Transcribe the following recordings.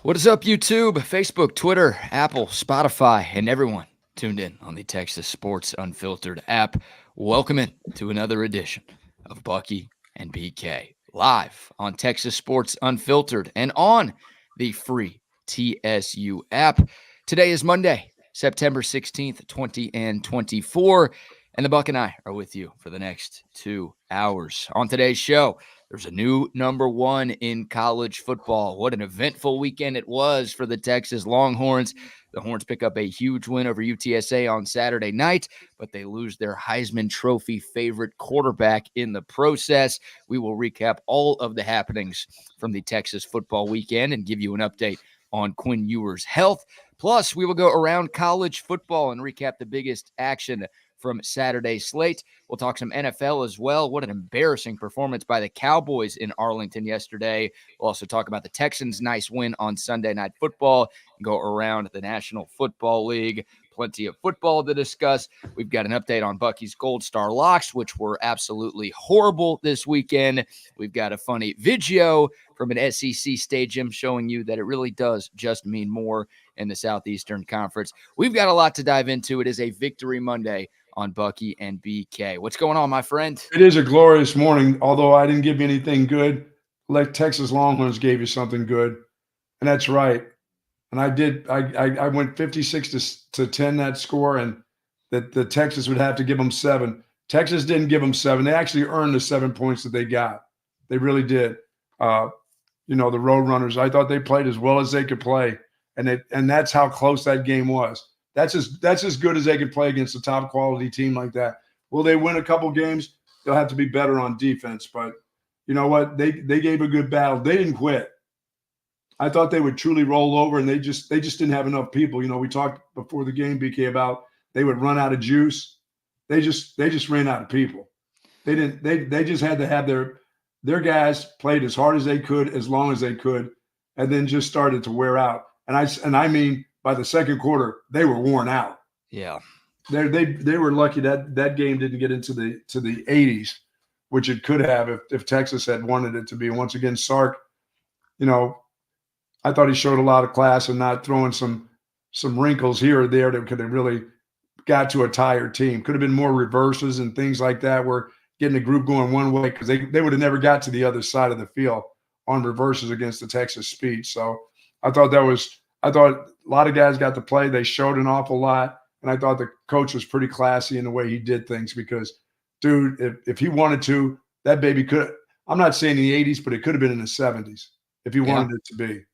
What is up, YouTube, Facebook, Twitter, Apple, Spotify, and everyone tuned in on the Texas Sports Unfiltered app? Welcome in to another edition of Bucky and BK live on Texas Sports Unfiltered and on the free TSU app. Today is Monday, September 16th, 2024, and the Buck and I are with you for the next 2 hours. On today's show, there's a new number one in college football. What an eventful weekend it was for the Texas Longhorns. The Horns pick up a huge win over UTSA on Saturday night, but they lose their Heisman Trophy favorite quarterback in the process. We will recap all of the happenings from the Texas football weekend and give you an update on Quinn Ewers' health. Plus, we will go around college football and recap the biggest action from Saturday's slate. We'll talk some NFL as well. What an embarrassing performance by the Cowboys in Arlington yesterday. We'll also talk about the Texans' nice win on Sunday Night Football and go around the National Football League. Plenty of football to discuss. We've got an update on Bucky's Gold Star locks, which were absolutely horrible this weekend. We've got a funny video from an SEC stadium showing you that it really does just mean more in the Southeastern Conference. We've got a lot to dive into. It is a Victory Monday on Bucky and BK. What's going on, my friend? It is a glorious morning, although I didn't give you anything good. Like Texas Longhorns gave you something good, and that's right. And I did. I went 56 to 10 that score, and that the Texas would have to give them 7. Texas didn't give them 7. They actually earned the 7 points that they got. They really did. The Roadrunners, I thought they played as well as they could play, and that's how close that game was. That's as good as they can play against a top quality team like that. Will they win a couple games? They'll have to be better on defense. But you know what? They gave a good battle. They didn't quit. I thought they would truly roll over, and they just didn't have enough people. You know, we talked before the game, BK, about they would run out of juice. They just ran out of people. They didn't. They just had to have their guys played as hard as they could, as long as they could, and then just started to wear out. And I mean, by the second quarter, they were worn out. Yeah, they were lucky that game didn't get into the 80s, which it could have if Texas had wanted it to be. Once again, Sark, I thought he showed a lot of class and not throwing some wrinkles here or there that could have really got to a tired team. Could have been more reverses and things like that, where getting the group going one way, because they would have never got to the other side of the field on reverses against the Texas speed. So I thought a lot of guys got to play. They showed an awful lot, and I thought the coach was pretty classy in the way he did things because, dude, if he wanted to, that baby could – I'm not saying in the 80s, but it could have been in the 70s if he wanted it to be,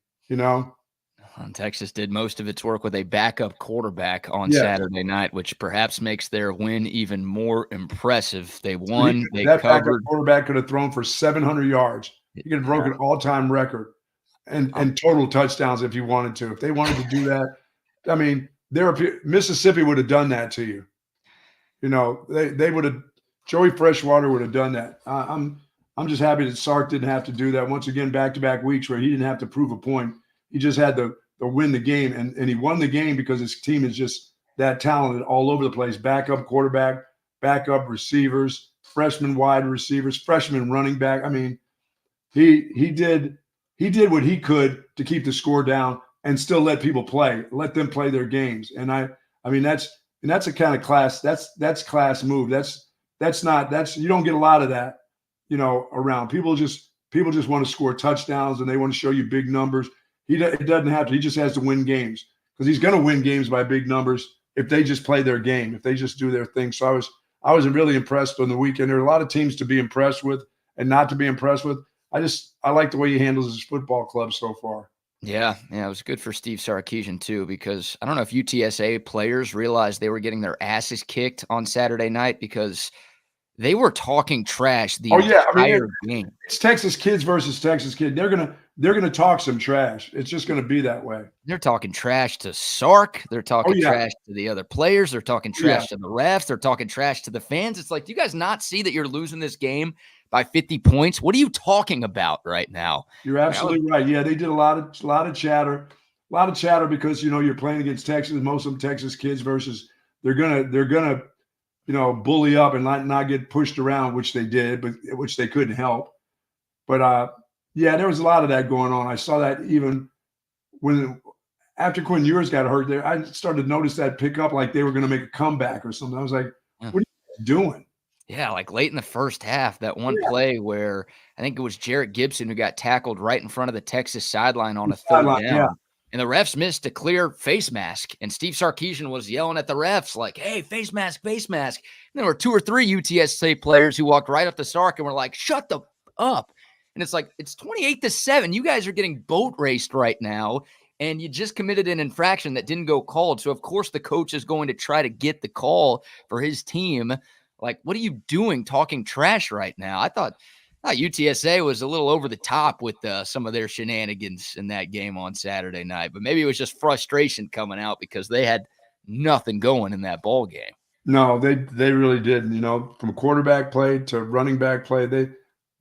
And Texas did most of its work with a backup quarterback on Saturday night, which perhaps makes their win even more impressive. They won. That backup quarterback could have thrown for 700 yards. He could have broken all-time record. And total touchdowns if you wanted to. If they wanted to do that, I mean, Mississippi would have done that to you. They would have. Joey Freshwater would have done that. I'm just happy that Sark didn't have to do that. Once again, back-to-back weeks where he didn't have to prove a point. He just had to win the game, and he won the game because his team is just that talented all over the place. Backup quarterback, backup receivers, freshman wide receivers, freshman running back. I mean, he did. He did what he could to keep the score down and still let people play, let them play their games. And I mean, that's a kind of class. That's class move. You don't get a lot of that, around. People just want to score touchdowns and they want to show you big numbers. It doesn't have to. He just has to win games because he's going to win games by big numbers if they just play their game, if they just do their thing. So I was really impressed on the weekend. There are a lot of teams to be impressed with and not to be impressed with. I like the way he handles his football club so far. Yeah, it was good for Steve Sarkisian too, because I don't know if UTSA players realized they were getting their asses kicked on Saturday night because they were talking trash the entire game. It's Texas kids versus Texas kids. They're gonna talk some trash. It's just gonna be that way. They're talking trash to Sark. They're talking trash to the other players. They're talking trash to the refs. They're talking trash to the fans. It's like, do you guys not see that you're losing this game by 50 points? What are you talking about right now? You're absolutely right. Yeah, they did a lot of chatter because you're playing against Texas. Most of them Texas kids versus they're gonna bully up and not get pushed around, which they did, but which they couldn't help. But there was a lot of that going on. I saw that even after Quinn Ewers got hurt there, I started to notice that pick up like they were going to make a comeback or something. I was like, what are you doing? Yeah, like late in the first half, that one play where I think it was Jarrett Gibson who got tackled right in front of the Texas sideline on a third down. Yeah. And the refs missed a clear face mask. And Steve Sarkisian was yelling at the refs like, hey, face mask, face mask. And there were 2 or 3 UTSA players who walked right up to Sark and were like, shut the up. And it's like, it's 28-7. You guys are getting boat raced right now. And you just committed an infraction that didn't go called. So, of course, the coach is going to try to get the call for his team. Like, what are you doing talking trash right now? I thought UTSA was a little over the top with some of their shenanigans in that game on Saturday night. But maybe it was just frustration coming out because they had nothing going in that ball game. No, they really didn't. You know, from quarterback play to running back play, they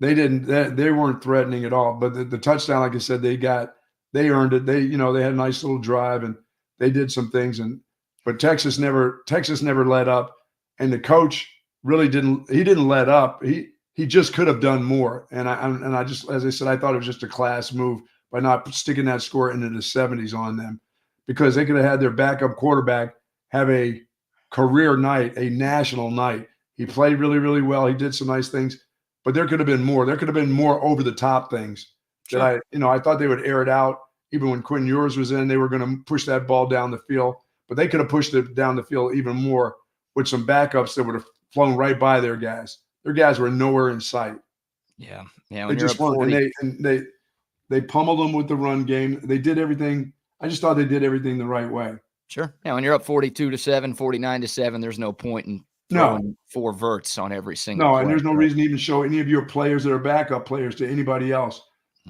weren't threatening at all. But the touchdown, like I said, they earned it. They had a nice little drive and they did some things. But Texas never let up, and the coach really didn't let up. He just could have done more. And I just, as I said, I thought it was just a class move by not sticking that score into the 70s on them, because they could have had their backup quarterback have a career night, a national night. He played really, really well. He did some nice things, but there could have been more. There could have been more over the top things that I thought they would air it out. Even when Quinn Ewers was in, they were going to push that ball down the field, but they could have pushed it down the field even more with some backups that would have flown right by their guys. Their guys were nowhere in sight. Yeah. They just weren't. And they pummeled them with the run game. They did everything. I just thought they did everything the right way. Sure. Yeah, when you're up 42-7, 49-7, there's no point in throwing 4 verts on every single play. And there's no reason to even show any of your players that are backup players to anybody else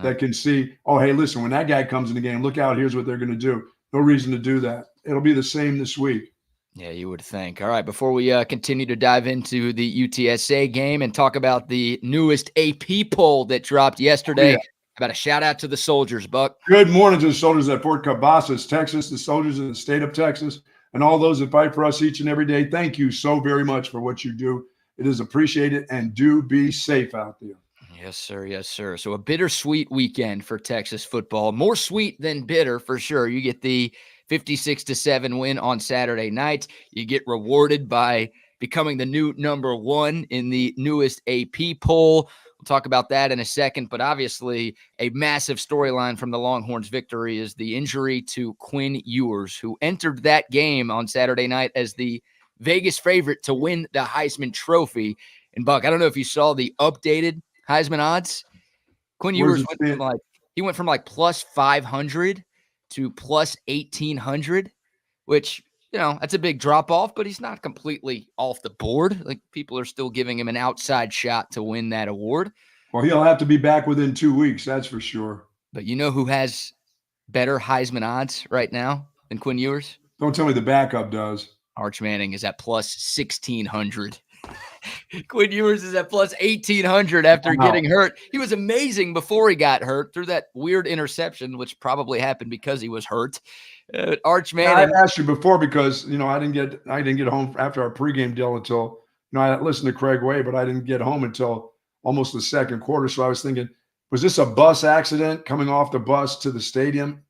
that can see, oh, hey, listen, when that guy comes in the game, look out, here's what they're going to do. No reason to do that. It'll be the same this week. Yeah, you would think. All right, before we continue to dive into the UTSA game and talk about the newest AP poll that dropped yesterday, about a shout-out to the soldiers, Buck. Good morning to the soldiers at Fort Cabasas, Texas, the soldiers in the state of Texas, and all those that fight for us each and every day. Thank you so very much for what you do. It is appreciated, and do be safe out there. Yes, sir. Yes, sir. So a bittersweet weekend for Texas football. More sweet than bitter, for sure. You get the 56-7 win on Saturday night. You get rewarded by becoming the new number 1 in the newest AP poll. We'll talk about that in a second, but obviously a massive storyline from the Longhorns' victory is the injury to Quinn Ewers, who entered that game on Saturday night as the Vegas favorite to win the Heisman Trophy. And Buck, I don't know if you saw the updated Heisman odds. Quinn Ewers went from like plus 500 to plus 1,800, which, that's a big drop off, but he's not completely off the board. Like, people are still giving him an outside shot to win that award. Well, he'll have to be back within 2 weeks, that's for sure. But you know who has better Heisman odds right now than Quinn Ewers? Don't tell me the backup does. Arch Manning is at plus 1,600. Quinn Ewers is at plus 1,800 after getting hurt. He was amazing before he got hurt through that weird interception, which probably happened because he was hurt. Arch Manning. I asked you before because I didn't get home after our pregame deal until I listened to Craig Way, but I didn't get home until almost the second quarter. So I was thinking, was this a bus accident coming off the bus to the stadium?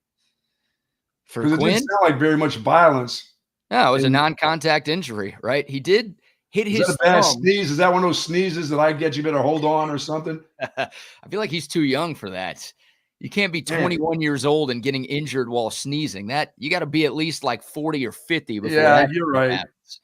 Because it didn't sound like very much violence. No, it was a non-contact injury, right? He did hit his thumb. Is that a bad sneeze? Is that one of those sneezes that I get you better hold on or something? I feel like he's too young for that. You can't be 21 years old and getting injured while sneezing. That you got to be at least like 40 or 50 before that you're right. happens.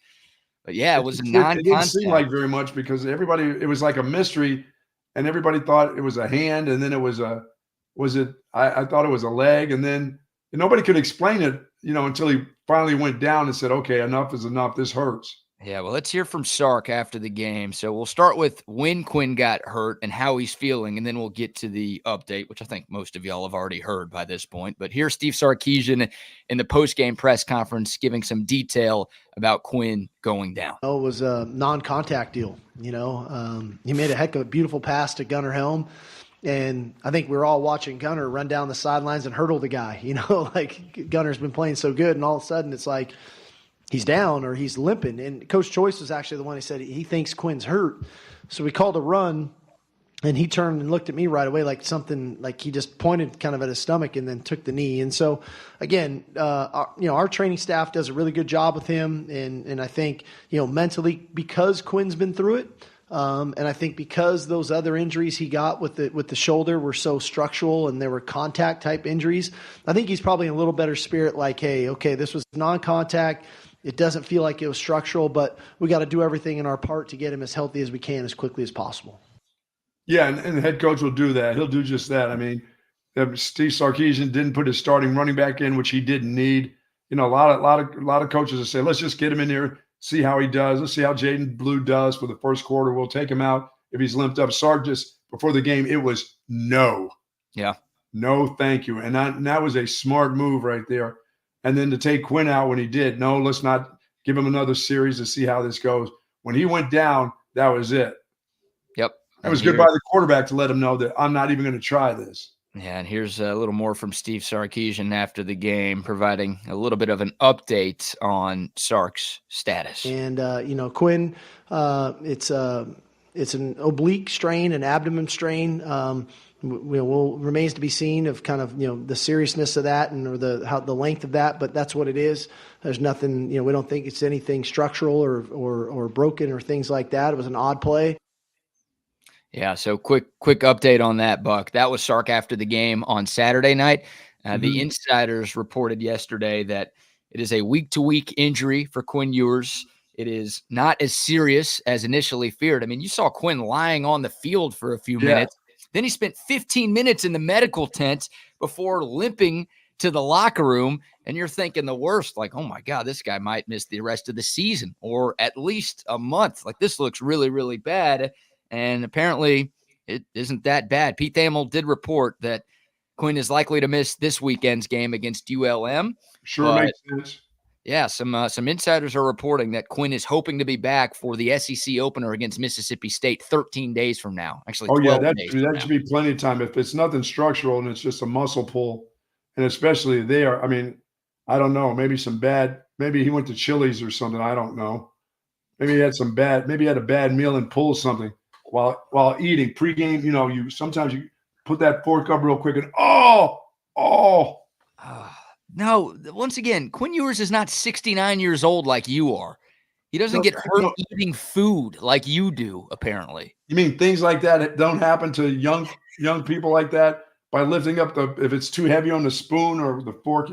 But yeah, it was a non-contact. It didn't seem like very much because it was like a mystery, and everybody thought it was a hand, and then I thought it was a leg, and then nobody could explain it, until he finally went down and said, okay, enough is enough. This hurts. Yeah, well, let's hear from Sark after the game. So we'll start with when Quinn got hurt and how he's feeling, and then we'll get to the update, which I think most of y'all have already heard by this point. But here's Steve Sarkisian in the post-game press conference giving some detail about Quinn going down. It was a non-contact deal. He made a heck of a beautiful pass to Gunnar Helm. And I think we were all watching Gunnar run down the sidelines and hurdle the guy. Like Gunnar's been playing so good, and all of a sudden it's like he's down or he's limping. And Coach Choice was actually the one who said he thinks Quinn's hurt. So we called a run And he turned and looked at me right away, like something, like he just pointed kind of at his stomach and then took the knee. And so, again, our training staff does a really good job with him. And I think, mentally, because Quinn's been through it, and I think because those other injuries he got with the shoulder were so structural and they were contact type injuries, I think he's probably in a little better spirit. Like, hey, okay, this was non-contact. It doesn't feel like it was structural, but we got to do everything in our part to get him as healthy as we can as quickly as possible. Yeah, and the head coach will do that. He'll do just that. I mean, Steve Sarkisian didn't put his starting running back in, which he didn't need. A lot of coaches will say, let's just get him in here, see how he does. Let's see how Jaden Blue does for the first quarter. We'll take him out if he's limped up. Sark just before the game, it was no. Yeah. No, thank you. And that was a smart move right there. And then to take Quinn out when he did, no, let's not give him another series to see how this goes. When he went down, that was it. Yep. It was good by the quarterback to let him know that I'm not even going to try this. Yeah, and here's a little more from Steve Sarkisian after the game, providing a little bit of an update on Sark's status. And, Quinn, it's an oblique strain, an abdomen strain. Will remains to be seen of kind of, the seriousness of that and or the length of that, but that's what it is. There's nothing, we don't think it's anything structural or broken or things like that. It was an odd play. Yeah, so quick update on that, Buck. That was Sark after the game on Saturday night. The insiders reported yesterday that it is a week-to-week injury for Quinn Ewers. It is not as serious as initially feared. I mean, you saw Quinn lying on the field for a few minutes. Then he spent 15 minutes in the medical tent before limping to the locker room, and you're thinking the worst, like, oh, my God, this guy might miss the rest of the season or at least a month. Like, this looks really, really bad. And apparently it isn't that bad. Pete Thamel did report that Quinn is likely to miss this weekend's game against ULM. Sure makes sense. Yeah, some insiders are reporting that Quinn is hoping to be back for the SEC opener against Mississippi State 13 days from now. Actually, 12 days that should be plenty of time. If it's nothing structural and it's just a muscle pull, and especially there, I mean, I don't know, maybe he went to Chili's or something. I don't know. Maybe he had a bad meal and pulled something. While eating pregame, sometimes you put that fork up real quick and no. Once again, Quinn Ewers is not 69 years old like you are. He doesn't get hurt eating food like you do. Apparently, you mean things like that don't happen to young people like that by lifting up if it's too heavy on the spoon or the fork.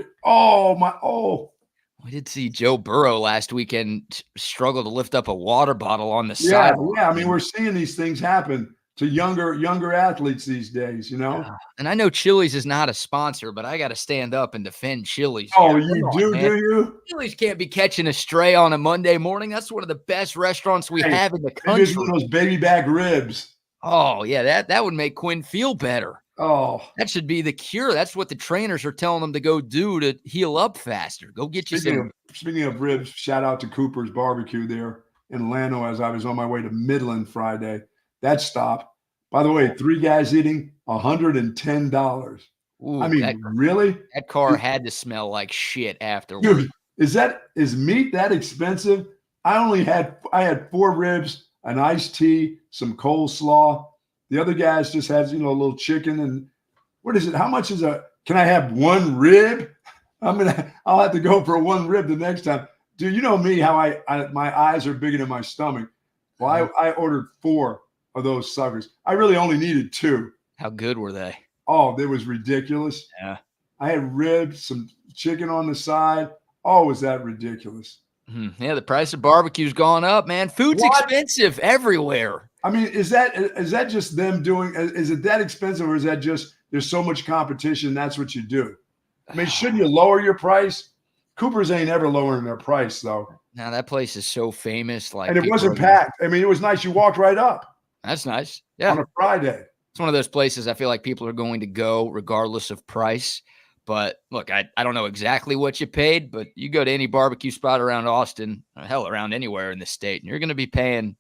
We did see Joe Burrow last weekend struggle to lift up a water bottle on the side. Yeah. I mean, we're seeing these things happen to younger athletes these days, And I know Chili's is not a sponsor, but I got to stand up and defend Chili's. Oh, you do you? Chili's can't be catching a stray on a Monday morning. That's one of the best restaurants we have in the country. Maybe those baby back ribs. Oh, yeah, that would make Quinn feel better. Oh, that should be the cure. That's what the trainers are telling them to go do to heal up faster. Go get you some. Speaking of ribs, shout out to Cooper's Barbecue there in Llano as I was on my way to Midland Friday. That stop. By the way, 3 guys eating $110. Ooh, I mean, really? That car had to smell like shit afterwards. Dude, is meat that expensive? I had 4 ribs, an iced tea, some coleslaw. The other guys just has, a little chicken and what is it? How much can I have 1 rib? I'll have to go for 1 rib the next time. Dude, you know me, how my eyes are bigger than my stomach. Well, I ordered 4 of those suckers. I really only needed 2. How good were they? Oh, they was ridiculous. Yeah. I had ribs, some chicken on the side. Oh, was that ridiculous? Yeah, the price of barbecue's gone up, man. Food's expensive everywhere. I mean, is that just them doing? Is it that expensive, or is that just there's so much competition? That's what you do. I mean, shouldn't you lower your price? Cooper's ain't ever lowering their price though. Now that place is so famous, and it wasn't packed. I mean, it was nice. You walked right up. That's nice. Yeah, on a Friday. It's one of those places I feel like people are going to go regardless of price. But look, I don't know exactly what you paid, but you go to any barbecue spot around Austin, or hell, around anywhere in the state, and you're going to be paying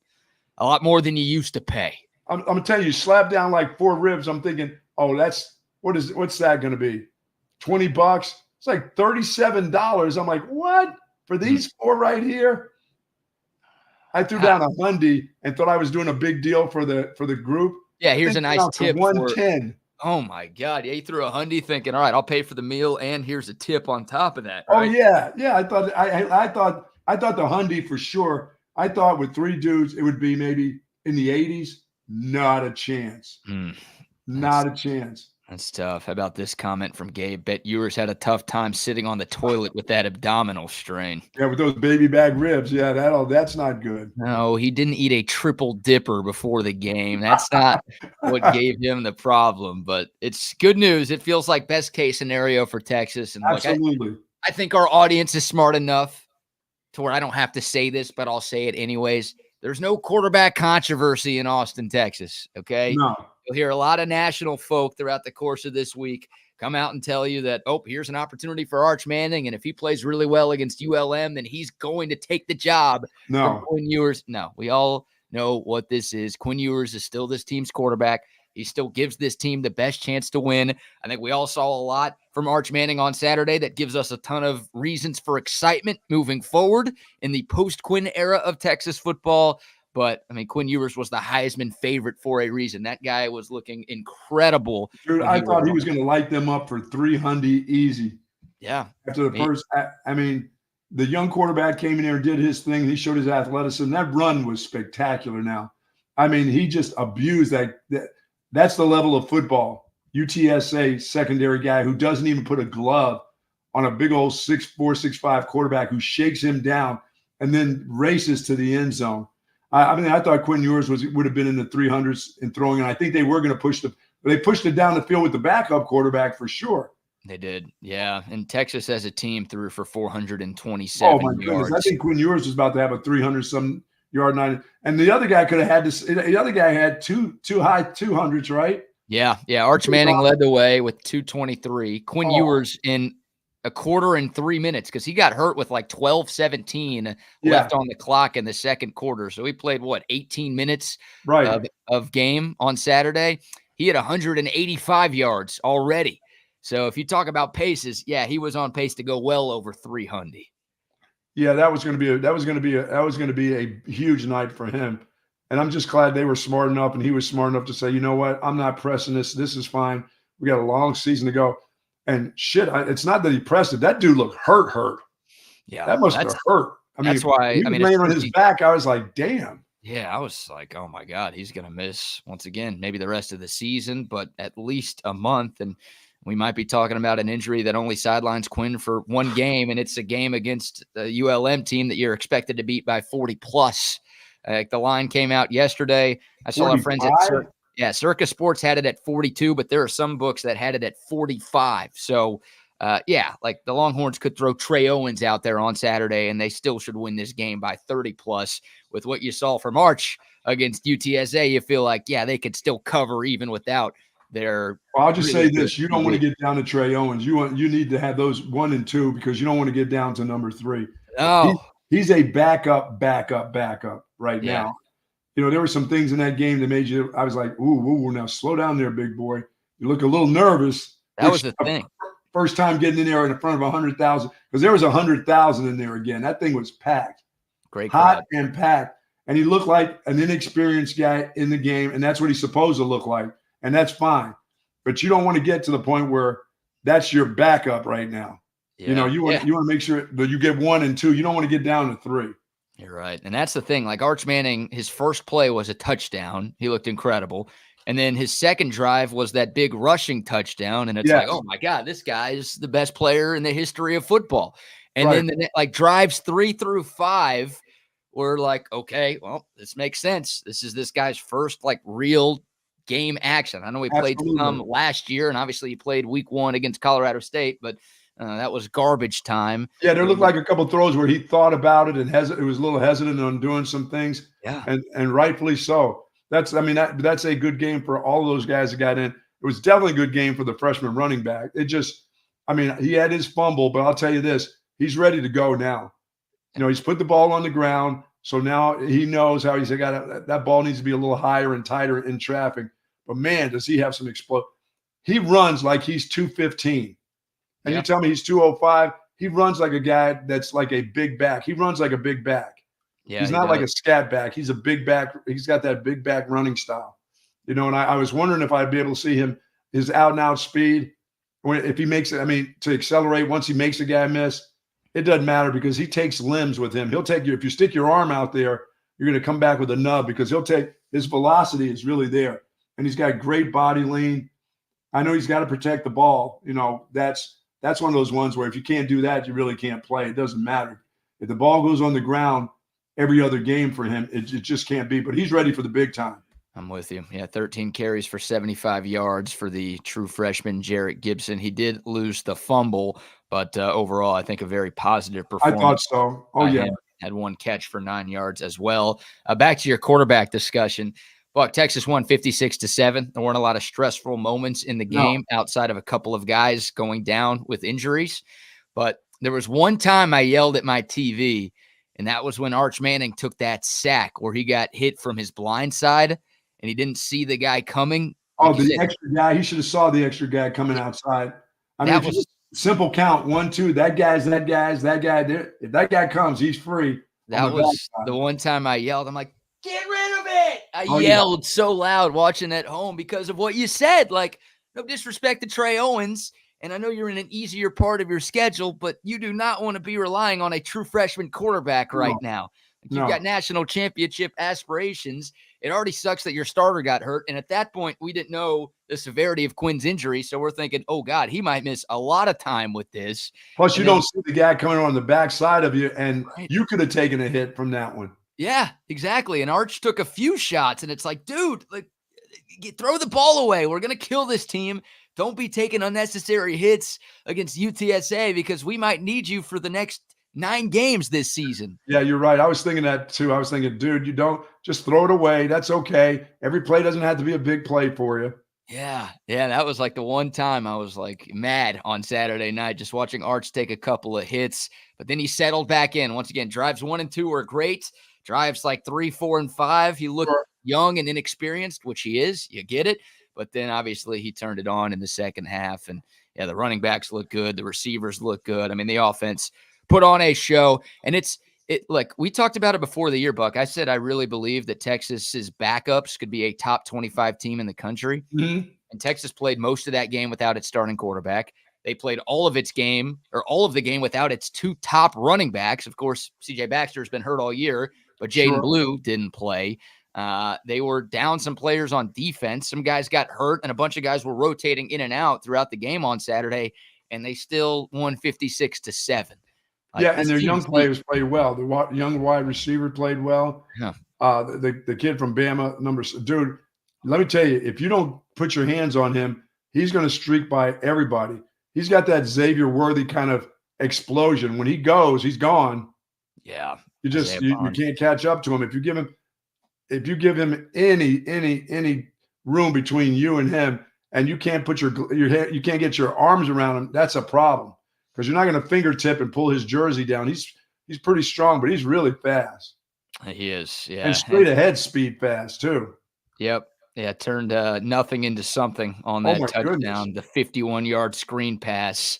a lot more than you used to pay. I'm going to tell you, slap down like 4 ribs. I'm thinking, oh, what's that going to be? $20? It's like $37. I'm like, what? For these 4 right here? I threw down $100 and thought I was doing a big deal for the group. Yeah, here's a nice tip for 110. Oh my God. Yeah, he threw a hundy thinking, all right, I'll pay for the meal and here's a tip on top of that. Right? Oh yeah. Yeah. I thought the hundy for sure. I thought with 3 dudes, it would be maybe in the 80s. Not a chance. Not a chance. That's tough. How about this comment from Gabe? Bet Ewers had a tough time sitting on the toilet with that abdominal strain. Yeah, with those baby back ribs. Yeah, that's not good. No, he didn't eat a triple dipper before the game. That's not what gave him the problem, but it's good news. It feels like best case scenario for Texas. And absolutely. I think our audience is smart enough to where I don't have to say this, but I'll say it anyways. There's no quarterback controversy in Austin, Texas. Okay. No. You'll hear a lot of national folk throughout the course of this week come out and tell you that, oh, here's an opportunity for Arch Manning, and if he plays really well against ULM, then he's going to take the job. No. Quinn Ewers. No, we all know what this is. Quinn Ewers is still this team's quarterback. He still gives this team the best chance to win. I think we all saw a lot from Arch Manning on Saturday that gives us a ton of reasons for excitement moving forward in the post-Quinn era of Texas football. But, I mean, Quinn Ewers was the Heisman favorite for a reason. That guy was looking incredible. Dude, I thought he was going to light them up for 300 easy. Yeah. After the first, I mean, the young quarterback came in there and did his thing. He showed his athleticism. That run was spectacular now. I mean, he just abused that. That's the level of football. UTSA secondary guy who doesn't even put a glove on a big old 6'4", 6'5" quarterback who shakes him down and then races to the end zone. I mean, I thought Quinn Ewers would have been in the 300s in throwing, and I think they were going to push but they pushed it down the field with the backup quarterback for sure. They did, yeah. And Texas as a team threw for 427 Oh, my goodness. yards. I think Quinn Ewers was about to have a 300-some yard night. And the other guy could have had this. The other guy had two high 200s, right? Yeah. Arch Manning led the way with 223. Quinn Ewers in a quarter and 3 minutes because he got hurt with like 12-17 left on the clock in the second quarter. So he played, 18 minutes of game on Saturday. He had 185 yards already. So if you talk about paces, he was on pace to go well over 300. Yeah, that was going to be a huge night for him. And I'm just glad they were smart enough and he was smart enough to say, you know what, I'm not pressing this. This is fine. We got a long season to go. And shit, it's not that he pressed it. That dude looked hurt. Yeah, that must have hurt. I mean, that's why. He was laying on his back. I was like, damn. Yeah, I was like, oh my God, he's going to miss once again, maybe the rest of the season, but at least a month. And we might be talking about an injury that only sidelines Quinn for one game, and it's a game against the ULM team that you're expected to beat by 40 plus. The line came out yesterday. I saw 45? Our friends at Sark. Yeah, Circus Sports had it at 42, but there are some books that had it at 45. So, like the Longhorns could throw Trey Owens out there on Saturday, and they still should win this game by 30 plus. With what you saw from Arch against UTSA, you feel like, they could still cover even without their. Well, I'll just say this: you don't want to get down to Trey Owens. You need to have those 1 and 2 because you don't want to get down to number 3. Oh, he's a backup right now. You know, there were some things in that game that made you – I was like, ooh, now slow down there, big boy. You look a little nervous. That was the thing. First time getting in there in front of 100,000 because there was 100,000 in there again. That thing was packed. Great crowd. Hot and packed. And he looked like an inexperienced guy in the game, and that's what he's supposed to look like, and that's fine. But you don't want to get to the point where that's your backup right now. Yeah. You know, you want to make sure that you get 1 and 2. You don't want to get down to 3. You're right. And that's the thing. Like Arch Manning, his first play was a touchdown. He looked incredible. And then his second drive was that big rushing touchdown. And it's like, oh my God, this guy is the best player in the history of football. And then drives 3 through 5 were like, okay, well, this makes sense. This is this guy's first real game action. I know he played some last year, and obviously he played week 1 against Colorado State, but that was garbage time. Yeah, there looked like a couple of throws where he thought about it and it was a little hesitant on doing some things. Yeah, and rightfully so. That's a good game for all of those guys that got in. It was definitely a good game for the freshman running back. He had his fumble, but I'll tell you this: he's ready to go now. You know, he's put the ball on the ground, so now he knows how he's got that ball needs to be a little higher and tighter in traffic. But man, does he have some explode? He runs like he's 215. And you tell me he's 205. He runs like a guy that's like a big back. He runs like a big back. Yeah, he's not like a scat back. He's a big back. He's got that big back running style. And I was wondering if I'd be able to see his out and out speed if he makes it. I mean, to accelerate once he makes a guy miss, it doesn't matter because he takes limbs with him. He'll take you if you stick your arm out there, you're going to come back with a nub because his velocity is really there, and he's got great body lean. I know he's got to protect the ball. That's one of those ones where if you can't do that, you really can't play. It doesn't matter if the ball goes on the ground. Every other game for him, it just can't be. But he's ready for the big time. I'm with you. Yeah, 13 carries for 75 yards for the true freshman, Jarrett Gibson. He did lose the fumble, but overall, I think a very positive performance. I thought so. Oh, yeah. Had one catch for 9 yards as well. Back to your quarterback discussion. Buck, Texas won 56-7. There weren't a lot of stressful moments in the game outside of a couple of guys going down with injuries. But there was one time I yelled at my TV, and that was when Arch Manning took that sack where he got hit from his blind side and he didn't see the guy coming. Oh, the extra guy. He should have saw the extra guy coming outside. I mean, if simple count, 1, 2, that guy there. If that guy comes, he's free. That was the one time I yelled. I'm like, get rid of it. I yelled so loud watching at home because of what you said. Like, no disrespect to Trey Owens. And I know you're in an easier part of your schedule, but you do not want to be relying on a true freshman quarterback right now. You've got national championship aspirations. It already sucks that your starter got hurt. And at that point, we didn't know the severity of Quinn's injury. So we're thinking, oh, God, he might miss a lot of time with this. Plus, you don't see the guy coming on the backside of you, and you could have taken a hit from that one. Yeah, exactly. And Arch took a few shots, and it's like, dude, throw the ball away. We're going to kill this team. Don't be taking unnecessary hits against UTSA because we might need you for the next 9 games this season. Yeah, you're right. I was thinking that too. I was thinking, dude, you don't just throw it away. That's okay. Every play doesn't have to be a big play for you. Yeah. That was like the one time I was like mad on Saturday night, just watching Arch take a couple of hits, but then he settled back in. Once again, drives 1 and 2 were great. Drives like 3, 4, and 5. He looked young and inexperienced, which he is. You get it. But then obviously he turned it on in the second half. And yeah, the running backs look good. The receivers look good. I mean, the offense put on a show. And like we talked about it before the year, Buck. I said I really believe that Texas's backups could be a top 25 team in the country. Mm-hmm. And Texas played most of that game without its starting quarterback. They played all of the game without its 2 top running backs. Of course, C.J. Baxter's been hurt all year, but Jaden Blue didn't play. They were down some players on defense. Some guys got hurt, and a bunch of guys were rotating in and out throughout the game on Saturday, and they still won 56-7. And their young players played well. The young wide receiver played well. Yeah. The kid from Bama, dude, let me tell you, if you don't put your hands on him, he's going to streak by everybody. He's got that Xavier Worthy kind of explosion. When he goes, he's gone. Yeah. You can't catch up to him. If you give him any room between you and him, and you can't put you can't get your arms around him, that's a problem because you're not going to fingertip and pull his jersey down. He's pretty strong, but he's really fast. He is, yeah, and straight ahead speed fast too. Yep. Yeah, turned nothing into something on that touchdown. Goodness. The 51-yard screen pass.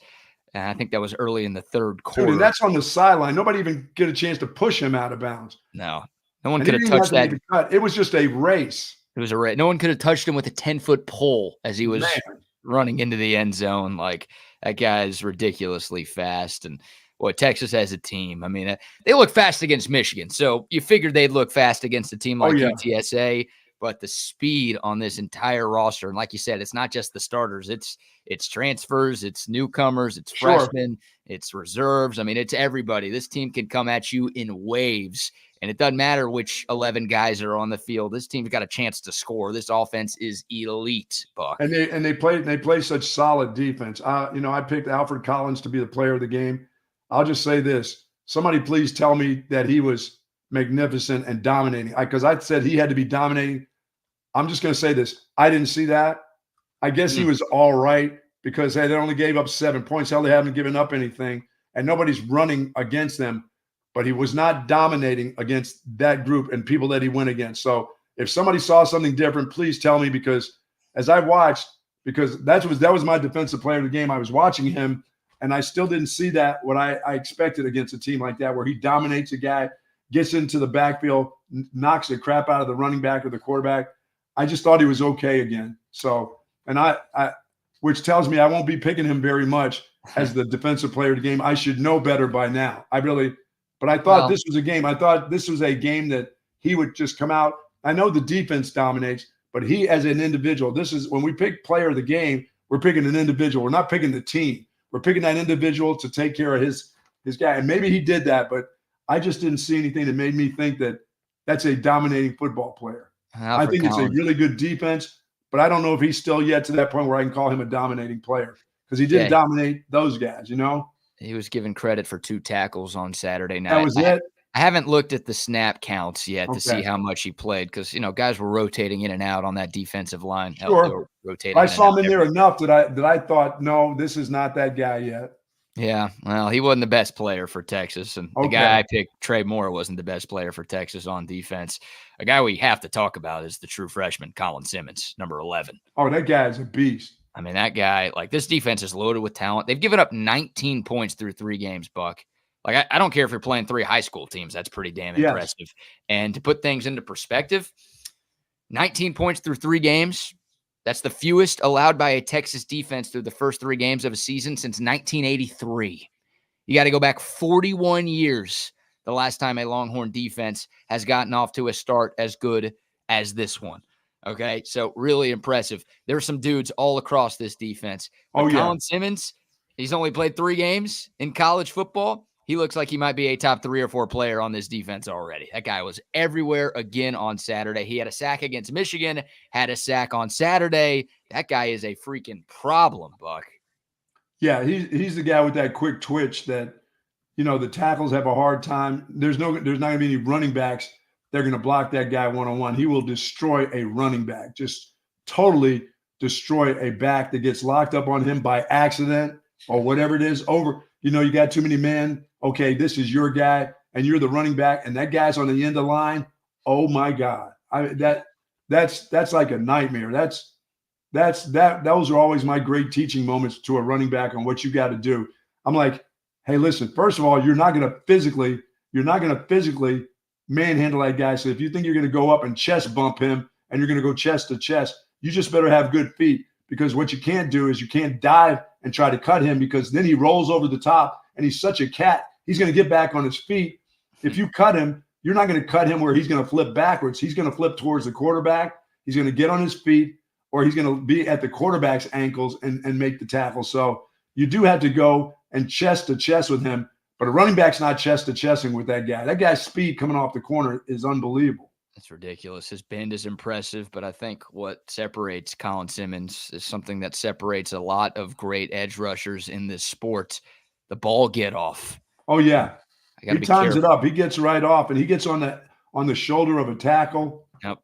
And I think that was early in the third quarter. Dude, and that's on the sideline. Nobody even get a chance to push him out of bounds. No one could have touched that. It was just a race. It was a race. No one could have touched him with a 10-foot pole as he was running into the end zone. Like, that guy is ridiculously fast. And Texas has a team. I mean, they look fast against Michigan. So you figured they'd look fast against a team like UTSA. But the speed on this entire roster, and like you said, it's not just the starters. It's transfers, it's newcomers, it's freshmen, it's reserves. I mean, it's everybody. This team can come at you in waves, and it doesn't matter which 11 guys are on the field. This team's got a chance to score. This offense is elite, Buck. And they play such solid defense. I picked Alfred Collins to be the player of the game. I'll just say this: somebody please tell me that he was magnificent and dominating. Because I said he had to be dominating. I'm just going to say this. I didn't see that. I guess he was all right because they only gave up 7 points. Hell, they haven't given up anything, and nobody's running against them. But he was not dominating against that group and people that he went against. So if somebody saw something different, please tell me, because as I watched, because that was my defensive player of the game. I was watching him, and I still didn't see that what I expected against a team like that, where he dominates a guy, gets into the backfield, knocks the crap out of the running back or the quarterback. I just thought he was okay again. So, and I which tells me I won't be picking him very much as the defensive player of the game. I should know better by now. But I thought this was a game. I thought this was a game that he would just come out. I know the defense dominates, but he as an individual, this is when we pick player of the game, we're picking an individual. We're not picking the team. We're picking that individual to take care of his guy. And maybe he did that, but I just didn't see anything that made me think that that's a dominating football player. I think it's a really good defense, but I don't know if he's still yet to that point where I can call him a dominating player because he didn't dominate those guys, you know? He was given credit for 2 tackles on Saturday night. That was it? I haven't looked at the snap counts yet to see how much he played because, guys were rotating in and out on that defensive line. Sure. I saw him in there enough that I thought, no, this is not that guy yet. Yeah, well, he wasn't the best player for Texas, and the guy I picked, Trey Moore, wasn't the best player for Texas on defense. A guy we have to talk about is the true freshman, Colin Simmons, number 11. Oh, that guy is a beast. I mean, that guy, this defense is loaded with talent. They've given up 19 points through 3 games, Buck. I don't care if you're playing 3 high school teams. That's pretty damn impressive. And to put things into perspective, 19 points through 3 games, that's the fewest allowed by a Texas defense through the first 3 games of a season since 1983. You got to go back 41 years the last time a Longhorn defense has gotten off to a start as good as this one. Okay, so really impressive. There are some dudes all across this defense. But Colin Simmons, he's only played 3 games in college football. He looks like he might be a top 3 or 4 player on this defense already. That guy was everywhere again on Saturday. He had a sack against Michigan, had a sack on Saturday. That guy is a freaking problem, Buck. Yeah, he's the guy with that quick twitch that, the tackles have a hard time. There's not going to be any running backs. They're going to block that guy one-on-one. He will destroy a running back, just totally destroy a back that gets locked up on him by accident or whatever it is. You got too many men. Okay, this is your guy, and you're the running back, and that guy's on the end of the line. Oh my God, that's like a nightmare. Those are always my great teaching moments to a running back on what you got to do. I'm like, hey, listen. First of all, you're not going to physically manhandle that guy. So if you think you're going to go up and chest bump him, and you're going to go chest to chest, you just better have good feet because what you can't do is you can't dive and try to cut him because then he rolls over the top and he's such a cat. He's going to get back on his feet. If you cut him, you're not going to cut him where he's going to flip backwards. He's going to flip towards the quarterback. He's going to get on his feet, or he's going to be at the quarterback's ankles and make the tackle. So you do have to go and chest to chest with him, but a running back's not chest to chesting with that guy. That guy's speed coming off the corner is unbelievable. That's ridiculous. His bend is impressive, but I think what separates Colin Simmons is something that separates a lot of great edge rushers in this sport: the ball get off. Oh yeah, he times it up. He gets right off, and he gets on the shoulder of a tackle. Yep.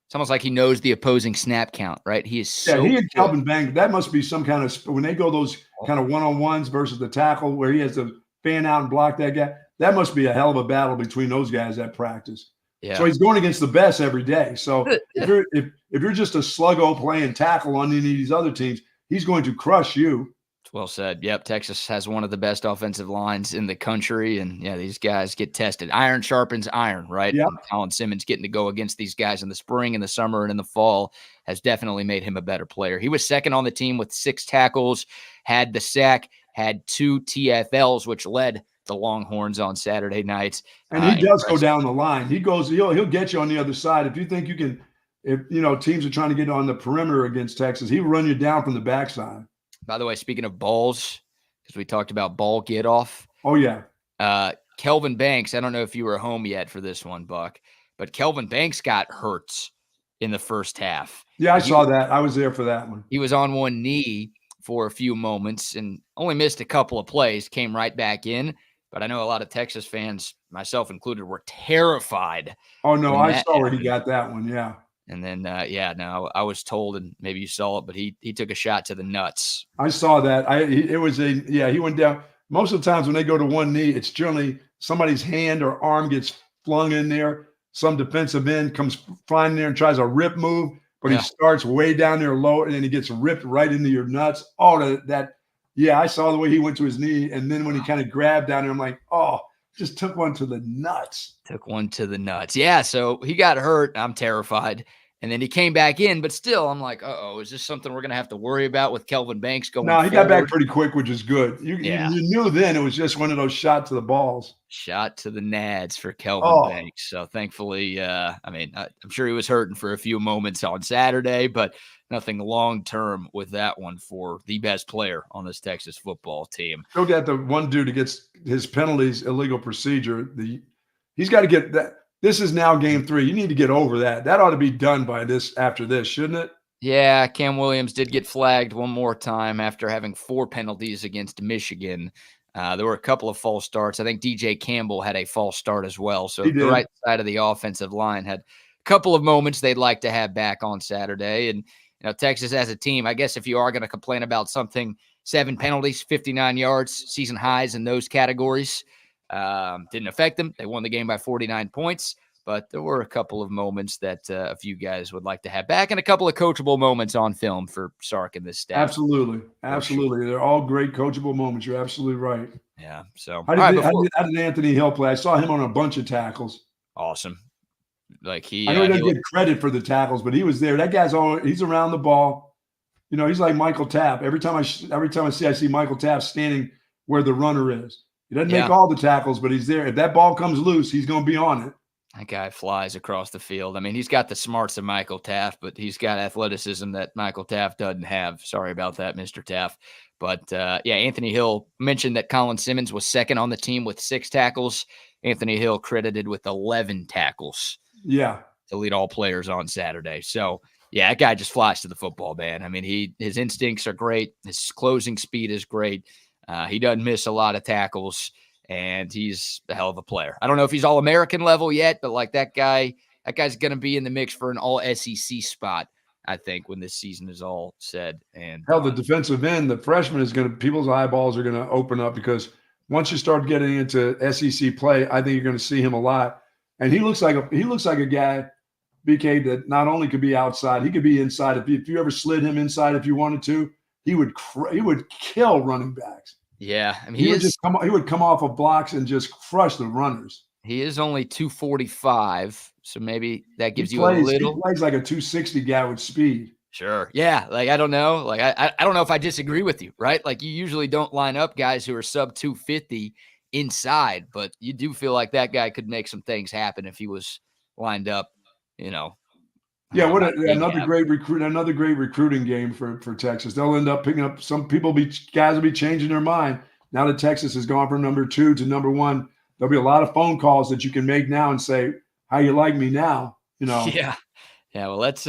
It's almost like he knows the opposing snap count, right? He is so he and Kelvin Banks, that must be some kind of – when they go those kind of one-on-ones versus the tackle where he has to fan out and block that guy, that must be a hell of a battle between those guys at practice. Yeah. So he's going against the best every day. So if you're just a sluggo playing tackle on any of these other teams, he's going to crush you. Well said. Yep, Texas has one of the best offensive lines in the country, and these guys get tested. Iron sharpens iron, right? Yep. And Colin Simmons getting to go against these guys in the spring, in the summer, and in the fall has definitely made him a better player. He was second on the team with 6 tackles, had the sack, had 2 TFLs, which led the Longhorns on Saturday nights. And he does go down the line. He'll get you on the other side. If you think you can, teams are trying to get on the perimeter against Texas, he will run you down from the backside. By the way, speaking of balls, because we talked about ball get off. Oh, yeah. Kelvin Banks, I don't know if you were home yet for this one, Buck, but Kelvin Banks got hurt in the first half. Yeah, I saw that. I was there for that one. He was on one knee for a few moments and only missed a couple of plays, came right back in. But I know a lot of Texas fans, myself included, were terrified. Oh, no, I saw where he got that one, yeah. And then, I was told, and maybe you saw it, but he took a shot to the nuts. I saw that. He went down. Most of the times when they go to one knee, it's generally somebody's hand or arm gets flung in there. Some defensive end comes flying in there and tries a rip move, but he starts way down there low, and then he gets ripped right into your nuts. Oh, I saw the way he went to his knee, and then when he kind of grabbed down there, I'm like, oh, just took one to the nuts. Yeah, so he got hurt. I'm terrified. And then he came back in, but still, I'm like, uh-oh, is this something we're going to have to worry about with Kelvin Banks going No, he forward? got back pretty quick, which is good. You Yeah. knew then it was just one of those shot to the balls. Shot to the nads for Kelvin Banks. So thankfully, I'm sure he was hurting for a few moments on Saturday, but nothing long-term with that one for the best player on this Texas football team. Still got the one dude who gets his penalties, illegal procedure. He's got to get that. This is now game 3. You need to get over that. That ought to be done by after this, shouldn't it? Yeah, Cam Williams did get flagged one more time after having 4 penalties against Michigan. There were a couple of false starts. I think DJ Campbell had a false start as well. So the right side of the offensive line had a couple of moments they'd like to have back on Saturday. And, Texas as a team, I guess if you are going to complain about something, 7 penalties, 59 yards, season highs in those categories. Didn't affect them. They won the game by 49 points, but there were a couple of moments that a few guys would like to have back and a couple of coachable moments on film for Sark and this staff. Absolutely. Absolutely. They're all great coachable moments. You're absolutely right. Yeah. So how did Anthony Hill play? I saw him on a bunch of tackles. Awesome. Like I know he doesn't get credit for the tackles, but he was there. That guy's he's around the ball. He's like Michael Tapp. Every time I see Michael Tapp standing where the runner is. He doesn't make all the tackles, but he's there. If that ball comes loose, he's going to be on it. That guy flies across the field. I mean, he's got the smarts of Michael Taft, but he's got athleticism that Michael Taft doesn't have. Sorry about that, Mr. Taft. But, Anthony Hill mentioned that Colin Simmons was second on the team with 6 tackles. Anthony Hill credited with 11 tackles. Yeah. To lead all players on Saturday. So, that guy just flies to the football, man. I mean, his instincts are great. His closing speed is great. He doesn't miss a lot of tackles, and he's a hell of a player. I don't know if he's All-American level yet, but like that guy's going to be in the mix for an All-SEC spot, I think, when this season is all said. And the defensive end, the freshman people's eyeballs are going to open up because once you start getting into SEC play, I think you're going to see him a lot. And he looks like a guy, BK, that not only could be outside, he could be inside. If you ever slid him inside, if you wanted to, he would kill running backs. Yeah, I mean, he would come off of blocks and just crush the runners. He is only 245, so maybe that gives you a little. He plays like a 260 guy with speed. Sure. Yeah. Like, I don't know. Like, I don't know if I disagree with you, right? Like, you usually don't line up guys who are sub 250 inside, but you do feel like that guy could make some things happen if he was lined up, Yeah, another great recruiting game for Texas. They'll end up picking up guys will be changing their mind. Now that Texas has gone from number 2 to number 1, there'll be a lot of phone calls that you can make now and say, how you like me now, Yeah. Yeah, well, let's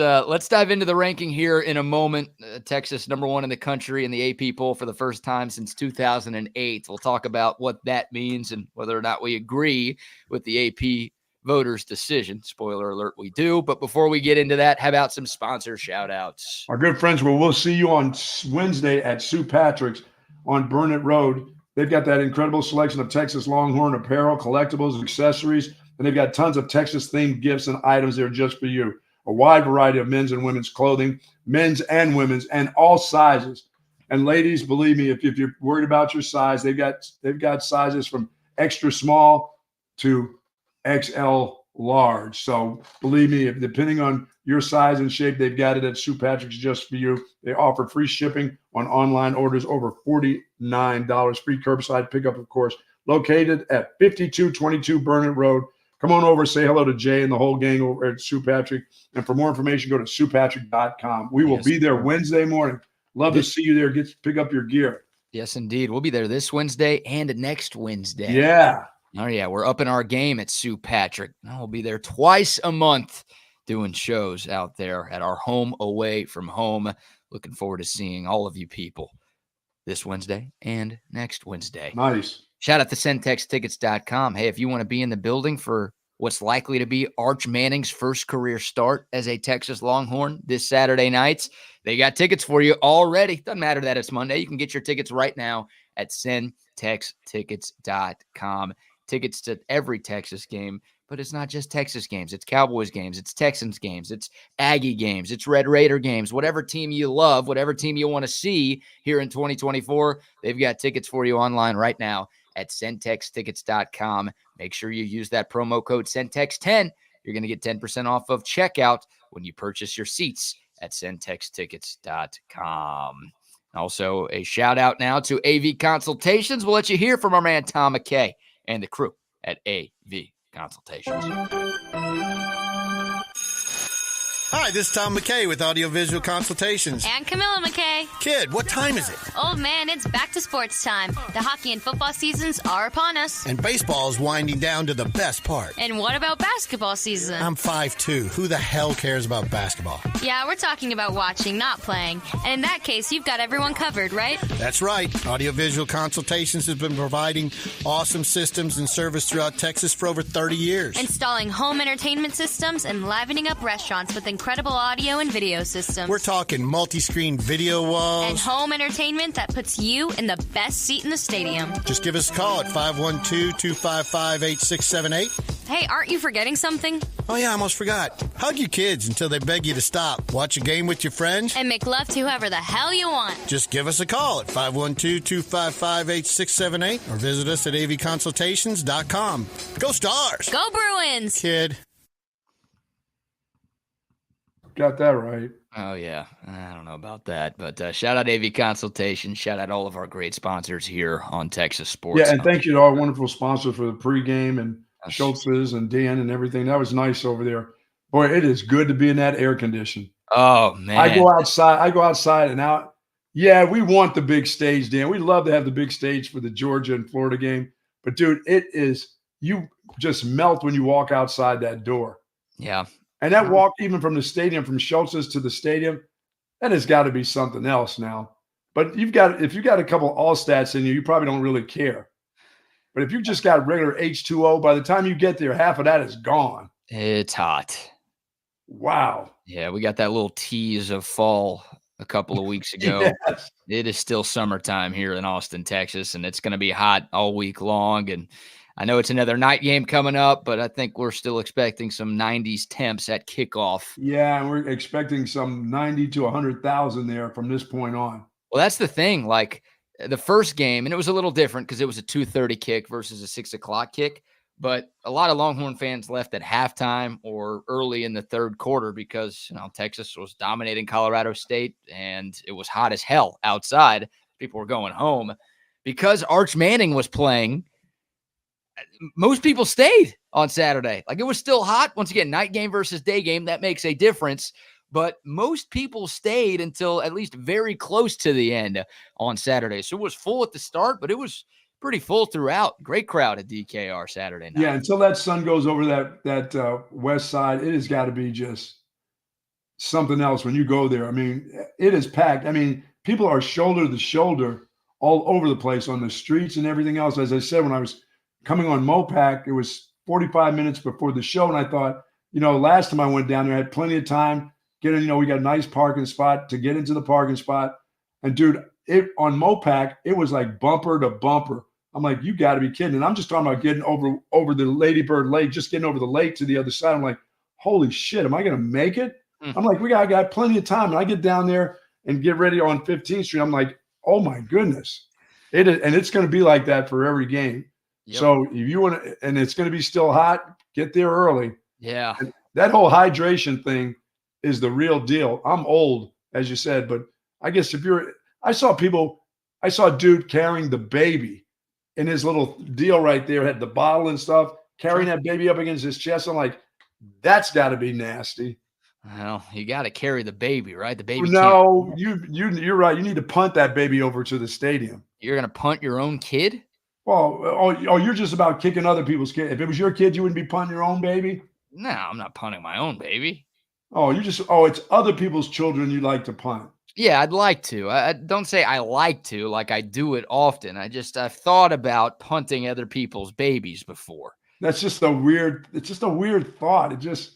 dive into the ranking here in a moment. Texas number 1 in the country in the AP poll for the first time since 2008. We'll talk about what that means and whether or not we agree with the AP voters' decision. Spoiler alert, we do. But before we get into that, how about some sponsor shout-outs? Our good friends, we'll see you on Wednesday at Sue Patrick's on Burnett Road. They've got that incredible selection of Texas Longhorn apparel, collectibles, accessories, and they've got tons of Texas-themed gifts and items there just for you. A wide variety of men's and women's clothing, men's and women's, and all sizes. And ladies, believe me, if you're worried about your size, they've got sizes from extra small to XL large. So believe me, depending on your size and shape, they've got it at Sue Patrick's just for you. They offer free shipping on online orders over $49, free curbside pickup, of course, located at 5222 Burnett Road. Come on over, say hello to Jay and the whole gang over at Sue Patrick. And for more information, go to SuePatrick.com. We will be there Wednesday morning. Love to see you there. Pick up your gear. Yes, indeed. We'll be there this Wednesday and next Wednesday. Yeah. Oh, yeah. We're upping our game at Sue Patrick. We'll be there twice a month doing shows out there at our home away from home. Looking forward to seeing all of you people this Wednesday and next Wednesday. Nice. Shout out to centextickets.com. Hey, if you want to be in the building for what's likely to be Arch Manning's first career start as a Texas Longhorn this Saturday night, they got tickets for you already. Doesn't matter that it's Monday. You can get your tickets right now at centextickets.com. Tickets to every Texas game, but it's not just Texas games. It's Cowboys games. It's Texans games. It's Aggie games. It's Red Raider games. Whatever team you love, whatever team you want to see here in 2024, they've got tickets for you online right now at centextickets.com. Make sure you use that promo code CENTEX10. You're going to get 10% off of checkout when you purchase your seats at sendtextickets.com. Also, a shout out now to AV Consultations. We'll let you hear from our man Tom McKay and the crew at AV Consultations. Hi, this is Tom McKay with Audiovisual Consultations. And Camilla McKay. Kid, what time is it? Old man, it's back to sports time. The hockey and football seasons are upon us. And baseball is winding down to the best part. And what about basketball season? I'm 5'2". Who the hell cares about basketball? Yeah, we're talking about watching, not playing. And in that case, you've got everyone covered, right? That's right. Audiovisual Consultations has been providing awesome systems and service throughout Texas for over 30 years. Installing home entertainment systems and livening up restaurants with incredible audio and video systems. We're talking multi-screen video walls. And home entertainment that puts you in the best seat in the stadium. Just give us a call at 512-255-8678. Hey, aren't you forgetting something? Oh, yeah, I almost forgot. Hug your kids until they beg you to stop. Watch a game with your friends. And make love to whoever the hell you want. Just give us a call at 512-255-8678 or visit us at avconsultations.com. Go Stars! Go Bruins! Kid. Got that right. Oh, yeah. I don't know about that. But shout out AV Consultation. Shout out all of our great sponsors here on Texas Sports. Yeah, and thank you to our wonderful sponsors for the pregame and Schultz's and Dan and everything. That was nice over there. Boy, it is good to be in that air condition. Oh, man. I go outside and out. Yeah, we want the big stage, Dan. We love to have the big stage for the Georgia and Florida game. But, dude, you just melt when you walk outside that door. Yeah. And that walk, even from the stadium, from Schultz's to the stadium, that has got to be something else now. But if you got a couple all stats in you probably don't really care. But if you just got regular H2O, by the time you get there, half of that is gone. It's hot. Wow. Yeah, we got that little tease of fall a couple of weeks ago. Yes. It is still summertime here in Austin, Texas, and it's going to be hot all week long. And I know it's another night game coming up, but I think we're still expecting some 90s temps at kickoff. Yeah, and we're expecting some 90 to 100,000 there from this point on. Well, that's the thing. Like the first game, and it was a little different because it was a 2:30 kick versus a 6 o'clock kick. But a lot of Longhorn fans left at halftime or early in the third quarter because, Texas was dominating Colorado State and it was hot as hell outside. People were going home. Because Arch Manning was playing, most people stayed on Saturday. Like, it was still hot. Once again, night game versus day game, that makes a difference. But most people stayed until at least very close to the end on Saturday. So it was full at the start, but it was pretty full throughout. Great crowd at DKR Saturday night. Yeah, until that sun goes over that west side, it has got to be just something else when you go there. I mean, it is packed. I mean, people are shoulder to shoulder all over the place on the streets and everything else. As I said, when I was coming on Mopac, it was 45 minutes before the show, and I thought, last time I went down there, I had plenty of time. We got a nice parking spot to get into the parking spot. And, dude, on Mopac, it was like bumper to bumper. I'm like, you got to be kidding. And I'm just talking about getting over the Lady Bird Lake, just getting over the lake to the other side. I'm like, holy shit, am I going to make it? I'm like, I got plenty of time. And I get down there and get ready on 15th Street. I'm like, oh, my goodness. And it's going to be like that for every game. Yep. So if you want to, and it's going to be still hot, get there early. Yeah. And that whole hydration thing is the real deal. I'm old, as you said, but I guess I saw a dude carrying the baby in his little deal right there, had the bottle and stuff, carrying that baby up against his chest. I'm like, that's got to be nasty. Well, you got to carry the baby, right? The baby. No, you're right. You need to punt that baby over to the stadium. You're going to punt your own kid? Well, you're just about kicking other people's kids. If it was your kid, you wouldn't be punting your own baby? No, I'm not punting my own baby. It's other people's children you like to punt. Yeah, I'd like to. I don't say I like to, like I do it often. I've thought about punting other people's babies before. It's just a weird thought. I just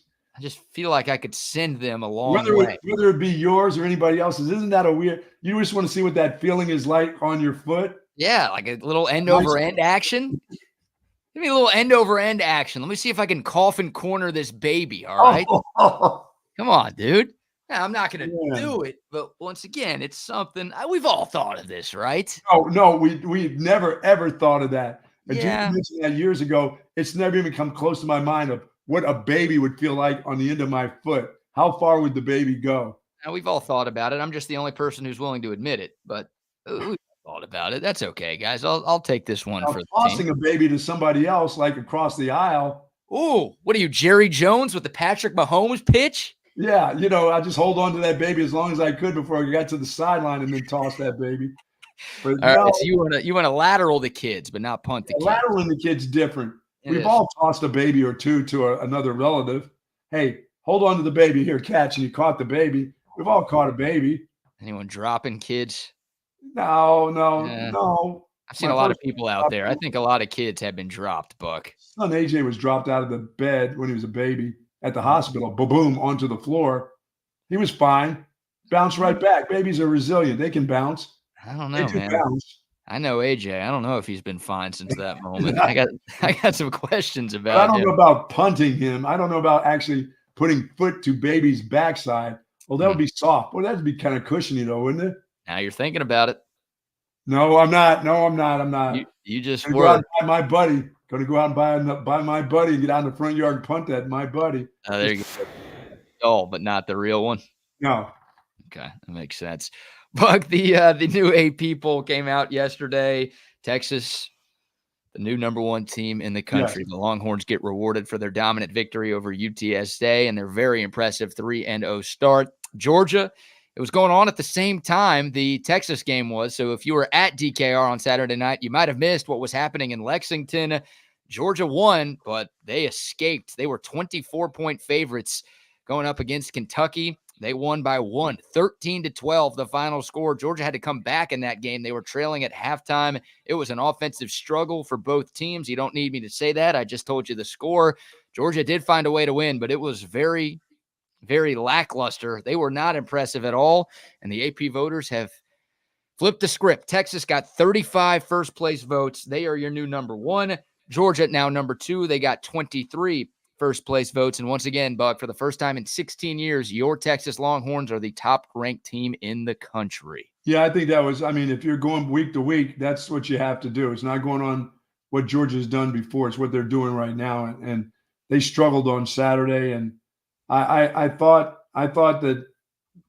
feel like I could send them a long way. Whether it be yours or anybody else's, isn't that a weird? You just want to see what that feeling is like on your foot? Yeah, like a little end over end action. Give me a little end over end action. Let me see if I can coffin corner this baby. All right. Come on, dude. Now, I'm not going to do it, but once again, it's something we've all thought of this, right? No, we've never ever thought of that. And yeah. You mentioned that years ago. It's never even come close to my mind of what a baby would feel like on the end of my foot. how far would the baby go? Now, we've all thought about it. I'm just the only person who's willing to admit it, but we've thought about it. That's okay, guys. I'll take this one for the Tossing team. a baby to somebody else, like across the aisle. Ooh, what are you, Jerry Jones with the Patrick Mahomes pitch? Yeah, I just hold on to that baby as long as I could before I got to the sideline and then toss that baby. But All right, so you want to lateral the kids, but not punt the kids. Lateraling the kid's different. We've is. all tossed a baby or two to another relative. Hey, hold on to the baby here, catch, and you caught the baby. We've all caught a baby. Anyone dropping kids? No. I've seen a lot of people out there. I think a lot of kids have been dropped, Buck. Son AJ was dropped out of the bed when he was a baby at the hospital. Boom, onto the floor. He was fine. Bounced right back. Babies are resilient. They can bounce. I don't know, man. Bounce. I know AJ. I don't know if he's been fine since that moment. I got some questions about I don't him. know about punting him. I don't know about actually putting foot to baby's backside. Well, that would be soft. Well, that'd be kind of cushiony, though, wouldn't it? Now you're thinking about it. No, I'm not. You just were. Go out and buy my buddy. Going to go out and buy my buddy and get out in the front yard and punt that my buddy. Oh, there you go. Oh, but not the real one. No. Okay, that makes sense. Buck, the new AP poll came out yesterday. Texas, the new number one team in the country. Yes. The Longhorns get rewarded for their dominant victory over UTSA and their very impressive 3-0 start. Georgia, it was going on at the same time the Texas game was. So if you were at DKR on Saturday night, you might have missed what was happening in Lexington. Georgia won, but they escaped. They were 24-point favorites going up against Kentucky. They won by 13-12, the final score. Georgia had to come back in that game. They were trailing at halftime. It was an offensive struggle for both teams. You don't need me to say that. I just told you the score. Georgia did find a way to win, but it was very, very lackluster. They were not impressive at all, and the AP voters have flipped the script. Texas got 35 first-place votes. They are your new number one. Georgia now number two. They got 23 first-place votes. And once again, Buck, for the first time in 16 years, your Texas Longhorns are the top-ranked team in the country. Yeah, I think that was – if you're going week to week, that's what you have to do. It's not going on what Georgia's done before. It's what they're doing right now. And they struggled on Saturday. And I thought that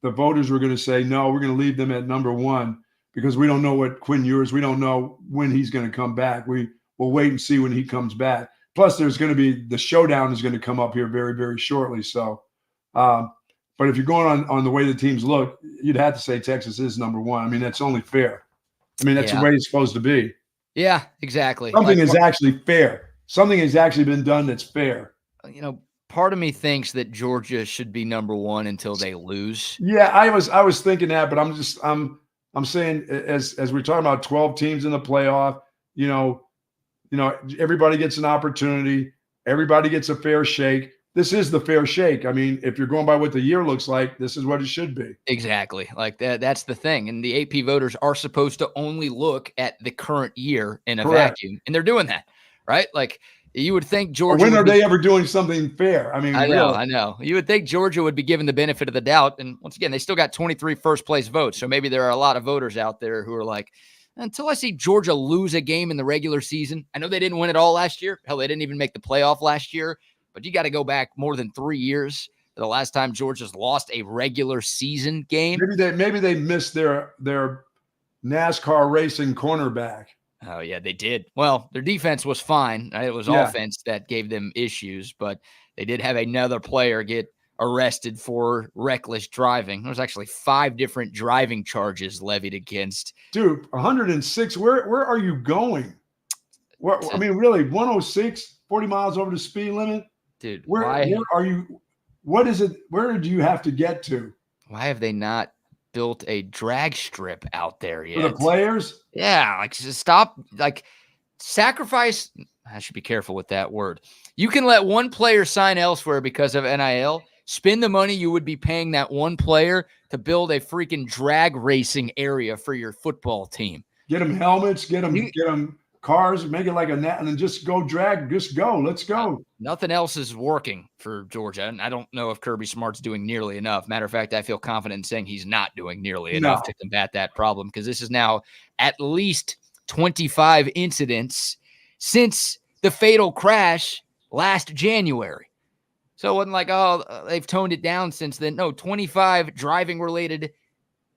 the voters were going to say, no, we're going to leave them at number one because we don't know what Quinn Ewers – we don't know when he's going to come back. We'll wait and see when he comes back. Plus, there's going to be the showdown is going to come up here very, very shortly. So, but if you're going on the way the teams look, you'd have to say Texas is number one. That's only fair. That's the way it's supposed to be. Yeah, exactly. Something is actually fair. Something has actually been done that's fair. Part of me thinks that Georgia should be number one until they lose. Yeah, I was thinking that, but I'm saying as we're talking about 12 teams in the playoff, everybody gets an opportunity. Everybody gets a fair shake. This is the fair shake. If you're going by what the year looks like, this is what it should be. Exactly. Like that's the thing. And the AP voters are supposed to only look at the current year in a vacuum. And they're doing that, right? Like you would think Georgia. When are they ever doing something fair? I know. You would think Georgia would be given the benefit of the doubt. And once again, they still got 23 first place votes. So maybe there are a lot of voters out there who are like, until I see Georgia lose a game in the regular season. I know they didn't win it all last year. Hell, they didn't even make the playoff last year. But you got to go back more than 3 years to the last time Georgia's lost a regular season game. Maybe they missed their NASCAR racing cornerback. Oh, yeah, they did. Well, their defense was fine. It was offense that gave them issues. But they did have another player get arrested for reckless driving. There was actually 5 different driving charges levied against. Dude, 106. Where are you going? Really, 106, 40 miles over the speed limit? Dude, where are you? What is it? Where do you have to get to? Why have they not built a drag strip out there yet? For the players? Yeah, stop, sacrifice. I should be careful with that word. You can let one player sign elsewhere because of NIL. Spend the money you would be paying that one player to build a freaking drag racing area for your football team. Get them helmets, get them cars, make it like a net, and then just go drag. Just go. Let's go. Nothing else is working for Georgia, and I don't know if Kirby Smart's doing nearly enough. Matter of fact, I feel confident in saying he's not doing nearly enough to combat that problem because this is now at least 25 incidents since the fatal crash last January. So it wasn't like, they've toned it down since then. No, 25 driving-related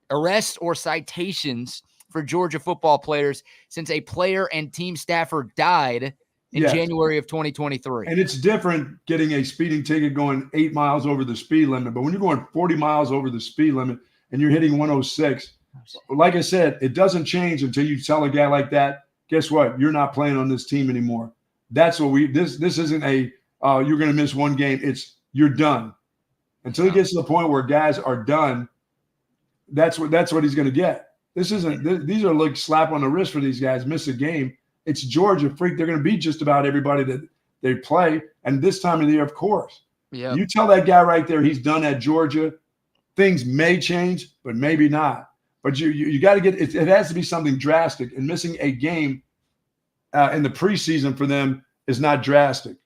arrests or citations for Georgia football players since a player and team staffer died in January of 2023. And it's different getting a speeding ticket going 8 miles over the speed limit. But when you're going 40 miles over the speed limit and you're hitting 106, like I said, it doesn't change until you tell a guy like that, guess what? You're not playing on this team anymore. That's what this isn't a you're going to miss one game. It's you're done. Until he gets to the point where guys are done, that's what he's going to get. These are like slap on the wrist for these guys. Miss a game. It's Georgia freak. They're going to beat just about everybody that they play. And this time of the year, of course. Yeah. You tell that guy right there he's done at Georgia. Things may change, but maybe not. But you got to get it. It has to be something drastic. And missing a game in the preseason for them is not drastic.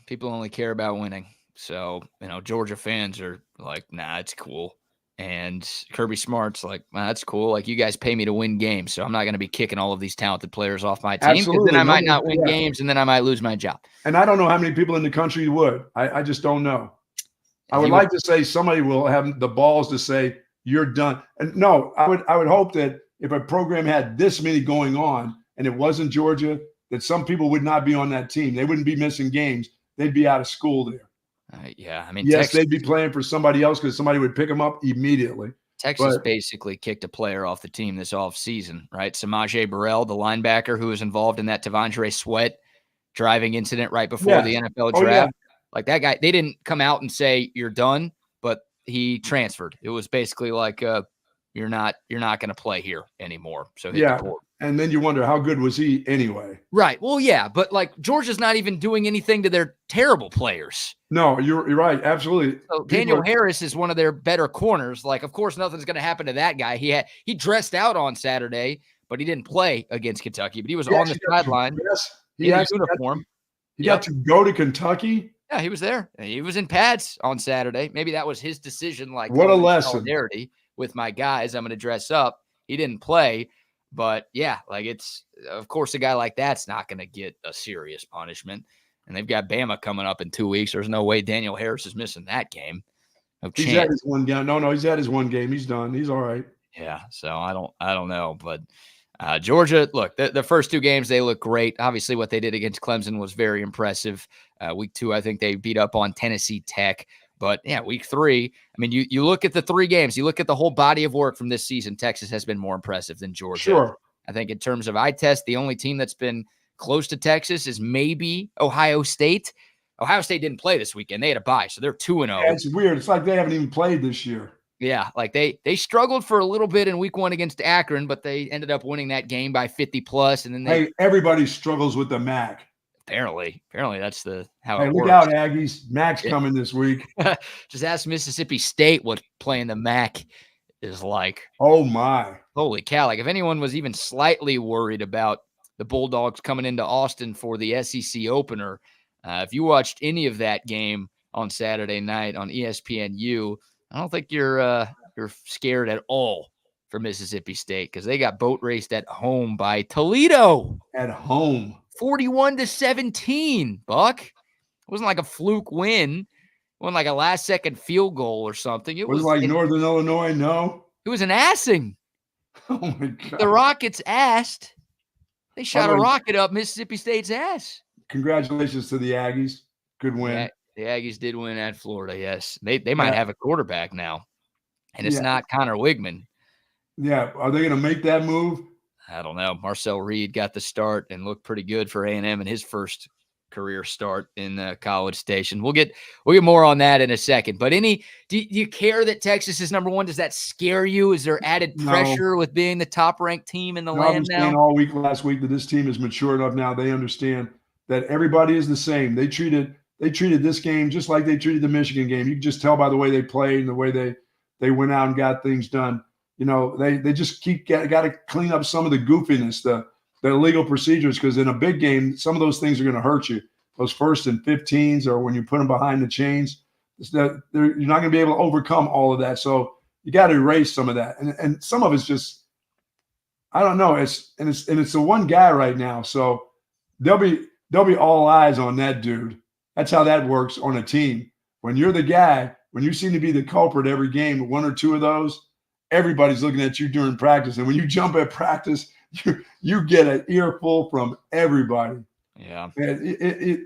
People only care about winning. So, Georgia fans are like, nah, it's cool. And Kirby Smart's like, nah, that's cool. Like, you guys pay me to win games, so I'm not going to be kicking all of these talented players off my team. Absolutely. Then I might not win games, and then I might lose my job. And I don't know how many people in the country would. I just don't know. I would like to say somebody will have the balls to say, you're done. And no, I would hope that if a program had this many going on and it wasn't Georgia, that some people would not be on that team. They wouldn't be missing games. They'd be out of school there. Texas, they'd be playing for somebody else because somebody would pick them up immediately. Texas basically kicked a player off the team this offseason, right? Samaje Burrell, the linebacker who was involved in that Tavondre Sweat driving incident right before the NFL draft. Like that guy, they didn't come out and say you're done, but he transferred. It was basically like you're not going to play here anymore. So hit the board. And then you wonder how good was he anyway? Right. Well, yeah, but like Georgia's not even doing anything to their terrible players. No, you're right. Absolutely. So Daniel Harris is one of their better corners. Like, of course, nothing's going to happen to that guy. He dressed out on Saturday, but he didn't play against Kentucky. But he was on the sideline. He in uniform. He got to go to Kentucky. Yeah, he was there. He was in pads on Saturday. Maybe that was his decision. Like, what a lesson! Solidarity with my guys. I'm going to dress up. He didn't play. But yeah, like of course, a guy like that's not going to get a serious punishment. And they've got Bama coming up in 2 weeks. There's no way Daniel Harris is missing that game. He's had his one game. No, he's had his one game. He's done. He's all right. Yeah. So I don't know. But Georgia, look, the first 2 games, they look great. Obviously, what they did against Clemson was very impressive. Week 2, I think they beat up on Tennessee Tech. But yeah, week 3, I mean, you look at the 3 games, you look at the whole body of work from this season, Texas has been more impressive than Georgia. Sure. I think in terms of eye test, the only team that's been close to Texas is maybe Ohio State. Ohio State didn't play this weekend. They had a bye, so they're 2-0. Yeah, it's weird. It's like they haven't even played this year. Yeah, like they struggled for a little bit in week 1 against Akron, but they ended up winning that game by 50+. And then everybody struggles with the MAC. Apparently that's how it works. Look out, Aggies. MAC's coming this week. Just ask Mississippi State what playing the MAC is like. Oh, my. Holy cow. Like, if anyone was even slightly worried about the Bulldogs coming into Austin for the SEC opener, if you watched any of that game on Saturday night on ESPNU, I don't think you're scared at all for Mississippi State because they got boat raced at home by Toledo. At home. 41-17, Buck. It wasn't like a fluke win. It wasn't like a last-second field goal or something. It was like Northern Illinois, no? It was an assing. Oh, my God. The Rockets assed. They shot a rocket up Mississippi State's ass. Congratulations to the Aggies. Good win. Yeah, the Aggies did win at Florida, yes. They might have a quarterback now, and it's not Connor Wigman. Yeah, are they going to make that move? I don't know. Marcel Reed got the start and looked pretty good for A&M in his first career start in College Station. We'll get more on that in a second. But do you care that Texas is number 1? Does that scare you? Is there added pressure with being the top-ranked team in the land now? I've been saying all week last week that this team is mature enough now. They understand that everybody is the same. They treated this game just like they treated the Michigan game. You can just tell by the way they played and the way they went out and got things done. You know, they just got to clean up some of the goofiness, the illegal procedures, because in a big game, some of those things are going to hurt you. Those 1st and 15s, or when you put them behind the chains, you're not going to be able to overcome all of that. So you got to erase some of that, and some of it's just, I don't know. It's the one guy right now, so there'll be all eyes on that dude. That's how that works on a team. when you're the guy, when you seem to be the culprit every game, one or two of those, everybody's looking at you during practice. And when you jump at practice, you get an earful from everybody. Yeah. And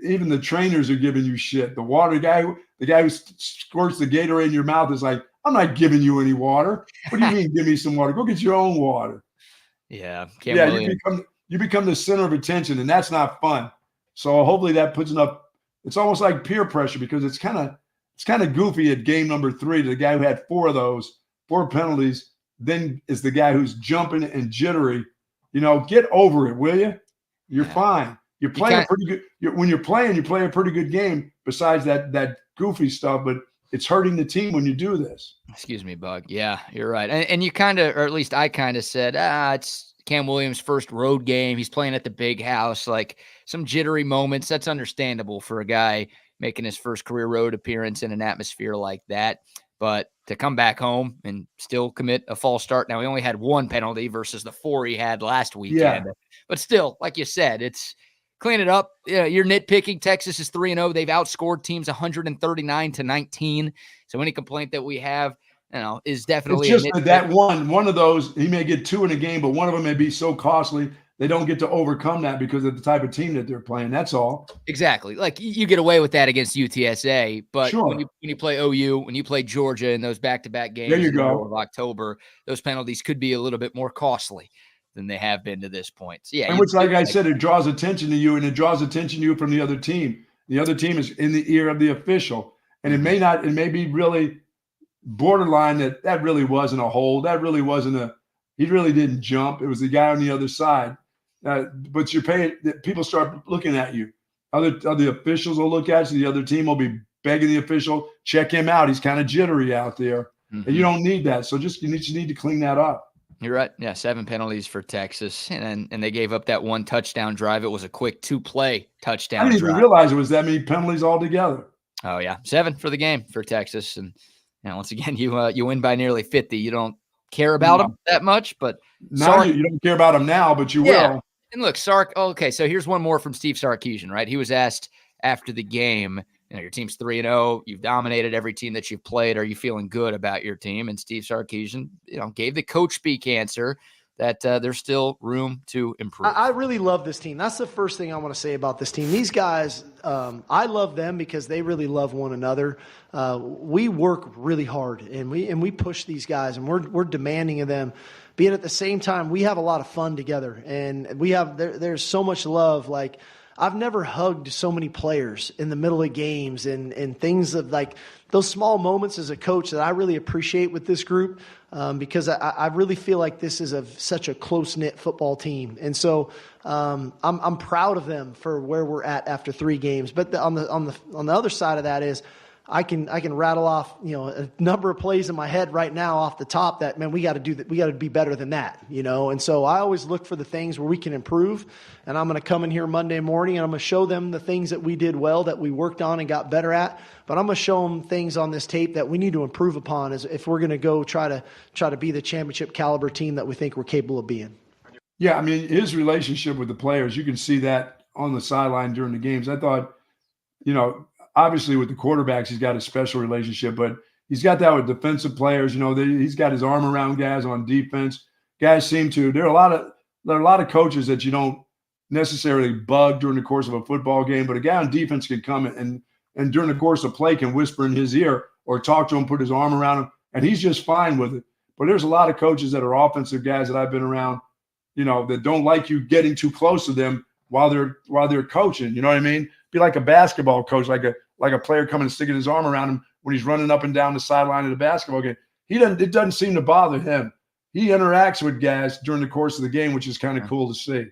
even the trainers are giving you shit. The water guy, the guy who squirts the Gatorade in your mouth is like, I'm not giving you any water. What do you mean, give me some water? Go get your own water. Yeah. You become the center of attention, and that's not fun. So hopefully that puts enough. It's almost like peer pressure because it's kind of goofy at game number 3. The guy who had 4 of those, 4 penalties, then is the guy who's jumping and jittery. Get over it, will you? You're fine. You're playing pretty good. When you're playing, you play a pretty good game besides that goofy stuff, but it's hurting the team when you do this. Excuse me, Bug. Yeah, you're right. And you kind of, or at least I kind of said, it's Cam Williams' first road game. He's playing at the big house, like some jittery moments. That's understandable for a guy making his first career road appearance in an atmosphere like that. But to come back home and still commit a false start. Now, he only had 1 penalty versus the 4 he had last weekend. Yeah. But still, like you said, it's clean it up. You're nitpicking. Texas is 3-0. They've outscored teams 139-19. So any complaint that we have, is definitely it's just that one of those. He may get 2 in a game, but one of them may be so costly they don't get to overcome that because of the type of team that they're playing. That's all. Exactly. Like you get away with that against UTSA, but sure. when you play OU, when you play Georgia in those back-to-back games there you in go. the middle of October, those penalties could be a little bit more costly than they have been to this point. So, yeah, and which, like I said, it draws attention to you, and it draws attention to you from the other team. The other team is in the ear of the official, and it may be really borderline that really wasn't a hold. That really wasn't he really didn't jump. It was the guy on the other side. But people start looking at you. Other officials will look at you. The other team will be begging the official, check him out. He's kind of jittery out there. And you don't need that. So you need to clean that up. You're right. Yeah, 7 penalties for Texas. And they gave up that 1 touchdown drive. It was a quick 2-play touchdown drive. I didn't even realize it was that many penalties altogether. Oh, yeah. 7 for the game for Texas. And once again, you win by nearly 50. You don't care about them that much, but now you don't care about them now, but you will. And look, Sark, okay, so here's one more from Steve Sarkisian, right? He was asked after the game, your team's 3-0. You've dominated every team that you've played. Are you feeling good about your team? And Steve Sarkisian, gave the coach speak answer that there's still room to improve. I really love this team. That's the first thing I want to say about this team. These guys, I love them because they really love one another. We work really hard, and we push these guys, and we're demanding of them. But at the same time, we have a lot of fun together, and there's so much love. Like, I've never hugged so many players in the middle of games and things of like those small moments as a coach that I really appreciate with this group because I really feel like this is such a close-knit football team. And so I'm proud of them for where we're at after 3 games. But on the other side of that is I can rattle off, a number of plays in my head right now off the top that, man, we got to do that. We got to be better than that, And so I always look for the things where we can improve. And I'm going to come in here Monday morning and I'm going to show them the things that we did well, that we worked on and got better at. But I'm going to show them things on this tape that we need to improve upon as if we're going to go try to be the championship caliber team that we think we're capable of being. Yeah, I mean, his relationship with the players, you can see that on the sideline during the games. I thought, obviously with the quarterbacks, he's got a special relationship, but he's got that with defensive players. He's got his arm around guys on defense. Guys there are a lot of coaches that you don't necessarily bug during the course of a football game, but a guy on defense can come and during the course of play can whisper in his ear or talk to him, put his arm around him, and he's just fine with it. But there's a lot of coaches that are offensive guys that I've been around, that don't like you getting too close to them while they're coaching. You know what I mean? Be like a basketball coach, like a player coming and sticking his arm around him when he's running up and down the sideline of the basketball game. It doesn't seem to bother him. He interacts with guys during the course of the game, which is kind of cool to see.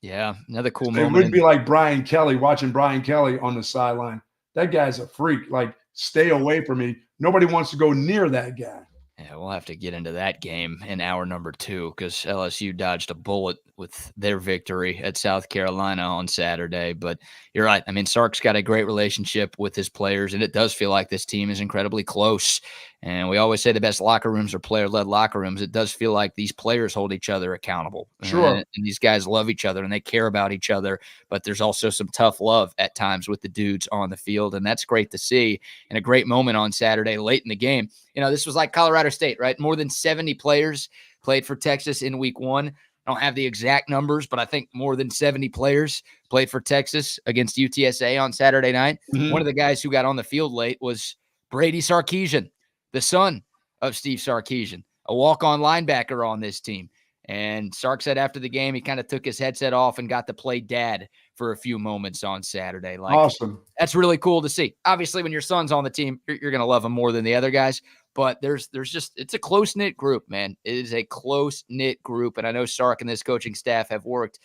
Yeah, another cool moment. It wouldn't be like Brian Kelly, watching Brian Kelly on the sideline. That guy's a freak. Like, stay away from me. Nobody wants to go near that guy. Yeah, we'll have to get into that game in hour number 2 because LSU dodged a bullet with their victory at South Carolina on Saturday. But you're right. I mean, Sark's got a great relationship with his players, and it does feel like this team is incredibly close. And we always say the best locker rooms are player-led locker rooms. It does feel like these players hold each other accountable. Sure. And these guys love each other and they care about each other, but there's also some tough love at times with the dudes on the field. And that's great to see, and a great moment on Saturday late in the game. This was like Colorado State, right? More than 70 players played for Texas in week 1. I don't have the exact numbers, but I think more than 70 players played for Texas against UTSA on Saturday night. Mhm. One of the guys who got on the field late was Brady Sarkisian, the son of Steve Sarkisian, a walk-on linebacker on this team. And Sark said after the game, he kind of took his headset off and got to play dad for a few moments on Saturday. Awesome. That's really cool to see. Obviously, when your son's on the team, you're going to love him more than the other guys. But there's just, it's a close-knit group, man. It is a close-knit group. And I know Sark and this coaching staff have worked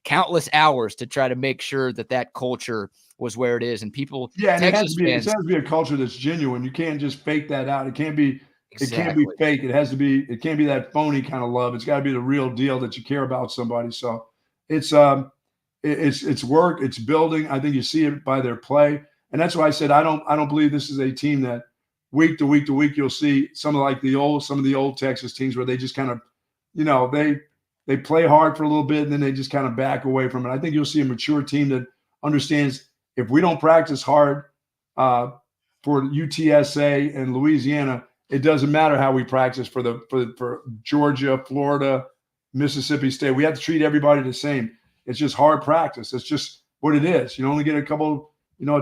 countless hours to try to make sure that culture was where it is. And people, it Texas has to be a culture that's genuine. You can't just fake that out. It can't be exactly. fake. It can't be that phony kind of love. It's got to be the real deal that you care about somebody. So it's work, it's building. I think you see it by their play. And that's why I said I don't believe this is a team that week to week to week you'll see some of the old Texas teams where they just kind of, they play hard for a little bit and then they just kind of back away from it. I think you'll see a mature team that understands if we don't practice hard for UTSA and Louisiana, it doesn't matter how we practice for Georgia, Florida, Mississippi State. We have to treat everybody the same. It's just hard practice. It's just what it is. You only get a couple,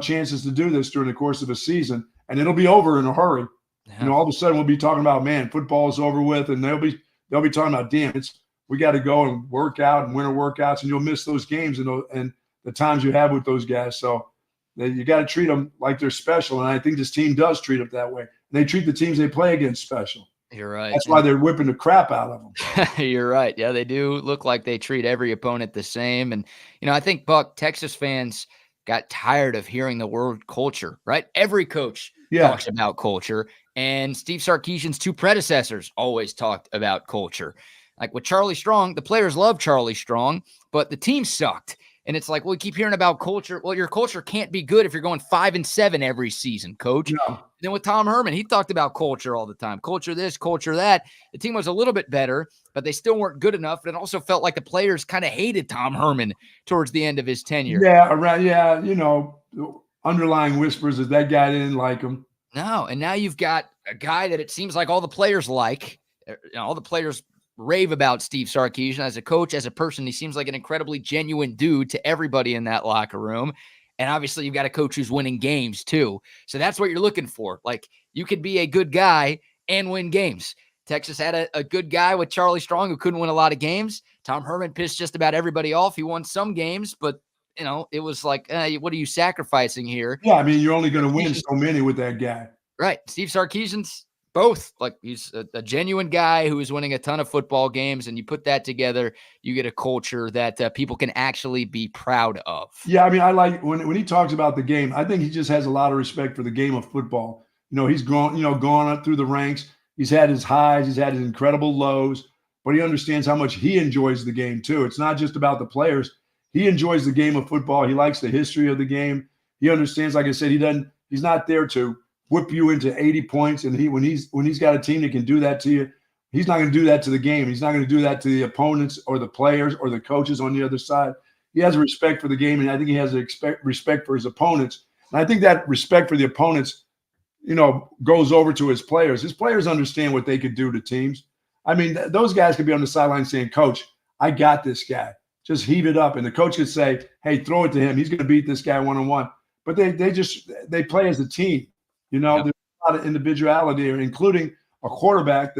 chances to do this during the course of a season, and it'll be over in a hurry. Yeah. All of a sudden we'll be talking about, man, football is over with, and they'll be talking about, damn, we got to go and work out and winter workouts, and you'll miss those games and the times you have with those guys. So you got to treat them like they're special, and I think this team does treat them that way. And they treat the teams they play against special. You're right. That's why they're whipping the crap out of them. You're right. Yeah, they do look like they treat every opponent the same. And, I think, Buck, Texas fans got tired of hearing the word culture, right? Every coach talks about culture. And Steve Sarkisian's 2 predecessors always talked about culture. Like with Charlie Strong, the players love Charlie Strong, but the team sucked. And it's like, well, we keep hearing about culture. Well, your culture can't be good if you're going 5-7 every season, coach. No. Then with Tom Herman, he talked about culture all the time. Culture this, culture that. The team was a little bit better, but they still weren't good enough. And it also felt like the players kind of hated Tom Herman towards the end of his tenure. Underlying whispers that guy didn't like him. No, and now you've got a guy that it seems like all the players like. All the players rave about Steve Sarkisian as a coach, as a person. He seems like an incredibly genuine dude to everybody in that locker room. And obviously you've got a coach who's winning games too. So that's what you're looking for. Like, you could be a good guy and win games. Texas had a good guy with Charlie Strong who couldn't win a lot of games. Tom Herman pissed just about everybody off. He won some games, but it was like, what are you sacrificing here? Yeah, I mean, you're only going to win so many with that guy. Right. Steve Sarkisian's both. Like, he's a genuine guy who is winning a ton of football games, and you put that together, you get a culture that people can actually be proud of. Yeah, I mean, I like when he talks about the game. I think he just has a lot of respect for the game of football. He's gone up through the ranks. He's had his highs, he's had his incredible lows, but he understands how much he enjoys the game too. It's not just about the players. He enjoys the game of football. He likes the history of the game. He understands, like I said, he's not there to whip you into 80 points. And when he's got a team that can do that to you, he's not going to do that to the game. He's not going to do that to the opponents or the players or the coaches on the other side. He has a respect for the game, and I think he has a respect for his opponents. And I think that respect for the opponents, goes over to his players. His players understand what they could do to teams. I mean, those guys could be on the sideline saying, "Coach, I got this guy. Just heave it up." And the coach could say, "Hey, throw it to him. He's going to beat this guy one-on-one." But they play as a team. There's a lot of individuality here, including a quarterback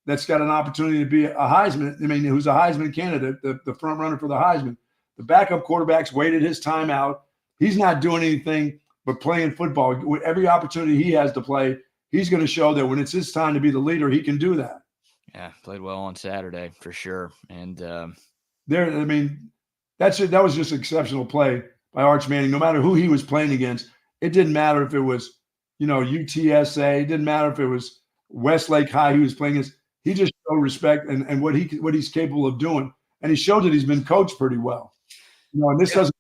that's got an opportunity to be a Heisman. I mean, who's a Heisman candidate, the front runner for the Heisman. The backup quarterback's waited his time out. He's not doing anything but playing football. With every opportunity he has to play, he's going to show that when it's his time to be the leader, he can do that. Yeah, played well on Saturday for sure. And that was just exceptional play by Arch Manning. No matter who he was playing against, it didn't matter if it was, UTSA. It didn't matter if it was Westlake High he was playing against. He just showed respect and what he's capable of doing. And he showed that he's been coached pretty well. And this doesn't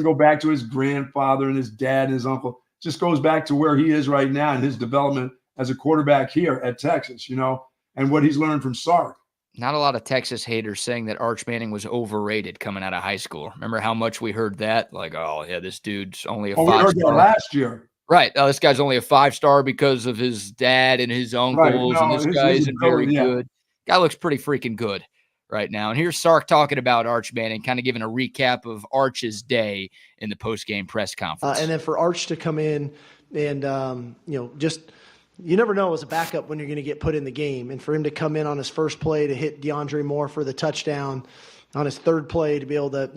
go back to his grandfather and his dad and his uncle. just goes back to where he is right now and his development as a quarterback here at Texas, and what he's learned from Sark. Not a lot of Texas haters saying that Arch Manning was overrated coming out of high school. Remember how much we heard that? Like, oh, yeah, this dude's only a 5-star. We heard that last year. Right. Oh, this guy's only a 5-star because of his dad and his uncles, Right. No, and this guy isn't very yeah. good. Guy looks pretty freaking good right now. And here's Sark talking about Arch Manning, kind of giving a recap of Arch's day in the post-game press conference. And then for Arch to come in and, just – you never know as a backup when you're going to get put in the game. And for him to come in on his first play to hit DeAndre Moore for the touchdown, on his third play to be able to,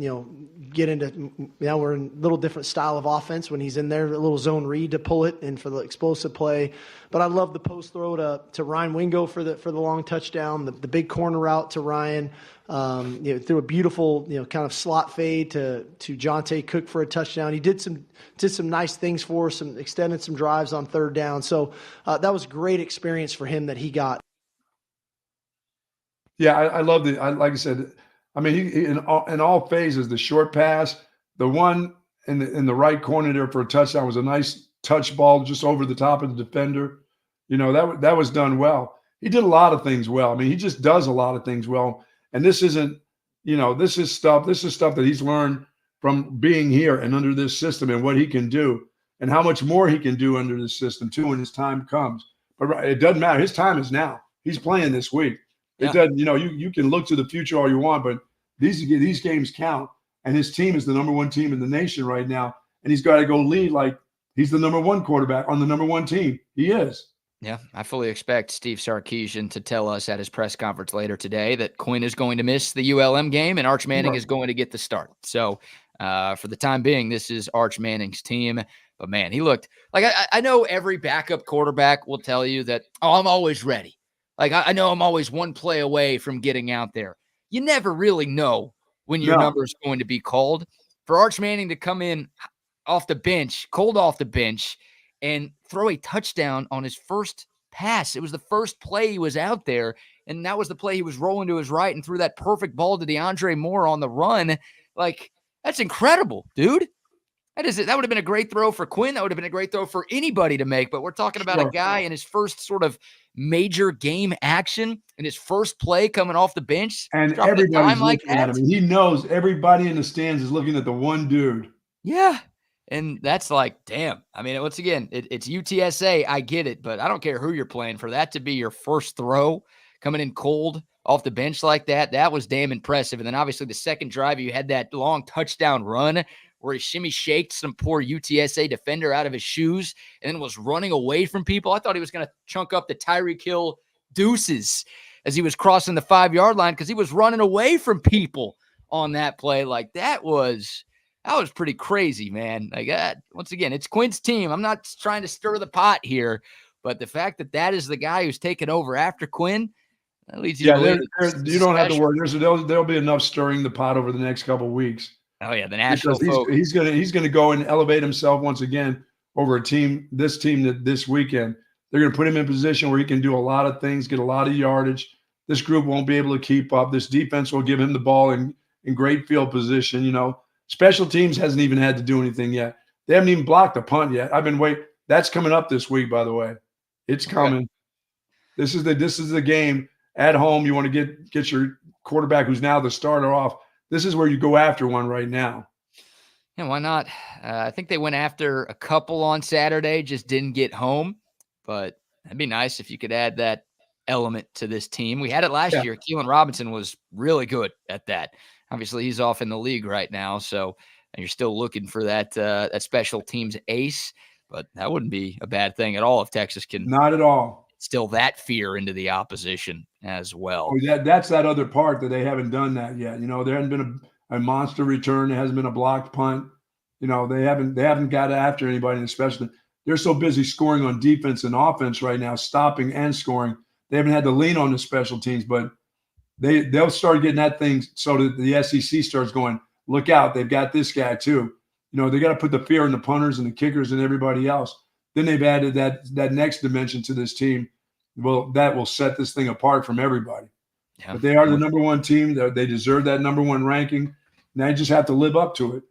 get into – now we're in a little different style of offense when he's in there, a little zone read to pull it and for the explosive play. But I love the post throw to Ryan Wingo for the long touchdown, the big corner route to Ryan, through a beautiful, kind of slot fade to Jonte Cook for a touchdown. He did some nice things for us, extended some drives on third down. So that was a great experience for him that he got. Yeah, I loved it. Like I said, I mean, he in all phases, the short pass, the one in the right corner there for a touchdown was a nice touch ball just over the top of the defender. That was done well. He did a lot of things well. I mean, he just does a lot of things well. And this isn't, this is stuff that he's learned from being here and under this system and what he can do and how much more he can do under this system too when his time comes. But it doesn't matter. His time is now. He's playing this week. It doesn't, you can look to the future all you want, but these games count. And his team is the number one team in the nation right now. And he's got to go lead like he's the number one quarterback on the number one team. He is. Yeah, I fully expect Steve Sarkisian to tell us at his press conference later today that Quinn is going to miss the ULM game and Arch Manning is going to get the start. So for the time being, this is Arch Manning's team. But, man, he looked like I know every backup quarterback will tell you that, oh, I'm always ready. Like, I know I'm always one play away from getting out there. You never really know when your number is going to be called. For Arch Manning to come in off the bench, cold off the bench, and throw a touchdown on his first pass. It was the first play he was out there, and that was the play he was rolling to his right and threw that perfect ball to DeAndre Moore on the run. Like, that's incredible, dude. That would have been a great throw for Quinn. That would have been a great throw for anybody to make, but we're talking about a guy in his first sort of major game action in his first play coming off the bench. And everybody's looking at him. He knows everybody in the stands is looking at the one dude. Yeah. And that's like, damn. I mean, once again, it's UTSA. I get it, but I don't care who you're playing. For that to be your first throw coming in cold off the bench like that was damn impressive. And then obviously the second drive, you had that long touchdown run where he shimmy shaked some poor UTSA defender out of his shoes and then was running away from people. I thought he was going to chunk up the Tyreek Hill deuces as he was crossing the 5-yard line because he was running away from people on that play. Like, that was pretty crazy, man. Like, once again, it's Quinn's team. I'm not trying to stir the pot here, but the fact that is the guy who's taken over after Quinn, that leads you to believe you don't have to worry. There'll be enough stirring the pot over the next couple of weeks. Oh yeah, the national. He's gonna go and elevate himself once again over this team this weekend. They're gonna put him in position where he can do a lot of things, get a lot of yardage. This group won't be able to keep up. This defense will give him the ball in great field position. Special teams hasn't even had to do anything yet. They haven't even blocked a punt yet. I've been waiting. That's coming up this week, by the way. It's coming. This is the game at home. You want to get your quarterback, who's now the starter, off. This is where you go after one right now. Yeah, why not? I think they went after a couple on Saturday, just didn't get home. But that'd be nice if you could add that element to this team. We had it last year. Keelan Robinson was really good at that. Obviously, he's off in the league right now, so you're still looking for that special teams ace. But that wouldn't be a bad thing at all if Texas can. Not at all. Still that fear into the opposition as well. That's that other part that they haven't done that yet. There hasn't been a monster return. There hasn't been a blocked punt. They haven't got after anybody, especially they're so busy scoring on defense and offense right now, stopping and scoring. They haven't had to lean on the special teams, but they'll start getting that thing so that the SEC starts going, look out, they've got this guy too. They got to put the fear in the punters and the kickers and everybody else. Then they've added that next dimension to this team. Well, that will set this thing apart from everybody. Yeah. But they are the number one team. They deserve that number one ranking. Now you just have to live up to it.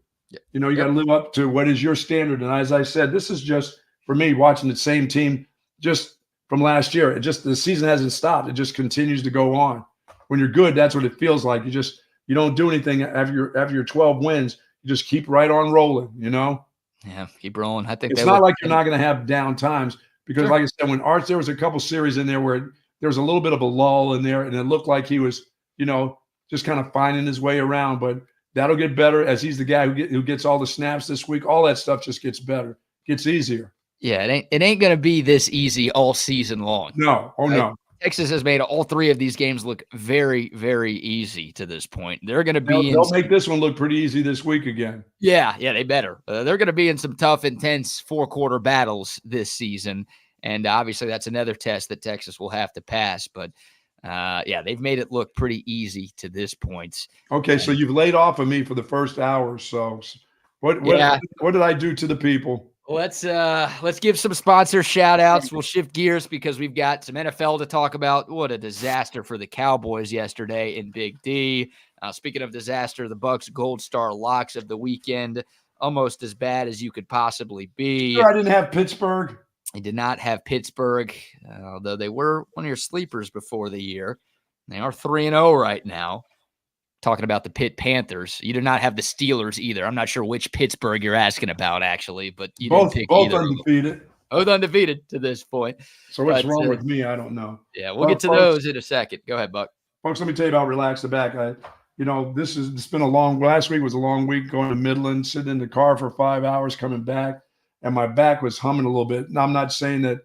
You know, you got to live up to what is your standard. And as I said, this is just for me watching the same team just from last year. The season hasn't stopped. It just continues to go on. When you're good, that's what it feels like. You don't do anything after your 12 wins. You just keep right on rolling, you know? Yeah, keep rolling. I think it's not like you're not going to have down times because, Sure. like I said, when Arch, there was a couple series in there where there was a little bit of a lull in there, and it looked like he was, you know, just kind of finding his way around. But that'll get better as he's the guy who gets all the snaps this week. All that stuff just gets better, gets easier. Yeah, it ain't going to be this easy all season long. No, no. Texas has made all three of these games look very, very easy to this point. They're going to be they'll make this one look pretty easy this week again. Yeah, they better. They're going to be in some tough, intense four-quarter battles this season, and obviously that's another test that Texas will have to pass. But they've made it look pretty easy to this point. Okay, so you've laid off of me for the first hour or so. What did I do to the people? Let's give some sponsor shout outs. We'll shift gears because we've got some NFL to talk about. What a disaster for the Cowboys yesterday in Big D. Speaking of disaster, the Bucks Gold Star locks of the weekend, almost as bad as you could possibly be. Sure, I didn't have Pittsburgh. I did not have Pittsburgh, although they were one of your sleepers before the year. They are 3-0 right now. Talking about the Pitt Panthers. You do not have the Steelers either. I'm not sure which Pittsburgh you're asking about, actually, but you didn't pick both either. Undefeated. Both undefeated to this point. So what's wrong with me? I don't know. Yeah, we'll get to those in a second. Go ahead, Buck. Folks, let me tell you about Relax the Back. It's been last week was a long week going to Midland, sitting in the car for 5 hours, coming back, and my back was humming a little bit. Now, I'm not saying that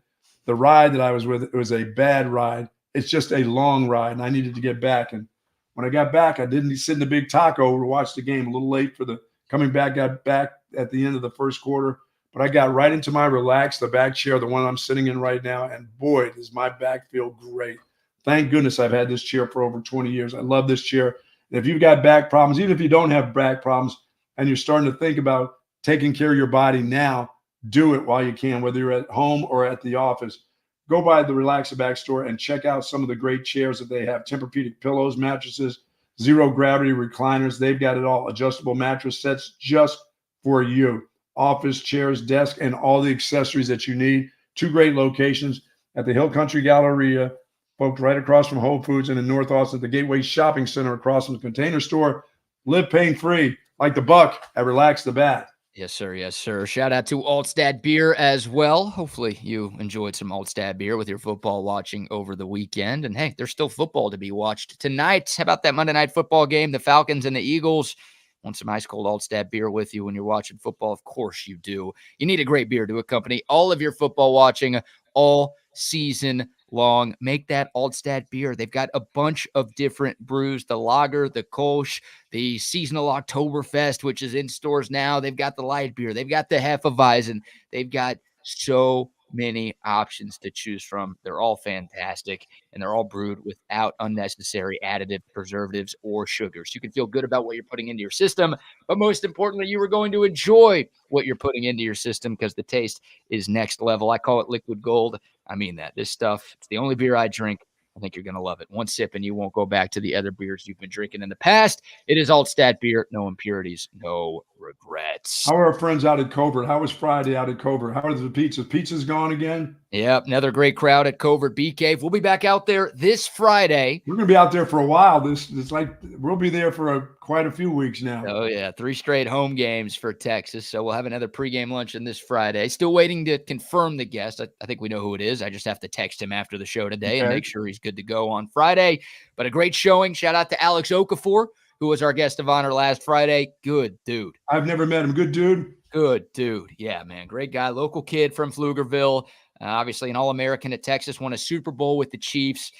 the ride that I was with, it was a bad ride. It's just a long ride, and I needed to get back. And when I got back, I didn't sit in the big taco to watch the game. A little late for the coming back. Got back at the end of the first quarter, but I got right into my Relax the Back chair, the one I'm sitting in right now, and boy, does my back feel great. Thank goodness I've had this chair for over 20 years. I love this chair. And if you've got back problems, even if you don't have back problems, and you're starting to think about taking care of your body now, do it while you can, whether you're at home or at the office. Go by the Relax the Back store and check out some of the great chairs that they have. Tempur-Pedic pillows, mattresses, zero gravity recliners. They've got it all. Adjustable mattress sets just for you. Office chairs, desk, and all the accessories that you need. 2 great locations at the Hill Country Galleria, folks, right across from Whole Foods, and in North Austin, the Gateway Shopping Center across from the Container Store. Live pain-free like the Buck at Relax the Back. Yes, sir. Yes, sir. Shout out to Altstad Beer as well. Hopefully you enjoyed some Altstad Beer with your football watching over the weekend. And hey, there's still football to be watched tonight. How about that Monday night football game, the Falcons and the Eagles? Want some ice cold Altstad beer with you when you're watching football? Of course you do. You need a great beer to accompany all of your football watching all season long. Make that Altstad beer. They've got a bunch of different brews, the lager, the Kolsch, the seasonal Oktoberfest, which is in stores now. They've got the light beer. They've got the Hefeweizen. They've got so many options to choose from. They're all fantastic, and they're all brewed without unnecessary additive preservatives or sugars. You can feel good about what you're putting into your system, but most importantly, you are going to enjoy what you're putting into your system because the taste is next level. I call it liquid gold. I mean that. This stuff, it's the only beer I drink. I think you're going to love it. One sip and you won't go back to the other beers you've been drinking in the past. It is Altstad beer. No impurities, no regrets. How are our friends out at Covert? How was Friday out at Covert? How are the pizzas? Pizza's gone again? Yep, another great crowd at Covert Bee Cave. We'll be back out there this Friday. We're going to be out there for a while. It's like we'll be there for quite a few weeks now. Oh, yeah, 3 straight home games for Texas. So we'll have another pregame luncheon this Friday. Still waiting to confirm the guest. I think we know who it is. I just have to text him after the show today and make sure he's good to go on Friday. But a great showing. Shout out to Alex Okafor, who was our guest of honor last Friday. Good dude. I've never met him. Good dude? Good dude. Yeah, man. Great guy. Local kid from Pflugerville. Obviously an All-American at Texas. Won a Super Bowl with the Chiefs.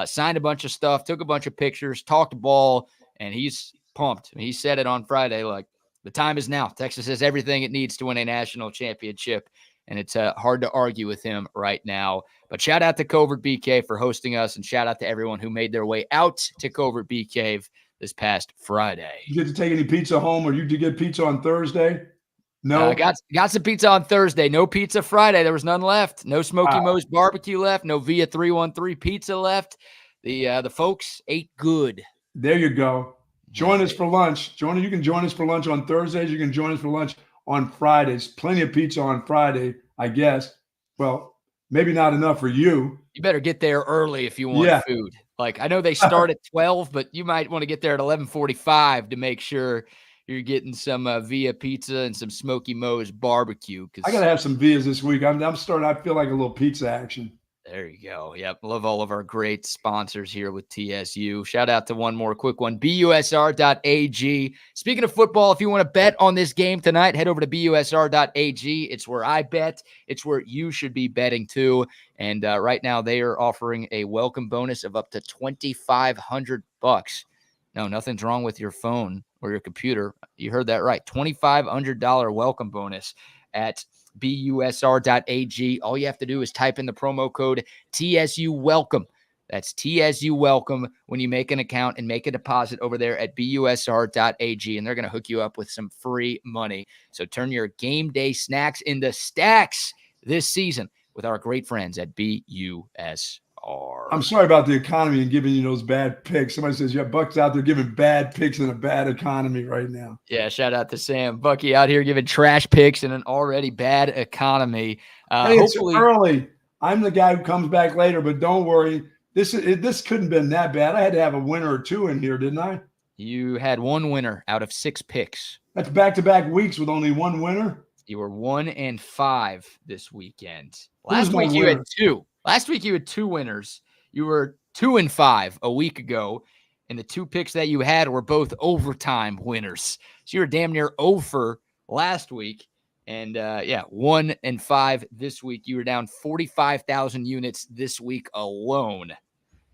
Signed a bunch of stuff. Took a bunch of pictures. Talked ball. And he's pumped. He said it on Friday, like, the time is now. Texas has everything it needs to win a national championship. And it's hard to argue with him right now. But shout out to Covert Bee Cave for hosting us. And shout out to everyone who made their way out to Covert Bee Cave this past Friday. You get to take any pizza home, or you did get pizza on Thursday? No. Got some pizza on Thursday. No pizza Friday. There was none left. No Smoky Mo's barbecue left. No Via 313 pizza left. The folks ate good. There you go. Join us for lunch. You can join us for lunch on Thursdays. You can join us for lunch on Fridays. Plenty of pizza on Friday, I guess. Well, maybe not enough for you. You better get there early if you want food. Like, I know they start at 12, but you might want to get there at 11:45 to make sure you're getting some Via pizza and some Smoky Moe's barbecue. I got to have some Vias this week. I'm starting. I feel like a little pizza action. There you go. Yep. Love all of our great sponsors here with TSU. Shout out to one more quick one, busr.ag. Speaking of football, if you want to bet on this game tonight, head over to busr.ag. It's where I bet. It's where you should be betting too. And right now they are offering a welcome bonus of up to $2,500. No, nothing's wrong with your phone or your computer. You heard that right. $2,500 welcome bonus at busr.ag. All you have to do is type in the promo code TSU Welcome. That's TSU Welcome when you make an account and make a deposit over there at busr.ag, and they're going to hook you up with some free money. So turn your game day snacks into stacks this season with our great friends at BUSR. I'm sorry about the economy and giving you those bad picks. Somebody says, yeah, Buck's out there giving bad picks in a bad economy right now. Yeah, shout out to Sam. Bucky out here giving trash picks in an already bad economy. Hey, it's early. I'm the guy who comes back later, but don't worry. This couldn't have been that bad. I had to have a winner or two in here, didn't I? You had one winner out of 6 picks. That's back-to-back weeks with only one winner. You were 1-5 this weekend. Last week you had 2. Last week you had 2 winners. You were 2-5 a week ago, and the 2 picks that you had were both overtime winners. So you were damn near over last week, and 1-5 this week. You were down 45,000 units this week alone,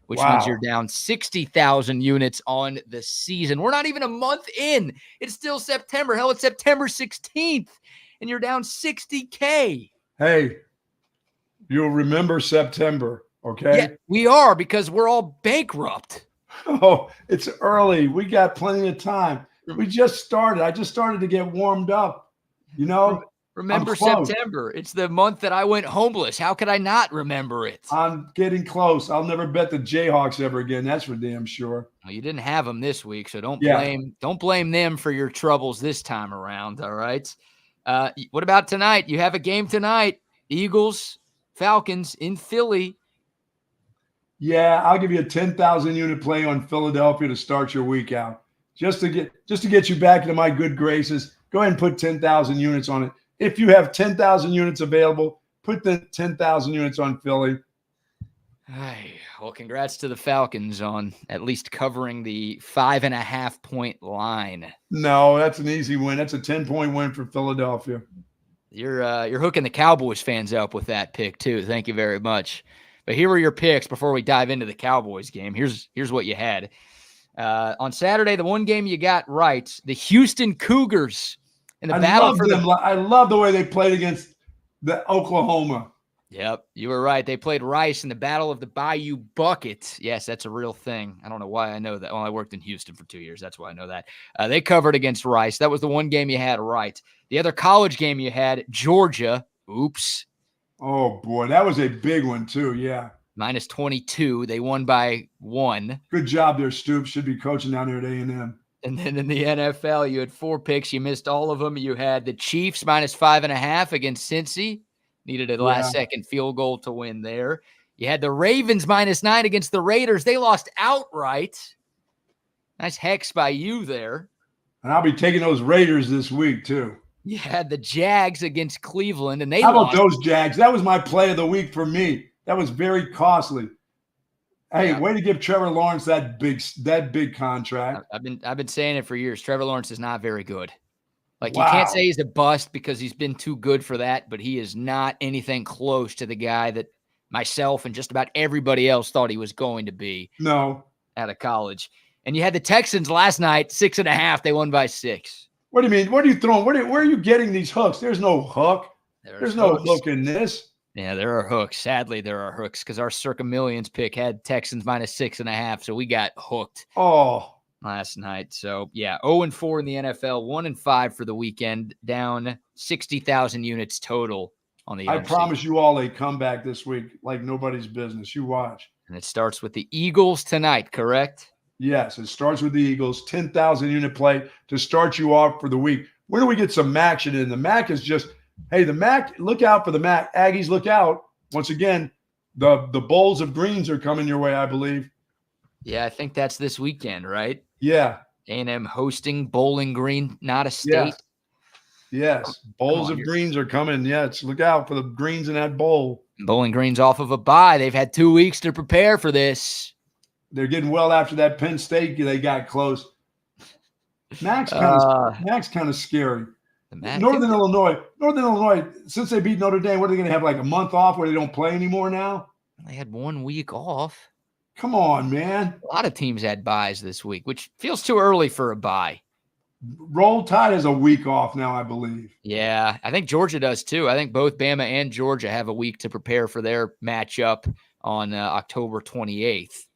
which means you're down 60,000 units on the season. We're not even a month in. It's still September. Hell, it's September 16th, and you're down 60K. Hey. You'll remember September, okay? Yeah, we are, because we're all bankrupt. Oh, it's early. We got plenty of time. We just started. I just started to get warmed up, you know? Remember September. It's the month that I went homeless. How could I not remember it? I'm getting close. I'll never bet the Jayhawks ever again. That's for damn sure. Well, you didn't have them this week, so don't blame them for your troubles this time around, all right? What about tonight? You have a game tonight. Eagles, Falcons in Philly. Yeah, I'll give you a 10,000 unit play on Philadelphia to start your week out. Just to get you back into my good graces. Go ahead and put 10,000 units on it. If you have 10,000 units available, put the 10,000 units on Philly. Hey, well, congrats to the Falcons on at least covering the 5.5-point line. No, that's an easy win. That's a 10-point win for Philadelphia. You're hooking the Cowboys fans up with that pick too. Thank you very much. But here were your picks before we dive into the Cowboys game. Here's what you had. On Saturday, the one game you got right, the Houston Cougars in the battle for I love the way they played against the Oklahoma. Yep, you were right. They played Rice in the Battle of the Bayou Bucket. Yes, that's a real thing. I don't know why I know that. Well, I worked in Houston for 2 years. That's why I know that. They covered against Rice. That was the one game you had right. The other college game you had, Georgia. Oops. Oh, boy. That was a big one, too. Yeah. Minus 22. They won by 1. Good job there, Stoops. Should be coaching down here at A&M. And then in the NFL, you had 4 picks. You missed all of them. You had the Chiefs minus 5.5 against Cincy. Needed a last-second field goal to win there. You had the Ravens minus 9 against the Raiders. They lost outright. Nice hex by you there. And I'll be taking those Raiders this week, too. You had the Jags against Cleveland, and they How lost. about those Jags? That was my play of the week for me. That was very costly. Hey, way to give Trevor Lawrence that big contract. I've been saying it for years. Trevor Lawrence is not very good. Like, you can't say he's a bust because he's been too good for that, but he is not anything close to the guy that myself and just about everybody else thought he was going to be. No. Out of college. And you had the Texans last night, 6.5. They won by 6. What do you mean? What are you throwing? Where are you getting these hooks? There's no hook. There's no hook in this. Yeah, there are hooks. Sadly, there are hooks because our Circa Millions pick had Texans minus 6.5, so we got hooked. Last night. So, yeah, 0-4 in the NFL, 1-5 for the weekend, down 60,000 units total on the I promise you all a comeback this week like nobody's business. You watch. And it starts with the Eagles tonight, correct? Yes, it starts with the Eagles, 10,000 unit play to start you off for the week. When do we get some action in? The MAC is just, hey, the MAC, look out for the MAC. Aggies, look out. Once again, the bowls of greens are coming your way, I believe. Yeah, I think that's this weekend, right? Yeah. A&M hosting Bowling Green, not a state. Yes. Bowls of greens are coming. Yes. Look out for the greens in that bowl. Bowling Green's off of a bye. They've had 2 weeks to prepare for this. They're getting well after that Penn State. They got close. Mac's kind of scary. Northern Illinois, since they beat Notre Dame, what are they going to have, like a month off where they don't play anymore now? They had 1 week off. Come on, man. A lot of teams had byes this week, which feels too early for a bye. Roll Tide has a week off now, I believe. Yeah, I think Georgia does too. I think both Bama and Georgia have a week to prepare for their matchup on October 28th.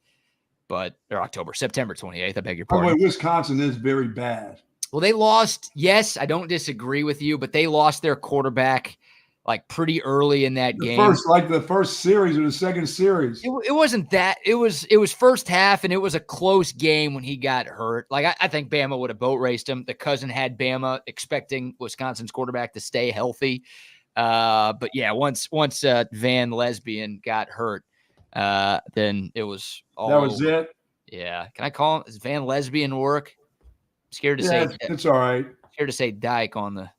September 28th. I beg your pardon. By the way, Wisconsin is very bad. Well, they lost. Yes, I don't disagree with you, but they lost their quarterback like pretty early in that game. The first series or the second series. It wasn't that. It was first half, and it was a close game when he got hurt. Like I think Bama would have boat raced him. The cousin had Bama expecting Wisconsin's quarterback to stay healthy. But yeah, once Van Lesbian got hurt, then it was all that was over. it. Yeah. Can I call him? Does Van Lesbian work? I'm scared to say it's all right. Scared to say dyke on the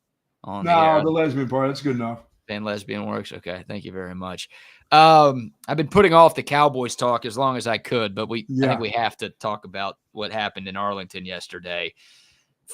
the lesbian part. That's good enough. Van Lesbian works. Okay. Thank you very much. I've been putting off the Cowboys talk as long as I could, but I think we have to talk about what happened in Arlington yesterday.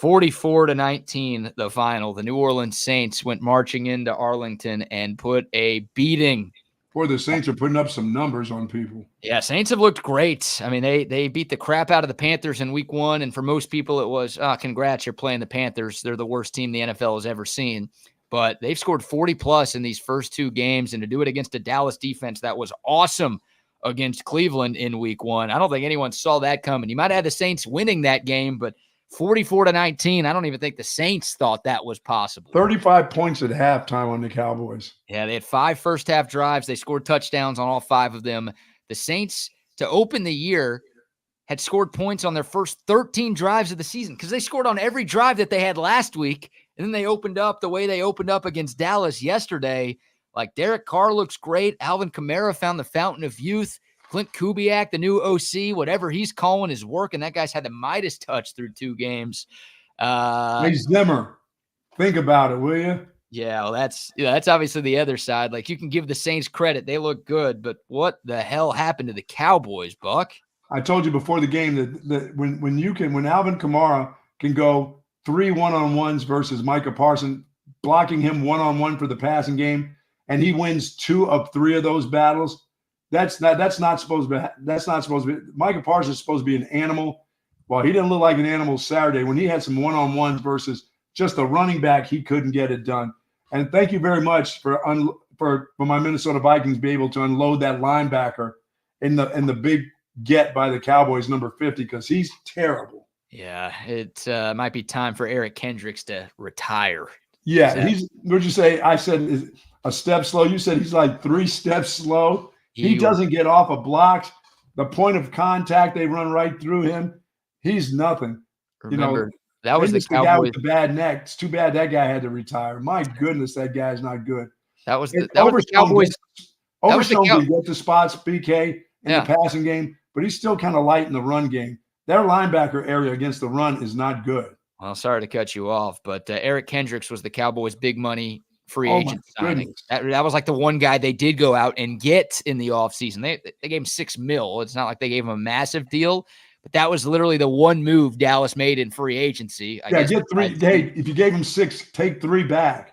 44-19, the final. The New Orleans Saints went marching into Arlington and put a beating. Boy, the Saints are putting up some numbers on people. Yeah, Saints have looked great. I mean, they beat the crap out of the Panthers in week 1, and for most people it was, congrats, you're playing the Panthers. They're the worst team the NFL has ever seen. But they've scored 40-plus in these first 2 games, and to do it against a Dallas defense that was awesome against Cleveland in week 1. I don't think anyone saw that coming. You might have had the Saints winning that game, but 44-19, I don't even think the Saints thought that was possible. 35 points at halftime on the Cowboys. Yeah, they had 5 first-half drives. They scored touchdowns on all 5 of them. The Saints, to open the year, had scored points on their first 13 drives of the season because they scored on every drive that they had last week. And then they opened up the way they opened up against Dallas yesterday. Like Derek Carr looks great. Alvin Kamara found the fountain of youth. Clint Kubiak, the new OC, whatever he's calling is working. That guy's had the Midas touch through 2 games. Hey, Zimmer, think about it, will you? Yeah, well, that's obviously the other side. Like you can give the Saints credit. They look good, but what the hell happened to the Cowboys, Buck? I told you before the game that when Alvin Kamara can go 3 one-on-ones versus Micah Parsons, blocking him one-on-one for the passing game, and he wins 2 of 3 of those battles. That's not supposed to be. Micah Parsons is supposed to be an animal. Well, he didn't look like an animal Saturday when he had some one-on-ones versus just a running back. He couldn't get it done. And thank you very much for my Minnesota Vikings be able to unload that linebacker in the big get by the Cowboys, number 50, because he's terrible. Yeah, it might be time for Eric Kendricks to retire. Yeah, what'd you say? I said is a step slow. You said he's like 3 steps slow. He doesn't get off of blocks. The point of contact, they run right through him. He's nothing. Remember, that was the Cowboys. Guy with the bad neck. It's too bad that guy had to retire. My goodness, that guy's not good. That was the Cowboys. Overstone gets the spots, BK, in the passing game, but he's still kind of light in the run game. Their linebacker area against the run is not good. Well, sorry to cut you off, but Eric Kendricks was the Cowboys' big money free agent signing. That was like the one guy they did go out and get in the offseason. They gave him $6 million. It's not like they gave him a massive deal, but that was literally the one move Dallas made in free agency. Get 3. Hey, if you gave him 6, take 3 back.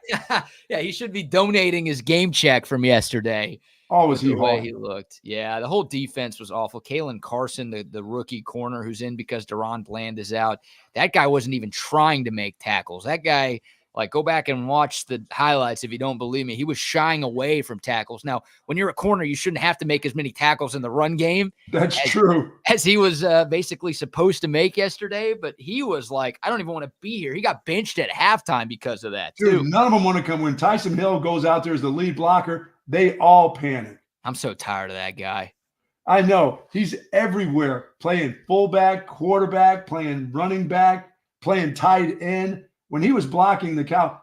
Yeah, he should be donating his game check from yesterday. Oh, was he the way he looked? Yeah, the whole defense was awful. Kalen Carson, the rookie corner who's in because Deron Bland is out, that guy wasn't even trying to make tackles. That guy, like, go back and watch the highlights if you don't believe me. He was shying away from tackles. Now, when you're a corner, you shouldn't have to make as many tackles in the run game. That's true. As he was basically supposed to make yesterday, but he was like, I don't even want to be here. He got benched at halftime because of that, too. None of them want to come. When Tyson Hill goes out there as the lead blocker, they all panic. I'm so tired of that guy. I know. He's everywhere, playing fullback, quarterback, playing running back, playing tight end. When he was blocking the can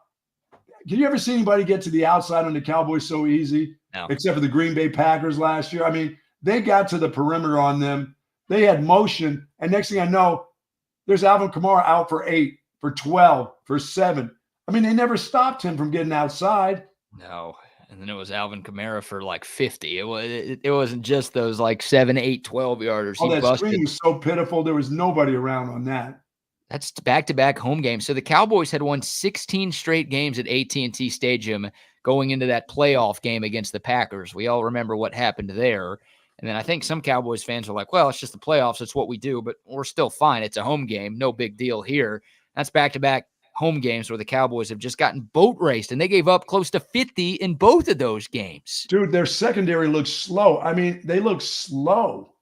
you ever see anybody get to the outside on the Cowboys so easy? No. Except for the Green Bay Packers last year. I mean, they got to the perimeter on them. They had motion, and next thing I know, there's Alvin Kamara out for 8, for 12, for 7. I mean, they never stopped him from getting outside. No. And then it was Alvin Kamara for like 50. It wasn't just those like 7, 8, 12-yarders. Oh, that screen was so pitiful. There was nobody around on that. That's back-to-back home games. So the Cowboys had won 16 straight games at AT&T Stadium going into that playoff game against the Packers. We all remember what happened there. And then I think some Cowboys fans are like, well, it's just the playoffs. It's what we do, but we're still fine. It's a home game. No big deal here. That's back-to-back home games where the Cowboys have just gotten boat raced, and they gave up close to 50 in both of those games. Dude, their secondary looks slow. I mean, they look slow.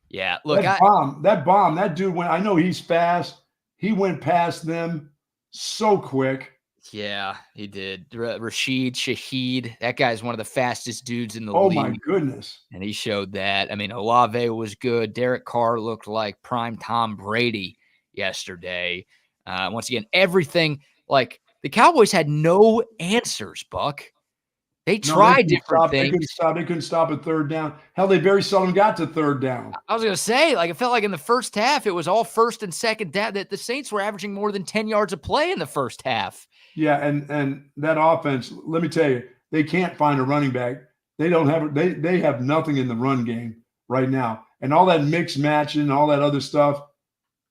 Yeah, look. That dude went – I know he's fast. He went past them so quick. Yeah, he did. Rashid Shaheed, that guy's one of the fastest dudes in the league. league. Oh, my goodness. And he showed that. I mean, Olave was good. Derek Carr looked like prime Tom Brady yesterday. Once again, everything, like the Cowboys had no answers, Buck. They tried different things. They couldn't stop at third down. Hell, they very seldom got to third down. I was going to say, like, it felt like in the first half, it was all first and second down. That the Saints were averaging more than 10 yards of play in the first half. Yeah, and that offense, let me tell you, they can't find a running back. They don't have they have nothing in the run game right now. And all that mix matching and all that other stuff.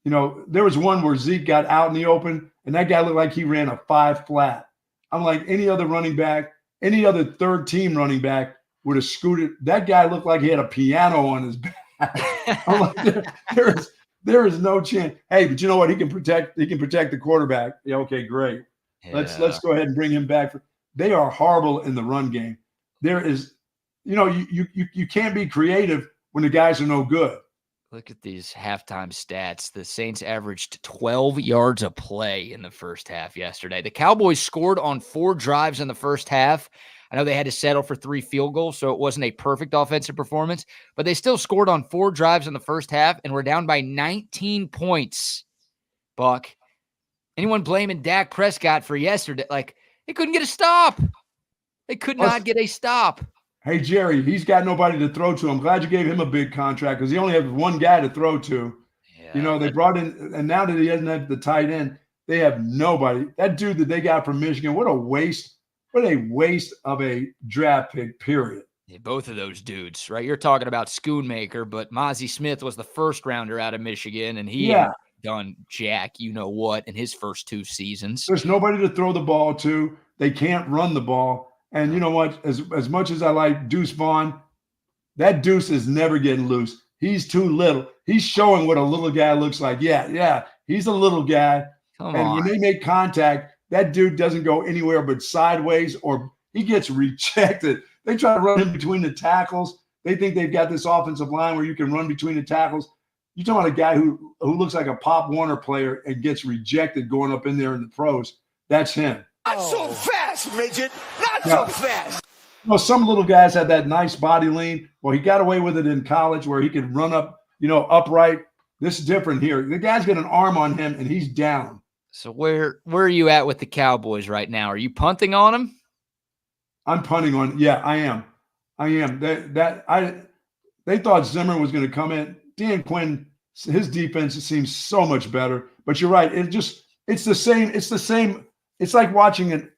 You know, there was one where Zeke got out in the open, and that guy looked like he ran a 5 flat. I'm like, any other running back, any other third-team running back would have scooted. That guy looked like he had a piano on his back. I'm like, there is no chance. Hey, but you know what? He can protect the quarterback. Yeah, okay, great. Yeah. Let's go ahead and bring him back. They are horrible in the run game. There is, you know, you can't be creative when the guys are no good. Look at these halftime stats. The Saints averaged 12 yards a play in the first half yesterday. The Cowboys scored on 4 drives in the first half. I know they had to settle for 3 field goals, so it wasn't a perfect offensive performance, but they still scored on 4 drives in the first half and were down by 19 points. Buck, anyone blaming Dak Prescott for yesterday? Like, they couldn't get a stop. They could not get a stop. Hey, Jerry, he's got nobody to throw to. I'm glad you gave him a big contract because he only has one guy to throw to. Yeah, you know, they brought in – and now that he doesn't have the tight end, they have nobody. That dude that they got from Michigan, what a waste. What a waste of a draft pick, period. Yeah, both of those dudes, right? You're talking about Schoonmaker, but Mozzie Smith was the first rounder out of Michigan, and he ain't done jack, you know what, in his first 2 seasons. There's nobody to throw the ball to. They can't run the ball. And you know what? As much as I like Deuce Vaughn, that Deuce is never getting loose. He's too little. He's showing what a little guy looks like. Yeah, he's a little guy. Come on. When they make contact, that dude doesn't go anywhere but sideways or he gets rejected. They try to run him between the tackles. They think they've got this offensive line where you can run between the tackles. You're talking about a guy who looks like a Pop Warner player and gets rejected going up in there in the pros. That's him. Not so fast, midget. Not so fast. You know, some little guys had that nice body lean. Well, he got away with it in college where he could run up, upright. This is different here. The guy's got an arm on him, and he's down. So where are you at with the Cowboys right now? Are you punting on them? I'm punting on. Yeah, I am. They thought Zimmer was going to come in. Dan Quinn, his defense seems so much better. But you're right. It's the same. It's the same. It's like watching it.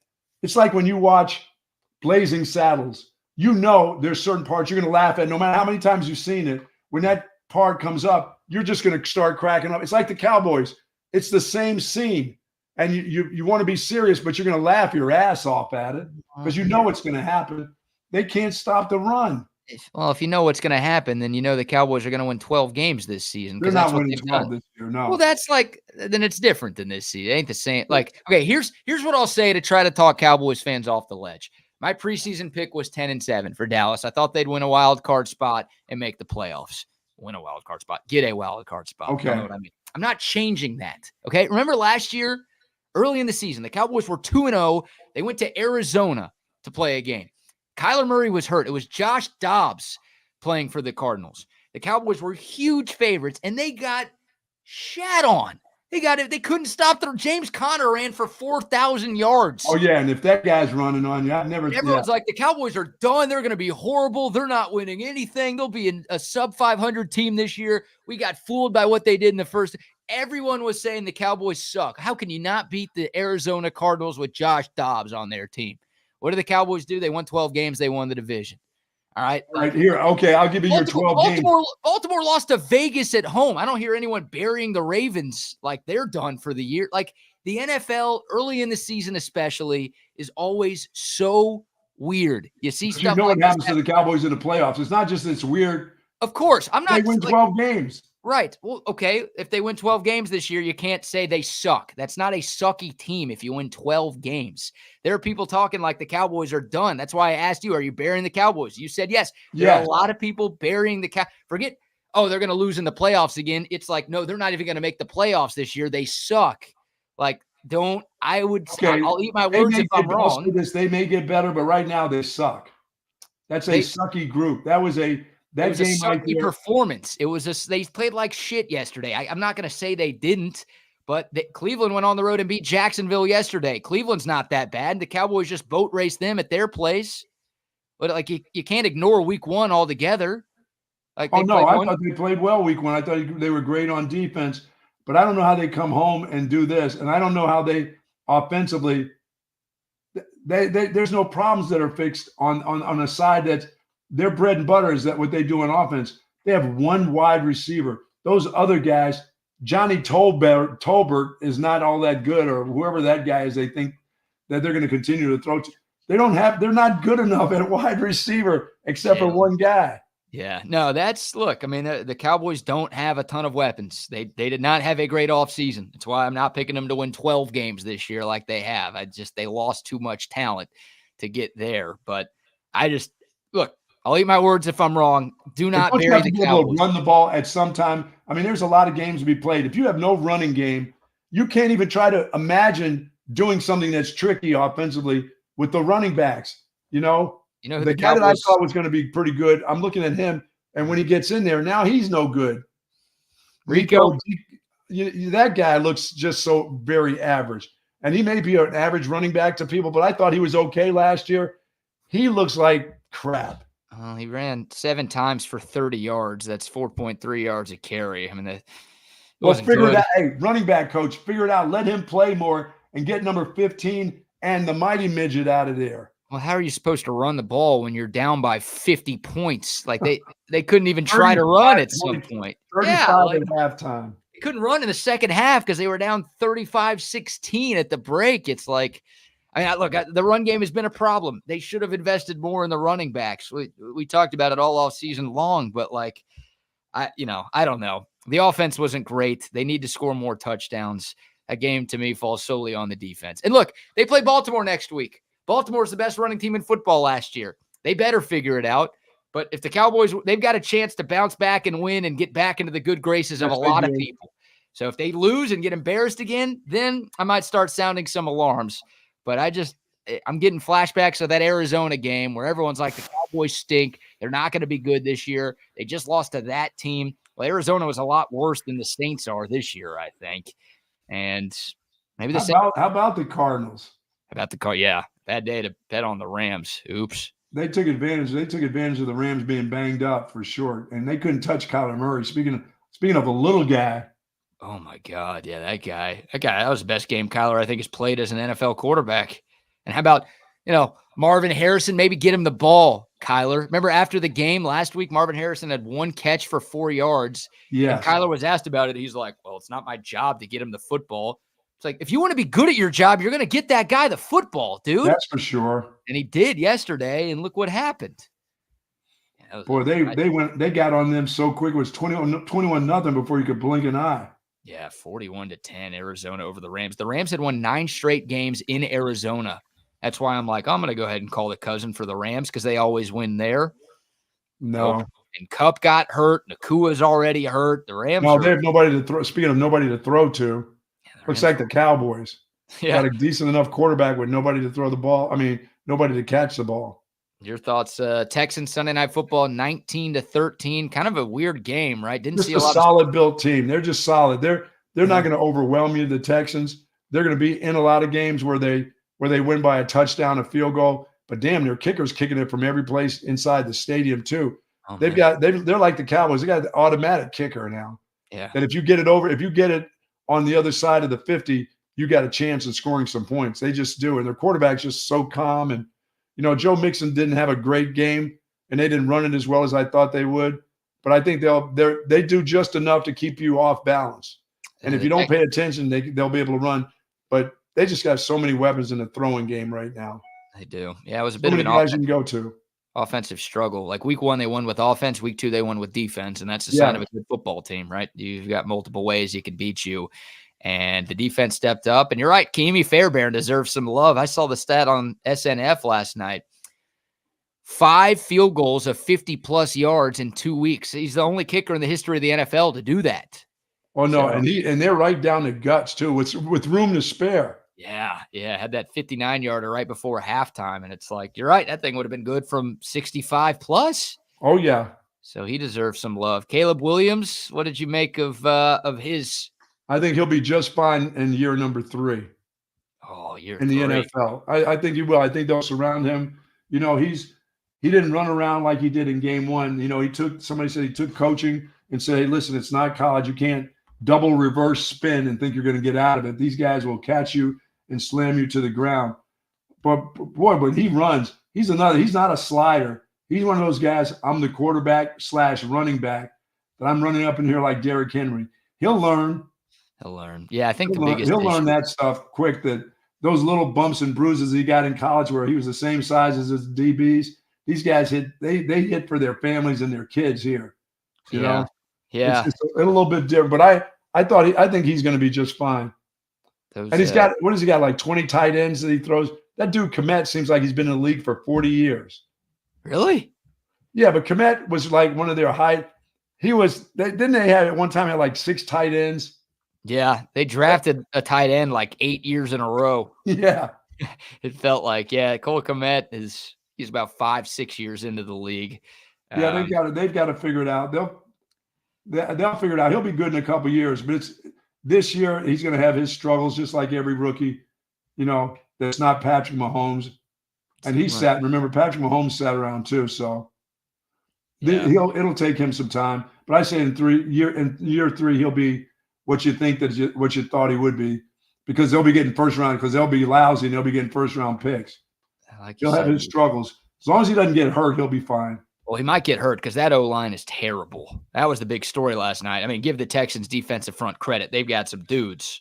It's like when you watch Blazing Saddles. You know there's certain parts you're going to laugh at no matter how many times you've seen it. When that part comes up, you're just going to start cracking up. It's like the Cowboys. It's the same scene. And you want to be serious, but you're going to laugh your ass off at it because you know it's going to happen. They can't stop the run. Well, if you know what's going to happen, then you know the Cowboys are going to win 12 games this season. They're not winning 12 this year, no. Well, then it's different than this season. It ain't the same. Like, okay, here's what I'll say to try to talk Cowboys fans off the ledge. My preseason pick was 10-7 for Dallas. I thought they'd win a wild card spot and make the playoffs. Win a wild card spot. Get a wild card spot. Okay. You know what I mean? I'm not changing that. Okay. Remember last year, early in the season, the Cowboys were 2-0. They went to Arizona to play a game. Kyler Murray was hurt. It was Josh Dobbs playing for the Cardinals. The Cowboys were huge favorites, and they got shat on. They got it. They couldn't stop their James Conner ran for 4,000 yards. Oh, yeah, and if that guy's running on you, Everyone's like, the Cowboys are done. They're going to be horrible. They're not winning anything. They'll be a sub-500 team this year. We got fooled by what they did in the first. Everyone was saying the Cowboys suck. How can you not beat the Arizona Cardinals with Josh Dobbs on their team? What did the Cowboys do? They won 12 games. They won the division. All right. Right here. Okay, I'll give you your 12 games. Baltimore lost to Vegas at home. I don't hear anyone burying the Ravens like they're done for the year. Like the NFL early in the season especially is always so weird. You see stuff what happens to the Cowboys in the playoffs. It's not just it's weird. Of course. I'm not they win 12 games. Right. Well, okay. If they win 12 games this year, you can't say they suck. That's not a sucky team if you win 12 games. There are people talking like the Cowboys are done. That's why I asked you, are you burying the Cowboys? You said yes. There are a lot of people burying the Forget, they're going to lose in the playoffs again. It's like, no, they're not even going to make the playoffs this year. They suck. Like, I'll eat my words if I'm wrong. They may get better, but right now they suck. That's a sucky group. That was a sucky performance. They played like shit yesterday. I'm not going to say they didn't, but Cleveland went on the road and beat Jacksonville yesterday. Cleveland's not that bad. The Cowboys just boat raced them at their place. But like you can't ignore week one altogether. Like I thought they played well week one. I thought they were great on defense, but I don't know how they come home and do this, and I don't know how they offensively. There's no problems that are fixed on a side that's their bread and butter is that what they do on offense. They have one wide receiver. Those other guys, Johnny Tolbert is not all that good, or whoever that guy is. They think that they're going to continue to throw. They're not good enough at wide receiver except for one guy. Yeah, no, the Cowboys don't have a ton of weapons. They did not have a great offseason. That's why I'm not picking them to win 12 games this year like they have. They lost too much talent to get there. But I'll eat my words if I'm wrong. Do not bury the Cowboys. Run the ball at some time. I mean, there's a lot of games to be played. If you have no running game, you can't even try to imagine doing something that's tricky offensively with the running backs. The guy that I thought was going to be pretty good, I'm looking at him, and when he gets in there, now he's no good. Rico, that guy looks just so very average. And he may be an average running back to people, but I thought he was okay last year. He looks like crap. He ran 7 times for 30 yards. That's 4.3 yards a carry. I mean, figure it out. Hey, running back coach, figure it out. Let him play more and get number 15 and the mighty midget out of there. Well, how are you supposed to run the ball when you're down by 50 points? Like they couldn't even try to run at some point. 35 at halftime. They couldn't run in the second half because they were down 35-16 at the break. It's like, the run game has been a problem. They should have invested more in the running backs. We talked about it all season long, but I don't know. The offense wasn't great. They need to score more touchdowns. That game to me falls solely on the defense. And look, they play Baltimore next week. Baltimore's the best running team in football last year. They better figure it out. But if the Cowboys, they've got a chance to bounce back and win and get back into the good graces of a lot of people. So if they lose and get embarrassed again, then I might start sounding some alarms. But I'm getting flashbacks of that Arizona game where everyone's like, the Cowboys stink. They're not going to be good this year. They just lost to that team. Well, Arizona was a lot worse than the Saints are this year, I think. And maybe how about the Cardinals? Yeah. Bad day to bet on the Rams. Oops. They took advantage of the Rams being banged up for sure. And they couldn't touch Kyler Murray. Speaking of a little guy. Oh my God. Yeah, that guy, that was the best game Kyler, I think, has played as an NFL quarterback. And how about, Marvin Harrison, maybe get him the ball, Kyler. Remember after the game last week, Marvin Harrison had 1 catch for 4 yards. Yeah. And Kyler was asked about it. He's like, well, it's not my job to get him the football. It's like, if you want to be good at your job, you're going to get that guy the football, dude. That's for sure. And he did yesterday, and look what happened. Boy, they got on them so quick. It was 21-0 before you could blink an eye. Yeah, 41-10 Arizona over the Rams. The Rams had won 9 straight games in Arizona. That's why I'm like, I'm going to go ahead and call the cousin for the Rams because they always win there. No. And Kupp got hurt. Nakua's already hurt. The Rams. No, they have nobody to throw. Speaking of nobody to throw to, looks like the Cowboys. Yeah. Got a decent enough quarterback with nobody to throw the ball. I mean, nobody to catch the ball. Your thoughts? Texans Sunday Night Football, 19-13, kind of a weird game, right? Didn't Just see a a lot solid built team. They're just solid. They're Yeah. not going to overwhelm you, the Texans. They're going to be in a lot of games where they win by a touchdown, a field goal. But damn, their kicker's kicking it from every place inside the stadium too. Oh, They're like the Cowboys. They got an automatic kicker now. Yeah. That if you get it on the other side of the 50, you got a chance of scoring some points. They just do. And their quarterback's just so calm. And, Joe Mixon didn't have a great game, and they didn't run it as well as I thought they would. But I think they do just enough to keep you off balance. And if you don't pay attention, they'll be able to run. But they just got so many weapons in the throwing game right now. They do. Yeah, it was a So bit of many an guys you can go to. offensive struggle. Like week 1, they won with offense. Week 2, they won with defense. And that's the sign of a good football team, right? You've got multiple ways you can beat you. And the defense stepped up. And you're right, Keamy Fairbairn deserves some love. I saw the stat on SNF last night. 5 field goals of 50-plus yards in 2 weeks. He's the only kicker in the history of the NFL to do that. Oh, no, and they're right down the guts, too, with room to spare. Yeah. Had that 59-yarder right before halftime. And it's like, you're right, that thing would have been good from 65-plus. Oh, yeah. So he deserves some love. Caleb Williams, what did you make of his – I think he'll be just fine in year number 3. Oh, year in the 3. NFL. I think he will. I think they'll surround him. He didn't run around like he did in game 1. Somebody said he took coaching and said, hey, listen, it's not college. You can't double reverse spin and think you're going to get out of it. These guys will catch you and slam you to the ground. But boy, when he runs, he's not a slider. He's one of those guys, I'm the quarterback / running back, that I'm running up in here like Derrick Henry. He'll learn. Yeah, I think he'll learn that stuff quick, that those little bumps and bruises he got in college where he was the same size as his DBs, these guys they hit for their families and their kids here. You know? Yeah. It's a little bit different, but I think he's going to be just fine. And he's got, what has he got, like 20 tight ends that he throws? That dude Komet seems like he's been in the league for 40 years. Really? Yeah, but Komet was like one of their didn't they have at one time had like 6 tight ends? Yeah, they drafted a tight end like 8 years in a row. Yeah. It felt like, Cole Kmet he's about 5-6 years into the league. Yeah, they've got to figure it out. They'll figure it out. He'll be good in a couple of years, but this year he's going to have his struggles just like every rookie. That's not Patrick Mahomes, and remember Patrick Mahomes sat around too. So it'll take him some time. But I say in year 3 he'll be what you thought he would be, because they'll be getting first round, because they'll be lousy and they'll be getting first round picks. He'll have his struggles. As long as he doesn't get hurt, he'll be fine. Well, he might get hurt because that O-line is terrible. That was the big story last night. I mean, give the Texans defensive front credit. They've got some dudes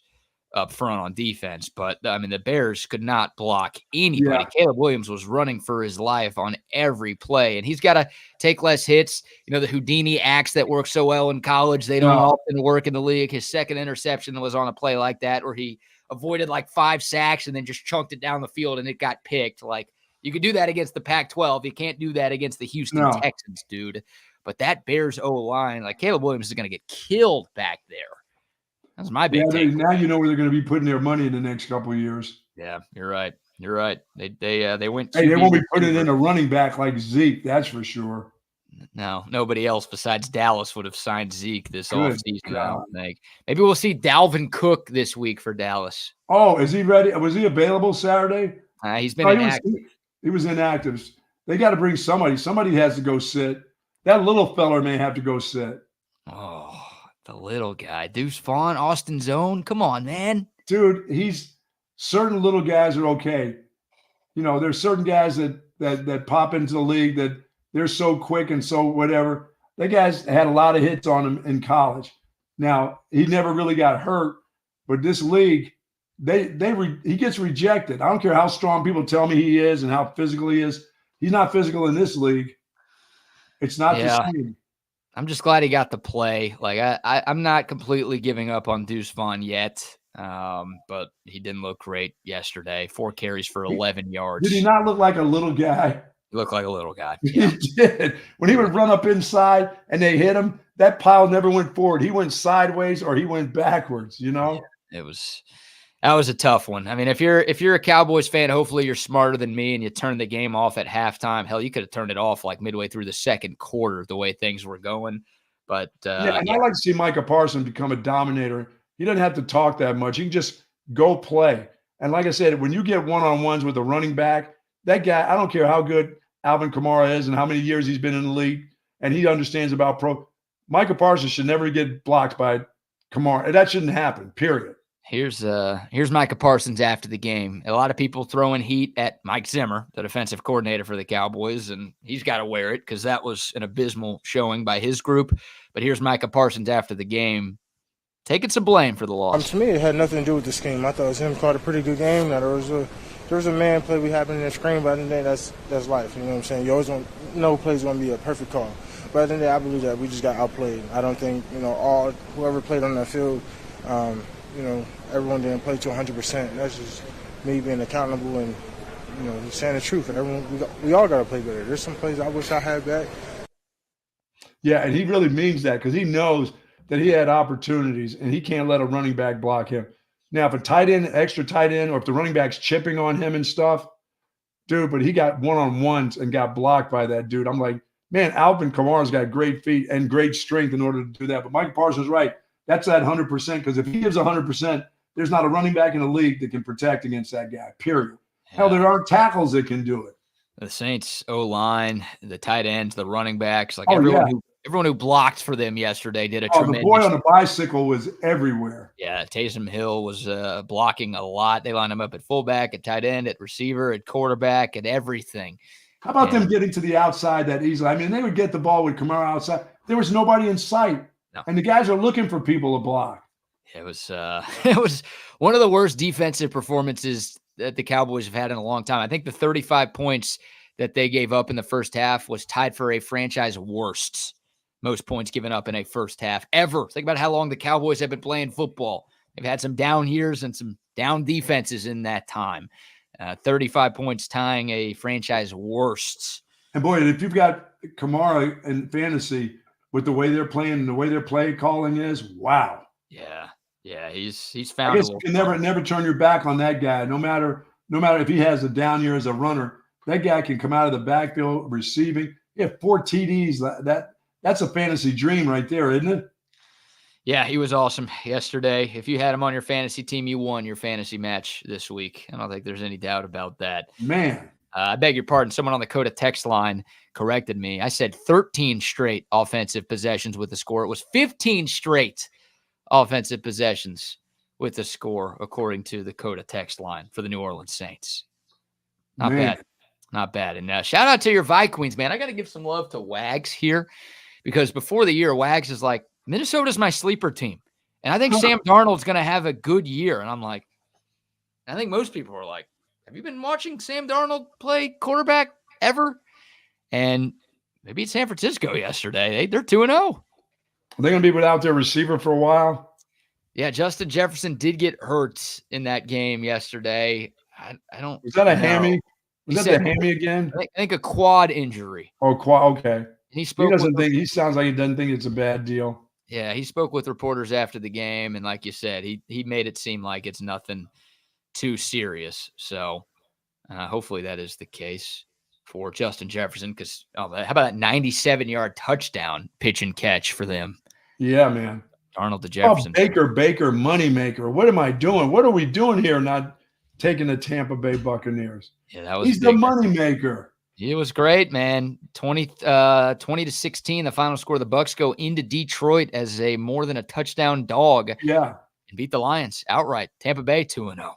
up front on defense, but I mean, the Bears could not block anybody. Yeah. Caleb Williams was running for his life on every play, and he's got to take less hits. The Houdini acts that work so well in college, they don't often work in the league. His second interception was on a play like that, where he avoided like 5 sacks and then just chunked it down the field and it got picked. Like, you could do that against the Pac-12. You can't do that against the Houston Texans, dude. But that Bears O-line, like Caleb Williams is going to get killed back there. That's my big take. Now you know where they're going to be putting their money in the next couple of years. Yeah, you're right. They went. Hey, they won't be putting in a running back like Zeke. That's for sure. No, nobody else besides Dallas would have signed Zeke this offseason, I don't think. Maybe we'll see Dalvin Cook this week for Dallas. Oh, is he ready? Was he available Saturday? He's been inactive. He was inactive. They got to bring somebody. Somebody has to go sit. That little feller may have to go sit. Oh, the little guy. Deuce Vaughn, Austin Zone. Come on, man. Dude, certain little guys are okay. There's certain guys that pop into the league that they're so quick and so whatever. That guys had a lot of hits on him in college. Now, he never really got hurt, but this league, he gets rejected. I don't care how strong people tell me he is and how physical he is. He's not physical in this league. It's not the same. I'm just glad he got to play. Like I'm not completely giving up on Deuce Vaughn yet, but he didn't look great yesterday. 4 carries for 11 yards. Did he not look like a little guy? He looked like a little guy. Yeah. He did. When he would run up inside and they hit him, that pile never went forward. He went sideways or he went backwards. Yeah, that That was a tough one. I mean, if you're a Cowboys fan, hopefully you're smarter than me and you turned the game off at halftime. Hell, you could have turned it off like midway through the second quarter, the way things were going. But I like to see Micah Parsons become a dominator. He doesn't have to talk that much. He can just go play. And like I said, when you get one-on-ones with a running back, that guy, I don't care how good Alvin Kamara is and how many years he's been in the league, and he understands about Micah Parsons should never get blocked by Kamara. That shouldn't happen, period. Here's Micah Parsons after the game. A lot of people throwing heat at Mike Zimmer, the defensive coordinator for the Cowboys, and he's got to wear it because that was an abysmal showing by his group. But here's Micah Parsons after the game, taking some blame for the loss. To me, it had nothing to do with the scheme. I thought Zim called a pretty good game. Now there was a man play we happened in the screen, but at the end of the day, that's life. You know what I'm saying? You always don't know play's going to be a perfect call. But at the end of the day, I believe that we just got outplayed. I don't think whoever played on that field. Everyone didn't play to 100%. That's just me being accountable and, saying the truth. And everyone, we all got to play better. There's some plays I wish I had back. Yeah, and he really means that because he knows that he had opportunities and he can't let a running back block him. Now, if a tight end, extra tight end, or if the running back's chipping on him and stuff, dude, but he got one-on-ones and got blocked by that dude. I'm like, man, Alvin Kamara's got great feet and great strength in order to do that. But Mike Parsons is right. That's that 100% because if he gives 100%, there's not a running back in the league that can protect against that guy, period. Yeah. Hell, there aren't tackles that can do it. The Saints O-line, the tight ends, the running backs, everyone who blocked for them yesterday did a tremendous. The boy on the bicycle was everywhere. Yeah, Taysom Hill was blocking a lot. They lined him up at fullback, at tight end, at receiver, at quarterback, at everything. How about them getting to the outside that easily? I mean, they would get the ball with Kamara outside. There was nobody in sight. No. And the guys are looking for people to block. It was one of the worst defensive performances that the Cowboys have had in a long time. I think the 35 points that they gave up in the first half was tied for a franchise worst. Most points given up in a first half ever. Think about how long the Cowboys have been playing football. They've had some down years and some down defenses in that time. 35 points tying a franchise worst. And boy, if you've got Kamara in fantasy with the way they're playing and the way their play calling is, wow. Yeah, he's found. I guess you can never turn your back on that guy. No matter if he has a down year as a runner, that guy can come out of the backfield receiving. He had 4 TDs. That's a fantasy dream right there, isn't it? Yeah, he was awesome yesterday. If you had him on your fantasy team, you won your fantasy match this week. I don't think there's any doubt about that. Man. I beg your pardon. Someone on the Coda text line corrected me. I said 13 straight offensive possessions with the score. It was 15 straight offensive possessions with the score, according to the Coda text line for the New Orleans Saints. Not bad. And shout out to your Vikings, man. I got to give some love to Wags here because before the year, Wags is like, Minnesota's my sleeper team. And I think Sam Darnold's going to have a good year. And I'm like, I think most people are like, have you been watching Sam Darnold play quarterback ever? And they beat San Francisco yesterday. They're 2-0. Are they going to be without their receiver for a while? Yeah, Justin Jefferson did get hurt in that game yesterday. I don't. Was that a hammy? Was that the hammy again? I think a quad injury. Oh, quad. Okay. And he spoke. He sounds like he doesn't think it's a bad deal. Yeah, he spoke with reporters after the game, and like you said, he made it seem like it's nothing too serious. So hopefully that is the case for Justin Jefferson. Because how about that 97-yard touchdown pitch and catch for them? Yeah, man. Darnold to Jefferson. Baker, moneymaker. What am I doing? What are we doing here? Not taking the Tampa Bay Buccaneers. Yeah, that was. He's the moneymaker. It was great, man. 20-16, the final score. The Bucs go into Detroit as a more than a touchdown dog. Yeah. And beat the Lions outright. Tampa Bay 2-0.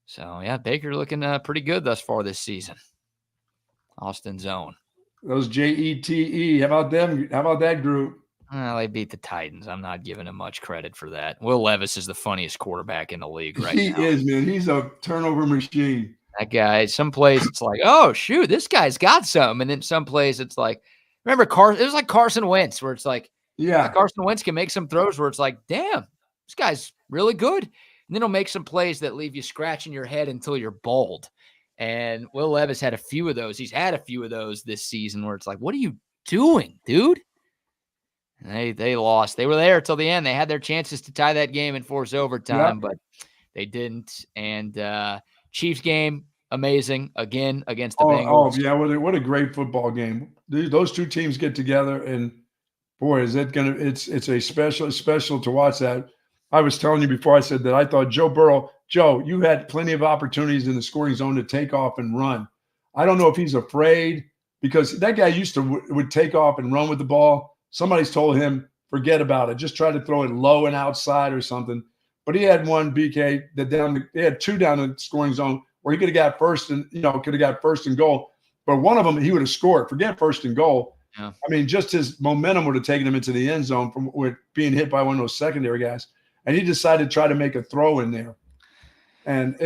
So, yeah, Baker looking pretty good thus far this season. Austin's own. Those Jete. How about them? How about that group? Well, they beat the Titans. I'm not giving him much credit for that. Will Levis is the funniest quarterback in the league now. He is, man. He's a turnover machine. That guy, some plays it's like, oh, shoot, this guy's got some. And then some plays it's like, remember Carson? It was like Carson Wentz where it's like, yeah, Carson Wentz can make some throws where it's like, damn, this guy's really good. And then he'll make some plays that leave you scratching your head until you're bald. And Will Levis had a few of those. He's had a few of those this season where it's like, what are you doing, dude? And they lost. They were there till the end. They had their chances to tie that game and force overtime, but They didn't. And Chiefs game, amazing again against the Oh, Bengals. yeah, what a great football game. Those two teams get together, and boy, is it gonna! It's a special to watch that. I was telling you before I said that I thought Joe Burrow, you had plenty of opportunities in the scoring zone to take off and run. I don't know if he's afraid because that guy used to would take off and run with the ball. Somebody's told him, forget about it. Just try to throw it low and outside or something. But he had one BK they had two down in the scoring zone where he could have got first and goal. But one of them he would have scored. Forget first and goal. Yeah. I mean, just his momentum would have taken him into the end zone from with being hit by one of those secondary guys. And he decided to try to make a throw in there. And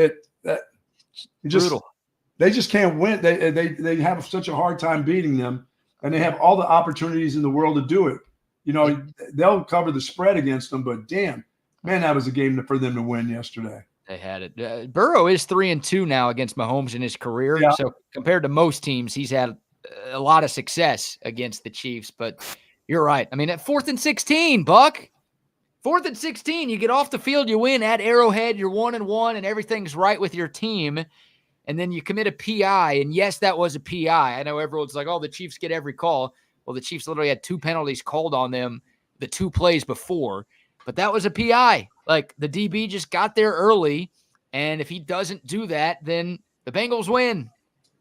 brutal. They just can't win. They have such a hard time beating them, and they have all the opportunities in the world to do it. They'll cover the spread against them, but damn, man, that was a game for them to win yesterday. They had it. Burrow is 3-2 now against Mahomes in his career. Yeah. So compared to most teams, he's had a lot of success against the Chiefs. But you're right. I mean, at 4th and 16, Buck. 4th and 16, you get off the field, you win at Arrowhead, you're 1-1, and everything's right with your team. And then you commit a PI. And yes, that was a PI. I know everyone's like, oh, the Chiefs get every call. Well, the Chiefs literally had 2 penalties called on them the 2 plays before. But that was a PI. Like, the DB just got there early. And if he doesn't do that, then the Bengals win.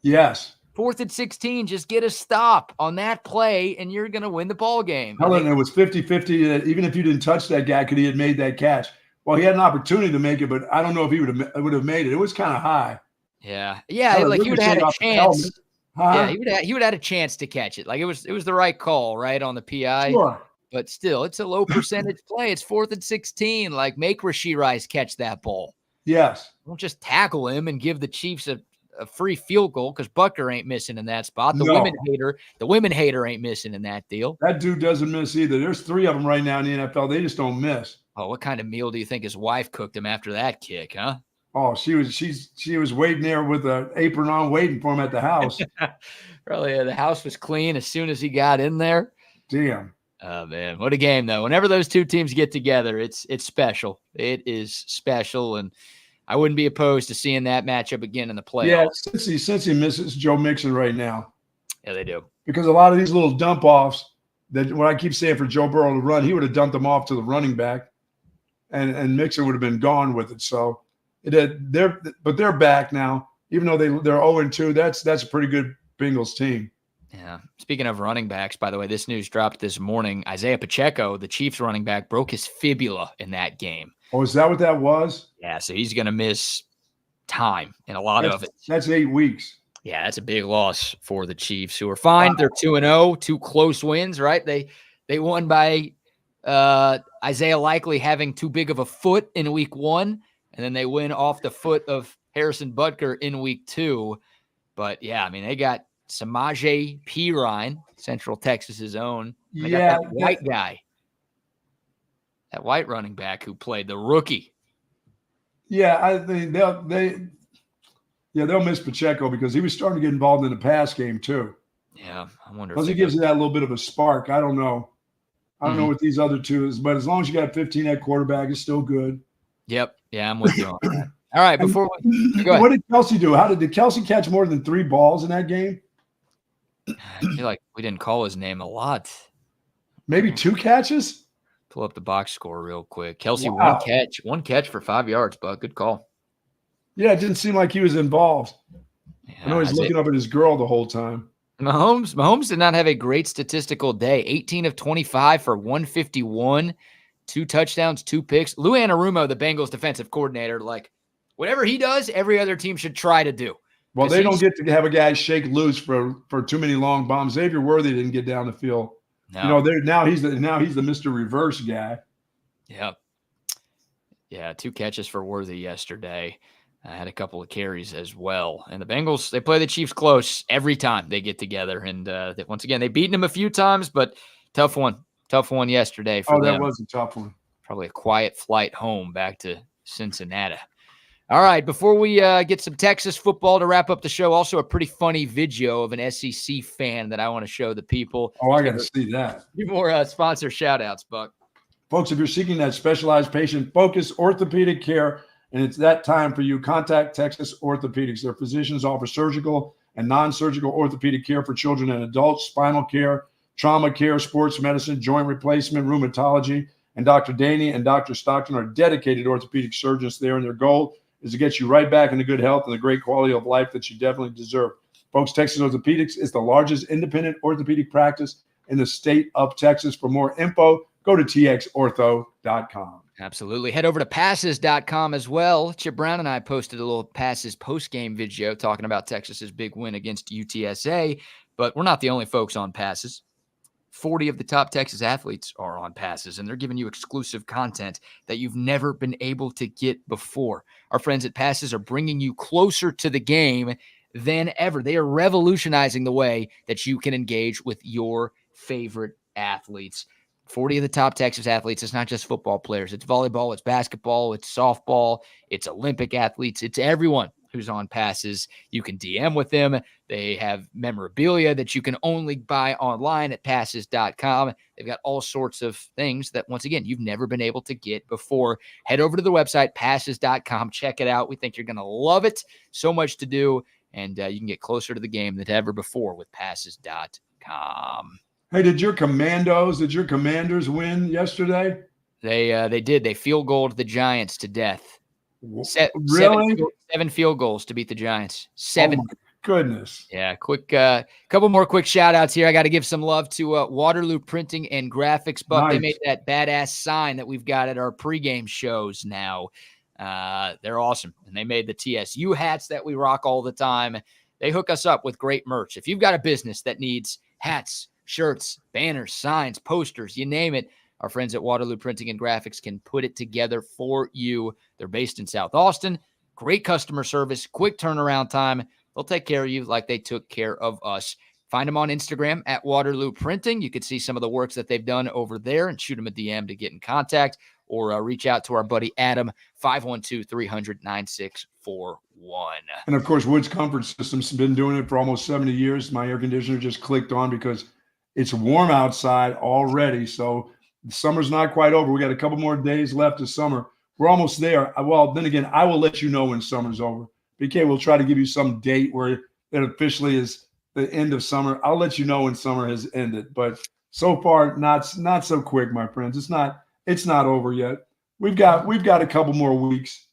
Yes. 4th and 16, just get a stop on that play, and you're going to win the ball game. Helen, it was 50-50 that even if you didn't touch that guy, could he have made that catch? Well, he had an opportunity to make it, but I don't know if he would have made it. It was kind of high. Yeah. Like he would have had a chance. Huh? Yeah, he would have had a chance to catch it. Like it was the right call, right, on the PI. Sure. But still, it's a low percentage play. It's 4th and 16. Like, make Rashee Rice catch that ball. Yes. Don't just tackle him and give the Chiefs a free field goal because Bucker ain't missing in that spot. The women hater ain't missing in that deal. That dude doesn't miss either. There's 3 of them right now in the NFL. They just don't miss. Oh, what kind of meal do you think his wife cooked him after that kick, huh? Oh, she was waiting there with an apron on, waiting for him at the house. Probably the house was clean as soon as he got in there. Damn. Oh, man, what a game, though. Whenever those two teams get together, it's special. It is special, and I wouldn't be opposed to seeing that matchup again in the playoffs. Yeah, since he misses Joe Mixon right now. Yeah, they do. Because a lot of these little dump offs that what I keep saying for Joe Burrow to run, he would have dumped them off to the running back, and Mixon would have been gone with it. So they're back now, even though they're 0-2. That's a pretty good Bengals team. Yeah. Speaking of running backs, by the way, this news dropped this morning. Isaiah Pacheco, the Chiefs running back, broke his fibula in that game. Oh, is that what that was? Yeah, so he's going to miss time in a lot of it. That's 8 weeks. Yeah, that's a big loss for the Chiefs, who are fine. They're 2-0, 2 close wins, right? They won by Isaiah likely having too big of a foot in week 1, and then they win off the foot of Harrison Butker in week 2. But, yeah, I mean, they got Samaje Perine, Central Texas's own. They got that white guy. That white running back who played the rookie. Yeah, I think they'll miss Pacheco because he was starting to get involved in the pass game too. Yeah, I wonder. Because he gives you that little bit of a spark. I don't know. I don't know what these other two is, but as long as you got 15 at quarterback, it's still good. Yep. Yeah, I'm with you on that. All right, go ahead. What did Kelsey do? Did Kelsey catch more than 3 balls in that game? I feel like we didn't call his name a lot. Maybe 2 catches? Pull up the box score real quick. Kelsey, wow. one catch for 5 yards, Buck. Good call. Yeah, it didn't seem like he was involved. Yeah, I know he's looking up at his girl the whole time. Mahomes did not have a great statistical day. 18 of 25 for 151, 2 touchdowns, 2 picks. Lou Anarumo, the Bengals defensive coordinator, like whatever he does, every other team should try to do. Well, they don't get to have a guy shake loose for too many long bombs. Xavier Worthy didn't get down the field. No. Now he's the Mr. Reverse guy. Yep. Yeah, 2 catches for Worthy yesterday. I had a couple of carries as well. And the Bengals, they play the Chiefs close every time they get together. And once again, they've beaten them a few times, but tough one yesterday for them. That was a tough one. Probably a quiet flight home back to Cincinnati. All right, before we get some Texas football to wrap up the show, also a pretty funny video of an SEC fan that I want to show the people. Oh, I got to see that. A few more sponsor shout-outs, Buck. Folks, if you're seeking that specialized patient-focused orthopedic care, and it's that time for you. Contact Texas Orthopedics. Their physicians offer surgical and non-surgical orthopedic care for children and adults, spinal care, trauma care, sports medicine, joint replacement, rheumatology. And Dr. Daney and Dr. Stockton are dedicated orthopedic surgeons there, and their goal is to get you right back into good health and the great quality of life that you definitely deserve. Folks, Texas Orthopedics is the largest independent orthopedic practice in the state of Texas. For more info, go to txortho.com. Absolutely. Head over to passes.com as well. Chip Brown and I posted a little Passes post-game video talking about Texas's big win against UTSA, but we're not the only folks on Passes. 40 of the top Texas athletes are on Passes, and they're giving you exclusive content that you've never been able to get before. Our friends at Passes are bringing you closer to the game than ever. They are revolutionizing the way that you can engage with your favorite athletes. 40 of the top Texas athletes. It's not just football players. It's volleyball, it's basketball, it's softball, it's Olympic athletes. It's everyone who's on Passes. You can DM with them. They have memorabilia that you can only buy online at passes.com. They've got all sorts of things that, once again, you've never been able to get before. Head over to the website, passes.com. Check it out. We think you're going to love it. So much to do, and you can get closer to the game than ever before with passes.com. Hey, did your Commanders win yesterday? They did. They field goaled the Giants to death. Really? Seven field goals to beat the Giants. Oh my goodness. Yeah, couple more quick shout outs here. I got to give some love to Waterloo Printing and Graphics. Buck, Nice. They made that badass sign that we've got at our pregame shows now. They're awesome. And they made the TSU hats that we rock all the time. They hook us up with great merch. If you've got a business that needs hats, shirts, banners, signs, posters, you name it, our friends at Waterloo Printing and Graphics can put it together for you. They're based in South Austin. Great customer service, quick turnaround time. They'll take care of you like they took care of us. Find them on Instagram at Waterloo Printing. You can see some of the works that they've done over there and shoot them a DM to get in contact, or reach out to our buddy Adam, 512-300-9641. And of course, Woods Comfort Systems has been doing it for almost 70 years. My air conditioner just clicked on because it's warm outside already. So the summer's not quite over. We got a couple more days left of summer. We're almost there. Well, then again, I will let you know when summer's over. BK will try to give you some date where it officially is the end of summer. I'll let you know when summer has ended. But so far, not so quick, my friends. It's not over yet. We've got a couple more weeks.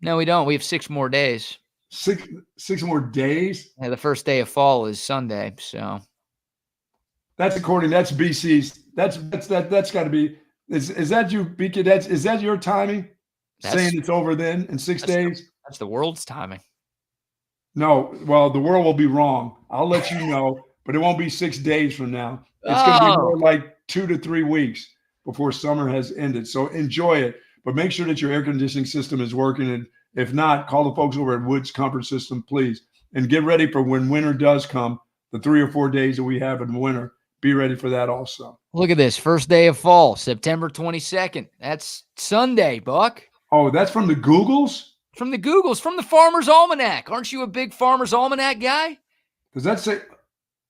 No, we don't. We have 6 more days. Six more days? Yeah, the first day of fall is Sunday, so. That's BC's. That's got to be. Is that you, BK? Is that your timing? Saying it's over then in 6 days? That's the world's timing. No, well, the world will be wrong. I'll let you know, but it won't be 6 days from now. It's going to be more like 2 to 3 weeks before summer has ended. So enjoy it, but make sure that your air conditioning system is working. And if not, call the folks over at Woods Comfort System, please. And get ready for when winter does come, the 3 or 4 days that we have in winter. Be ready for that also. Look at this. First day of fall, September 22nd. That's Sunday, Buck. Oh, that's from the Googles? From the Googles, from the Farmer's Almanac. Aren't you a big Farmer's Almanac guy? Does that say?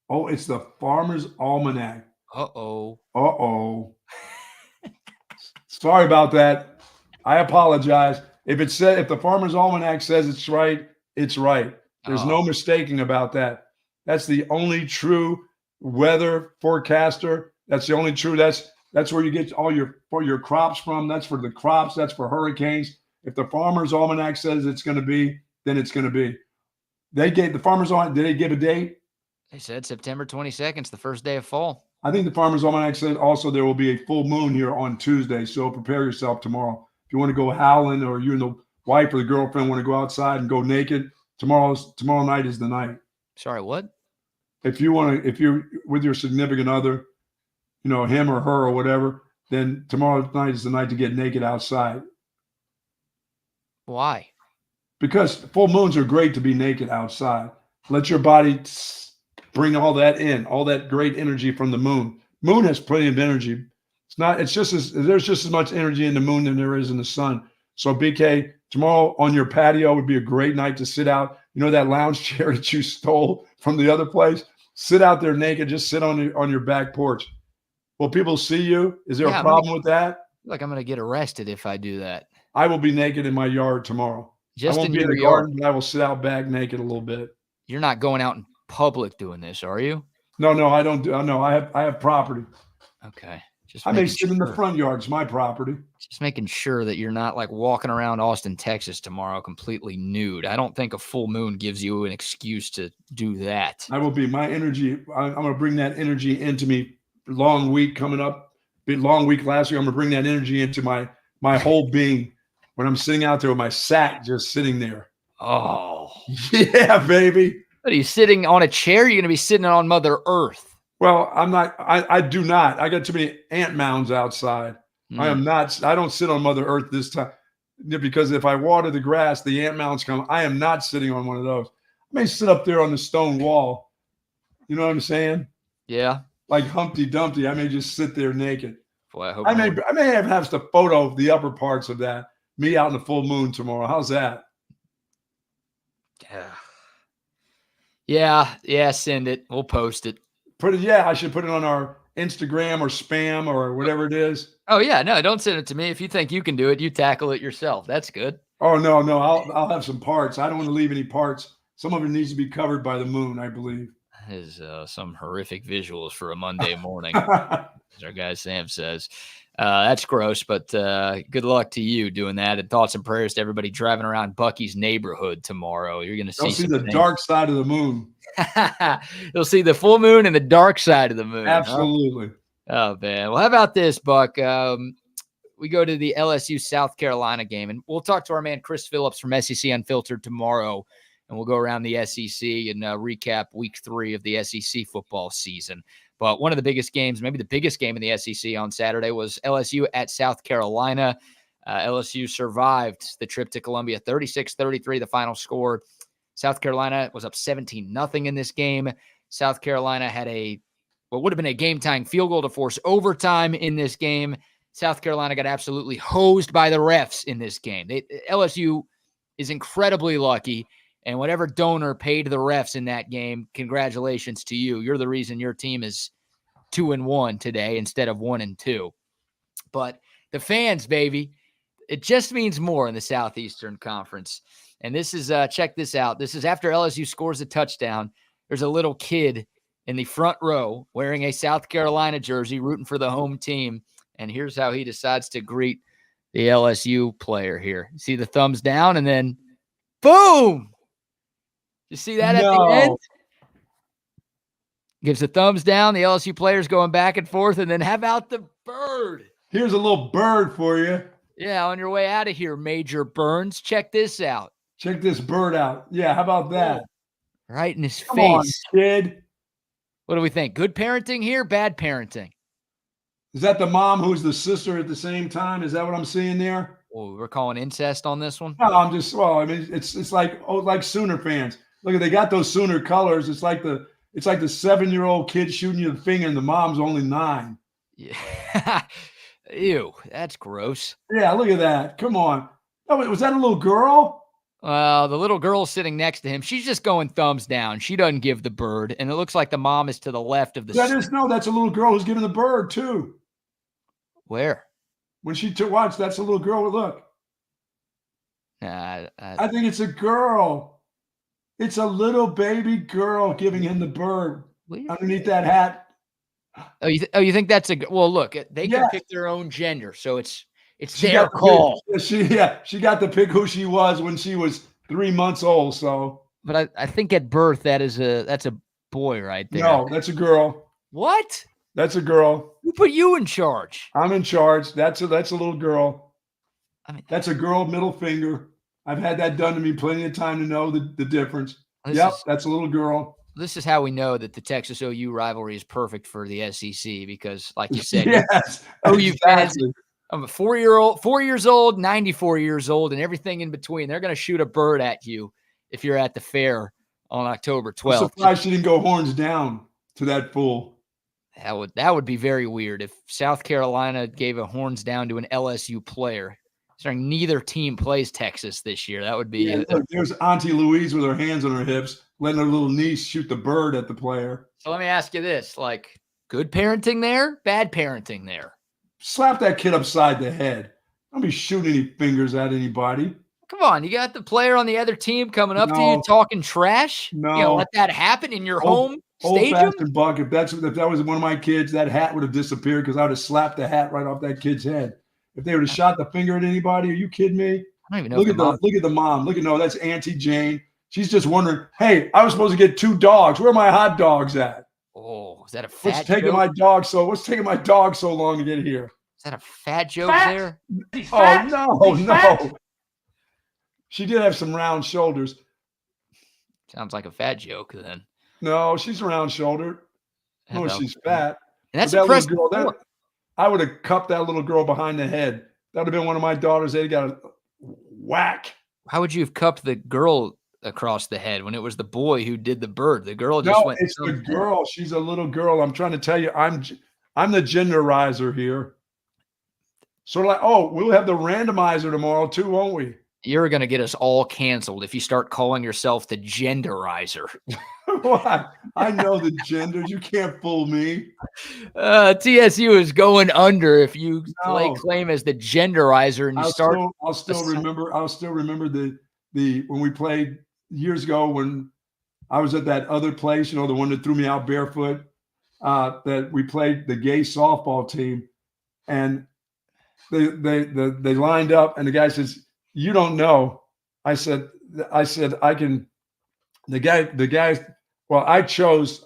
Oh, it's the Farmer's Almanac. Uh-oh. Sorry about that. I apologize. If the Farmer's Almanac says it's right, it's right. There's no mistaking about that. That's the only true weather forecaster. That's the only true. That's where you get all your crops from. That's for the crops. That's for hurricanes. If the Farmer's Almanac says it's going to be, then it's going to be. They gave the Farmer's Almanac. Did they give a date? They said September 22nd is the first day of fall. I think the Farmer's Almanac said also there will be a full moon here on Tuesday. So prepare yourself tomorrow. If you want to go howling, or you and the wife or the girlfriend want to go outside and go naked, tomorrow night is the night. Sorry, what? If you're with your significant other, him or her or whatever, then tomorrow night is the night to get naked outside. Why? Because full moons are great to be naked outside. Let your body bring all that in, all that great energy from the moon. Moon has plenty of energy. There's just as much energy in the moon than there is in the sun. So BK, tomorrow on your patio would be a great night to sit out. That lounge chair that you stole from the other place? Sit out there naked, just sit on your back porch. Will people see you? Is there a problem with that? Like I'm going to get arrested if I do that. I will be naked in my yard tomorrow. Just I won't in be in your the yard. garden, but I will sit out back naked a little bit. You're not going out in public doing this, are you? No, I don't do. No, I have property. Okay. Just I may making sit in the sure. front yard. It's my property. Just making sure that you're not like walking around Austin, Texas tomorrow completely nude. I don't think a full moon gives you an excuse to do that. I will be. My energy, I'm going to bring that energy into me. Long week coming up. Big long week last week. I'm going to bring that energy into my whole being when I'm sitting out there with my sack just sitting there. Oh. Yeah, baby. What, are you sitting on a chair? You're going to be sitting on Mother Earth. Well, I'm not. I do not. I got too many ant mounds outside. I am not. I don't sit on Mother Earth this time because if I water the grass, the ant mounds come. I am not sitting on one of those. I may sit up there on the stone wall. You know what I'm saying? Yeah. Like Humpty Dumpty. I may just sit there naked. Boy, I hope I may have the photo of the upper parts of that. Me out in the full moon tomorrow. How's that? Yeah. Send it. We'll post it. I should put it on our Instagram or spam or whatever it is. Oh yeah, no, don't send it to me. If you think you can do it, you tackle it yourself. That's good. Oh no, I'll have some parts. I don't want to leave any parts. Some of it needs to be covered by the moon, I believe. That is some horrific visuals for a Monday morning, as our guy Sam says. That's gross, but good luck to you doing that. And thoughts and prayers to everybody driving around Bucky's neighborhood tomorrow. You're going to see the dark side of the moon. You'll see the full moon and the dark side of the moon. Absolutely. Huh? Oh, man. Well, how about this, Buck? We go to the LSU South Carolina game, and we'll talk to our man Chris Phillips from SEC Unfiltered tomorrow, and we'll go around the SEC and recap week 3 of the SEC football season. But one of the biggest games, maybe the biggest game in the SEC on Saturday, was LSU at South Carolina. LSU survived the trip to Columbia, 36-33, the final score. South Carolina was up 17-0 in this game. South Carolina had what would have been a game-tying field goal to force overtime in this game. South Carolina got absolutely hosed by the refs in this game. LSU is incredibly lucky, and whatever donor paid the refs in that game, congratulations to you. You're the reason your team is 2-1 today instead of 1-2. But the fans, baby, it just means more in the Southeastern Conference. And this is, check this out. This is after LSU scores a touchdown. There's a little kid in the front row wearing a South Carolina jersey, rooting for the home team. And here's how he decides to greet the LSU player here. See the thumbs down and then boom. You see that at the end? Gives the thumbs down. The LSU players going back and forth. And then how about the bird? Here's a little bird for you. Yeah, on your way out of here, Major Burns. Check this out. Check this bird out. Yeah, how about that? Right in his Come face. on, kid. What do we think? Good parenting here? Bad parenting? Is that the mom who's the sister at the same time? Is that what I'm seeing there? Oh, we're calling incest on this one? No, it's like Sooner fans. Look, they got those Sooner colors. It's like the 7-year-old kid shooting you the finger and the mom's only 9. Yeah. Ew, that's gross. Yeah, look at that. Come on. Oh, was that a little girl? The little girl sitting next to him, she's just going thumbs down. She doesn't give the bird, and it looks like the mom is to the left of the. That's a little girl who's giving the bird too. Where? When she watch, that's a little girl. Look. I think it's a girl. It's a little baby girl giving him the bird underneath that hat. Oh, you think that's well? Look, they can pick their own gender, so it's their call. She got to pick who she was when she was 3 months old. So, but I think at birth that's a boy right there. No, that's a girl. What? That's a girl. Who put you in charge? I'm in charge. That's a little girl. That's a girl middle finger. I've had that done to me plenty of time to know the difference. That's a little girl. This is how we know that the Texas OU rivalry is perfect for the SEC because, like you said, yes, OU fans. I'm a 4 years old, 94 years old, and everything in between. They're going to shoot a bird at you if you're at the fair on October 12th. I'm surprised she didn't go horns down to that fool. That would be very weird if South Carolina gave a horns down to an LSU player. Considering neither team plays Texas this year, that would be. Look, there's Auntie Louise with her hands on her hips, letting her little niece shoot the bird at the player. So let me ask you this: good parenting there, bad parenting there? Slap that kid upside the head. Don't be shooting any fingers at anybody. Come on, you got the player on the other team coming up to you No. talking trash. No. You know, let that happen in your home stadium. Old-fashioned Buck. If that was one of my kids, that hat would have disappeared because I would have slapped the hat right off that kid's head. If they would have shot the finger at anybody, are you kidding me? I don't even know. Look at the mom. Look at that's Auntie Jane. She's just wondering, hey, I was supposed to get 2 dogs. Where are my hot dogs at? Oh, is that a fat What's taking joke? What's taking my dog so long to get here? Is that a fat joke there? Oh no. She did have some round shoulders. Sounds like a fat joke then. No, she's round shouldered. No, she's fat. And that's that impressive. little girl, I would have cupped that little girl behind the head. That would have been one of my daughters. They'd got a whack. How would you have cupped the girl across the head when it was the boy who did the bird? The girl just went. It's the girl. She's a little girl. I'm trying to tell you, I'm the genderizer here. Sort of like, we'll have the randomizer tomorrow too, won't we? You're going to get us all canceled if you start calling yourself the genderizer. What? I know the genders. You can't fool me. TSU is going under if you lay claim as the genderizer and you start. I'll still remember the when we played years ago when I was at that other place, the one that threw me out barefoot. That we played the gay softball team, and they lined up, and the guy says, "You don't know." I said, I can. The guys. Well, I chose.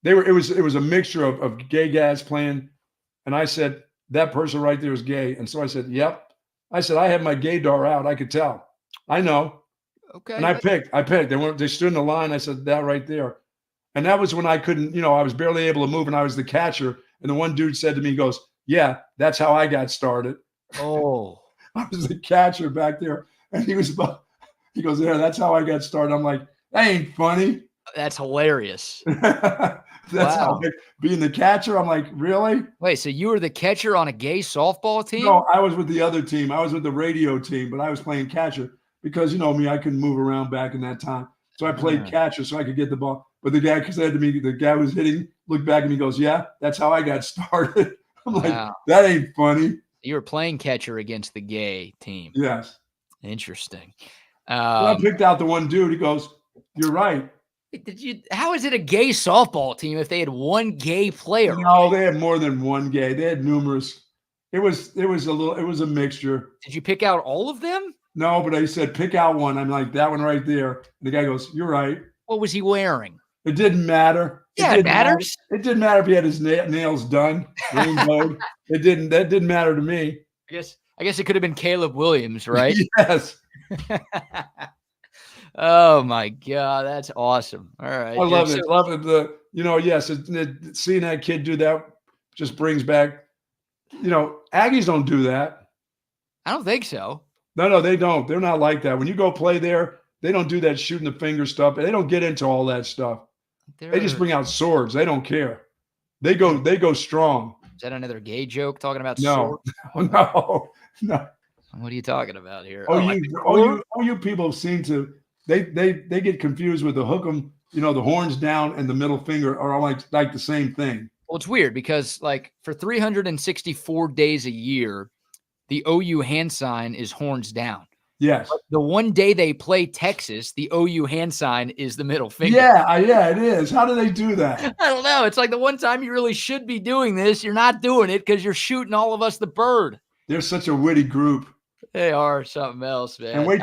It was a mixture of gay guys playing, and I said that person right there is gay, and so I said, "Yep." I said I have my gaydar out. I could tell. I know. Okay. And I picked. They stood in the line. I said that right there, and that was when I couldn't. I was barely able to move, and I was the catcher. And the one dude said to me, he goes, "Yeah, that's how I got started." Oh. I was the catcher back there, and he goes, "Yeah, that's how I got started." I'm like, that ain't funny. That's hilarious. That's how being the catcher. I'm like, really? Wait, so you were the catcher on a gay softball team? No, I was with the other team. I was with the radio team, but I was playing catcher because me, I couldn't move around back in that time. So I played catcher so I could get the ball. But the guy said to me, the guy was hitting, looked back at me, goes, "Yeah, that's how I got started." I'm like, that ain't funny. You were playing catcher against the gay team. Yes. Interesting. I picked out the one dude. He goes, "You're right." How is it a gay softball team if they had one gay player? No, they had more than one gay. They had numerous. It was a mixture. Did you pick out all of them? No, but I said pick out one. I'm like, that one right there. And the guy goes, "You're right." What was he wearing? It didn't matter. It matters. It didn't matter if he had his nails done, rainbowed. That didn't matter to me. I guess it could have been Caleb Williams, right? Yes. Oh my God, that's awesome. All right. I love it. Love it. Yes, seeing that kid do that just brings back, Aggies don't do that. I don't think so. No, they don't. They're not like that. When you go play there, they don't do that shooting the finger stuff. They don't get into all that stuff. They just bring out swords. They don't care. They go strong. Is that another gay joke talking about swords? No. What are you talking about here? You people seem to they get confused with the hook 'em, the horns down and the middle finger are all like the same thing. Well, it's weird because for 364 days a year, the OU hand sign is horns down. Yes. But the one day they play Texas, the OU hand sign is the middle finger. Yeah, it is. How do they do that? I don't know. It's like the one time you really should be doing this, you're not doing it because you're shooting all of us the bird. They're such a witty group. They are something else, man. And wait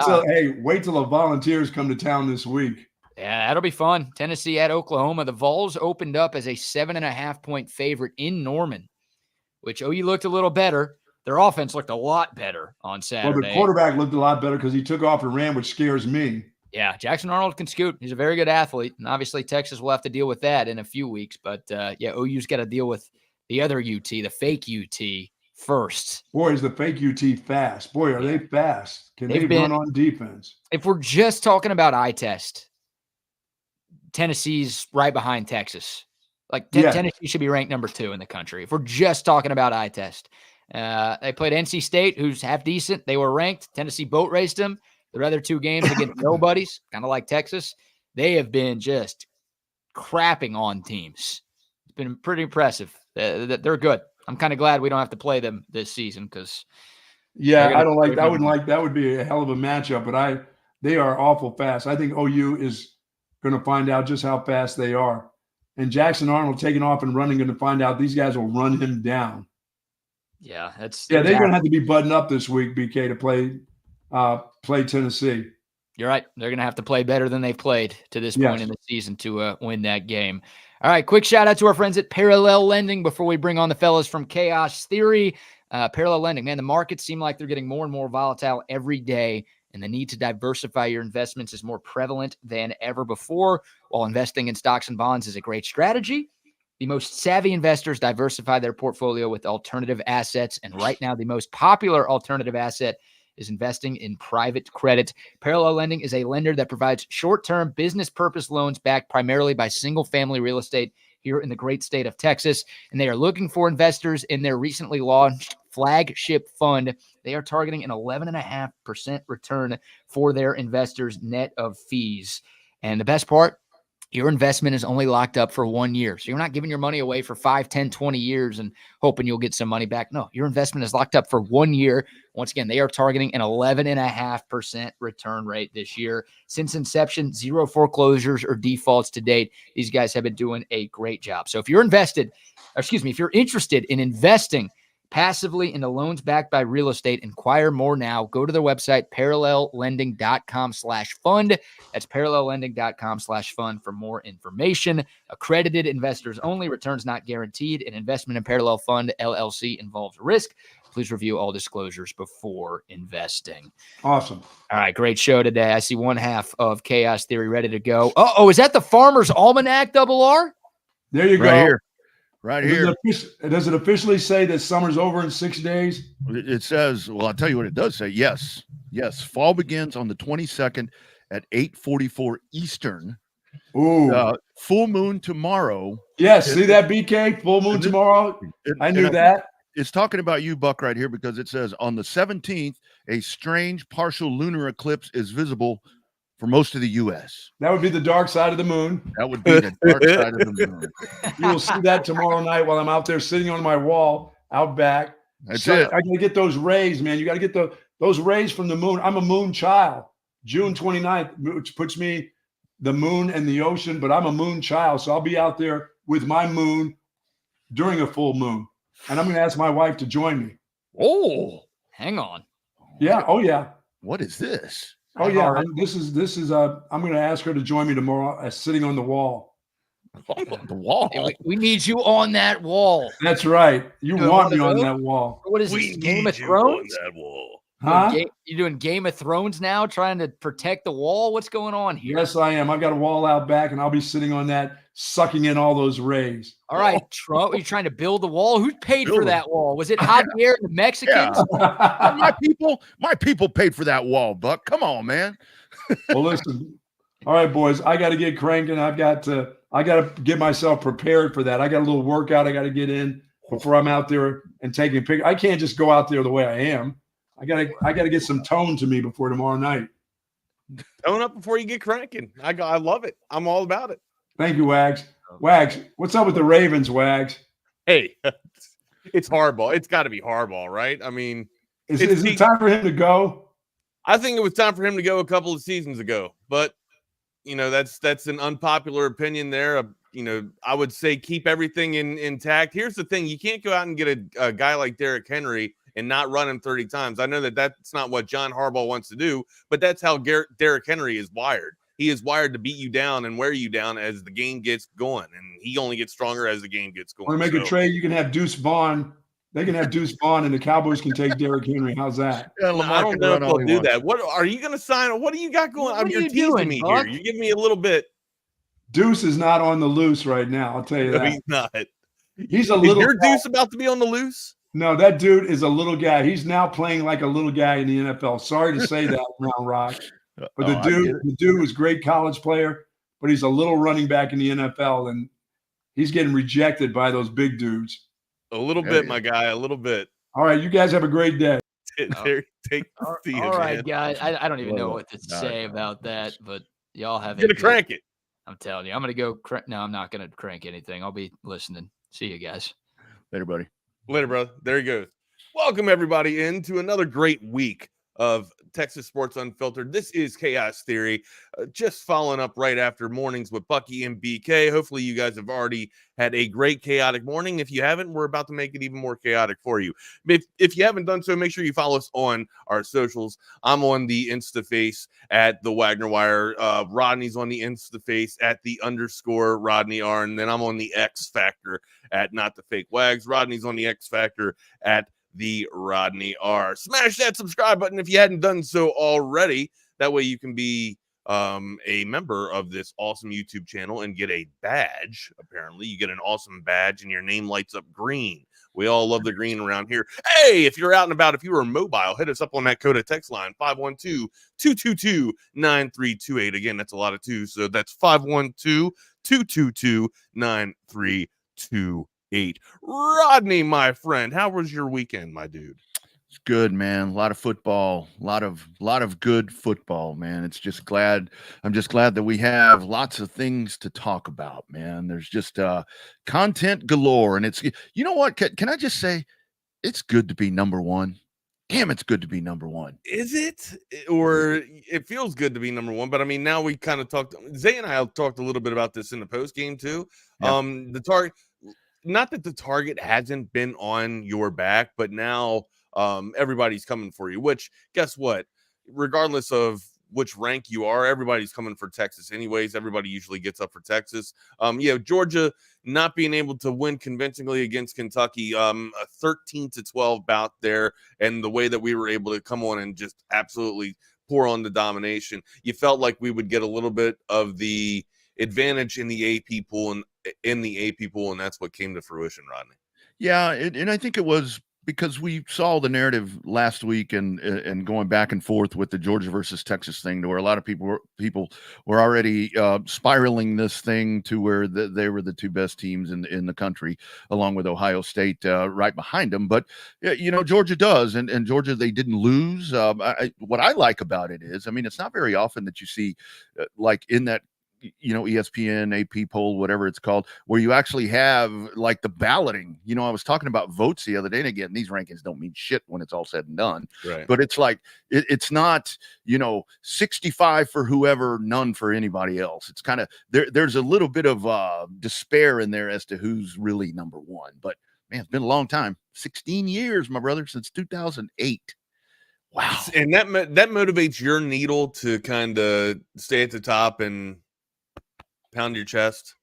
till the Volunteers come to town this week. Yeah, that'll be fun. Tennessee at Oklahoma. The Vols opened up as a 7.5-point favorite in Norman, which OU looked a little better. Their offense looked a lot better on Saturday. Well, the quarterback looked a lot better because he took off and ran, which scares me. Yeah, Jackson Arnold can scoot. He's a very good athlete. And obviously Texas will have to deal with that in a few weeks. But, OU's got to deal with the other UT, the fake UT, first. Boy, is the fake UT fast. Boy, are they fast. Can they run on defense? If we're just talking about eye test, Tennessee's right behind Texas. Tennessee should be ranked number 2 in the country. If we're just talking about eye test. They played NC State, who's half decent. They were ranked. Tennessee boat raced them. Their other 2 games against nobodies, kind of like Texas. They have been just crapping on teams. It's been pretty impressive. They're good. I'm kind of glad we don't have to play them this season because Yeah, I don't like. I wouldn't like. That would be a hell of a matchup. But they are awful fast. I think OU is going to find out just how fast they are. And Jackson Arnold taking off and running, going to find out these guys will run him down. Yeah, they're going to have to be buttoned up this week, BK, to play Tennessee. You're right. They're going to have to play better than they've played to this point in the season to win that game. All right, quick shout out to our friends at Parallel Lending before we bring on the fellas from Chaos Theory. Parallel Lending, man, the markets seem like they're getting more and more volatile every day, and the need to diversify your investments is more prevalent than ever before. While investing in stocks and bonds is a great strategy, the most savvy investors diversify their portfolio with alternative assets, and right now the most popular alternative asset is investing in private credit. Parallel Lending is a lender that provides short-term business purpose loans backed primarily by single-family real estate here in the great state of Texas, and they are looking for investors in their recently launched flagship fund. They are targeting an 11.5% return for their investors net of fees. And the best part, your investment is only locked up for 1 year. So you're not giving your money away for 5, 10, 20 years and hoping you'll get some money back. No, your investment is locked up for 1 year. Once again, they are targeting an 11.5% return rate this year. Since inception, 0 foreclosures or defaults to date. These guys have been doing a great job. So if you're if you're interested in investing passively into loans backed by real estate, inquire more now. Go to their website, parallellending.com/fund. That's parallellending.com/fund for more information. Accredited investors only. Returns not guaranteed. An investment in Parallel Fund LLC involves risk. Please review all disclosures before investing. Awesome. All right, great show today. I see one half of Chaos Theory ready to go. Is that the Farmer's Almanac, Double R? There you go. Right here. Does it officially say that summer's over in 6 days? It says, well, I'll tell you what it does say. Yes. Fall begins on the 22nd at 8:44 Eastern. Ooh. Full moon tomorrow. Yes. See that, BK? Full moon tomorrow? I knew that. It's talking about you, Buck, right here, because it says on the 17th, a strange partial lunar eclipse is visible for most of the U.S. That would be the dark side of the moon. That would be the dark side of the moon. You will see that tomorrow night while I'm out there sitting on my wall out back. That's it. I got to get those rays, man. You got to get those rays from the moon. I'm a moon child. June 29th, which puts me the moon and the ocean, but I'm a moon child. So I'll be out there with my moon during a full moon. And I'm going to ask my wife to join me. Oh, hang on. Yeah. Oh, yeah. What is this? Oh, yeah. This is I'm going to ask her to join me tomorrow sitting on the wall. The wall. We need you on that wall. That's right. You want me on that wall. What is this, Game of Thrones? On that wall. Huh? You doing Game of Thrones now, trying to protect the wall? What's going on here? Yes, I am. I've got a wall out back, and I'll be sitting on that, sucking in all those rays. All right, Trump, are you trying to build the wall? Who paid for that wall? Was it Javier and the Mexicans? Yeah. my people paid for that wall, Buck. Come on, man. Well, listen. All right, boys, I got to get cranking. I got to get myself prepared for that. I got a little workout I got to get in before I'm out there and taking pictures. I can't just go out there the way I am. I gotta get some tone to me before tomorrow night. Tone up before you get cranking. I love it. I'm all about it. Thank you, Wags. Wags, what's up with the Ravens, Wags? Hey, it's Harbaugh. It's got to be Harbaugh, right? I mean, is it time for him to go? I think it was time for him to go a couple of seasons ago, but that's an unpopular opinion there. I would say keep everything intact. Here's the thing: you can't go out and get a guy like Derrick Henry and not run him 30 times. I know that's not what John Harbaugh wants to do, but that's how Derrick Henry is wired. He is wired to beat you down and wear you down as the game gets going, and he only gets stronger as the game gets going. Want to make a trade? You can have Deuce Vaughn. They can have Deuce Vaughn, and the Cowboys can take Derrick Henry. How's that? Yeah, I don't know if they'll do that. What are you going to sign? What do you got going? What are you're you teasing doing, me Buck? here. You give me a little bit. Deuce is not on the loose right now. I'll tell you No, that. he's not. He's a Is little. your Deuce about to be on the loose? No, that dude is a little guy. He's now playing like a little guy in the NFL. Sorry to say that, Round Rock. But the dude was a great college player, but he's a little running back in the NFL, and he's getting rejected by those big dudes. A little bit, my guy. A little bit. All right, you guys have a great day. All right, guys. I don't even know what to say about that, but y'all have Gonna crank it. I'm telling you, I'm gonna go. No, I'm not gonna crank anything. I'll be listening. See you guys later, buddy. Later, brother. There he goes. Welcome, everybody, into another great week of Texas Sports Unfiltered. This is Chaos Theory, just following up right after mornings with Bucky and BK. Hopefully, you guys have already had a great chaotic morning. If you haven't, we're about to make it even more chaotic for you. If you haven't done so, make sure you follow us on our socials. I'm on the Instaface at the Wagner Wire. Rodney's on the Instaface at the _ Rodney R. And then I'm on the X Factor at Not the Fake Wags. Rodney's on the X Factor at the Rodney R. Smash that subscribe button if you hadn't done so already. That way you can be a member of this awesome YouTube channel and get a badge. Apparently, you get an awesome badge and your name lights up green. We all love the green around here. Hey, if you're out and about, if you are mobile, hit us up on that Coda text line, 512-222-9328. Again, that's a lot of twos, so that's 512-222-9328. Rodney, my friend, how was your weekend, my dude? It's good, man. A lot of football, a lot of good football, man. I'm just glad that we have lots of things to talk about, man. There's just content galore, and it's, you know what? Can I just say, it's good to be number one. Damn, it's good to be number one. Is it? Or it feels good to be number one, but I mean, now we kind of talked. Zay and I talked a little bit about this in the post game too. Yeah. The target. Not that the target hasn't been on your back, but now everybody's coming for you, which guess what? Regardless of which rank you are, everybody's coming for Texas anyways. Everybody usually gets up for Texas. Georgia not being able to win convincingly against Kentucky, a 13-12 bout there, and the way that we were able to come on and just absolutely pour on the domination. You felt like we would get a little bit of the advantage in the AP pool and that's what came to fruition, Rodney. Yeah, and I think it was because we saw the narrative last week and going back and forth with the Georgia versus Texas thing, to where a lot of people were already spiraling this thing to where they were the two best teams in the country, along with Ohio State right behind them. But Georgia does, and Georgia, they didn't lose. What I like about it is, I mean, it's not very often that you see like in that ESPN, AP poll, whatever it's called, where you actually have like the balloting. I was talking about votes the other day, and again, these rankings don't mean shit when it's all said and done. Right. But it's like it's not 65 for whoever, none for anybody else. It's kind of there's a little bit of despair in there as to who's really number one. But man, it's been a long time, 16 years, my brother, since 2008. Wow. And that motivates your needle to kind of stay at the top and pound your chest?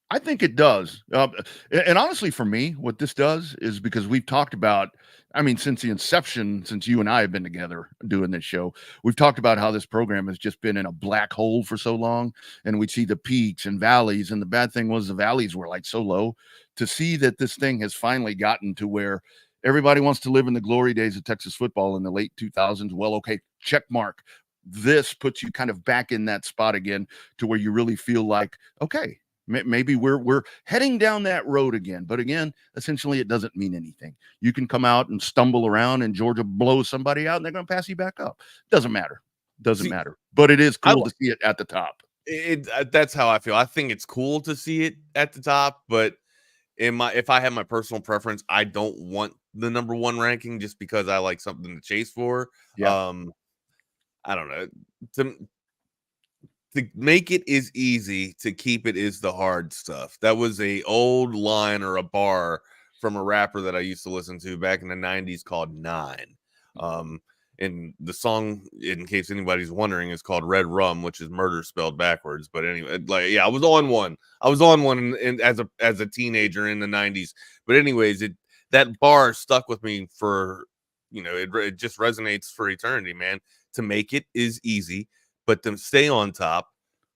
I think it does. And honestly, for me, what this does is, because we've talked about, I mean, since the inception, since you and I have been together doing this show, we've talked about how this program has just been in a black hole for so long, and we'd see the peaks and valleys. And the bad thing was the valleys were like so low. To see that this thing has finally gotten to where everybody wants to live in the glory days of Texas football in the late 2000s. Well, okay, check mark. This puts you kind of back in that spot again, to where you really feel like, okay, maybe we're heading down that road again. But again, essentially, it doesn't mean anything. You can come out and stumble around, and Georgia blows somebody out, and they're going to pass you back up. Doesn't matter. Doesn't matter. But it is cool to see it at the top. That's how I feel. I think it's cool to see it at the top, but if I have my personal preference, I don't want the number one ranking just because I like something to chase for. Yeah. I don't know. To make it is easy, to keep it is the hard stuff. That was a old line or a bar from a rapper that I used to listen to back in the 90s called Nine. And the song, in case anybody's wondering, is called Red Rum, which is murder spelled backwards. But anyway, I was on one. As a teenager in the 90s. But anyways, that bar stuck with me for, it just resonates for eternity, man. To make it is easy, but to stay on top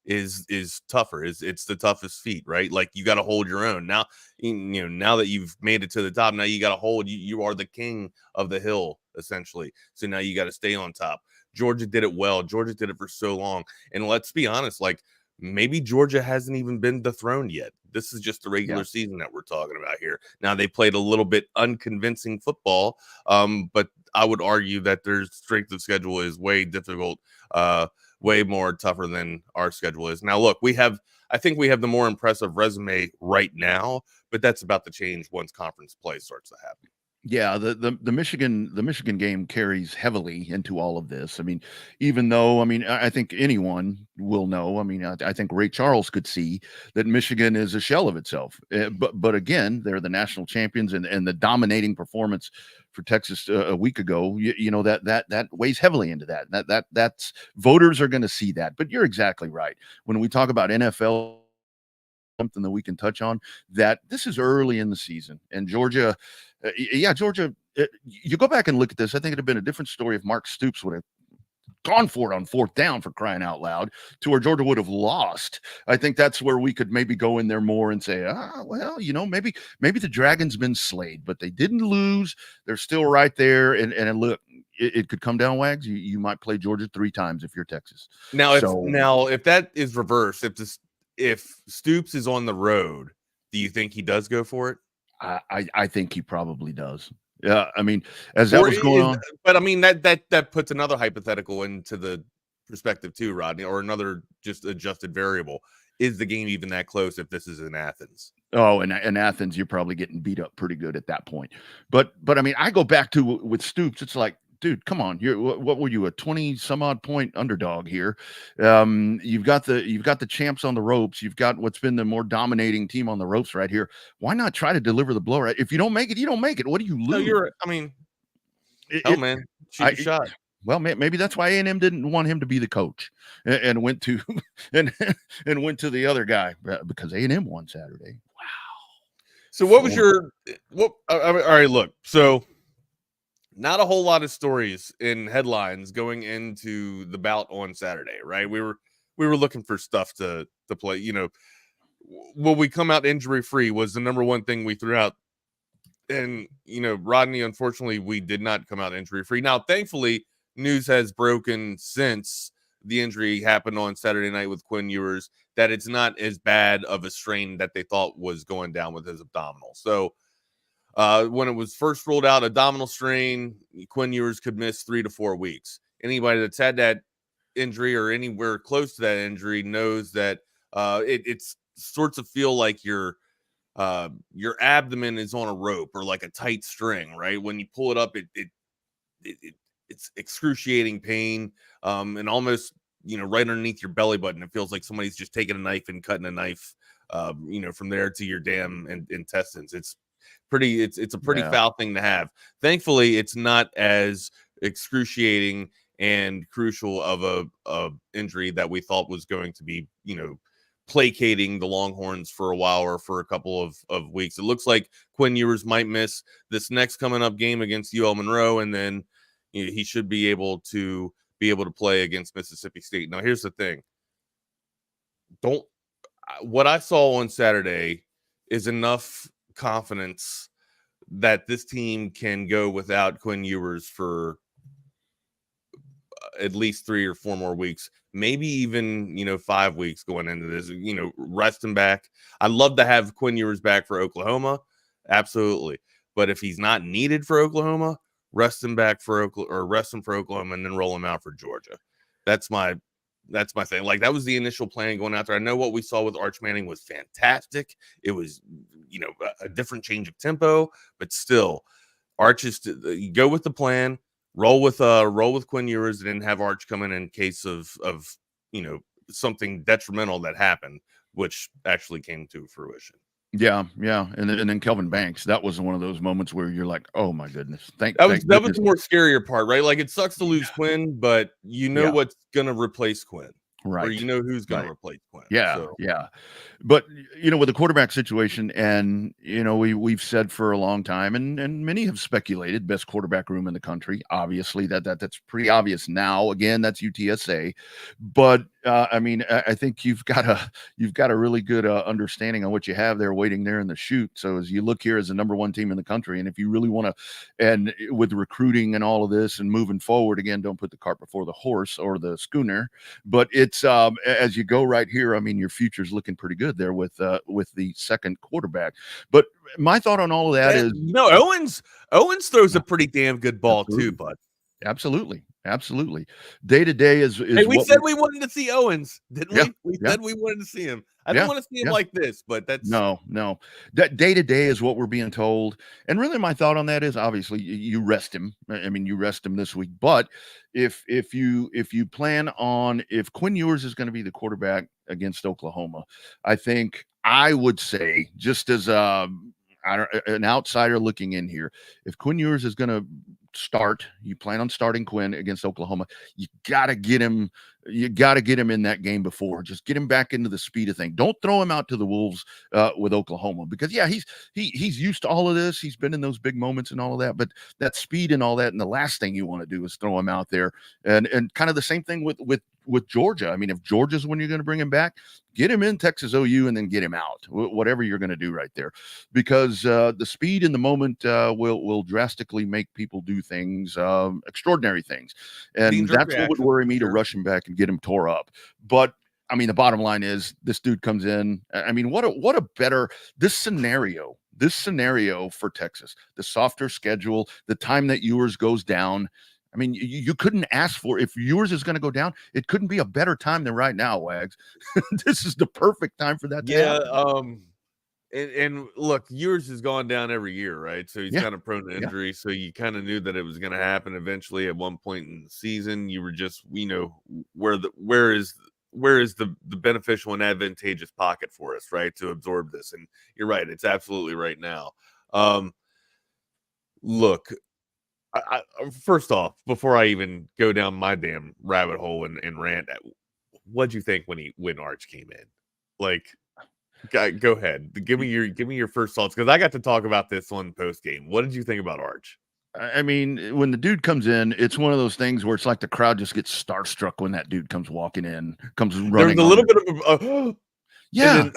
is tougher. It's the toughest feat, right? Like, you got to hold your own. Now, now that you've made it to the top, now you got to hold. You are the king of the hill, essentially. So now you got to stay on top. Georgia did it well. Georgia did it for so long. And let's be honest, like, maybe Georgia hasn't even been dethroned yet. This is just the regular season that we're talking about here. Now, they played a little bit unconvincing football, but I would argue that their strength of schedule is way difficult, way more tougher than our schedule is. Now, look, I think we have the more impressive resume right now, but that's about to change once conference play starts to happen. Yeah, the Michigan game carries heavily into all of this. I mean, even though I think anyone will know. I mean, I think Ray Charles could see that Michigan is a shell of itself. But again, they're the national champions, and the dominating performance for Texas a week ago. You know that weighs heavily into that. That's voters are going to see that. But you're exactly right when we talk about NFL. Something that we can touch on, that this is early in the season, and Georgia, Georgia, you go back and look at this, I think it'd have been a different story if Mark Stoops would have gone for it on fourth down, for crying out loud, to where Georgia would have lost. I think that's where we could maybe go in there more and say, well, maybe the Dragon's been slayed, but they didn't lose. They're still right there. And look, it could come down, Wags. You might play Georgia 3 times if you're Texas. Now, if that is reversed, if Stoops is on the road, do you think he does go for it? I think he probably does. Yeah, I mean, as that was going on. But I mean, that puts another hypothetical into the perspective too, Rodney, or another just adjusted variable. Is the game even that close if this is in Athens? Oh, and in Athens, you're probably getting beat up pretty good at that point. But I mean, I go back to with Stoops, it's like, dude, come on. What were you, a 20 some odd point underdog here? You've got the champs on the ropes. You've got what's been the more dominating team on the ropes right here. Why not try to deliver the blow? Right? If you don't make it, you don't make it. What do you lose? No, man, shoot your shot. Well, maybe that's why A&M didn't want him to be the coach and went to and went to the other guy, because A&M won Saturday. Wow. So what was all right, look. So not a whole lot of stories in headlines going into the bout on Saturday, right? We were looking for stuff to play. You know, will we come out injury free was the number one thing we threw out. And, you know, Rodney, unfortunately, we did not come out injury free. Now, thankfully, news has broken since the injury happened on Saturday night with Quinn Ewers that it's not as bad of a strain that they thought was going down with his abdominal. So, when it was first ruled out, abdominal strain, Quinn Ewers could miss 3 to 4 weeks. Anybody that's had that injury or anywhere close to that injury knows that it's sorts of feel like your abdomen is on a rope or like a tight string, right? When you pull it up, it's excruciating pain, and almost, you know, right underneath your belly button. It feels like somebody's just taking a knife and cutting a knife, you know, from there to your damn intestines. It's a pretty foul thing to have. Thankfully, it's not as excruciating and crucial of a injury that we thought was going to be, you know, placating the Longhorns for a while or for a couple of weeks. It looks like Quinn Ewers might miss this next coming up game against UL Monroe, and then, you know, he should be able to play against Mississippi State. Now, here's the thing. What I saw on Saturday is enough confidence that this team can go without Quinn Ewers for at least 3 or 4 more weeks, maybe even, you know, 5 weeks going into this, you know, rest him back. I'd love to have Quinn Ewers back for Oklahoma. Absolutely. But if he's not needed for Oklahoma, rest him for Oklahoma and then roll him out for Georgia. That's my thing. Like, that was the initial plan going out there. I know what we saw with Arch Manning was fantastic. It was, you know, a different change of tempo, but still, Arch is you go with the plan, roll with Quinn Ewers, and then have Arch come in case of you know, something detrimental that happened, which actually came to fruition. Yeah, and then Kelvin Banks. That was one of those moments where you're like, "Oh my goodness!" That was the more scarier part, right? Like, it sucks to lose Quinn, but you know what's going to replace Quinn, right? Or you know who's going to replace Quinn. Yeah. But, you know, with the quarterback situation, and, you know, we've said for a long time, and many have speculated, best quarterback room in the country. Obviously, that's pretty obvious now. Again, that's UTSA, but I mean, I think you've got a really good understanding on what you have there waiting there in the chute. So as you look here as the number 1 team in the country, and if you really want to, and with recruiting and all of this and moving forward, again, don't put the cart before the horse or the schooner, but it's as you go right here, I mean, your future's looking pretty good there with the second quarterback. But my thought on all of that is, no, Owens throws a pretty damn good ball too, bud. Absolutely. Day to day is Hey, we what said we wanted to see Owens, didn't Yeah, we? We yeah. said we wanted to see him. I don't want to see him like this, but that's no. That day to day is what we're being told. And really, my thought on that is obviously you rest him. I mean, you rest him this week. But if you plan on, if Quinn Ewers is going to be the quarterback against Oklahoma, I think I would say, just as an outsider looking in here, if Quinn Ewers is going to start, you plan on starting Quinn against Oklahoma, you got to get him in that game before. Just get him back into the speed of thing. Don't throw him out to the wolves with Oklahoma, because he's used to all of this. He's been in those big moments and all of that, but that speed and all that, and the last thing you want to do is throw him out there. And kind of the same thing with Georgia. I mean, if Georgia's when you're going to bring him back, get him in Texas OU and then get him out, whatever you're going to do right there, because the speed in the moment will drastically make people do things, extraordinary things. And that's what would worry me, to rush him back and get him tore up. But I mean, the bottom line is this dude comes in. I mean, what a better, this scenario for Texas, the softer schedule, the time that Ewers goes down. I mean, you couldn't ask for, if Ewers is going to go down, it couldn't be a better time than right now, Wags. This is the perfect time for that to happen. And look, Ewers has gone down every year, right? So he's kind of prone to injury. So you kind of knew that it was going to happen eventually at one point in the season. You were just, where is the beneficial and advantageous pocket for us, right, to absorb this? And you're right, it's absolutely right now. Look, I first off, before I even go down my damn rabbit hole and rant, what'd you think when Arch came in? Like, go ahead, give me your first thoughts, because I got to talk about this on post game. What did you think about Arch? I mean, when the dude comes in, it's one of those things where it's like the crowd just gets starstruck when that dude comes walking in, comes running. There's a little bit of yeah.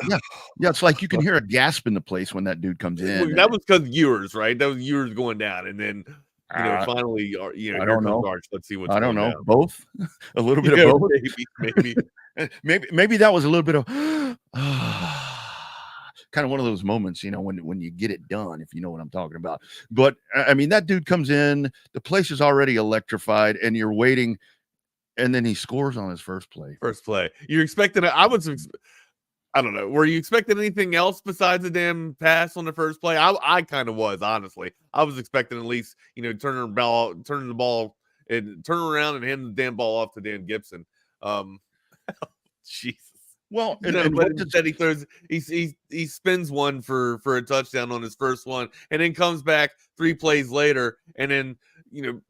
It's like you can hear a gasp in the place when that dude comes in. That was because Ewers, right? That was Ewers going down, and then finally, I don't know. Arch. Let's see what's. I don't know. Down. Both, a little bit of both. maybe that was a little bit of kind of one of those moments, when you get it done, if you know what I'm talking about. But I mean, that dude comes in, the place is already electrified, and you're waiting, and then he scores on his first play. You're expecting I don't know. Were you expecting anything else besides the damn pass on the first play? I kind of was, honestly. I was expecting at least, turning the ball and turning around and handing the damn ball off to Dan Gibson. Jesus. Well, but instead he spins one for a touchdown on his first one, and then comes back 3 plays later, and then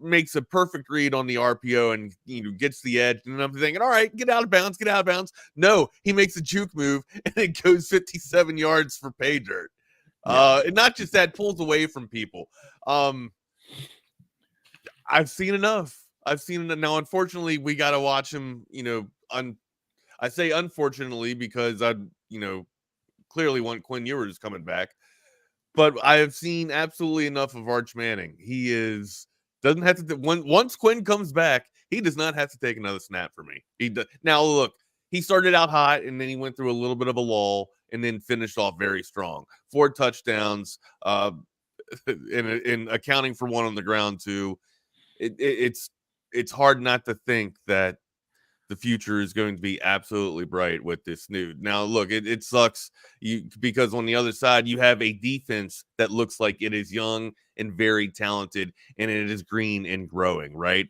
makes a perfect read on the RPO and gets the edge. And I'm thinking, all right, get out of bounds. No, he makes a juke move and it goes 57 yards for pay dirt. And not just that, pulls away from people. I've seen enough. Now, unfortunately, we got to watch him. I say unfortunately because I clearly want Quinn Ewers coming back, but I have seen absolutely enough of Arch Manning. He doesn't have to. Once Quinn comes back, he does not have to take another snap for me. He does. Now, look, he started out hot, and then he went through a little bit of a lull, and then finished off very strong. 4 touchdowns, in accounting for 1 on the ground too. It's hard not to think that the future is going to be absolutely bright with this new. Now, look, it sucks because on the other side, you have a defense that looks like it is young and very talented, and it is green and growing, right?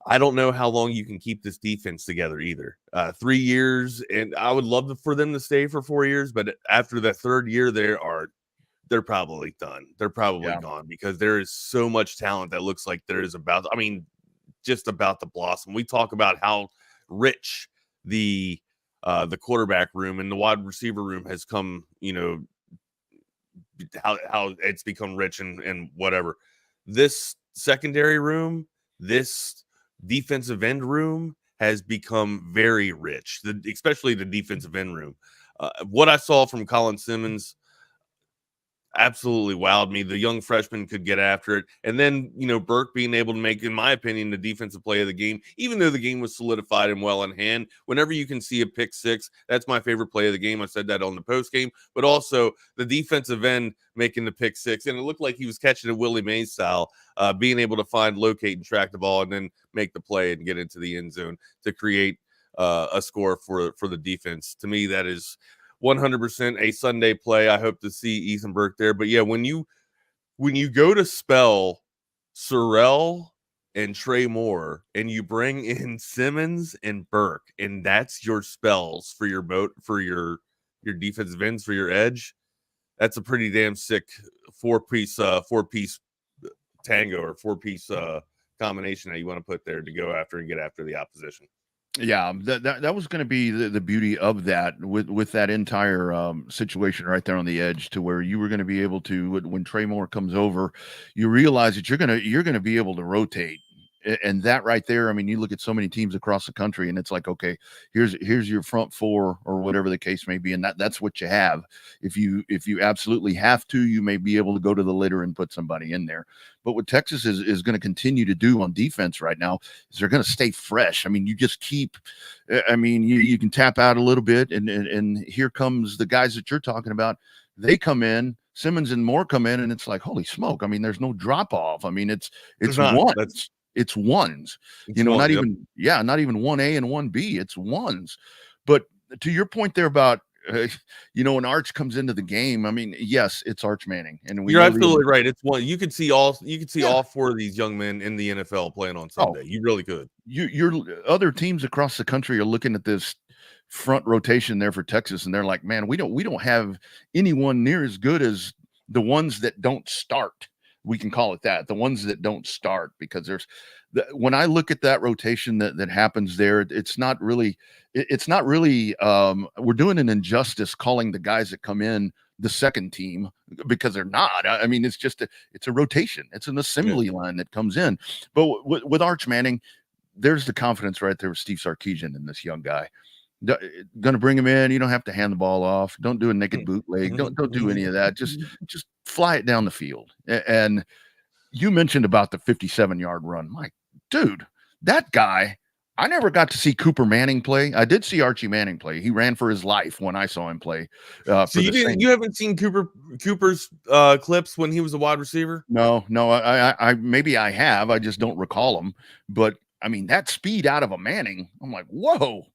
I don't know how long you can keep this defense together either. 3 years, and I would love for them to stay for 4 years, but after the 3rd year, they're probably done. They're probably gone, because there is so much talent that looks like there is just about to blossom. We talk about how rich the quarterback room and the wide receiver room has come, how it's become rich and whatever. This secondary room, this defensive end room has become very rich, especially the defensive end room. What I saw from Colin Simmons, absolutely wowed me. The young freshman could get after it. And then, Burke being able to make, in my opinion, the defensive play of the game, even though the game was solidified and well in hand. Whenever you can see a pick six, that's my favorite play of the game. I said that on the post game, but also the defensive end making the pick six. And it looked like he was catching it Willie Mays style, being able to find, locate, and track the ball and then make the play and get into the end zone to create a score for the defense. To me, that is 100% a Sunday play. I hope to see Ethan Burke there. But yeah, when you go to spell Sorrell and Trey Moore and you bring in Simmons and Burke, and that's your spells for your defensive ends, for your edge, that's a pretty damn sick four-piece tango or four-piece combination that you want to put there to go after and get after the opposition. Yeah, that was going to be the beauty of that with that entire situation right there on the edge, to where you were going to be able to, when Trey Moore comes over, you realize that you're going to be able to rotate. And that right there, I mean, you look at so many teams across the country and it's like, okay, here's your front four or whatever the case may be. And that's what you have. If you absolutely have to, you may be able to go to the litter and put somebody in there. But what Texas is going to continue to do on defense right now is they're going to stay fresh. I mean, you just keep, you can tap out a little bit and here comes the guys that you're talking about. They come in, Simmons and Moore come in, and it's like, holy smoke. I mean, there's no drop off. I mean, it's ones. It's ones, not even 1A and 1B. It's ones. But to your point there about, when Arch comes into the game, I mean, yes, it's Arch Manning, and you're absolutely right. It's one. You could see all four of these young men in the NFL playing on Sunday. You really could. Your other teams across the country are looking at this front rotation there for Texas, and they're like, man, we don't have anyone near as good as the ones that don't start. We can call it that, the ones that don't start, because when I look at that rotation that happens there, it's not really, we're doing an injustice calling the guys that come in the second team, because they're not. I mean, it's a rotation. It's an assembly line that comes in. But with Arch Manning, there's the confidence right there with Steve Sarkisian in this young guy. Going to bring him in. You don't have to hand the ball off. Don't do a naked bootleg. Don't do any of that. Just fly it down the field. And you mentioned about the 57-yard run. My dude, that guy, I never got to see Cooper Manning play. I did see Archie Manning play. He ran for his life when I saw him play. So you haven't seen Cooper's clips when he was a wide receiver? No. I maybe I have. I just don't recall him. But I mean, that speed out of a Manning, I'm like, whoa.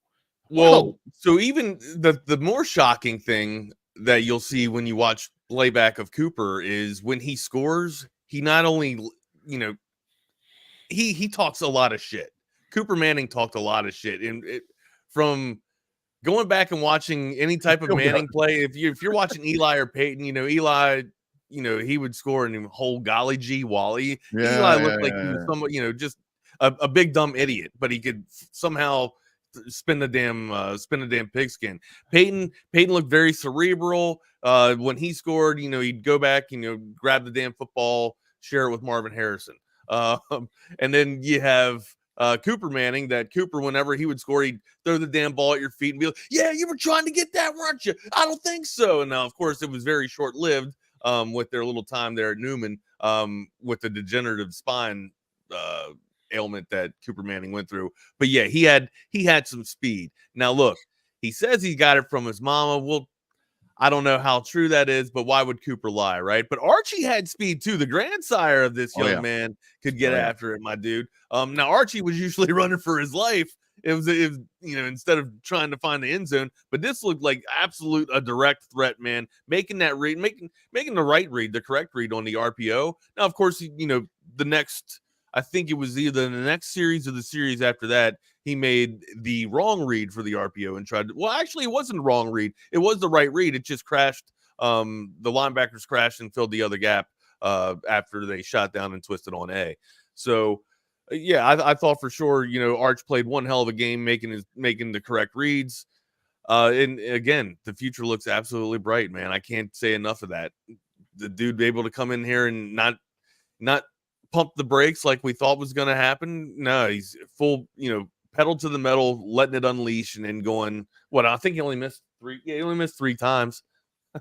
Well, so even the more shocking thing that you'll see when you watch playback of Cooper is when he scores, he not only, he talks a lot of shit. Cooper Manning talked a lot of shit. And from going back and watching any type of Manning play, if you're watching Eli or Peyton, Eli, he would score and whole golly gee Wally. Eli looked like he was somewhat, just a big dumb idiot, but he could somehow spin the damn pigskin. Peyton looked very cerebral. When he scored, he'd go back, grab the damn football, share it with Marvin Harrison. And then you have Cooper Manning, that Cooper, whenever he would score, he'd throw the damn ball at your feet and be like, yeah, you were trying to get that, weren't you? I don't think so. And now, of course, it was very short-lived with their little time there at Newman with the degenerative spine ailment that Cooper Manning went through. But yeah, he had some speed. Now look, he says he got it from his mama. Well, I don't know how true that is, but why would Cooper lie, right? But Archie had speed too. The grandsire of this young man could get after it, my dude. Now Archie was usually running for his life. It was instead of trying to find the end zone, but this looked like a direct threat, man. Making that read, making the right read, the correct read on the RPO. Now, of course, the next, I think it was either the next series or the series after that, he made the wrong read for the RPO and actually, it wasn't the wrong read. It was the right read. It just crashed. The linebackers crashed and filled the other gap after they shot down and twisted on A. So, yeah, I thought for sure, Arch played one hell of a game making the correct reads. And again, the future looks absolutely bright, man. I can't say enough of that. The dude able to come in here and not pump the brakes like we thought was going to happen. No, he's full, pedal to the metal, letting it unleash, and then going, I think he only missed 3. Yeah, he only missed 3 times.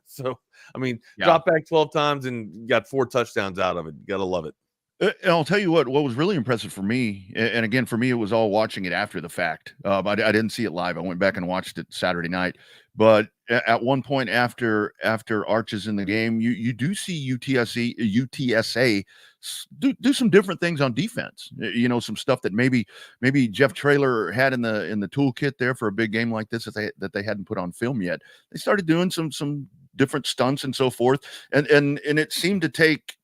So, I mean, Yeah. drop back 12 times and got 4 touchdowns out of it. You got to love it. And I'll tell you what was really impressive for me, and again, for me, it was all watching it after the fact. I didn't see it live. I went back and watched it Saturday night. But at one point after Arch is in the game, you do see UTSA do some different things on defense. You know, some stuff that maybe Jeff Traylor had in the toolkit there for a big game like this that they hadn't put on film yet. They started doing some different stunts and so forth, and it seemed to take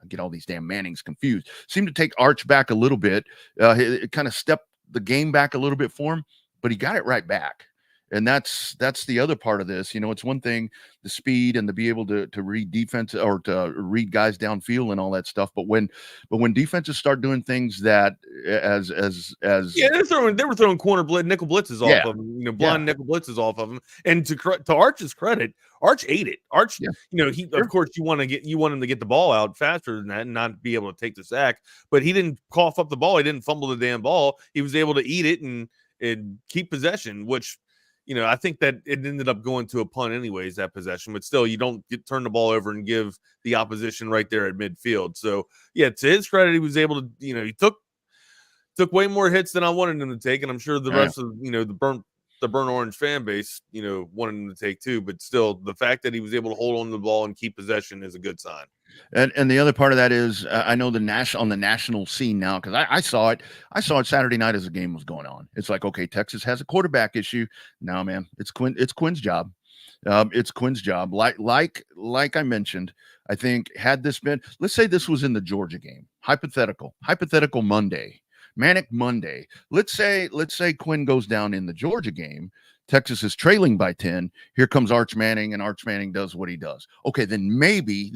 I get all these damn Mannings confused. Seemed to take Arch back a little bit. It kind of stepped the game back a little bit for him, but he got it right back. And that's the other part of this. You know, it's one thing, the speed and to be able to read defense or to read guys downfield and all that stuff. But when defenses start doing things that as they were throwing nickel blitzes off of him, blind nickel blitzes off of him. And to Arch's credit, Arch ate it. Arch, of course you want him to get the ball out faster than that and not be able to take the sack, but he didn't cough up the ball. He didn't fumble the damn ball. He was able to eat it and keep possession, which, I think that it ended up going to a punt anyways, that possession, but still you don't turn the ball over and give the opposition right there at midfield. So yeah, to his credit, he was able to, he took way more hits than I wanted him to take. And I'm sure the rest of, the burnt orange fan base, wanted him to take too, but still the fact that he was able to hold on to the ball and keep possession is a good sign. And the other part of that is I know on the national scene now, because I saw it Saturday night as the game was going on. It's like, okay, Texas has a quarterback issue. No, man, it's Quinn's job. It's Quinn's job. Like I mentioned, I think had this been, let's say this was in the Georgia game, hypothetical Monday, manic Monday. Let's say Quinn goes down in the Georgia game. Texas is trailing by 10. Here comes Arch Manning, and Arch Manning does what he does. Okay, then maybe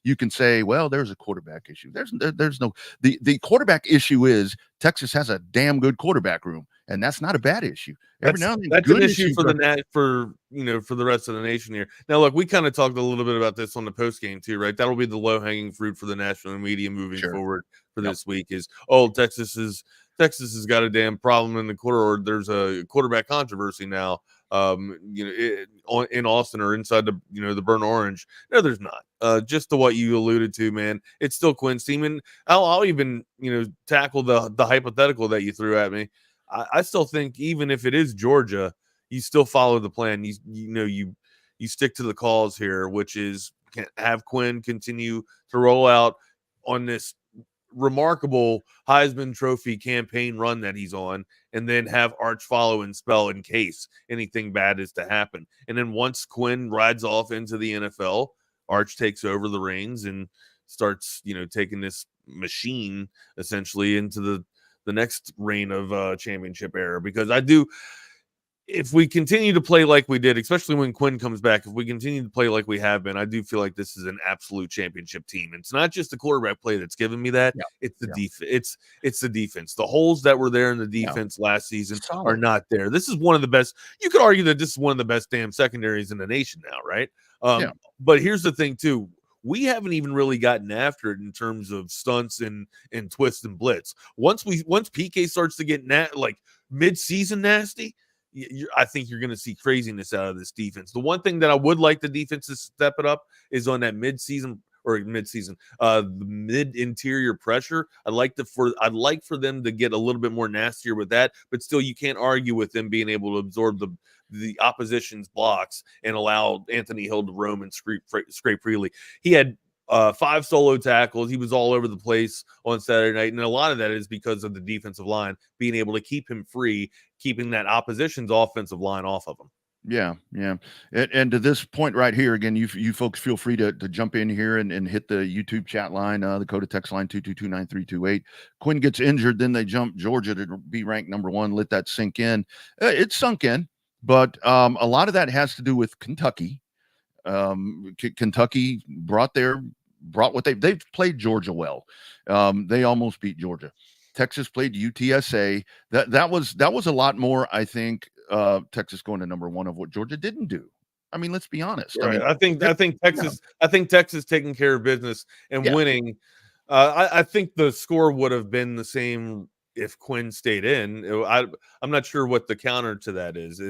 you can say, well, there's a quarterback issue. There's no the quarterback issue is Texas has a damn good quarterback room, and that's not a bad issue. That's an issue for the rest of the nation here. Now, look, we kind of talked a little bit about this on the post game too, right? That'll be the low hanging fruit for the national media moving forward for this week. Is Texas has got a damn problem in the quarter, or there's a quarterback controversy now, in Austin or inside the burnt orange. No, there's not. Just to what you alluded to, man, it's still Quinn's team, and I'll even tackle the hypothetical that you threw at me. I still think even if it is Georgia, you still follow the plan. You stick to the calls here, which is have Quinn continue to roll out on this remarkable Heisman Trophy campaign run that he's on, and then have Arch follow and spell in case anything bad is to happen. And then once Quinn rides off into the NFL, Arch takes over the reins and starts, taking this machine essentially into the next reign of championship era. Because if we continue to play like we did, especially when Quinn comes back, if we continue to play like we have been, I do feel like this is an absolute championship team. And it's not just the quarterback play that's given me that. It's the defense. It's the defense. The holes that were there in the defense last season are not there. This is one of the best. You could argue that this is one of the best damn secondaries in the nation now, right? But here's the thing too. We haven't even really gotten after it in terms of stunts and twists and blitz. Once PK starts to get like mid-season nasty, I think you're going to see craziness out of this defense. The one thing that I would like the defense to step it up is on that the mid-interior pressure. I'd like for them to get a little bit more nastier with that, but still you can't argue with them being able to absorb the opposition's blocks and allow Anthony Hill to roam and scrape freely. He had 5 solo tackles. He was all over the place on Saturday night. And a lot of that is because of the defensive line being able to keep him free, keeping that opposition's offensive line off of him. Yeah. And to this point right here, again, you folks feel free to jump in here and hit the YouTube chat line, the code of text line 222-9328. Quinn gets injured, then they jump Georgia to be ranked number 1. Let that sink in. It sunk in, but a lot of that has to do with Kentucky. Kentucky brought what they've played Georgia well. They almost beat Georgia. Texas played UTSA. That was a lot more, I think, Texas going to number 1 of what Georgia didn't do. I mean, let's be honest. Right. I think Texas taking care of business and winning. I think the score would have been the same if Quinn stayed in. I'm not sure what the counter to that is.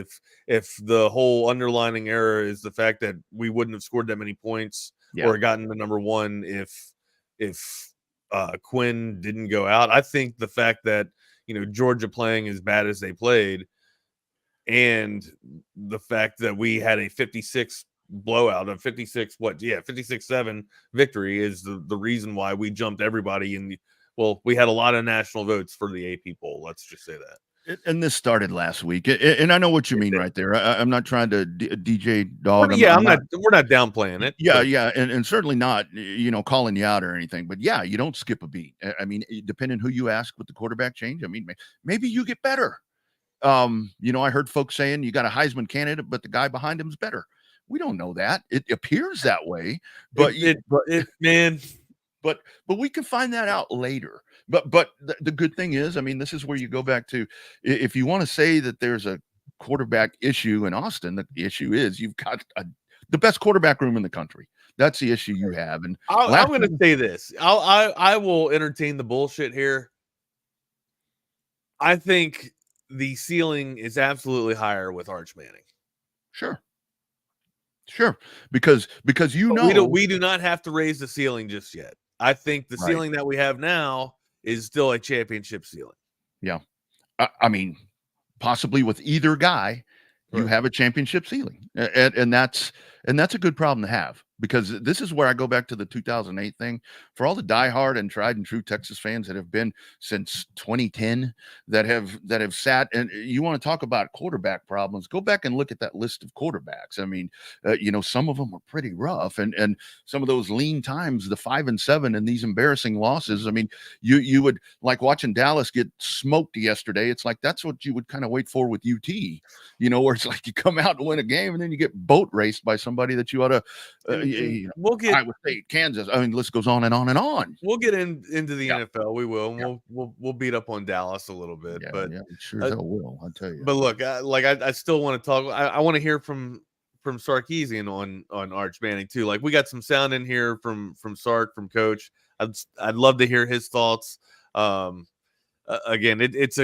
If the whole underlining error is the fact that we wouldn't have scored that many points or gotten the number one if Quinn didn't go out. I think the fact that, Georgia playing as bad as they played, and the fact that we had a 56 blowout of 56-7 victory is the reason why we jumped everybody we had a lot of national votes for the AP poll. Let's just say that. And this started last week, and I know what you mean right there. I'm not trying to DJ dog. We're not downplaying it. Yeah, and certainly not, calling you out or anything. But yeah, you don't skip a beat. I mean, depending who you ask with the quarterback change, I mean, maybe you get better. I heard folks saying you got a Heisman candidate, but the guy behind him's better. We don't know that. It appears that way, but But we can find that out later. But the good thing is, I mean, this is where you go back to, if you want to say that there's a quarterback issue in Austin, the issue is you've got the best quarterback room in the country. That's the issue you have. And I'm going to say this. I will entertain the bullshit here. I think the ceiling is absolutely higher with Arch Manning. Sure. Because we do not have to raise the ceiling just yet. I think the ceiling that we have now is still a championship ceiling. Yeah. I mean, possibly with either guy, you have a championship ceiling. And that's a good problem to have, because this is where I go back to the 2008 thing. For all the diehard and tried and true Texas fans that have been since 2010 that have sat, and you want to talk about quarterback problems, go back and look at that list of quarterbacks. I mean, some of them were pretty rough, and some of those lean times, the 5-7 and these embarrassing losses. I mean, you would, like watching Dallas get smoked yesterday. It's like, that's what you would kind of wait for with UT, where it's like you come out and win a game and then you get boat raced by somebody that you ought to, we'll get Iowa State, Kansas. I mean, the list goes on and on and on. We'll get into the NFL. We will. And we'll beat up on Dallas a little bit. Sure as hell will. I'll tell you. But look, I still want to talk. I want to hear from Sarkisian on Arch Manning too. Like, we got some sound in here from Sark, from Coach. I'd love to hear his thoughts. Again, it's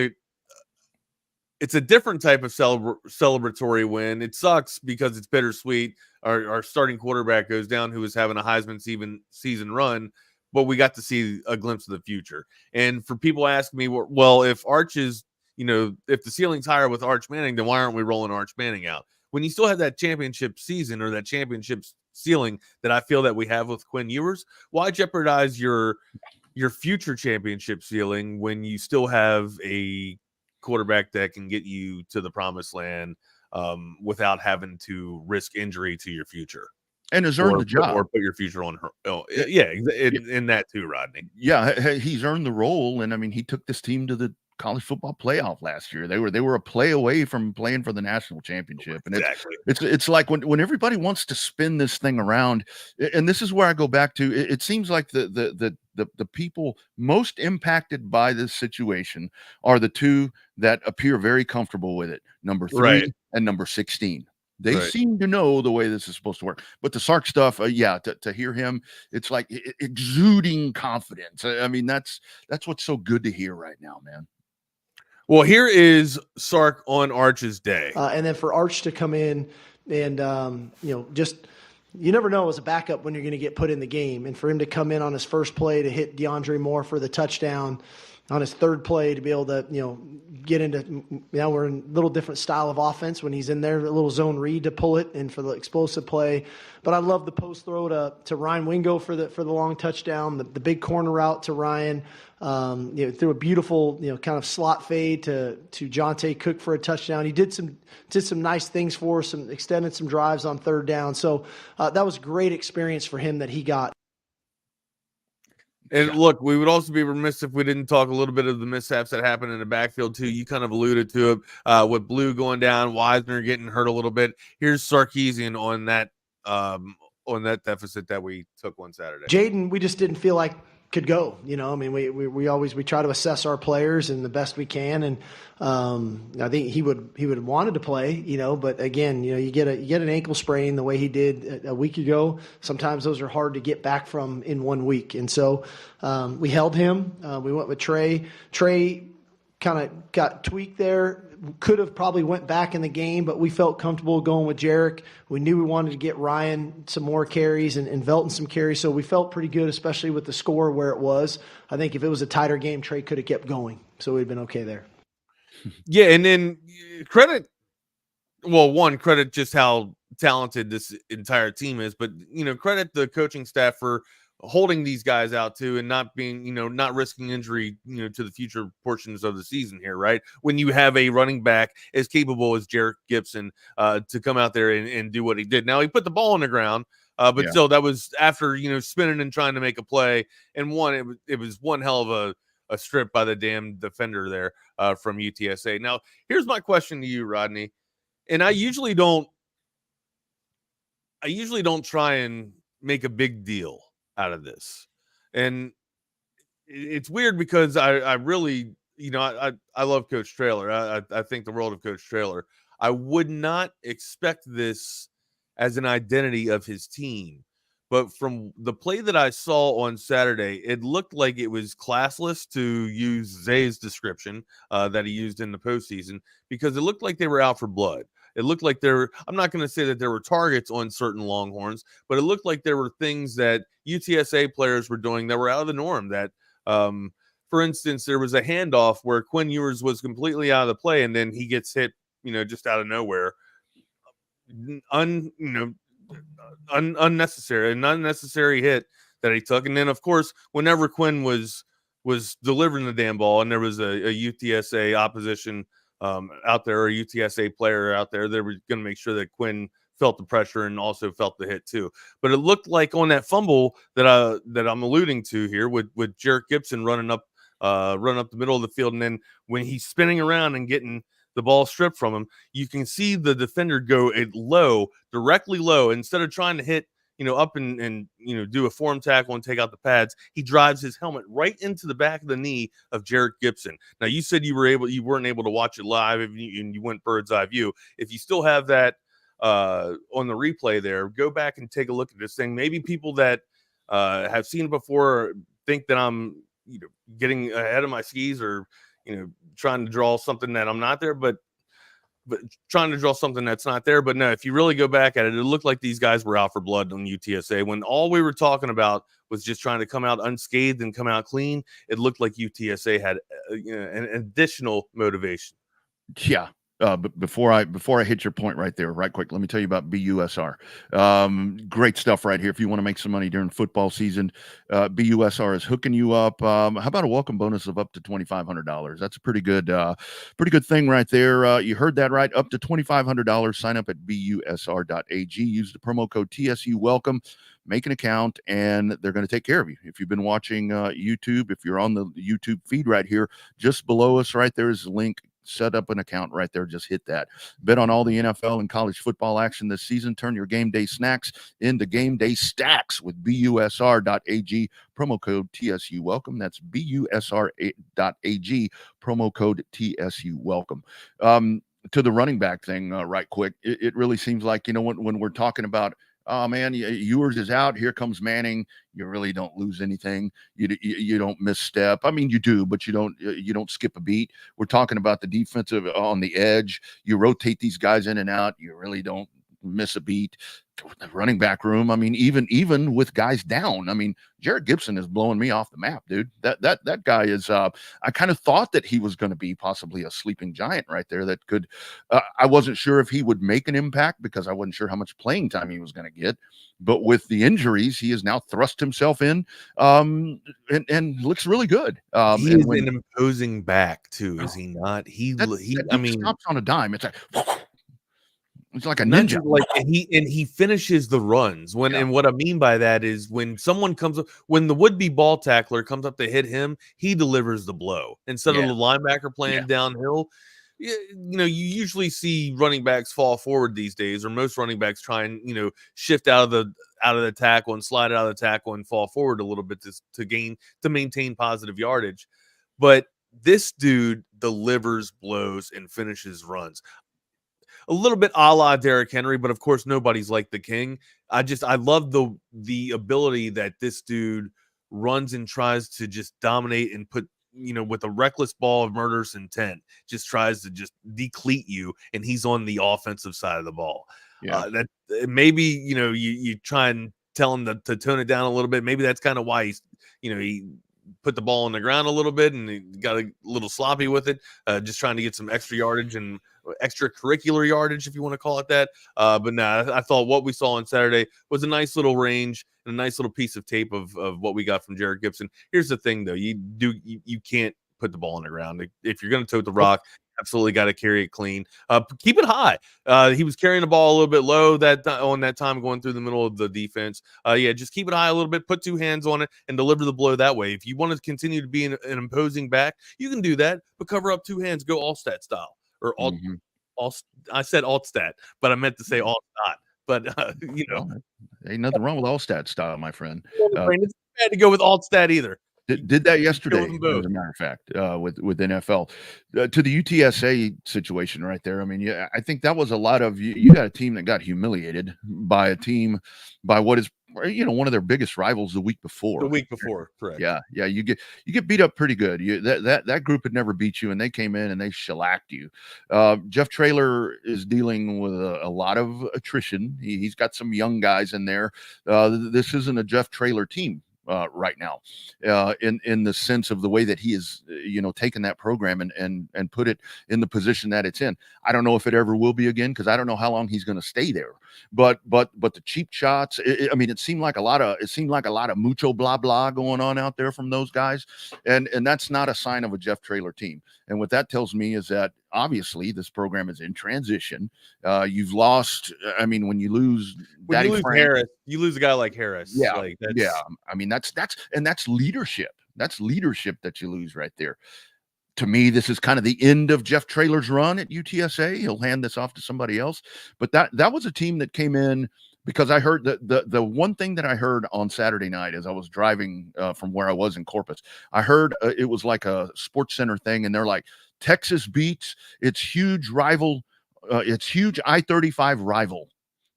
a different type of celebratory win. It sucks because it's bittersweet. Our starting quarterback goes down, who was having a Heisman season run, but we got to see a glimpse of the future. And for people asking me, well, if Arch is, if the ceiling's higher with Arch Manning, then why aren't we rolling Arch Manning out? When you still have that championship season or that championship ceiling that I feel that we have with Quinn Ewers, why jeopardize your future championship ceiling when you still have a quarterback that can get you to the promised land without having to risk injury to your future, and has earned the job, or put your future on her? In that too, Rodney. Yeah, he's earned the role, and I mean, he took this team to the college football playoff last year. They were a play away from playing for the national championship, and it's like when everybody wants to spin this thing around, and this is where I go back to. It seems like the people most impacted by this situation are the two that appear very comfortable with it, number 3 and number 16. They seem to know the way this is supposed to work. But the Sark stuff, to hear him, it's like exuding confidence. I mean, that's what's so good to hear right now, man. Well, here is Sark on Arch's day. And then for Arch to come in and, just – you never know as a backup when you're going to get put in the game. And for him to come in on his first play to hit DeAndre Moore for the touchdown, on his third play to be able to, get into – now we're in a little different style of offense when he's in there, a little zone read to pull it and for the explosive play. But I love the post throw to Ryan Wingo for the long touchdown, the big corner route to Ryan. Through a beautiful, kind of slot fade to Jonte Cook for a touchdown. He did some nice things for us, extended some drives on third down. So that was a great experience for him that he got. And look, we would also be remiss if we didn't talk a little bit of the mishaps that happened in the backfield too. You kind of alluded to it with Blue going down, Wisner getting hurt a little bit. Here's Sarkisian on that deficit that we took one Saturday. Jaden, we just didn't feel like could go, I mean, we always try to assess our players and the best we can. And I think he would have wanted to play, but again, you get an ankle sprain the way he did a week ago. Sometimes those are hard to get back from in 1 week. And so we held him. We went with Trey. Trey kind of got tweaked there. Could have probably went back in the game, but we felt comfortable going with Jarek. We knew we wanted to get Ryan some more carries and Velton some carries, so we felt pretty good, especially with the score where it was. I think if it was a tighter game, Trey could have kept going, so we'd been okay there. Yeah, and then credit just how talented this entire team is, but credit the coaching staff for holding these guys out too, and not being, not risking injury, to the future portions of the season here, right? When you have a running back as capable as Jarek Gibson to come out there and do what he did. Now he put the ball on the ground, but still that was after, spinning and trying to make a play. And it was one hell of a strip by the damn defender there from UTSA. Now, here's my question to you, Rodney. And I usually don't try and make a big deal out of this. And it's weird because I really, I love Coach Traylor. I think the world of Coach Traylor. I would not expect this as an identity of his team. But from the play that I saw on Saturday, it looked like it was classless, to use Zay's description that he used in the postseason, because it looked like they were out for blood. It looked like I'm not going to say that there were targets on certain Longhorns, but it looked like there were things that UTSA players were doing that were out of the norm. That, for instance, there was a handoff where Quinn Ewers was completely out of the play, and then he gets hit, just out of nowhere. An unnecessary hit that he took. And then, of course, whenever Quinn was delivering the damn ball and there was a UTSA opposition out there, or a UTSA player out there, they were going to make sure that Quinn felt the pressure and also felt the hit too. But it looked like on that fumble that I'm alluding to here with Jarek Gibson running up the middle of the field, and then when he's spinning around and getting the ball stripped from him, you can see the defender go directly low. Instead of trying to hit, up and do a form tackle and take out the pads, he drives his helmet right into the back of the knee of Jarek Gibson. Now, you said you weren't able to watch it live and you went bird's eye view. If you still have that on the replay there, go back and take a look at this thing. Maybe people that have seen it before think that I'm getting ahead of my skis, or trying to draw something that I'm not there, but trying to draw something that's not there. But no, if you really go back at it, it looked like these guys were out for blood on UTSA, when all we were talking about was just trying to come out unscathed and come out clean. It looked like UTSA had an additional motivation. Yeah. But before I hit your point right there, right quick, let me tell you about BUSR. Great stuff right here. If you want to make some money during football season, BUSR is hooking you up. How about a welcome bonus of up to $2,500? That's a pretty good thing right there. You heard that right. Up to $2,500. Sign up at busr.ag. Use the promo code TSU Welcome. Make an account, and they're going to take care of you. If you've been watching YouTube, if you're on the YouTube feed right here, just below us right there is a link. Set up an account right there. Just hit that. Bet on all the NFL and college football action this season. Turn your game day snacks into game day stacks with busr.ag. Promo code TSU Welcome. That's busr.ag. Promo code TSU Welcome. To the running back thing, right quick. It really seems like, when we're talking about, oh man, Ewers is out, here comes Manning, you really don't lose anything. You don't misstep. I mean, you do, but you don't skip a beat. We're talking about the defensive on the edge. You rotate these guys in and out. You really don't miss a beat. The running back room, I mean, even with guys down, I mean, Jarek Gibson is blowing me off the map, dude. That guy is, I kind of thought that he was going to be possibly a sleeping giant right there that could, I wasn't sure if he would make an impact because I wasn't sure how much playing time he was going to get. But with the injuries, he has now thrust himself in and looks really good. He is an imposing back too, is he not? He stops on a dime. It's like a ninja. He finishes the runs and what I mean by that is when someone comes up, when the would-be ball tackler comes up to hit him, he delivers the blow instead of the linebacker playing downhill. You usually see running backs fall forward these days, or most running backs try and shift out of the tackle and slide out of the tackle and fall forward a little bit to maintain positive yardage. But this dude delivers blows and finishes runs. A little bit a la Derrick Henry, but of course nobody's like the king. I love the ability that this dude runs and tries to just dominate and put with a reckless ball of murderous intent, just tries to just decleat you, and he's on the offensive side of the ball. Yeah. That maybe, you try and tell him to tone it down a little bit. Maybe that's kind of why he's, he put the ball on the ground a little bit and he got a little sloppy with it, just trying to get some extra yardage and extracurricular yardage, if you want to call it that. But I thought what we saw on Saturday was a nice little range and a nice little piece of tape of what we got from Jared Gibson. Here's the thing, though. You can't put the ball on the ground. If you're going to tote the rock, absolutely got to carry it clean. Keep it high. He was carrying the ball a little bit low on that time going through the middle of the defense. Just keep it high a little bit, put two hands on it, and deliver the blow that way. If you want to continue to be an imposing back, you can do that, but cover up two hands, go all-stat style. Or I said alt-stat, but I meant to say all-stat. But, ain't nothing wrong with all-stat style, my friend. It's bad to go with alt-stat either. Did that yesterday, as a matter of fact, with NFL. To the UTSA situation right there. I mean, I think that was a lot of you got a team that got humiliated by what is one of their biggest rivals the week before. Correct. Yeah. You get beat up pretty good. That group had never beat you, and they came in and they shellacked you. Jeff Traylor is dealing with a lot of attrition. He's got some young guys in there. This isn't a Jeff Traylor team right now, in the sense of the way that he is, taken that program and put it in the position that it's in. I don't know if it ever will be again, because I don't know how long he's going to stay there. But the cheap shots, it seemed like a lot of mucho blah blah going on out there from those guys, and that's not a sign of a Jeff Traylor team. And what that tells me is that obviously this program is in transition. You've lost. I mean, when you lose Harris, you lose a guy like Harris. Yeah, I mean, that's leadership. That's leadership that you lose right there. To me, this is kind of the end of Jeff Traylor's run at UTSA. He'll hand this off to somebody else. But that was a team that came in, because I heard the one thing that I heard on Saturday night as I was driving from where I was in Corpus, I heard it was like a Sports Center thing, and they're like, Texas beats its huge rival, its huge I-35 rival.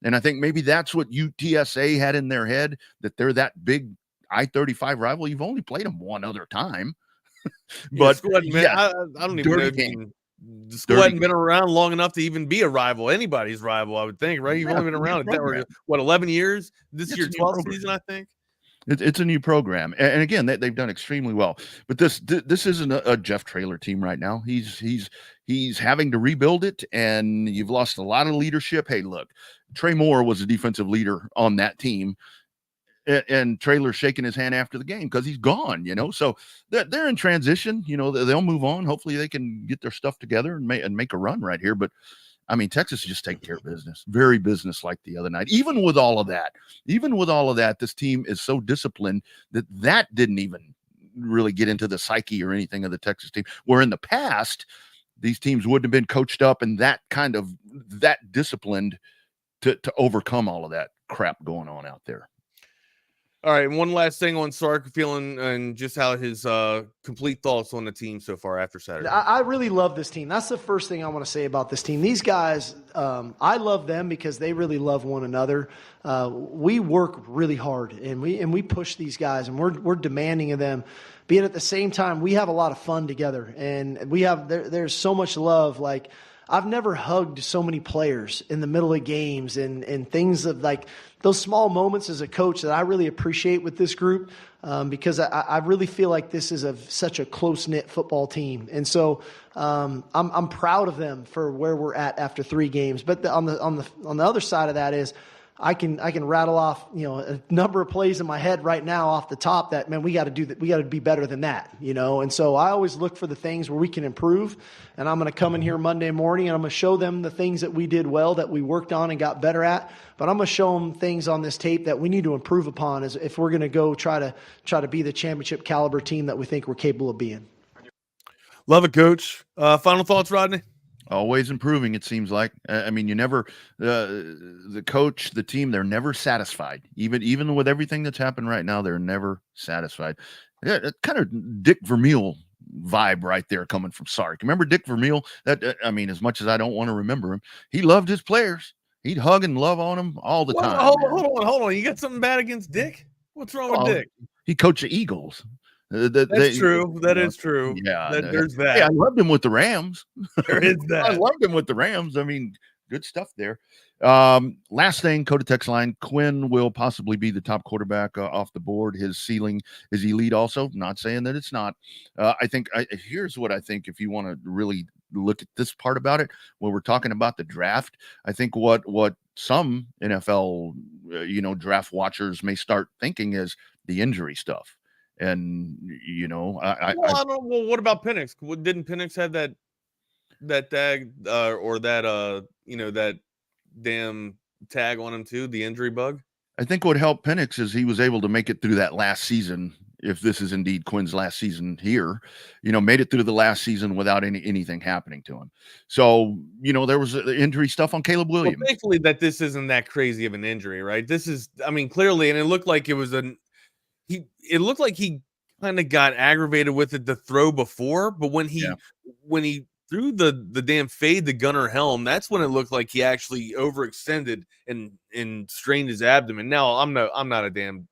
And I think maybe that's what UTSA had in their head, that they're that big I-35 rival. You've only played them one other time. But I don't even know. The school hadn't been around long enough to even be a rival, anybody's rival, I would think, right? You've only been around 11 years? This is your 12th season, I think. It's a new program, and again, they've done extremely well. But this isn't a Jeff Traylor team right now. He's having to rebuild it, and you've lost a lot of leadership. Hey, look, Trey Moore was a defensive leader on that team, and Traylor's shaking his hand after the game because he's gone. So they're in transition. They'll move on. Hopefully, they can get their stuff together and make a run right here. But I mean, Texas just take care of business, very business-like the other night. Even with all of that, this team is so disciplined that didn't even really get into the psyche or anything of the Texas team. Where in the past, these teams wouldn't have been coached up and that disciplined to overcome all of that crap going on out there. All right, and one last thing on Sark feeling and just how his complete thoughts on the team so far after Saturday. I really love this team. That's the first thing I want to say about this team. These guys, I love them because they really love one another. We work really hard, and we push these guys, and we're demanding of them. But at the same time, we have a lot of fun together, and there's so much love. Like, I've never hugged so many players in the middle of games and things of like those small moments as a coach that I really appreciate with this group, because I really feel like this is such a close-knit football team. And so I'm proud of them for where we're at after 3 games. But on the other side of that is I can rattle off, a number of plays in my head right now off the top that, man, we got to do that. We got to be better than that, And so I always look for the things where we can improve. And I'm going to come in here Monday morning and I'm going to show them the things that we did well, that we worked on and got better at. But I'm going to show them things on this tape that we need to improve upon as if we're going to go try to be the championship caliber team that we think we're capable of being. Love it, Coach. Final thoughts, Rodney? Always improving, it seems like. I mean, you never, the coach, the team, they're never satisfied. Even with everything that's happened right now, they're never satisfied. Yeah, it's kind of Dick Vermeil vibe right there coming from Sark. Remember Dick Vermeil? As much as I don't want to remember him, he loved his players. He'd hug and love on them all the time. Hold on. You got something bad against Dick? What's wrong with Dick? He coached the Eagles. That's true. That is true. Yeah, There's Hey, I that. loved him with the Rams. There is I that. loved him with the Rams. I mean, good stuff there. Last thing, Coda text line, Quinn will possibly be the top quarterback off the board. His ceiling is elite also. Not saying that it's not. I think here's what I think if you want to really look at this part about it, when we're talking about the draft, I think what some NFL, draft watchers may start thinking is the injury stuff. And, Well, what about Penix? Didn't Penix have that tag or that damn tag on him too, the injury bug? I think what helped Penix is he was able to make it through that last season. If this is indeed Quinn's last season here, made it through the last season without anything happening to him. So, there was injury stuff on Caleb Williams. Well, thankfully that this isn't that crazy of an injury, right? This is, clearly, and it looked like it was it looked like he kind of got aggravated with it the throw before, but when he threw the damn fade to Gunnar Helm, that's when it looked like he actually overextended and strained his abdomen. Now I'm not a damn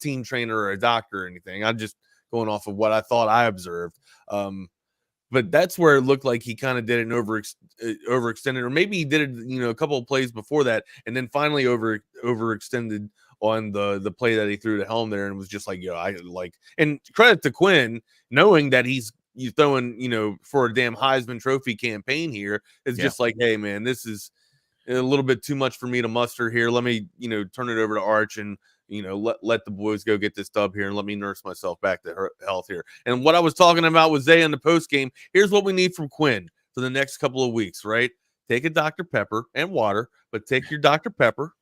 team trainer or a doctor or anything. I'm just going off of what I thought I observed. But that's where it looked like he kind of did it and overextended, or maybe he did it, a couple of plays before that, and then finally overextended on the play that he threw to Helm there, and was just like, and credit to Quinn, knowing that he's throwing, for a damn Heisman Trophy campaign here. It's just like, hey man, this is a little bit too much for me to muster here. Let me, turn it over to Arch and, let the boys go get this dub here and let me nurse myself back to health here. And what I was talking about with Zay in the post game, here's what we need from Quinn for the next couple of weeks, right? Take a Dr. Pepper and water, but take your Dr. Pepper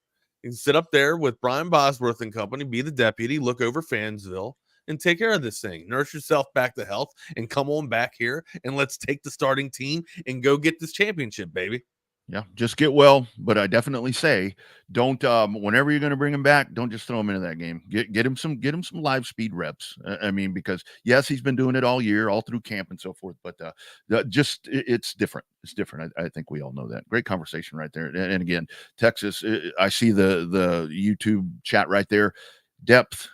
and sit up there with Brian Bosworth and company, be the deputy, look over Fansville, and take care of this thing. Nurse yourself back to health and come on back here and let's take the starting team and go get this championship, baby. Yeah, just get well. But I definitely say, don't whenever you're going to bring him back, don't just throw him into that game. Get him some live speed reps. Because yes, he's been doing it all year, all through camp and so forth. But it's different. It's different. I think we all know that. Great conversation right there. And again, Texas. I see the YouTube chat right there. Depth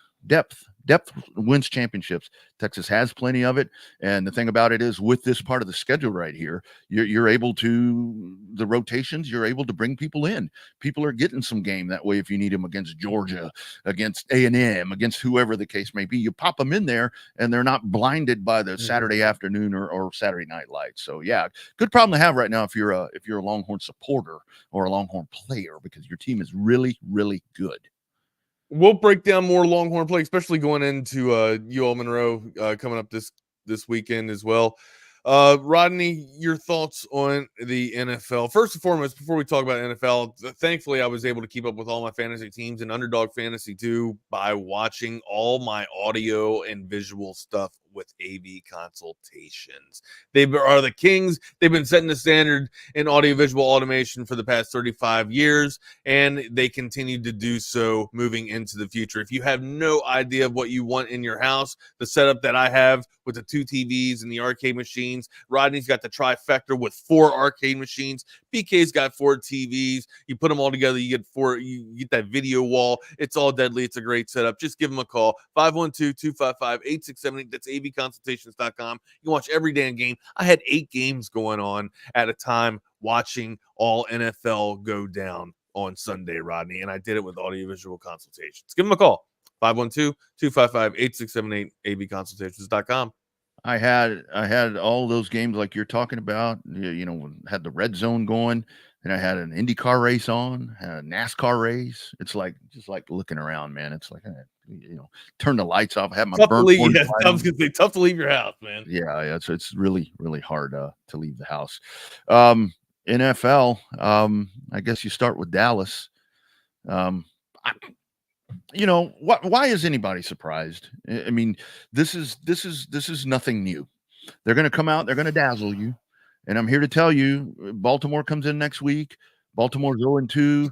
wins championships. Texas has plenty of it. And the thing about it is, with this part of the schedule right here, you're able to, the rotations, you're able to bring people in. People are getting some game that way. If you need them against Georgia, against A&M, against whoever the case may be, you pop them in there and they're not blinded by the Saturday afternoon or Saturday night lights. So yeah, good problem to have right now if you're a Longhorn supporter or a Longhorn player, because your team is really, really good. We'll break down more Longhorn play, especially going into UL Monroe coming up this weekend as well. Rodney, your thoughts on the NFL? First and foremost, before we talk about NFL, thankfully I was able to keep up with all my fantasy teams and Underdog Fantasy too by watching all my audio and visual stuff with AV Consultations. They are the kings. They've been setting the standard in audiovisual automation for the past 35 years, and they continue to do so moving into the future. If you have no idea of what you want in your house, the setup that I have with the 2 TVs and the arcade machines, Rodney's got the trifecta with 4 arcade machines. BK's got 4 TVs. You put them all together, you get that video wall. It's all deadly. It's a great setup. Just give them a call, 512-255-8678. That's avconsultations.com. You can watch every damn game. I had 8 games going on at a time watching all NFL go down on Sunday, Rodney, and I did it with audiovisual consultations. Give them a call, 512-255-8678, avconsultations.com. I had all those games like you're talking about, had the red zone going, and I had an IndyCar race on, had a NASCAR race. It's like, just like looking around, man. It's like, turn the lights off, have my tough burnt tough to leave your house, man. Yeah. It's really, really hard to leave the house. NFL, I guess you start with Dallas. Why is anybody surprised? I mean, this is nothing new. They're going to come out, they're going to dazzle you. And I'm here to tell you, Baltimore comes in next week. Baltimore's 0-2.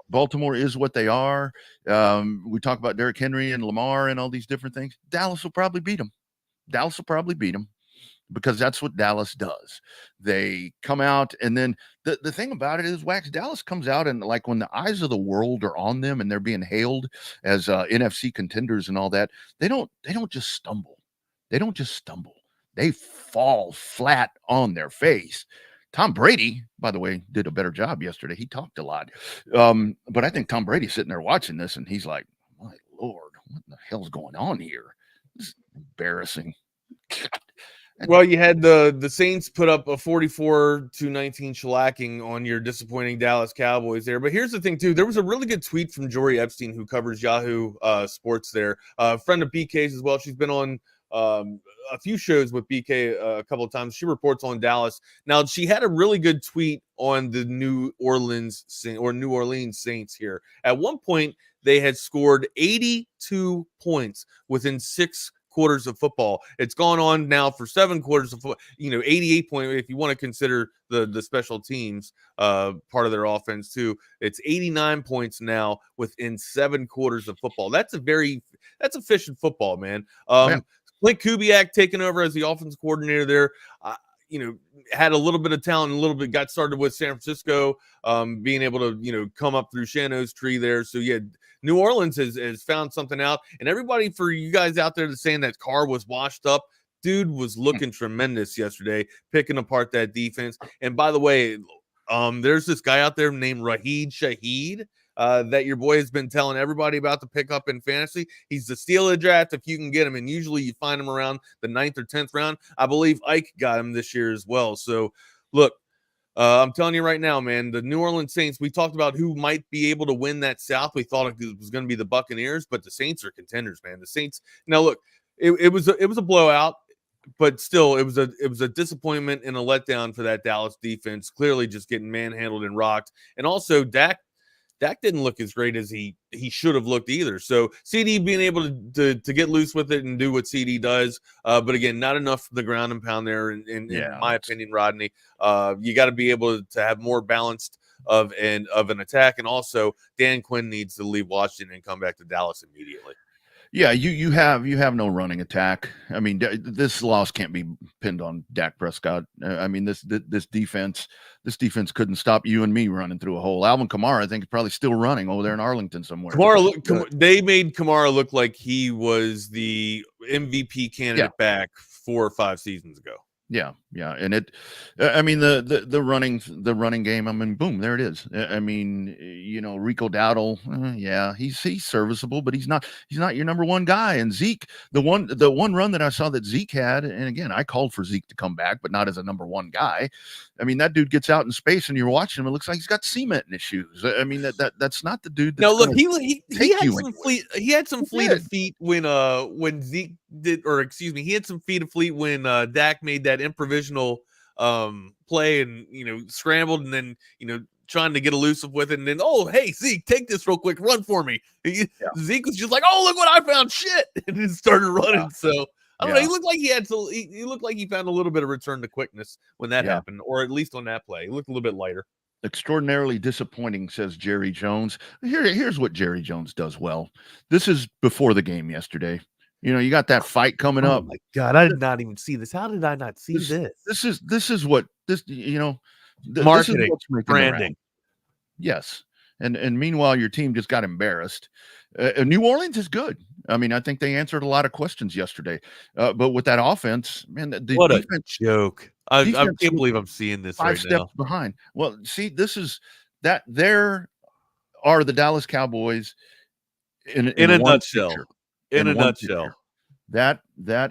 Baltimore is what they are. We talk about Derrick Henry and Lamar and all these different things. Dallas will probably beat them. Because that's what Dallas does. They come out, and then the thing about it is, Wax, Dallas comes out, and like when the eyes of the world are on them and they're being hailed as NFC contenders and all that, they don't just stumble. they don't just stumble. They fall flat on their face. Tom Brady, by the way, did a better job yesterday. He talked a lot. But I think Tom Brady's sitting there watching this, and he's like, my Lord, what the hell's going on here? This is embarrassing. Well, you had the Saints put up a 44-19 shellacking on your disappointing Dallas Cowboys there. But here's the thing, too. There was a really good tweet from Jory Epstein, who covers Yahoo Sports there. A friend of BK's as well. She's been on a few shows with BK a couple of times. She reports on Dallas. Now, she had a really good tweet on the New Orleans Saints here. At one point, they had scored 82 points within 6 quarters of football. It's gone on now for 7 quarters of football, 88 points if you want to consider the special teams part of their offense too. It's 89 points now within 7 quarters of football. That's efficient football, man. Clint Kubiak taking over as the offense coordinator there, had a little bit of talent, a little bit got started with San Francisco, being able to, come up through Shano's tree there. So yeah, New Orleans has found something out. And everybody, for you guys out there that's saying that Carr was washed up, dude was looking tremendous yesterday, picking apart that defense. And by the way, there's this guy out there named Raheed Shaheed, that your boy has been telling everybody about to pick up in fantasy. He's the steal of the draft if you can get him, and usually you find him around the 9th or 10th round. I believe Ike got him this year as well. So, look, I'm telling you right now, man, the New Orleans Saints, we talked about who might be able to win that South. We thought it was going to be the Buccaneers, but the Saints are contenders, man. The Saints, now look, it was a blowout, but still, it was a disappointment and a letdown for that Dallas defense, clearly just getting manhandled and rocked. And also, Dak didn't look as great as he should have looked either. So CD being able to get loose with it and do what CD does, but again, not enough for the ground and pound there. In my opinion, Rodney, you got to be able to have more balanced of an attack, and also Dan Quinn needs to leave Washington and come back to Dallas immediately. Yeah, you have no running attack. I mean, this loss can't be pinned on Dak Prescott. I mean, this defense couldn't stop you and me running through a hole. Alvin Kamara, I think, is probably still running over there in Arlington somewhere. They made Kamara look like he was the MVP candidate back 4 or 5 seasons ago. Yeah, and the running game. I mean, boom, there it is. I mean, Rico Dowdle, he's serviceable, but he's not your number one guy. And Zeke, the one run that I saw that Zeke had, and again, I called for Zeke to come back, but not as a number one guy. I mean, that dude gets out in space, and you're watching him. It looks like he's got cement in his shoes. I mean, that's not the dude. No, look, he had some fleet of feet when Zeke did, or excuse me, he had some feet of fleet when Dak made that improvisational play and scrambled and then trying to get elusive with it, and then hey Zeke, take this real quick, run for me. Zeke was just like, look what I found, shit, and then started running. So I don't know. He looked like he looked like he found a little bit of return to quickness when that happened, or at least on that play, he looked a little bit lighter. Extraordinarily disappointing, says Jerry Jones. Here's what Jerry Jones does well. This is before the game yesterday. You got that fight coming up. Oh my God, I did not even see this. How did I not see this? This is what marketing, this is what's branding. Yes, and meanwhile, your team just got embarrassed. New Orleans is good. I mean, I think they answered a lot of questions yesterday. But with that offense, man, what defense, a joke! I can't believe I'm seeing this 5 right steps now. Behind. Well, see, this is that. There are the Dallas Cowboys in a nutshell. Picture. In a nutshell. That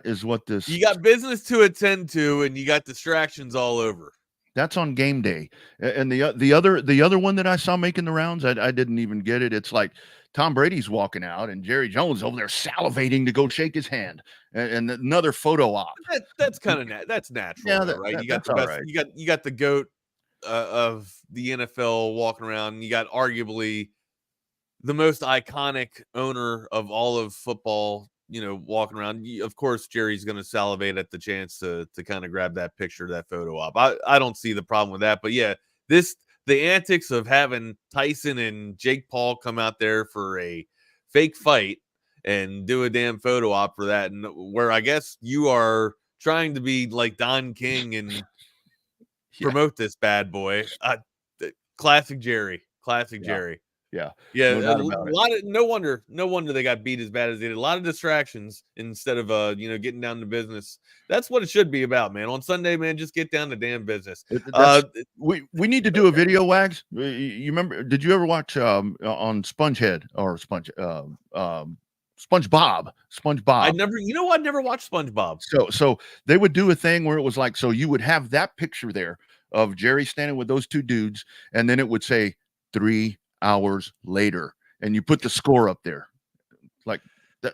is what this. You got business to attend to, and you got distractions all over. That's on game day. And the other one that I saw making the rounds, I didn't even get it. It's like Tom Brady's walking out and Jerry Jones over there salivating to go shake his hand, and another photo op. That's kind of that's natural, yeah, right? You got the best. Right. You got the GOAT of the NFL walking around. You got arguably the most iconic owner of all of football, walking around. Of course, Jerry's going to salivate at the chance to kind of grab that picture, that photo op. I don't see the problem with that, but yeah, the antics of having Tyson and Jake Paul come out there for a fake fight and do a damn photo op for that, and where I guess you are trying to be like Don King and promote this bad boy. Classic Jerry. Jerry. Yeah. Yeah, No doubt about it. no wonder they got beat as bad as they did. A lot of distractions instead of getting down to business. That's what it should be about, man. On Sunday, man, just get down to damn business. We need to do a video, Wags. You remember? Did you ever watch on SpongeBob? I never watched SpongeBob. So they would do a thing where it was like, so you would have that picture there of Jerry standing with those two dudes, and then it would say 3 hours later, and you put the score up there. Like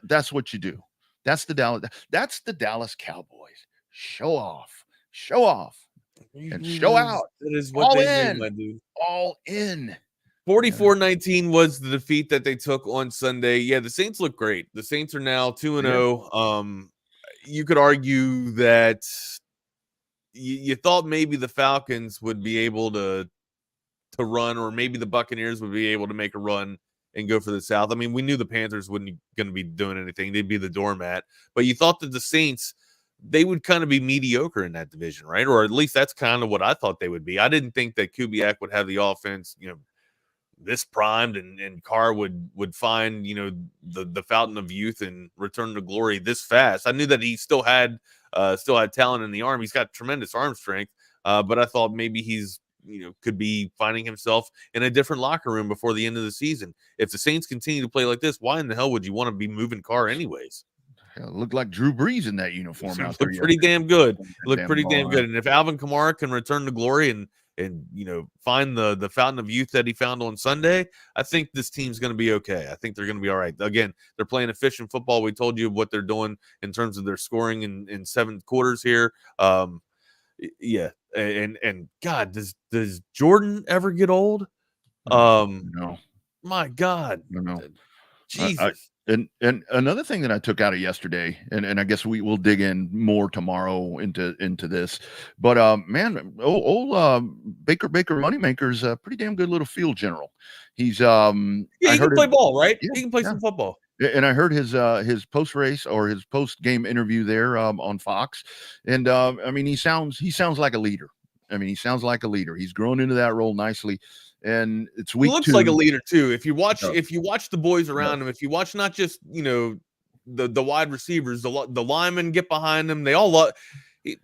that's what you do. That's the Dallas Cowboys. Show off, and show out. That is what they do, my dude. All in. 44-19 was the defeat that they took on Sunday. Yeah, the Saints look great. The Saints are now 2-0. You could argue that you thought maybe the Falcons would be able to run, or maybe the Buccaneers would be able to make a run and go for the South. I mean, we knew the Panthers wouldn't going to be doing anything. They'd be the doormat. But you thought that the Saints, they would kind of be mediocre in that division, right? Or at least that's kind of what I thought they would be. I didn't think that Kubiak would have the offense, this primed and Carr would find, the fountain of youth and return to glory this fast. I knew that he still had talent in the arm. He's got tremendous arm strength. But I thought maybe he's, could be finding himself in a different locker room before the end of the season. If the Saints continue to play like this, why in the hell would you want to be moving Carr anyways? It looked like Drew Brees in that uniform out there. Pretty damn good. Looked pretty damn good. And if Alvin Kamara can return to glory and find the fountain of youth that he found on Sunday, I think this team's going to be okay. I think they're going to be all right. Again, they're playing efficient football. We told you what they're doing in terms of their scoring in 7 quarters here. Yeah. And God, does Jordan ever get old? No. My God. No. Jesus. And another thing that I took out of yesterday, and I guess we will dig in more tomorrow into this, but man, old Baker Moneymaker's a pretty damn good little field general. He's he can play ball, right? Yeah, he can play some football. And I heard his post race or his post game interview there on Fox, and I mean he sounds like a leader. He's grown into that role nicely. And it's week 2. He looks like a leader too. If you watch the boys around him, if you watch not just the wide receivers, the linemen get behind him. They all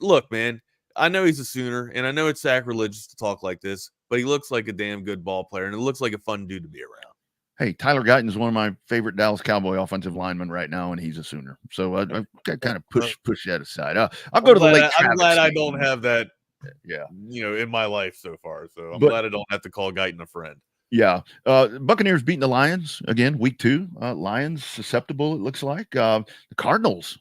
look, man. I know he's a Sooner, and I know it's sacrilegious to talk like this, but he looks like a damn good ball player, and it looks like a fun dude to be around. Hey, Tyler Guyton is one of my favorite Dallas Cowboy offensive linemen right now, and he's a Sooner. So I kind of push that aside. I'll go to the Lake Travis. I'm glad I don't have that. Yeah, in my life so far. So I'm glad I don't have to call Guyton a friend. Yeah. Buccaneers beating the Lions again, week 2. Lions susceptible, it looks like. The Cardinals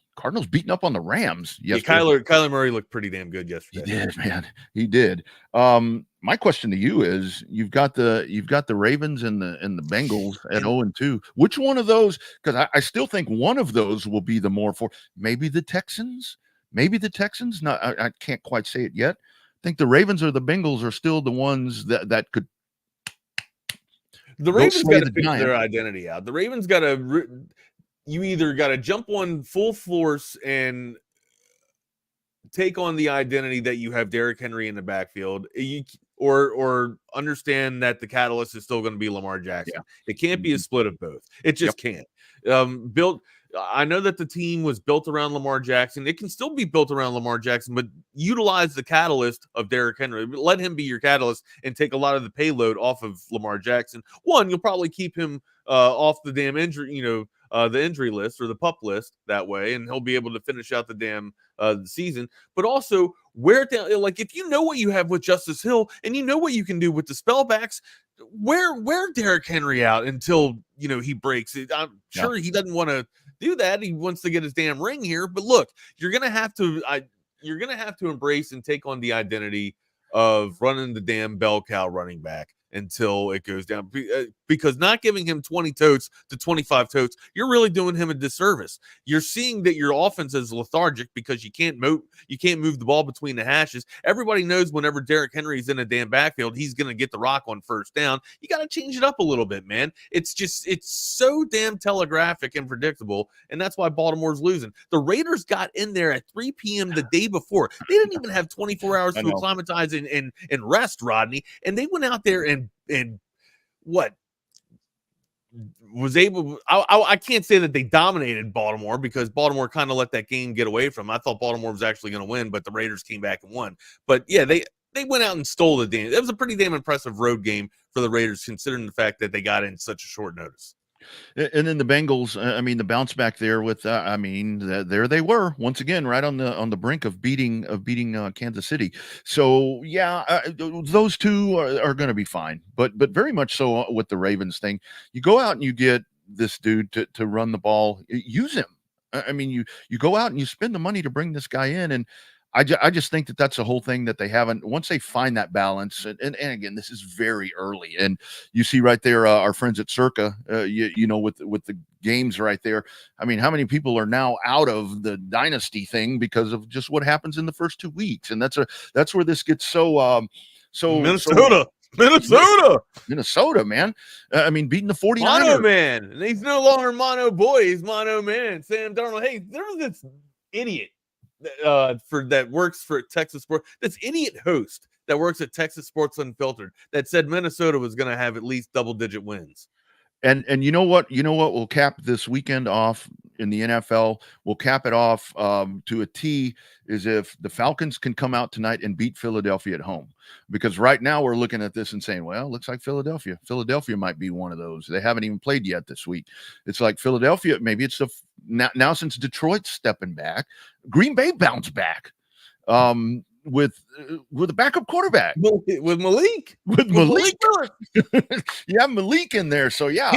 beating up on the Rams yesterday. Yeah, Kyler Murray looked pretty damn good yesterday. He did, man. He did. My question to you is, you've got the Ravens and the Bengals at 0-2. Which one of those? Because I still think one of those will be the more for maybe the Texans. No, I can't quite say it yet. I think the Ravens or the Bengals are still the ones that could. The Ravens got to figure their identity out. The Ravens got to. You either got to jump on full force and take on the identity that you have Derrick Henry in the backfield, or understand that the catalyst is still going to be Lamar Jackson. Yeah. It can't be a split of both. It just can't. I know that the team was built around Lamar Jackson. It can still be built around Lamar Jackson, but utilize the catalyst of Derrick Henry. Let him be your catalyst and take a lot of the payload off of Lamar Jackson. One, you'll probably keep him off the damn injury, the injury list or the PUP list that way, and he'll be able to finish out the damn season. But also wear it down. Like, if you know what you have with Justice Hill and you know what you can do with the spellbacks, wear Derrick Henry out until he breaks it. I'm sure he doesn't want to do that. He wants to get his damn ring here. But look, you're gonna have to embrace and take on the identity of running the damn bell cow running back until it goes down, because not giving him 20 totes to 25 totes, you're really doing him a disservice. You're seeing that your offense is lethargic because you can't move the ball between the hashes. Everybody knows whenever Derrick Henry's in a damn backfield, he's going to get the rock on first down. You got to change it up a little bit, man. It's so damn telegraphic and predictable, and that's why Baltimore's losing. The Raiders got in there at 3 p.m. the day before. They didn't even have 24 hours to acclimatize and rest, Rodney, and they went out there and what, was able. I can't say that they dominated Baltimore because Baltimore kind of let that game get away from them. I thought Baltimore was actually going to win, but the Raiders came back and won. But yeah, they went out and stole the game. It was a pretty damn impressive road game for the Raiders, considering the fact that they got in such a short notice. And then the Bengals, I mean, the bounce back there with, there they were once again, right on the brink of beating Kansas City. So yeah, those two are going to be fine, but very much so with the Ravens thing. You go out and you get this dude to run the ball, use him. I mean, you go out and you spend the money to bring this guy in, and I just think that that's the whole thing that they haven't. Once they find that balance, and again, this is very early, and you see right there our friends at Circa, you know, with the games right there. I mean, how many people are now out of the dynasty thing because of just what happens in the first 2 weeks, and that's where this gets so Minnesota, man. I mean, beating the 49ers. Mono man, and he's no longer mono boy, he's mono man. Sam Darnold. Hey, there was this idiot that works for Texas Sports, this idiot host that works at Texas Sports Unfiltered that said Minnesota was going to have at least double-digit wins. And you know what will cap this weekend off in the NFL? We'll cap it off to a T is if the Falcons can come out tonight and beat Philadelphia at home. Because right now we're looking at this and saying, well, looks like Philadelphia might be one of those. They haven't even played yet this week. It's like Philadelphia, maybe it's now since Detroit's stepping back, Green Bay bounced back. With a backup quarterback, with Malik. Yeah, Malik in there. So yeah,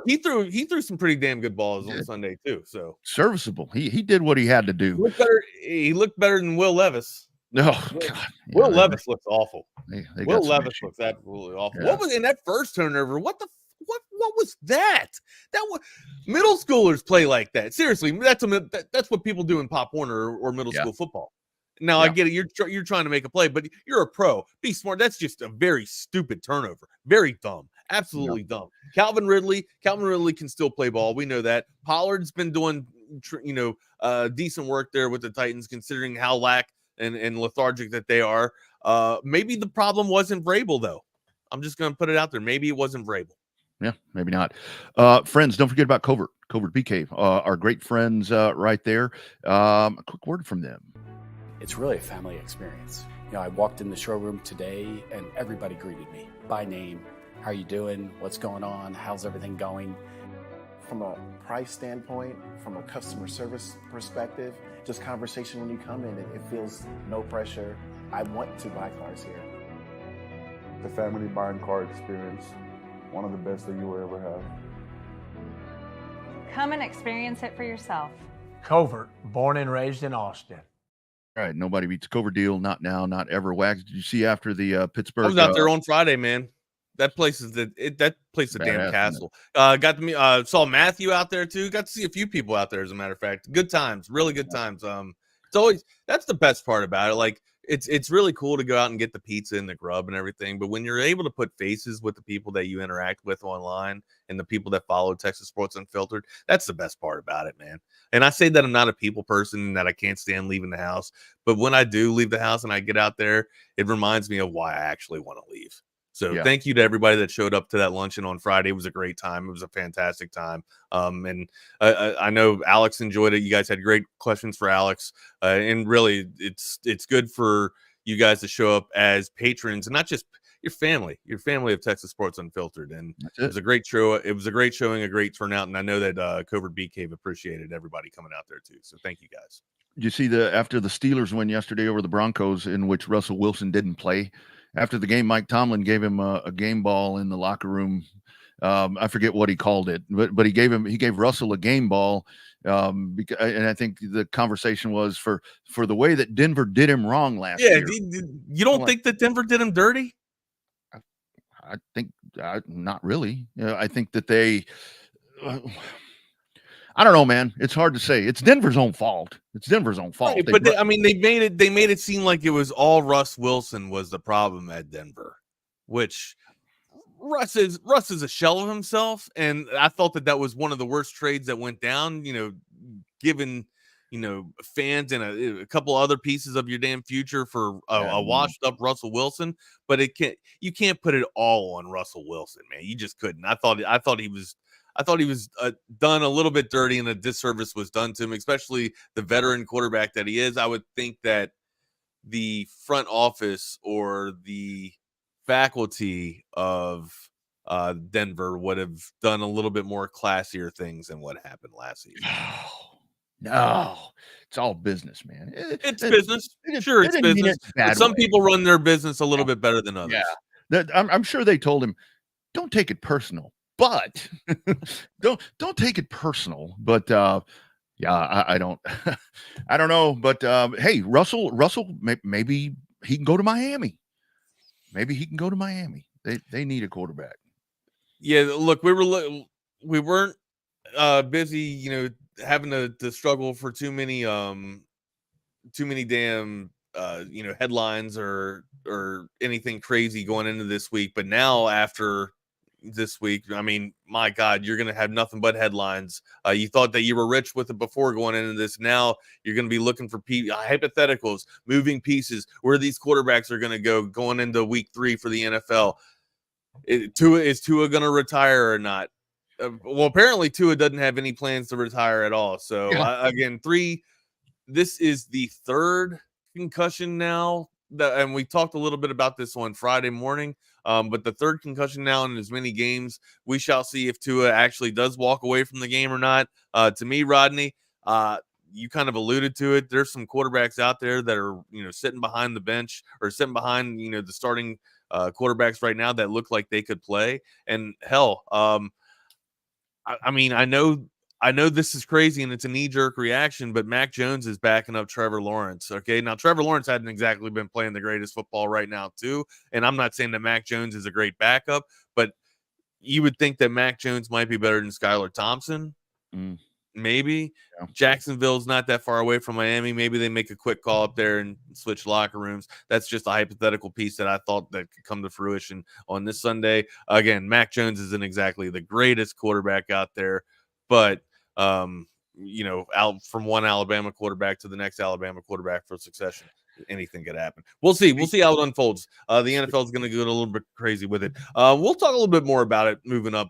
he threw some pretty damn good balls on Sunday too. So serviceable. He did what he had to do. He looked better than Will Levis. No, Will Levis looks awful. Will Levis looks absolutely awful. Yeah. What was in that first turnover? What was that? That was middle schoolers play like that. Seriously, that's what people do in Pop Warner or middle school football. Now, I get it. You're trying to make a play, but you're a pro. Be smart. That's just a very stupid turnover. Very dumb. Absolutely dumb. Calvin Ridley can still play ball. We know that. Pollard's been doing, decent work there with the Titans, considering how lack and lethargic that they are. Maybe the problem wasn't Vrabel, though. I'm just going to put it out there. Maybe it wasn't Vrabel. Yeah, maybe not. Friends, don't forget about Covert BK, our great friends right there. A quick word from them. It's really a family experience. I walked in the showroom today and everybody greeted me by name. How you doing? What's going on? How's everything going? From a price standpoint, from a customer service perspective, just conversation when you come in, it feels no pressure. I want to buy cars here. The family buying car experience, one of the best that you will ever have. Come and experience it for yourself. Covert, born and raised in Austin. All right, nobody beats Covert deal. Not now, not ever. Wags, did you see after the Pittsburgh? I was out there on Friday, man. That place is a damn castle. Got to meet, saw Matthew out there too. Got to see a few people out there, as a matter of fact. Good times, really good times. It's always, that's the best part about it. Like it's really cool to go out and get the pizza and the grub and everything. But when you're able to put faces with the people that you interact with online and the people that follow Texas Sports Unfiltered, that's the best part about it, man. And I say that I'm not a people person and that I can't stand leaving the house. But when I do leave the house and I get out there, it reminds me of why I actually want to leave. So thank you to everybody that showed up to that luncheon on Friday. It was a great time. It was a fantastic time. And I know Alex enjoyed it. You guys had great questions for Alex. And really, it's good for you guys to show up as patrons and not just your family of Texas Sports Unfiltered. And it was a great show. It was a great showing, a great turnout. And I know that Covert B Cave appreciated everybody coming out there too. So thank you guys. Did you see after the Steelers win yesterday over the Broncos, in which Russell Wilson didn't play? After the game, Mike Tomlin gave him a game ball in the locker room. I forget what he called it, but he gave Russell a game ball. And I think the conversation was for the way that Denver did him wrong last year. You don't think that Denver did him dirty? I think not really. I think that they. I don't know, man. It's hard to say. It's Denver's own fault. Right, but they made it seem like it was all Russ Wilson was the problem at Denver, which Russ is a shell of himself. And I thought that was one of the worst trades that went down, given fans and a couple other pieces of your damn future for a washed up Russell Wilson, but you can't put it all on Russell Wilson, man. You just couldn't. I thought he was done a little bit dirty, and a disservice was done to him, especially the veteran quarterback that he is. I would think that the front office or the faculty of Denver would have done a little bit more classier things than what happened last season. No, it's all business, man. It's business. Sure, it's business. But some people run their business a little bit better than others. Yeah, I'm sure they told him, don't take it personal, but don't take it personal. But I don't, I don't know. But hey, Russell, maybe he can go to Miami. Maybe he can go to Miami. They need a quarterback. Yeah, look, we weren't busy, having to struggle for too many damn headlines or anything crazy going into this week. But now after this week, I mean, my God, you're gonna have nothing but headlines. You thought that you were rich with it before going into this. Now you're gonna be looking for hypotheticals, moving pieces, where these quarterbacks are gonna go going into week 3 for the NFL. Is Tua going to retire or not? Well, apparently Tua doesn't have any plans to retire at all. So again, this is the 3rd concussion now. And we talked a little bit about this on Friday morning. But the 3rd concussion now in as many games. We shall see if Tua actually does walk away from the game or not. To me, Rodney, you kind of alluded to it. There's some quarterbacks out there that are, sitting behind the bench or sitting behind, the starting quarterbacks right now that look like they could play. And hell, I mean, I know this is crazy and it's a knee-jerk reaction, but Mac Jones is backing up Trevor Lawrence. Okay, now Trevor Lawrence hadn't exactly been playing the greatest football right now too, and I'm not saying that Mac Jones is a great backup, but you would think that Mac Jones might be better than Skylar Thompson. Maybe. Jacksonville's not that far away from Miami. Maybe they make a quick call up there and switch locker rooms. That's just a hypothetical piece that I thought that could come to fruition on this Sunday. Again, Mac Jones isn't exactly the greatest quarterback out there, but out from one Alabama quarterback to the next Alabama quarterback for succession, anything could happen. We'll see how it unfolds. The NFL is going to get a little bit crazy with it. We'll talk a little bit more about it moving up.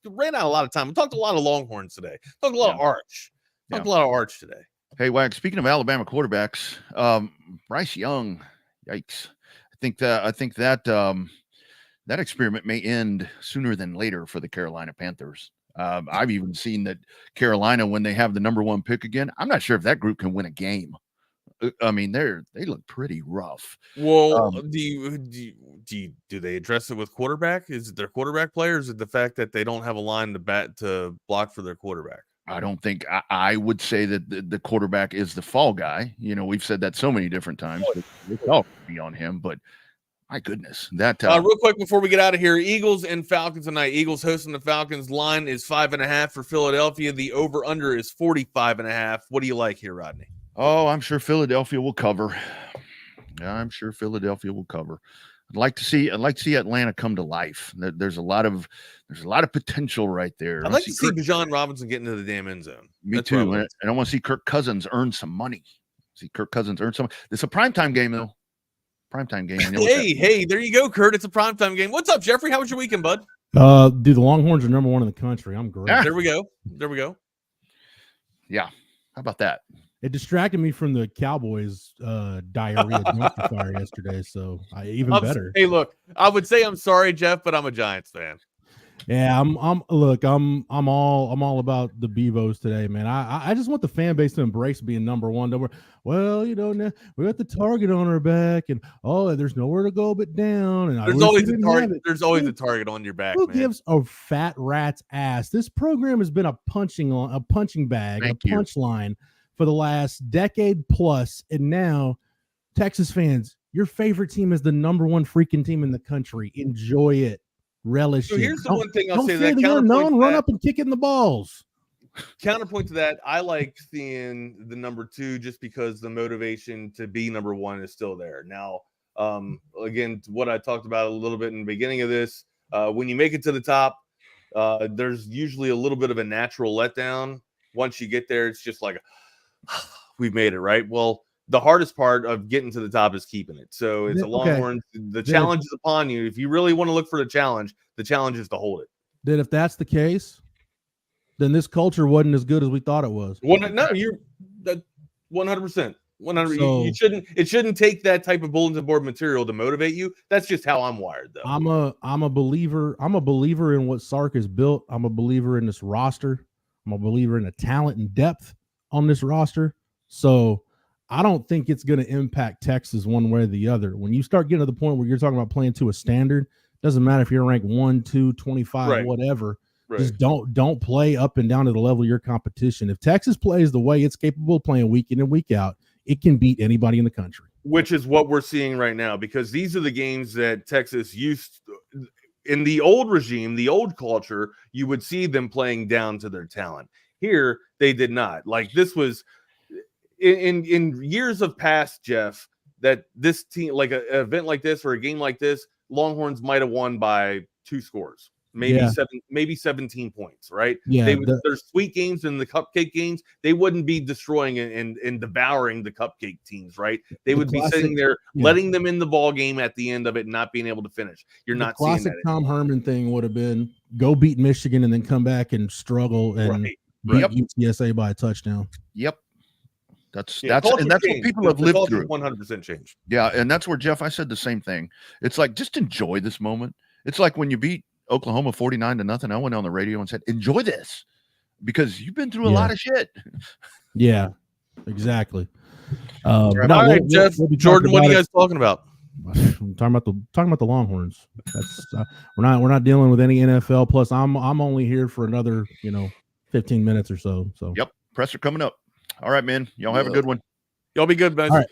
Ran out a lot of time. We talked a lot of Longhorns today. Talked a lot of Arch. Talked a lot of Arch today. Hey, Wag, speaking of Alabama quarterbacks, Bryce Young, yikes. I think that experiment may end sooner than later for the Carolina Panthers. I've even seen that Carolina, when they have the number 1 pick again, I'm not sure if that group can win a game. I mean, they look pretty rough. Well, do they address it with quarterback? Is it their quarterback player? Or is it the fact that they don't have a line to block for their quarterback? I don't think I would say that the quarterback is the fall guy. We've said that so many different times. It's all be on him, but my goodness, that real quick before we get out of here, Eagles and Falcons tonight. Eagles hosting the Falcons. Line is 5.5 for Philadelphia. The over under is 45.5. What do you like here, Rodney? Oh, I'm sure Philadelphia will cover. I'd like to see Atlanta come to life. There's a lot of potential right there. I'd like to see Bijan Robinson get into the damn end zone. Me too. And I want to see Kirk Cousins earn some money. It's a primetime game though. Primetime game. Hey, there you go, Kurt. It's a primetime game. What's up, Jeffrey? How was your weekend, bud? Dude, the Longhorns are number 1 in the country. I'm great. There we go. Yeah. How about that? It distracted me from the Cowboys diarrhea dumpster fire yesterday, so better. Hey, look, I would say I'm sorry, Jeff, but I'm a Giants fan. Yeah, I'm all about the Beavos today, man. I just want the fan base to embrace being number 1. Well, now we got the target on our back, and there's nowhere to go but down. And there's always a target. There's always a target on your back. Who gives a fat rat's ass? This program has been a punching bag, punchline for the last decade plus, and now Texas fans, your favorite team is the number 1 freaking team in the country. Enjoy it. Relish it. Here's the one thing I'll say that run up and kick it in the balls. Counterpoint to that, I like seeing the number 2 just because the motivation to be number 1 is still there. Now, again, what I talked about a little bit in the beginning of this, when you make it to the top, there's usually a little bit of a natural letdown. Once you get there, it's just like, we've made it, right? Well, the hardest part of getting to the top is keeping it. So it's a Longhorns. The challenge is upon you. If you really want to look for the challenge is to hold it. Then if that's the case, then this culture wasn't as good as we thought it was. No, you're 100%. 100. It shouldn't take that type of bulletin board material to motivate you. That's just how I'm wired, though. I'm a believer in what Sark has built. I'm a believer in this roster. I'm a believer in the talent and depth on this roster. So I don't think it's going to impact Texas one way or the other. When you start getting to the point where you're talking about playing to a standard, doesn't matter if you're ranked 1, 2, 25, right. whatever. Right. Just don't play up and down to the level of your competition. If Texas plays the way it's capable of playing week in and week out, it can beat anybody in the country. Which is what we're seeing right now, because these are the games that Texas used to, in the old regime, the old culture, you would see them playing down to their talent. Here, they did not. Like, this was in years of past, Jeff, that this team, like an event like this or a game like this, Longhorns might have won by 2 scores, maybe 17 points, right? Yeah, there's sweet games and the cupcake games. They wouldn't be destroying and devouring the cupcake teams, right? They would be sitting there, letting them in the ball game at the end of it and not being able to finish. You're not seeing that. The classic Tom Herman thing would have been go beat Michigan and then come back and struggle and beat UTSA by a touchdown. Yep. That's what people have lived through. 100% changed. Yeah, and that's where, Jeff, I said the same thing. It's like, just enjoy this moment. It's like when you beat Oklahoma 49-0, I went on the radio and said, enjoy this, because you've been through a lot of shit. Yeah, exactly. All right, Jeff, Jordan, what are you guys talking about? I'm talking about the Longhorns. That's we're not dealing with any NFL. Plus, I'm only here for another 15 minutes or so. So yep, presser coming up. All right, man. Y'all have a good one. Y'all be good, guys. All right.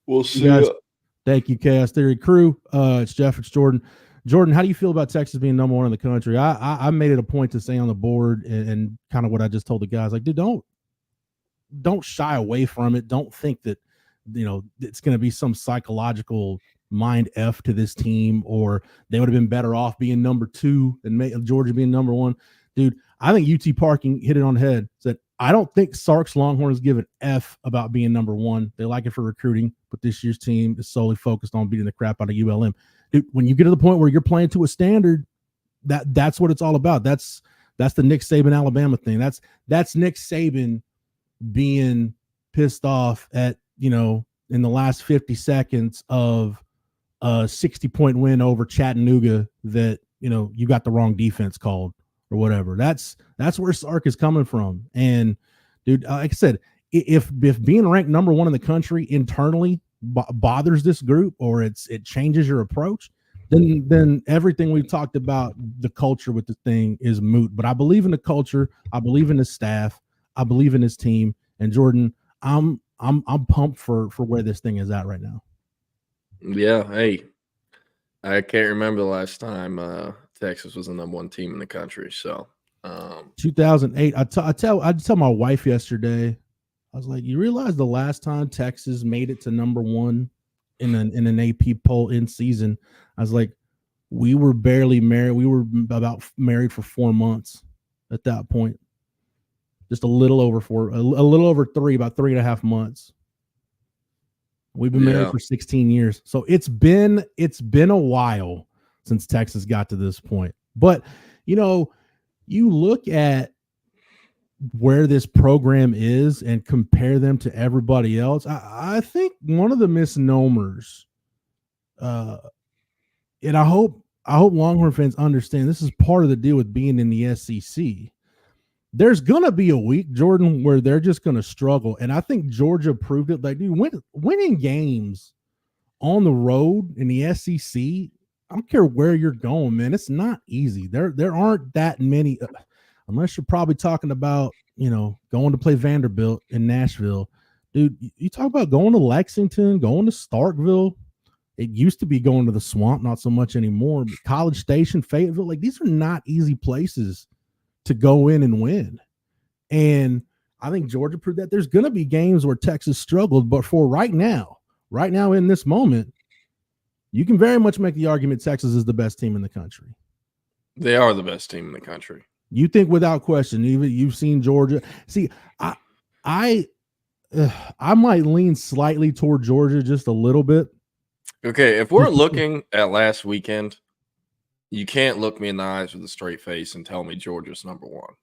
We'll see you. Thank you, Chaos Theory crew. It's Jeff. It's Jordan. Jordan, how do you feel about Texas being number 1 in the country? I made it a point to say on the board and kind of what I just told the guys, like, dude, don't shy away from it. Don't think that, it's going to be some psychological mind F to this team, or they would have been better off being number 2 and Georgia being number 1. Dude, I think UT Parking hit it on the head. Said, I don't think Sark's Longhorns give an F about being number 1. They like it for recruiting, but this year's team is solely focused on beating the crap out of ULM. Dude, when you get to the point where you're playing to a standard, that's what it's all about. That's the Nick Saban Alabama thing. That's Nick Saban being pissed off at, in the last 50 seconds of a 60-point win over Chattanooga that, you got the wrong defense called or whatever. That's where Sark is coming from. And dude, like I said, if being ranked number 1 in the country internally bothers this group, or it changes your approach, then everything we've talked about, the culture with the thing, is moot. But I believe in the culture. I believe in the staff. I believe in this team. And Jordan, I'm pumped for where this thing is at right now. Yeah. Hey, I can't remember the last time Texas was the number 1 team in the country. So 2008. I tell my wife yesterday, I was like, you realize the last time Texas made it to number 1 in an AP poll in season, I was like, we were barely married. We were about married for 4 months at that point. Just a little over 3, about 3.5 months. We've been married for 16 years. So it's been a while since Texas got to this point. But, you look at where this program is and compare them to everybody else. I think one of the misnomers, and I hope Longhorn fans understand, this is part of the deal with being in the SEC. There's going to be a week, Jordan, where they're just going to struggle. And I think Georgia proved it. Like, dude, winning games on the road in the SEC, I don't care where you're going, man. It's not easy. There aren't that many, unless you're probably talking about, going to play Vanderbilt in Nashville. Dude, you talk about going to Lexington, going to Starkville. It used to be going to the Swamp, not so much anymore. But College Station, Fayetteville, like, these are not easy places to go in and win. And I think Georgia proved that. There's going to be games where Texas struggled, but for right now in this moment, you can very much make the argument Texas is the best team in the country. They are the best team in the country. You think without question, even you've seen Georgia. See, I might lean slightly toward Georgia just a little bit. Okay, if we're looking at last weekend, you can't look me in the eyes with a straight face and tell me Georgia's number one.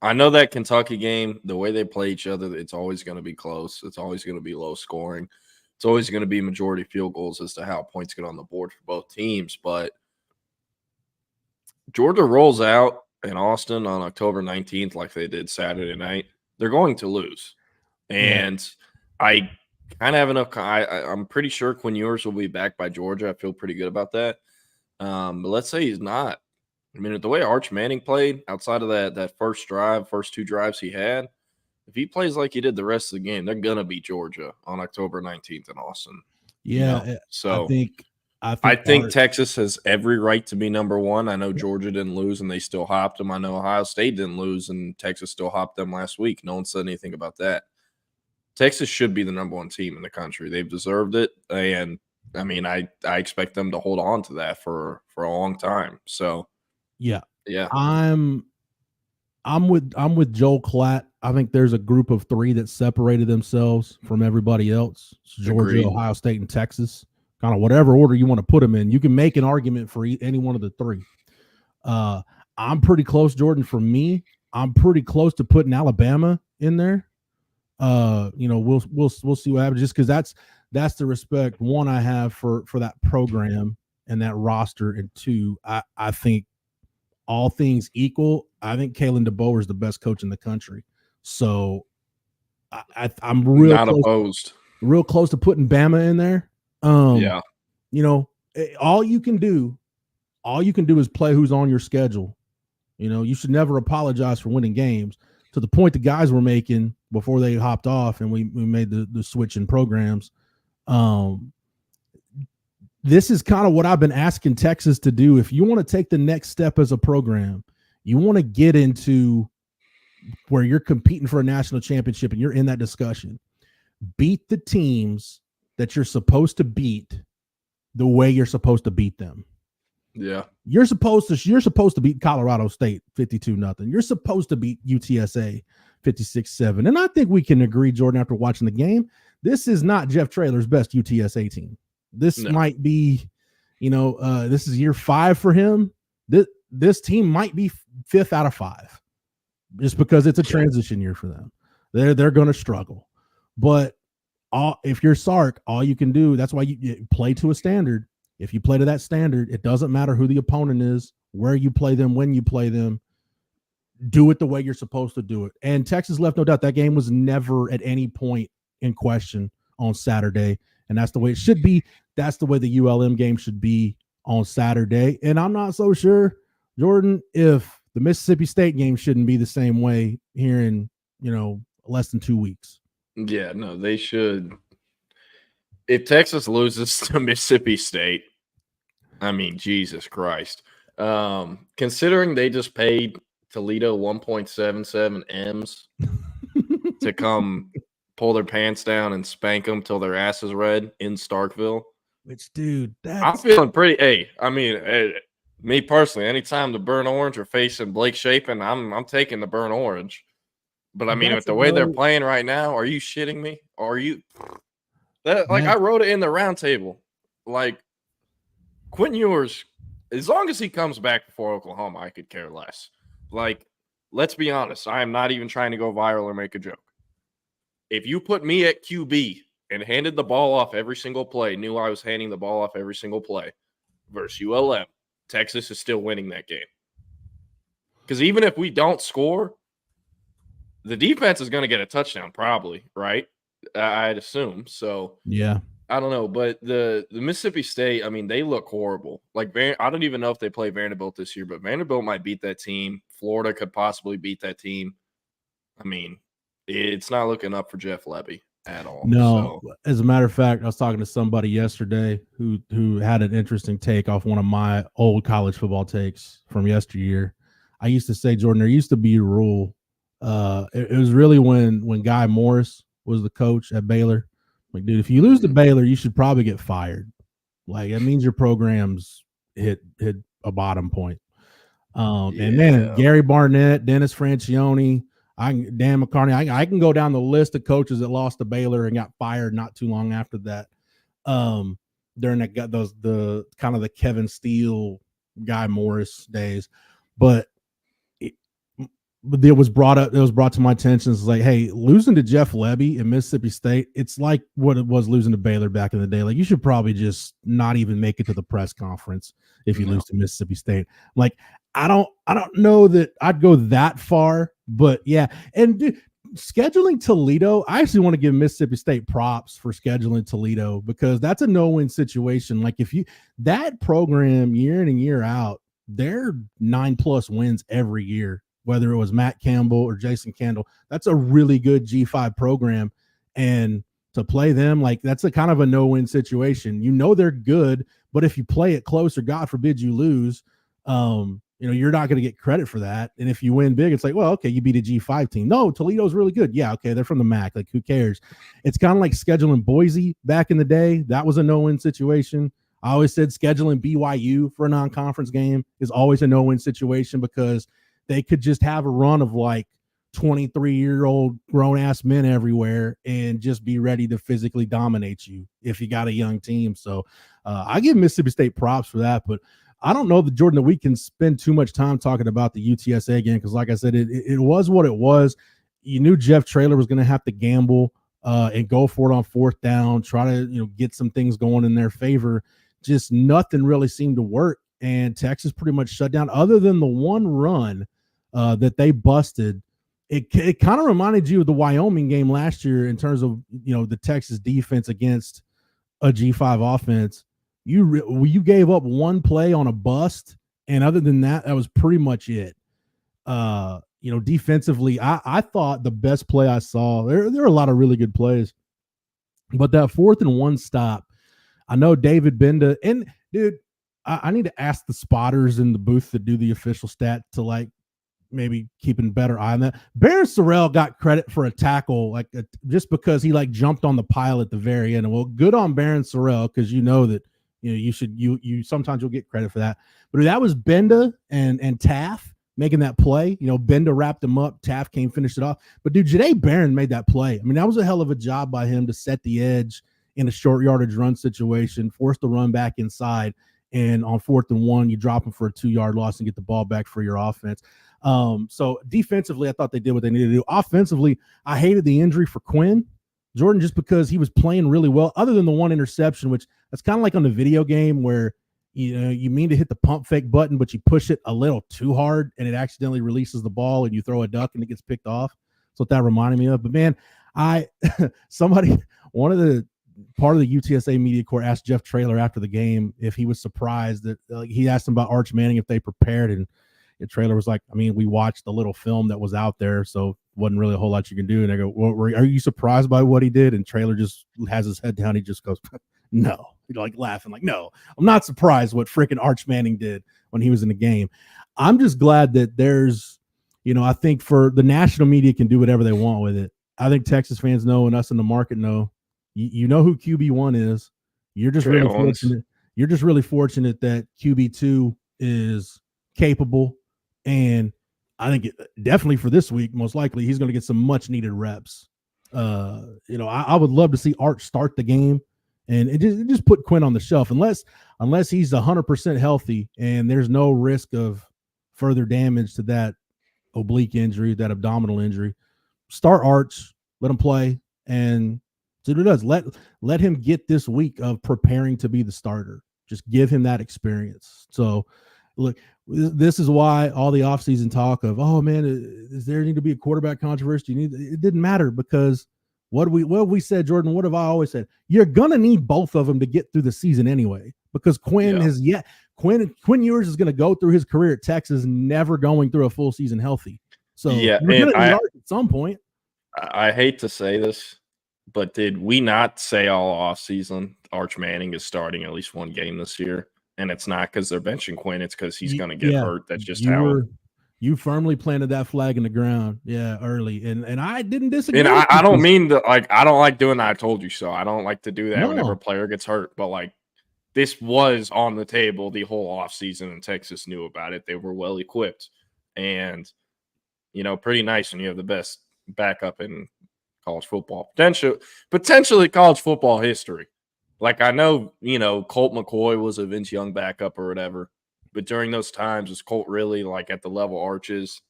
I know that Kentucky game, the way they play each other, it's always going to be close. It's always going to be low scoring. It's always going to be majority field goals as to how points get on the board for both teams. But Georgia rolls out in Austin on October 19th like they did Saturday night. They're going to lose. And I kind of have enough. I'm pretty sure Quinn Ewers will be back by Georgia. I feel pretty good about that. But let's say he's not. I mean, the way Arch Manning played outside of that first two drives he had, if he plays like he did the rest of the game, they're going to beat Georgia on October 19th in Austin. Yeah. You know? So I think Texas has every right to be number one. I know Georgia didn't lose and they still hopped them. I know Ohio State didn't lose and Texas still hopped them last week. No one said anything about that. Texas should be the number one team in the country. They've deserved it. And I mean, I expect them to hold on to that for a long time. So yeah. I'm with Joel Klatt. I think there's a group of three that separated themselves from everybody else. It's Georgia, Agreed. Ohio State, and Texas. Kind of whatever order you want to put them in. You can make an argument for any one of the three. I'm pretty close, Jordan. For me, I'm pretty close to putting Alabama in there. We'll see what happens. Just because that's the respect one I have for that program and that roster, and two, I think all things equal, I think Kalen DeBoer is the best coach in the country. So I'm real close to putting Bama in there. All you can do is play who's on your schedule. You should never apologize for winning games. To the point the guys were making before they hopped off and we made the switch in programs. This is kind of what I've been asking Texas to do. If you want to take the next step as a program, you want to get into where you're competing for a national championship and you're in that discussion, beat the teams that you're supposed to beat the way you're supposed to beat them. Yeah. You're supposed to beat Colorado State 52-0. You're supposed to beat UTSA 56-7. And I think we can agree, Jordan, after watching the game, this is not Jeff Traylor's best UTSA team. This might be, this is year 5 for him. This team might be 5th out of 5 just because it's a transition year for them. They're going to struggle. But if you're Sark, all you can do, that's why you play to a standard. If you play to that standard, it doesn't matter who the opponent is, where you play them, when you play them. Do it the way you're supposed to do it. And Texas left no doubt that game was never at any point in question on Saturday. And that's the way it should be. That's the way the ULM game should be on Saturday. And I'm not so sure, Jordan, if the Mississippi State game shouldn't be the same way here in, less than 2 weeks. Yeah, no, they should. If Texas loses to Mississippi State, I mean, Jesus Christ. Considering they just paid Toledo 1.77 M's to come pull their pants down and spank them till their ass is red in Starkville. Which, dude, I'm feeling pretty. Hey, I mean, me personally, anytime the Burnt Orange are facing Blake Shapen, I'm taking the Burnt Orange. But I mean, with the way they're playing right now, are you shitting me? Are you? I wrote it in the roundtable. Like, Quinn Ewers, as long as he comes back before Oklahoma, I could care less. Like, let's be honest. I am not even trying to go viral or make a joke. If you put me at QB and handed the ball off every single play, knew I was handing the ball off every single play versus ULM, Texas is still winning that game. Because even if we don't score, the defense is going to get a touchdown probably, right? I'd assume. So, yeah. I don't know. But the Mississippi State, I mean, they look horrible. Like, I don't even know if they play Vanderbilt this year, but Vanderbilt might beat that team. Florida could possibly beat that team. I mean, it's not looking up for Jeff Lebby at all. No, as a matter of fact, I was talking to somebody yesterday who had an interesting take off one of my old college football takes from yesteryear. I used to say, Jordan, there used to be a rule. It was really when Guy Morris was the coach at Baylor. Like, dude, if you lose to Baylor, you should probably get fired. Like, that means your program's hit a bottom point. And then Gary Barnett, Dennis Francione, Dan McCartney. I can go down the list of coaches that lost to Baylor and got fired not too long after that. During the kind of the Kevin Steele, Guy Morris days, but it was brought to my attention. It's like, hey, losing to Jeff Lebby in Mississippi State, it's like what it was losing to Baylor back in the day. Like, you should probably just not even make it to the press conference if you lose to Mississippi State. Like, I don't know that I'd go that far, but yeah. And dude, scheduling Toledo, I actually want to give Mississippi State props for scheduling Toledo, because that's a no-win situation. Like, if that program year in and year out, they're 9+ wins every year, whether it was Matt Campbell or Jason Kendall. That's a really good G5 program. And to play them, like, that's a kind of a no-win situation. You know they're good, but if you play it close, or God forbid you lose, you're not going to get credit for that. And if you win big, it's like, well, okay, you beat a G5 team. No, Toledo's really good. Yeah, okay, they're from the MAC. Like, who cares? It's kind of like scheduling Boise back in the day. That was a no-win situation. I always said scheduling BYU for a non-conference game is always a no-win situation, because they could just have a run of like 23-year-old grown-ass men everywhere and just be ready to physically dominate you if you got a young team. So I give Mississippi State props for that, but I don't know that, Jordan, that we can spend too much time talking about the UTSA game, because like I said, it was what it was. You knew Jeff Traylor was going to have to gamble and go for it on fourth down, try to get some things going in their favor. Just nothing really seemed to work, and Texas pretty much shut down, other than the one run that they busted. It kind of reminded you of the Wyoming game last year in terms of the Texas defense against a G5 offense. You gave up one play on a bust, and other than that, that was pretty much it. Defensively, I thought the best play I saw, there are a lot of really good plays, but that 4th and 1 stop, I know David Benda, and dude, I need to ask the spotters in the booth that do the official stat to like maybe keeping better eye on that. Barron Sorrell got credit for a tackle, just because he like jumped on the pile at the very end. Well, good on Barron Sorrell, because you know that you sometimes you'll get credit for that. But that was Benda and Taff making that play. Benda wrapped him up, Taff came, finished it off. But dude, Janae Barron made that play. I mean, that was a hell of a job by him to set the edge in a short yardage run situation, force the run back inside, and on 4th and 1, you drop him for a 2-yard loss and get the ball back for your offense. So defensively, I thought they did what they needed to do. Offensively, I hated the injury for Quinn, Jordan, just because he was playing really well, other than the one interception, which that's kind of like on the video game where you mean to hit the pump fake button, but you push it a little too hard and it accidentally releases the ball and you throw a duck and it gets picked off. That's what that reminded me of. But man, part of the UTSA media corps asked Jeff Traylor after the game if he was surprised that he asked him about Arch Manning, if they prepared, and Traylor was like, I mean, we watched the little film that was out there, so wasn't really a whole lot you can do. And I go, well, are you surprised by what he did? And Traylor just has his head down. He just goes, no, like laughing, like, no, I'm not surprised what freaking Arch Manning did when he was in the game. I'm just glad that there's, I think for the national media can do whatever they want with it. I think Texas fans know, and us in the market know. You know who QB1 is. You're just really fortunate. You're just really fortunate that QB2 is capable, and I think definitely for this week, most likely he's going to get some much needed reps. I would love to see Arch start the game, and it just put Quinn on the shelf unless he's 100% healthy and there's no risk of further damage to that oblique injury, that abdominal injury. Start Arch, let him play, and see what it does. Let him get this week of preparing to be the starter. Just give him that experience. So, look, this is why all the offseason talk of, oh man, is there need to be a quarterback controversy? It didn't matter, because what we said, Jordan, what have I always said? You're gonna need both of them to get through the season anyway, because Quinn Ewers is gonna go through his career at Texas never going through a full season healthy. So yeah, you're gonna need Arch at some point. I hate to say this, but did we not say all offseason Arch Manning is starting at least one game this year? And it's not because they're benching Quinn. It's because he's going to get hurt. That's just you firmly planted that flag in the ground. Yeah, early. And I didn't disagree. And I don't mean to, I don't like doing that. I told you so. I don't like to do that whenever a player gets hurt. But this was on the table the whole offseason, and Texas knew about it. They were well equipped. And, pretty nice when you have the best backup in college football, potentially college football history. Like, I know, Colt McCoy was a Vince Young backup or whatever, but during those times, was Colt really like at the level Arch is?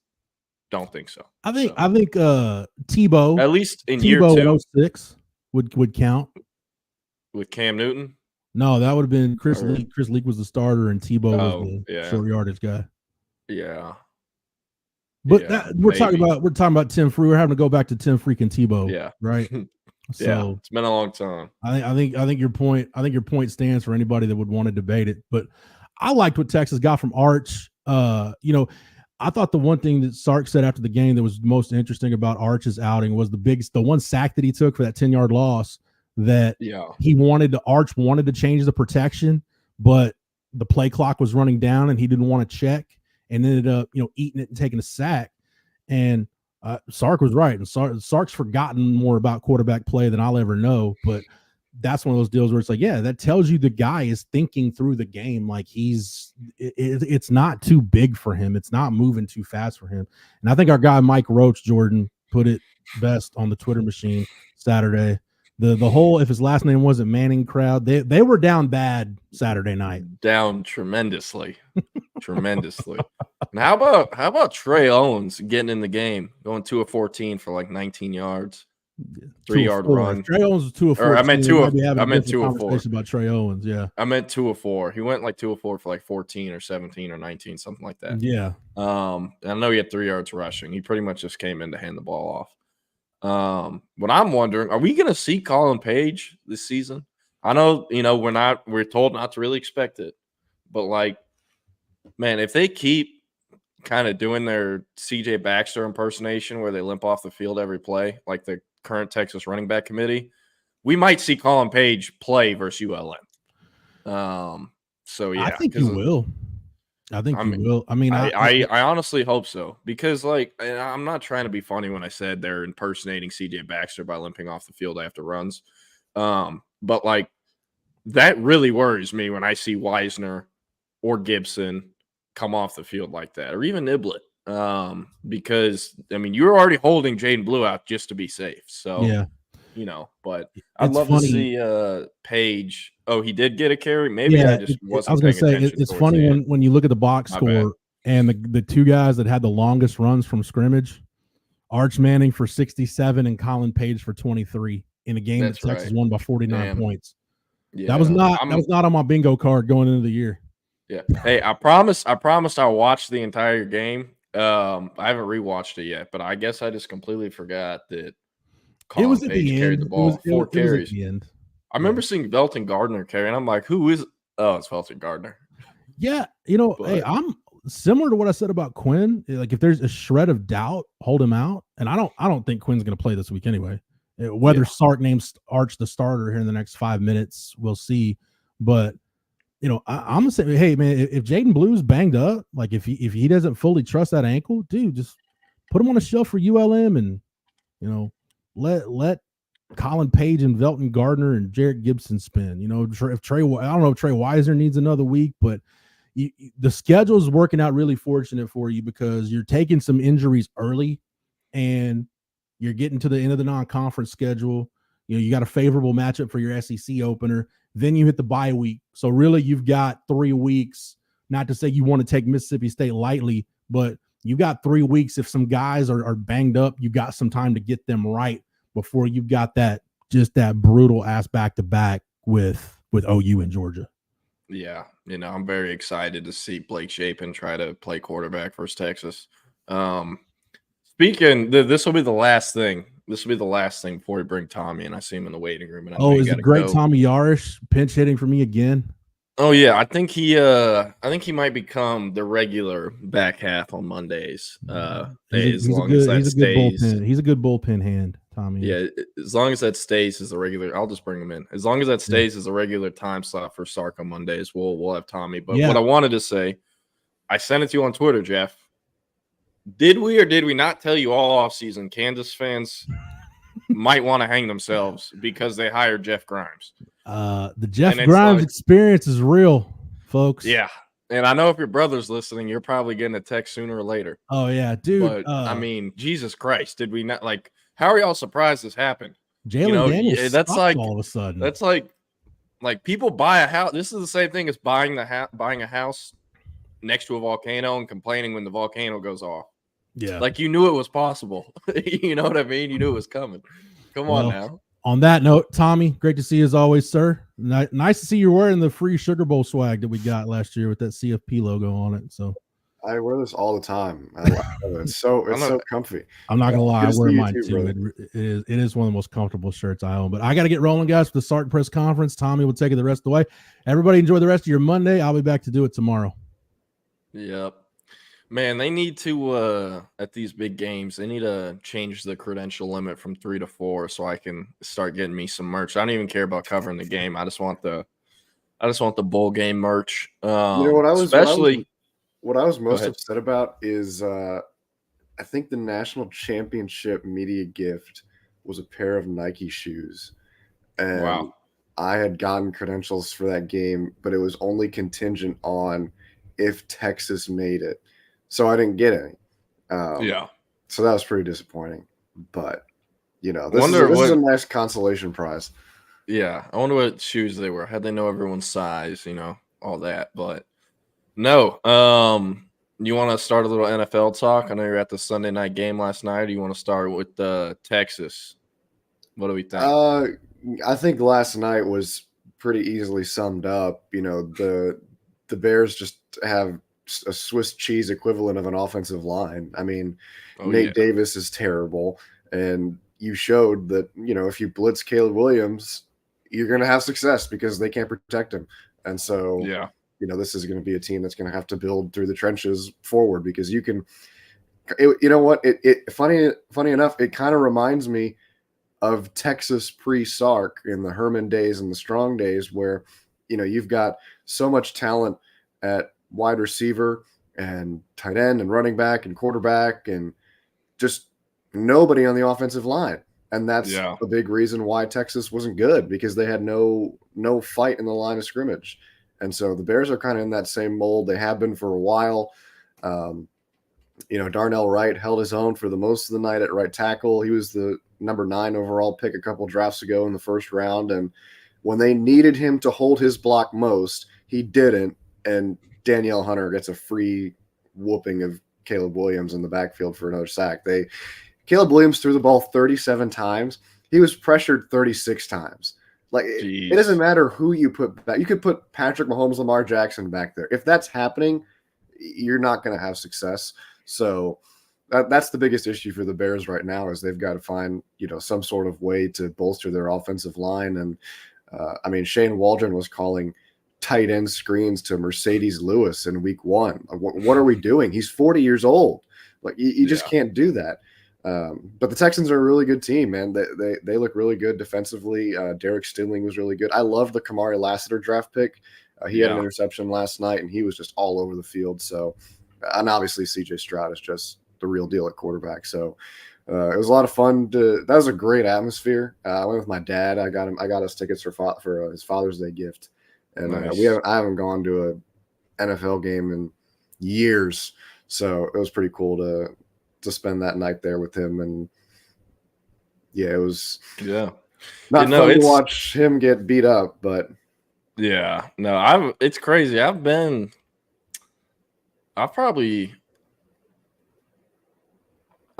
Don't think so. I think Tebow, at least in Tebow year 2 in 06 would count. With Cam Newton? No, that would have been Chris Leak. Chris Leak was the starter, and Tebow was the short yardage guy. Yeah. But we're talking about Tim Free. We're having to go back to Tim freaking Tebow. Yeah. Right. So it's been a long time. I think your point stands for anybody that would want to debate it. But I liked what Texas got from Arch. I thought the one thing that Sark said after the game that was most interesting about Arch's outing was the one sack that he took for that 10-yard loss. That Arch wanted to change the protection, but the play clock was running down and he didn't want to check, and ended up eating it and taking a sack. And Sark was right, and Sark's forgotten more about quarterback play than I'll ever know. But that's one of those deals where it's like, yeah, that tells you the guy is thinking through the game. Like it's not too big for him. It's not moving too fast for him. And I think our guy Mike Roach, Jordan, put it best on the Twitter machine Saturday. The whole, if his last name wasn't Manning crowd, they were down bad Saturday night. Down tremendously. Tremendously. And how about Trey Owens getting in the game, going 2 of 14 for like 19 yards? 3-yard run. Trey Owens was 2 of 4. I meant 2 of 4. About Trey Owens, yeah. I meant 2 of 4. He went like 2 of 4 for like 14 or 17 or 19, something like that. Yeah. I know he had 3 yards rushing. He pretty much just came in to hand the ball off. What I'm wondering, are we going to see Colin Page this season? I know, we're told not to really expect it, but like, man, if they keep kind of doing their CJ Baxter impersonation where they limp off the field every play, like the current Texas running back committee, we might see Colin Page play versus ULM. So yeah, I think you will. I will. I mean, I honestly hope so, because like, and I'm not trying to be funny when I said they're impersonating CJ Baxter by limping off the field after runs. But like, that really worries me when I see Wisner or Gibson come off the field like that, or even Niblett. Because I mean, you're already holding Jaden Blue out just to be safe. So yeah, but I'd love to see Page. Oh, he did get a carry. Maybe I just wasn't. I was going to say it's funny when you look at the box score and the two guys that had the longest runs from scrimmage, Arch Manning for 67 and Colin Page for 23 in a game that Texas won by 49 points. Yeah, that was not on my bingo card going into the year. Yeah. Hey, I promised I'll watch the entire game. I haven't rewatched it yet, but I guess I just completely forgot that Colin Page carried the ball. 4 carries. At the end. I remember seeing Velton Gardner carry, and I'm like, who is? Oh, it's Velton Gardner. Yeah, hey, I'm similar to what I said about Quinn. Like, if there's a shred of doubt, hold him out. And I don't think Quinn's going to play this week anyway. Whether Sark names Arch the starter here in the next 5 minutes, we'll see. But I'm gonna say, hey man, if Jaden Blue's banged up, like if he doesn't fully trust that ankle, dude, just put him on a shelf for ULM, and let Colin Page and Velton Gardner and Jarrett Gibson spin. If Trey, I don't know if Trey Wisner needs another week, but the schedule is working out really fortunate for you because you're taking some injuries early, and you're getting to the end of the non-conference schedule. You got a favorable matchup for your SEC opener. Then you hit the bye week. So really you've got 3 weeks, not to say you want to take Mississippi State lightly, but you got 3 weeks. If some guys are banged up, you got some time to get them right before you've got that brutal ass back-to-back with OU and Georgia. Yeah. I'm very excited to see Blake Shapen try to play quarterback versus Texas. Speaking, this will be the last thing. This will be the last thing before we bring Tommy, and I see him in the waiting room. And is it great Tommy Yarish pinch hitting for me again? Oh yeah, I think he might become the regular back half on Mondays. As long as that stays, he's a good bullpen hand, Tommy. Yeah, as long as that stays as a regular, I'll just bring him in. As long as that stays as a regular time slot for Sark on Mondays, we'll have Tommy. But what I wanted to say, I sent it to you on Twitter, Jeff. Did we or did we not tell you all offseason Kansas fans might want to hang themselves because they hired Jeff Grimes? The Jeff Grimes experience is real, folks. Yeah. And I know if your brother's listening, you're probably getting a text sooner or later. Oh yeah, dude. But I mean, Jesus Christ, did we not like? How are y'all surprised this happened? Jalen Daniels that's like all of a sudden. That's like people buy a house. This is the same thing as buying a house next to a volcano and complaining when the volcano goes off. Yeah, like you knew it was possible. You know what I mean? You knew it was coming. Come on now. On that note, Tommy, great to see you as always, sir. Nice to see you wearing the free Sugar Bowl swag that we got last year with that CFP logo on it. So I wear this all the time. I love it. It's so comfy. I'm not gonna lie, I wear mine too. It is one of the most comfortable shirts I own. But I got to get rolling, guys, for the Sark press conference. Tommy will take it the rest of the way. Everybody enjoy the rest of your Monday. I'll be back to do it tomorrow. Yep. Man, they need to at these big games, they need to change the credential limit from 3 to 4 so I can start getting me some merch. I don't even care about covering the game. I just want the bowl game merch. You know what I was most ahead. upset about is I think the national championship media gift was a pair of Nike shoes. And wow. I had gotten credentials for that game, but it was only contingent on if Texas made it. So I didn't get any. Yeah. So that was pretty disappointing. But, this is a nice consolation prize. Yeah. I wonder what shoes they were. How'd they know everyone's size, all that. But no. You want to start a little NFL talk? I know you're at the Sunday night game last night. Or do you want to start with Texas? What do we think? I think last night was pretty easily summed up. The Bears just have a Swiss cheese equivalent of an offensive line. I mean, Nate Davis is terrible, and you showed that, if you blitz Caleb Williams, you're going to have success because they can't protect him. And so, this is going to be a team that's going to have to build through the trenches forward because you can, funny enough, it kind of reminds me of Texas pre-Sark in the Herman days and the Strong days where, you've got so much talent at wide receiver and tight end and running back and quarterback and just nobody on the offensive line. And that's a big reason why Texas wasn't good because they had no fight in the line of scrimmage. And so the Bears are kind of in that same mold. They have been for a while. Darnell Wright held his own for the most of the night at right tackle. He was the number 9 overall pick a couple drafts ago in the first round. And when they needed him to hold his block most, he didn't. And Danielle Hunter gets a free whooping of Caleb Williams in the backfield for another sack. Caleb Williams threw the ball 37 times. He was pressured 36 times. It doesn't matter who you put back. You could put Patrick Mahomes, Lamar Jackson back there. If that's happening, you're not going to have success. So that's the biggest issue for the Bears right now is they've got to find, some sort of way to bolster their offensive line. And Shane Waldron was calling tight end screens to Mercedes Lewis in week 1. What are we doing? He's 40 years old. You just can't do that. But the Texans are a really good team, man. They look really good defensively. Derek Stinling was really good. I love the Kamari Lassiter draft pick. He had an interception last night, and he was just all over the field. So, and obviously CJ Stroud is just the real deal at quarterback. So it was a lot of fun. That was a great atmosphere. I went with my dad. I got us tickets for his Father's Day gift. And nice. I haven't gone to an NFL game in years, so it was pretty cool to spend that night there with him. And it was not fun to watch him get beat up, but it's crazy. I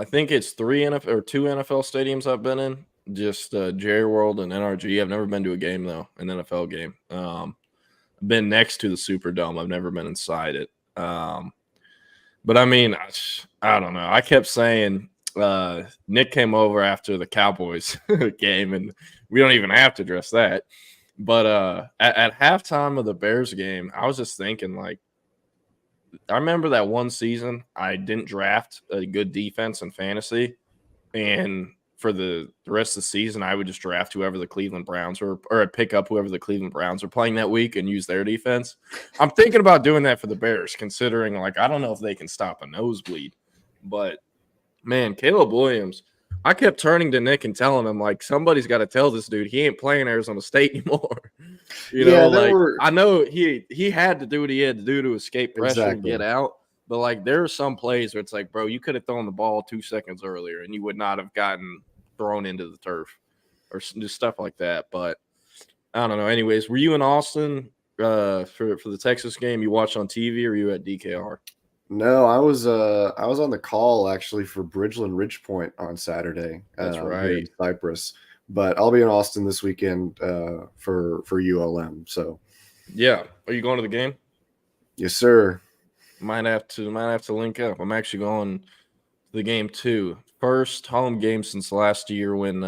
think it's 3 NFL or 2 NFL stadiums I've been in. Just Jerry World and NRG. I've never been to a game though, an NFL game. I've been next to the Superdome. I've never been inside it. But I mean, I don't know. I kept saying Nick came over after the Cowboys game, and we don't even have to address that. But at halftime of the Bears game, I was just thinking, I remember that one season I didn't draft a good defense in fantasy, and for the rest of the season, I would just draft whoever the Cleveland Browns or I'd pick up whoever the Cleveland Browns are playing that week and use their defense. I'm thinking about doing that for the Bears, considering I don't know if they can stop a nosebleed. But, man, Caleb Williams, I kept turning to Nick and telling him, somebody's got to tell this dude he ain't playing Arizona State anymore. I know he had to do what he had to do to escape pressure and get out. But like there are some plays where it's like, bro, you could have thrown the ball 2 seconds earlier and you would not have gotten thrown into the turf or just stuff like that. But I don't know. Anyways, were you in Austin for the Texas game? You watched on TV or you at DKR? No, I was on the call actually for Bridgeland Ridgepoint on Saturday. That's right. Here in Cyprus. But I'll be in Austin this weekend for ULM. So yeah. Are you going to the game? Yes, sir. Might have to link up. I'm actually going to the game too. First home game since last year when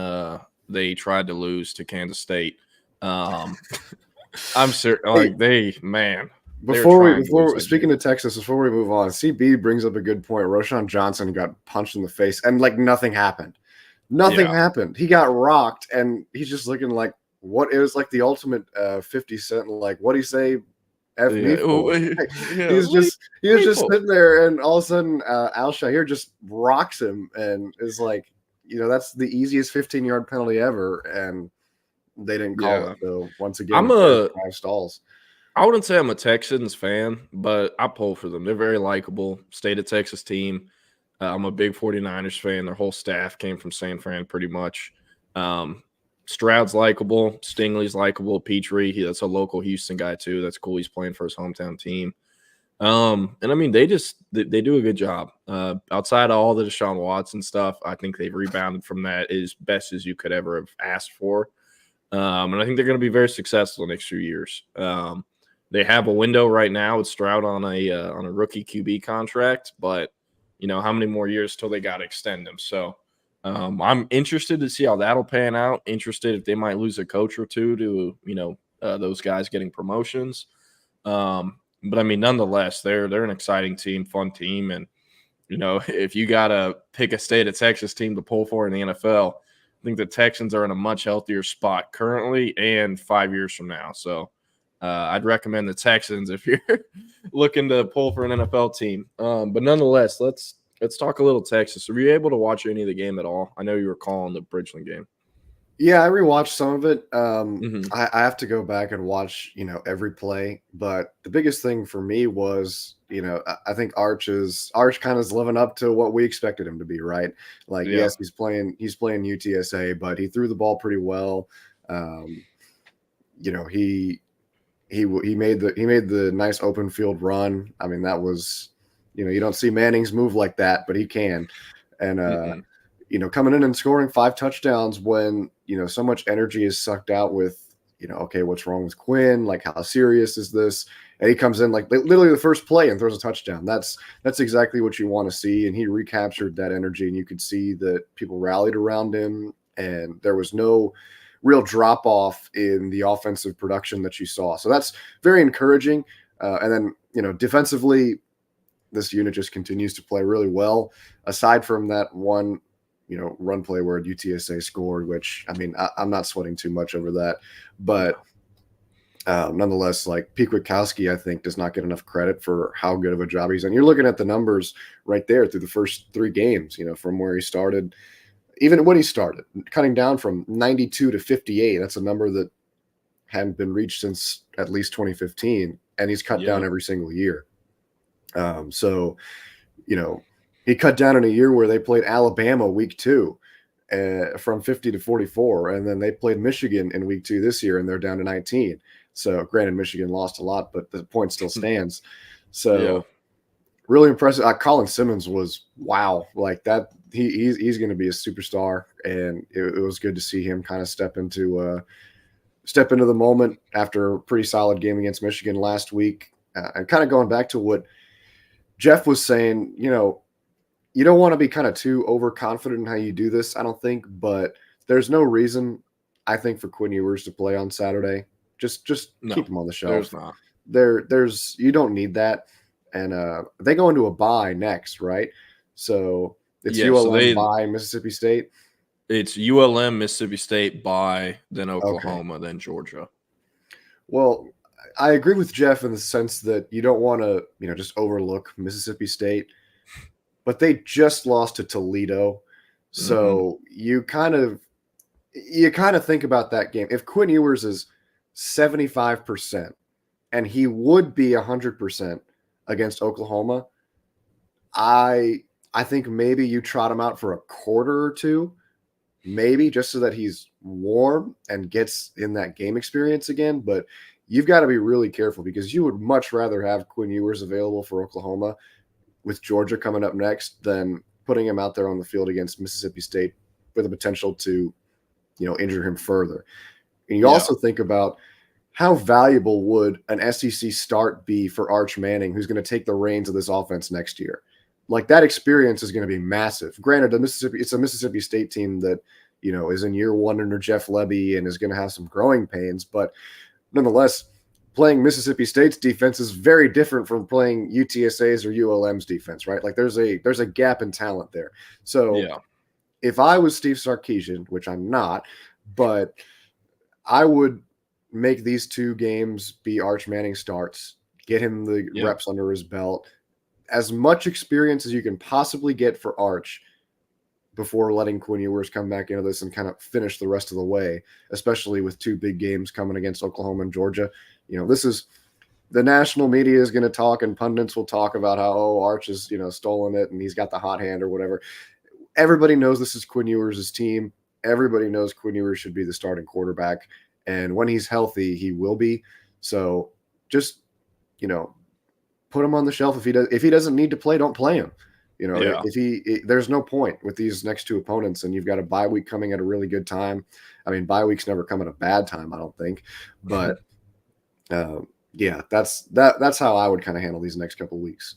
they tried to lose to Kansas State. I'm sure Before speaking of Texas, before we move on, CB brings up a good point. Roshan Johnson got punched in the face and like nothing happened. Nothing happened. He got rocked and he's just looking like what it was like the ultimate 50 Cent, like what do you say? F me for? He was just sitting there and all of a sudden Al Shahir just rocks him and is like, that's the easiest 15-yard penalty ever, and they didn't call it. So once again, 5 stalls. I wouldn't say I'm a Texans fan, but I pull for them. They're very likable. State of Texas team. I'm a big 49ers fan. Their whole staff came from San Fran pretty much. Stroud's likable. Stingley's likable. Petrie, that's a local Houston guy too. That's cool. He's playing for his hometown team. And I mean, they do a good job. Outside of all the Deshaun Watson stuff, I think they've rebounded from that as best as you could ever have asked for. And I think they're going to be very successful the next few years. They have a window right now with Stroud on a rookie QB contract, but how many more years till they got to extend him? So I'm interested to see how that'll pan out. Interested if they might lose a coach or two to those guys getting promotions. But I mean, nonetheless, they're an exciting team, fun team, and if you gotta pick a state of Texas team to pull for in the NFL, I think the Texans are in a much healthier spot currently and 5 years from now. So I'd recommend the Texans if you're looking to pull for an NFL team. But nonetheless, let's talk a little Texas. Were you able to watch any of the game at all? I know you were calling the Bridgeland game. Yeah, I rewatched some of it. I have to go back and watch, every play. But the biggest thing for me was, I think Arch kind of is living up to what we expected him to be, right? Like, yes, he's playing UTSA, but he threw the ball pretty well. He made the nice open field run. I mean, that was, you don't see Manning's move like that, but he can. And coming in and scoring 5 touchdowns when, so much energy is sucked out with, okay, what's wrong with Quinn? Like, how serious is this? And he comes in like literally the first play and throws a touchdown. That's exactly what you want to see. And he recaptured that energy, and you could see that people rallied around him, and there was no real drop off in the offensive production that you saw. So that's very encouraging. And then, defensively, this unit just continues to play really well. Aside from that one, run play where UTSA scored, which, I mean, I'm not sweating too much over that. But nonetheless, like, Pete Kwiatkowski, I think, does not get enough credit for how good of a job he's done. You're looking at the numbers right there through the first 3 games, from where he started. Even when he started, cutting down from 92 to 58, that's a number that hadn't been reached since at least 2015, and he's cut down every single year. He cut down in a year where they played Alabama week 2 from 50 to 44, and then they played Michigan in week 2 this year, and they're down to 19. So, granted, Michigan lost a lot, but the point still stands. So, really impressive. Colin Simmons was wow, like that. He's going to be a superstar, and it was good to see him kind of step into the moment after a pretty solid game against Michigan last week. And kind of going back to what Jeff was saying, you don't want to be kind of too overconfident in how you do this, I don't think, but there's no reason, I think, for Quinn Ewers to play on Saturday. Just keep him on the shelf. There's not. There's you don't need that. And they go into a bye next, right? So it's ULM by Mississippi State. It's ULM, Mississippi State by, then Oklahoma, then Georgia. Well, I agree with Jeff in the sense that you don't want to, just overlook Mississippi State. But they just lost to Toledo. So you kind of think about that game. If Quinn Ewers is 75%, and he would be 100% against Oklahoma, I think maybe you trot him out for a quarter or two, maybe just so that he's warm and gets in that game experience again. But you've got to be really careful because you would much rather have Quinn Ewers available for Oklahoma with Georgia coming up next than putting him out there on the field against Mississippi State with the potential to, injure him further. And you also think about how valuable would an SEC start be for Arch Manning, who's going to take the reins of this offense next year? Like, that experience is going to be massive. Granted, it's a Mississippi State team that, is in year one under Jeff Lebby and is going to have some growing pains. But nonetheless, playing Mississippi State's defense is very different from playing UTSA's or ULM's defense, right? Like, there's a gap in talent there. So if I was Steve Sarkisian, which I'm not, but I would make these two games be Arch Manning starts, get him the reps under his belt, as much experience as you can possibly get for Arch before letting Quinn Ewers come back into this and kind of finish the rest of the way, especially with two big games coming against Oklahoma and Georgia. This is the national media is going to talk and pundits will talk about how, Arch has, stolen it and he's got the hot hand or whatever. Everybody knows this is Quinn Ewers' team. Everybody knows Quinn Ewers should be the starting quarterback. And when he's healthy, he will be. So just, put him on the shelf. If he doesn't need to play, don't play him. There's no point with these next two opponents, and you've got a bye week coming at a really good time. I mean, bye weeks never come at a bad time, I don't think. But that's how I would kind of handle these next couple of weeks.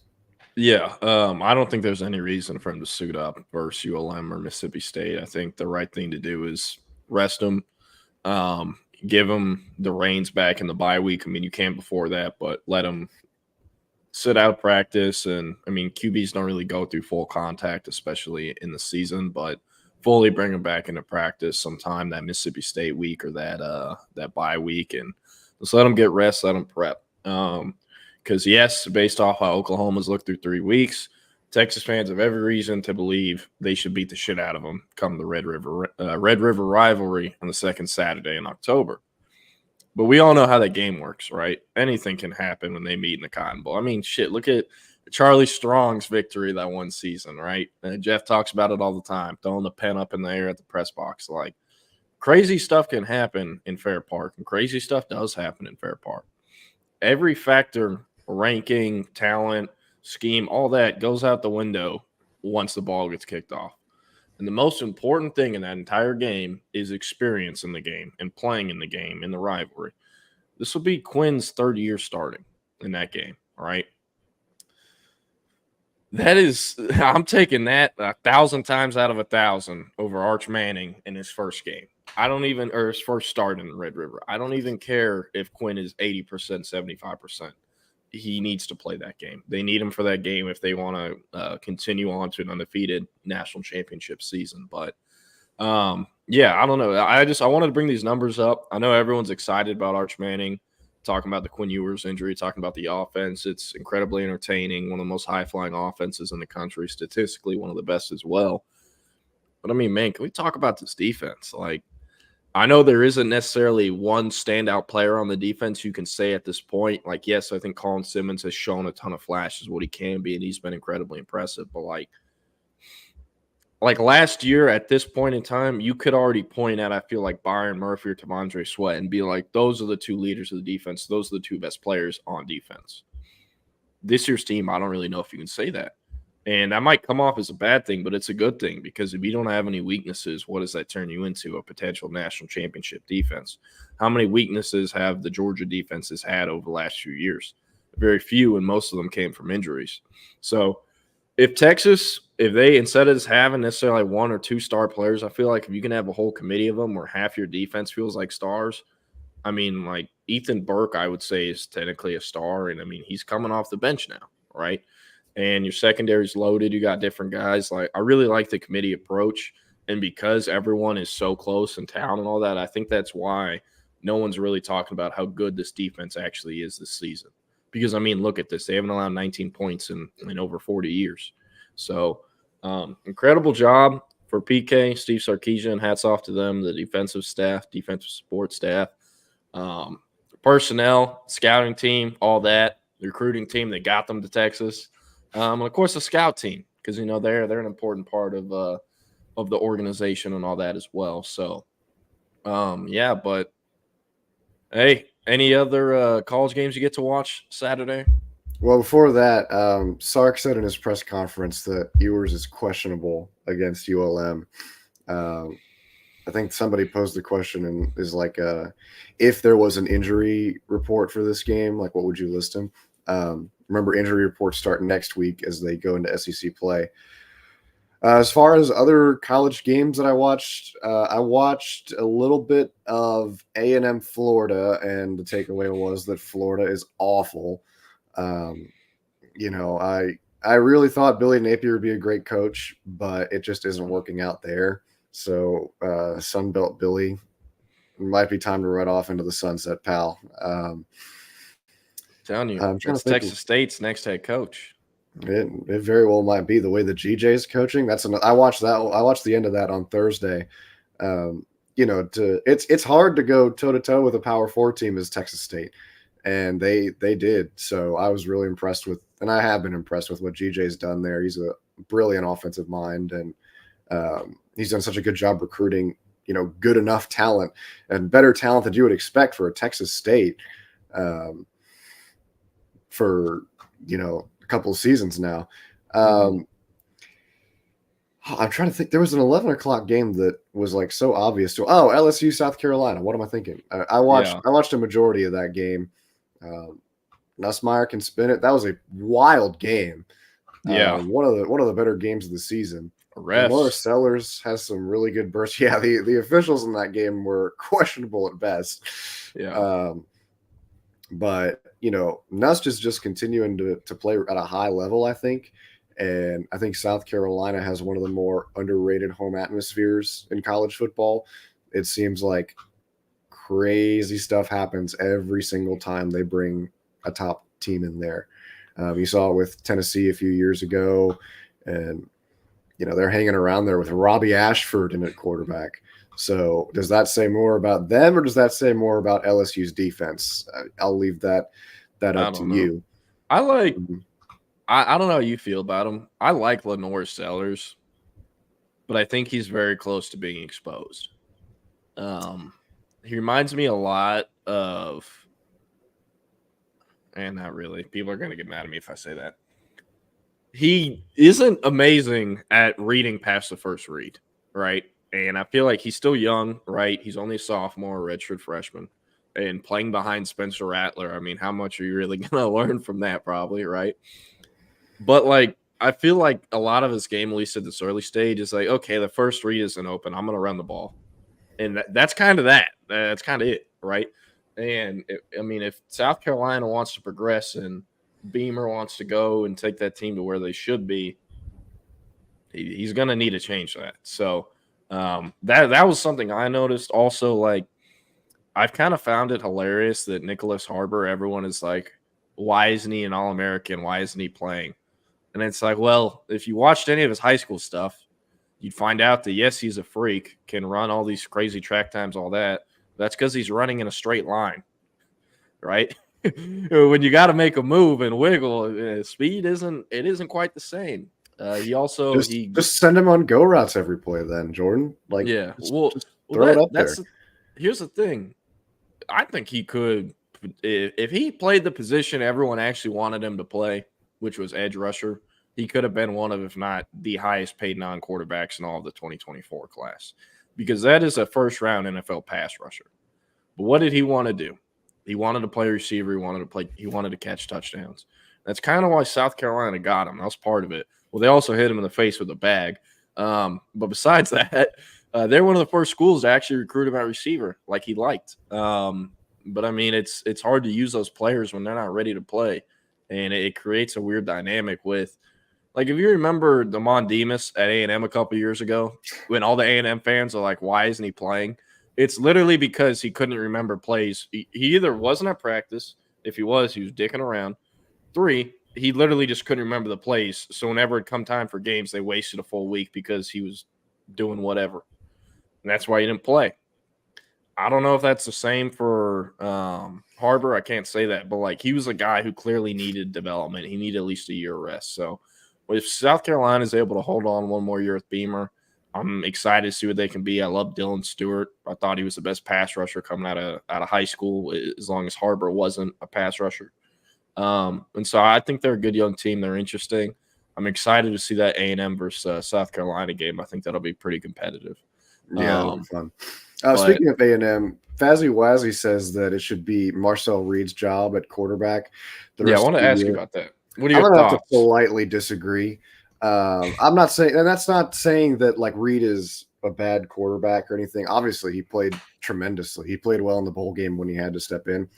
Yeah, I don't think there's any reason for him to suit up versus ULM or Mississippi State. I think the right thing to do is rest him, give him the reins back in the bye week. I mean, you can before that, but let him sit out of practice. And, I mean, QBs don't really go through full contact, especially in the season, but fully bring him back into practice sometime that Mississippi State week or that bye week, and just let him get rest, let him prep. Because, yes, based off how Oklahoma's looked through 3 weeks, Texas fans have every reason to believe they should beat the shit out of them come the Red River rivalry on the second Saturday in October. But we all know how that game works, right? Anything can happen when they meet in the Cotton Bowl. I mean, shit, look at Charlie Strong's victory that one season, right? And Jeff talks about it all the time, throwing the pen up in the air at the press box. Like, crazy stuff can happen in Fair Park, and crazy stuff does happen in Fair Park. Every factor, ranking, talent, scheme, all that goes out the window once the ball gets kicked off. And the most important thing in that entire game is experience in the game and playing in the game, in the rivalry. This will be Quinn's third year starting in that game, all right? That is, I'm taking that 1,000 times out of 1,000 over Arch Manning in his first game. Or his first start in Red River. I don't even care if Quinn is 80%, 75%. He needs to play that game. They need him for that game if they want to continue on to an undefeated national championship season. But, I don't know. I wanted to bring these numbers up. I know everyone's excited about Arch Manning, talking about the Quinn Ewers injury, talking about the offense. It's incredibly entertaining, one of the most high-flying offenses in the country, statistically one of the best as well. But, I mean, man, can we talk about this defense? Like, I know there isn't necessarily one standout player on the defense you can say at this point. Like, yes, I think Colin Simmons has shown a ton of flashes what he can be, and he's been incredibly impressive. But, like last year at this point in time, you could already point at, I feel like, Byron Murphy or T'Vondre Sweat and be like, those are the two leaders of the defense. Those are the two best players on defense. This year's team, I don't really know if you can say that. And that might come off as a bad thing, but it's a good thing because if you don't have any weaknesses, what does that turn you into? A potential national championship defense. How many weaknesses have the Georgia defenses had over the last few years? Very few, and most of them came from injuries. So if Texas, they, instead of just having necessarily one or two star players, I feel like if you can have a whole committee of them where half your defense feels like stars, I mean, like Ethan Burke, I would say, is technically a star. And, I mean, he's coming off the bench now, right? And your secondary's loaded. You got different guys. Like, I really like the committee approach. And because everyone is so close in town and all that, I think that's why no one's really talking about how good this defense actually is this season. Because, I mean, look at this. They haven't allowed 19 points in over 40 years. So, incredible job for PK, Steve Sarkisian. Hats off to them, the defensive staff, defensive support staff. personnel, scouting team, all that, the recruiting team that got them to Texas, and of course the scout team, because they're an important part of the organization and all that as well. So, yeah. But hey, any other college games you get to watch Saturday? Well, before that, Sark said in his press conference that Ewers is questionable against ULM. I think somebody posed the question and is like, if there was an injury report for this game, like what would you list him? Remember, injury reports start next week as they go into SEC play. As far as other college games that I watched a little bit of A&M Florida, and the takeaway was that Florida is awful. I really thought Billy Napier would be a great coach, but it just isn't working out there. So Sunbelt Billy, it might be time to run off into the sunset, pal. Telling you, it's Texas State's next head coach. It very well might be the way the GJ's coaching. I watched that. I watched the end of that on Thursday. It's hard to go toe to toe with a Power 4 team as Texas State, and they did. So I was really impressed with, and I have been impressed with what GJ's done there. He's a brilliant offensive mind, and he's done such a good job recruiting, good enough talent and better talent than you would expect for a Texas State for, a couple of seasons now. I'm trying to think. There was an 11 o'clock game that was like so obvious to, LSU, South Carolina. What am I thinking? I watched a majority of that game. Nussmeier can spin it. That was a wild game. Yeah. One of the better games of the season. Refs. Sellers has some really good bursts. Yeah, the officials in that game were questionable at best. Yeah. But Nuss is just continuing to play at a high level, I think. And I think South Carolina has one of the more underrated home atmospheres in college football. It seems like crazy stuff happens every single time they bring a top team in there. You saw it with Tennessee a few years ago, and they're hanging around there with Robbie Ashford in at quarterback. So does that say more about them, or does that say more about LSU's defense? I'll leave that up to you. I like. I don't know how you feel about him. I like Lenore Sellers, but I think he's very close to being exposed. He reminds me a lot of, and not really. People are going to get mad at me if I say that. He isn't amazing at reading past the first read, right? And I feel like he's still young, right? He's only a sophomore, redshirt freshman, and playing behind Spencer Rattler. I mean, how much are you really going to learn from that? Probably, right? But I feel like a lot of his game, at least at this early stage, is like, okay, the first read isn't open. I'm going to run the ball. And that's kind of that. That's kind of it, right? And, if South Carolina wants to progress and Beamer wants to go and take that team to where they should be, he's going to need to change that. So that was something I noticed. Also, I've kind of found it hilarious that Nicholas Harbor, everyone is like, why isn't he an All-American? Why isn't he playing? And it's like, well, if you watched any of his high school stuff, you'd find out that, yes, he's a freak, can run all these crazy track times, all that. That's because he's running in a straight line, right? When you got to make a move and wiggle, speed isn't quite the same. He also just send him on go routes every play, then, Jordan. Just throw it up there. Here's the thing. I think he could, if he played the position everyone actually wanted him to play, which was edge rusher, he could have been one of, if not the highest paid non-quarterbacks in all of the 2024 class, because that is a first-round NFL pass rusher. But what did he want to do? He wanted to play receiver. He wanted to catch touchdowns. That's kind of why South Carolina got him. That was part of it. Well, they also hit him in the face with a bag. But besides that, they're one of the first schools to actually recruit him at receiver like he liked. But it's hard to use those players when they're not ready to play. And it creates a weird dynamic with, if you remember Damon Demas at A&M a couple years ago, when all the A&M fans are like, why isn't he playing? It's literally because he couldn't remember plays. He either wasn't at practice. If he was dicking around. 3, he literally just couldn't remember the plays. So whenever it come time for games, they wasted a full week because he was doing whatever. And that's why he didn't play. I don't know if that's the same for for Harbor. I can't say that, but like he was a guy who clearly needed development. He needed at least a year rest. So if South Carolina is able to hold on one more year with Beamer, I'm excited to see what they can be. I love Dylan Stewart. I thought he was the best pass rusher coming out of high school, as long as Harbor wasn't a pass rusher. And so I think they're a good young team. They're interesting. I'm excited to see that A&M versus South Carolina game. I think that'll be pretty competitive. Yeah, that'll be fun. Speaking of A&M, Fazzy Wazzy says that it should be Marcel Reed's job at quarterback. I want to ask you about that. What are your I'm gonna have thoughts? to politely disagree. I'm not saying, and that's not saying that like Reed is a bad quarterback or anything. Obviously, he played tremendously. He played well in the bowl game when he had to step in.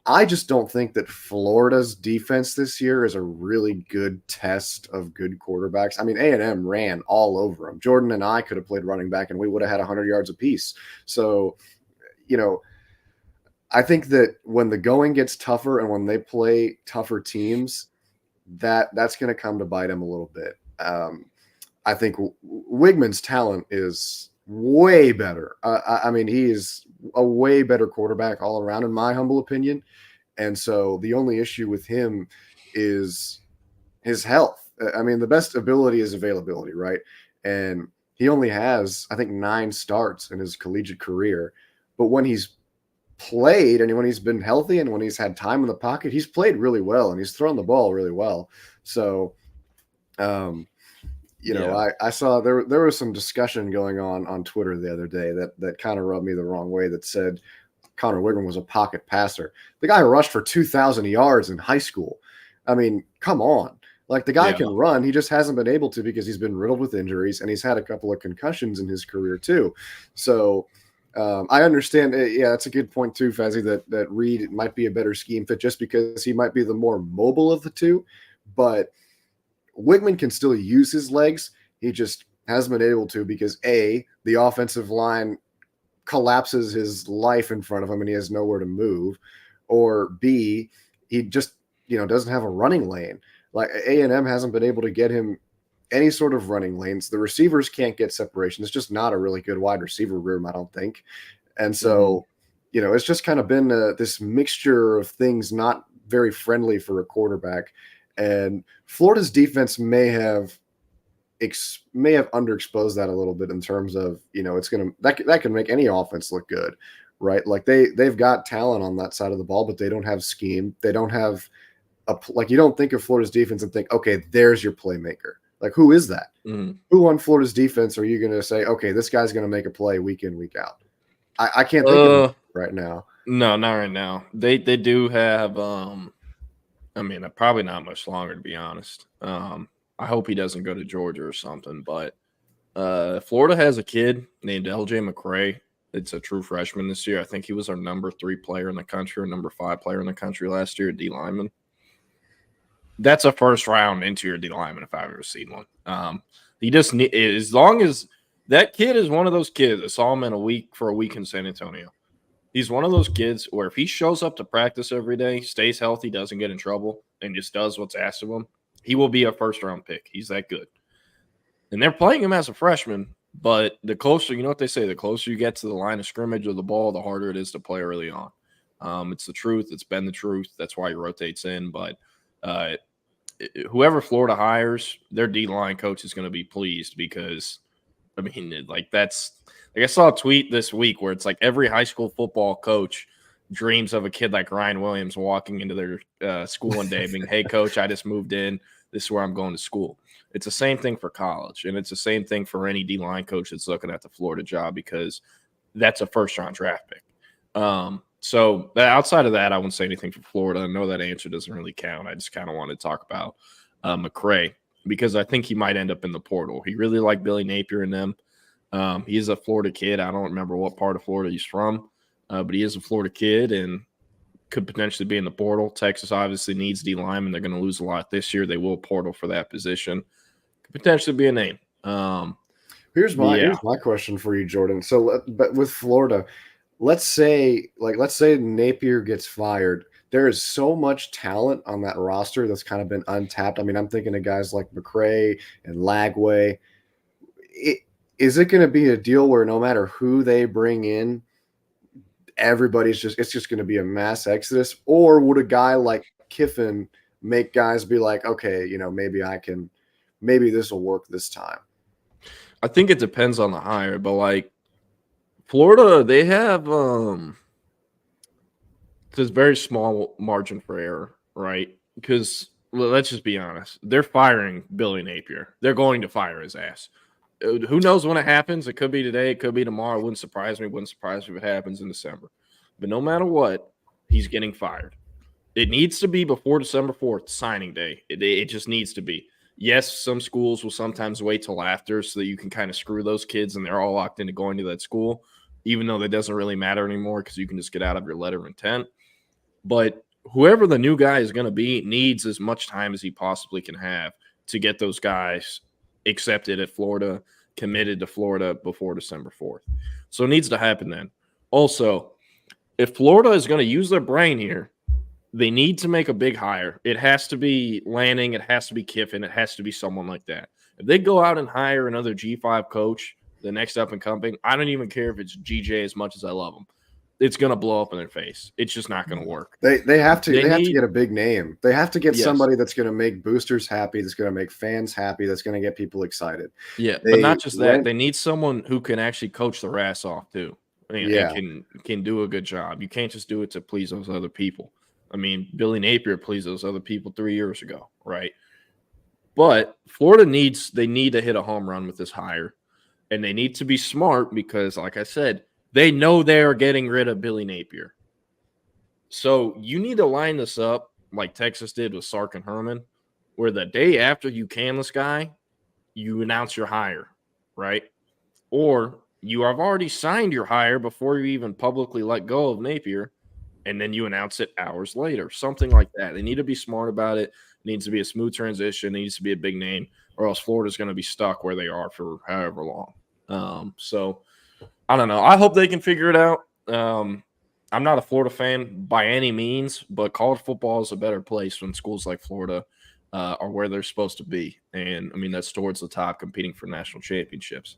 I just don't think that Florida's defense this year is a really good test of good quarterbacks. I mean, A&M ran all over them. Jordan and I could have played running back, and we would have had 100 yards apiece. So, I think that when the going gets tougher and when they play tougher teams, that's going to come to bite them a little bit. I think Wigman's talent is way better. I mean, he is a way better quarterback all around, in my humble opinion. And so the only issue with him is his health. I mean, the best ability is availability, right? And he only has, I think, 9 starts in his collegiate career. But when he's played and when he's been healthy and when he's had time in the pocket, he's played really well and he's thrown the ball really well. So, I saw there was some discussion going on Twitter the other day that kind of rubbed me the wrong way, that said Connor Wigman was a pocket passer. The guy rushed for 2,000 yards in high school. I mean, come on. Like, the guy can run. He just hasn't been able to because he's been riddled with injuries and he's had a couple of concussions in his career too. So I understand. Yeah, that's a good point too, Fazzy, that Reed might be a better scheme fit just because he might be the more mobile of the two. But Wigman can still use his legs. He just hasn't been able to because A, the offensive line collapses his life in front of him and he has nowhere to move, or B, he just doesn't have a running lane. Like, A&M hasn't been able to get him any sort of running lanes. The receivers can't get separation. It's just not a really good wide receiver room, I don't think. And so, it's just kind of been this mixture of things not very friendly for a quarterback. And Florida's defense may have underexposed that a little bit in terms of, it's going to, that can make any offense look good, right? Like they've got talent on that side of the ball, but they don't have scheme. They don't have you don't think of Florida's defense and think, okay, there's your playmaker. Like, who is that? Who on Florida's defense are you going to say, okay, this guy's going to make a play week in, week out? I can't think of it right now. No, not right now. They do have, probably not much longer, to be honest. I hope he doesn't go to Georgia or something, but Florida has a kid named LJ McCray. It's a true freshman this year. I think he was our number 3 player in the country or number 5 player in the country last year, D lineman. That's a first round interior D lineman if I've ever seen one. He just as long as that kid is one of those kids. I saw him for a week in San Antonio. He's one of those kids where if he shows up to practice every day, stays healthy, doesn't get in trouble, and just does what's asked of him, he will be a first-round pick. He's that good. And they're playing him as a freshman, but the closer, you know what they say, the closer you get to the line of scrimmage of the ball, the harder it is to play early on. It's the truth. It's been the truth. That's why he rotates in. But whoever Florida hires, their D-line coach is going to be pleased because, I saw a tweet this week where it's like every high school football coach dreams of a kid like Ryan Williams walking into their school one day being, hey, coach, I just moved in. This is where I'm going to school. It's the same thing for college, and it's the same thing for any D-line coach that's looking at the Florida job because that's a first-round draft pick. So outside of that, I wouldn't say anything for Florida. I know that answer doesn't really count. I just kind of want to talk about McCray because I think he might end up in the portal. He really liked Billy Napier and them. He's a Florida kid. I don't remember what part of Florida he's from, but he is a Florida kid and could potentially be in the portal. Texas obviously needs D linemen. They're going to lose a lot this year. They will portal for that position. Could potentially be a name. Here's my question for you, Jordan. So, but with Florida, let's say Napier gets fired. There is so much talent on that roster that's kind of been untapped. I mean, I'm thinking of guys like McCray and Lagway. Is it going to be a deal where no matter who they bring in, everybody's it's just going to be a mass exodus? Or would a guy like Kiffin make guys be like, okay, maybe this will work this time? I think it depends on the hire, but like Florida, they have this very small margin for error, right? Because let's just be honest, they're firing Billy Napier. They're going to fire his ass. Who knows when it happens? It could be today. It could be tomorrow. It wouldn't surprise me. Wouldn't surprise me if it happens in December. But no matter what, he's getting fired. It needs to be before December 4th, signing day. It just needs to be. Yes, some schools will sometimes wait till after so that you can kind of screw those kids and they're all locked into going to that school, even though that doesn't really matter anymore because you can just get out of your letter of intent. But whoever the new guy is going to be needs as much time as he possibly can have to get those guys accepted at Florida, committed to Florida before December 4th. So it needs to happen then. Also, if Florida is going to use their brain here, they need to make a big hire. It has to be Lanning. It has to be Kiffin. It has to be someone like that. If they go out and hire another G5 coach, the next up and coming, I don't even care if it's GJ as much as I love him. It's going to blow up in their face. It's just not going to work. They have to get a big name. They have to get somebody that's going to make boosters happy, that's going to make fans happy, that's going to get people excited. Yeah, but not just that. They need someone who can actually coach their ass off too. I mean, and can do a good job. You can't just do it to please those other people. I mean, Billy Napier pleased those other people 3 years ago, right? But Florida need to hit a home run with this hire, and they need to be smart because, like I said, they know they are getting rid of Billy Napier. So you need to line this up like Texas did with Sark and Herman, where the day after you can this guy, you announce your hire, right? Or you have already signed your hire before you even publicly let go of Napier, and then you announce it hours later, something like that. They need to be smart about it. It needs to be a smooth transition. It needs to be a big name, or else Florida's going to be stuck where they are for however long. So I don't know. I hope they can figure it out. I'm not a Florida fan by any means, but college football is a better place when schools like Florida are where they're supposed to be. And, I mean, that's towards the top competing for national championships.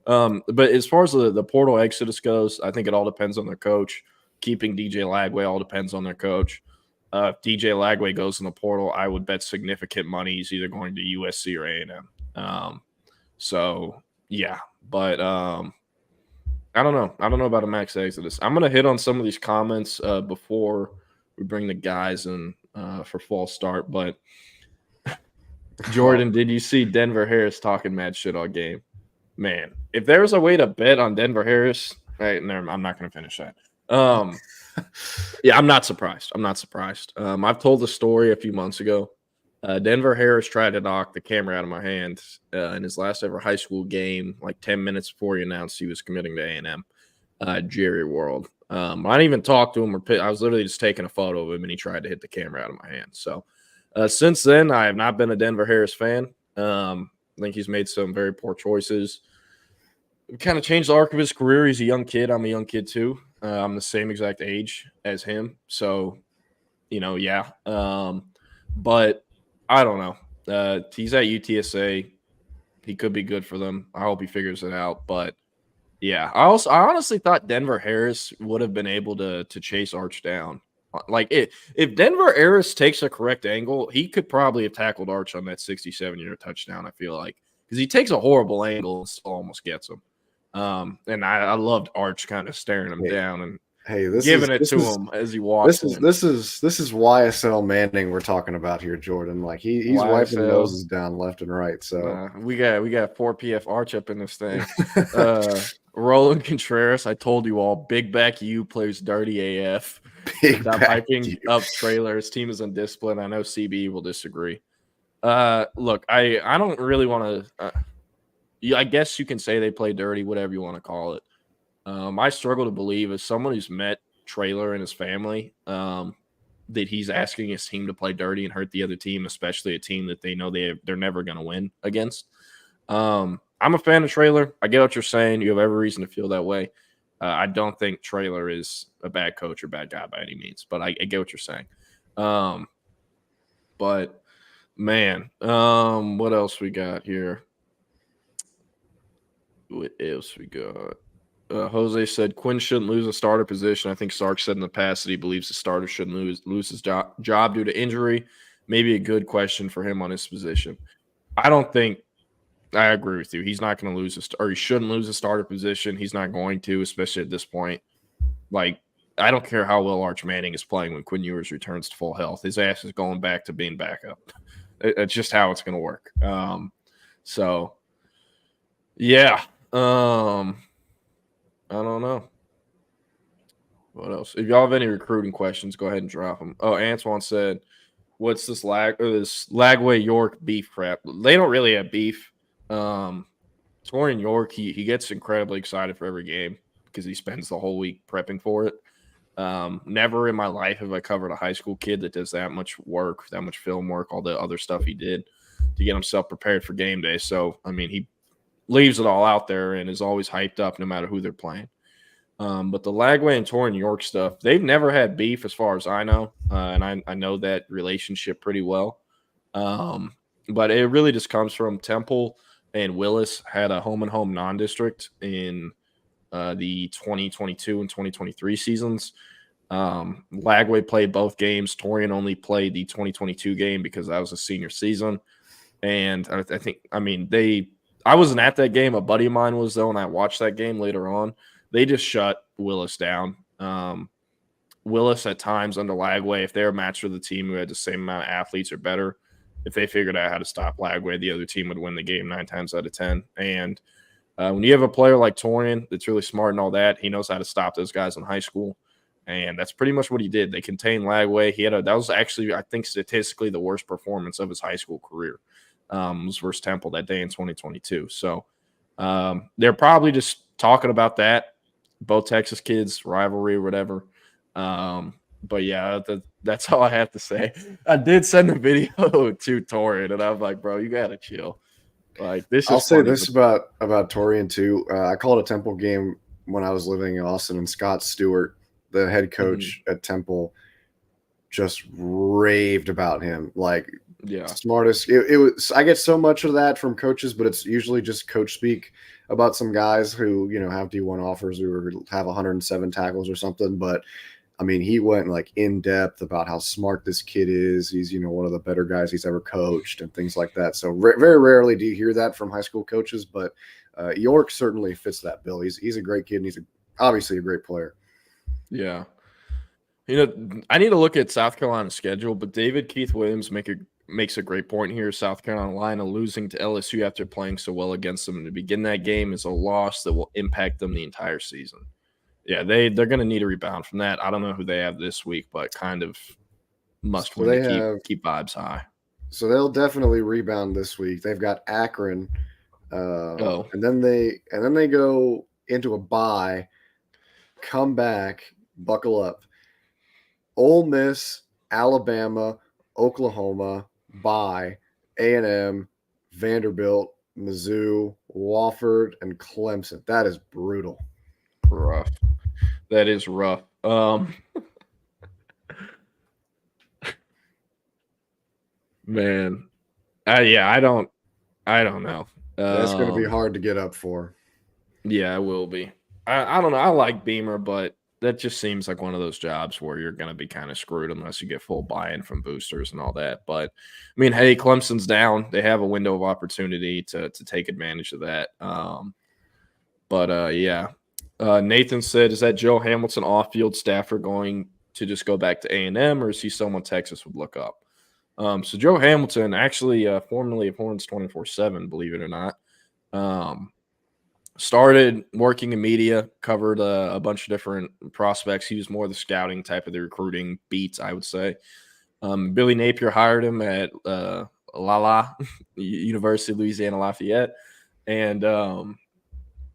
But as far as the portal exodus goes, I think it all depends on their coach. Keeping DJ Lagway all depends on their coach. If DJ Lagway goes in the portal, I would bet significant money he's either going to USC or A&M. So, yeah. But I don't know. I don't know about a max exodus. I'm going to hit on some of these comments before we bring the guys in for fall start. But, Jordan, did you see Denver Harris talking mad shit all game? Man, if there was a way to bet on Denver Harris, I'm not going to finish that. Yeah, I'm not surprised. I've told the story a few months ago. Denver Harris tried to knock the camera out of my hand in his last ever high school game, like 10 minutes before he announced he was committing to A&M, Jerry World. I didn't even talk to him. I was literally just taking a photo of him, and he tried to hit the camera out of my hand. So since then, I have not been a Denver Harris fan. I think he's made some very poor choices. Kind of changed the arc of his career. He's a young kid. I'm a young kid too. I'm the same exact age as him. So, yeah. But I don't know. He's at UTSA. He could be good for them. I hope he figures it out. But, yeah, I honestly thought Denver Harris would have been able to chase Arch down. Like, if Denver Harris takes a correct angle, he could probably have tackled Arch on that 67-yard touchdown, I feel like. Because he takes a horrible angle and still almost gets him. And I loved Arch kind of staring him down and giving it to him as he walks. This is YSL Manning we're talking about here, Jordan. Like he's wiping noses down left and right. So we got 4 PF Arch up in this thing. Roland Contreras, I told you all, Big Back U plays dirty AF. Stop hyping up trailers. Team is undisciplined. I know CB will disagree. Look, I don't really want to. I guess you can say they play dirty, whatever you want to call it. I struggle to believe, as someone who's met Traylor and his family, that he's asking his team to play dirty and hurt the other team, especially a team that they know they're never going to win against. I'm a fan of Traylor. I get what you're saying. You have every reason to feel that way. I don't think Traylor is a bad coach or bad guy by any means, but I get what you're saying. But, man, what else we got here? What else we got? Jose said Quinn shouldn't lose a starter position. I think Sark said in the past that he believes the starter shouldn't lose his job due to injury. Maybe a good question for him on his position. I don't think I agree with you. He's not going to lose or he shouldn't lose a starter position. He's not going to, especially at this point. Like, I don't care how well Arch Manning is playing when Quinn Ewers returns to full health. His ass is going back to being backup. It's just how it's going to work. So, yeah. I don't know. What else? If y'all have any recruiting questions, go ahead and drop them. Oh, Antoine said, what's this Lagway York beef crap? They don't really have beef. Torian York, he gets incredibly excited for every game because he spends the whole week prepping for it. Never in my life have I covered a high school kid that does that much work, that much film work, all the other stuff he did to get himself prepared for game day. So, I mean, he leaves it all out there and is always hyped up no matter who they're playing. But the Lagway and Torian York stuff, they've never had beef as far as I know. And I know that relationship pretty well. But it really just comes from Temple and Willis had a home-and-home non-district in the 2022 and 2023 seasons. Lagway played both games. Torian only played the 2022 game because that was a senior season. And I think, I mean, I wasn't at that game. A buddy of mine was, though, and I watched that game later on. They just shut Willis down. Willis at times under Lagway, if they're matched with a team who had the same amount of athletes or better, if they figured out how to stop Lagway, the other team would win the game 9 times out of 10. And when you have a player like Torian that's really smart and all that, he knows how to stop those guys in high school. And that's pretty much what he did. They contained Lagway. That was actually, I think, statistically the worst performance of his high school career. Was versus Temple that day in 2022. So they're probably just talking about that. Both Texas kids, rivalry or whatever. But yeah, that's all I have to say. I did send a video to Torian, and I'm like, bro, you gotta chill. Like this. I'll say this about Torian too. I called a Temple game when I was living in Austin, and Scott Stewart, the head coach at Temple, just raved about him. Like, yeah, smartest. It was. I get so much of that from coaches, but it's usually just coach speak about some guys who have D1 offers who have 107 tackles or something. But I mean, he went like in depth about how smart this kid is. He's one of the better guys he's ever coached and things like that. So very rarely do you hear that from high school coaches, but York certainly fits that bill. He's a great kid and he's obviously a great player. Yeah. I need to look at South Carolina's schedule, but David Keith Williams makes a great point here. South Carolina losing to LSU after playing so well against them to begin that game is a loss that will impact them the entire season. Yeah, they're going to need a rebound from that. I don't know who they have this week, but kind of must win to keep vibes high. So they'll definitely rebound this week. They've got Akron, and then they go into a bye, come back, buckle up. Ole Miss, Alabama, Oklahoma, bye, A&M, Vanderbilt, Mizzou, Wofford, and Clemson. That is brutal. Rough. That is rough. Man. I don't know. That's going to be hard to get up for. Yeah, it will be. I don't know. I like Beamer, but that just seems like one of those jobs where you're going to be kind of screwed unless you get full buy-in from boosters and all that. But, I mean, hey, Clemson's down. They have a window of opportunity to take advantage of that. Yeah. Nathan said, is that Joe Hamilton off-field staffer going to just go back to A&M, or is he someone Texas would look up? So Joe Hamilton, actually formerly of Horns 24/7, believe it or not, started working in media, covered a bunch of different prospects. He was more the scouting type of the recruiting beats, I would say. Billy Napier hired him at University of Louisiana Lafayette, and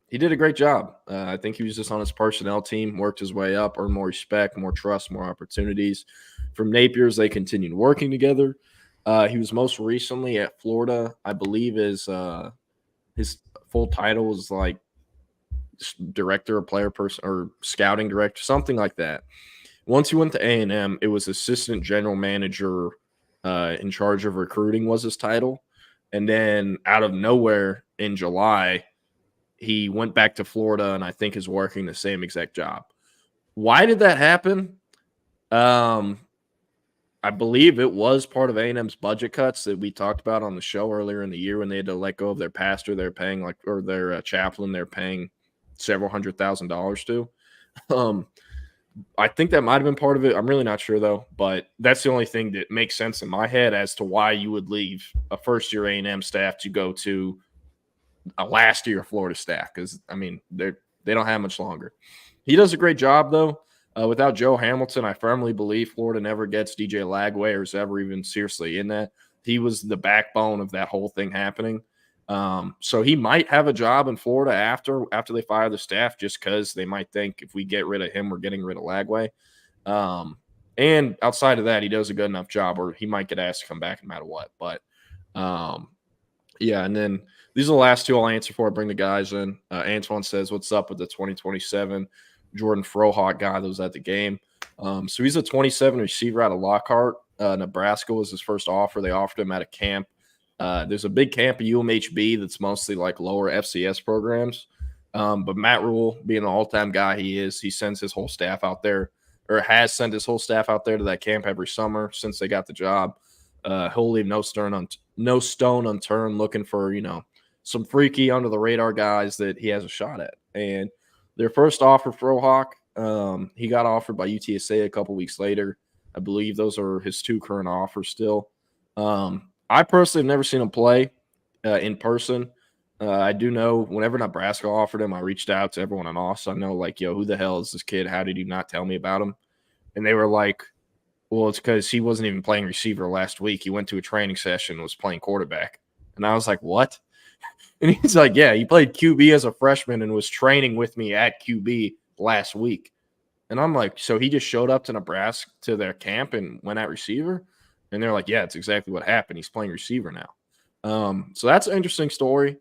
he did a great job. I think he was just on his personnel team, worked his way up, earned more respect, more trust, more opportunities. From Napier's, they continued working together. He was most recently at Florida. I believe his full title was like director of player person or scouting director, something like that. Once he went to A&M, it was assistant general manager in charge of recruiting was his title. And then out of nowhere in July, he went back to Florida and I think is working the same exact job. Why did that happen? I believe it was part of A&M's budget cuts that we talked about on the show earlier in the year when they had to let go of their pastor. They're paying or their chaplain. They're paying several $100,000 to. I think that might have been part of it. I'm really not sure though, but that's the only thing that makes sense in my head as to why you would leave a first-year A&M staff to go to a last-year Florida staff, because I mean they don't have much longer. He does a great job though. Without Joe Hamilton, I firmly believe Florida never gets DJ Lagway or is ever even seriously in that. He was the backbone of that whole thing happening. So he might have a job in Florida after they fire the staff, just because they might think if we get rid of him, we're getting rid of Lagway. And outside of that, he does a good enough job, or he might get asked to come back no matter what. But yeah, and then these are the last two I'll answer before I bring the guys in. Antoine says, "What's up with the 2027 Jordan Frohock guy that was at the game?" So he's a 27 receiver out of Lockhart. Nebraska was his first offer. They offered him at a camp. There's a big camp at UMHB that's mostly like lower FCS programs. But Matt Rule, being the all-time guy he is, he sends his whole staff out there, or has sent his whole staff out there to that camp every summer since they got the job. He'll leave no stone unturned looking for, some freaky under the radar guys that he has a shot at. And their first offer for Frohock, he got offered by UTSA a couple weeks later. I believe those are his two current offers still. I personally have never seen him play in person. I do know whenever Nebraska offered him, I reached out to everyone in Austin. I know, like, yo, who the hell is this kid? How did you not tell me about him? And they were like, well, it's because he wasn't even playing receiver last week. He went to a training session and was playing quarterback. And I was like, what? And he's like, yeah, he played QB as a freshman and was training with me at QB last week. And I'm like, so he just showed up to Nebraska to their camp and went at receiver? And they're like, yeah, it's exactly what happened. He's playing receiver now. So that's an interesting story.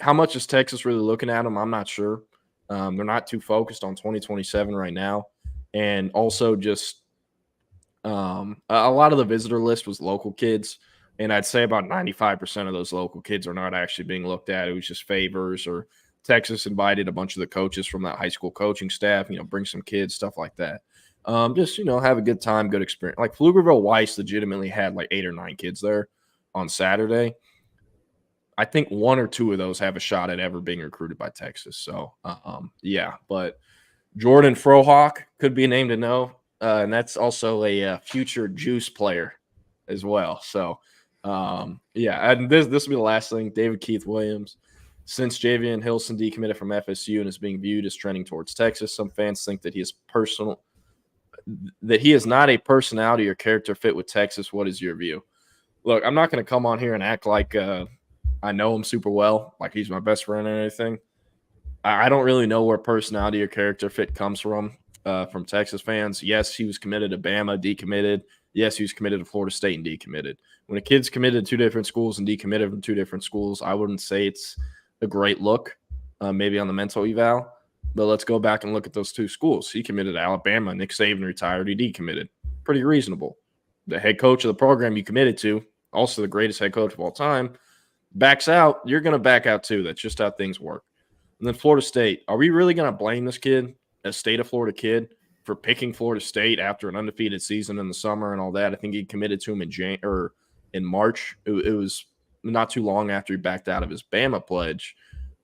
How much is Texas really looking at him? I'm not sure. They're not too focused on 2027 right now. And also just a lot of the visitor list was local kids. And I'd say about 95% of those local kids are not actually being looked at. It was just favors, or Texas invited a bunch of the coaches from that high school coaching staff, bring some kids, stuff like that. Just, have a good time, good experience. Like Pflugerville Weiss legitimately had like 8 or 9 kids there on Saturday. I think 1 or 2 of those have a shot at ever being recruited by Texas. So, yeah, but Jordan Frohock could be a name to know. And that's also a future Juice player as well. So, yeah, and this will be the last thing. David Keith Williams. Since Javian Hilson decommitted from FSU and is being viewed as trending towards Texas, some fans think that he is not a personality or character fit with Texas. What is your view? Look, I'm not going to come on here and act like I know him super well, like he's my best friend or anything. I don't really know where personality or character fit comes from Texas fans. Yes, he was committed to Bama, decommitted. Yes, he was committed to Florida State and decommitted. When a kid's committed to 2 different schools and decommitted from 2 different schools, I wouldn't say it's a great look, maybe on the mental eval. But let's go back and look at those 2 schools. He committed to Alabama. Nick Saban retired. He decommitted. Pretty reasonable. The head coach of the program you committed to, also the greatest head coach of all time, backs out. You're going to back out too. That's just how things work. And then Florida State. Are we really going to blame this kid, a state of Florida kid, for picking Florida State after an undefeated season in the summer and all that? I think he committed to him in March. It was not too long after he backed out of his Bama pledge.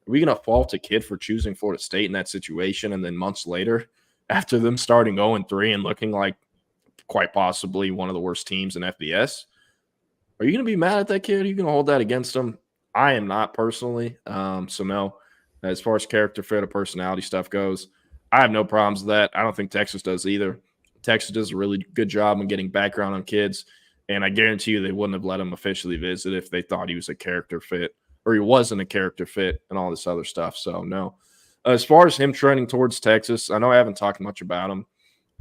Are we going to fault a kid for choosing Florida State in that situation, and then months later, after them starting 0-3 and looking like quite possibly one of the worst teams in FBS, are you going to be mad at that kid? Are you going to hold that against him? I am not personally. So no, as far as character fit or personality stuff goes, I have no problems with that. I don't think Texas does either. Texas does a really good job in getting background on kids, and I guarantee you they wouldn't have let him officially visit if they thought he was a character fit, or he wasn't a character fit and all this other stuff. So no. As far as him trending towards Texas, I know I haven't talked much about him.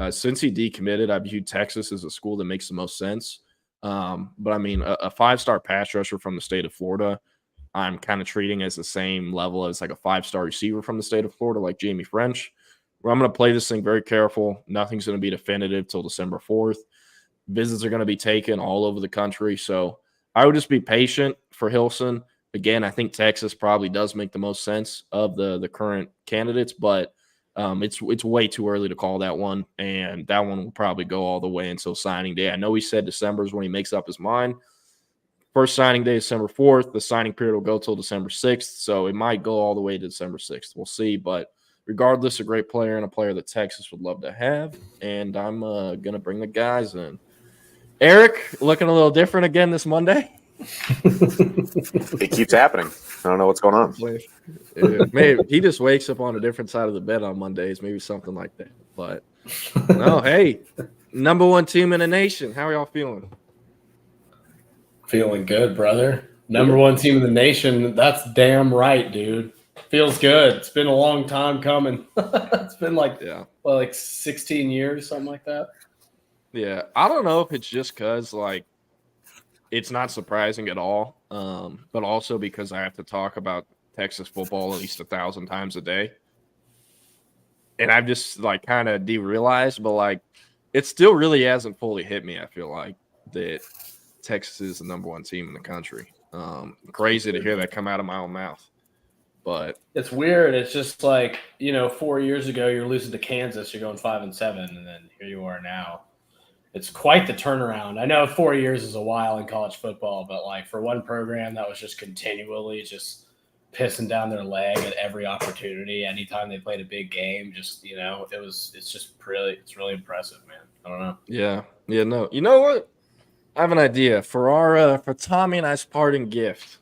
Since he decommitted, I viewed Texas as a school that makes the most sense. But I mean, a 5-star pass rusher from the state of Florida, I'm kind of treating as the same level as like a 5-star receiver from the state of Florida, like Jamie French. Where I'm going to play this thing very careful. Nothing's going to be definitive till December 4th. Visits are going to be taken all over the country. So I would just be patient for Hilson. Again, I think Texas probably does make the most sense of the current candidates, but it's way too early to call that one, and that one will probably go all the way until signing day. I know he said December is when he makes up his mind. First signing day is December 4th. The signing period will go till December 6th, so it might go all the way to December 6th. We'll see, but regardless, a great player and a player that Texas would love to have, and I'm going to bring the guys in. Eric, looking a little different again this Monday. It keeps happening. I don't know what's going on. Yeah, maybe he just wakes up on a different side of the bed on Mondays, maybe something like that. But no, hey, number one team in the nation. How are y'all feeling? Feeling good, brother. Number one team in the nation. That's damn right, dude. Feels good. It's been a long time coming. It's been like 16 years, something like that. Yeah, I don't know if it's just because like it's not surprising at all, but also because I have to talk about Texas football at least 1,000 times a day, and I've just like kind of derealized, but like it still really hasn't fully hit me. I feel like that Texas is the number one team in the country. Crazy to hear that come out of my own mouth, but it's weird. It's just like 4 years ago you're losing to Kansas, you're going 5-7, and then here you are now. It's quite the turnaround. I know 4 years is a while in college football, but like for one program that was just continually just pissing down their leg at every opportunity, anytime they played a big game, just it's really impressive, man. I don't know. Yeah, no. You know what? I have an idea for for Tommy and I's parting gift.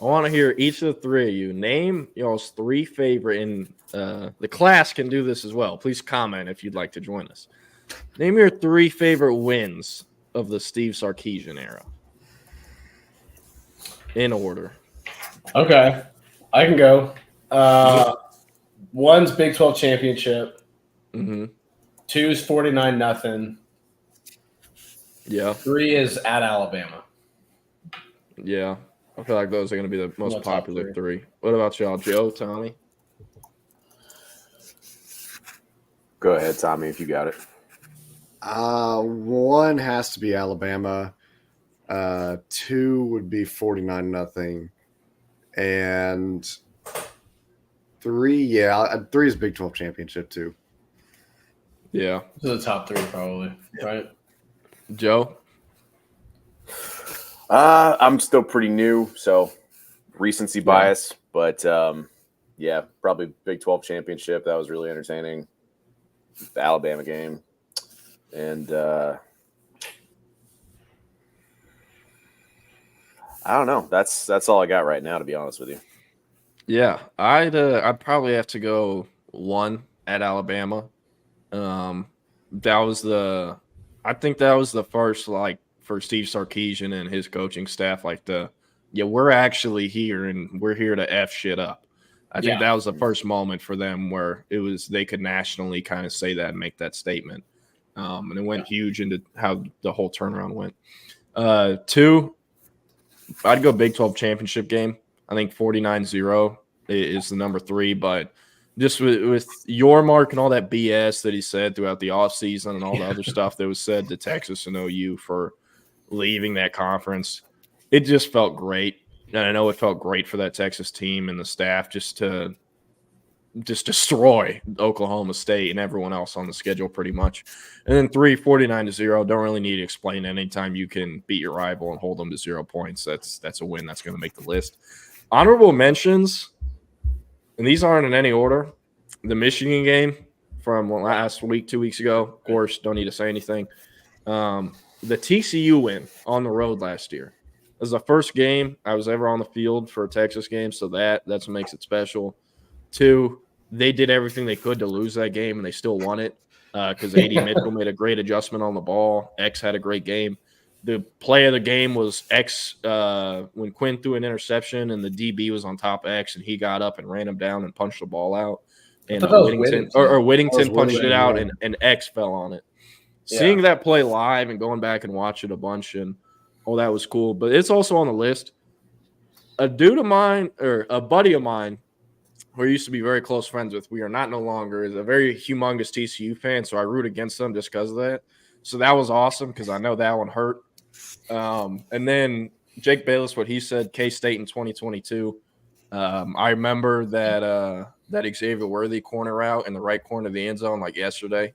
I want to hear each of the three of you name y'all's three favorite, and the class can do this as well. Please comment if you'd like to join us. Name your three favorite wins of the Steve Sarkisian era. In order. Okay. I can go. One's Big 12 championship. Mm-hmm. Two's 49-0. Yeah. 3 is at Alabama. Yeah. I feel like those are going to be the most popular three. What about y'all, Joe, Tommy? Go ahead, Tommy, if you got it. One has to be Alabama. 2 would be 49-0. And 3, 3 is Big 12 championship too. Yeah. Those are the top 3 probably, right? Joe? I'm still pretty new, so recency bias, but probably Big 12 championship. That was really entertaining. The Alabama game. And I don't know. That's all I got right now, to be honest with you. Yeah, I'd probably have to go 1 at Alabama. I think that was the first, like, for Steve Sarkisian and his coaching staff, like we're actually here and we're here to F shit up. I think that was the first moment for them where they could nationally kind of say that and make that statement. And it went huge into how the whole turnaround went. 2, I'd go Big 12 championship game. I think 49-0 is the number 3, but just with your mark and all that BS that he said throughout the offseason and all the other stuff that was said to Texas and OU for leaving that conference, it just felt great. And I know it felt great for that Texas team and the staff just to destroy Oklahoma State and everyone else on the schedule pretty much. And then 3, 49-0. Don't really need to explain. Anytime you can beat your rival and hold them to 0 points, that's a win that's going to make the list. Honorable mentions, and these aren't in any order. The Michigan game from last week, 2 weeks ago, of course, don't need to say anything. The TCU win on the road last year. It was the first game I was ever on the field for a Texas game, so that's what makes it special. 2, they did everything they could to lose that game, and they still won it because A.D. Mitchell made a great adjustment on the ball. X had a great game. The play of the game was X when Quinn threw an interception, and the DB was on top of X, and he got up and ran him down and punched the ball out. And Whittington punched it out, and X fell on it. Yeah. Seeing that play live and going back and watch it a bunch, and that was cool. But it's also on the list. A buddy of mine, who I used to be very close friends with, we are not no longer, is a very humongous TCU fan, so I root against them just because of that. So that was awesome because I know that one hurt. And then Jake Bayless, what he said, K-State in 2022. I remember that Xavier Worthy corner route in the right corner of the end zone like yesterday.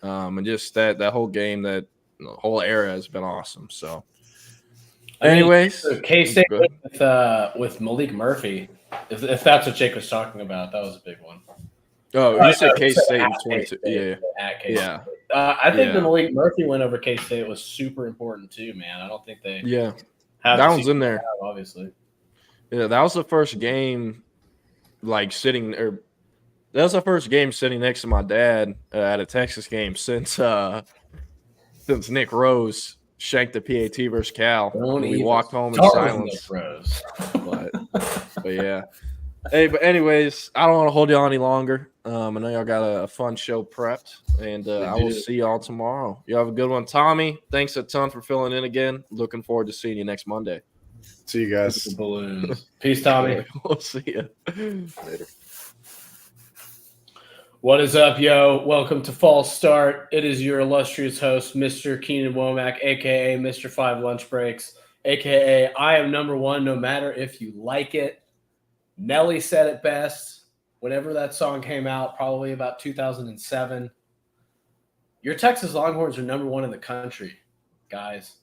And just that whole game, that whole era has been awesome. So, anyways, K-State with Malik Murphy, if that's what Jake was talking about, that was a big one. Oh, he said K-State in 22. Yeah. At K-State. Yeah. I think the Malik Murphy win over K-State was super important too, man. I don't think they have that one's in there. Obviously. Yeah, that was the first game that was the first game sitting next to my dad at a Texas game since Nick Rose shanked the PAT versus Cal. We walked home in silence. But yeah. Hey, but anyways, I don't want to hold y'all any longer. I know y'all got a fun show prepped, and I will see y'all tomorrow. You have a good one. Tommy, thanks a ton for filling in again. Looking forward to seeing you next Monday. See you guys. Balloons. Peace, Tommy. We'll see you later. What is up, yo? Welcome to False Start. It is your illustrious host, Mr. Keenan Womack, a.k.a. Mr. 5 Lunch Breaks, a.k.a. I am number one no matter if you like it. Nelly said it best whenever that song came out, probably about 2007. Your Texas Longhorns are number one in the country, guys.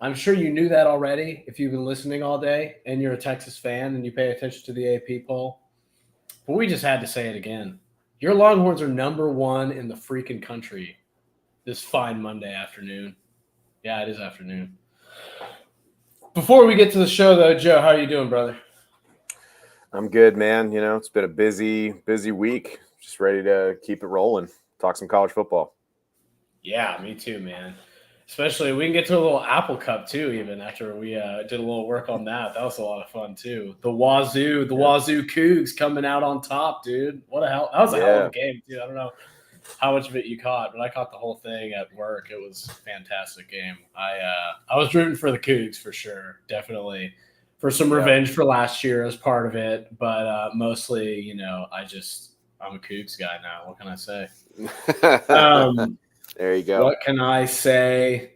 I'm sure you knew that already if you've been listening all day and you're a Texas fan and you pay attention to the AP poll. But we just had to say it again. Your Longhorns are number one in the freaking country this fine Monday afternoon. Yeah, it is afternoon. Before we get to the show, though, Joe, how are you doing, brother? I'm good, man. You know, it's been a busy week. Just ready to keep it rolling. Talk some college football. Yeah, me too, man. Especially we can get to a little Apple Cup too, even after we did a little work on that. That was a lot of fun too. The Wazoo Cougs coming out on top, dude. That was a hell of a game, too. I don't know how much of it you caught, but I caught the whole thing at work. It was a fantastic game. I was rooting for the Cougs for sure, definitely. For some revenge for last year as part of it, but mostly, you know, I'm a Cougs guy now. What can I say? There you go. What can I say?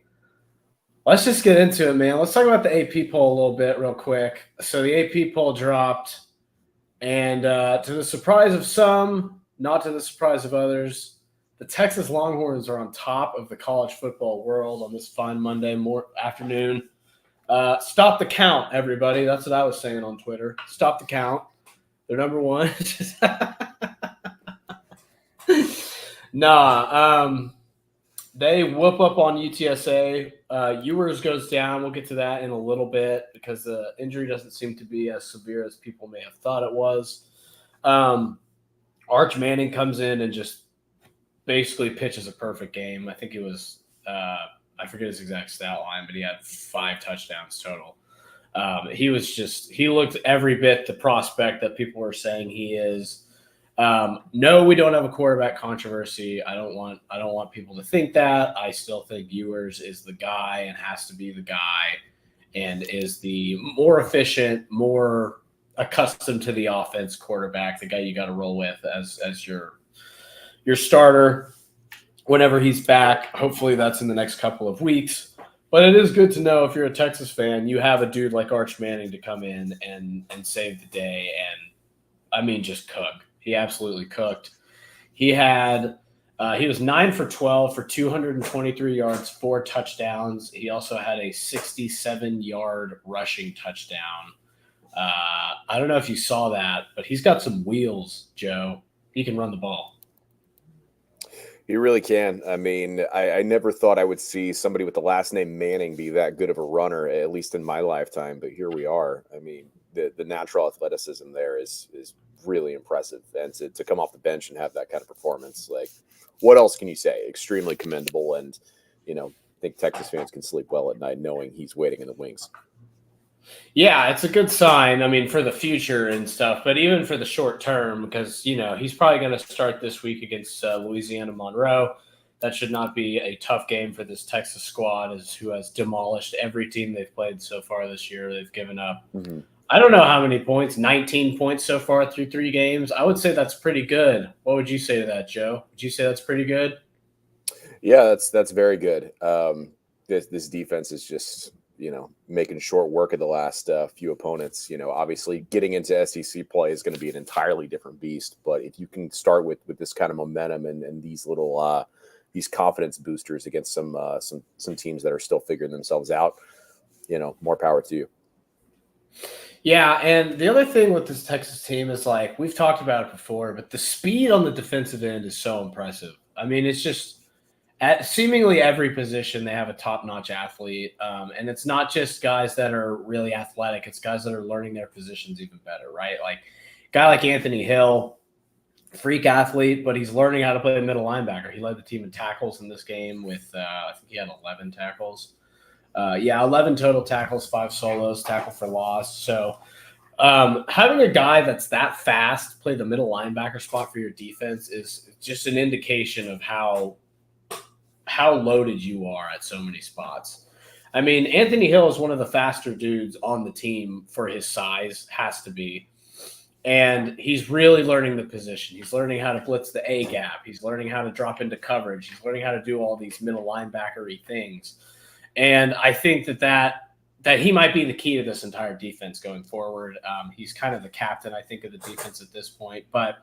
Let's just get into it, man. Let's talk about the AP poll a little bit real quick. So the AP poll dropped, and to the surprise of some, not to the surprise of others, the Texas Longhorns are on top of the college football world on this fine Monday afternoon. Stop the count, everybody. That's what I was saying on Twitter. Stop the count. They're number one. They whoop up on UTSA. Ewers goes down. We'll get to that in a little bit because the injury doesn't seem to be as severe as people may have thought it was. Arch Manning comes in and just basically pitches a perfect game. I think it was I forget his exact stat line, but he had 5 touchdowns total. He looked every bit the prospect that people were saying he is. No, we don't have a quarterback controversy. I don't want people to think that. I still think Ewers is the guy and has to be the guy and is the more efficient, more accustomed to the offense quarterback, the guy you got to roll with as your starter whenever he's back. Hopefully that's in the next couple of weeks. But it is good to know if you're a Texas fan, you have a dude like Arch Manning to come in and save the day and, just cook. He absolutely cooked. He was 9 for 12 for 223 yards, 4 touchdowns. He also had a 67-yard rushing touchdown. I don't know if you saw that, but he's got some wheels, Joe. He can run the ball. He really can. I mean, I never thought I would see somebody with the last name Manning be that good of a runner, at least in my lifetime. But here we are. I mean, the natural athleticism there is really impressive. And to come off the bench and have that kind of performance, like, what else can you say? Extremely commendable. And, I think Texas fans can sleep well at night knowing he's waiting in the wings. Yeah, it's a good sign, for the future and stuff, but even for the short term, because, he's probably going to start this week against Louisiana Monroe. That should not be a tough game for this Texas squad, who has demolished every team they've played so far this year. They've given up, I don't know how many points, 19 points so far through 3 games. I would say that's pretty good. What would you say to that, Joe? Would you say that's pretty good? Yeah, that's very good. This defense is just – making short work of the last few opponents. Obviously getting into SEC play is going to be an entirely different beast. But if you can start with this kind of momentum and these little these confidence boosters against some teams that are still figuring themselves out, more power to you. Yeah, and the other thing with this Texas team is, like, we've talked about it before, but the speed on the defensive end is so impressive. I mean, it's just at seemingly every position they have a top-notch athlete, and it's not just guys that are really athletic. It's guys that are learning their positions even better, right? Like a guy like Anthony Hill, freak athlete, but he's learning how to play middle linebacker. He led the team in tackles in this game with I think he had 11 tackles. 11 total tackles, 5 solos, tackle for loss. So having a guy that's that fast play the middle linebacker spot for your defense is just an indication of how loaded you are at so many spots. I mean, Anthony Hill is one of the faster dudes on the team for his size, has to be. And he's really learning the position. He's learning how to blitz the A gap. He's learning how to drop into coverage. He's learning how to do all these middle linebacker-y things. And I think that he might be the key to this entire defense going forward. He's kind of the captain, I think, of the defense at this point. But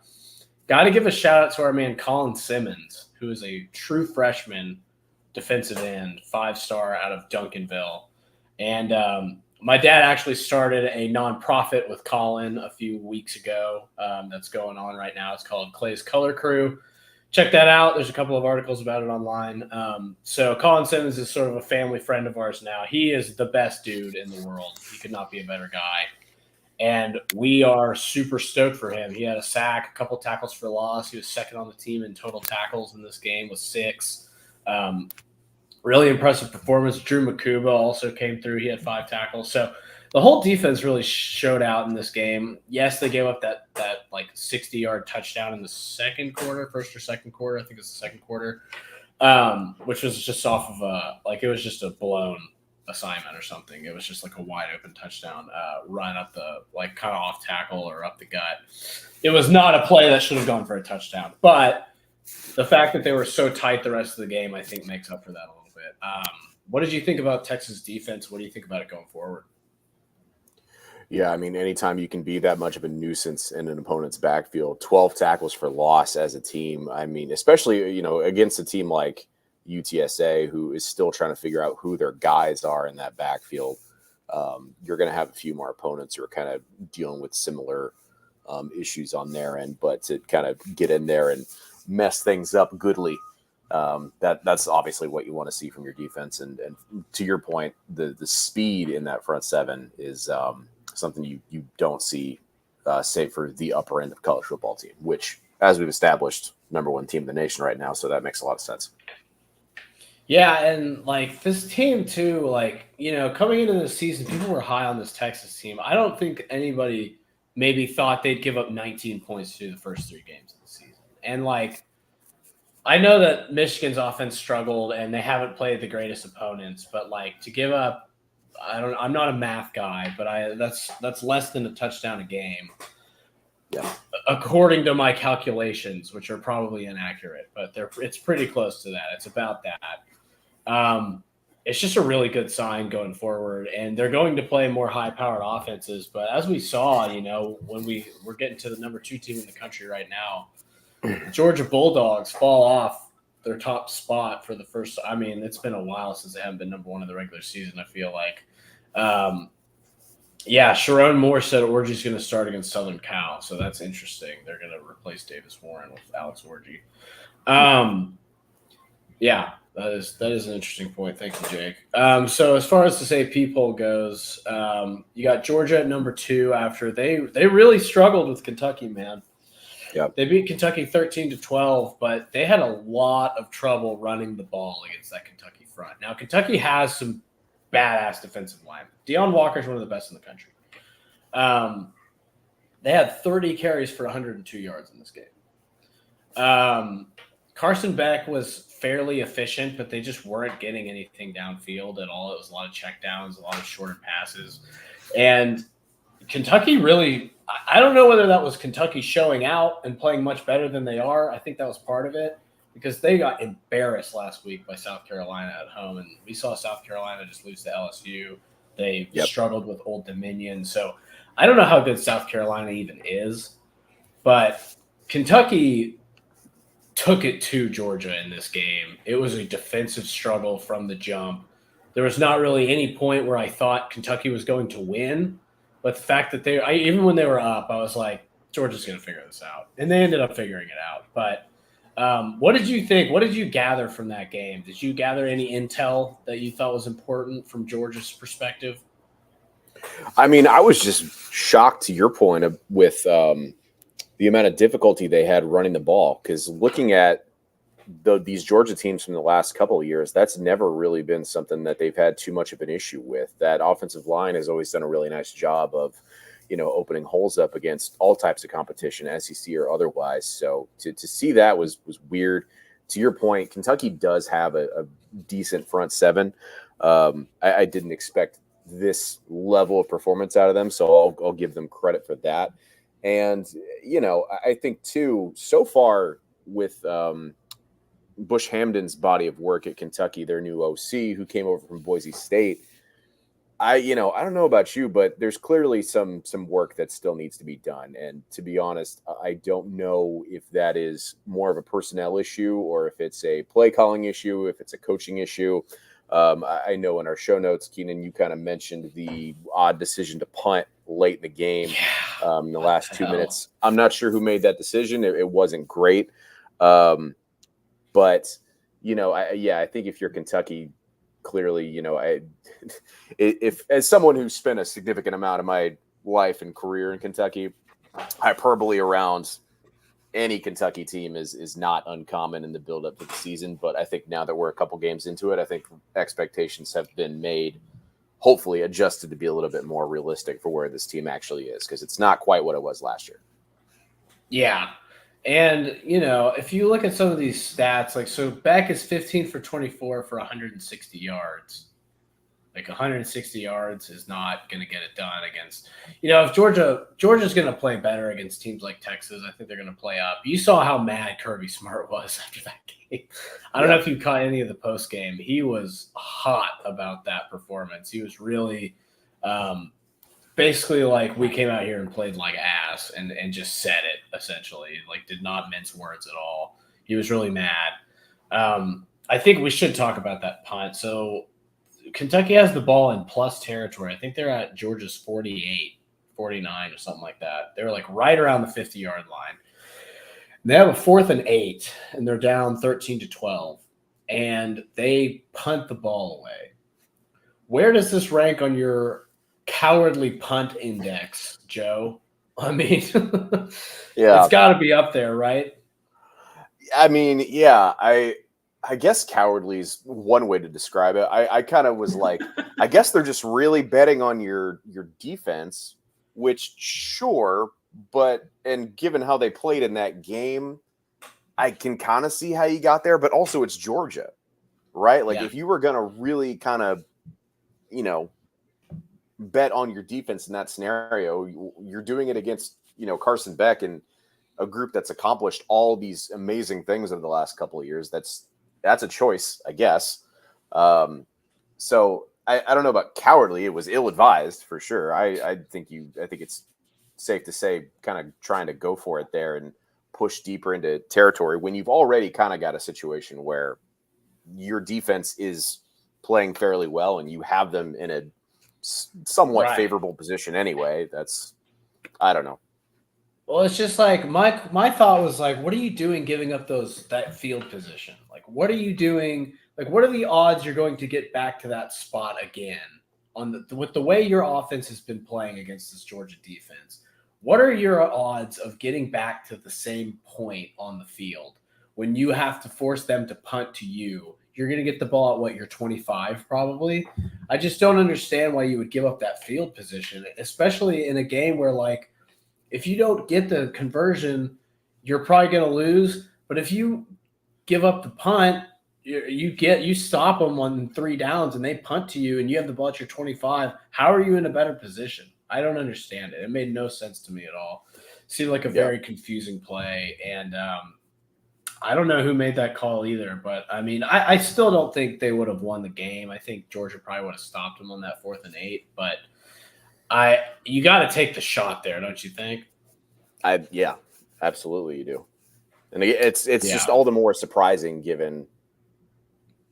got to give a shout-out to our man Colin Simmons, who is a true freshman defensive end, 5-star out of Duncanville. And my dad actually started a nonprofit with Colin a few weeks ago that's going on right now. It's called Clay's Color Crew. Check that out. There's a couple of articles about it online. So Colin Simmons is sort of a family friend of ours now. He is the best dude in the world. He could not be a better guy. And we are super stoked for him. He had a sack, a couple tackles for loss. He was second on the team in total tackles in this game with 6. Really impressive performance. Drew Makuba also came through. He had 5 tackles. So the whole defense really showed out in this game. Yes, they gave up that like 60-yard touchdown in the second quarter, first or second quarter. I think it's the second quarter, which was just off of it was just a blown assignment or something. It was just like a wide open touchdown run up the kind of off tackle or up the gut. It was not a play that should have gone for a touchdown, but the fact that they were so tight the rest of the game, I think, makes up for that a little bit. What did you think about Texas defense? What do you think about it going forward? Yeah, I mean, anytime you can be that much of a nuisance in an opponent's backfield, 12 tackles for loss as a team. I mean, especially, against a team like UTSA, who is still trying to figure out who their guys are in that backfield. You're going to have a few more opponents who are kind of dealing with similar issues on their end, but to kind of get in there and mess things up goodly, that's obviously what you want to see from your defense. And to your point, the speed in that front seven is something you don't see, save for the upper end of college football team, which, as we've established, #1 team in the nation right now. So that makes a lot of sense. Yeah, and this team too, coming into the season, people were high on this Texas team. I don't think anybody maybe thought they'd give up 19 points through the first 3 games of the season. And I know that Michigan's offense struggled and they haven't played the greatest opponents, but to give up, I'm not a math guy, but that's less than a touchdown a game. Yeah. According to my calculations, which are probably inaccurate, but it's pretty close to that. It's about that. It's just a really good sign going forward, and they're going to play more high-powered offenses. But as we saw, when we're getting to the #2 team in the country right now, Georgia Bulldogs fall off their top spot for the first. I mean, it's been a while since they haven't been #1 in the regular season, I feel like. Sharon Moore said Orgy's going to start against Southern Cal, so that's interesting. They're going to replace Davis Warren with Alex Orgy. That is an interesting point. Thank you, Jake. So as far as this AP poll goes, you got Georgia at #2 after they really struggled with Kentucky, man. Yeah, they beat Kentucky 13-12, but they had a lot of trouble running the ball against that Kentucky front. Now, Kentucky has some badass defensive line. Deion Walker's one of the best in the country. They had 30 carries for 102 yards in this game. Carson Beck was fairly efficient, but they just weren't getting anything downfield at all. It was a lot of checkdowns, a lot of shorter passes. And Kentucky really – I don't know whether that was Kentucky showing out and playing much better than they are. I think that was part of it. because they got embarrassed last week by South Carolina at home, and we saw South Carolina just lose to LSU. They struggled with Old Dominion. So I don't know how good South Carolina even is, but Kentucky took it to Georgia in this game. It was a defensive struggle from the jump. There was not really any point where I thought Kentucky was going to win, but the fact that even when they were up, I was like, Georgia's going to figure this out. And they ended up figuring it out. But what did you think? What did you gather from that game? Did you gather any intel that you thought was important from Georgia's perspective? I mean, I was just shocked to your point with the amount of difficulty they had running the ball, because looking at these Georgia teams from the last couple of years, that's never really been something that they've had too much of an issue with. That offensive line has always done a really nice job of, opening holes up against all types of competition, SEC or otherwise. So to see that was weird. To your point, Kentucky does have a decent front seven. I didn't expect this level of performance out of them, so I'll give them credit for that. And, I think too, so far with Bush Hamden's body of work at Kentucky, their new OC who came over from Boise State, I don't know about you, but there's clearly some work that still needs to be done. And to be honest, I don't know if that is more of a personnel issue or if it's a play calling issue, if it's a coaching issue. I know in our show notes, Keenan, you kind of mentioned the odd decision to punt late in the game in the last 2 minutes. I'm not sure who made that decision. It wasn't great. But, I think if you're Kentucky, clearly, if as someone who spent a significant amount of my life and career in Kentucky, hyperbole around any Kentucky team is not uncommon in the build-up to the season. But I think now that we're a couple games into it, I think expectations have been made, hopefully adjusted to be a little bit more realistic for where this team actually is, because it's not quite what it was last year. Yeah. And, if you look at some of these stats, so Beck is 15 for 24 for 160 yards. 160 yards is not going to get it done against, if Georgia's going to play better against teams like Texas, I think they're going to play up. You saw how mad Kirby Smart was after that game. I don't know if you caught any of the post game. He was hot about that performance. He was really basically we came out here and played like ass and just said it essentially, did not mince words at all. He was really mad. I think we should talk about that punt. So Kentucky has the ball in plus territory. I think they're at Georgia's 48, 49 or something like that. They're right around the 50-yard line. They have a 4th and 8, and they're down 13-12, and they punt the ball away. Where does this rank on your cowardly punt index, Joe? I mean, yeah, it's got to be up there, right? I mean, yeah, I guess cowardly is one way to describe it. I kind of was like, I guess they're just really betting on your defense, which sure, and given how they played in that game, I can kind of see how you got there, but also it's Georgia, right? If you were going to really kind of, bet on your defense in that scenario, you're doing it against, Carson Beck and a group that's accomplished all these amazing things over the last couple of years. That's a choice, I guess. So I don't know about cowardly. It was ill-advised for sure. I think it's safe to say kind of trying to go for it there and push deeper into territory when you've already kind of got a situation where your defense is playing fairly well and you have them in a somewhat favorable position anyway. I don't know. Well, it's just my thought was what are you doing giving up that field position? What are you doing? What are the odds you're going to get back to that spot again with the way your offense has been playing against this Georgia defense? What are your odds of getting back to the same point on the field when you have to force them to punt to you? You're going to get the ball at your 25 probably. I just don't understand why you would give up that field position, especially in a game where if you don't get the conversion, you're probably going to lose. But if you give up the punt, you stop them on 3 downs and they punt to you and you have the ball at your 25. How are you in a better position? I don't understand it. It made no sense to me at all. It seemed like a very confusing play. And I don't know who made that call either, but I mean, I still don't think they would have won the game. I think Georgia probably would have stopped them on that 4th and 8, but you got to take the shot there, don't you think? Yeah, absolutely you do. And it's just all the more surprising given,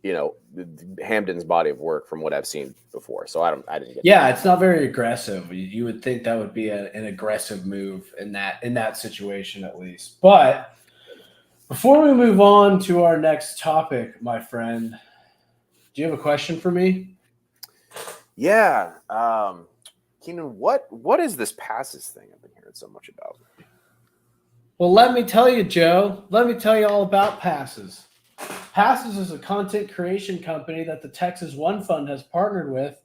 Hamden's body of work from what I've seen before. So I didn't get that. It's not very aggressive. You would think that would be an aggressive move in that situation at least. But before we move on to our next topic, my friend, do you have a question for me? Yeah. Keenan, what is this passes thing I've been hearing so much about? Well, let me tell you, Joe. Let me tell you all about Passes. Passes is a content creation company that the Texas One Fund has partnered with.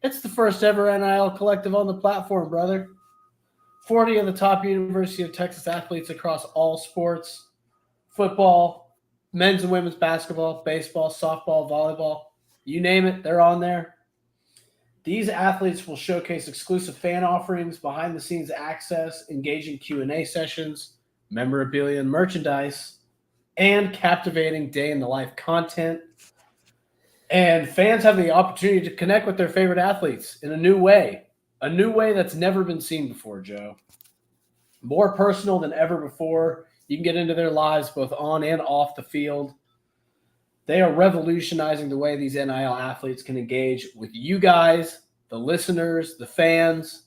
It's the first ever NIL collective on the platform, brother. 40 of the top University of Texas athletes across all sports, football, men's and women's basketball, baseball, softball, volleyball, you name it, they're on there. These athletes will showcase exclusive fan offerings, behind-the-scenes access, engaging Q&A sessions, memorabilia and merchandise, and captivating day-in-the-life content. And fans have the opportunity to connect with their favorite athletes in a new way that's never been seen before, Joe. More personal than ever before. You can get into their lives both on and off the field. They are revolutionizing the way these NIL athletes can engage with you guys, the listeners, the fans.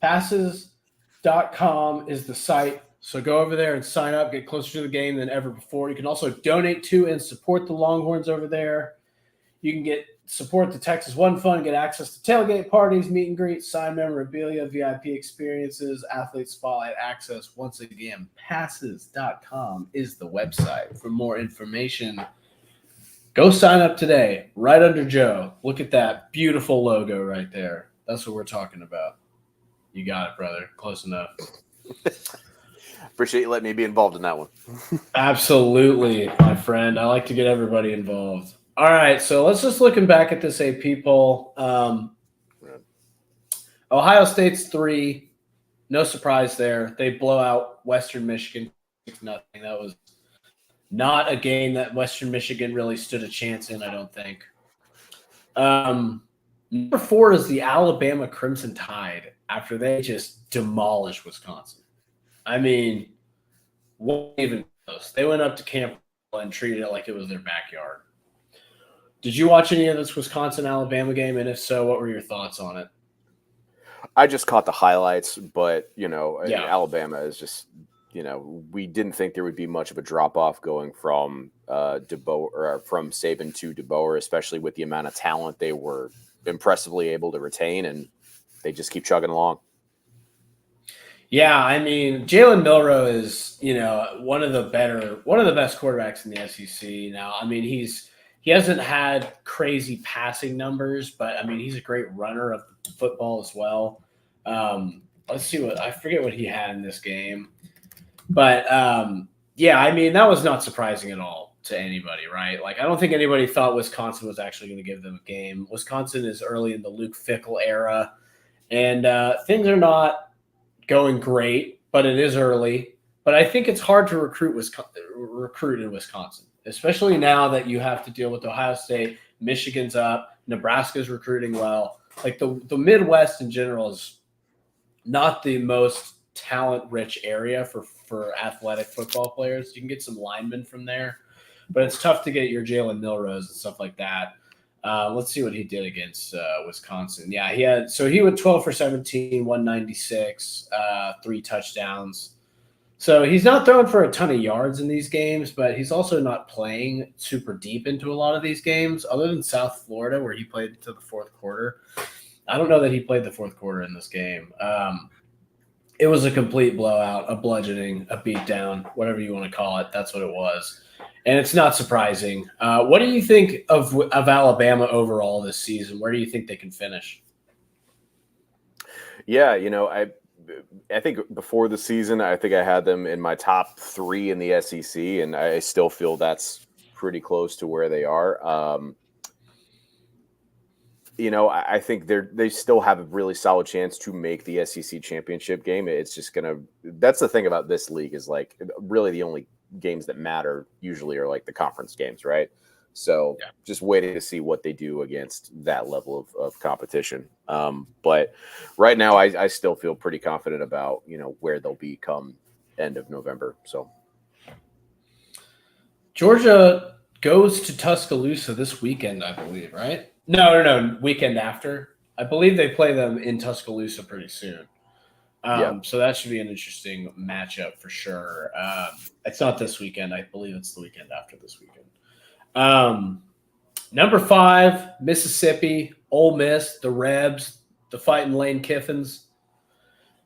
Passes.com is the site. So go over there and sign up, get closer to the game than ever before. You can also donate to and support the Longhorns over there. You can support the Texas One Fund, get access to tailgate parties, meet and greets, signed memorabilia, VIP experiences, athlete spotlight access. Once again, passes.com is the website. For more information, go sign up today, right under Joe. Look at that beautiful logo right there. That's what we're talking about. You got it, brother. Close enough. Appreciate you letting me be involved in that one. Absolutely, my friend. I like to get everybody involved. All right, so let's just looking back at this AP poll. Ohio State's 3. No surprise there. They blow out Western Michigan 6-0. That was not a game that Western Michigan really stood a chance in, I don't think. Number 4 is the Alabama Crimson Tide after they just demolished Wisconsin. I mean, what even close? They went up to Camp and treated it like it was their backyard. Did you watch any of this Wisconsin-Alabama game? And if so, what were your thoughts on it? I just caught the highlights, but, Alabama is just, we didn't think there would be much of a drop-off going from from Saban to DeBoer, especially with the amount of talent they were impressively able to retain, and they just keep chugging along. Yeah, I mean, Jalen Milroe is, one of the best quarterbacks in the SEC now. I mean, he hasn't had crazy passing numbers, but I mean, he's a great runner of football as well. Let's see I forget what he had in this game, but yeah, I mean, that was not surprising at all to anybody, right? Like, I don't think anybody thought Wisconsin was actually going to give them a game. Wisconsin is early in the Luke Fickell era, and things are not going great, but it is early. But I think it's hard to recruit in Wisconsin, especially now that you have to deal with Ohio State, Michigan's up, Nebraska's recruiting well. Like the Midwest in general is not the most talent-rich area for athletic football players. You can get some linemen from there, but it's tough to get your Jalen Milroes and stuff like that. Let's see what he did against Wisconsin. Yeah, he went 12 for 17, 196, 3 touchdowns. So he's not throwing for a ton of yards in these games, but he's also not playing super deep into a lot of these games, other than South Florida, where he played into the fourth quarter. I don't know that he played the fourth quarter in this game. It was a complete blowout, a bludgeoning, a beatdown, whatever you want to call it. That's what it was. And it's not surprising. What do you think of Alabama overall this season? Where do you think they can finish? Yeah, I think before the season, I think I had them in my top 3 in the SEC, and I still feel that's pretty close to where they are. I think they still have a really solid chance to make the SEC championship game. It's just that's the thing about this league is like really the only games that matter usually are like the conference games, right? So just waiting to see what they do against that level of competition. But right now, I still feel pretty confident about, where they'll be come end of November. So Georgia goes to Tuscaloosa this weekend, I believe, right? No, weekend after. I believe they play them in Tuscaloosa pretty soon. So that should be an interesting matchup for sure. It's not this weekend. I believe it's the weekend after this weekend. Number 5, Mississippi, Ole Miss, the Rebs, the fighting Lane Kiffins.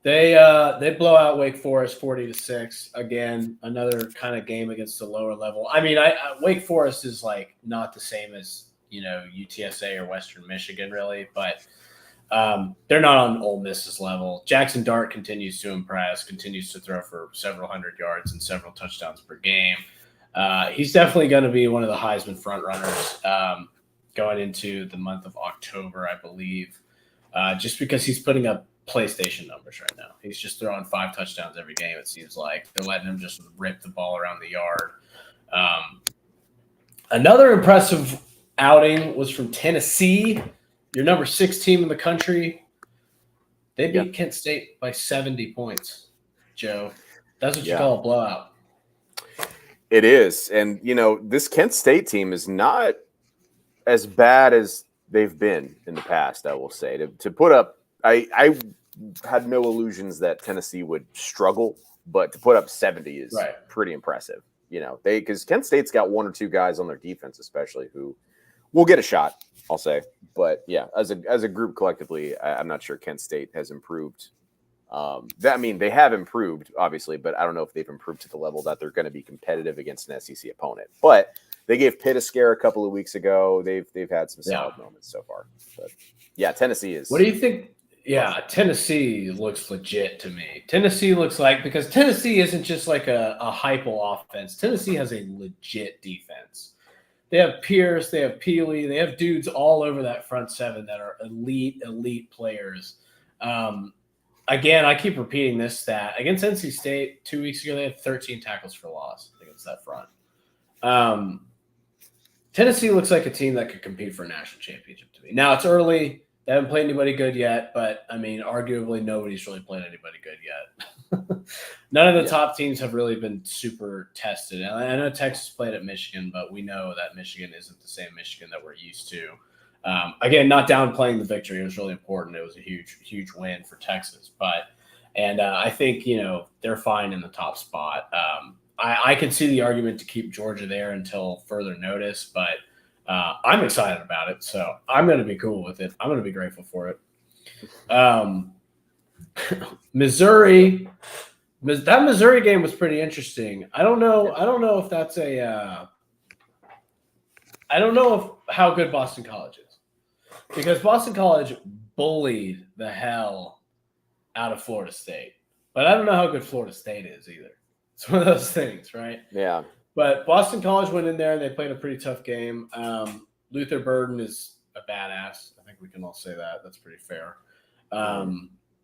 They blow out Wake Forest 40-6. Again, another kind of game against a lower level. I mean, Wake Forest is like not the same as UTSA or Western Michigan really, but they're not on Ole Miss's level. Jackson Dart continues to impress, continues to throw for several hundred yards and several touchdowns per game. He's definitely going to be one of the Heisman frontrunners going into the month of October, I believe, just because he's putting up PlayStation numbers right now. He's just throwing 5 touchdowns every game, it seems like. They're letting him just rip the ball around the yard. Another impressive outing was from Tennessee, your number 6 team in the country. They beat Kent State by 70 points, Joe. That's what you call a blowout. It is. And, this Kent State team is not as bad as they've been in the past, I will say. To put up, I had no illusions that Tennessee would struggle, but to put up 70 is pretty impressive. Because Kent State's got 1 or 2 guys on their defense, especially, who will get a shot, I'll say. But, yeah, as a group collectively, I'm not sure Kent State has improved. They have improved, obviously, but I don't know if they've improved to the level that they're going to be competitive against an SEC opponent. But they gave Pitt a scare a couple of weeks ago. They've had some solid moments so far. But yeah, Tennessee is. What do you think? Yeah, Tennessee looks legit to me. Tennessee looks like, because Tennessee isn't just like a hypo offense. Tennessee has a legit defense. They have Pierce, they have Peely, they have dudes all over that front 7 that are elite players. Again, I keep repeating this stat. Against NC State 2 weeks ago, they had 13 tackles for loss against that front. Tennessee looks like a team that could compete for a national championship to me. Now, it's early. They haven't played anybody good yet, but, arguably nobody's really played anybody good yet. None of the top teams have really been super tested. And I know Texas played at Michigan, but we know that Michigan isn't the same Michigan that we're used to. Again, not downplaying the victory. It was really important. It was a huge win for Texas. I think, they're fine in the top spot. I can see the argument to keep Georgia there until further notice, but I'm excited about it. So I'm going to be cool with it. I'm going to be grateful for it. Missouri, that Missouri game was pretty interesting. I don't know if that's I don't know how good Boston College is, because Boston College bullied the hell out of Florida State, but I don't know how good Florida State is either. It's one of those things, right? Yeah. But Boston College went in there and they played a pretty tough game. Luther Burden is a badass. I think we can all say that. That's pretty fair.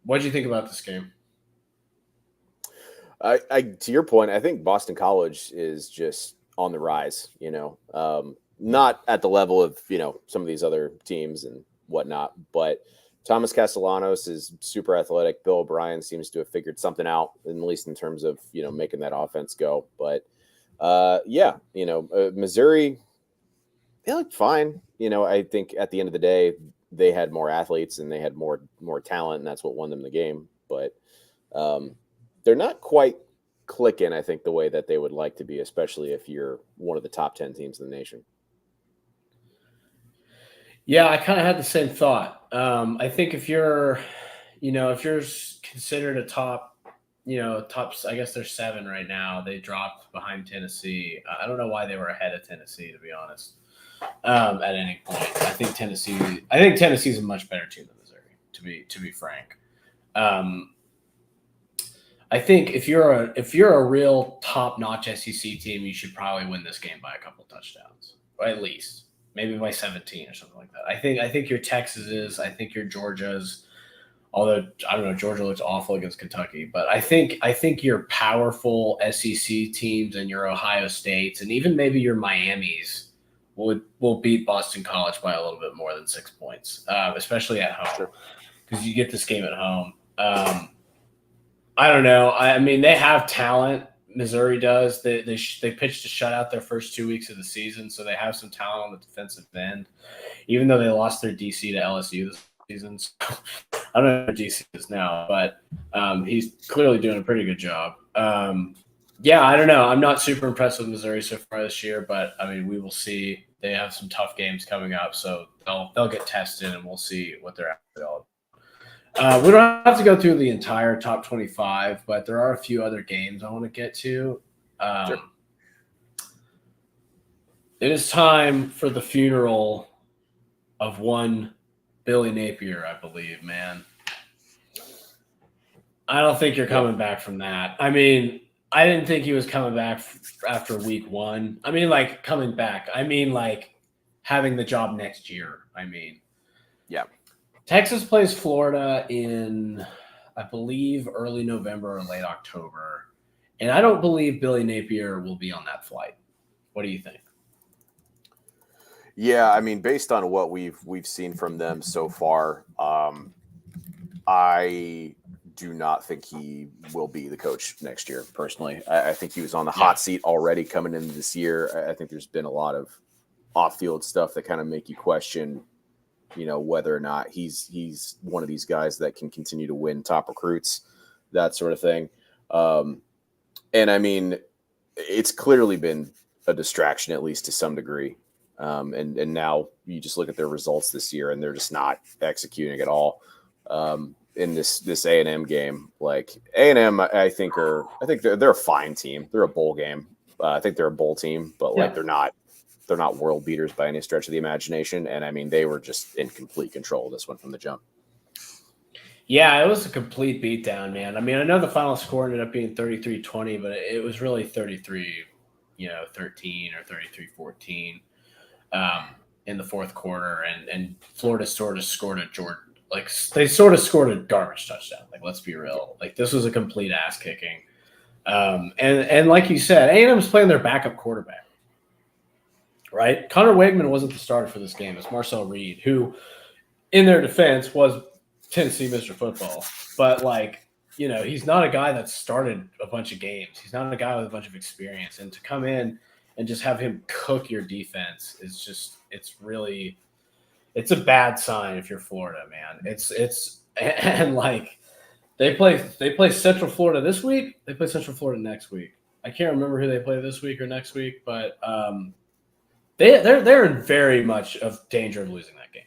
What did you think about this game? To your point, I think Boston College is just on the rise, not at the level of, some of these other teams and whatnot, but Thomas Castellanos is super athletic. Bill O'Brien seems to have figured something out, at least in terms of, making that offense go. But Missouri, they looked fine. I think at the end of the day, they had more athletes and they had more talent, and that's what won them the game. But they're not quite clicking, I think, the way that they would like to be, especially if you're one of the top 10 teams in the nation. Yeah, I kind of had the same thought. I think if you're considered a top, I guess they're 7 right now. They dropped behind Tennessee. I don't know why they were ahead of Tennessee, to be honest. At any point, I think Tennessee's a much better team than Missouri, to be frank. I think if you're a real top-notch SEC team, you should probably win this game by a couple touchdowns, or at least maybe by 17 or something like that. I think your Texas is. I think your Georgia's. Although I don't know, Georgia looks awful against Kentucky, but I think your powerful SEC teams and your Ohio States and even maybe your Miamis will beat Boston College by a little bit more than 6 points, especially at home, because you get this game at home. I don't know. I mean, they have talent. Missouri does. They pitched a shutout their first 2 weeks of the season, so they have some talent on the defensive end, even though they lost their DC to LSU this season. So, I don't know who DC is now, but he's clearly doing a pretty good job. Yeah, I don't know. I'm not super impressed with Missouri so far this year, but I mean, we will see. They have some tough games coming up, so they'll get tested, and we'll see what they're actually all about. We don't have to go through the entire top 25, but there are a few other games I want to get to. Sure. It is time for the funeral of one Billy Napier, I believe, man. I don't think you're coming back from that. I mean, I didn't think he was coming back after week one. I mean, like, coming back. I mean, like, having the job next year. I mean. Yeah. Texas plays Florida in, I believe, early November or late October. And I don't believe Billy Napier will be on that flight. What do you think? Yeah, I mean, based on what we've seen from them so far, I do not think he will be the coach next year, personally. I think he was on the hot seat already coming into this year. I think there's been a lot of off-field stuff that kind of make you question, you know, whether or not he's one of these guys that can continue to win top recruits, that sort of thing. And I mean, it's clearly been a distraction, at least to some degree. And now you just look at their results this year, and they're just not executing at all. In this A&M game, like A&M, I think they're a fine team. They're a bowl game. I think they're a bowl team, but like they're not world beaters by any stretch of the imagination. And I mean, they were just in complete control of this one from the jump. Yeah, it was a complete beatdown, man. I mean, I know the final score ended up being 33-20, but it was really 33, 13 or 33-14 in the fourth quarter, and Florida sort of scored a they sort of scored a garbage touchdown. Like, let's be real. Like, this was a complete ass kicking. And like you said, A&M was playing their backup quarterback, right? Connor Wegman wasn't the starter for this game. It's Marcel Reed, who, in their defense, was Tennessee Mr. Football. But, like, he's not a guy that started a bunch of games. He's not a guy with a bunch of experience. And to come in and just have him cook your defense is just – it's a bad sign if you're Florida, man. And like they play Central Florida this week. They play Central Florida next week. I can't remember who they play this week or next week, but they're in very much of danger of losing that game.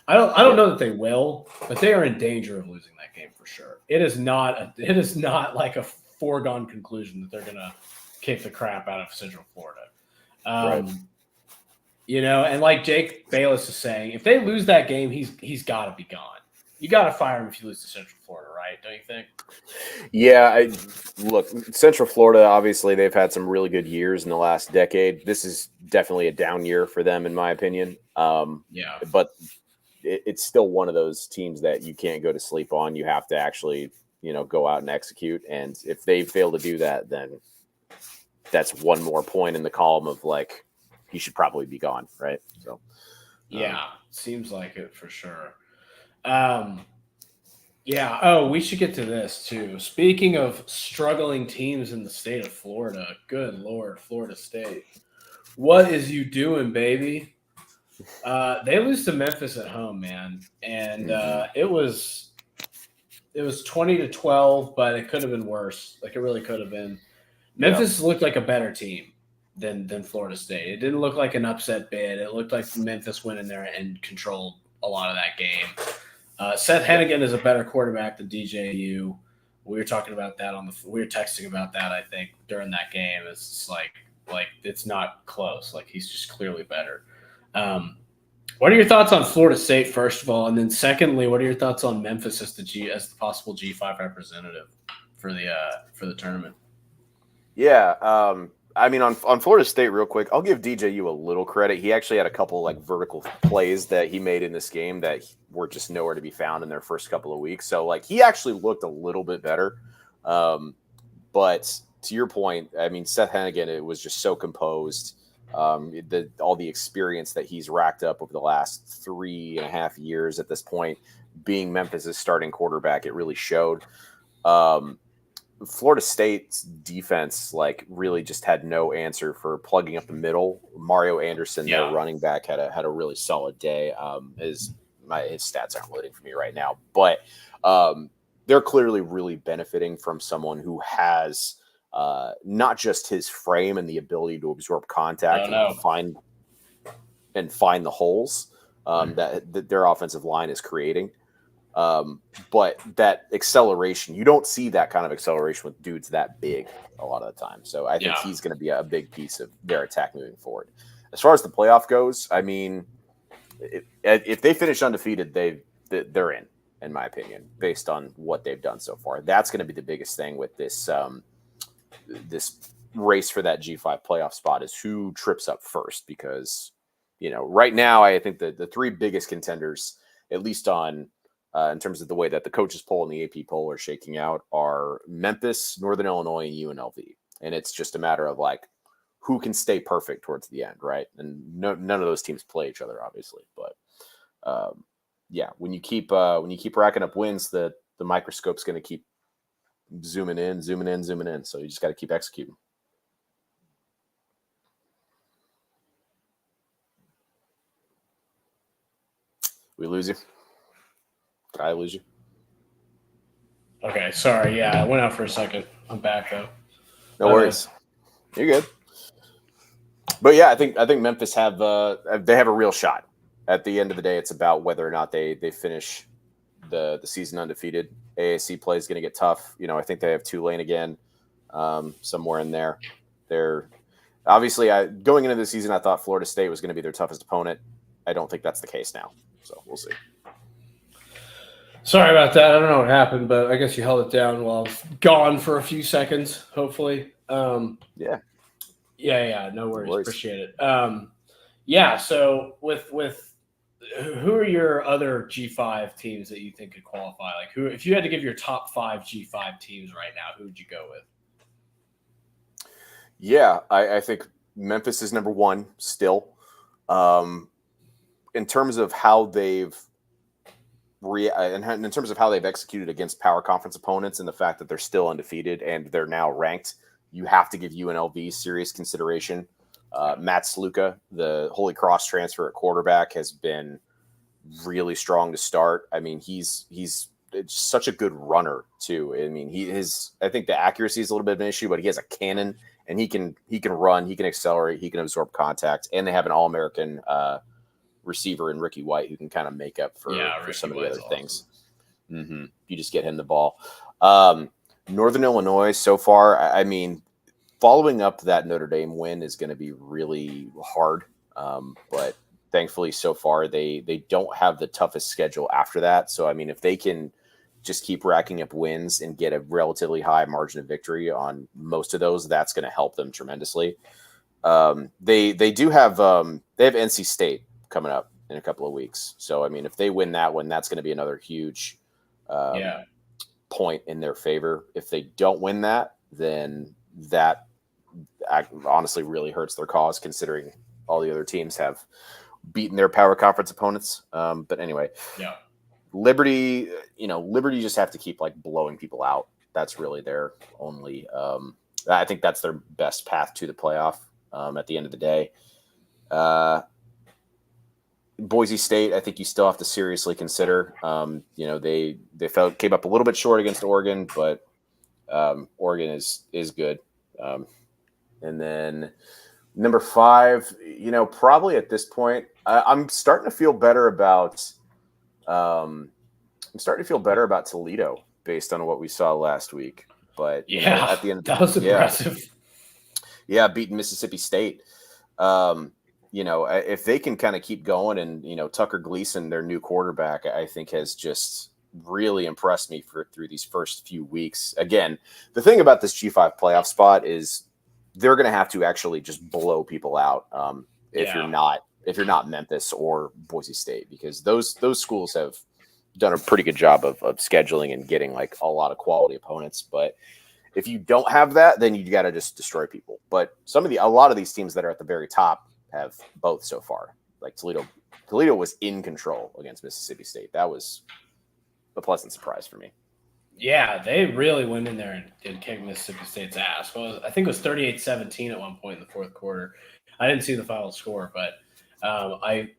I don't know that they will, but they are in danger of losing that game for sure. It is not like a foregone conclusion that they're gonna kick the crap out of Central Florida. Right. And like Jake Bayless is saying, if they lose that game, he's got to be gone. You got to fire him if you lose to Central Florida, right? Don't you think? Yeah, look, Central Florida, obviously, they've had some really good years in the last decade. This is definitely a down year for them, in my opinion. But it's still one of those teams that you can't go to sleep on. You have to actually, go out and execute. And if they fail to do that, then that's one more point in the column of like, he should probably be gone, right? So, seems like it for sure. Oh, we should get to this too. Speaking of struggling teams in the state of Florida, good Lord, Florida State. What is you doing, baby? They lose to Memphis at home, man. And it was 20-12, but it could have been worse. Like, it really could have been. Memphis looked like a better team than Florida State. It didn't look like an upset bid. It looked like Memphis went in there and controlled a lot of that game. Seth Hennigan is a better quarterback than DJU. We were talking about that we were texting about that, I think, during that game. It's just like it's not close. Like, he's just clearly better. What are your thoughts on Florida State, first of all? And then secondly, what are your thoughts on Memphis as the possible G5 representative for the tournament? Yeah. I mean, on Florida State, real quick, I'll give DJU a little credit. He actually had a couple like vertical plays that he made in this game that were just nowhere to be found in their first couple of weeks. So like he actually looked a little bit better. But to your point, I mean, Seth Hennigan, it was just so composed. All the experience that he's racked up over the last 3.5 years at this point, being Memphis's starting quarterback, it really showed. Florida State's defense like really just had no answer for plugging up the middle. Mario Anderson, their running back, had a really solid day. His stats aren't loading for me right now, but they're clearly really benefiting from someone who has not just his frame and the ability to absorb contact and find the holes that their offensive line is creating. But that acceleration, you don't see that kind of acceleration with dudes that big a lot of the time. So I think he's going to be a big piece of their attack moving forward. As far as the playoff goes, I mean, if they finish undefeated, they're in my opinion, based on what they've done so far. That's going to be the biggest thing with this this race for that G5 playoff spot is who trips up first. Because, right now, I think the three biggest contenders, at least on in terms of the way that the coaches poll and the AP poll are shaking out, are Memphis, Northern Illinois, and UNLV. And it's just a matter of like who can stay perfect towards the end, right? And none of those teams play each other, obviously. But when you keep racking up wins, the microscope's going to keep zooming in. So you just got to keep executing. We lose you. Did I lose you? Okay, sorry. Yeah, I went out for a second. I'm back though. No worries. You're good. But yeah, I think Memphis have a real shot. At the end of the day, it's about whether or not they finish the season undefeated. AAC play is going to get tough. I think they have Tulane again, somewhere in there. They're obviously going into the season, I thought Florida State was going to be their toughest opponent. I don't think that's the case now. So we'll see. Sorry about that. I don't know what happened, but I guess you held it down while I was gone for a few seconds, hopefully. Yeah. No worries. Appreciate it. So with who are your other G5 teams that you think could qualify? Like if you had to give your top 5 G5 teams right now, who would you go with? Yeah, I think Memphis is number 1 still. In terms of how they've in terms of how they've executed against power conference opponents and the fact that they're still undefeated and they're now ranked, you have to give UNLV serious consideration. Matt Sluka, the Holy Cross transfer at quarterback, has been really strong to start. I mean, he's such a good runner too. I mean, I think the accuracy is a little bit of an issue, but he has a cannon and he can run, he can accelerate, he can absorb contact, and they have an All-American receiver in Ricky White who can kind of make up for some of the other things. Mm-hmm. You just get him the ball. Northern Illinois so far, I mean, following up that Notre Dame win is going to be really hard. But thankfully so far they don't have the toughest schedule after that. So, I mean, if they can just keep racking up wins and get a relatively high margin of victory on most of those, that's going to help them tremendously. They have NC State coming up in a couple of weeks. So, I mean, if they win that one, that's going to be another huge point in their favor. If they don't win that, then that honestly really hurts their cause, considering all the other teams have beaten their power conference opponents. But anyway, Liberty just have to keep like blowing people out. That's really their only, I think that's their best path to the playoff at the end of the day. Boise State, I think you still have to seriously consider. They came up a little bit short against Oregon, but Oregon is good. And then number 5, probably at this point, I'm starting to feel better about. I'm starting to feel better about Toledo based on what we saw last week. But at the end, that was impressive. Yeah, beating Mississippi State. If they can kind of keep going, and Tucker Gleason, their new quarterback, I think has just really impressed me through these first few weeks. Again, the thing about this G5 playoff spot is they're going to have to actually just blow people out if Yeah. you're not Memphis or Boise State, because those schools have done a pretty good job of scheduling and getting like a lot of quality opponents. But if you don't have that, then you got to just destroy people. But a lot of these teams that are at the very top have both so far. Like Toledo was in control against Mississippi State. That was a pleasant surprise for me. Yeah, they really went in there and kicked Mississippi State's ass. Well, I think it was 38-17 at one point in the fourth quarter. I didn't see the final score, but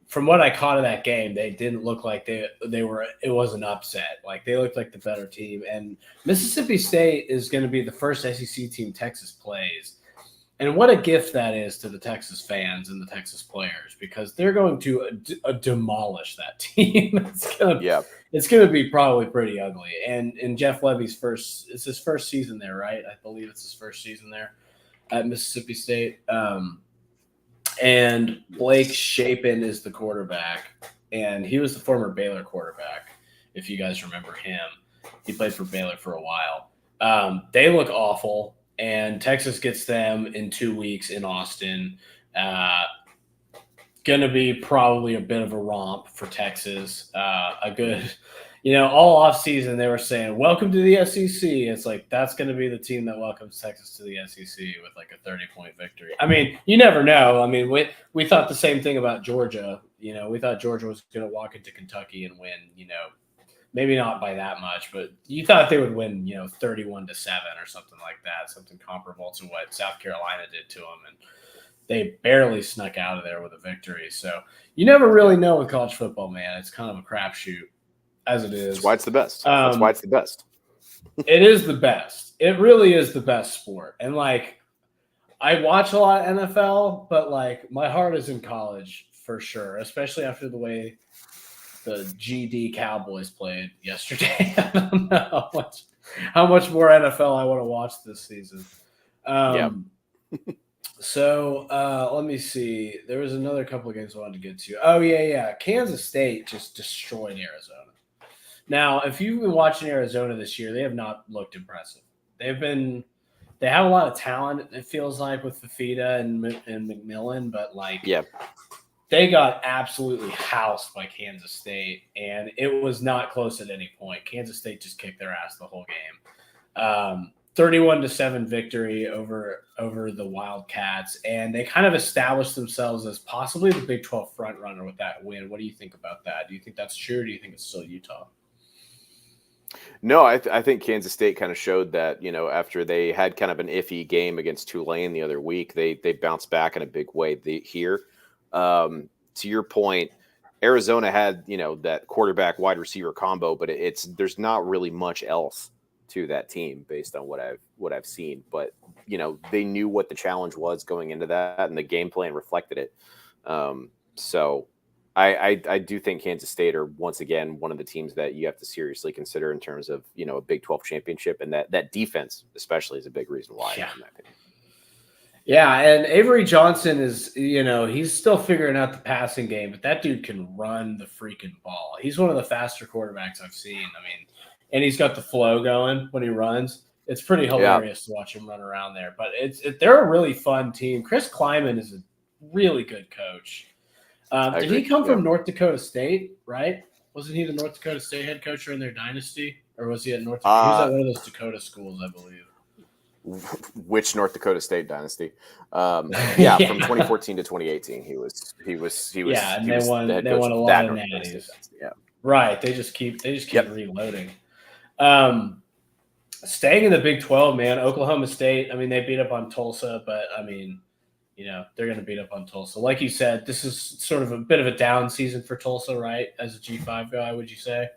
from what I caught of that game, they didn't look like they were. It was an upset. Like they looked like the better team. And Mississippi State is going to be the first SEC team Texas plays. And what a gift that is to the Texas fans and the Texas players, because they're going to demolish that team. It's going to be probably pretty ugly. And Jeff Levy's it's his first season there, right? I believe it's his first season there at Mississippi State. And Blake Shapen is the quarterback, and he was the former Baylor quarterback, if you guys remember him. He played for Baylor for a while. They look awful. And Texas gets them in 2 weeks in Austin. Going to be probably a bit of a romp for Texas. A good, all offseason they were saying, welcome to the SEC. It's like, that's going to be the team that welcomes Texas to the SEC with like a 30-point victory. I mean, you never know. I mean, we thought the same thing about Georgia. We thought Georgia was going to walk into Kentucky and win, maybe not by that much, but you thought they would win, 31-7 or something like that, something comparable to what South Carolina did to them. And they barely snuck out of there with a victory. So you never really know with college football, man. It's kind of a crapshoot as it is. That's why it's the best. That's why it's the best. It is the best. It really is the best sport. And like, I watch a lot of NFL, but like my heart is in college for sure, especially after the way the GD Cowboys played yesterday. I don't know how much more NFL I want to watch this season. So let me see. There was another couple of games I wanted to get to. Oh, yeah. Kansas State just destroyed Arizona. Now, if you've been watching Arizona this year, they have not looked impressive. They have a lot of talent, it feels like, with Fafita and McMillan, but like they got absolutely housed by Kansas State, and it was not close at any point. Kansas State just kicked their ass the whole game. 31-7 victory over the Wildcats, and they kind of established themselves as possibly the Big 12 front runner with that win. What do you think about that? Do you think that's true, or do you think it's still Utah? No, I think Kansas State kind of showed that, after they had kind of an iffy game against Tulane the other week, they bounced back in a big way here. To your point, Arizona had, that quarterback wide receiver combo, but there's not really much else to that team based on what I've seen. But, they knew what the challenge was going into that, and the game plan reflected it. So I do think Kansas State are once again one of the teams that you have to seriously consider in terms of, a Big 12 championship, and that defense especially is a big reason why, in my opinion. Yeah, and Avery Johnson is, he's still figuring out the passing game, but that dude can run the freaking ball. He's one of the faster quarterbacks I've seen. I mean, and he's got the flow going when he runs. It's pretty hilarious to watch him run around there. But they're a really fun team. Chris Kleiman is a really good coach. Did he come from North Dakota State, right? Wasn't he the North Dakota State head coach during their dynasty? Or was he at North Dakota? He was at one of those Dakota schools, I believe. Which North Dakota State dynasty? From 2014 to 2018, he was. Yeah, and they won a lot of natties. Yeah, right. They just keep reloading. Staying in the Big 12, man. Oklahoma State. I mean, they beat up on Tulsa, but I mean, they're going to beat up on Tulsa. Like you said, this is sort of a bit of a down season for Tulsa, right? As a G5 guy, would you say?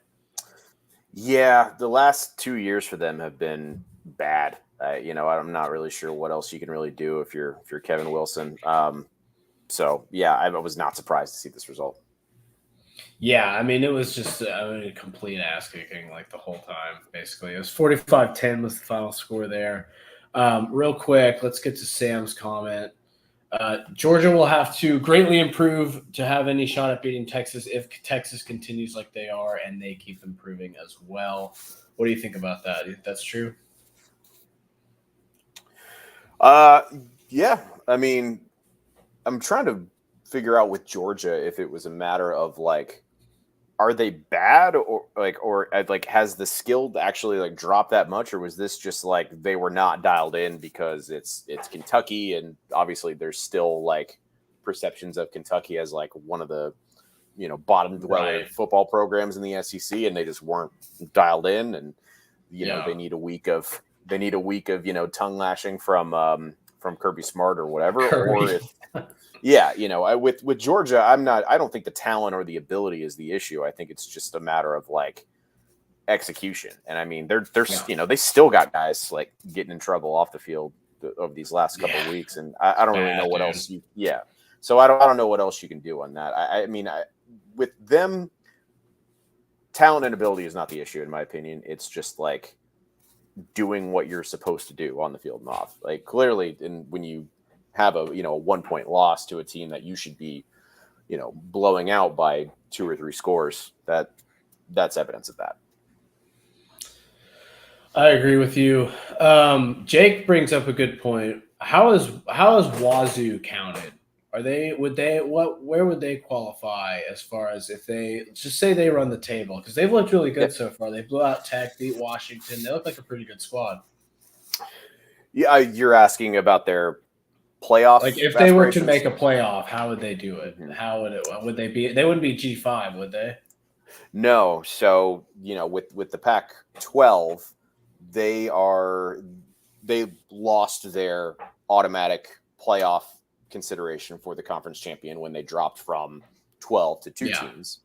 Yeah, the last 2 years for them have been bad. I'm not really sure what else you can really do if you're Kevin Wilson. So yeah, I was not surprised to see this result. Yeah, I mean, it was just a complete ass kicking like the whole time. Basically, it was 45-10 was the final score there. Real quick, let's get to Sam's comment. Georgia will have to greatly improve to have any shot at beating Texas if Texas continues like they are and they keep improving as well. What do you think about that? Do you think that's true? Yeah, I mean, I'm trying to figure out with Georgia if it was a matter of like, are they bad or has the skill actually like dropped that much, or was this just like they were not dialed in because it's Kentucky, and obviously there's still like perceptions of Kentucky as like one of the bottom dweller football programs in the SEC, and they just weren't dialed in, and they need a week of tongue lashing from Kirby Smart or whatever, or if with Georgia, I don't think the talent or the ability is the issue. I think it's just a matter of like execution. And I mean, they're they still got guys like getting in trouble off the field over these last couple of weeks, and I don't really know what else. So I don't know what else you can do on that. I mean, with them, talent and ability is not the issue in my opinion. It's just like doing what you're supposed to do on the field and off. Like clearly, and when you have a 1-point loss to a team that you should be blowing out by 2 or 3 scores, that's evidence of that. I agree with you. Jake brings up a good point. How is Wazoo counted? Where would they qualify as far as if they just say they run the table? Because they've looked really good so far. They blew out Tech, beat Washington. They look like a pretty good squad. Yeah, you're asking about their playoff. Like if they were to make a playoff, how would they do it? How would they be? They wouldn't be G5, would they? No. So with the Pac-12, they lost their automatic playoff consideration for the conference champion when they dropped from 12 to 2 teams.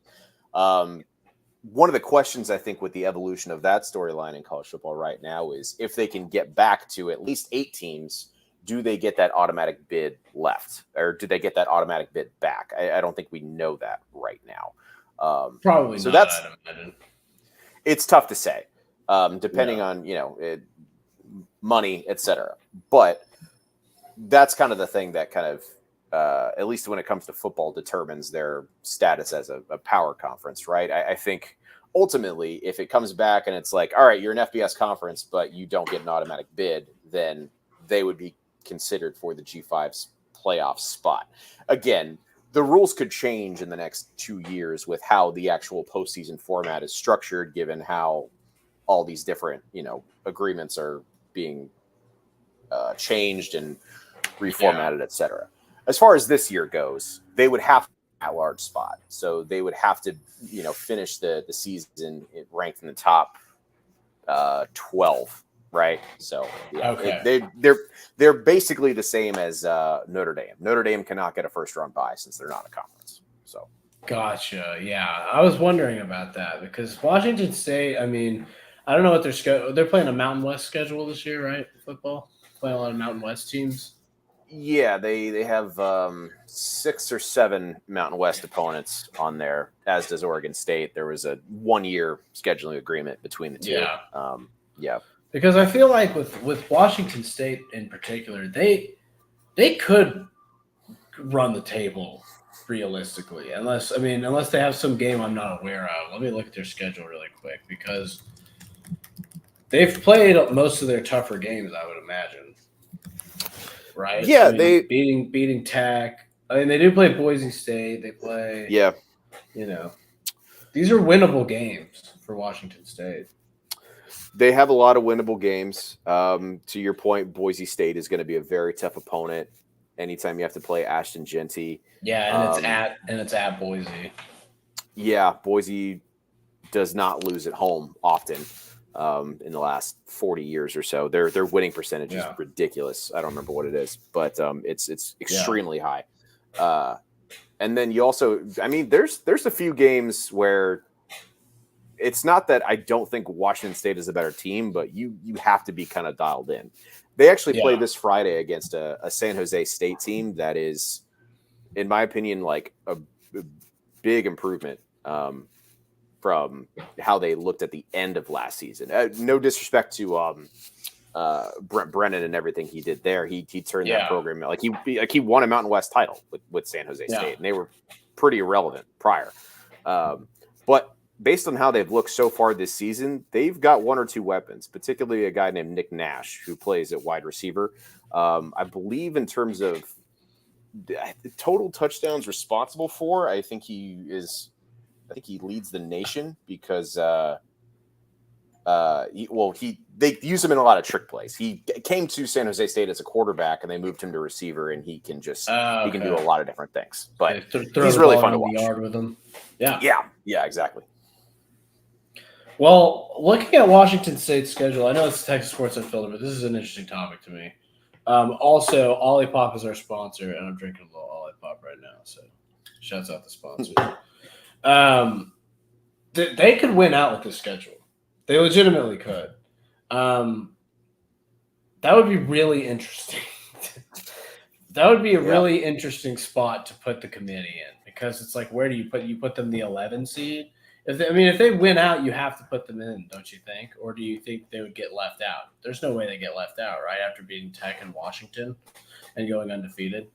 One of the questions I think with the evolution of that storyline in college football right now is if they can get back to at least 8 teams, do they get that automatic bid left, or do they get that automatic bid back? I don't think we know that right now. Probably so not. It's tough to say, depending on money, etc. But that's kind of the thing that kind of, at least when it comes to football, determines their status as a power conference, right? I think ultimately, if it comes back and it's like, all right, you're an FBS conference, but you don't get an automatic bid, then they would be considered for the G5's playoff spot. Again, the rules could change in the next 2 years with how the actual postseason format is structured, given how all these different, agreements are being changed and reformatted, etc. As far as this year goes, they would have a large spot, so they would have to, finish the season ranked in the top 12, right? So they're basically the same as Notre Dame. Notre Dame cannot get a first round bye since they're not a conference. So gotcha. Yeah, I was wondering about that because Washington State. I mean, I don't know what their schedule. They're playing a Mountain West schedule this year, right? Football, playing a lot of Mountain West teams. Yeah, they have 6 or 7 Mountain West opponents on there, as does Oregon State. There was a 1-year scheduling agreement between the two. Yeah. Because I feel like with Washington State in particular, they could run the table realistically, unless they have some game I'm not aware of. Let me look at their schedule really quick because they've played most of their tougher games, I would imagine. Right? Yeah, they beating Tech. I mean, they do play Boise State. They play. Yeah. These are winnable games for Washington State. They have a lot of winnable games. To your point, Boise State is going to be a very tough opponent anytime you have to play Ashton Genty. Yeah, and it's at Boise. Yeah, Boise does not lose at home often. In the last 40 years or so, their winning percentage is ridiculous. I don't remember what it is, but it's extremely high. And then you also, there's a few games where it's not that I don't think Washington State is a better team, but you have to be kind of dialed in. They actually play this Friday against a San Jose State team that is, in my opinion, like a big improvement from how they looked at the end of last season. No disrespect to Brent Brennan and everything he did there. He turned that program like he won a Mountain West title with San Jose State, and they were pretty irrelevant prior. But based on how they've looked so far this season, they've got one or two weapons, particularly a guy named Nick Nash, who plays at wide receiver. I believe in terms of the total touchdowns responsible for, I think he leads the nation because they use him in a lot of trick plays. He came to San Jose State as a quarterback, and they moved him to receiver, and he can just he can do a lot of different things. But he's really fun to watch. Yard with him. Yeah, exactly. Well, looking at Washington State's schedule, I know it's Texas Sports Unfiltered, but this is an interesting topic to me. Also, Olipop is our sponsor, and I'm drinking a little Olipop right now, so shouts out the sponsor. They could win out with this schedule. They legitimately could. That would be really interesting. That would be a really interesting spot to put the committee in, because it's like, where do you put them the 11 seed? If they win out, you have to put them in, don't you think? Or do you think they would get left out? There's no way they get left out, right? After beating Tech and Washington and going undefeated.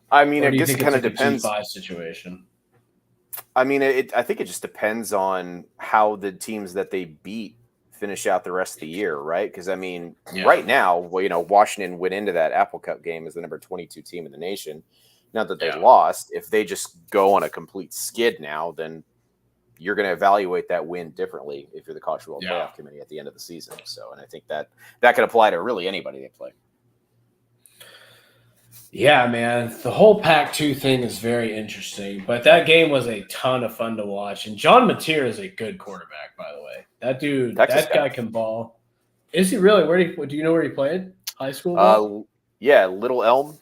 I mean, I guess it kind of depends. G5 situation. I mean, I think it just depends on how the teams that they beat finish out the rest of the year, right? Because, I mean, right now, Washington went into that Apple Cup game as the number 22 team in the nation. Now that they lost, if they just go on a complete skid now, then you're going to evaluate that win differently if you're the College Football Playoff Committee at the end of the season. So, and I think that could apply to really anybody they play. Yeah, man. The whole Pac-2 thing is very interesting, but that game was a ton of fun to watch. And John Mateer is a good quarterback, by the way. That dude, that guy can ball. Is he really? Do you know where he played? High school? Yeah, Little Elm.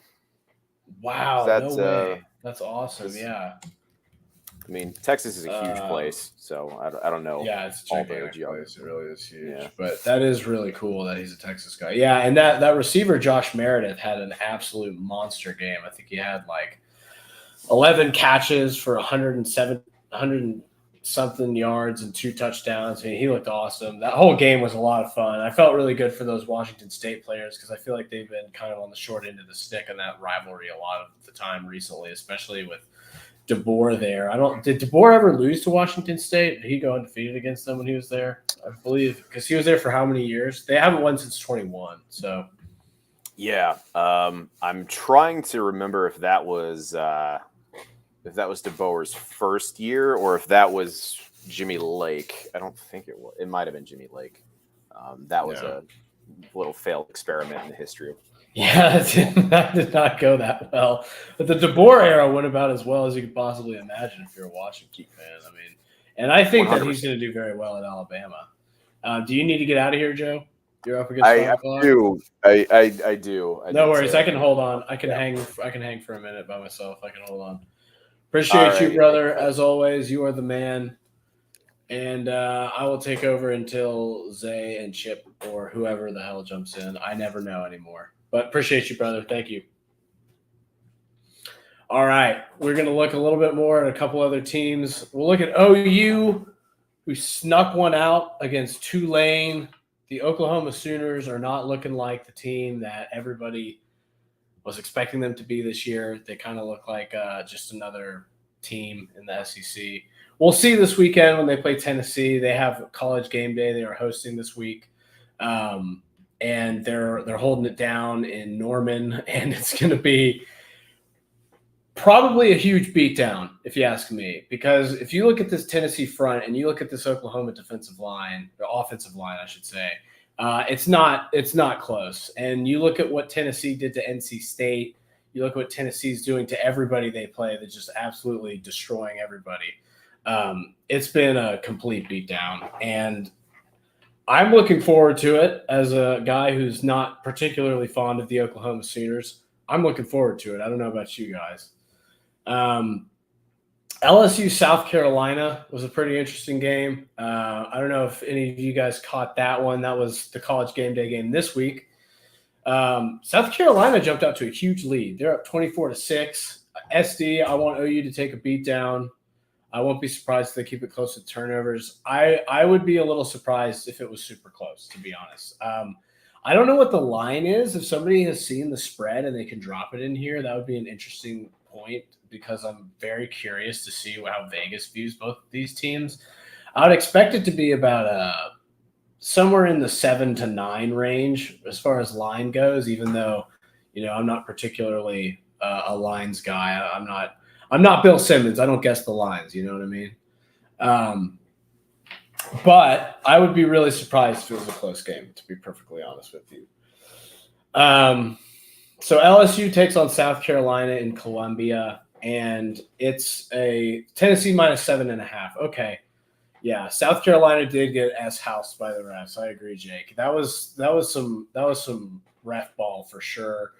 Wow, no way. That's awesome. Yeah. I mean, Texas is a huge place, so I don't know. Yeah, it's a gigantic place. It really is huge. Yeah. But that is really cool that he's a Texas guy. Yeah, and that receiver, Josh Meredith, had an absolute monster game. I think he had like 11 catches for 100-something yards and 2 touchdowns. I mean, he looked awesome. That whole game was a lot of fun. I felt really good for those Washington State players because I feel like they've been kind of on the short end of the stick in that rivalry a lot of the time recently, especially with DeBoer there. Did DeBoer ever lose to Washington State? Did he go undefeated against them when he was there? I believe, because he was there for how many years? They haven't won since 21. So, yeah, I'm trying to remember if that was DeBoer's first year or if that was Jimmy Lake. I don't think it was. It might have been Jimmy Lake. That was a little failed experiment in the history of. Yeah, that did not go that well. But the DeBoer era went about as well as you could possibly imagine if you're a Washington fan. I mean, and I think 100%. That he's going to do very well at Alabama. Do you need to get out of here, Joe? You're up against. I do. I do. No worries. I can hold on. I can hang. I can hang for a minute by myself. I can hold on. Appreciate you, brother. As always, you are the man. And I will take over until Zay and Chip or whoever the hell jumps in. I never know anymore. But appreciate you, brother. Thank you. All right. We're going to look a little bit more at a couple other teams. We'll look at OU, who snuck one out against Tulane. The Oklahoma Sooners are not looking like the team that everybody was expecting them to be this year. They kind of look like just another team in the SEC. We'll see this weekend when they play Tennessee. They have college game day they are hosting this week. And they're holding it down in Norman, and it's going to be probably a huge beatdown, if you ask me. Because if you look at this Tennessee front and you look at this Oklahoma defensive line, or offensive line, I should say, it's not close. And you look at what Tennessee did to NC State. You look at what Tennessee's doing to everybody they play. They're just absolutely destroying everybody. It's been a complete beatdown, and I'm looking forward to it as a guy who's not particularly fond of the Oklahoma Sooners. I'm looking forward to it. I don't know about you guys. LSU South Carolina was a pretty interesting game. I don't know if any of you guys caught that one. That was the college game day game this week. South Carolina jumped out to a huge lead. They're up 24-6. SD, I want OU to take a beat down. I won't be surprised if they keep it close to turnovers. I would be a little surprised if it was super close, to be honest. I don't know what the line is. If somebody has seen the spread and they can drop it in here, that would be an interesting point. because I'm very curious to see how Vegas views both of these teams. I would expect it to be about somewhere in the 7 to 9 range as far as line goes, even though, I'm not particularly a lines guy. I'm not Bill Simmons. I don't guess the lines. You know what I mean? But I would be really surprised if it was a close game, to be perfectly honest with you. So LSU takes on South Carolina in Columbia, and it's a Tennessee minus 7.5. Okay. Yeah, South Carolina did get housed by the refs. I agree, Jake. That was some ref ball for sure.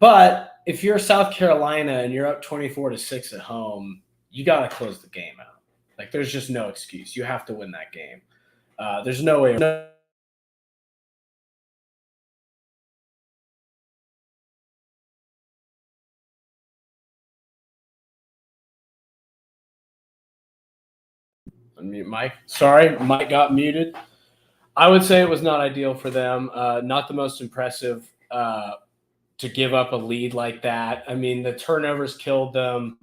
But if you're South Carolina and you're up 24-6 at home, you got to close the game out. Like, there's just no excuse. You have to win that game. There's no way. Unmute Mike. Sorry, Mike got muted. I would say it was not ideal for them. Not the most impressive to give up a lead like that. I mean, the turnovers killed them.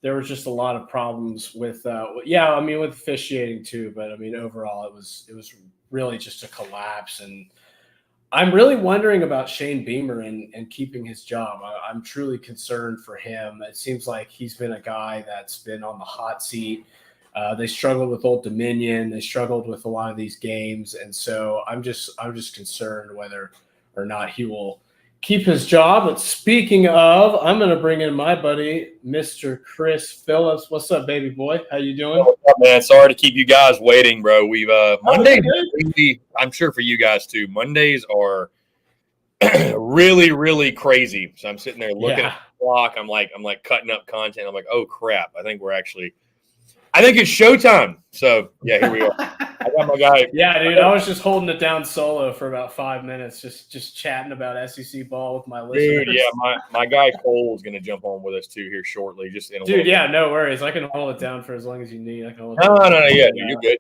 There was just a lot of problems with with officiating too. But I mean, overall, it was really just a collapse. And I'm really wondering about Shane Beamer and keeping his job. I'm truly concerned for him. It seems like he's been a guy that's been on the hot seat. They struggled with Old Dominion. They struggled with a lot of these games, and so I'm just concerned whether or not he will keep his job. But speaking of, I'm going to bring in my buddy, Mr. Chris Phillips. What's up, baby boy? How you doing? What's up, man? Sorry to keep you guys waiting, bro. We've Mondays. I'm sure for you guys too. Mondays are really, really crazy. So I'm sitting there looking at the clock. I'm like cutting up content. I'm like, oh crap! I think it's showtime. So, yeah, here we are. I got my guy. Yeah, dude, I was just holding it down solo for about 5 minutes, just chatting about SEC ball with my listeners. Dude, yeah, my guy Cole is going to jump on with us, too, here shortly. No worries. I can hold it down for as long as you need. No, yeah, dude, you're good.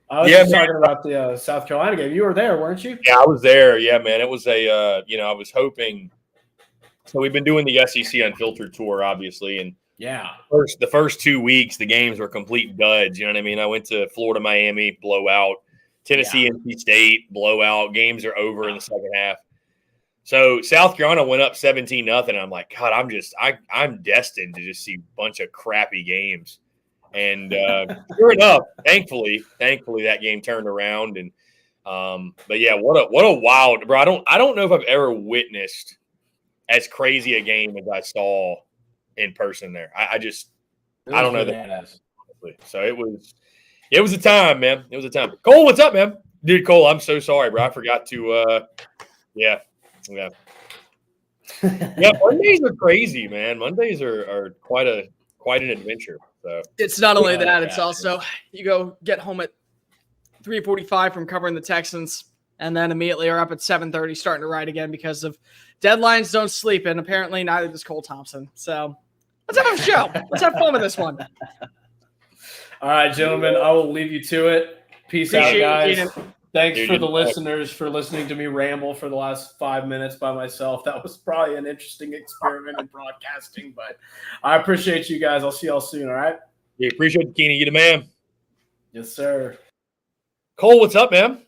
I was just talking about the South Carolina game. You were there, weren't you? Yeah, I was there. Yeah, man. It was I was hoping. So we've been doing the SEC Unfiltered tour, obviously, and yeah. The first 2 weeks, the games were complete duds. You know what I mean? I went to Florida, Miami, blowout. Tennessee, NC State, blowout. Games are over in the second half. So South Carolina went up 17-0. And I'm like, God, I'm destined to just see a bunch of crappy games. And sure enough, thankfully that game turned around. And but yeah, what a wild, bro. I don't know if I've ever witnessed as crazy a game as I saw in person there. I don't know that. So it was a time, man. It was a time. Cole, what's up, man? Dude, Cole, I'm so sorry, bro. I forgot to yeah. Mondays are crazy, man. Mondays are quite an adventure. So it's not only that, it's also you go get home at 3:45 from covering the Texans, and then immediately are up at 7:30 starting to write again because of deadlines don't sleep, and apparently neither does Cole Thompson. So let's have a show. Let's have fun with this one. All right, gentlemen, I will leave you to it. Peace out, guys. Thanks for the listeners for listening to me ramble for the last 5 minutes by myself. That was probably an interesting experiment in broadcasting, but I appreciate you guys. I'll see y'all soon, all right? Yeah, appreciate it, Keenan. You the man. Yes, sir. Cole, what's up, man?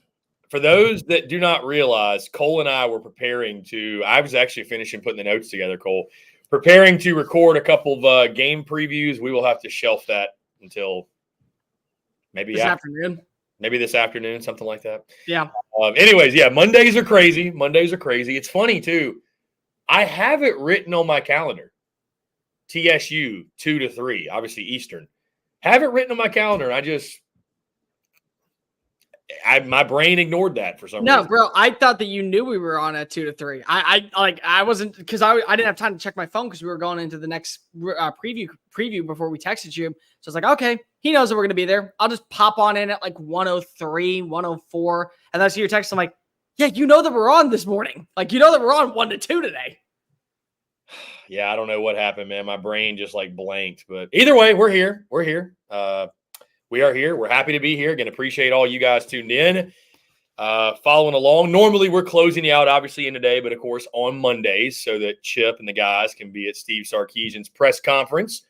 For those that do not realize, Cole and I were preparing to – I was actually finishing putting the notes together, Cole. Preparing to record a couple of game previews. We will have to shelf that until maybe this afternoon. Maybe this afternoon, something like that. Yeah. Anyways, yeah, Mondays are crazy. It's funny, too. I have it written on my calendar. TSU 2 to 3, obviously Eastern. Have it written on my calendar. My brain ignored that for some reason. No, bro, I thought that you knew we were on at 2 to 3. I wasn't, because I didn't have time to check my phone because we were going into the next preview before we texted you. So I was like, okay, he knows that we're going to be there. I'll just pop on in at like 103, 104. And that's your text. I'm like, yeah, you know that we're on this morning. Like, you know that we're on 1 to 2 today. Yeah, I don't know what happened, man. My brain just like blanked. But either way, we're here. We are here. We're happy to be here. Again, appreciate all you guys tuned in. following along. Normally, we're closing you out, obviously, in today, but of course on Mondays, so that Chip and the guys can be at Steve Sarkisian's press conference.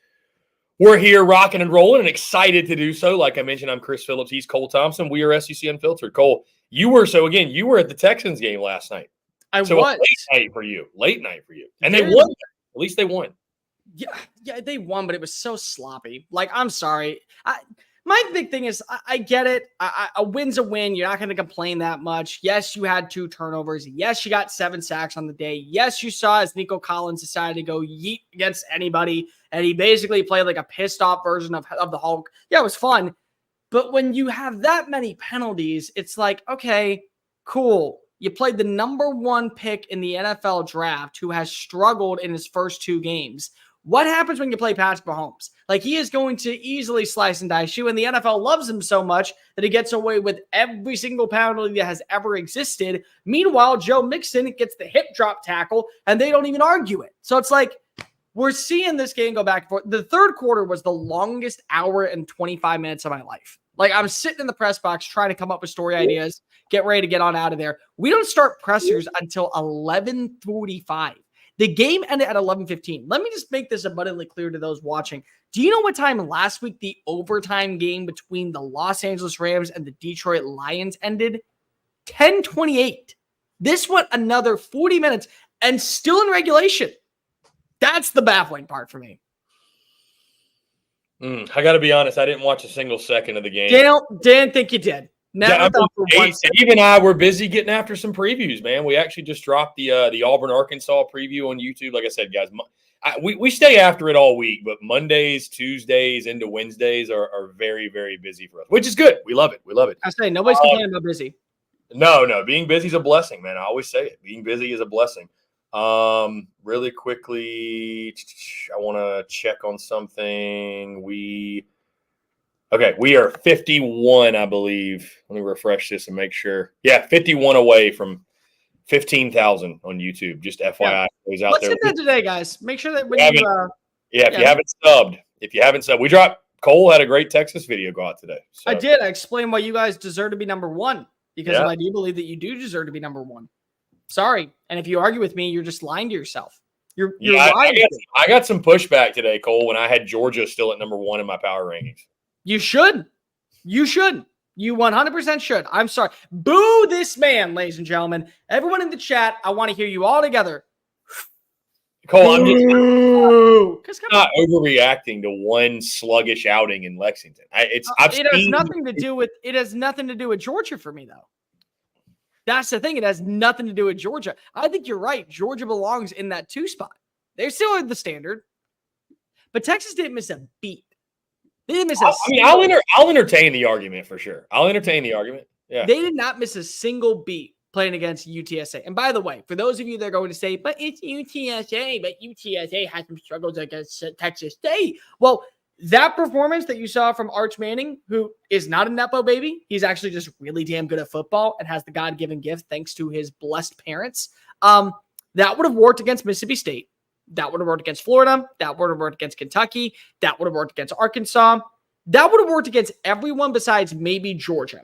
We're here rocking and rolling and excited to do so. Like I mentioned, I'm Chris Phillips. He's Cole Thompson. We are SEC Unfiltered. Cole, you were at the Texans game last night. I was. Late night for you. And they won. At least they won. Yeah, they won, but it was so sloppy. Like, I'm sorry. My big thing is, I get it. A win's a win. You're not going to complain that much. Yes, you had 2 turnovers. Yes, you got 7 sacks on the day. Yes, you saw as Nico Collins decided to go yeet against anybody, and he basically played like a pissed off version of the Hulk. Yeah, it was fun. But when you have that many penalties, it's like, okay, cool. You played the number 1 pick in the NFL draft who has struggled in his first 2 games. What happens when you play Patrick Mahomes? Like, he is going to easily slice and dice you, and the NFL loves him so much that he gets away with every single penalty that has ever existed. Meanwhile, Joe Mixon gets the hip drop tackle, and they don't even argue it. So it's like, we're seeing this game go back and forth. The third quarter was the longest hour and 25 minutes of my life. Like, I'm sitting in the press box trying to come up with story ideas, get ready to get on out of there. We don't start pressers until 11:45. The game ended at 11:15. Let me just make this abundantly clear to those watching. Do you know what time last week the overtime game between the Los Angeles Rams and the Detroit Lions ended? 10:28. This went another 40 minutes and still in regulation. That's the baffling part for me. I got to be honest. I didn't watch a single second of the game. Didn't think you did. Steve and I were busy getting after some previews, man. We actually just dropped the Auburn, Arkansas preview on YouTube. Like I said, guys, we stay after it all week, but Mondays, Tuesdays, into Wednesdays are very, very busy for us, which is good. We love it. I say nobody's complaining about busy. No. Being busy is a blessing, man. I always say it. Being busy is a blessing. Really quickly, I want to check on something. We are 51, I believe. Let me refresh this and make sure. Yeah, 51 away from 15,000 on YouTube. Just FYI, Let's hit that today, guys. Make sure that when if you haven't subbed, we dropped. Cole had a great Texas video go out today. So. I did. I explained why you guys deserve to be number 1 because I do believe that you do deserve to be number 1. Sorry, and if you argue with me, you're just lying to yourself. You're lying. I got some pushback today, Cole, when I had Georgia still at number 1 in my power rankings. You should. You 100% should. I'm sorry. Boo this man, ladies and gentlemen. Everyone in the chat, I want to hear you all together. Cole, I'm just not overreacting to one sluggish outing in Lexington. It has nothing to do with Georgia for me, though. That's the thing. It has nothing to do with Georgia. I think you're right. Georgia belongs in that 2 spot. They're still at the standard. But Texas didn't miss a beat. They didn't miss I'll entertain the argument for sure. I'll entertain the argument. Yeah. They did not miss a single beat playing against UTSA. And by the way, for those of you that are going to say, but it's UTSA, but UTSA had some struggles against Texas State. Well, that performance that you saw from Arch Manning, who is not a Nepo baby, he's actually just really damn good at football and has the God-given gift thanks to his blessed parents. That would have worked against Mississippi State. That would have worked against Florida. That would have worked against Kentucky. That would have worked against Arkansas. That would have worked against everyone besides maybe Georgia.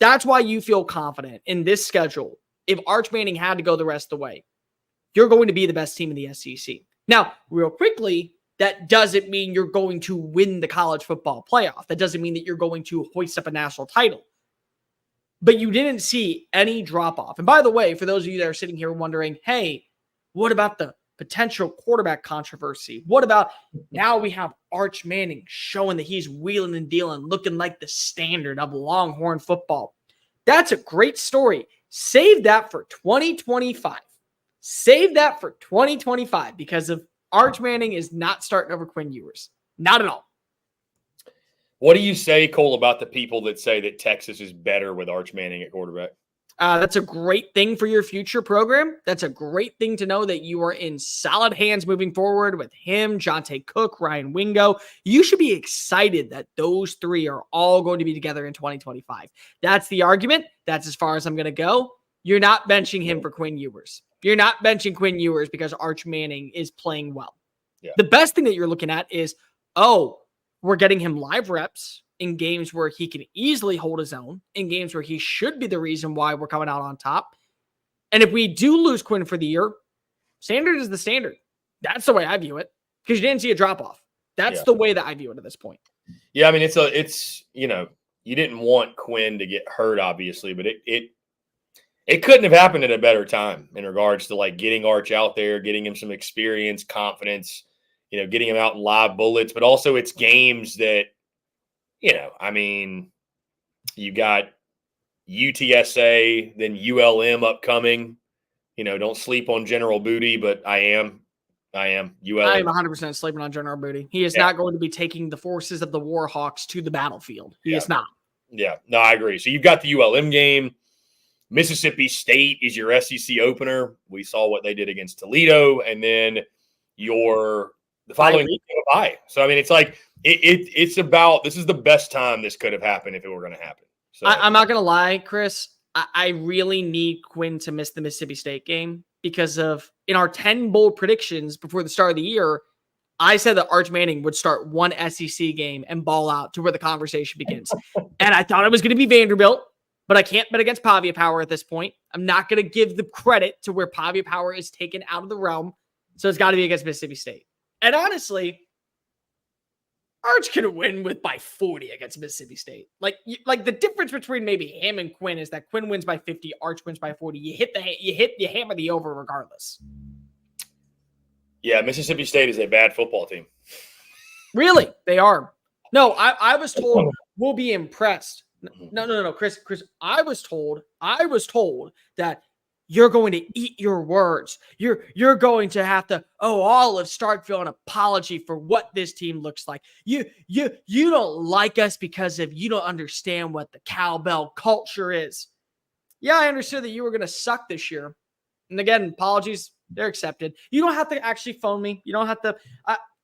That's why you feel confident in this schedule. If Arch Manning had to go the rest of the way, you're going to be the best team in the SEC. Now, real quickly, that doesn't mean you're going to win the college football playoff. That doesn't mean that you're going to hoist up a national title. But you didn't see any drop-off. And by the way, for those of you that are sitting here wondering, hey, what about the potential quarterback controversy? What about now we have Arch Manning showing that he's wheeling and dealing, looking like the standard of Longhorn football? That's a great story. Save that for 2025. Save that for 2025 because of Arch Manning is not starting over Quinn Ewers. Not at all. What do you say, Cole, about the people that say that Texas is better with Arch Manning at quarterback? That's a great thing for your future program. That's a great thing to know that you are in solid hands moving forward with him, Jonte Cook, Ryan Wingo. You should be excited that those 3 are all going to be together in 2025. That's the argument. That's as far as I'm going to go. You're not benching him for Quinn Ewers. You're not benching Quinn Ewers because Arch Manning is playing well. Yeah. The best thing that you're looking at is, we're getting him live reps in games where he can easily hold his own, in games where he should be the reason why we're coming out on top. And if we do lose Quinn for the year, standard is the standard. That's the way I view it, because you didn't see a drop-off. That's the way that I view it at this point. Yeah, I mean, it's you know, you didn't want Quinn to get hurt, obviously, but it couldn't have happened at a better time in regards to like getting Arch out there, getting him some experience, confidence, you know, getting him out in live bullets, but also it's games that, you know, I mean, you got UTSA, then ULM upcoming. You know, don't sleep on General Booty, but I am ULM. I am 100% sleeping on General Booty. He is not going to be taking the forces of the Warhawks to the battlefield. He is not. Yeah, no, I agree. So you've got the ULM game. Mississippi State is your SEC opener. We saw what they did against Toledo, and then the following week bye. So I mean, it's like it's about, this is the best time this could have happened if it were going to happen. So I'm not going to lie, Chris. I really need Quinn to miss the Mississippi State game because of, in our 10 bold predictions before the start of the year, I said that Arch Manning would start one SEC game and ball out to where the conversation begins. And I thought it was going to be Vanderbilt, but I can't bet against Pavia Power at this point. I'm not going to give the credit to where Pavia Power is taken out of the realm. So it's got to be against Mississippi State. And honestly, Arch can win by 40 against Mississippi State. Like the difference between maybe him and Quinn is that Quinn wins by 50, Arch wins by 40. You hammer the over regardless. Yeah, Mississippi State is a bad football team. Really? They are. No, I was told we'll be impressed. No, Chris, I was told that you're going to eat your words. You're going to have to, Olive, start feeling an apology for what this team looks like. You don't like us because you don't understand what the cowbell culture is. Yeah, I understood that you were going to suck this year. And again, apologies, they're accepted. You don't have to actually phone me. You don't have to.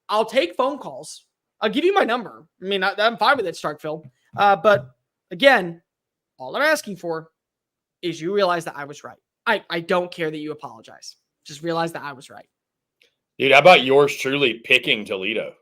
I'll take phone calls. I'll give you my number. I mean, I'm fine with it, Starkville. But again, all I'm asking for is you realize that I was right. I don't care that you apologize. Just realize that I was right. Dude, how about yours truly picking Toledo?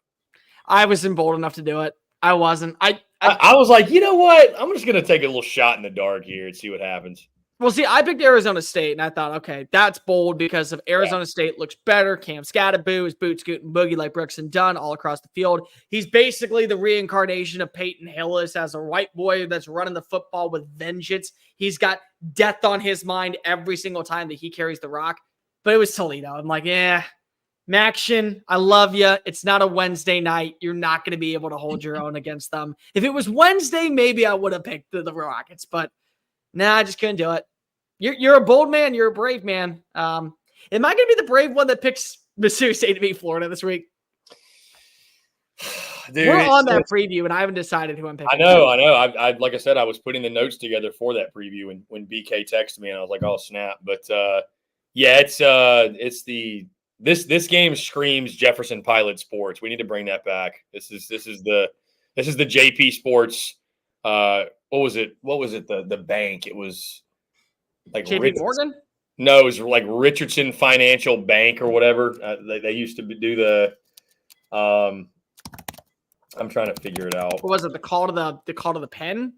I wasn't bold enough to do it. I wasn't. I was like, you know what? I'm just going to take a little shot in the dark here and see what happens. Well, see, I picked Arizona State, and I thought, okay, that's bold because of Arizona State looks better. Cam Scattaboo is boot scooting boogie like Brooks and Dunn all across the field. He's basically the reincarnation of Peyton Hillis as a white boy that's running the football with vengeance. He's got death on his mind every single time that he carries the rock. But it was Toledo. I'm like, Maction, I love you. It's not a Wednesday night. You're not going to be able to hold your own against them. If it was Wednesday, maybe I would have picked the Rockets, but I just couldn't do it. You're a bold man. You're a brave man. Am I going to be the brave one that picks Mississippi State to beat Florida this week? Dude, we're on that preview, and I haven't decided who I'm picking. I know. I like I said, I was putting the notes together for that preview when BK texted me, and I was like, "Oh snap!" But this game screams Jefferson Pilot Sports. We need to bring that back. This is the JP Sports. What was it? The bank? It was like JP Morgan. No, it was like Richardson Financial Bank or whatever. They used to do the. I'm trying to figure it out. What was it? The call to the pen?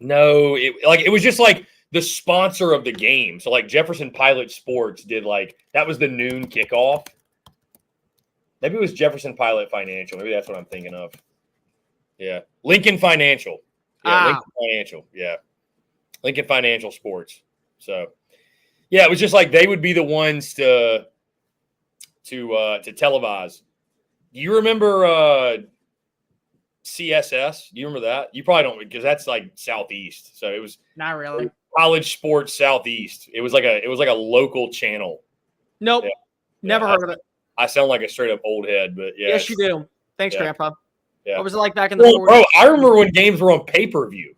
No, it was just like the sponsor of the game. So like Jefferson Pilot Sports did that was the noon kickoff. Maybe it was Jefferson Pilot Financial. Maybe that's what I'm thinking of. Yeah. Lincoln Financial. Yeah, Lincoln Financial. Yeah. Lincoln Financial Sports. So yeah, it was just like they would be the ones to televise. Do you remember CSS? Do you remember that? You probably don't, because that's like Southeast. So it was not really College Sports Southeast. It was like a local channel. Nope. Yeah. Never heard of it. I sound like a straight up old head, but yeah. Yes, you do. Thanks, Grandpa. Yeah. What was it like back in the 40s? Bro, I remember when games were on pay-per-view.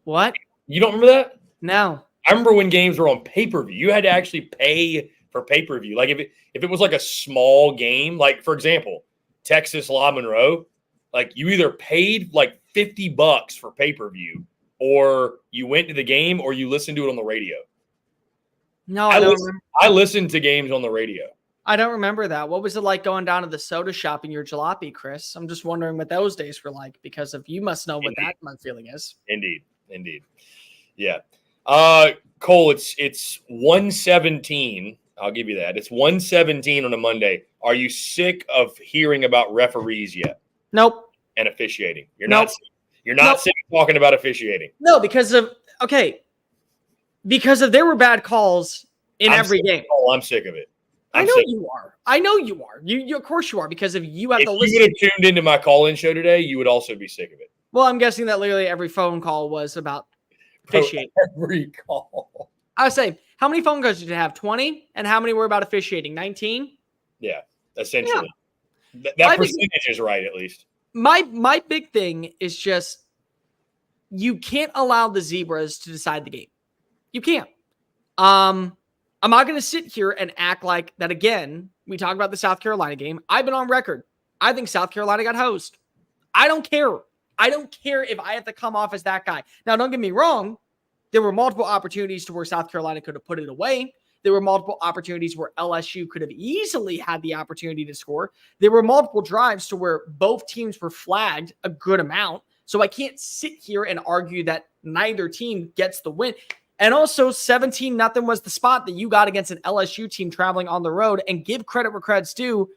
What? You don't remember that? No. I remember when games were on pay-per-view. You had to actually pay for pay-per-view. Like if it was like a small game, like for example, Texas La Monroe, like you either paid like $50 for pay-per-view or you went to the game or you listened to it on the radio. No, I listened to games on the radio. I don't remember that. What was it like going down to the soda shop in your jalopy, Chris? I'm just wondering what those days were like because you must know what that feeling is. Indeed. Yeah. Cole, it's 1:17. I'll give you that. It's 1:17 on a Monday. Are you sick of hearing about referees yet? Nope. And officiating? You're Nope. not. You're not sick of talking about officiating. No, because of there were bad calls in every game. Oh, I'm sick of it. I know you are. You of course you are because if you have If to you listen. would have tuned into my call-in show today, you would also be sick of it. Well, I'm guessing that literally every phone call was about officiating. Every call. I was saying, how many phone calls did you have? 20? And how many were about officiating? 19? Yeah, essentially. Yeah. That percentage is right, at least. My big thing is just you can't allow the zebras to decide the game. You can't. I'm not going to sit here and act like that again. We talk about the South Carolina game. I've been on record. I think South Carolina got hosed. I don't care. I don't care if I have to come off as that guy. Now, don't get me wrong. There were multiple opportunities to where South Carolina could have put it away. There were multiple opportunities where LSU could have easily had the opportunity to score. There were multiple drives to where both teams were flagged a good amount. So I can't sit here and argue that neither team gets the win. And also 17-0 was the spot that you got against an LSU team traveling on the road. And give credit where credit's due.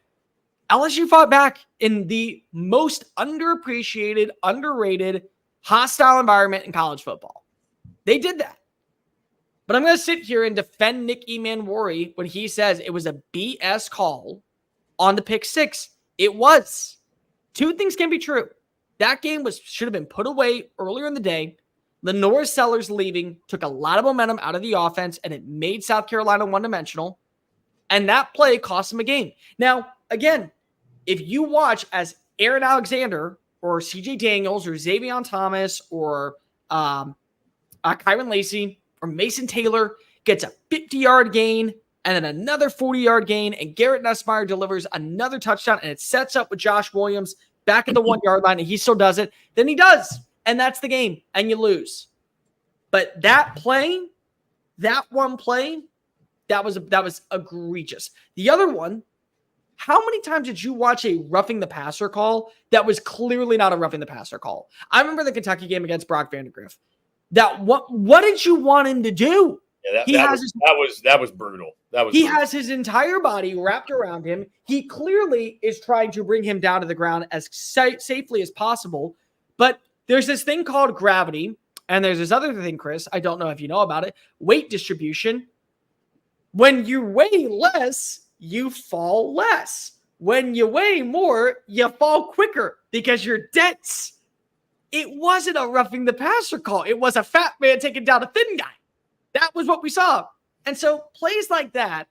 LSU fought back in the most underappreciated, underrated, hostile environment in college football. They did that. But I'm going to sit here and defend Nick Emanwari when he says it was a BS call on the pick six. It was. Two things can be true. That game should have been put away earlier in the day. Lenore Sellers leaving took a lot of momentum out of the offense, and it made South Carolina one-dimensional. And that play cost them a game. Now, again, if you watch as Aaron Alexander or CJ Daniels or Xavier Thomas or Kyron Lacey or Mason Taylor gets a 50-yard gain and then another 40-yard gain, and Garrett Nussmeier delivers another touchdown, and it sets up with Josh Williams back at the 1-yard line, and he still does it, then he does. And that's the game, and you lose. But that play, that one play, that was egregious. The other one, how many times did you watch a roughing the passer call that was clearly not a roughing the passer call? I remember the Kentucky game against Brock Vandegrift. What did you want him to do? Yeah, that was brutal. He has his entire body wrapped around him. He clearly is trying to bring him down to the ground as safely as possible. But there's this thing called gravity, and there's this other thing, Chris, I don't know if you know about it, weight distribution. When you weigh less, you fall less. When you weigh more, you fall quicker because you're dense. It wasn't a roughing the passer call. It was a fat man taking down a thin guy. That was what we saw. And so plays like that,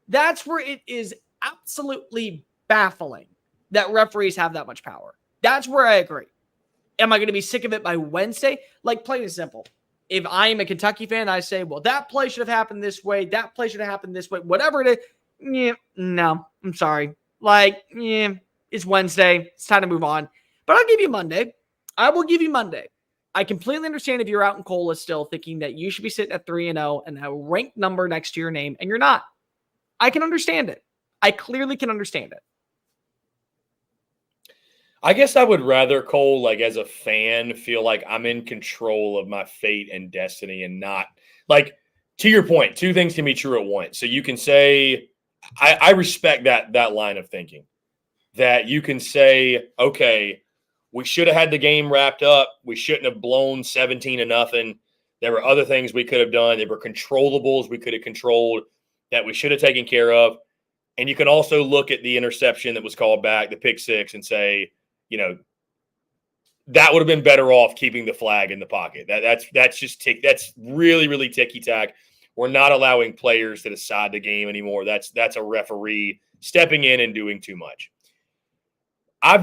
that's where it is absolutely baffling that referees have that much power. That's where I agree. Am I going to be sick of it by Wednesday? Like, plain and simple. If I am a Kentucky fan, I say, well, that play should have happened this way. That play should have happened this way. Whatever it is. Yeah, no, I'm sorry. It's Wednesday. It's time to move on. But I'll give you Monday. I will give you Monday. I completely understand if you're out in Cola still thinking that you should be sitting at 3-0 and a ranked number next to your name, and you're not. I can understand it. I clearly can understand it. I guess I would rather, Cole, like as a fan, feel like I'm in control of my fate and destiny and not like, to your point, two things can be true at once. So you can say, I respect that line of thinking, that you can say, okay, we should have had the game wrapped up. We shouldn't have blown 17-0. There were other things we could have done. There were controllables we could have controlled that we should have taken care of. And you can also look at the interception that was called back, the pick six, and say, that would have been better off keeping the flag in the pocket. That's really, really ticky-tack. We're not allowing players to decide the game anymore. That's a referee stepping in and doing too much. A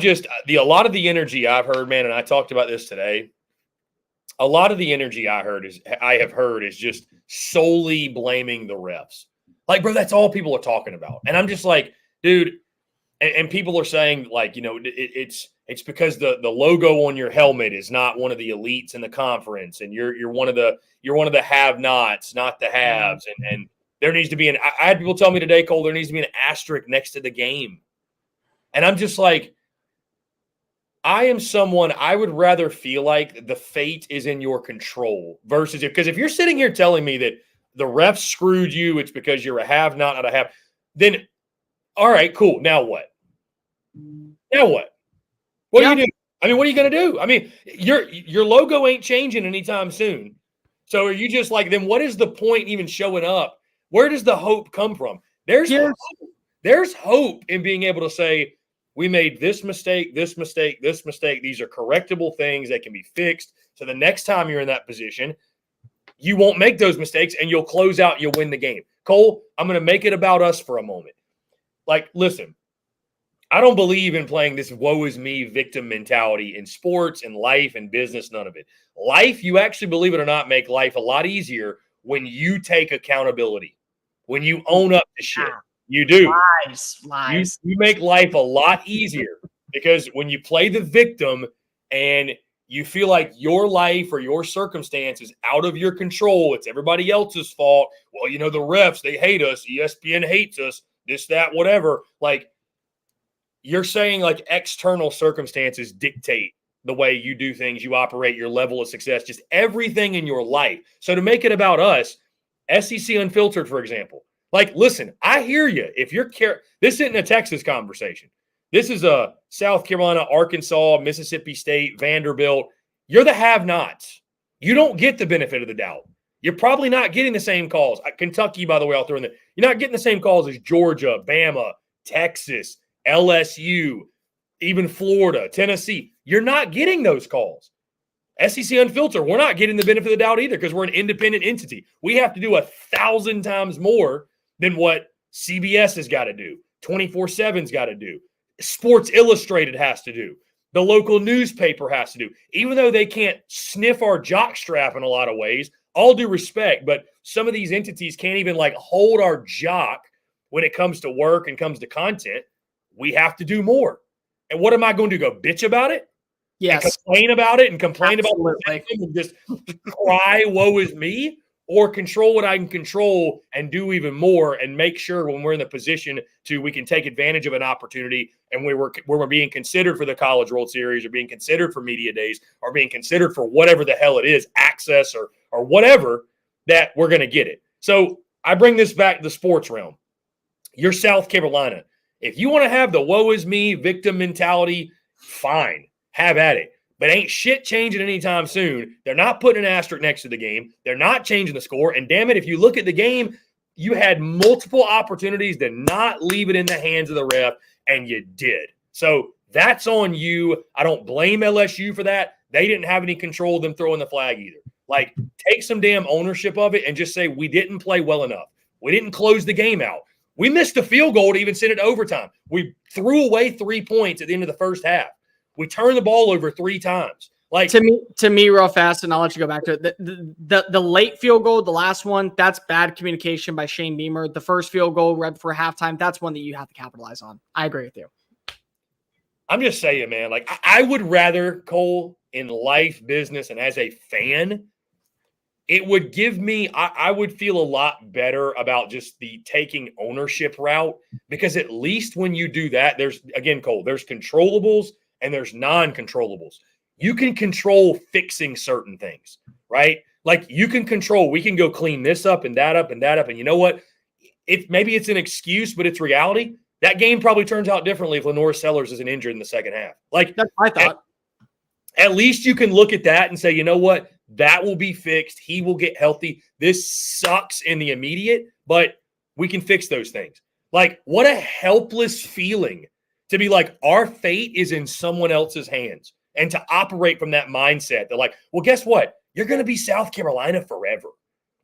lot of the energy I've heard, man, and I talked about this today. A lot of the energy I have heard is just solely blaming the refs. Like, bro, that's all people are talking about. And I'm just like, dude, and people are saying, like, it's because the logo on your helmet is not one of the elites in the conference, and you're one of the have-nots, not the haves. And There needs to be I had people tell me today, Cole, there needs to be an asterisk next to the game. And I'm just like, I am someone, I would rather feel like the fate is in your control versus because if you're sitting here telling me that the refs screwed you, it's because you're a have, not a have, then all right, cool. Now what? Now what? What do you do? I mean, what are you going to do? I mean, your logo ain't changing anytime soon. So are you just like, then what is the point even showing up? Where does the hope come from? There's hope in being able to say, we made this mistake, this mistake, this mistake. These are correctable things that can be fixed. So the next time you're in that position, you won't make those mistakes and you'll close out, you'll win the game. Cole, I'm going to make it about us for a moment. Like, listen, I don't believe in playing this woe is me victim mentality in sports and life and business, none of it. Life, you actually, believe it or not, make life a lot easier when you take accountability, when you own up to shit. You do. Lies. You make life a lot easier because when you play the victim and you feel like your life or your circumstance is out of your control, it's everybody else's fault. Well, you know, the refs, they hate us. ESPN hates us. This, that, whatever. Like, you're saying like external circumstances dictate the way you do things, you operate, your level of success, just everything in your life. So to make it about us, SEC Unfiltered, for example, like, listen, I hear you. If you're this isn't a Texas conversation. This is a South Carolina, Arkansas, Mississippi State, Vanderbilt. You're the have-nots. You don't get the benefit of the doubt. You're probably not getting the same calls. Kentucky, by the way, I'll throw in there. You're not getting the same calls as Georgia, Bama, Texas, LSU, even Florida, Tennessee. You're not getting those calls. SEC Unfiltered, we're not getting the benefit of the doubt either because we're an independent entity. We have to do 1,000 times more than what CBS has got to do, 24/7's got to do, Sports Illustrated has to do, the local newspaper has to do. Even though they can't sniff our jockstrap in a lot of ways, all due respect, but some of these entities can't even like hold our jock when it comes to work and comes to content. We have to do more. And what am I going to go bitch about it? Yes. And complain about it and complain about it and just cry, woe is me, or control what I can control and do even more and make sure when we're in the position we can take advantage of an opportunity and when we're being considered for the College World Series or being considered for media days or being considered for whatever the hell it is, access or whatever, that we're going to get it. So I bring this back to the sports realm. You're South Carolina. If you want to have the woe is me victim mentality, fine. Have at it. But ain't shit changing anytime soon. They're not putting an asterisk next to the game. They're not changing the score. And damn it, if you look at the game, you had multiple opportunities to not leave it in the hands of the ref, and you did. So that's on you. I don't blame LSU for that. They didn't have any control of them throwing the flag either. Like, take some damn ownership of it and just say, we didn't play well enough. We didn't close the game out. We missed a field goal to even send it to overtime. We threw away 3 points at the end of the first half. We turned the ball over 3 times. Like, to me, real fast, and I'll let you go back to it. The late field goal, the last one, that's bad communication by Shane Beamer. The first field goal right before halftime, that's one that you have to capitalize on. I agree with you. I'm just saying, man, like I would rather, Cole, in life, business, and as a fan, it would give me, I would feel a lot better about just the taking ownership route, because at least when you do that, there's, again, Cole, there's controllables and there's non-controllables. You can control fixing certain things, right? Like you can control, we can go clean this up and that up and that up. And you know what? Maybe it's an excuse, but it's reality. That game probably turns out differently if Lenore Sellers isn't injured in the second half. Like, that's my thought. At least you can look at that and say, you know what? That will be fixed. He will get healthy. This sucks in the immediate, but we can fix those things. Like, what a helpless feeling to be like, our fate is in someone else's hands, and to operate from that mindset. They're like, well, guess what? You're going to be South Carolina forever.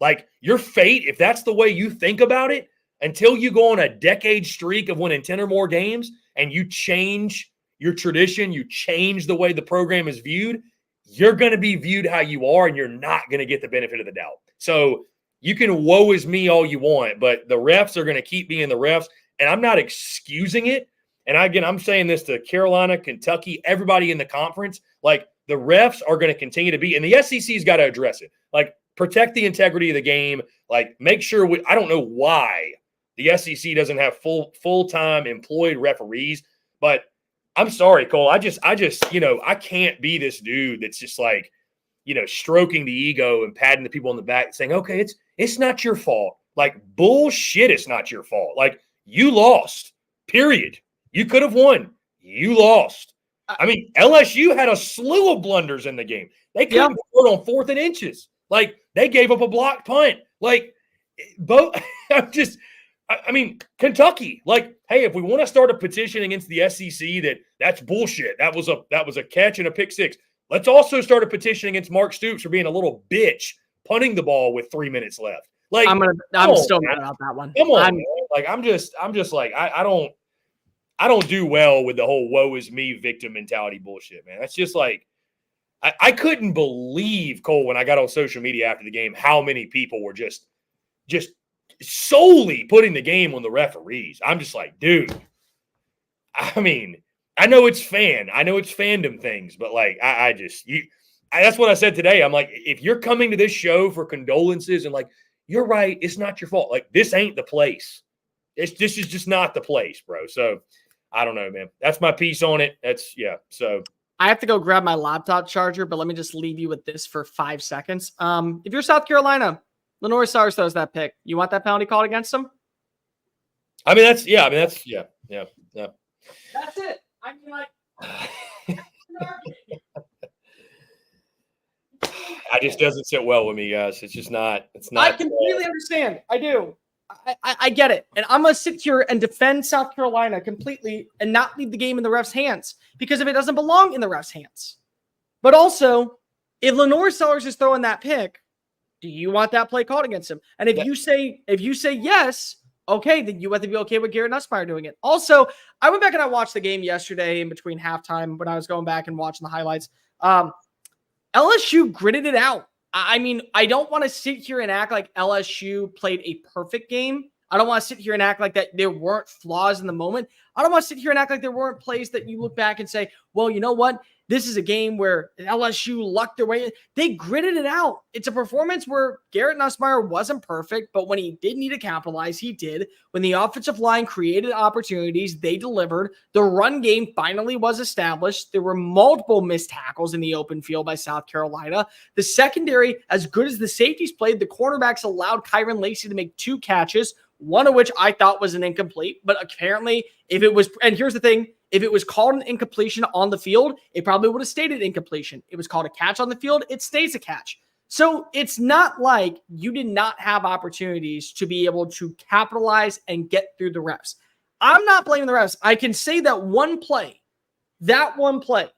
Like, your fate, if that's the way you think about it, until you go on a decade streak of winning 10 or more games and you change your tradition, you change the way the program is viewed, you're going to be viewed how you are, and you're not going to get the benefit of the doubt. So you can woe is me all you want, but the refs are going to keep being the refs, and I'm not excusing it. And again, I'm saying this to Carolina, Kentucky, everybody in the conference. Like, the refs are going to continue to be, and the SEC's got to address it. Like, protect the integrity of the game. Like, make sure I don't know why the SEC doesn't have full-time employed referees, but I'm sorry, Cole. I just, I can't be this dude that's just like, stroking the ego and patting the people on the back saying, okay, it's not your fault. Like, bullshit, it's not your fault. Like, you lost, period. You could have won. You lost. I mean, LSU had a slew of blunders in the game. They couldn't score on 4th and inches. Like, they gave up a blocked punt. Like, both I mean, Kentucky, like, hey, if we want to start a petition against the SEC that's bullshit. That was a catch and a pick 6. Let's also start a petition against Mark Stoops for being a little bitch punting the ball with 3 minutes left. Like, I'm still mad about that one. Come on, man. Like, I'm just like, I don't do well with the whole woe is me victim mentality bullshit, man. That's just like, I couldn't believe, Cole, when I got on social media after the game, how many people were just solely putting the game on the referees. I'm just like, dude, I mean, I know it's fandom things, but like, that's what I said today. I'm like, if you're coming to this show for condolences and like, you're right, it's not your fault. Like, this ain't the place. This is just not the place, bro. So I don't know, man. That's my piece on it. So I have to go grab my laptop charger, but let me just leave you with this for 5 seconds. If you're South Carolina, Lenore Sars throws that pick. You want that penalty called against him? I mean, that's yeah. That's it. I mean, like, it just doesn't sit well with me, guys. It's just not. It's not. I completely understand. I do. I get it. And I'm going to sit here and defend South Carolina completely and not leave the game in the ref's hands because if it doesn't belong in the ref's hands. But also, if Lenore Sellers is throwing that pick, do you want that play called against him? And if you say yes, okay, then you have to be okay with Garrett Nussmeier doing it. Also, I went back and I watched the game yesterday in between halftime when I was going back and watching the highlights. LSU gritted it out. I mean, I don't want to sit here and act like LSU played a perfect game. I don't want to sit here and act like that there weren't flaws in the moment. I don't want to sit here and act like there weren't plays that you look back and say, well, you know what? This is a game where LSU lucked their way in. They gritted it out. It's a performance where Garrett Nussmeier wasn't perfect, but when he did need to capitalize, he did. When the offensive line created opportunities, they delivered. The run game finally was established. There were multiple missed tackles in the open field by South Carolina. The secondary, as good as the safeties played, the cornerbacks allowed Kyron Lacey to make 2 catches, one of which I thought was an incomplete, but apparently if it was, and here's the thing, if it was called an incompletion on the field, it probably would have stayed an incompletion. It was called a catch on the field, it stays a catch. So it's not like you did not have opportunities to be able to capitalize and get through the refs. I'm not blaming the refs. I can say that one play, the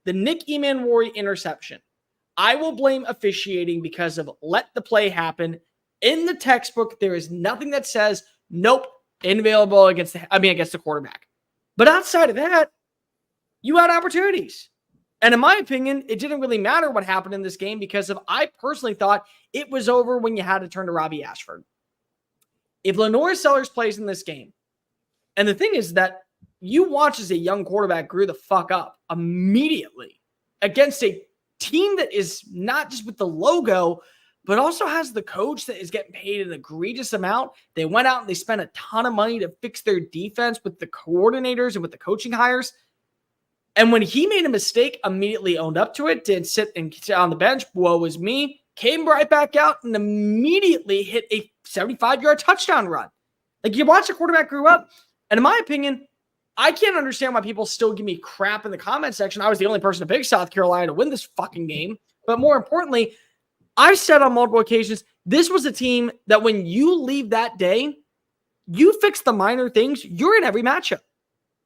Nick Emanwari interception, I will blame officiating because of let the play happen. In the textbook, there is nothing that says, nope, inavailable against the quarterback. But outside of that, you had opportunities. And in my opinion, it didn't really matter what happened in this game because I personally thought it was over when you had to turn to Robbie Ashford. If Lenore Sellers plays in this game, and the thing is that you watch as a young quarterback grew the fuck up immediately against a team that is not just with the logo, but also has the coach that is getting paid an egregious amount. They went out and they spent a ton of money to fix their defense with the coordinators and with the coaching hires. And when he made a mistake, immediately owned up to it, didn't sit on the bench, woe is me, came right back out and immediately hit a 75-yard touchdown run. Like, you watch the quarterback grew up, and in my opinion, I can't understand why people still give me crap in the comment section. I was the only person to pick South Carolina to win this fucking game. But more importantly, I've said on multiple occasions, this was a team that when you leave that day, you fix the minor things, you're in every matchup.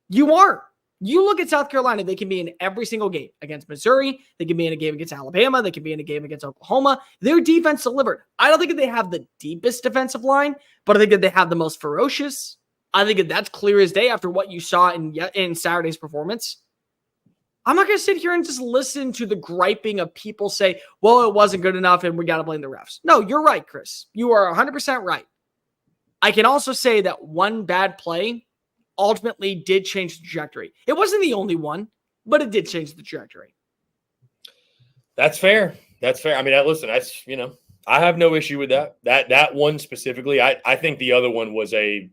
You are. You look at South Carolina, they can be in every single game against Missouri. They can be in a game against Alabama. They can be in a game against Oklahoma. Their defense delivered. I don't think that they have the deepest defensive line, but I think that they have the most ferocious. I think that that's clear as day after what you saw in Saturday's performance. I'm not going to sit here and just listen to the griping of people say, well, it wasn't good enough and we got to blame the refs. No, you're right, Chris. You are 100% right. I can also say that one bad play ultimately did change the trajectory. It wasn't the only one, but it did change the trajectory. That's fair. That's fair. I mean, listen, I have no issue with that. That one specifically. I think the other one was a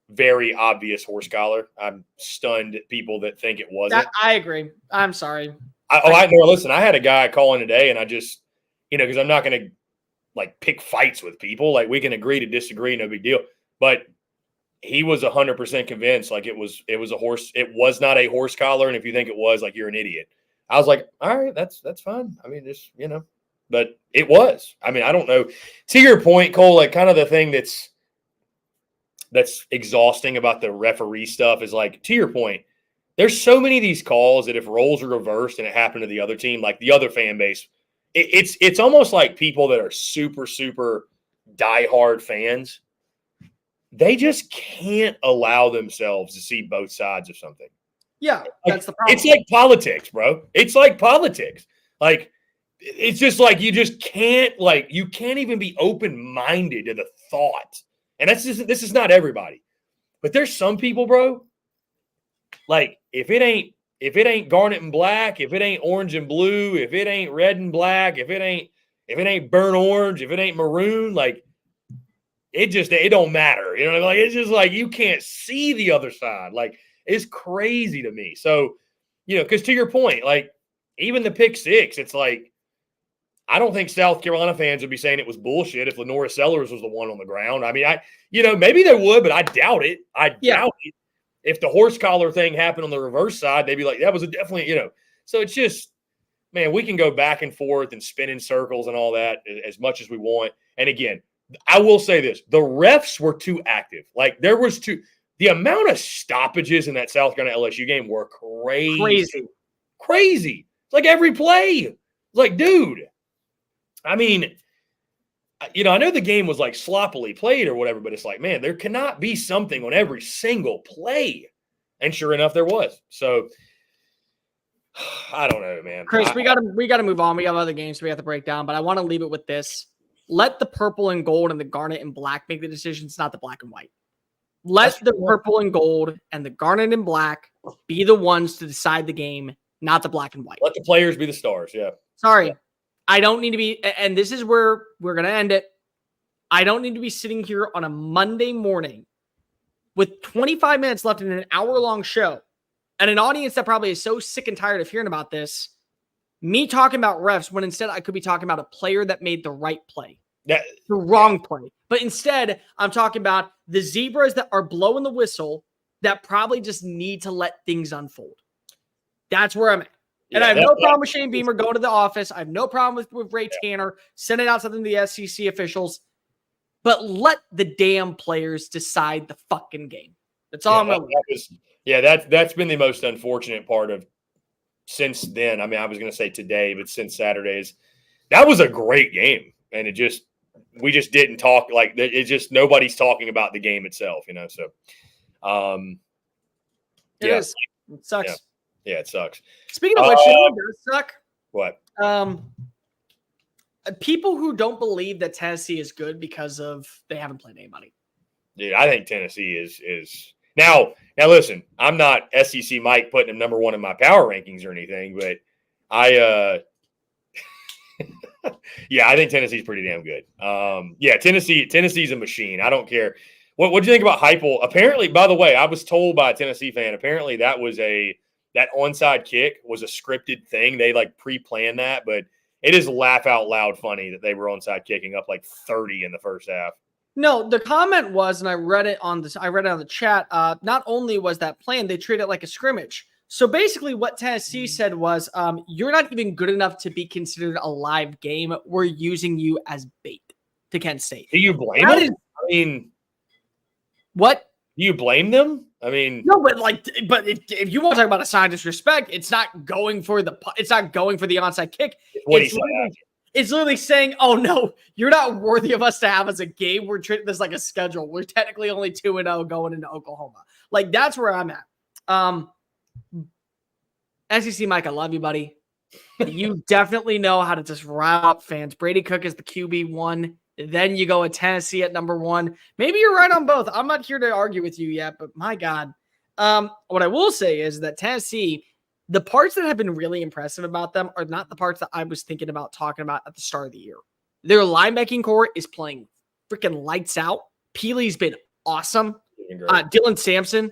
very obvious horse collar. I'm stunned at people that think it wasn't. I agree. I'm sorry. Listen, I had a guy call in today, and I just, because I'm not going to like pick fights with people. Like, we can agree to disagree, no big deal. But he was 100% convinced like it was a horse. It was not a horse collar, and if you think it was, like, you're an idiot. I was like, all right, that's fine. I mean, just but it was. I mean, I don't know. To your point, Cole, like, kind of the thing that's exhausting about the referee stuff is, like, to your point, there's so many of these calls that if roles are reversed and it happened to the other team, like the other fan base, it's almost like people that are super, super diehard fans, they just can't allow themselves to see both sides of something. Yeah, that's the problem. It's like politics, bro. It's like politics. Like, it's just like you just can't, like, you can't even be open-minded to the thought. And this is not everybody. But there's some people, bro, like, if it ain't garnet and black, if it ain't orange and blue, if it ain't red and black, if it ain't burnt orange, if it ain't maroon, like, it don't matter. You know what I mean? Like, it's just like you can't see the other side. Like, it's crazy to me. So, because to your point, like, even the pick six, it's like, I don't think South Carolina fans would be saying it was bullshit if Lenora Sellers was the one on the ground. I mean, maybe they would, but I doubt it. Doubt it. If the horse collar thing happened on the reverse side, they'd be like, that was definitely, So it's just, man, we can go back and forth and spin in circles and all that as much as we want. And again, I will say this. The refs were too active. Like, the amount of stoppages in that South Carolina LSU game were crazy. Crazy. It's like every play. It's like, dude, I mean, I know the game was like sloppily played or whatever, but it's like, man, there cannot be something on every single play. And sure enough, there was. So I don't know, man. Chris, we gotta move on. We have other games we have to break down, but I want to leave it with this. Let the purple and gold and the garnet and black make the decisions, not the black and white. Let the purple and gold and the garnet and black be the ones to decide the game, not the black and white. Let the players be the stars. Yeah. Sorry. Yeah. I don't need to be, and this is where we're going to end it. I don't need to be sitting here on a Monday morning with 25 minutes left in an hour-long show and an audience that probably is so sick and tired of hearing about this, me talking about refs when instead I could be talking about a player that made the right play, the wrong play. But instead, I'm talking about the zebras that are blowing the whistle that probably just need to let things unfold. That's where I'm at. And I have no problem with Shane Beamer going to the office. I have no problem with Ray Tanner sending out something to the SEC officials. But let the damn players decide the fucking game. That's all I'm going to that's been the most unfortunate part of since then. I mean, I was going to say today, but since Saturdays, that was a great game. And we just didn't talk like it's just nobody's talking about the game itself, So it is. It sucks. Yeah. Yeah, it sucks. Speaking of which, it does suck. What? People who don't believe that Tennessee is good because of they haven't played anybody. Dude, I think Tennessee is now. Listen, I'm not SEC Mike putting him number one in my power rankings or anything, but I think Tennessee's pretty damn good. Tennessee's a machine. I don't care. What do you think about Heupel? Apparently, by the way, I was told by a Tennessee fan. Apparently, that onside kick was a scripted thing. They like pre-planned that, but it is laugh out loud funny that they were onside kicking up like 30 in the first half. No, the comment was, and I read it on the chat. Not only was that planned, they treated it like a scrimmage. So basically what Tennessee said was, you're not even good enough to be considered a live game. We're using you as bait to Kent State. Do you blame them? I mean, what? Do you blame them? I mean, no, but if you want to talk about a sign of disrespect, it's not going for the onside kick. It's literally saying, "Oh no, you're not worthy of us to have as a game. We're treating this like a schedule. We're technically only 2-0 going into Oklahoma." Like that's where I'm at. SEC Mike, I love you, buddy. You definitely know how to just rile up fans. Brady Cook is the QB1. Then you go with Tennessee at number 1. Maybe you're right on both. I'm not here to argue with you yet, but my God. What I will say is that Tennessee, the parts that have been really impressive about them are not the parts that I was thinking about talking about at the start of the year. Their linebacking core is playing freaking lights out. Peely's been awesome. Dylan Sampson,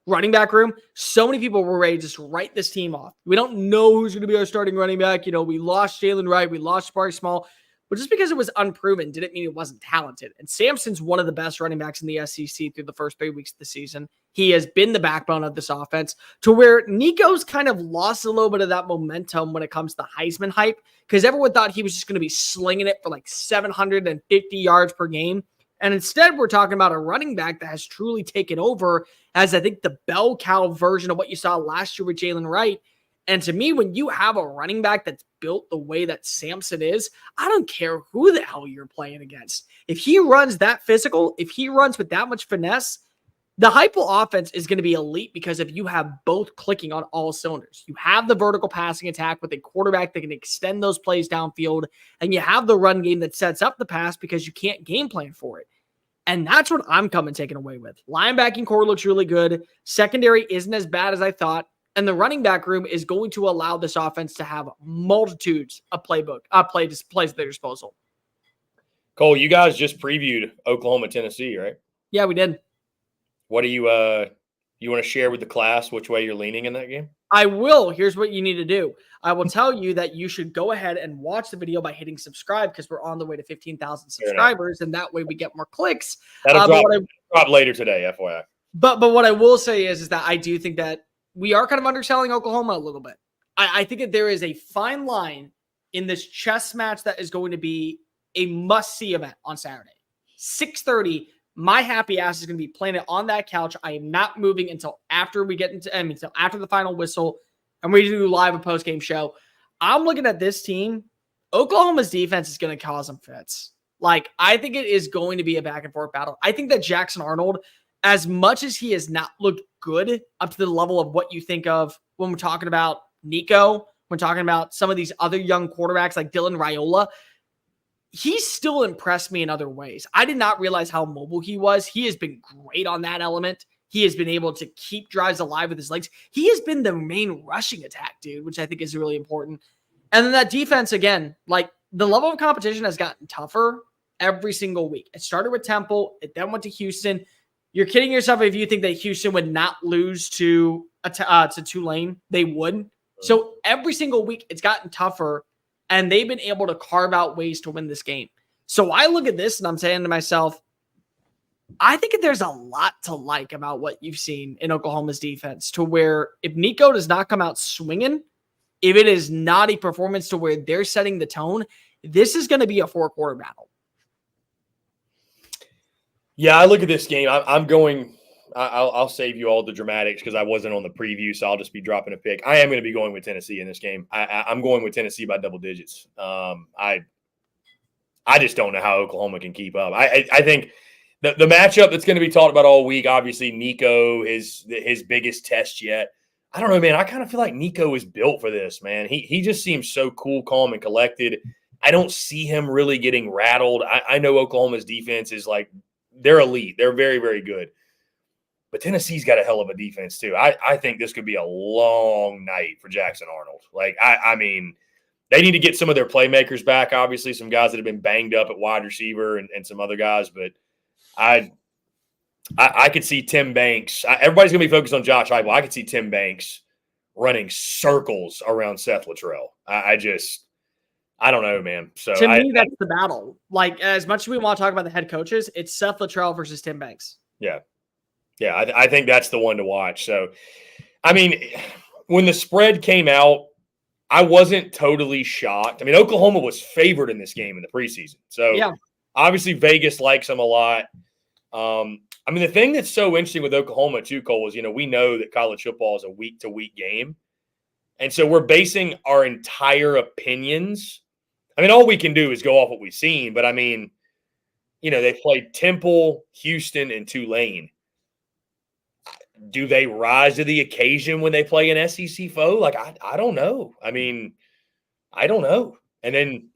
running back room. So many people were ready to just write this team off. We don't know who's going to be our starting running back. You know, we lost Jalen Wright. We lost Sparky Small. But just because it was unproven didn't mean it wasn't talented. And Sampson's one of the best running backs in the SEC through the first 3 weeks of the season. He has been the backbone of this offense, to where Nico's kind of lost a little bit of that momentum when it comes to Heisman hype, because everyone thought he was just going to be slinging it for like 750 yards per game. And instead, we're talking about a running back that has truly taken over as, I think, the bell cow version of what you saw last year with Jalen Wright. And to me, when you have a running back that's built the way that Sampson is, I don't care who the hell you're playing against. If he runs that physical, if he runs with that much finesse, the Heupel offense is going to be elite, because if you have both clicking on all cylinders, you have the vertical passing attack with a quarterback that can extend those plays downfield, and you have the run game that sets up the pass because you can't game plan for it. And that's what I'm taking away with. Linebacking core looks really good. Secondary isn't as bad as I thought. And the running back room is going to allow this offense to have multitudes of plays at their disposal. Cole, you guys just previewed Oklahoma, Tennessee, right? Yeah, we did. What do you want to share with the class which way you're leaning in that game? I will. Here's what you need to do. I will tell you that you should go ahead and watch the video by hitting subscribe, because we're on the way to 15,000 subscribers, and that way we get more clicks. That'll drop later today, FYI. But what I will say is that I do think that we are kind of underselling Oklahoma a little bit. I think that there is a fine line in this chess match that is going to be a must-see event on Saturday. 6:30, my happy ass is going to be playing it on that couch. I am not moving until after we get until after the final whistle, and we do live a post-game show. I'm looking at this team. Oklahoma's defense is going to cause them fits. Like, I think it is going to be a back-and-forth battle. I think that Jackson Arnold, as much as he has not looked good up to the level of what you think of when we're talking about Nico, we're talking about some of these other young quarterbacks like Dylan Raiola, he's still impressed me in other ways. I did not realize how mobile he was. He has been great on that element. He has been able to keep drives alive with his legs. He has been the main rushing attack, dude, which I think is really important. And then that defense, again, like, the level of competition has gotten tougher every single week. It started with Temple. It then went to Houston. You're kidding yourself if you think that Houston would not lose to Tulane. They would. So every single week, it's gotten tougher, and they've been able to carve out ways to win this game. So I look at this, and I'm saying to myself, I think that there's a lot to like about what you've seen in Oklahoma's defense, to where if Nico does not come out swinging, if it is not a performance to where they're setting the tone, this is going to be a 4-quarter battle. Yeah, I look at this game. I'm going – I'll save you all the dramatics because I wasn't on the preview, so I'll just be dropping a pick. I am going to be going with Tennessee in this game. I'm going with Tennessee by double digits. I just don't know how Oklahoma can keep up. I think the matchup that's going to be talked about all week, obviously Nico is his biggest test yet. I don't know, man. I kind of feel like Nico is built for this, man. He just seems so cool, calm, and collected. I don't see him really getting rattled. I know Oklahoma's defense is like – they're elite. They're very, very good. But Tennessee's got a hell of a defense, too. I think this could be a long night for Jackson Arnold. Like, I mean, they need to get some of their playmakers back, obviously, some guys that have been banged up at wide receiver and some other guys. But I could see Tim Banks. Everybody's going to be focused on Josh Heupel. I could see Tim Banks running circles around Seth Luttrell. I don't know, man. So to me, that's the battle. Like, as much as we want to talk about the head coaches, it's Seth Luttrell versus Tim Banks. Yeah. Yeah, I think that's the one to watch. So, I mean, when the spread came out, I wasn't totally shocked. I mean, Oklahoma was favored in this game in the preseason. So, yeah, obviously Vegas likes them a lot. I mean, the thing that's so interesting with Oklahoma too, Cole, is, we know that college football is a week-to-week game. And so we're basing our entire opinions. I mean, all we can do is go off what we've seen. But, I mean, they played Temple, Houston, and Tulane. Do they rise to the occasion when they play an SEC foe? Like, I don't know. I mean, I don't know. And then,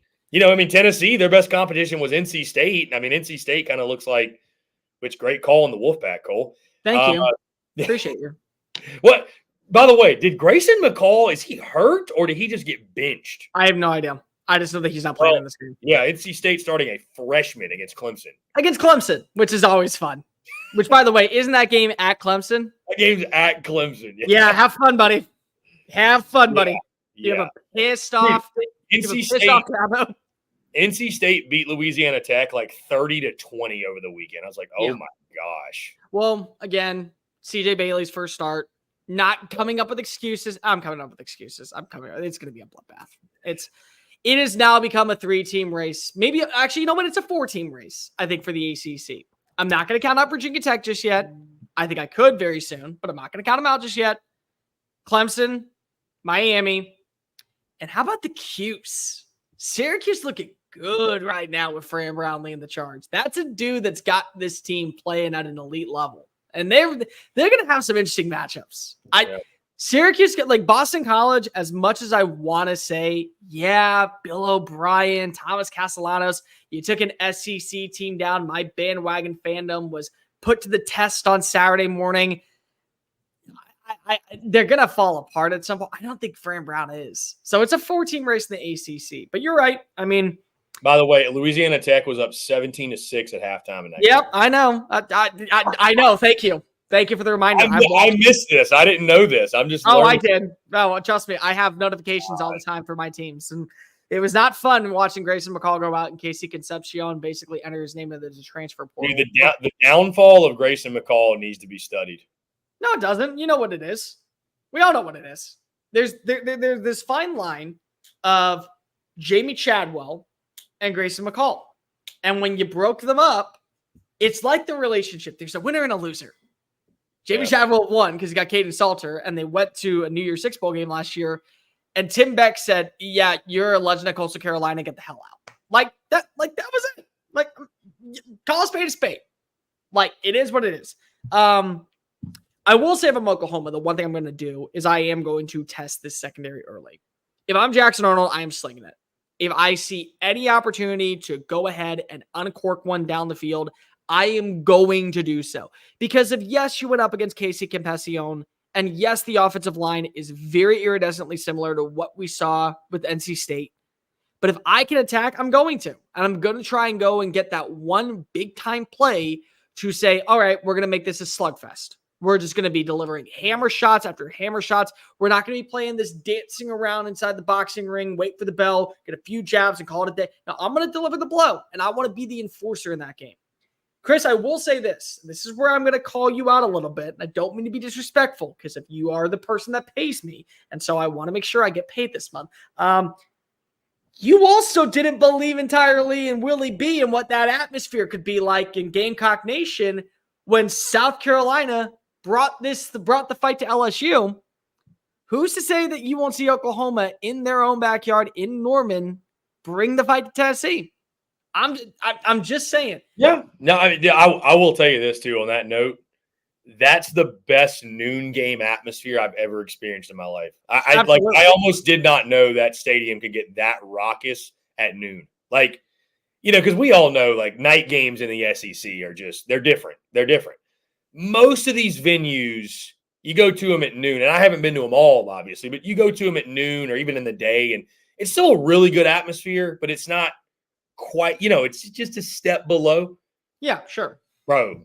Tennessee, their best competition was NC State. I mean, NC State kind of looks like, which great call in the Wolfpack, Cole. Thank you. Appreciate you. By the way, did Grayson McCall, is he hurt or did he just get benched? I have no idea. I just know that he's not playing in this game. Yeah, NC State starting a freshman against Clemson. Against Clemson, which is always fun. Which, by the way, isn't that game at Clemson? That game's at Clemson. Yeah, have fun, buddy. Have fun, buddy. You have a pissed off. NC State beat Louisiana Tech like 30-20 over the weekend. I was like, oh my gosh. Well, again, CJ Bailey's first start. Not coming up with excuses. I'm coming up with excuses. It's going to be a bloodbath. It has now become a 3-team race. Maybe actually, you know what? It's a 4-team race, I think, for the ACC. I'm not going to count out Virginia Tech just yet. I think I could very soon, but I'm not going to count them out just yet. Clemson, Miami, and how about the Cuse? Syracuse looking good right now with Fran Brown leading the charge. That's a dude that's got this team playing at an elite level. And they're going to have some interesting matchups. Syracuse, like Boston College, as much as I want to say, yeah, Bill O'Brien, Thomas Castellanos, you took an SEC team down. My bandwagon fandom was put to the test on Saturday morning. They're going to fall apart at some point. I don't think Fran Brown is. So it's a 4-team race in the ACC. But you're right. I mean, by the way, Louisiana Tech was up 17-6 at halftime in that game. I know. I know. Thank you. Thank you for the reminder. I missed this. I didn't know this. I'm just learning. I did. No, trust me. I have notifications all the time for my teams. And it was not fun watching Grayson McCall go out and Casey Concepcion basically enter his name into the transfer portal. Dude, the downfall of Grayson McCall needs to be studied. No, it doesn't. You know what it is. We all know what it is. There's this fine line of Jamie Chadwell and Grayson McCall. And when you broke them up, it's like the relationship. There's a winner and a loser. Jamie Chadwell won because he got Caden Salter, and they went to a New Year's Six Bowl game last year. And Tim Beck said, yeah, you're a legend of Coastal Carolina. Get the hell out. Like that was it. Like, call a spade a spade. Like, it is what it is. I will say if I'm Oklahoma, the one thing I'm going to do is I am going to test this secondary early. If I'm Jackson Arnold, I am slinging it. If I see any opportunity to go ahead and uncork one down the field, I am going to do so. Because if, yes, you went up against Casey Concepcion, and yes, the offensive line is very iridescently similar to what we saw with NC State. But if I can attack, I'm going to. And I'm going to try and go and get that one big-time play to say, all right, we're going to make this a slugfest. We're just going to be delivering hammer shots after hammer shots. We're not going to be playing this dancing around inside the boxing ring, wait for the bell, get a few jabs, and call it a day. Now, I'm going to deliver the blow, and I want to be the enforcer in that game. Chris, I will say this. This is where I'm going to call you out a little bit. I don't mean to be disrespectful, because if you are the person that pays me, and so I want to make sure I get paid this month, you also didn't believe entirely in Willie B and what that atmosphere could be like in Gamecock Nation when South Carolina brought the fight to LSU. Who's to say that you won't see Oklahoma in their own backyard in Norman bring the fight to Tennessee? I'm just saying. Yeah. No, I will tell you this too. On that note, that's the best noon game atmosphere I've ever experienced in my life. I almost did not know that stadium could get that raucous at noon. Like, because we all know like night games in the SEC are just they're different. They're different. Most of these venues, you go to them at noon, and I haven't been to them all, obviously, but you go to them at noon or even in the day, and it's still a really good atmosphere, but it's not quite, it's just a step below. Yeah, sure. Bro,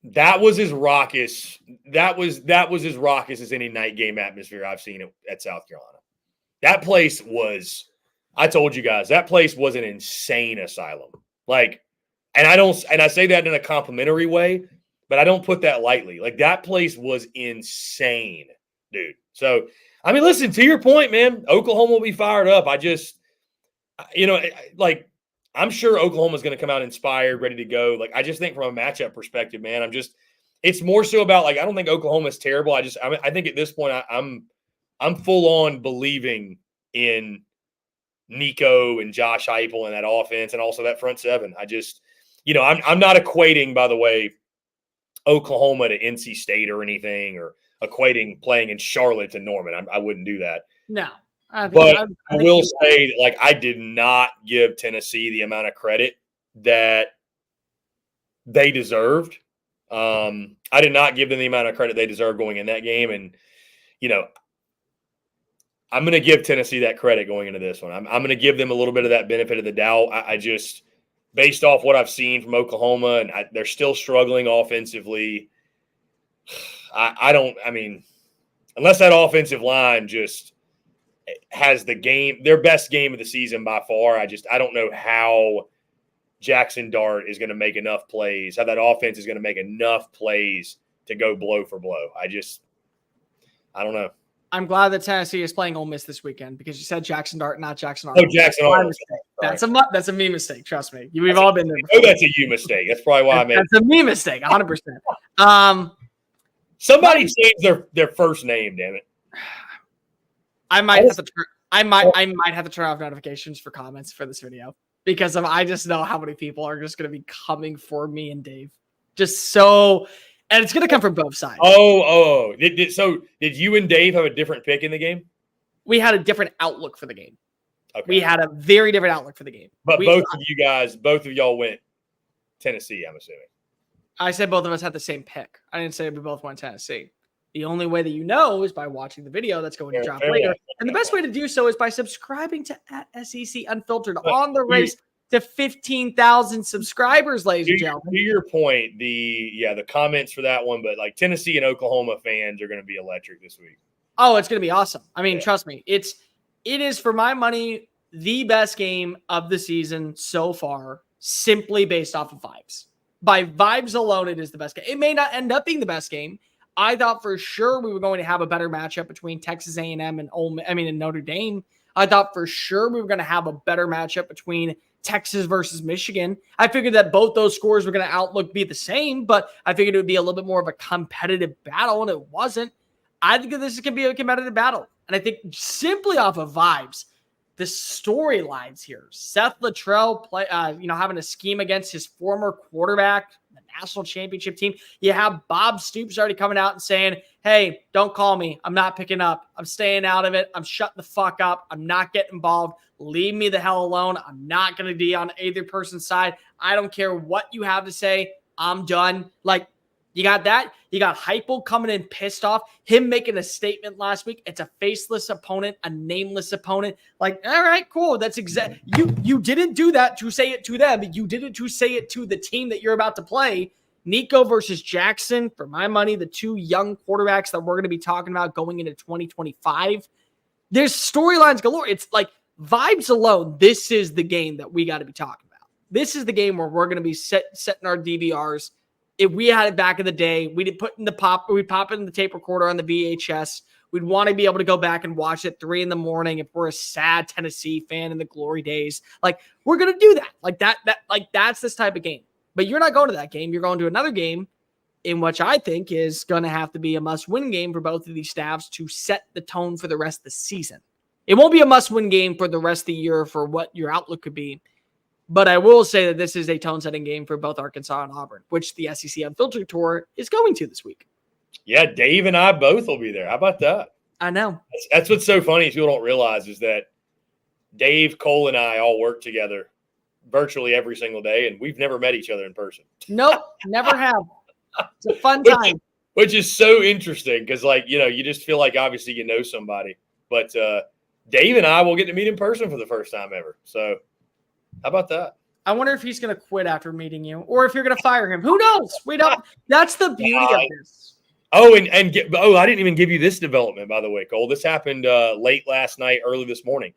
that was as raucous. That was as raucous as any night game atmosphere I've seen at South Carolina. That place was, I told you guys, that place was an insane asylum. Like, and I say that in a complimentary way, but I don't put that lightly. Like, that place was insane, dude. So, I mean, listen, to your point, man, Oklahoma will be fired up. I just, I'm sure Oklahoma's going to come out inspired, ready to go. Like, I just think from a matchup perspective, man, it's more so about, like, I don't think Oklahoma's terrible. I think at this point, I'm full on believing in Nico and Josh Heupel and that offense and also that front seven. I just, I'm not equating, by the way, Oklahoma to NC State or anything, or equating playing in Charlotte to Norman. I wouldn't do that. No. I will say, like, I did not give Tennessee the amount of credit that they deserved. I did not give them the amount of credit they deserved going in that game. And, I'm going to give Tennessee that credit going into this one. I'm going to give them a little bit of that benefit of the doubt. I just, based off what I've seen from Oklahoma, and they're still struggling offensively. I mean, unless that offensive line just has their best game of the season by far, I don't know how Jackson Dart is going to make enough plays, how that offense is going to make enough plays to go blow for blow. I don't know. I'm glad that Tennessee is playing Ole Miss this weekend because you said Jackson Dart, not Jackson Arnold. Oh, Jackson Arnold. That's a me mistake. Trust me. We've all been there. Oh, that's a you mistake. That's probably why I made. That's a me mistake. 100%. Somebody change their first name. Damn it. I might have to turn off notifications for comments for this video because I just know how many people are just going to be coming for me and Dave. And it's going to come from both sides. Oh. Did you and Dave have a different pick in the game? We had a different outlook for the game. Okay. We had a very different outlook for the game. But both of y'all went Tennessee, I'm assuming. I said both of us had the same pick. I didn't say we both went Tennessee. The only way that you know is by watching the video that's going to drop later. And the best way to do so is by subscribing to @SEC Unfiltered on the race to 15,000 subscribers, ladies and gentlemen. To your point, the comments for that one, but like Tennessee and Oklahoma fans are going to be electric this week. Oh, it's going to be awesome. I mean, trust me, it is for my money the best game of the season so far, simply based off of vibes. By vibes alone, it is the best game. It may not end up being the best game. I thought for sure we were going to have a better matchup between Texas A&M and Notre Dame. I thought for sure we were going to have a better matchup between Texas versus Michigan. I figured that both those scores were going to be the same, but I figured it would be a little bit more of a competitive battle, and it wasn't. I think that this is going to be a competitive battle. And I think simply off of vibes, the storylines here, Seth Littrell having a scheme against his former quarterback, the national championship team. You have Bob Stoops already coming out and saying, hey, don't call me. I'm not picking up. I'm staying out of it. I'm shutting the fuck up. I'm not getting involved. Leave me the hell alone. I'm not going to be on either person's side. I don't care what you have to say. I'm done. Like, you got that. You got Heupel coming in pissed off. Him making a statement last week. It's a faceless opponent, a nameless opponent. Like, all right, cool. That's exact. You didn't do that to say it to them. You did it to say it to the team that you're about to play. Nico versus Jackson, for my money, the two young quarterbacks that we're going to be talking about going into 2025. There's storylines galore. It's like vibes alone. This is the game that we got to be talking about. This is the game where we're going to be setting our DVRs. If we had it back in the day, we'd pop it in the tape recorder on the VHS. We'd want to be able to go back and watch it 3 a.m. if we're a sad Tennessee fan in the glory days. Like, we're going to do that. That's this type of game. But you're not going to that game. You're going to another game in which I think is going to have to be a must-win game for both of these staffs to set the tone for the rest of the season. It won't be a must-win game for the rest of the year for what your outlook could be. But I will say that this is a tone-setting game for both Arkansas and Auburn, which the SEC Unfiltered Tour is going to this week. Yeah, Dave and I both will be there. How about that? I know. That's what's so funny. People don't realize is that Dave, Cole, and I all work together virtually every single day, and we've never met each other in person. Nope, never have. It's a fun time. Which is so interesting because, you just feel like obviously you know somebody. But Dave and I will get to meet in person for the first time ever. So how about that? I wonder if he's going to quit after meeting you or if you're going to fire him. Who knows? We don't. That's the beauty of this. Oh, I didn't even give you this development, by the way, Cole. This happened late last night, early this morning,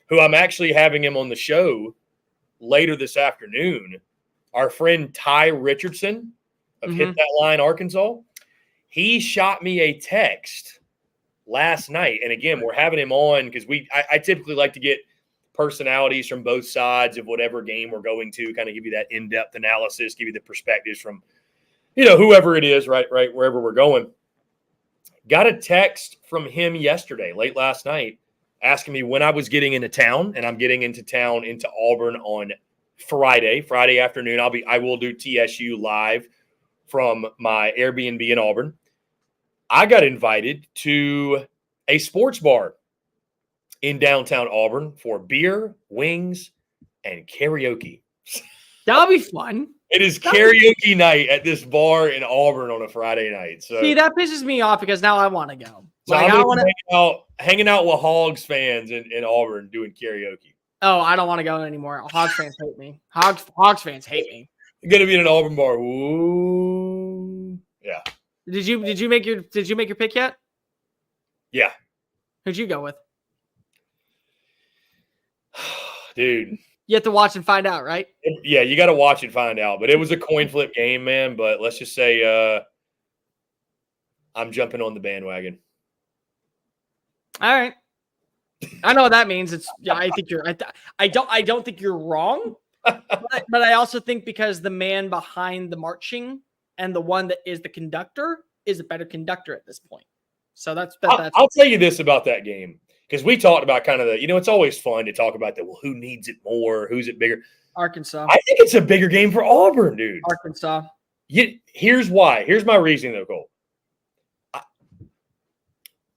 who I'm actually having him on the show later this afternoon. Our friend Ty Richardson of Hit That Line, Arkansas, he shot me a text last night. And again, we're having him on because I typically like to get personalities from both sides of whatever game we're going to, kind of give you that in-depth analysis, give you the perspectives from, whoever it is, right, wherever we're going. Got a text from him yesterday, late last night, asking me when I was getting into town, and I'm getting into town into Auburn on Friday afternoon. I will do TSU live from my Airbnb in Auburn. I got invited to a sports bar in downtown Auburn for beer, wings, and karaoke. That'll be fun. It is karaoke night at this bar in Auburn on a Friday night. So see, that pisses me off because now I want to go. So Like, I'm gonna be hanging out with Hogs fans in Auburn doing karaoke. Oh, I don't want to go anymore. Hogs fans hate me. Hogs fans hate me. You're gonna be in an Auburn bar. Ooh. Yeah. Did you make your pick yet? Yeah. Who'd you go with? Dude. You have to watch and find out, right? Yeah, you got to watch and find out. But it was a coin flip game, man. But let's just say I'm jumping on the bandwagon. All right. I know what that means. I think you're. I don't think you're wrong, but I also think because the man behind the marching and the one that is the conductor is a better conductor at this point. So that's. I'll tell you this about that game. Because we talked about kind of it's always fun to talk about who needs it more, who's it bigger. Arkansas. I think it's a bigger game for Auburn, dude. Arkansas. Here's why. Here's my reasoning, though, Cole.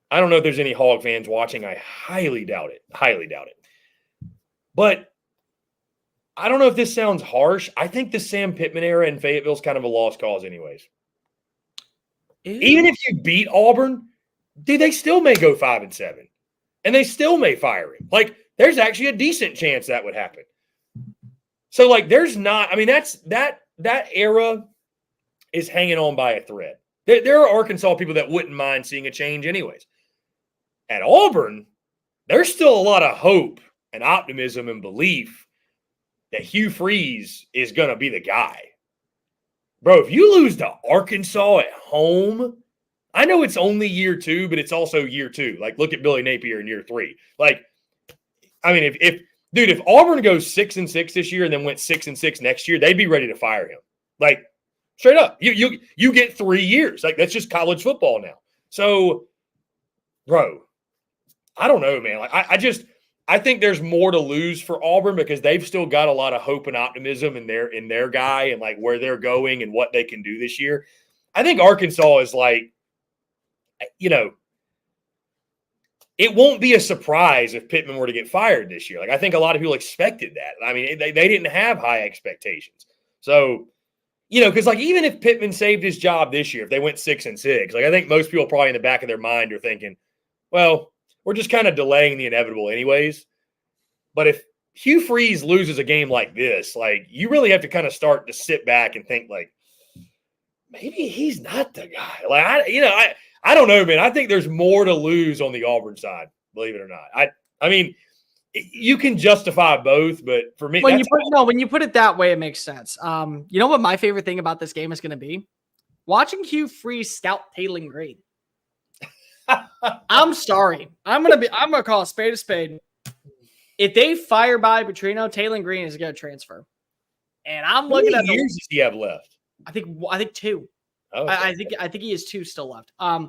I don't know if there's any Hog fans watching. I highly doubt it. Highly doubt it. But I don't know if this sounds harsh. I think the Sam Pittman era in Fayetteville is kind of a lost cause anyways. Even if you beat Auburn, dude, they still may go 5-7. And they still may fire him. Like, there's actually a decent chance that would happen. So, like, there's not – I mean, that era is hanging on by a thread. There are Arkansas people that wouldn't mind seeing a change anyways. At Auburn, there's still a lot of hope and optimism and belief that Hugh Freeze is going to be the guy. Bro, if you lose to Arkansas at home – I know it's only year 2, but it's also year 2. Like, look at Billy Napier in year 3. Like, I mean, if Auburn goes 6-6 this year and then went 6-6 next year, they'd be ready to fire him. Like, straight up, you get 3 years. Like, that's just college football now. So, bro, I don't know, man. Like, I think there's more to lose for Auburn because they've still got a lot of hope and optimism in their guy and like where they're going and what they can do this year. I think Arkansas is like, it won't be a surprise if Pittman were to get fired this year. Like, I think a lot of people expected that. I mean, they didn't have high expectations. So, because like even if Pittman saved his job this year, if they went 6-6, like I think most people probably in the back of their mind are thinking, well, we're just kind of delaying the inevitable anyways. But if Hugh Freeze loses a game like this, like you really have to kind of start to sit back and think like, maybe he's not the guy. Like, I don't know, man. I think there's more to lose on the Auburn side, believe it or not. I mean, you can justify both, but for me, when you put it that way, it makes sense. You know what my favorite thing about this game is going to be? Watching Hugh Freeze scout Taylor Green. I'm sorry. I'm gonna call a spade. If they fire Bobby Petrino, Taylor Green is going to transfer. And I'm looking at how many years does he have left? I think 2. Oh, okay. I think he has 2 still left. I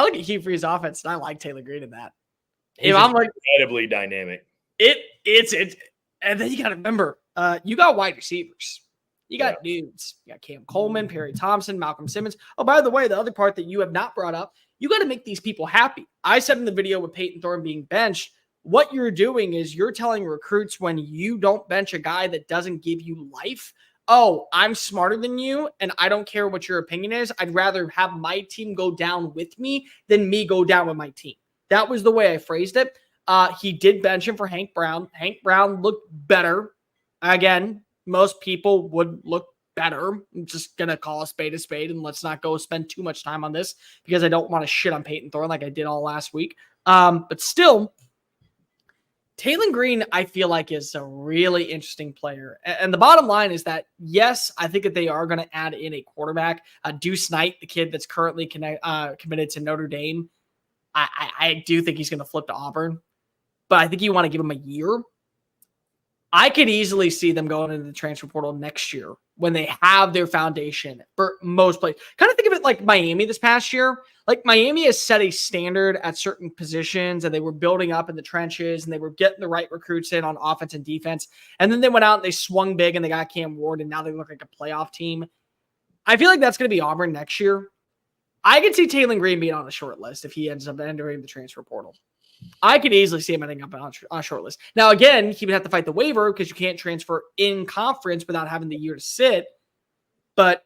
look at Hugh Freeze's offense and I like Taylor Green in that. He's incredibly dynamic. It's and then you got to remember, you got wide receivers. You got dudes. You got Cam Coleman, Perry Thompson, Malcolm Simmons. Oh, by the way, the other part that you have not brought up, you got to make these people happy. I said in the video with Peyton Thorne being benched, what you're doing is you're telling recruits when you don't bench a guy that doesn't give you life, oh, I'm smarter than you, and I don't care what your opinion is. I'd rather have my team go down with me than me go down with my team. That was the way I phrased it. He did bench him for Hank Brown. Hank Brown looked better. Again, most people would look better. I'm just going to call a spade, and let's not go spend too much time on this because I don't want to shit on Peyton Thorne like I did all last week. But still, Taylor Green, I feel like, is a really interesting player. And the bottom line is that, yes, I think that they are going to add in a quarterback. Deuce Knight, the kid that's currently committed to Notre Dame, I do think he's going to flip to Auburn. But I think you want to give him a year. I could easily see them going into the transfer portal next year when they have their foundation for most players. Kind of think of it like Miami this past year. Like Miami has set a standard at certain positions and they were building up in the trenches and they were getting the right recruits in on offense and defense. And then they went out and they swung big and they got Cam Ward and now they look like a playoff team. I feel like that's going to be Auburn next year. I could see Taylor Green being on a short list if he ends up entering the transfer portal. I could easily see him ending up on a short list. Now, again, he would have to fight the waiver because you can't transfer in conference without having the year to sit. But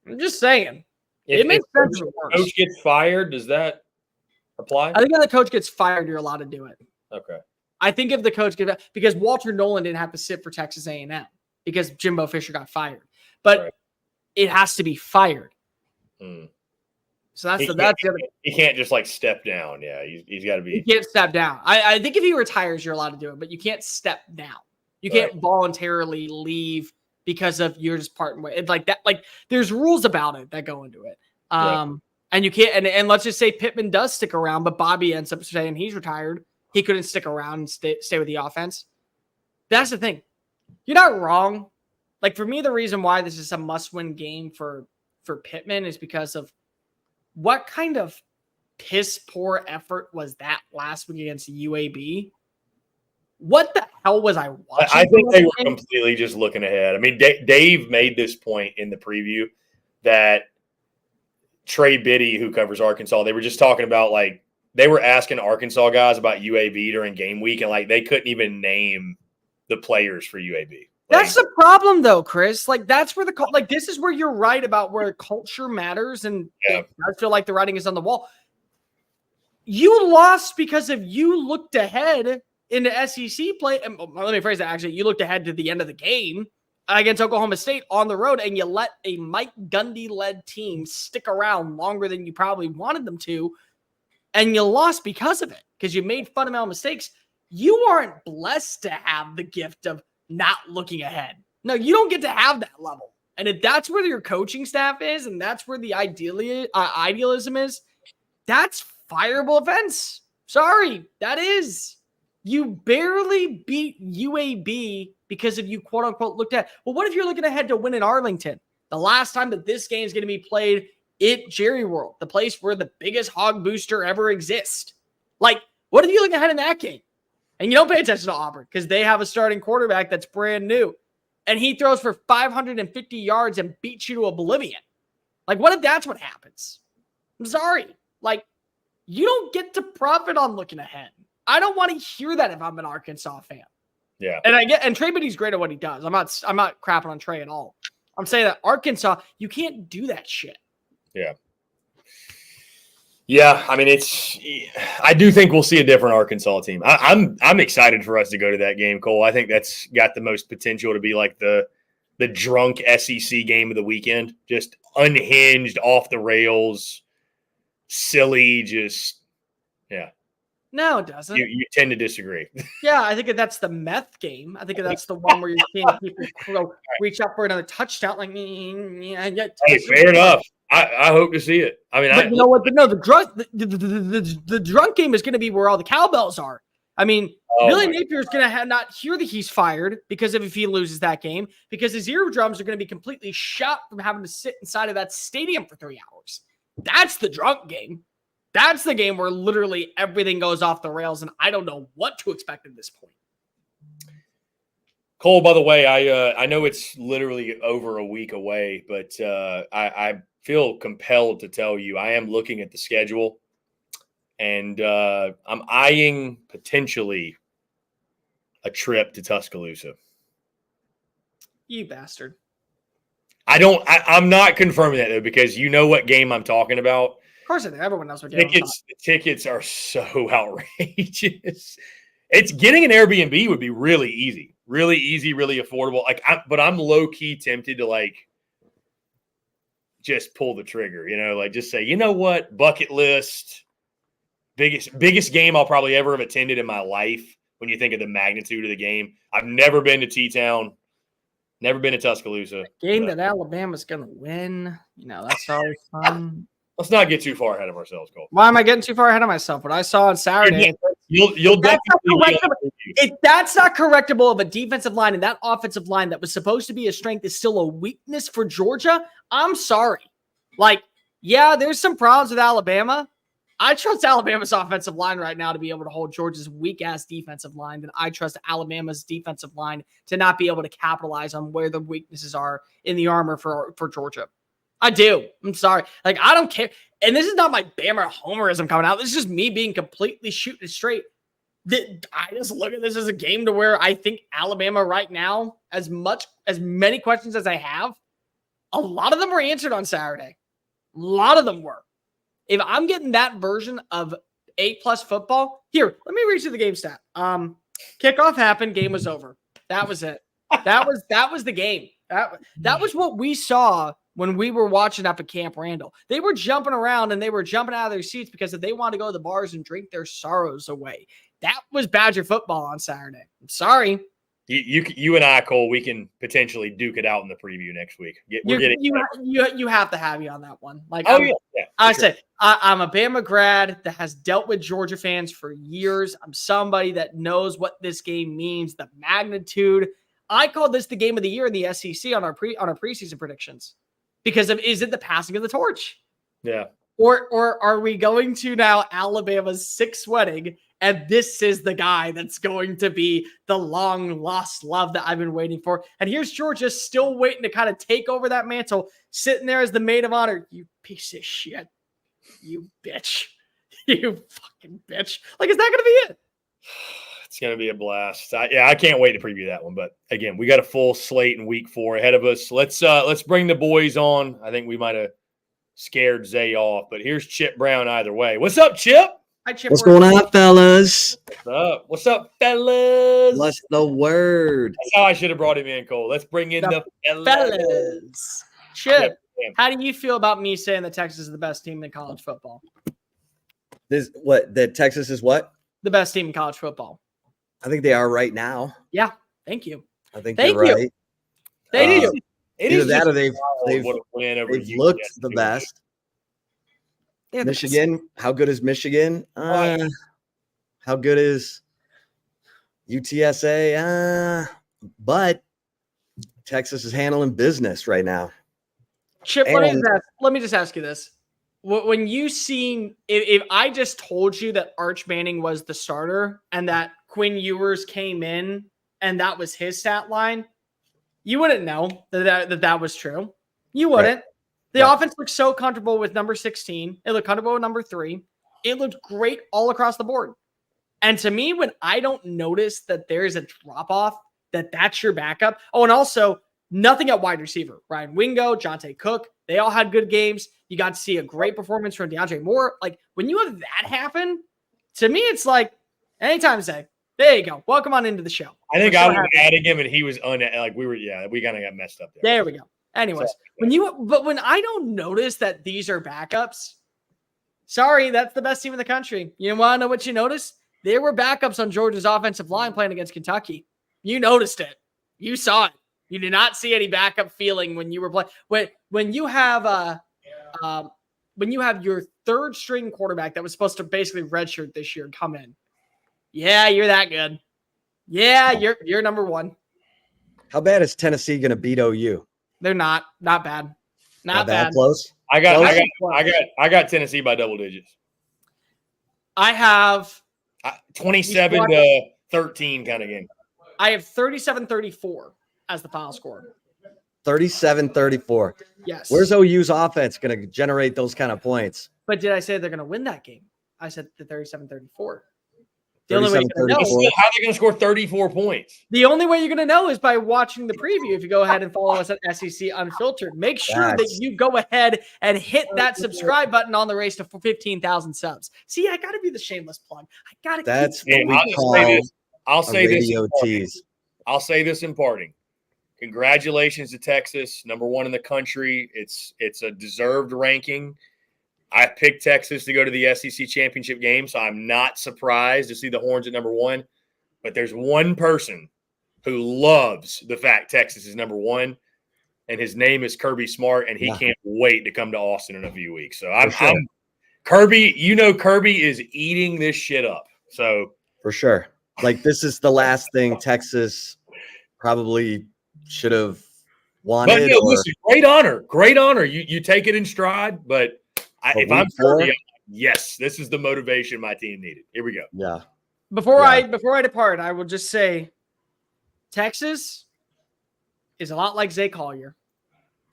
I'm just saying, It makes sense. Coach gets fired, does that apply? I think if the coach gets fired, you're allowed to do it. Okay. I think if the coach gets, because Walter Nolan didn't have to sit for Texas A&M because Jimbo Fisher got fired, but it has to be fired. So that's the other. He can't just like step down. Yeah, he's got to be. He can't step down. I think if he retires, you're allowed to do it, but you can't step down. You can't voluntarily leave because of you're just parting way. It's like that. Like there's rules about it that go into it. And you can't. And let's just say Pittman does stick around, but Bobby ends up saying he's retired. He couldn't stick around and stay with the offense. That's the thing. You're not wrong. Like for me, the reason why this is a must-win game for Pittman is because of what kind of piss poor effort was that last week against UAB? What the hell was I watching? I think they were completely just looking ahead. I mean, Dave made this point in the preview that Trey Biddy, who covers Arkansas, they were just talking about like they were asking Arkansas guys about UAB during game week, and like they couldn't even name the players for UAB. That's the problem, though, Chris. Like that's where this is where you're right about where culture matters, and I feel like the writing is on the wall. You lost because of you looked ahead in the SEC play. And let me phrase that. Actually, you looked ahead to the end of the game against Oklahoma State on the road, and you let a Mike Gundy-led team stick around longer than you probably wanted them to, and you lost because of it because you made fundamental mistakes. You aren't blessed to have the gift of not looking ahead. No, you don't get to have that level. And if that's where your coaching staff is, and that's where the idealism is, that's fireable offense. Sorry, that is. You barely beat UAB because of you quote unquote looked at. Well, what if you're looking ahead to win in Arlington? The last time that this game is going to be played at Jerry World, the place where the biggest hog booster ever exists. Like, what if you look ahead in that game? And you don't pay attention to Auburn because they have a starting quarterback that's brand new. And he throws for 550 yards and beats you to oblivion. Like, what if that's what happens? I'm sorry. Like, you don't get to profit on looking ahead. I don't want to hear that if I'm an Arkansas fan. Yeah. And Trey Biddy's great at what he does. I'm not crapping on Trey at all. I'm saying that Arkansas, you can't do that shit. Yeah. Yeah, I mean, I do think we'll see a different Arkansas team. I'm excited for us to go to that game, Cole. I think that's got the most potential to be like the drunk SEC game of the weekend. Just unhinged, off the rails, silly, just, yeah. No, it doesn't. You tend to disagree. Yeah, I think that's the meth game. I think that's the one where you're seeing people reach up for another touchdown. Like, hey, fair enough. I hope to see it. I mean, but you know what? No, the drunk game is going to be where all the cowbells are. I mean, Billy Napier is going to not hear that he's fired because if he loses that game, because his eardrums are going to be completely shot from having to sit inside of that stadium for 3 hours. That's the drunk game. That's the game where literally everything goes off the rails, and I don't know what to expect at this point. Cole, by the way, I know it's literally over a week away, but I feel compelled to tell you I am looking at the schedule, and I'm eyeing potentially a trip to Tuscaloosa. You bastard. I'm not confirming that, though, because you know what game I'm talking about. Of course I do. Everyone knows what game tickets are so outrageous. It's getting an Airbnb would be really easy, really affordable. But I'm low key tempted to like just pull the trigger, like just say, you know what, bucket list, biggest game I'll probably ever have attended in my life. When you think of the magnitude of the game, I've never been to T-Town, never been to Tuscaloosa. Game that Alabama's gonna win, that's always fun. Let's not get too far ahead of ourselves, Cole. Why am I getting too far ahead of myself? What I saw on Saturday. You'll definitely if that's not correctable of a defensive line and that offensive line that was supposed to be a strength is still a weakness for Georgia, I'm sorry. Like, yeah, there's some problems with Alabama. I trust Alabama's offensive line right now to be able to hold Georgia's weak-ass defensive line. Than I trust Alabama's defensive line to not be able to capitalize on where the weaknesses are in the armor for Georgia. I do. I'm sorry. Like, I don't care. And this is not my Bama homerism coming out. This is just me being completely shooting it straight. I just look at this as a game to where I think Alabama right now, as many questions as I have, a lot of them were answered on Saturday. A lot of them were. If I'm getting that version of A+ football, here, let me read you the game stat. Kickoff happened, game was over. That was it. That was the game. That was what we saw when we were watching up at Camp Randall. They were jumping around and they were jumping out of their seats because if they wanted to go to the bars and drink their sorrows away. That was Badger football on Saturday. I'm sorry. You and I, Cole, we can potentially duke it out in the preview next week. You have to have me on that one. Like, I'm a Bama grad that has dealt with Georgia fans for years. I'm somebody that knows what this game means, the magnitude. I called this the game of the year in the SEC on our preseason predictions because is it the passing of the torch? Yeah. Or are we going to now Alabama's 6th wedding, and this is the guy that's going to be the long lost love that I've been waiting for? And here's Georgia still waiting to kind of take over that mantle, sitting there as the maid of honor. You piece of shit. You bitch. You fucking bitch. Like, is that going to be it? It's going to be a blast. I can't wait to preview that one. But again, we got a full slate in week 4 ahead of us. Let's bring the boys on. I think we might have scared Zay off, but here's Chip Brown either way. What's up, Chip? Hi, Chip. What's going on, fellas? What's up, fellas? What's the word? That's how I should have brought him in, Cole. Let's bring in the fellas. Chip, how do you feel about me saying that Texas is the best team in college football? That Texas is what? The best team in college football. I think they are right now. Yeah, thank you. I think you're right. Thank you. Either that or they've looked the best. Michigan, how good is Michigan? How good is UTSA? But Texas is handling business right now. Chip, let me just ask you this. When you seen, if I just told you that Arch Manning was the starter and that Quinn Ewers came in and that was his stat line, you wouldn't know that was true. You wouldn't. Right. The offense looked so comfortable with number 16. It looked comfortable with number 3. It looked great all across the board. And to me, when I don't notice that there's a drop-off, that's your backup. Oh, and also nothing at wide receiver. Ryan Wingo, Jonte Cook, they all had good games. You got to see a great performance from DeAndre Moore. Like, when you have that happen, to me, it's like, anytime Zay, there you go. Welcome on into the show. I think I was adding him, and he was we kind of got messed up there. There we go. Anyways, when I don't notice that these are backups, sorry, that's the best team in the country. You want to know what you noticed? There were backups on Georgia's offensive line playing against Kentucky. You noticed it. You saw it. You did not see any backup feeling when you were playing. When you have your 3rd string quarterback that was supposed to basically redshirt this year come in. Yeah, you're that good. Yeah, you're number 1. How bad is Tennessee going to beat OU? They're not bad. Not bad. Close. I got Tennessee by double digits. I have 27 to 13 kind of game. I have 37-34 as the final score. 37-34. Yes. Where's OU's offense going to generate those kind of points? But did I say they're going to win that game? I said the 37-34. The only way you're going to know, how are they going to score 34 points? The only way you're going to know is by watching the preview. If you go ahead and follow us at SEC Unfiltered, make sure that you go ahead and hit that subscribe button on the race to 15,000 subs. See, I got to be the shameless plug. I got to. That's what we call I'll say this. tease. I'll say this in parting. Congratulations to Texas, number 1 in the country. It's a deserved ranking. I picked Texas to go to the SEC championship game, so I'm not surprised to see the Horns at number 1. But there's one person who loves the fact Texas is number 1, and his name is Kirby Smart, and he can't wait to come to Austin in a few weeks. So I'm Kirby. Kirby is eating this shit up. So for sure, like this is the last thing Texas probably should have wanted. But listen, great honor. You take it in stride, but. If I'm Kirby, yes, this is the motivation my team needed. Here we go. Yeah. Before I depart, I will just say Texas is a lot like Zay Collier.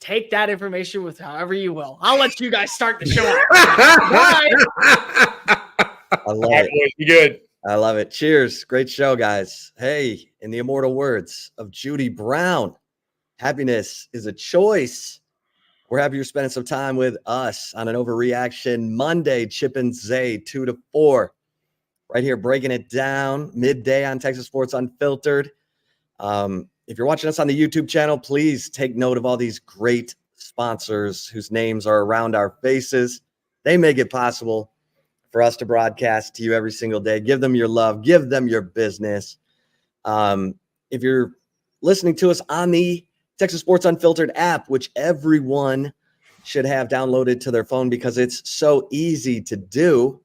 Take that information with however you will. I'll let you guys start the show. Bye. I love it. You good? I love it. Cheers. Great show, guys. Hey, in the immortal words of Judy Brown, happiness is a choice. We're happy you're spending some time with us on an Overreaction Monday. Chip and Zay, 2 to 4. Right here, breaking it down midday on Texas Sports Unfiltered. If you're watching us on the YouTube channel, please take note of all these great sponsors whose names are around our faces. They make it possible for us to broadcast to you every single day. Give them your love. Give them your business. If you're listening to us on the Texas Sports Unfiltered app, which everyone should have downloaded to their phone because it's so easy to do,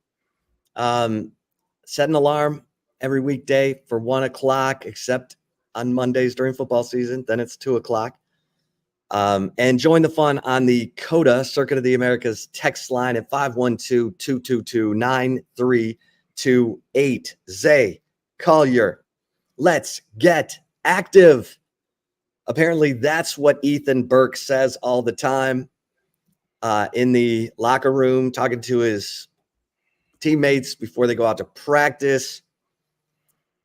set an alarm every weekday for 1 o'clock, except on Mondays during football season. Then it's 2 o'clock. And join the fun on the CODA, Circuit of the Americas text line at 512-222-9328. Zay, Collier, let's get active. Apparently, that's what Ethan Burke says all the time in the locker room, talking to his teammates before they go out to practice.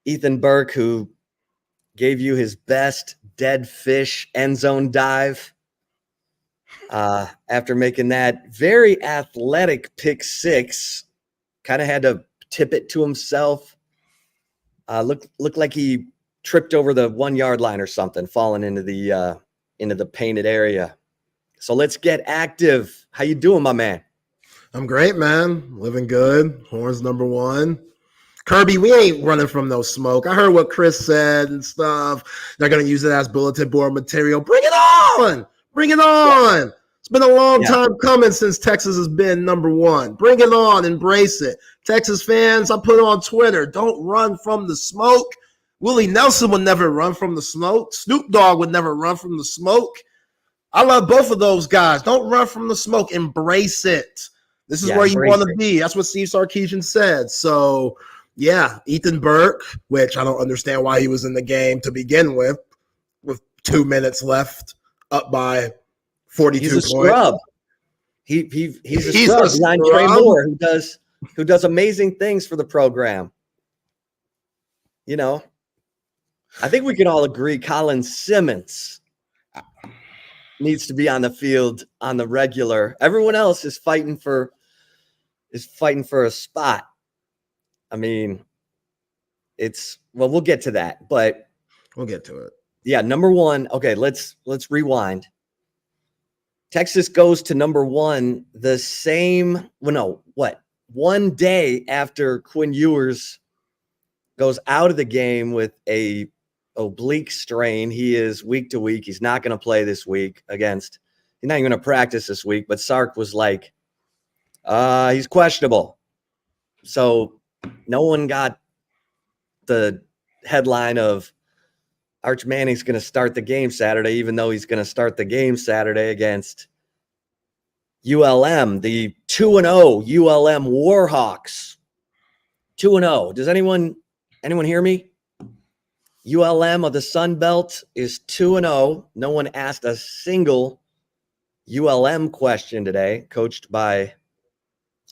Ethan Burke, who gave you his best dead fish end zone dive after making that very athletic pick six. Kind of had to tip it to himself. Looked like he tripped over the 1 yard line or something, falling into the painted area. So let's get active. How you doing, my man? I'm great, man. Living good. Horns number one. Kirby, we ain't running from no smoke. I heard what Chris said and stuff. They're going to use it as bulletin board material. Bring it on. Bring it on. Yeah. It's been a long time coming since Texas has been number one. Bring it on. Embrace it. Texas fans, I put on Twitter, don't run from the smoke. Willie Nelson would never run from the smoke. Snoop Dogg would never run from the smoke. I love both of those guys. Don't run from the smoke. Embrace it. This is where you want to be. That's what Steve Sarkisian said. So, yeah, Ethan Burke, which I don't understand why he was in the game to begin with 2 minutes left, up by 42 He's a points. Scrub. He's a scrub behind Trey Moore, who does amazing things for the program. You know, I think we can all agree Colin Simmons needs to be on the field on the regular. Everyone else is fighting for a spot. I mean, we'll get to that, but we'll get to it. Yeah, number one. Okay, let's rewind. Texas goes to number one one day after Quinn Ewers goes out of the game with a oblique strain. He is week to week. He's not going to play this week he's not even going to practice this week, but Sark was like, he's questionable. So no one got the headline of Arch Manning's going to start the game Saturday, even though he's going to start the game Saturday against ULM, the 2-0 ULM Warhawks. 2-0. Does anyone hear me? ULM of the Sun Belt is 2-0. No one asked a single ULM question today, coached by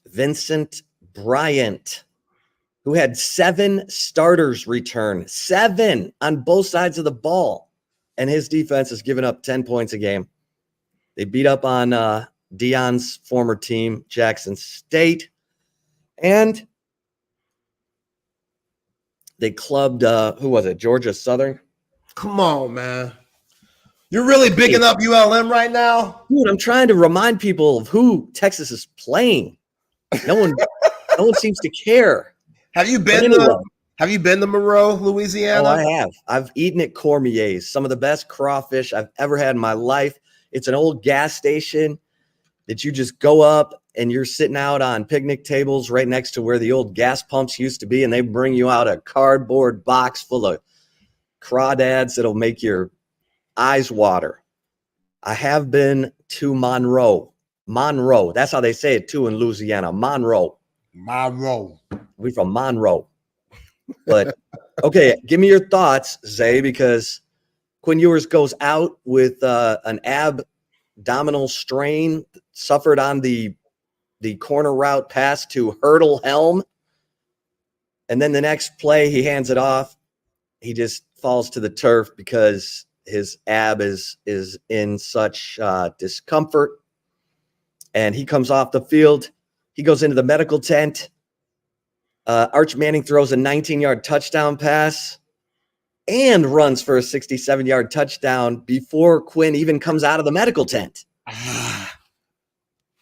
Vincent Bryant, who had 7 starters return, 7 on both sides of the ball. And his defense has given up 10 points a game. They beat up on Dion's former team, Jackson State. And they clubbed, who was it? Georgia Southern? Come on, man. You're really bigging up ULM right now? Dude, I'm trying to remind people of who Texas is playing. No one seems to care. Have you been to Monroe, Louisiana? Oh, I have. I've eaten at Cormier's, some of the best crawfish I've ever had in my life. It's an old gas station that you just go up and you're sitting out on picnic tables right next to where the old gas pumps used to be, and they bring you out a cardboard box full of crawdads that'll make your eyes water. I have been to Monroe. That's how they say it too in Louisiana. Monroe. We from Monroe. But okay, give me your thoughts, Zay, because Quinn Ewers goes out with an abdominal strain, suffered on the corner route pass to Hurdle Helm. And then the next play, he hands it off. He just falls to the turf because his ab is in such discomfort. and he comes off the field. He goes into the medical tent. Arch Manning throws a 19-yard touchdown pass and runs for a 67-yard touchdown before Quinn even comes out of the medical tent.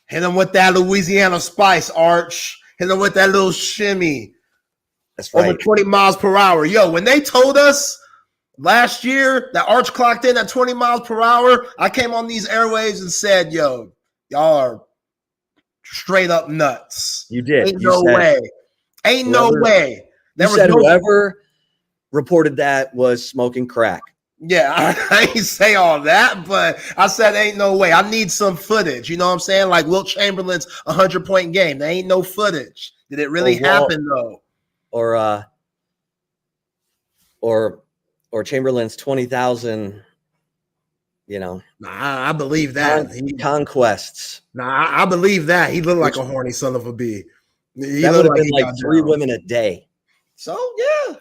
Hit him with that Louisiana spice, Arch. Hit him with that little shimmy. That's right. Over 20 miles per hour. Yo, when they told us last year that Arch clocked in at 20 miles per hour, I came on these airwaves and said, yo, y'all are straight up nuts. You did. Ain't no way. Ain't no way. You said whoever reported that was smoking crack. Yeah, I ain't say all that, but I said ain't no way. I need some footage. You know what I'm saying? Like Wilt Chamberlain's 100-point game. There ain't no footage. Did it really happen though? Or Chamberlain's 20,000. Nah, I believe that. Conquests. I believe that. He looked like a horny son of a bee. That would have been like 3 women a day. So yeah,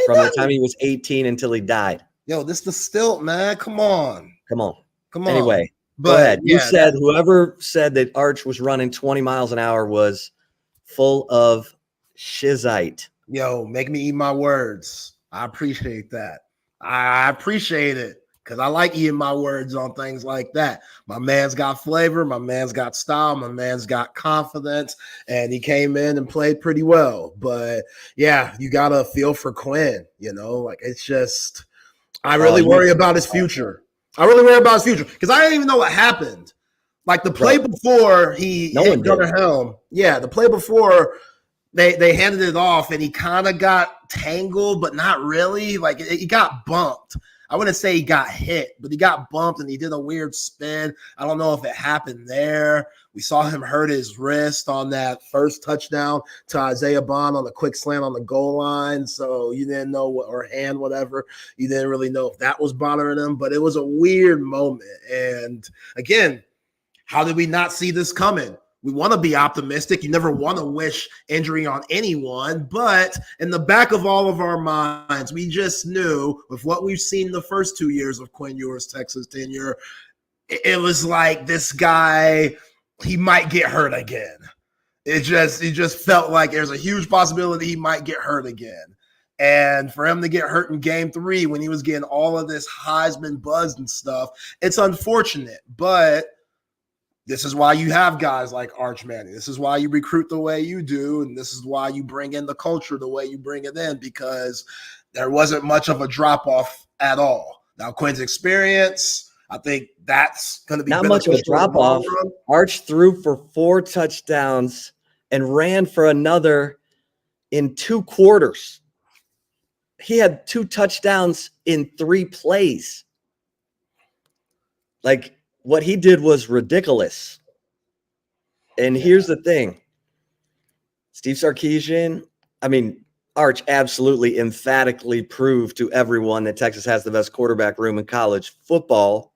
from the time he was 18 until he died. Yo, this the stilt, man. Come on. Anyway, go ahead. You said whoever said that Arch was running 20 miles an hour was full of shizite. Yo, make me eat my words. I appreciate that. I appreciate it because I like eating my words on things like that. My man's got flavor. My man's got style. My man's got confidence. And he came in and played pretty well. But, yeah, you got to feel for Quinn. Like it's just – I really worry about his future. Because I didn't even know what happened. Like the play before he hit Gunnar Helm. Yeah, the play before they handed it off and he kind of got tangled, but not really. Like he got bumped. I wouldn't say he got hit, but he got bumped and he did a weird spin. I don't know if it happened there. We saw him hurt his wrist on that first touchdown to Isaiah Bond on the quick slant on the goal line. So you didn't know or hand, whatever. You didn't really know if that was bothering him, but it was a weird moment. And again, how did we not see this coming? We want to be optimistic. You never want to wish injury on anyone, but in the back of all of our minds, we just knew with what we've seen the first 2 years of Quinn Ewers' Texas tenure, it was like this guy, he might get hurt again. It just felt like there's a huge possibility he might get hurt again. And for him to get hurt in game 3 when he was getting all of this Heisman buzz and stuff, it's unfortunate, but this is why you have guys like Arch Manning. This is why you recruit the way you do, and this is why you bring in the culture the way you bring it in, because there wasn't much of a drop-off at all. Now, Quinn's experience, I think that's going to be not much of a drop-off. Arch threw for 4 touchdowns and ran for another in 2 quarters. He had 2 touchdowns in 3 plays. Like, what he did was ridiculous. And here's the thing. Steve Sarkisian, Arch absolutely emphatically proved to everyone that Texas has the best quarterback room in college football.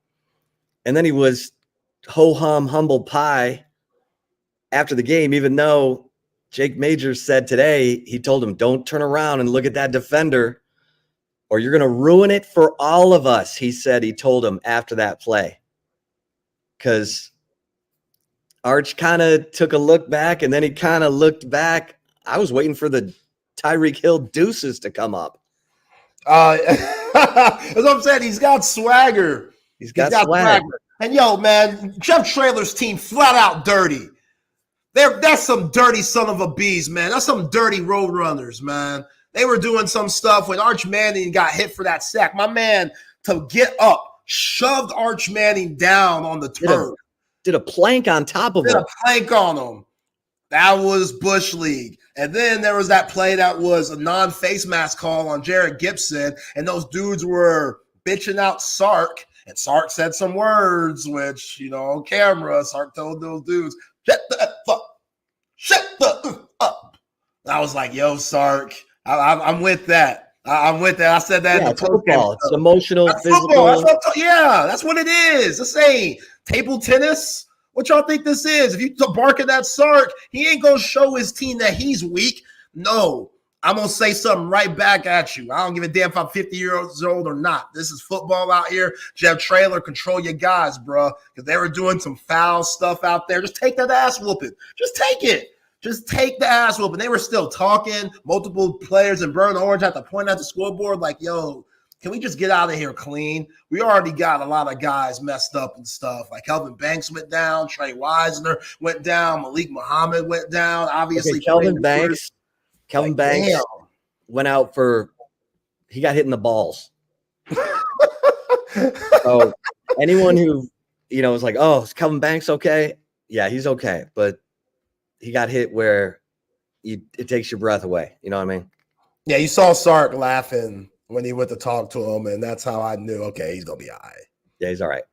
And then he was ho-hum humble pie after the game, even though Jake Majors said today, he told him, don't turn around and look at that defender or you're going to ruin it for all of us. He told him after that play. Because Arch kind of took a look back and then he kind of looked back. I was waiting for the Tyreek Hill deuces to come up. That's what I'm saying. He's got swagger. He's got swagger. And yo, man, Jeff Traylor's team flat out dirty. That's some dirty son of a bees, man. That's some dirty road runners, man. They were doing some stuff when Arch Manning got hit for that sack. My man, to get up, shoved Arch Manning down on the turf. Did a plank on top of him. Did a plank on him. That was Bush League. And then there was that play that was a non-face mask call on Jared Gibson, and those dudes were bitching out Sark, and Sark said some words, which, on camera, Sark told those dudes, shut the up. And I was like, yo, Sark, I'm with that. I'm with that. I said that in the football. It's emotional, that's physical. That's what it is. This ain't table tennis. What y'all think this is? If you bark at that Sark, he ain't gonna show his team that he's weak. No, I'm going to say something right back at you. I don't give a damn if I'm 50 years old or not. This is football out here. Jeff Traylor, control your guys, bro, because they were doing some foul stuff out there. Just take that ass whooping. Just take it. Just take the ass whooping. They were still talking. Multiple players in burnt orange had to point at the scoreboard like, yo, can we just get out of here clean? We already got a lot of guys messed up and stuff. Like Kelvin Banks went down. Trey Wisner went down. Malik Muhammad went down. Obviously, Kelvin Banks went out he got hit in the balls. So anyone who, is like, oh, is Kelvin Banks okay? Yeah, he's okay. But he got hit where it takes your breath away. You know what I mean? Yeah, you saw Sark laughing when he went to talk to him, and that's how I knew, okay, he's going to be all right. Yeah, he's all right.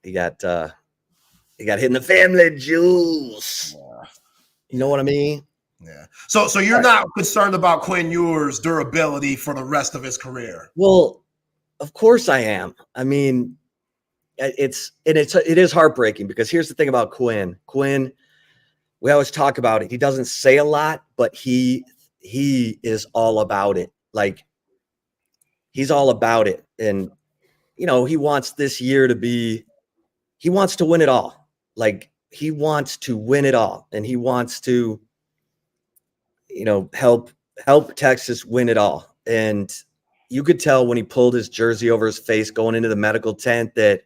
He got hit in the family juice. Yeah. You know what I mean? Yeah. So you're not concerned about Quinn Ewers' durability for the rest of his career? Well, of course I am. I mean, it is heartbreaking because here's the thing about Quinn. Quinn, we always talk about it. He doesn't say a lot, but he is all about it. Like, he's all about it. And, he wants this year he wants to win it all. Like, he wants to win it all. And he wants to, help Texas win it all. And you could tell when he pulled his jersey over his face going into the medical tent that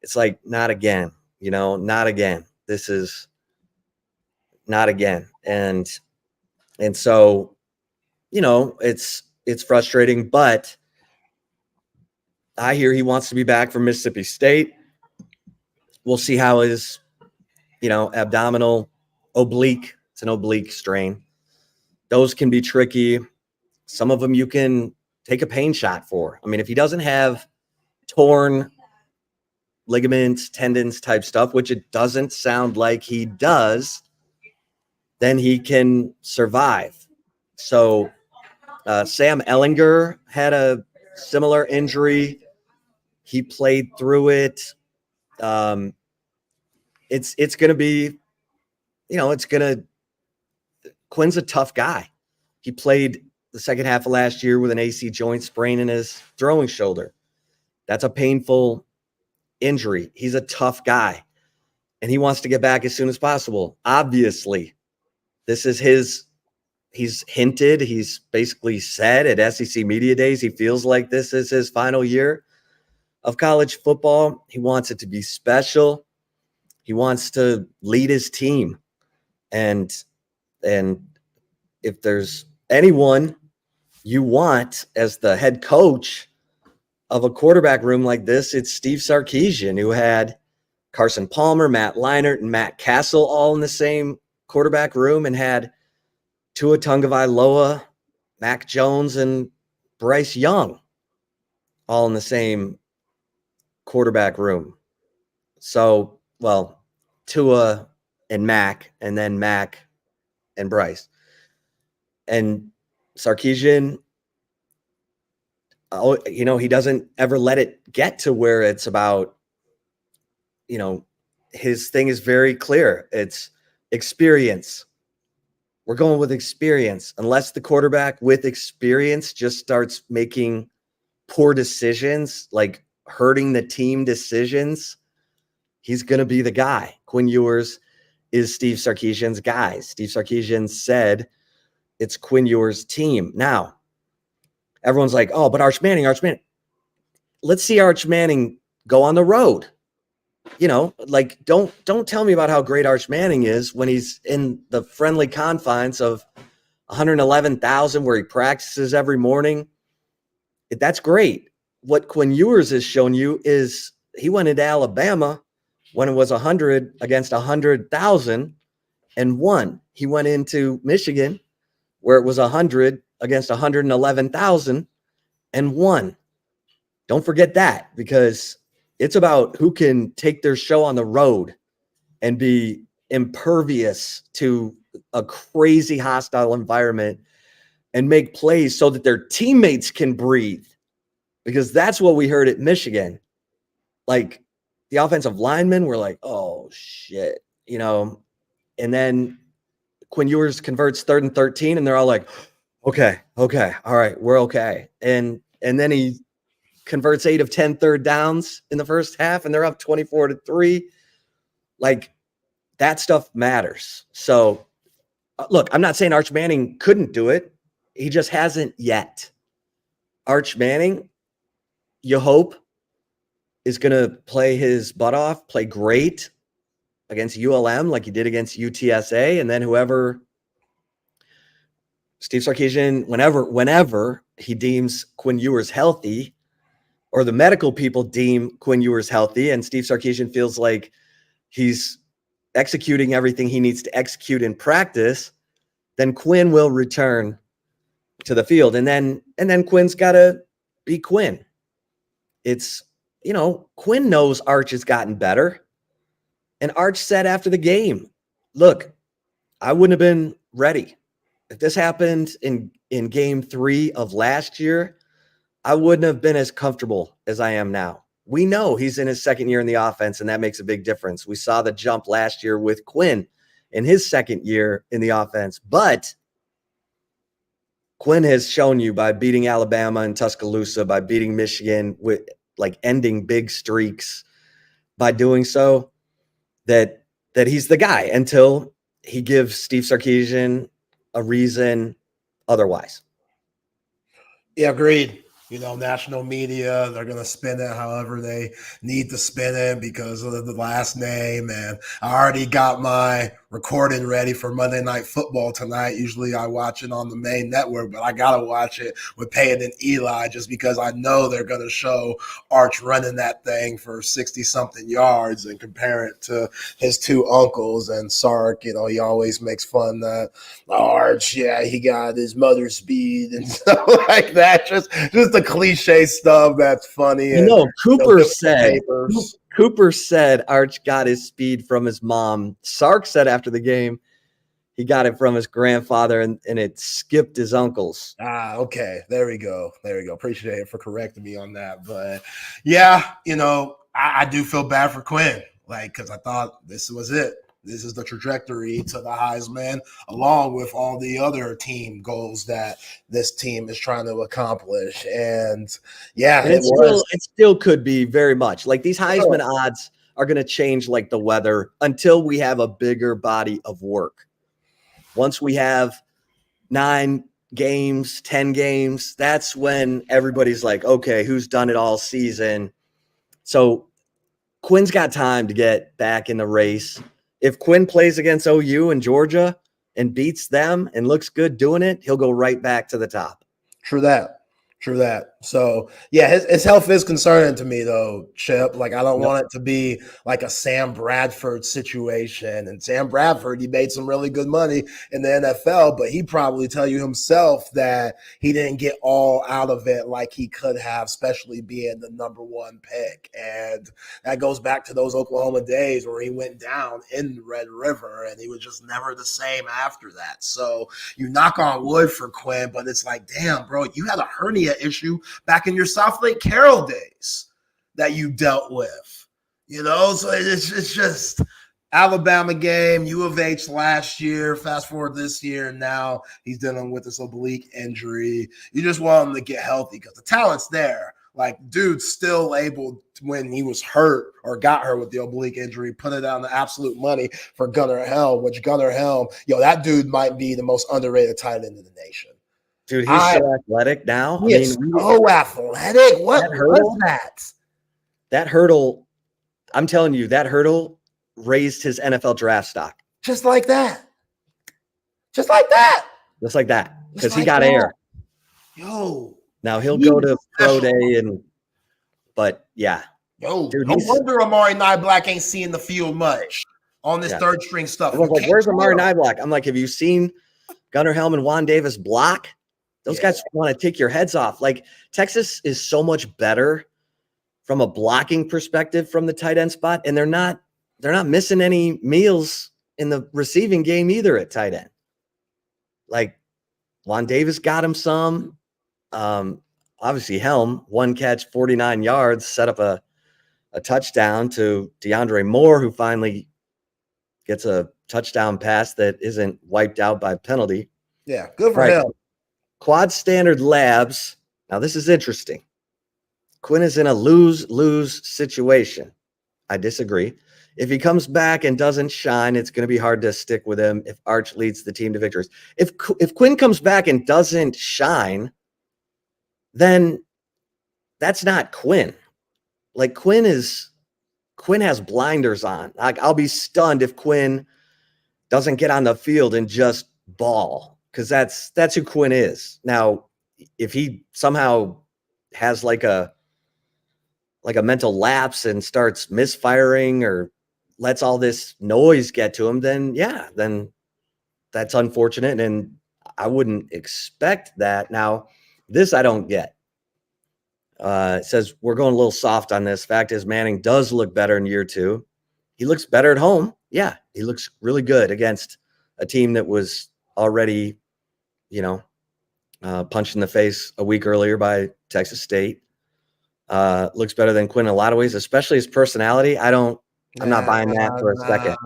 it's like, not again, not again. This is not again. And so, it's frustrating, but I hear he wants to be back from Mississippi State. We'll see how his, abdominal oblique, it's an oblique strain. Those can be tricky. Some of them you can take a pain shot for. I mean, if he doesn't have torn ligaments, tendons type stuff, which it doesn't sound like he does, then he can survive. So Sam Ehlinger had a similar injury. He played through it. It's going to be, Quinn's a tough guy. He played the second half of last year with an AC joint sprain in his throwing shoulder. That's a painful injury. He's a tough guy, and he wants to get back as soon as possible. Obviously, this is he's hinted, he's basically said at SEC Media Days, he feels like this is his final year of college football. He wants it to be special. He wants to lead his team. And if there's anyone you want as the head coach of a quarterback room like this, it's Steve Sarkisian, who had Carson Palmer, Matt Leinart, and Matt Castle all in the same quarterback room and had Tua Tagovailoa, Mac Jones, and Bryce Young all in the same quarterback room. So, well, Tua and Mac, and then Mac and Bryce. And Sarkisian, he doesn't ever let it get to where it's about, his thing is very clear. It's experience. We're going with experience. Unless the quarterback with experience just starts making poor decisions, like hurting the team decisions, he's going to be the guy. Quinn Ewers is Steve Sarkisian's guy. Steve Sarkisian said it's Quinn Ewers' team. Now, everyone's like, oh, but Arch Manning. Let's see Arch Manning go on the road. Don't tell me about how great Arch Manning is when he's in the friendly confines of 111,000 where he practices every morning. That's great. What Quinn Ewers has shown you is he went into Alabama when it was 100 against 100,000 and won. He went into Michigan where it was 100 against 111,000 and won. Don't forget that, because it's about who can take their show on the road and be impervious to a crazy hostile environment and make plays so that their teammates can breathe. Because that's what we heard at Michigan. Like, the offensive linemen were like, oh, shit, and then Quinn Ewers converts 3rd and 13, and they're all like, okay, all right, we're okay. And then he converts 8 of 10 third downs in the first half, and they're up 24-3. Like, that stuff matters. So, look, I'm not saying Arch Manning couldn't do it. He just hasn't yet. Arch Manning, you hope, is going to play his butt off, play great against ULM like he did against UTSA, and then whoever Steve Sarkisian, whenever he deems Quinn Ewers healthy, or the medical people deem Quinn Ewers healthy, and Steve Sarkisian feels like he's executing everything he needs to execute in practice, then Quinn will return to the field. And then Quinn's got to be Quinn. It's, Quinn knows Arch has gotten better. And Arch said after the game, look, I wouldn't have been ready. If this happened in game 3 of last year, I wouldn't have been as comfortable as I am now. We know he's in his second year in the offense, and that makes a big difference. We saw the jump last year with Quinn in his second year in the offense. But Quinn has shown you by beating Alabama and Tuscaloosa, by beating Michigan, with like ending big streaks, by doing so, that he's the guy until he gives Steve Sarkisian a reason otherwise. Yeah, agreed. National media, they're going to spin it however they need to spin it because of the last name. And I already got my recording ready for Monday Night Football tonight. Usually I watch it on the main network, but I got to watch it with Payton and Eli just because I know they're going to show Arch running that thing for 60-something yards and compare it to his 2 uncles. And Sark, he always makes fun that Arch, he got his mother's speed and stuff like that. Just the cliche stuff that's funny. Cooper said Arch got his speed from his mom. Sark said after the game he got it from his grandfather and it skipped his uncles. Okay. There we go. Appreciate it for correcting me on that. But yeah, I do feel bad for Quinn, because I thought this was it. This is the trajectory to the Heisman, along with all the other team goals that this team is trying to accomplish. And it still could be very much like these Heisman odds are going to change like the weather until we have a bigger body of work. Once we have 9 games, 10 games, that's when everybody's like, okay, who's done it all season? So Quinn's got time to get back in the race. If Quinn plays against OU and Georgia and beats them and looks good doing it, he'll go right back to the top. True that. So, his health is concerning to me, though, Chip. I don't want it to be like a Sam Bradford situation. And Sam Bradford, he made some really good money in the NFL, but he probably tell you himself that he didn't get all out of it like he could have, especially being the number 1 pick. And that goes back to those Oklahoma days where he went down in Red River and he was just never the same after that. So you knock on wood for Quinn, but it's like, damn, bro, you had a hernia issue back in your South Lake Carroll days that you dealt with, so it's just Alabama game, U of H last year, fast forward this year, and now he's dealing with this oblique injury. You just want him to get healthy because the talent's there. Dude's still able to, when he was hurt or got hurt with the oblique injury, put it down the absolute money for Gunnar Helm, which Gunnar Helm, that dude might be the most underrated tight end in the nation. Dude, he's so athletic now. He is so athletic. What was that? That hurdle, I'm telling you, that hurdle raised his NFL draft stock. Just like that. Because he got air. Yo. Now he'll go to pro day but yeah. Yo, dude, no wonder Amari Niblack ain't seeing the field much on this third string stuff. I was like, where's Amari Niblack? I'm like, have you seen Gunnar Helm and Juan Davis block? Those guys want to take your heads off. Texas is so much better from a blocking perspective from the tight end spot, and they're not missing any meals in the receiving game either at tight end. Juan Davis got him some. Obviously, Helm, 1 catch, 49 yards, set up a touchdown to DeAndre Moore, who finally gets a touchdown pass that isn't wiped out by penalty. Yeah, good for Right. him. Quad standard labs. Now, this is interesting. Quinn is in a lose-lose situation. I disagree. If he comes back and doesn't shine, it's going to be hard to stick with him if Arch leads the team to victories. If Quinn comes back and doesn't shine, then that's not Quinn. Like Quinn has blinders on. Like I'll be stunned if Quinn doesn't get on the field and just ball, because that's who Quinn is. Now, if he somehow has like a mental lapse and starts misfiring or lets all this noise get to him, then that's unfortunate. And I wouldn't expect that. Now, this I don't get. It says we're going a little soft on this. Fact is, Manning does look better in year 2. He looks better at home. Yeah, he looks really good against a team that was already, punched in the face a week earlier by Texas State. Looks better than Quinn in a lot of ways, especially his personality. I'm not buying that for a second.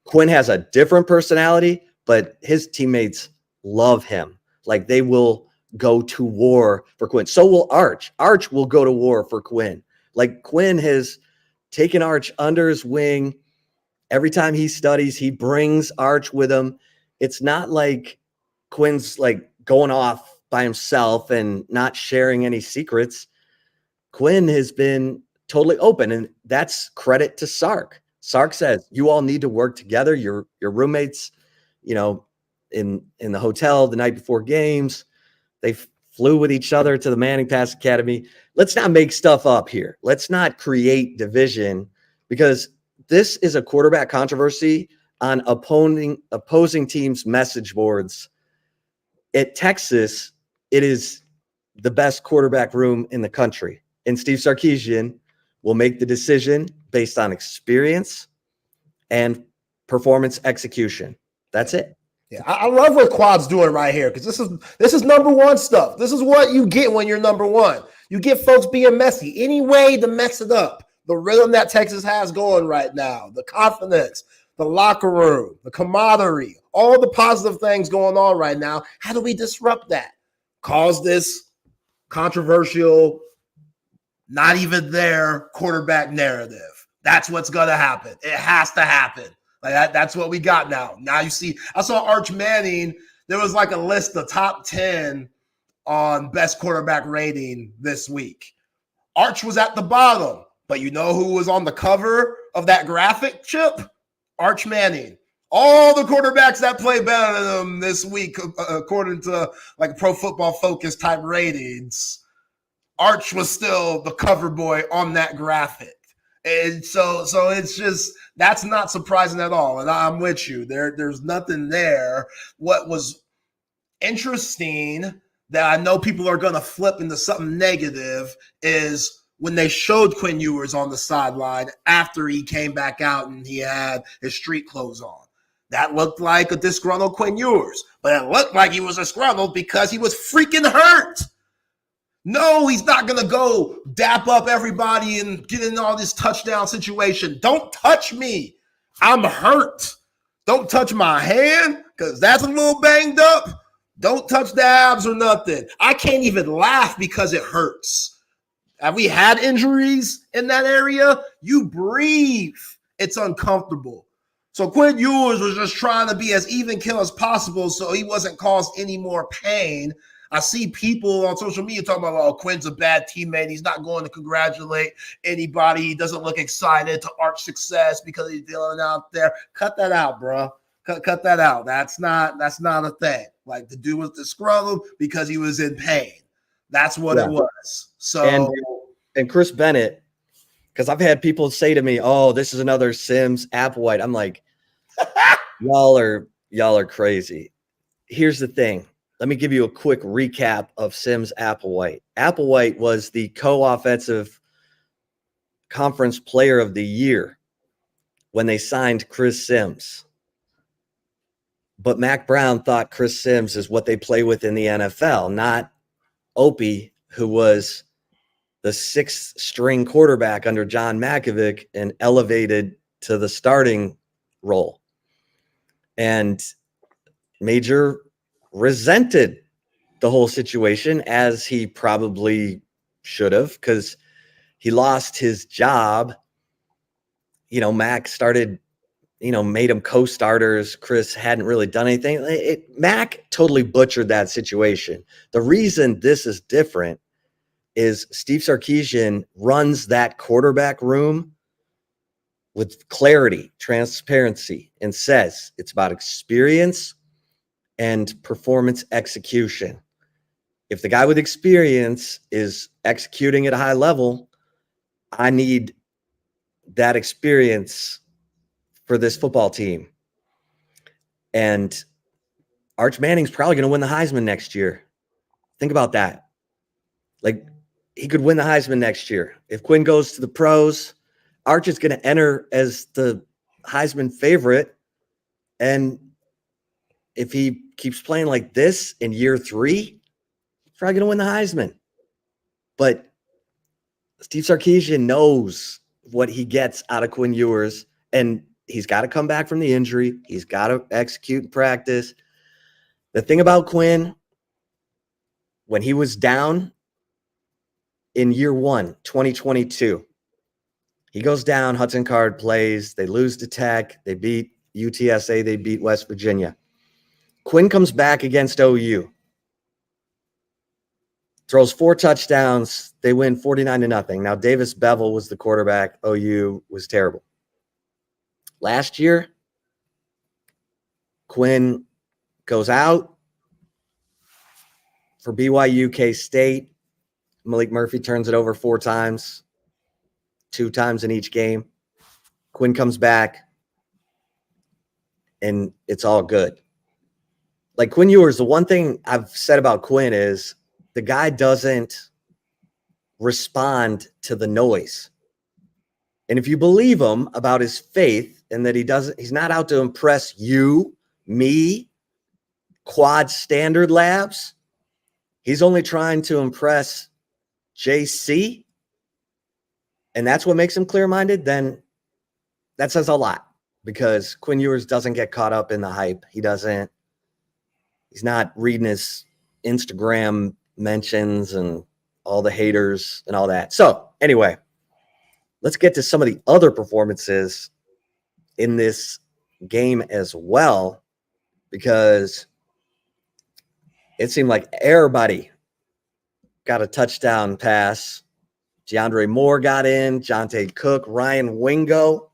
Quinn has a different personality, but his teammates love him. Like they will go to war for Quinn. So will Arch. Arch will go to war for Quinn. Like Quinn has taken Arch under his wing. Every time he studies, he brings Arch with him. It's not like Quinn's like going off by himself and not sharing any secrets. Quinn has been totally open, and that's credit to Sark. Sark says, you all need to work together. Your roommates, in the hotel the night before games, they flew with each other to the Manning Pass Academy. Let's not make stuff up here. Let's not create division, because this is a quarterback controversy on opposing teams' message boards. At Texas, it is the best quarterback room in the country. And Steve Sarkisian will make the decision based on experience and performance execution. That's it. Yeah, I love what Quad's doing right here, because this is number one stuff. This is what you get when you're number one. You get folks being messy. Any way to mess it up. The rhythm that Texas has going right now, the confidence, the locker room, the camaraderie, all the positive things going on right now. How do we disrupt that? Cause this controversial, not even there quarterback narrative. That's what's going to happen. It has to happen. Like that's what we got now. Now you see, I saw Arch Manning. There was like a list of top 10 on best quarterback rating this week. Arch was at the bottom, but you know who was on the cover of that graphic, Chip? Arch Manning. All the quarterbacks that play better than him this week, according to like Pro Football Focus type ratings, Arch was still the cover boy on that graphic. And so it's just, that's not surprising at all. And I'm with you. There's nothing there. What was interesting that I know people are going to flip into something negative is when they showed Quinn Ewers on the sideline after he came back out and he had his street clothes on. That looked like a disgruntled Quinn Ewers, but it looked like he was disgruntled because he was freaking hurt. No, he's not going to go dap up everybody and get in all this touchdown situation. Don't touch me. I'm hurt. Don't touch my hand because that's a little banged up. Don't touch the abs or nothing. I can't even laugh because it hurts. Have we had injuries in that area? You breathe. It's uncomfortable. So Quinn Ewers was just trying to be as even kill as possible so he wasn't caused any more pain. I see people on social media talking about, oh, Quinn's a bad teammate. He's not going to congratulate anybody. He doesn't look excited to Arch success because he's dealing out there. Cut that out, bro. Cut that out. That's not a thing. Like the dude was disgruntled because he was in pain. That's what it was. So and Chris Bennett, because I've had people say to me, "Oh, this is another Sims Applewhite." I'm like, y'all are crazy. Here's the thing. Let me give you a quick recap of Sims Applewhite. Applewhite was the co-offensive conference player of the year when they signed Chris Sims. But Mac Brown thought Chris Sims is what they play with in the NFL, not Opie, who was the sixth string quarterback under John Malkovich and elevated to the starting role. And Major resented the whole situation, as he probably should have, because he lost his job. Mac started, made him co-starters. Chris hadn't really done anything. Mac totally butchered that situation. The reason this is different is Steve Sarkisian runs that quarterback room with clarity, transparency, and says it's about experience and performance execution. If the guy with experience is executing at a high level, I need that experience for this football team. And Arch Manning's probably going to win the Heisman next year. Think about that. Like, he could win the Heisman next year. If Quinn goes to the pros, Arch is going to enter as the Heisman favorite. And if he keeps playing like this in year 3, he's probably going to win the Heisman. But Steve Sarkisian knows what he gets out of Quinn Ewers, and he's got to come back from the injury. He's got to execute and practice. The thing about Quinn, when he was down in year 1, 2022, he goes down, Hudson Card plays, they lose to Tech, they beat UTSA, they beat West Virginia. Quinn comes back against OU, throws 4 touchdowns, they win 49-0. Now, Davis Bevel was the quarterback, OU was terrible. Last year, Quinn goes out for BYU K-State. Malik Murphy turns it over 4 times, 2 times in each game. Quinn comes back, and it's all good. Like, Quinn Ewers, the one thing I've said about Quinn is the guy doesn't respond to the noise. And if you believe him about his faith and that he's not out to impress you, me, Quad Standard Labs, he's only trying to impress JC, and that's what makes him clear-minded, then that says a lot, because Quinn Ewers doesn't get caught up in the hype. He's not reading his Instagram mentions and all the haters and all that. So anyway, let's get to some of the other performances in this game as well, because it seemed like everybody got a touchdown pass. DeAndre Moore got in, Jonte Cook, Ryan Wingo.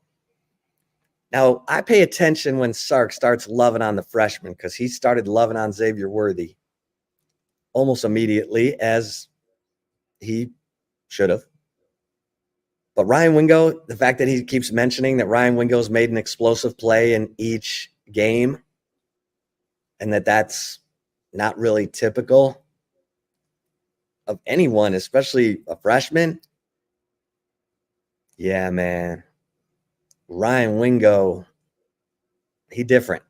Now, I pay attention when Sark starts loving on the freshman, because he started loving on Xavier Worthy almost immediately, as he should have. But Ryan Wingo, the fact that he keeps mentioning that Ryan Wingo's made an explosive play in each game, and that's not really typical of anyone, especially a freshman. Yeah, man. Ryan Wingo, he different.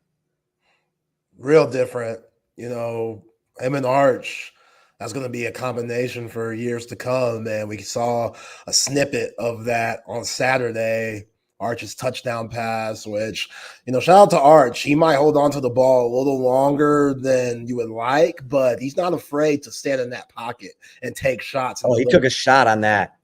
Real different. Him and Arch, that's going to be a combination for years to come, man. We saw a snippet of that on Saturday. Arch's touchdown pass, which, shout out to Arch. He might hold on to the ball a little longer than you would like, but he's not afraid to stand in that pocket and take shots. Oh, he took a shot on that.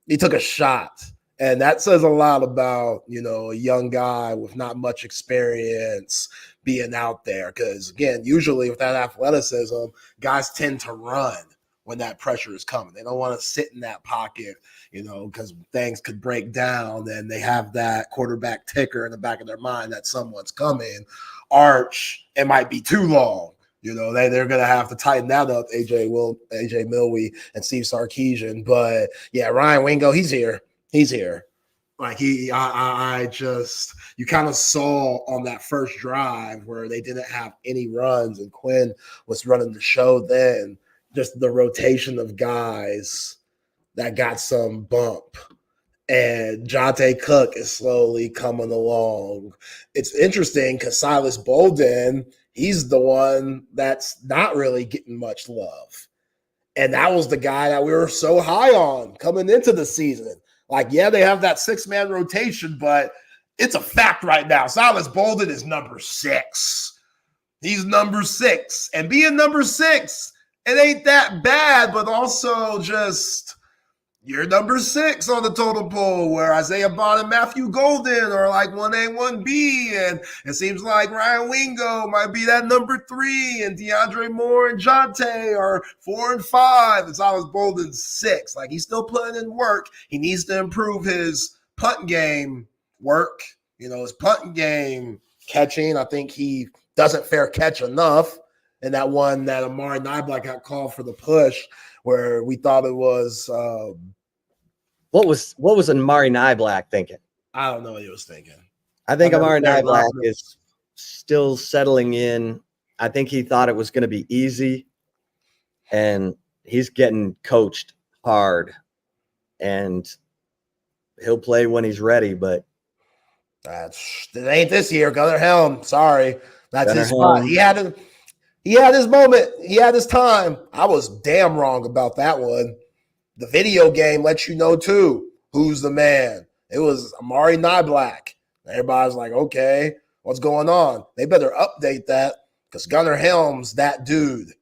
He took a shot. And that says a lot about, a young guy with not much experience being out there. Because, again, usually with that athleticism, guys tend to run when that pressure is coming. They don't want to sit in that pocket, because things could break down. And they have that quarterback ticker in the back of their mind that someone's coming. Arch, it might be too long. They're going to have to tighten that up, AJ Milwee and Steve Sarkisian. But, yeah, Ryan Wingo, he's here. He's here. Like, you kind of saw on that first drive where they didn't have any runs and Quinn was running the show then, just the rotation of guys that got some bump. And Jonte Cook is slowly coming along. It's interesting because Silas Bolden, he's the one that's not really getting much love. And that was the guy that we were so high on coming into the season. Like, yeah, they have that 6-man rotation, but It's a fact right now. Silas Bolden is number 6. He's number 6. And being number 6, it ain't that bad, but also just you're number 6 on the total poll, where Isaiah Bond and Matthew Golden are like 1A, 1B. And it seems like Ryan Wingo might be that number 3, and DeAndre Moore and Jonte are 4 and 5. And Silas Bolden's 6. Like, he's still putting in work. He needs to improve his punt game work. You know, his punt game catching. I think he doesn't fair catch enough. And that one that Amari Niblack got called for the push, where we thought it was what was Amari Niblack thinking? I don't know what he was thinking. I think Amari Niblack is still settling in. I think he thought it was going to be easy, and he's getting coached hard, and he'll play when he's ready. But it ain't this year. Gunnar Helm, sorry, that's Gunnar his spot. Helm. He had his moment. He had his time. I was damn wrong about that one. The video game lets you know, too, who's the man. It was Amari Niblack. Everybody's like, okay, what's going on? They better update that, because Gunnar Helm's that dude.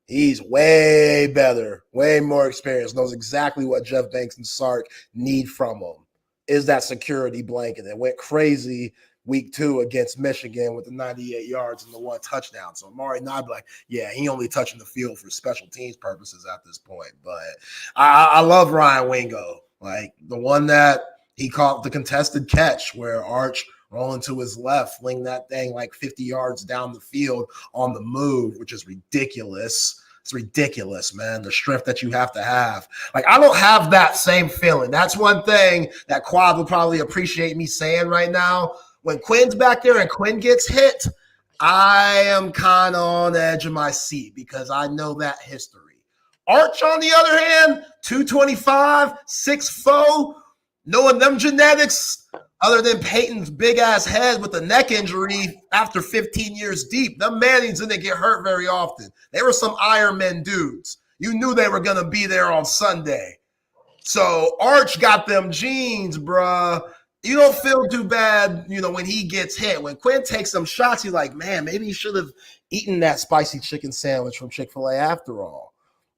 He's way better, way more experienced, knows exactly what Jeff Banks and Sark need from him. Is that security blanket. It went crazy week 2 against Michigan with the 98 yards and the 1 touchdown. So Amari Niblack, yeah, he only touching the field for special teams purposes at this point. But I love Ryan Wingo. Like, the one that he caught the contested catch where Arch rolling to his left, fling that thing like 50 yards down the field on the move, which is ridiculous. It's ridiculous, man, the strength that you have to have. Like, I don't have that same feeling. That's one thing that Quad would probably appreciate me saying right now. When Quinn's back there and Quinn gets hit, I am kind of on the edge of my seat, because I know that history. Arch, on the other hand, 225, 6'4", knowing them genetics, other than Peyton's big-ass head with a neck injury after 15 years deep, them Mannings didn't get hurt very often. They were some Ironman dudes. You knew they were going to be there on Sunday. So Arch got them genes, bruh. You don't feel too bad, you know, when he gets hit. When Quinn takes some shots, he's like, man, maybe he should have eaten that spicy chicken sandwich from Chick-fil-A after all.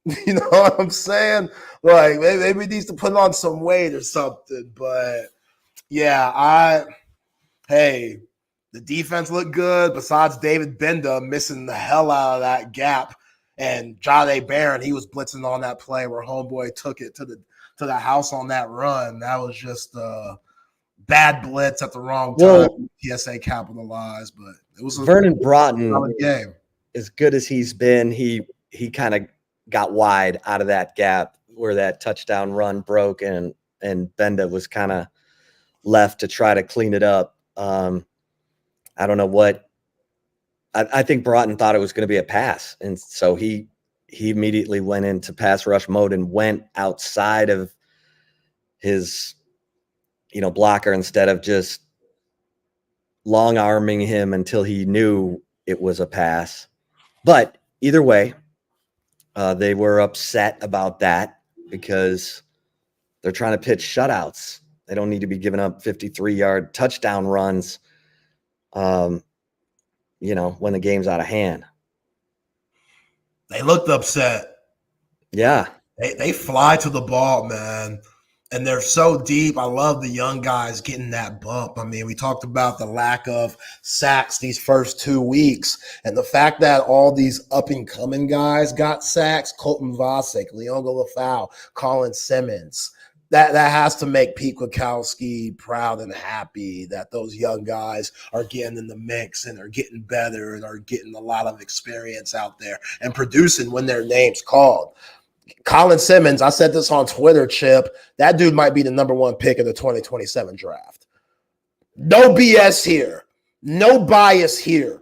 You know what I'm saying? Like, maybe he needs to put on some weight or something. But, yeah, the defense looked good, besides David Benda missing the hell out of that gap. And Jahdae Barron, he was blitzing on that play where homeboy took it to the house on that run. That was just bad blitz at the wrong time. Well, UTSA capitalized, but it was Vernon Broughton game. As good as he's been, he kind of got wide out of that gap where that touchdown run broke, and Benda was kind of left to try to clean it up. I don't know what. I think Broughton thought it was going to be a pass, and so he immediately went into pass rush mode and went outside of his blocker instead of just long arming him until he knew it was a pass. But either way, they were upset about that because they're trying to pitch shutouts. They don't need to be giving up 53-yard touchdown runs, when the game's out of hand. They looked upset. Yeah. They fly to the ball, man. And they're so deep. I love the young guys getting that bump. I mean, we talked about the lack of sacks these first 2 weeks. And the fact that all these up-and-coming guys got sacks, Colton Vasek, Leonga Lafau, Colin Simmons, that has to make Pete Kwiatkowski proud and happy that those young guys are getting in the mix and are getting better and are getting a lot of experience out there and producing when their name's called. Colin Simmons, I said this on Twitter, Chip, that dude might be the number 1 pick of the 2027 draft. No BS here. No bias here.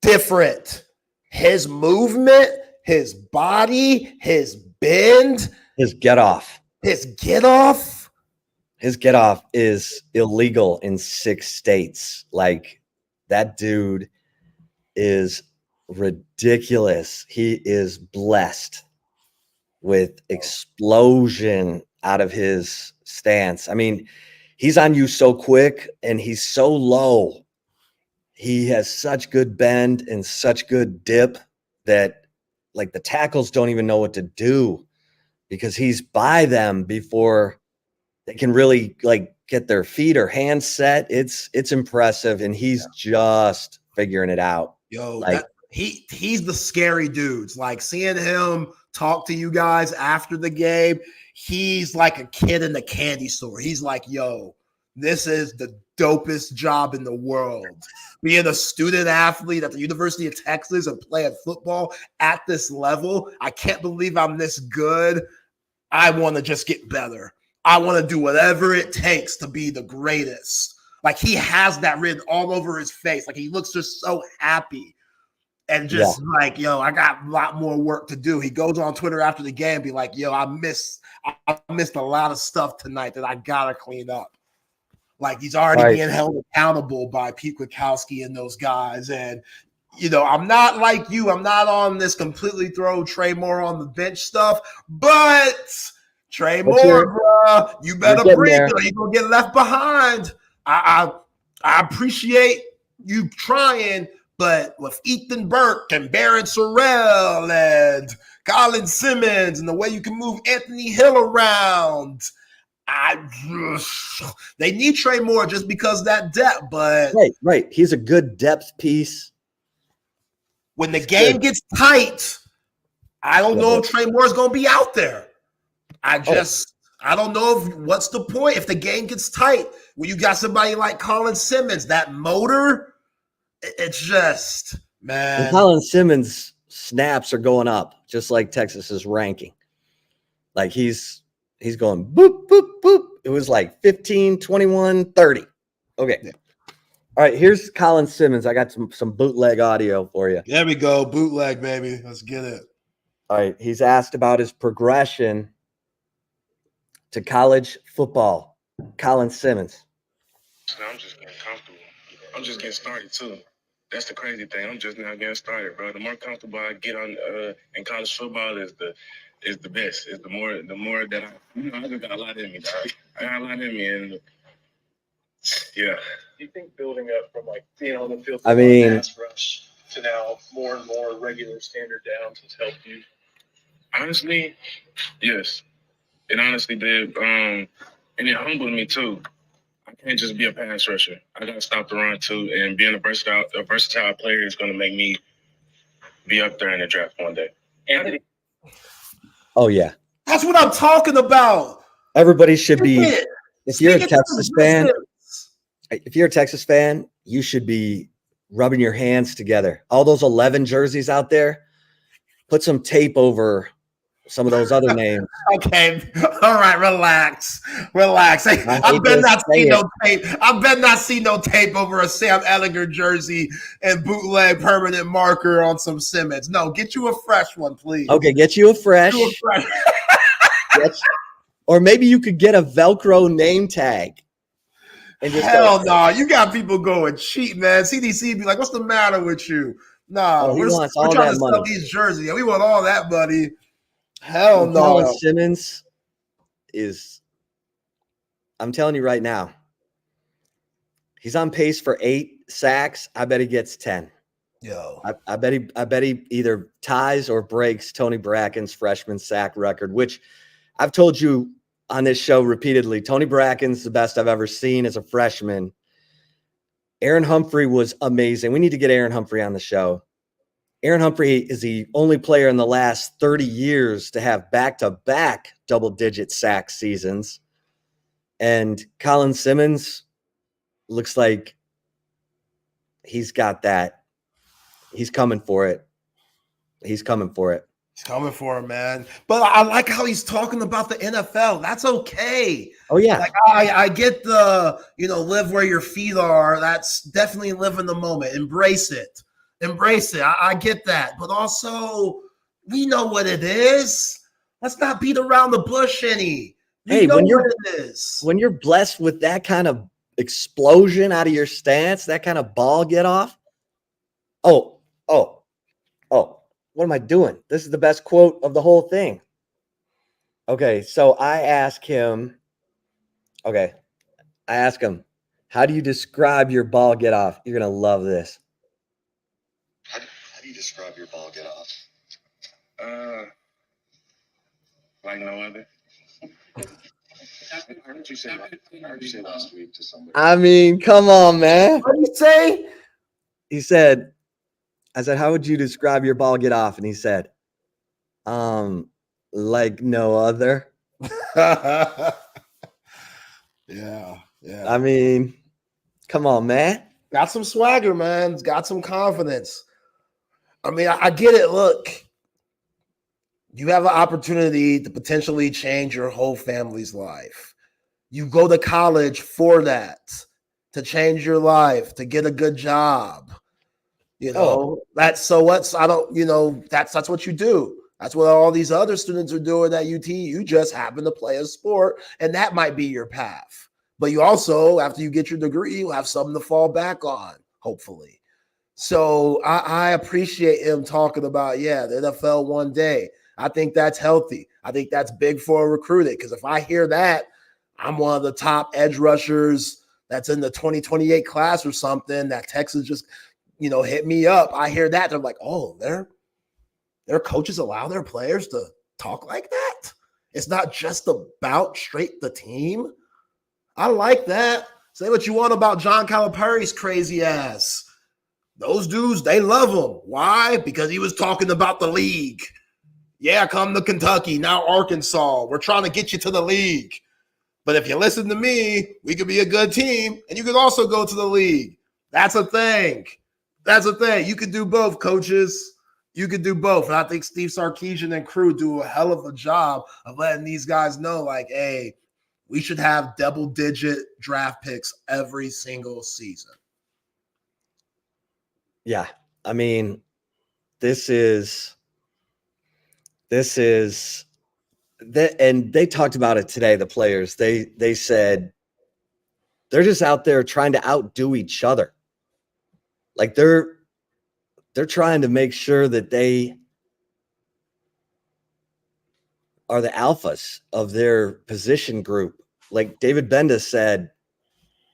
Different. His movement, his body, his bend. His get off. His get off? His get off is illegal in 6 states. Like, that dude is ridiculous. He is blessed with explosion out of his stance. I mean, he's on you so quick and he's so low. He has such good bend and such good dip that like the tackles don't even know what to do because he's by them before they can really like get their feet or hands set. It's impressive, and he's just figuring it out. Yo, like he's the scary dudes. Like seeing him talk to you guys after the game, he's like a kid in the candy store. He's like, yo, this is the dopest job in the world. Being a student athlete at the University of Texas and playing football at this level, I can't believe I'm this good. I want to just get better. I want to do whatever it takes to be the greatest. Like he has that written all over his face. Like he looks just so happy and just like, yo, I got a lot more work to do. He goes on Twitter after the game and be like, yo, I missed a lot of stuff tonight that I got to clean up. Like he's already being held accountable by Pete Kwiatkowski and those guys. And, you know, I'm not like you. I'm not on this completely throw Trey Moore on the bench stuff, but Trey Moore, bro, you better bring it or you're going to get left behind. I appreciate you trying, but with Ethan Burke and Barrett Sorrell and Colin Simmons and the way you can move Anthony Hill around, they need Trey Moore just because of that depth. But right. He's a good depth piece. When the game gets tight, I don't know if Trey Moore is going to be out there. I don't know what's the point if the game gets tight when you got somebody like Colin Simmons, that motor. It's just, man. And Colin Simmons snaps are going up just like Texas's ranking. Like he's going boop, boop, boop. It was like 15, 21, 30. Okay. Yeah. All right, here's Colin Simmons. I got some bootleg audio for you. There we go. Bootleg, baby. Let's get it. All right. He's asked about his progression to college football. Colin Simmons. I'm just getting comfortable. I'm just getting started too. That's the crazy thing. I'm just now getting started, bro. The more comfortable I get on in college football is the best. Is the more that I just got a lot in me, dog. I got a lot in me, and yeah. Do you think building up from like being on the field, pass rush to now more and more regular standard downs has helped you? Honestly, yes. It honestly did. And it humbled me too. I can't just be a pass rusher. I gotta stop the run too. And being a versatile player is gonna make me be up there in the draft one day. Anthony. Oh yeah. That's what I'm talking about. Everybody should be. If you're a Texas fan, you should be rubbing your hands together. All those 11 jerseys out there, put some tape over some of those other names. Okay. All right. Relax. I bet not see no tape. I bet not see no tape over a Sam Ehlinger jersey and bootleg permanent marker on some Simmons. No, get you a fresh one, please. Okay, get you a fresh. Or maybe you could get a Velcro name tag. And just hell no. You got people going cheap, man. CDC be like, what's the matter with you? No, we're trying to sell these jerseys. Yeah, we want all that money. Hell no. Colin Simmons is, I'm telling you right now, he's on pace for 8 sacks. I bet he gets 10. Yo. I bet he either ties or breaks Tony Bracken's freshman sack record, which I've told you on this show repeatedly. Tony Bracken's the best I've ever seen as a freshman. Aaron Humphrey was amazing. We need to get Aaron Humphrey on the show. Aaron Humphrey is the only player in the last 30 years to have back-to-back double-digit sack seasons. And Colin Simmons looks like he's got that. He's coming for it. He's coming for him, man. But I like how he's talking about the NFL. That's okay. Oh, yeah. Like I get the, live where your feet are. That's definitely live in the moment. Embrace it. I get that. But also, we know what it is. Let's not beat around the bush any. When you're blessed with that kind of explosion out of your stance, that kind of ball get off. Oh, what am I doing? This is the best quote of the whole thing. Okay, so I asked him, I ask him, how do you describe your ball get off? You're going to love this. How do you describe your ball get off? Like no other. I heard you say last week to somebody. I mean, come on, man. What did he say? He said, I said, how would you describe your ball get off? And he said, like no other. Yeah. I mean, come on, man. Got some swagger, man. Got some confidence. I mean, I get it. Look, you have an opportunity to potentially change your whole family's life. You go to college for that, to change your life, to get a good job. You know, that's so what's, I don't, you know, that's what you do. That's what all these other students are doing at UT. You just happen to play a sport, and that might be your path. But you also, after you get your degree, you'll have something to fall back on, hopefully. So I appreciate him talking about, the NFL one day. I think that's healthy. I think that's big for a recruiting, because if I hear that, I'm one of the top edge rushers that's in the 2028 class or something that Texas just, hit me up. I hear that. They're like, oh, their coaches allow their players to talk like that? It's not just about straight the team? I like that. Say what you want about John Calipari's crazy ass. Those dudes, they love him. Why? Because he was talking about the league. Yeah, come to Kentucky, now Arkansas. We're trying to get you to the league. But if you listen to me, we could be a good team, and you could also go to the league. That's a thing. That's a thing. You could do both, coaches. You could do both. And I think Steve Sarkisian and crew do a hell of a job of letting these guys know, like, hey, we should have double-digit draft picks every single season. Yeah. I mean, this is and they talked about it today, the players. They said they're just out there trying to outdo each other. Like they're trying to make sure that they are the alphas of their position group. Like David Benda said,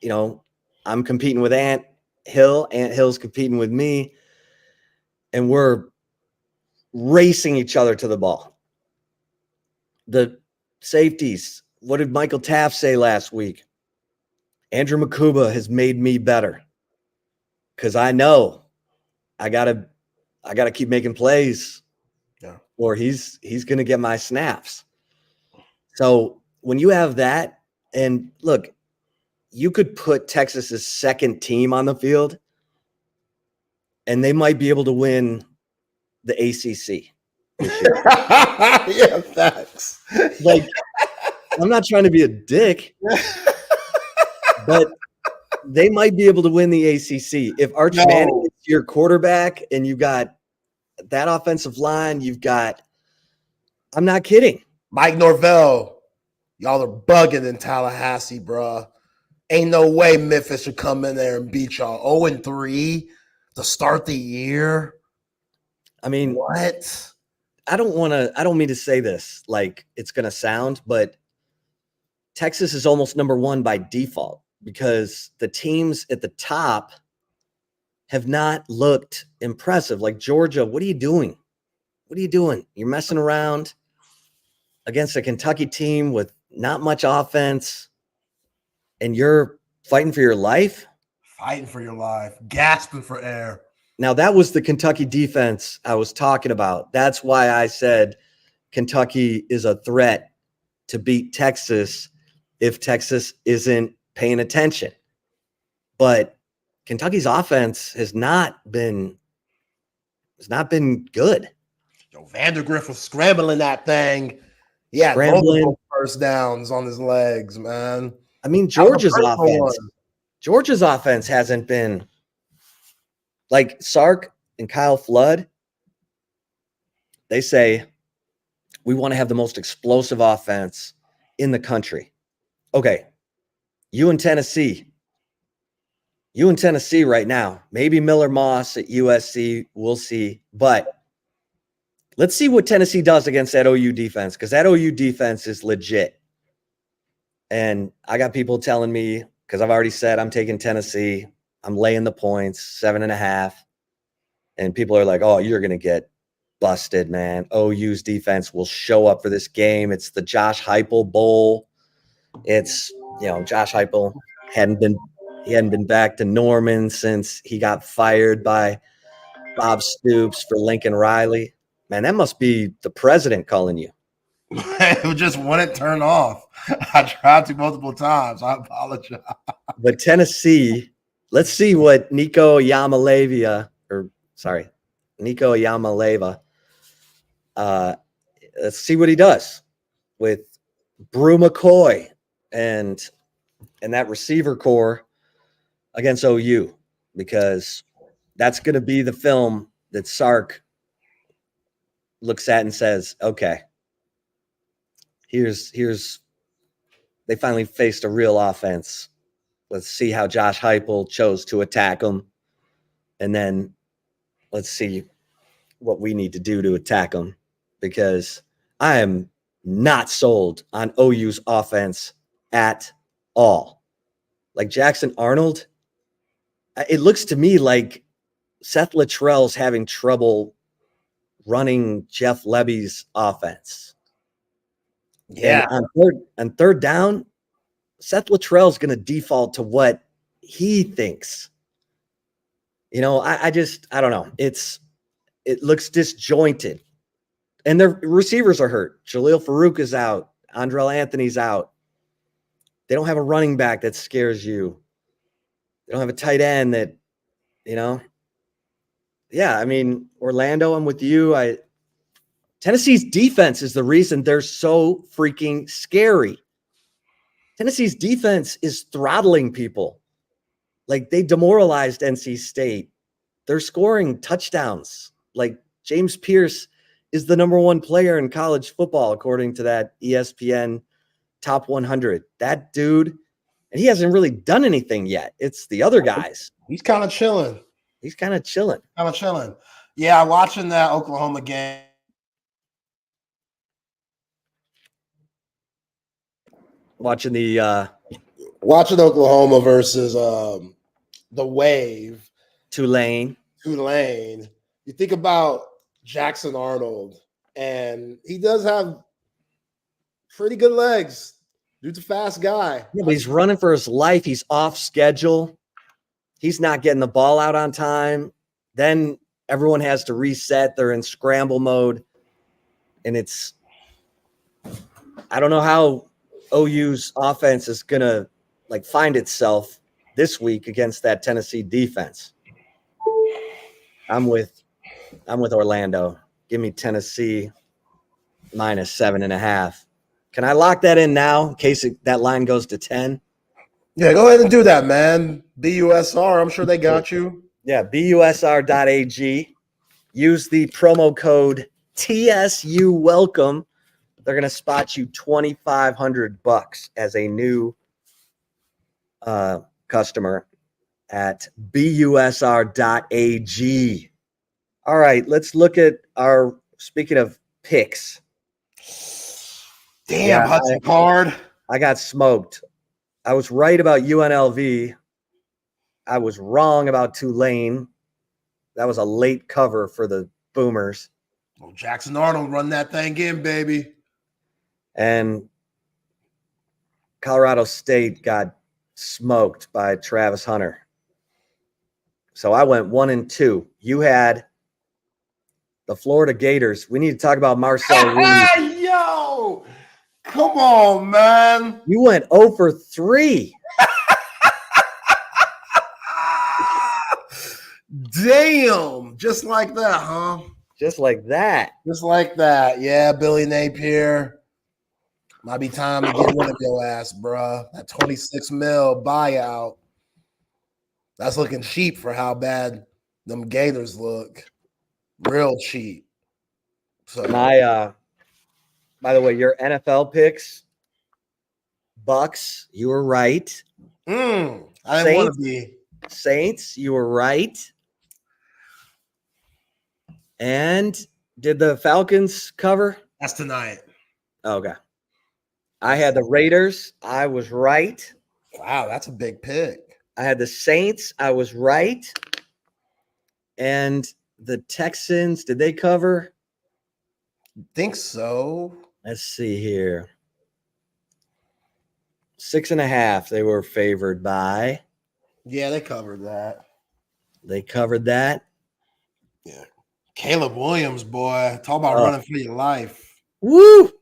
I'm competing with Ant Hill. Ant Hill's competing with me. And we're racing each other to the ball. The safeties. What did Michael Taft say last week? Andrew Makuba has made me better. Because I know I gotta keep making plays, or he's gonna get my snaps. So when you have that, and look, you could put Texas's second team on the field, and they might be able to win the ACC. Yeah, facts. Like, I'm not trying to be a dick, but they might be able to win the ACC. If Arch Manning is your quarterback and you got that offensive line, I'm not kidding. Mike Norvell, y'all are bugging in Tallahassee, bruh. Ain't no way Memphis should come in there and beat y'all 0-3 to start the year. I mean, what? I don't mean to say this like it's going to sound, but Texas is almost number one by default because the teams at the top have not looked impressive. Like Georgia, what are you doing? What are you doing? You're messing around against a Kentucky team with not much offense, and you're fighting for your life? Fighting for your life, gasping for air. Now, that was the Kentucky defense I was talking about. That's why I said Kentucky is a threat to beat Texas if Texas isn't paying attention. But Kentucky's offense has not been good. Yo, Vandergrift was scrambling that thing. Yeah, multiple first downs on his legs, man. I mean, Georgia's offense hasn't been like Sark and Kyle Flood. They say we want to have the most explosive offense in the country. Okay, you in Tennessee right now, maybe Miller Moss at USC, we'll see. But let's see what Tennessee does against that OU defense, because that OU defense is legit. And I got people telling me because I've already said I'm taking Tennessee. I'm laying the points, 7.5. And people are like, oh, you're going to get busted, man. OU's defense will show up for this game. It's the Josh Heupel Bowl. It's, Josh Heupel hadn't been back to Norman since he got fired by Bob Stoops for Lincoln Riley. Man, that must be the president calling you. It just wouldn't turn off. I tried to multiple times. I apologize. But Tennessee, let's see what Nico Yamaleva, let's see what he does with Brew McCoy and that receiver core against OU, because that's going to be the film that Sark looks at and says, okay, here's they finally faced a real offense. Let's see how Josh Heupel chose to attack them. And then let's see what we need to do to attack them, because I am not sold on OU's offense at all. Like Jackson Arnold, it looks to me like Seth Luttrell's having trouble running Jeff Lebby's offense. Yeah. And on third down, Seth Luttrell's going to default to what he thinks. I don't know. It looks disjointed. And their receivers are hurt. Jaleel Farouk is out. Andrell Anthony's out. They don't have a running back that scares you. They don't have a tight end that, Yeah, I mean, Orlando, I'm with you. Tennessee's defense is the reason they're so freaking scary. Tennessee's defense is throttling people. Like, they demoralized NC State. They're scoring touchdowns. Like, James Pierce is the number one player in college football, according to that ESPN Top 100. That dude, and he hasn't really done anything yet. It's the other guys. He's kind of chilling. Yeah, watching that Oklahoma game. Watching Oklahoma versus the Wave. Tulane. You think about Jackson Arnold, and he does have pretty good legs. Dude's a fast guy. Yeah, but he's running for his life. He's off schedule. He's not getting the ball out on time. Then everyone has to reset. They're in scramble mode. And I don't know how OU's offense is going to find itself this week against that Tennessee defense. I'm with Orlando. Give me Tennessee minus 7.5. Can I lock that in now in case that line goes to 10? Yeah, go ahead and do that, man. BUSR, I'm sure they got you. Yeah, busr.ag. Use the promo code TSU welcome. They're going to spot you $2,500 as a new customer at busr.ag. All right, let's look at speaking of picks. Damn, Hudson Card. I got smoked. I was right about UNLV. I was wrong about Tulane. That was a late cover for the Boomers. Well, Jackson Arnold run that thing in, baby. And Colorado State got smoked by Travis Hunter. So I went 1-2. You had the Florida Gators. We need to talk about Marcel Reed. Yo, come on, man. You went 0 for 3. Damn. Just like that, huh? Just like that. Yeah, Billy Napier. Might be time to get rid of your ass, bruh. That 26 mil buyout. That's looking cheap for how bad them Gators look. Real cheap. So by the way, your NFL picks, Bucks, you were right. I didn't want to be. Saints, you were right. And did the Falcons cover? That's tonight. Okay. I had the Raiders. I was right. Wow, that's a big pick. I had the Saints. I was right. And the Texans, did they cover? Think so. Let's see here. 6.5. They were favored by. Yeah, they covered that. They covered that. Yeah. Caleb Williams, boy. Talk about running for your life. Woo!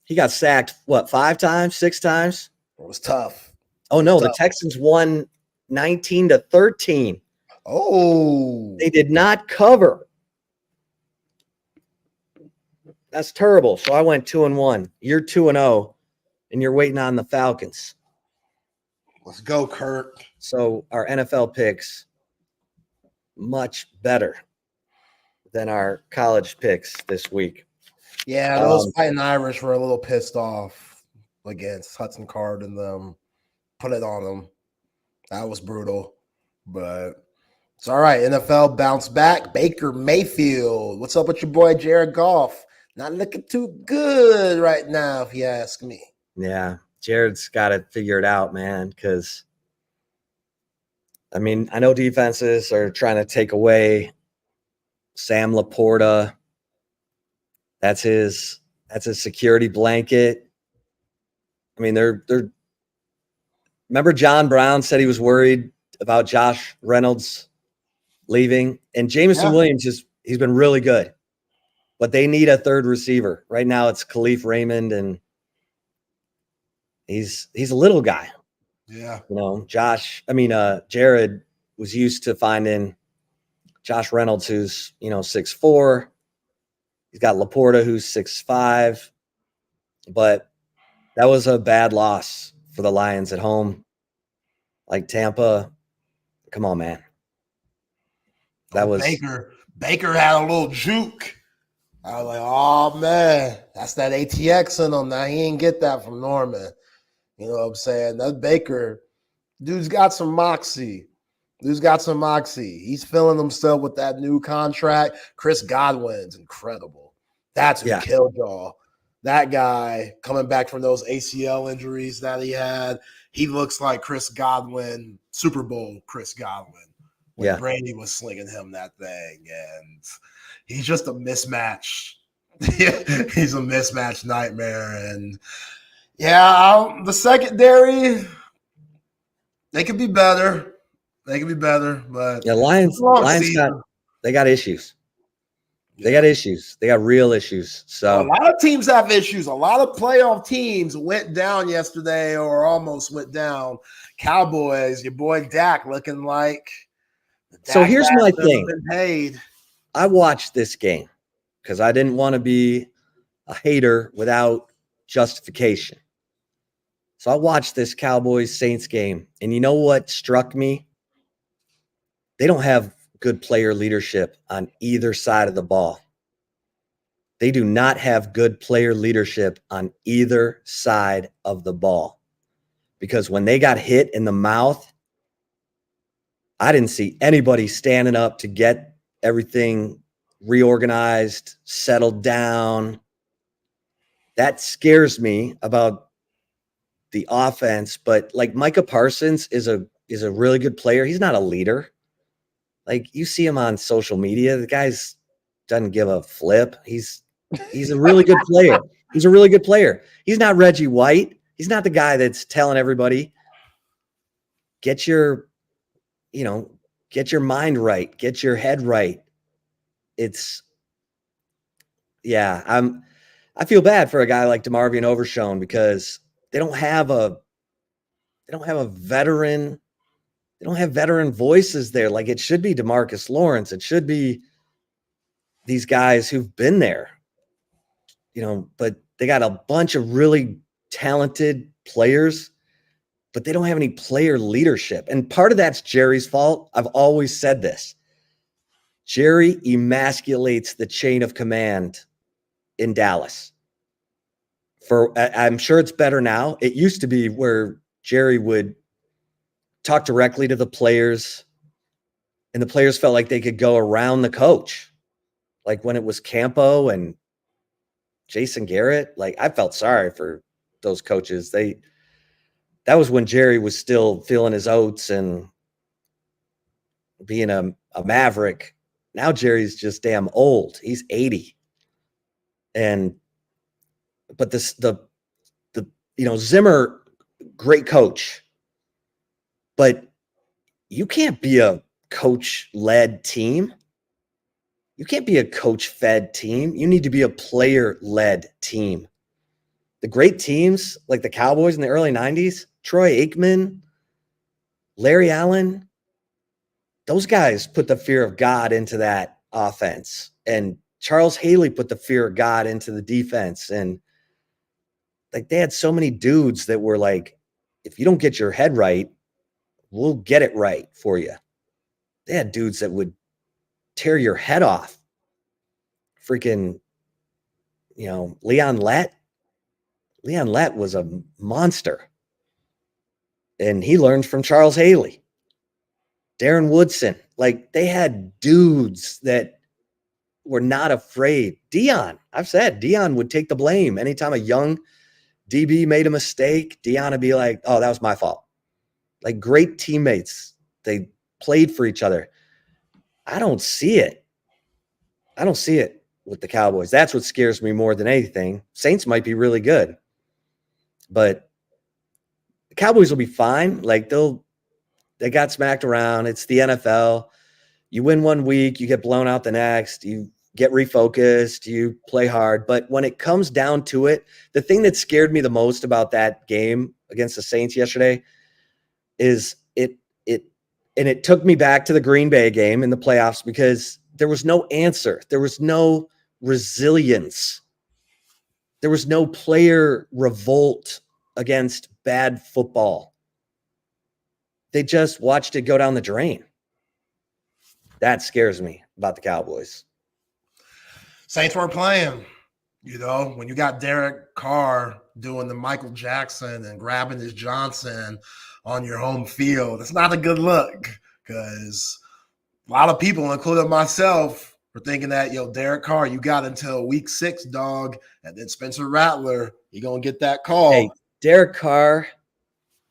He got sacked, what, 5 times, 6 times? It was tough. Oh, no. The Texans won 19-13. Oh. They did not cover. That's terrible. So I went 2-1. You're 2-0, and you're waiting on the Falcons. Let's go, Kurt. So our NFL picks much better than our college picks this week. Yeah, those Fighting Irish were a little pissed off against Hudson Card and them. Put it on them. That was brutal. But it's all right. NFL bounce back. Baker Mayfield. What's up with your boy Jared Goff? Not looking too good right now, if you ask me. Yeah, Jared's got to figure it out, man, because, I mean, I know defenses are trying to take away Sam Laporta. That's his security blanket. I mean, they're remember John Brown said he was worried about Josh Reynolds leaving, and Jameson Williams he's been really good, but they need a third receiver. Right now it's Khalif Raymond, and he's a little guy. Yeah. You know, Jared was used to finding Josh Reynolds, who's, 6'4". He's got Laporta, who's 6'5", but that was a bad loss for the Lions at home. Like Tampa, come on, man. That was Baker had a little juke. I was like, oh man, that's that ATX in him. Now he ain't get that from Norman. You know what I'm saying? That Baker, dude's got some moxie. He's feeling himself with that new contract. Chris Godwin's incredible. That's who killed y'all. That guy coming back from those ACL injuries that he had, he looks like Chris Godwin, Super Bowl Chris Godwin. When Brady was slinging him that thing. And he's just a mismatch. He's a mismatch nightmare. And the secondary, they could be better. But Lions they got issues. They got real issues. So a lot of teams have issues. A lot of playoff teams went down yesterday or almost went down. Cowboys, your boy Dak looking like. So here's my thing. Paid. I watched this game because I didn't want to be a hater without justification. So I watched this Cowboys-Saints game, and you know what struck me? They don't have good player leadership on either side of the ball. They do not have good player leadership on either side of the ball. Because when they got hit in the mouth, I didn't see anybody standing up to get everything reorganized, settled down. That scares me about the offense. But like Micah Parsons is a really good player. He's not a leader. Like you see him on social media, the guy's doesn't give a flip. He's a really good player. He's a really good player. He's not Reggie White. He's not the guy that's telling everybody, get your mind right, get your head right. I feel bad for a guy like DeMarvion Overshown because they don't have veteran voices there. Like it should be DeMarcus Lawrence. It should be these guys who've been there, but they got a bunch of really talented players, but they don't have any player leadership. And part of that's Jerry's fault. I've always said this. Jerry emasculates the chain of command in Dallas. I'm sure it's better now. It used to be where Jerry would talk directly to the players, and the players felt like they could go around the coach. Like when it was Campo and Jason Garrett, like I felt sorry for those coaches. that was when Jerry was still feeling his oats and being a maverick. Now Jerry's just damn old. He's 80. But Zimmer, great coach, but you can't be a coach-led team. You can't be a coach-fed team. You need to be a player-led team. The great teams like the Cowboys in the early 90s, Troy Aikman, Larry Allen, those guys put the fear of God into that offense. And Charles Haley put the fear of God into the defense. And like they had so many dudes that were like, if you don't get your head right, we'll get it right for you. They had dudes that would tear your head off. Freaking, Leon Lett. Leon Lett was a monster. And he learned from Charles Haley. Darren Woodson. Like, they had dudes that were not afraid. I've said Dion would take the blame. Anytime a young DB made a mistake, Dion would be like, oh, that was my fault. Like, great teammates. They played for each other. I don't see it. With the Cowboys. That's what scares me more than anything. Saints might be really good, but the Cowboys will be fine. Like they got smacked around. It's the NFL. You win one week, you get blown out the next, you get refocused, you play hard. But when it comes down to it, the thing that scared me the most about that game against the Saints yesterday is it took me back to the Green Bay game in the playoffs because there was no answer. There was no resilience. There was no player revolt against bad football. They just watched it go down the drain. That scares me about the Cowboys. Saints weren't playing. When you got Derek Carr doing the Michael Jackson and grabbing his Johnson on your home field, it's not a good look because a lot of people, including myself, were thinking that, Derek Carr, you got until week 6, dog, and then Spencer Rattler, you're going to get that call. Hey, Derek Carr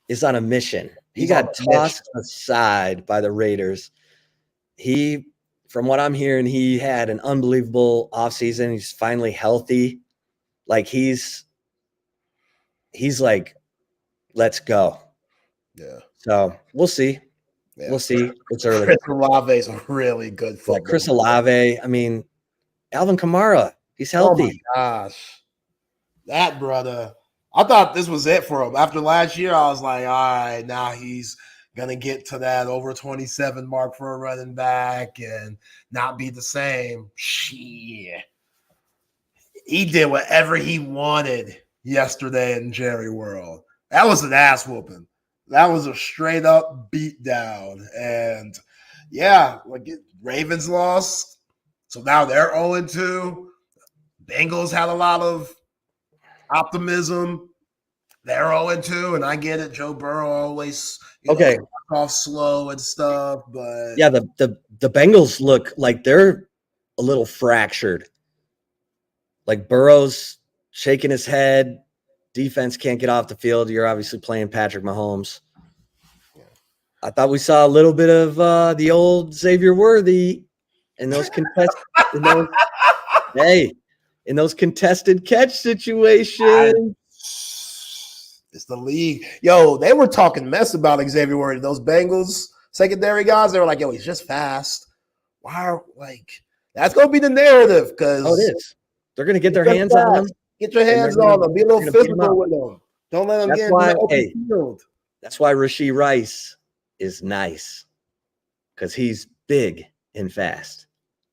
is on a mission. He got tossed aside by the Raiders. From what I'm hearing, he had an unbelievable offseason. He's finally healthy. Like, he's like, let's go. Yeah. So we'll see. Yeah. We'll see. It's early. Chris Olave is a really good football. Yeah, Chris Olave. I mean, Alvin Kamara. He's healthy. Oh my gosh. That brother. I thought this was it for him. After last year, I was like, all right, now he's going to get to that over 27 mark for a running back and not be the same. Shit. He did whatever he wanted yesterday in Jerry World. That was an ass whooping. That was a straight up beat down. And Ravens lost. So now they're 0-2. Bengals had a lot of optimism. They're 0-2, and I get it. Joe Burrow always off slow and stuff, but the Bengals look like they're a little fractured. Like Burrow's shaking his head. Defense can't get off the field. You're obviously playing Patrick Mahomes. I thought we saw a little bit of the old Xavier Worthy in those in those contested catch situations. It's the league. Yo, they were talking mess about Xavier Worthy. Those Bengals secondary guys, they were like, yo, he's just fast. That's going to be the narrative because it is. They're going to get their hands on him. Get your hands on them. Be a little physical with them. Don't let them get in the open field. That's why Rashee Rice is nice because he's big and fast.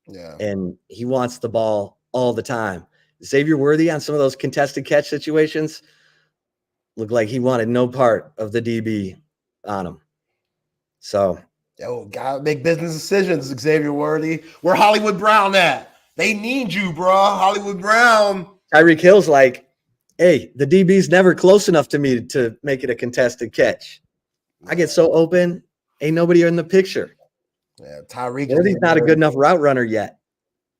Yeah. And he wants the ball all the time. Xavier Worthy on some of those contested catch situations looked like he wanted no part of the DB on him. So, gotta make business decisions, Xavier Worthy. Where Hollywood Brown at? They need you, bro. Hollywood Brown. Tyreek Hill's like, hey, the DB's never close enough to me to make it a contested catch. I get so open, ain't nobody in the picture. Yeah, Tyreek. Worthy's not a good enough route runner yet.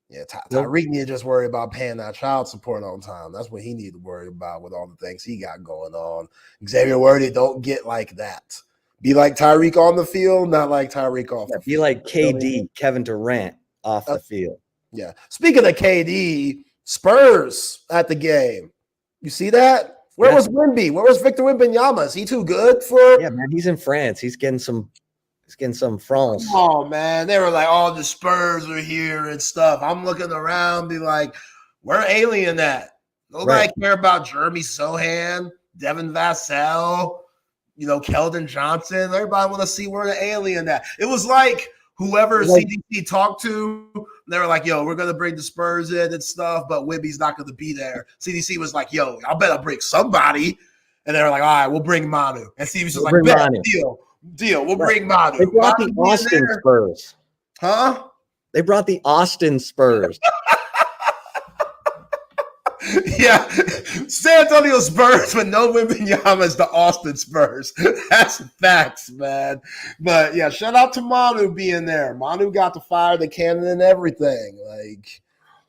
Yeah, Tyreek need to just worry about paying that child support on time. That's what he need to worry about with all the things he got going on. Xavier Worthy, don't get like that. Be like Tyreek on the field, not like Tyreek off the field. Be like KD, Kevin Durant off the field. Yeah. Speaking of KD, Spurs at the game. You see that? Where was Wemby? Where was Victor Wembanyama? Is he too good for? Yeah, man, he's in France. He's getting some France. Oh man, they were like, "Oh, the Spurs are here and stuff." I'm looking around, be like, "Where alien at?" Nobody care about Jeremy Sohan, Devin Vassell, Keldon Johnson. Everybody want to see where the alien at. It was like whoever CDC talked to, they were like, "Yo, we're gonna bring the Spurs in and stuff, but Wemby's not gonna be there." CDC was like, "Yo, I better bring somebody," and they were like, "All right, we'll bring Manu." And CDC was like, "Bet, deal, we'll bring Manu." They brought the Austin Spurs. Huh? They brought the Austin Spurs. Yeah, San Antonio Spurs with no Wembanyama is the Austin Spurs. That's facts, man. But yeah, shout out to Manu being there. Manu got to fire the cannon and everything. Like,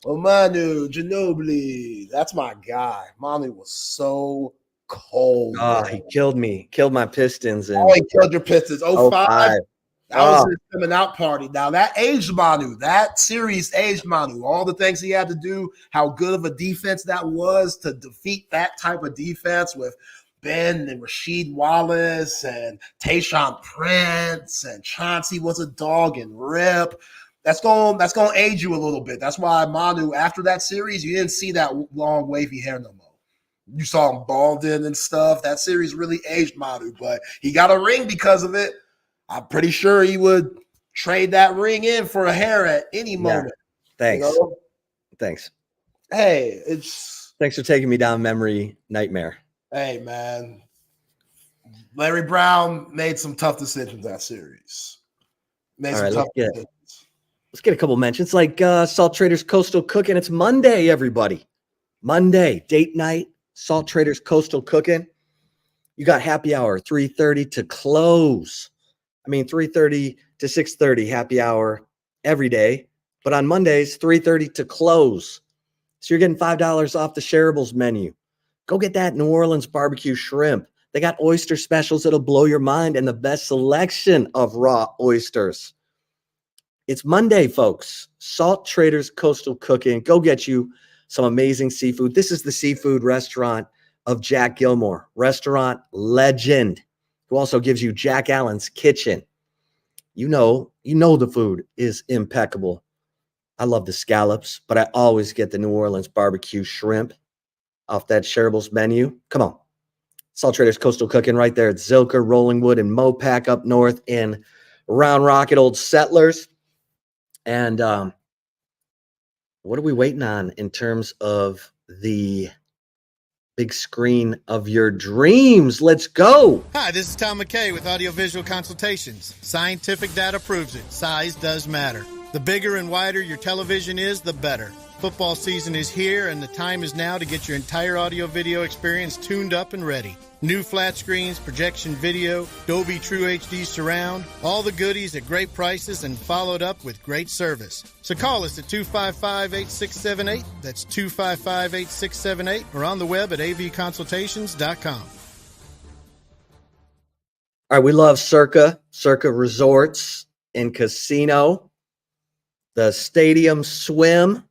Manu Ginobili, that's my guy. Manu was so cold. Oh, he killed me. Killed my Pistons. He killed your Pistons. 05. That was his coming out party. Now, that aged Manu. That series aged Manu. All the things he had to do, how good of a defense that was to defeat that type of defense with Ben and Rasheed Wallace and Tayshaun Prince and Chauncey was a dog and Rip. That's going to age you a little bit. That's why Manu, after that series, you didn't see that long wavy hair no more. You saw him balding and stuff. That series really aged Manu, but he got a ring because of it. I'm pretty sure he would trade that ring in for a hair at any moment. Thanks. Thanks. Hey, thanks for taking me down memory nightmare. Hey, man. Larry Brown made some tough decisions that series. Let's get a couple mentions like Salt Traders Coastal Cooking. It's Monday, everybody. Monday, date night, Salt Traders Coastal Cooking. You got happy hour, 3:30 to close. 3:30 to 6:30 happy hour every day. But on Mondays, 3:30 to close. So you're getting $5 off the shareables menu. Go get that New Orleans barbecue shrimp. They got oyster specials that'll blow your mind and the best selection of raw oysters. It's Monday, folks. Salt Traders Coastal Cooking. Go get you some amazing seafood. This is the seafood restaurant of Jack Gilmore, restaurant legend, who also gives you Jack Allen's Kitchen. You know the food is impeccable. I love the scallops, but I always get the New Orleans barbecue shrimp off that shareables menu. Come on. Salt Traders Coastal Cooking right there at Zilker, Rollingwood, and Mopac up north in Round Rock at Old Settlers. And what are we waiting on in terms of the big screen of your dreams? Let's go. Hi, this is Tom McKay with Audiovisual Consultations. Scientific data proves it. Size does matter. The bigger and wider your television is, the better. Football season is here, and the time is now to get your entire audio-video experience tuned up and ready. New flat screens, projection video, Dolby True HD surround, all the goodies at great prices and followed up with great service. So call us at 255-8678. That's 255-8678 or on the web at avconsultations.com. All right, we love Circa Resorts and Casino, the Stadium Swim,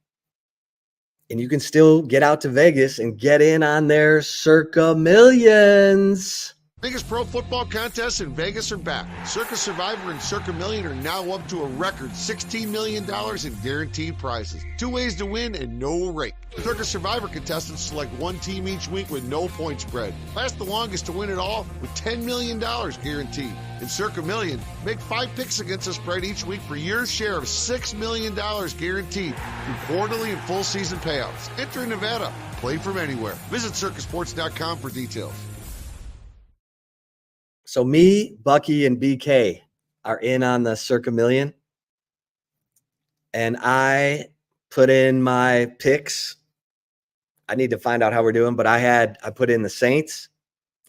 and you can still get out to Vegas and get in on their Circa Millions. Biggest pro football contests in Vegas are back. Circa Survivor and Circa Million are now up to a record $16 million in guaranteed prizes. 2 ways to win and no rake. Circa Survivor contestants select one team each week with no point spread. Last the longest to win it all with $10 million guaranteed. In Circa Million, make 5 picks against the spread each week for your share of $6 million guaranteed through quarterly and full season payouts. Enter in Nevada. Play from anywhere. Visit circasports.com for details. So me, Bucky, and BK are in on the Circa Million. And I put in my picks. I need to find out how we're doing, but I put in the Saints,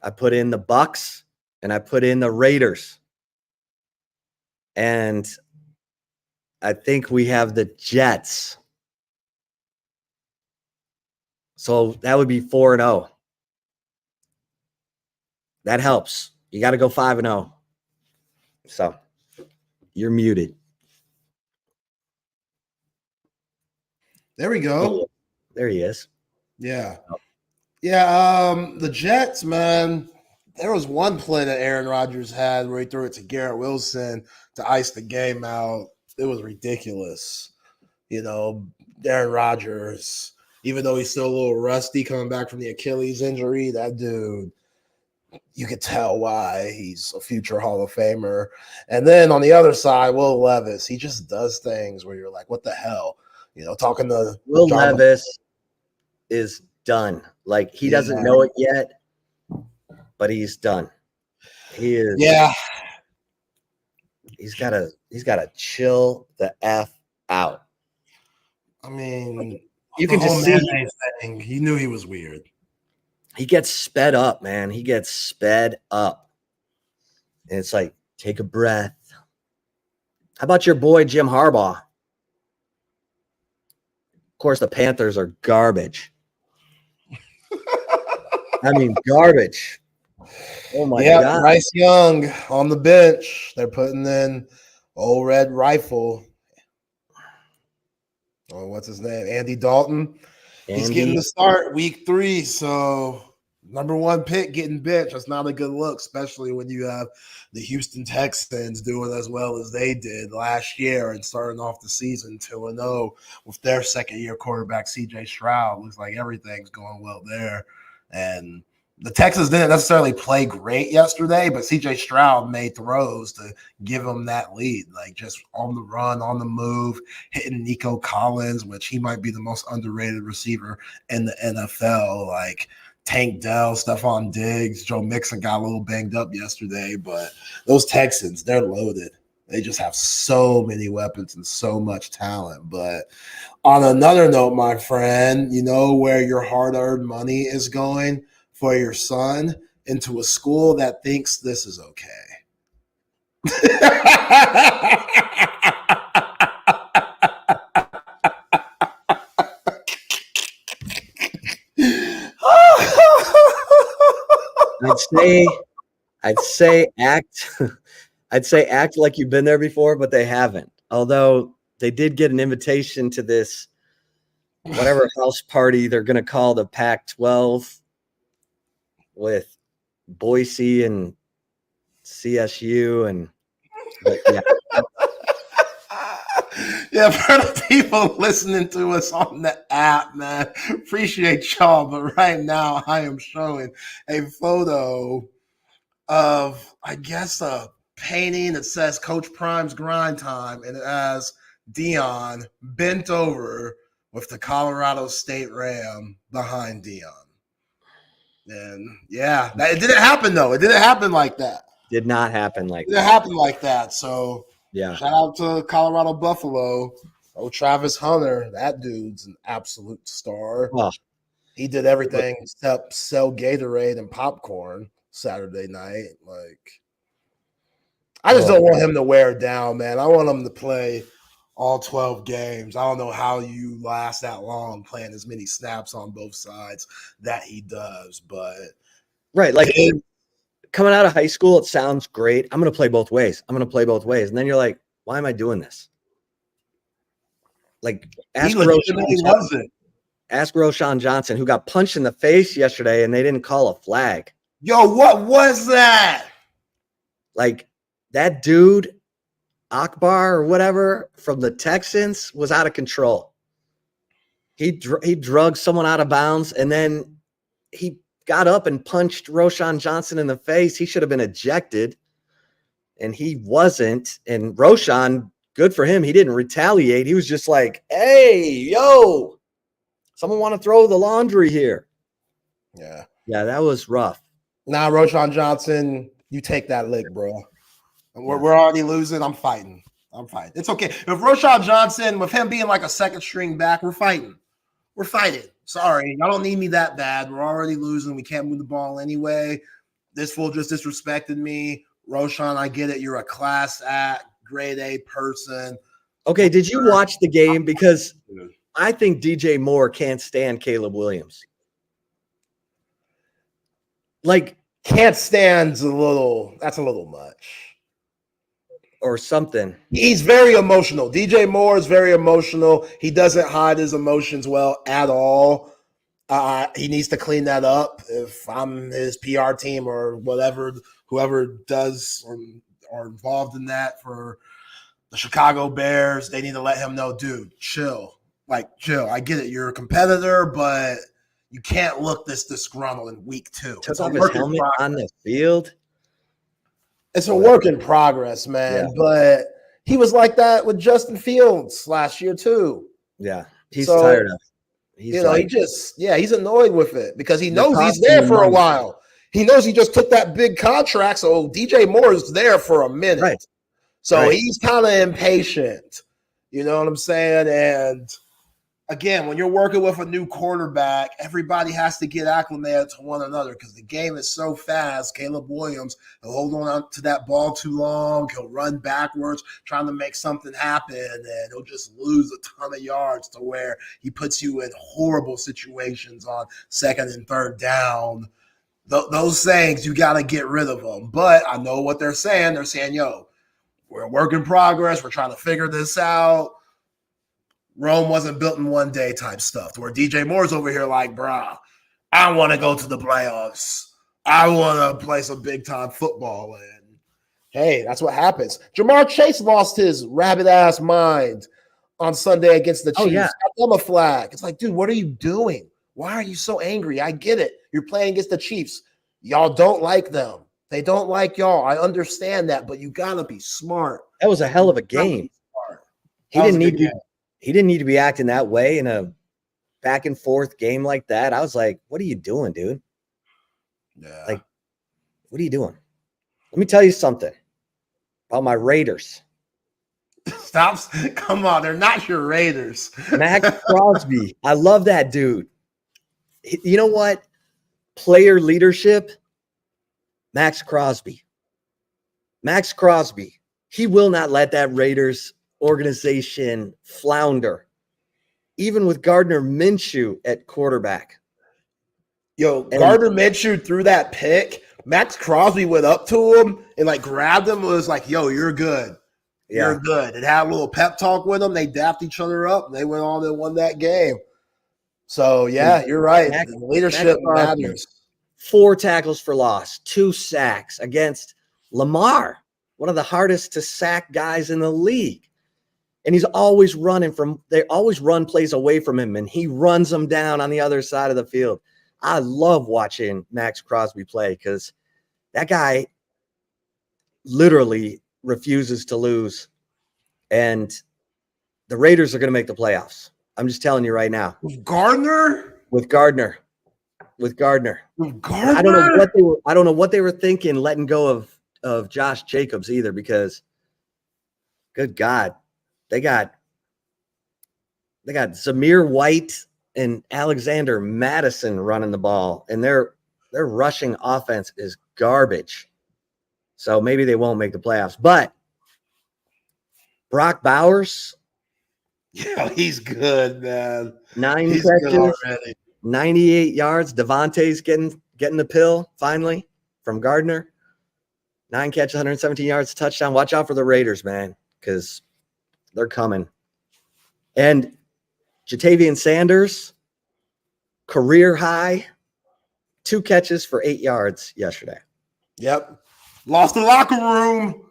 I put in the Bucks, and I put in the Raiders. And I think we have the Jets So that would be 4-0. That helps. You got to go 5-0. So you're muted. There we go. There he is. Yeah. Yeah. The Jets, man, there was one play that Aaron Rodgers had where he threw it to Garrett Wilson to ice the game out. It was ridiculous. You know, Aaron Rodgers, even though he's still a little rusty coming back from the Achilles injury, that dude, you could tell why he's a future Hall of Famer. And then on the other side, Will Levis, he just does things where you're like, what the hell? You know, talking to Will Levis is done. Like, he doesn't know it yet, but he's done. He is. Yeah. He's got to chill the F out. I mean, you can just see thing, he knew he was weird. He gets sped up, man. He gets sped up. And it's like, take a breath. How about your boy, Jim Harbaugh? Of course, the Panthers are garbage. I mean, garbage. Oh, my God. Bryce Young on the bench. They're putting in old Red Rifle. Oh, what's his name? Andy Dalton. He's getting the start week 3. So, number 1 pick getting benched. That's not a good look, especially when you have the Houston Texans doing as well as they did last year and starting off the season 2-0 with their second-year quarterback, C.J. Stroud. Looks like everything's going well there. And the Texans didn't necessarily play great yesterday, but C.J. Stroud made throws to give him that lead, like just on the run, on the move, hitting Nico Collins, which he might be the most underrated receiver in the NFL, like Tank Dell, Stephon Diggs, Joe Mixon got a little banged up yesterday, but those Texans, they're loaded. They just have so many weapons and so much talent. But on another note, my friend, you know where your hard-earned money is going for your son? Into a school that thinks this is okay. I'd say act like you've been there before, but they haven't. Although they did get an invitation to this whatever house party they're going to call the Pac-12 with Boise and CSU and yeah. Yeah, for the people listening to us on the app, man, appreciate y'all. But right now, I am showing a photo of, I guess, a painting that says Coach Prime's Grind Time, and it has Dion bent over with the Colorado State Ram behind Dion. And yeah, it didn't happen though. It didn't happen like that. Did not happen like that. It didn't happen like that. So yeah, shout out to Colorado Buffalo. Oh, Travis Hunter, that dude's an absolute star. Oh. He did everything except sell Gatorade and popcorn Saturday night. Like, I just don't want him to wear down, man. I want him to play all 12 games. I don't know how you last that long playing as many snaps on both sides that he does, but right, like coming out of high school, it sounds great. I'm going to play both ways. And then you're like, why am I doing this? Like, ask Roshan Johnson, who got punched in the face yesterday, and they didn't call a flag. Yo, what was that? Like, that dude, Akbar or whatever, from the Texans was out of control. He drugged someone out of bounds, and then he got up and punched Roshan Johnson in the face. He should have been ejected, and he wasn't. And Roshan, good for him, he didn't retaliate. He was just like, hey, yo, someone want to throw the laundry here. Yeah, that was rough. Nah, Roshan Johnson, you take that lick, bro. We're already losing. I'm fighting. It's okay. If Roshan Johnson, with him being like a second string back, we're fighting. Sorry, y'all don't need me that bad. We're already losing. We can't move the ball anyway. This fool just disrespected me. Roshan, I get it. You're a class act, grade A person. Okay, did you watch the game? Because I think DJ Moore can't stand Caleb Williams. Like, can't stand's that's a little much. Or something. He's very emotional. DJ Moore is very emotional. He doesn't hide his emotions well at all. He needs to clean that up. If I'm his PR team or whatever, whoever does or are involved in that for the Chicago Bears, they need to let him know, dude, chill. Like, chill. I get it. You're a competitor, but you can't look this disgruntled in week 2. Took off his helmet on the field. It's a work in progress, man. Yeah. But he was like that with Justin Fields last year, too. Yeah. He's tired of it. He's annoyed with it because he knows he's there for a while. He knows he just took that big contract, so DJ Moore is there for a minute. Right. So he's kind of impatient. You know what I'm saying? And again, when you're working with a new quarterback, everybody has to get acclimated to one another because the game is so fast. Caleb Williams, he'll hold on to that ball too long. He'll run backwards trying to make something happen, and he'll just lose a ton of yards to where he puts you in horrible situations on 2nd and 3rd down. Those things, you got to get rid of them. But I know what they're saying. They're saying, yo, we're a work in progress. We're trying to figure this out. Rome wasn't built in one day type stuff. Where DJ Moore's over here like, brah, I want to go to the playoffs. I want to play some big-time football. And, hey, that's what happens. Jamar Chase lost his rabbit-ass mind on Sunday against the Chiefs. Oh, yeah. Got them a flag. It's like, dude, what are you doing? Why are you so angry? I get it. You're playing against the Chiefs. Y'all don't like them. They don't like y'all. I understand that, but you got to be smart. That was a hell of a game. He didn't need to be acting that way in a back and forth game like that. I was like, what are you doing, dude? Yeah. Like, what are you doing? Let me tell you something about my Raiders. Stop. Come on. They're not your Raiders. Max Crosby. I love that dude. You know what? Player leadership. Max Crosby. Max Crosby. He will not let that Raiders organization flounder, even with Gardner Minshew at quarterback. Gardner Minshew threw that pick. Max Crosby went up to him and like grabbed him and was like, yo, you're good. Yeah. You're good. And had a little pep talk with them. They dapped each other up and they went on and won that game. So, yeah, you're right. Leadership matters. 4 tackles for loss, 2 sacks against Lamar, one of the hardest to sack guys in the league. And he's always they always run plays away from him, and he runs them down on the other side of the field. I love watching Max Crosby play because that guy literally refuses to lose. And the Raiders are going to make the playoffs. I'm just telling you right now. With Gardner. I don't know what they were thinking letting go of Josh Jacobs either, because good God, they got Zamir White and Alexander Madison running the ball, and their rushing offense is garbage. So maybe they won't make the playoffs. But Brock Bowers, yeah, he's good, man. 9 He's catches, good already. 98 yards. Devontae's getting the pill finally from Gardner. 9 catches, 117 yards, touchdown. Watch out for the Raiders, man, because they're coming. And Jatavian Sanders, career high, 2 catches for 8 yards yesterday. Yep. Lost the locker room.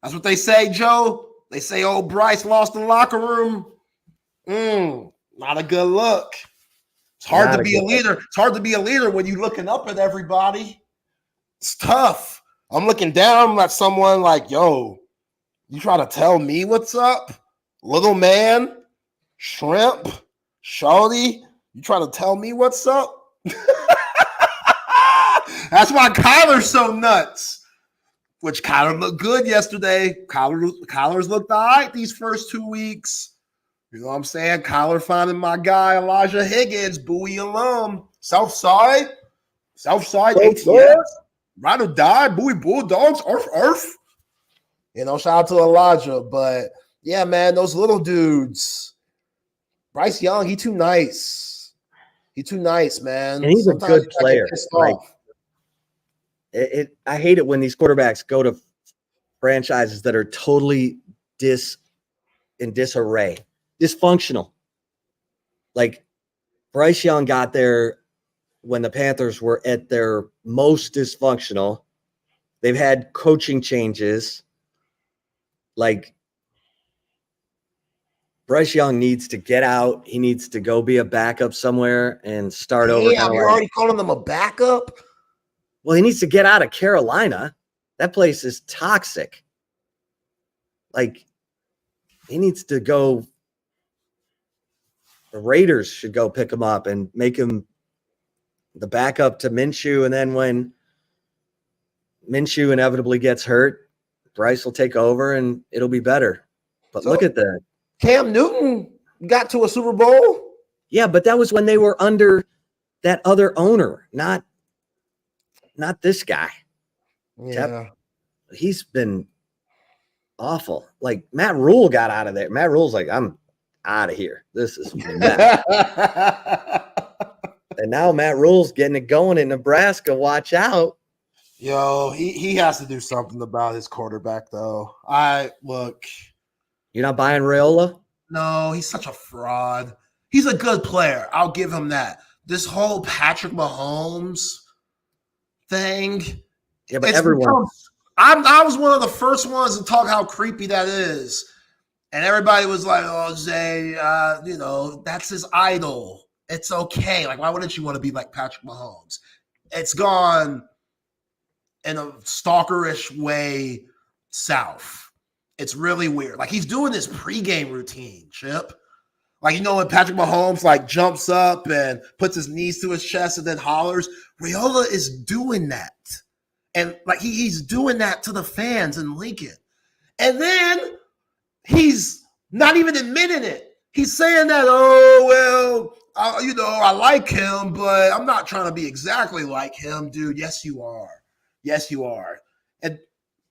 That's what they say, Joe. They say, oh, Bryce lost the locker room. Not a good look. It's hard to be a leader. It's hard to be a leader when you're looking up at everybody. It's tough. I'm looking down at someone like, yo, you try to tell me what's up? Little man, shrimp, shawty, you try to tell me what's up? That's why Kyler's so nuts. Which Kyler looked good yesterday. Kyler's looked all right these first 2 weeks. You know what I'm saying? Kyler finding my guy, Elijah Higgins, Bowie alum. Southside, ATS, ride or die, Bowie Bulldogs, Earth. You know, shout out to Elijah. But, yeah, man, those little dudes, Bryce Young, he too nice. He too nice, man. And he's Sometimes a good you gotta get player. pissed Like, off. I hate it when these quarterbacks go to franchises that are totally in disarray, dysfunctional. Like Bryce Young got there when the Panthers were at their most dysfunctional. They've had coaching changes. Like Bryce Young needs to get out. He needs to go be a backup somewhere and start over. Damn, you're already calling them a backup? Well, he needs to get out of Carolina. That place is toxic. Like, he needs to go. The Raiders should go pick him up and make him the backup to Minshew. And then when Minshew inevitably gets hurt, Bryce will take over and it'll be better. But look at that. Cam Newton got to a Super Bowl. Yeah, but that was when they were under that other owner, not this guy. Yeah. He's been awful. Like Matt Rule got out of there. Matt Rule's like, I'm out of here. This is mess. And now Matt Rule's getting it going in Nebraska. Watch out. Yo, he has to do something about his quarterback, though. Look. You're not buying Raiola? No, he's such a fraud. He's a good player. I'll give him that. This whole Patrick Mahomes thing. Yeah, but everyone. I was one of the first ones to talk how creepy that is. And everybody was like, oh, Zay, that's his idol. It's okay. Like, why wouldn't you want to be like Patrick Mahomes? It's gone in a stalkerish way south. It's really weird. Like, he's doing this pregame routine, Chip. Like, when Patrick Mahomes, like, jumps up and puts his knees to his chest and then hollers, Raiola is doing that. And, like, he's doing that to the fans in Lincoln. And then he's not even admitting it. He's saying that, I like him, but I'm not trying to be exactly like him, dude. Yes, you are. Yes, you are. And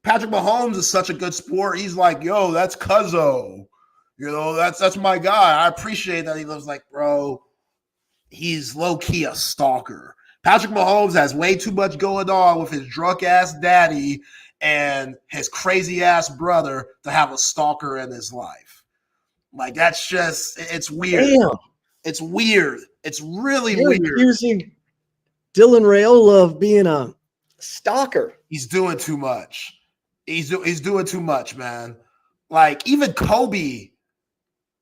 Patrick Mahomes is such a good sport. He's like, yo, that's Cuzzo. That's my guy. I appreciate that. He was like, bro, he's low-key a stalker. Patrick Mahomes has way too much going on with his drunk-ass daddy and his crazy-ass brother to have a stalker in his life. Like, that's just, it's weird. Damn. It's weird. It's really You're weird. accusing Dylan Raiola of being a stalker. He's doing too much. He's doing too much, man. Like, even Kobe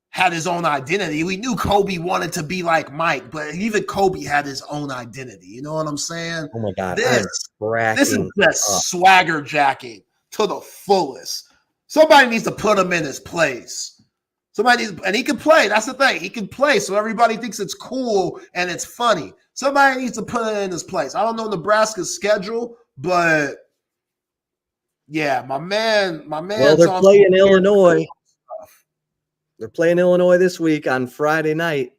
had his own identity. We knew Kobe wanted to be like Mike, but even Kobe had his own identity. You know what I'm saying? Oh my God. This is just swagger jacking to the fullest. Somebody needs to put him in his place. And he can play. That's the thing. He can play, so everybody thinks it's cool and it's funny. Somebody needs to put it in his place. I don't know Nebraska's schedule, but yeah, my man. Well, they're playing Illinois. They're playing Illinois this week on Friday night,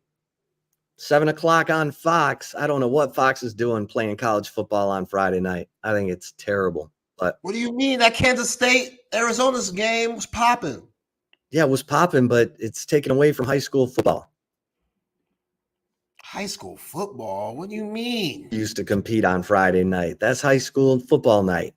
7:00 on Fox. I don't know what Fox is doing playing college football on Friday night. I think it's terrible. But what do you mean? That Kansas State Arizona's game was popping. Yeah, it was popping, but it's taken away from high school football. High school football? What do you mean? Used to compete on Friday night. That's high school football night.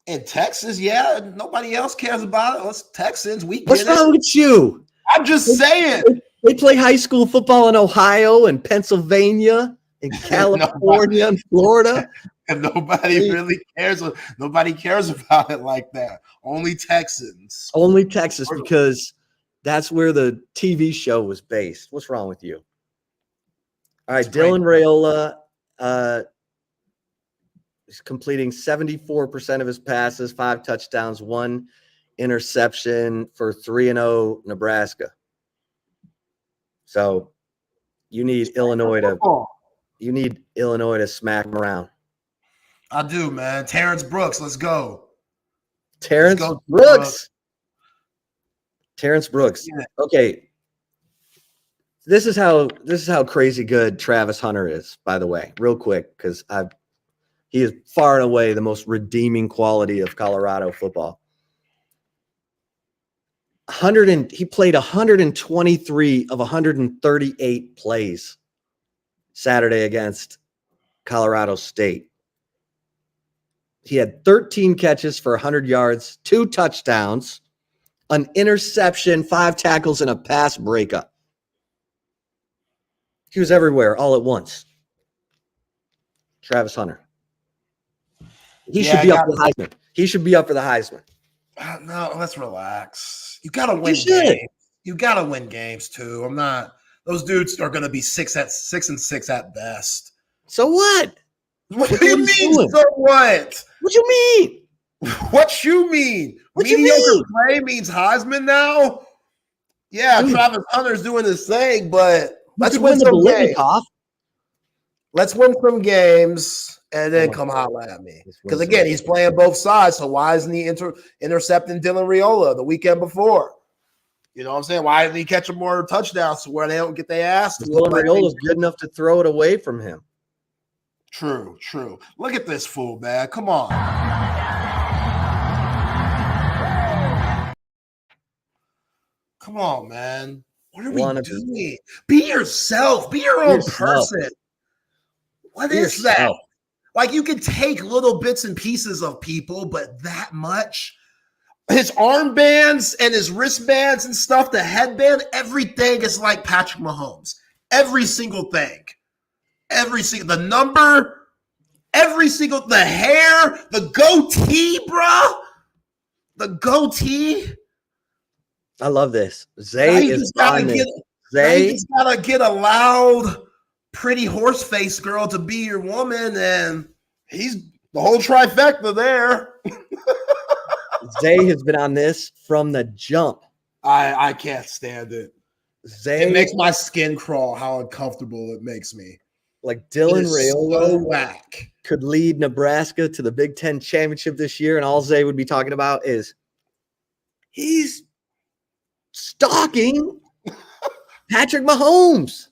In Texas, yeah, nobody else cares about it. Us Texans, we get What's wrong with you? I'm just saying. They play high school football in Ohio and Pennsylvania and California and Florida. And nobody really cares. Nobody cares about it like that. Only Texans. Only Texas, because that's where the TV show was based. What's wrong with you? All right, Dylan Raiola is completing 74% of his passes, 5 touchdowns, 1 interception for 3-0 Nebraska. So you need Illinois to smack him around. I do, man. Terrence Brooks, let's go. Terrence Brooks. Terrence Brooks. Yeah. Okay. This is how crazy good Travis Hunter is, by the way, real quick, because he is far and away the most redeeming quality of Colorado football. He played 123 of 138 plays Saturday against Colorado State. He had 13 catches for 100 yards, 2 touchdowns, an interception, 5 tackles, and a pass breakup. He was everywhere all at once. Travis Hunter. He should be up for the Heisman. He should be up for the Heisman. No, let's relax. You got to win games. You got to win games too. I'm not. Those dudes are going to be 6-6 at best. So what? What do you mean? So what? What you mean? What you mean? Mediocre play means Heisman now? Yeah, dude. Travis Hunter's doing his thing, but let's win some games. Let's win some games and then come holler at me. Because again, he's playing both sides. So why isn't he intercepting Dylan Raiola the weekend before? You know what I'm saying? Why didn't he catch more touchdowns to where they don't get their ass? Dylan Raiola's good enough to throw it away from him. True. Look at this fool, man. Come on. Come on, man. What are we doing? Be yourself. Be your own person. What is that? Like, you can take little bits and pieces of people, but that much? His armbands and his wristbands and stuff, the headband, everything is like Patrick Mahomes. Every single thing. The number, the hair, the goatee, bro. The goatee. I love this. Zay is on this. Zay just gotta get a loud, pretty horse face girl to be your woman, and he's the whole trifecta there. Zay has been on this from the jump. I can't stand it. Zay, it makes my skin crawl how uncomfortable it makes me. Like Dylan Raiola could lead Nebraska to the Big Ten championship this year, and all Zay would be talking about is he's stalking Patrick Mahomes.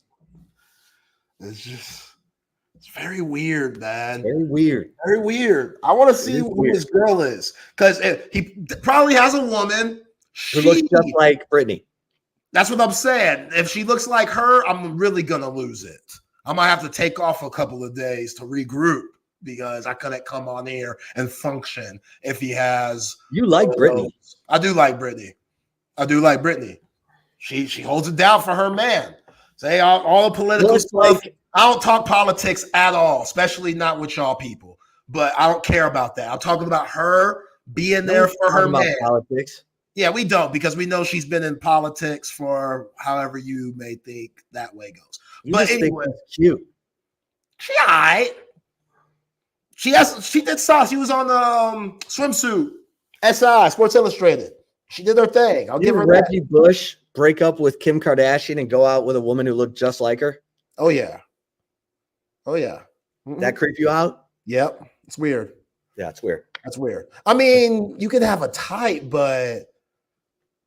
It's very weird, man. Very weird. I want to see who his girl is, because he probably has a woman who looks just like Brittany. That's what I'm saying. If she looks like her, I'm really gonna lose it. I might have to take off a couple of days to regroup because I couldn't come on here and function if he has. You like Brittany? I do like Brittany. She holds it down for her man. Say all the political stuff. I don't talk politics at all, especially not with y'all people. But I don't care about that. I'm talking about her being there for her man. Politics. Yeah, we don't, because we know she's been in politics for however you may think that way goes. But anyway, cute. She all right. She did sauce. She was on the swimsuit. SI Sports Illustrated. She did her thing. I'll give her Reggie Bush break up with Kim Kardashian and go out with a woman who looked just like her. Oh yeah. Mm-mm. That creep you out? Yep. It's weird. Yeah, it's weird. That's weird. I mean, you could have a type, but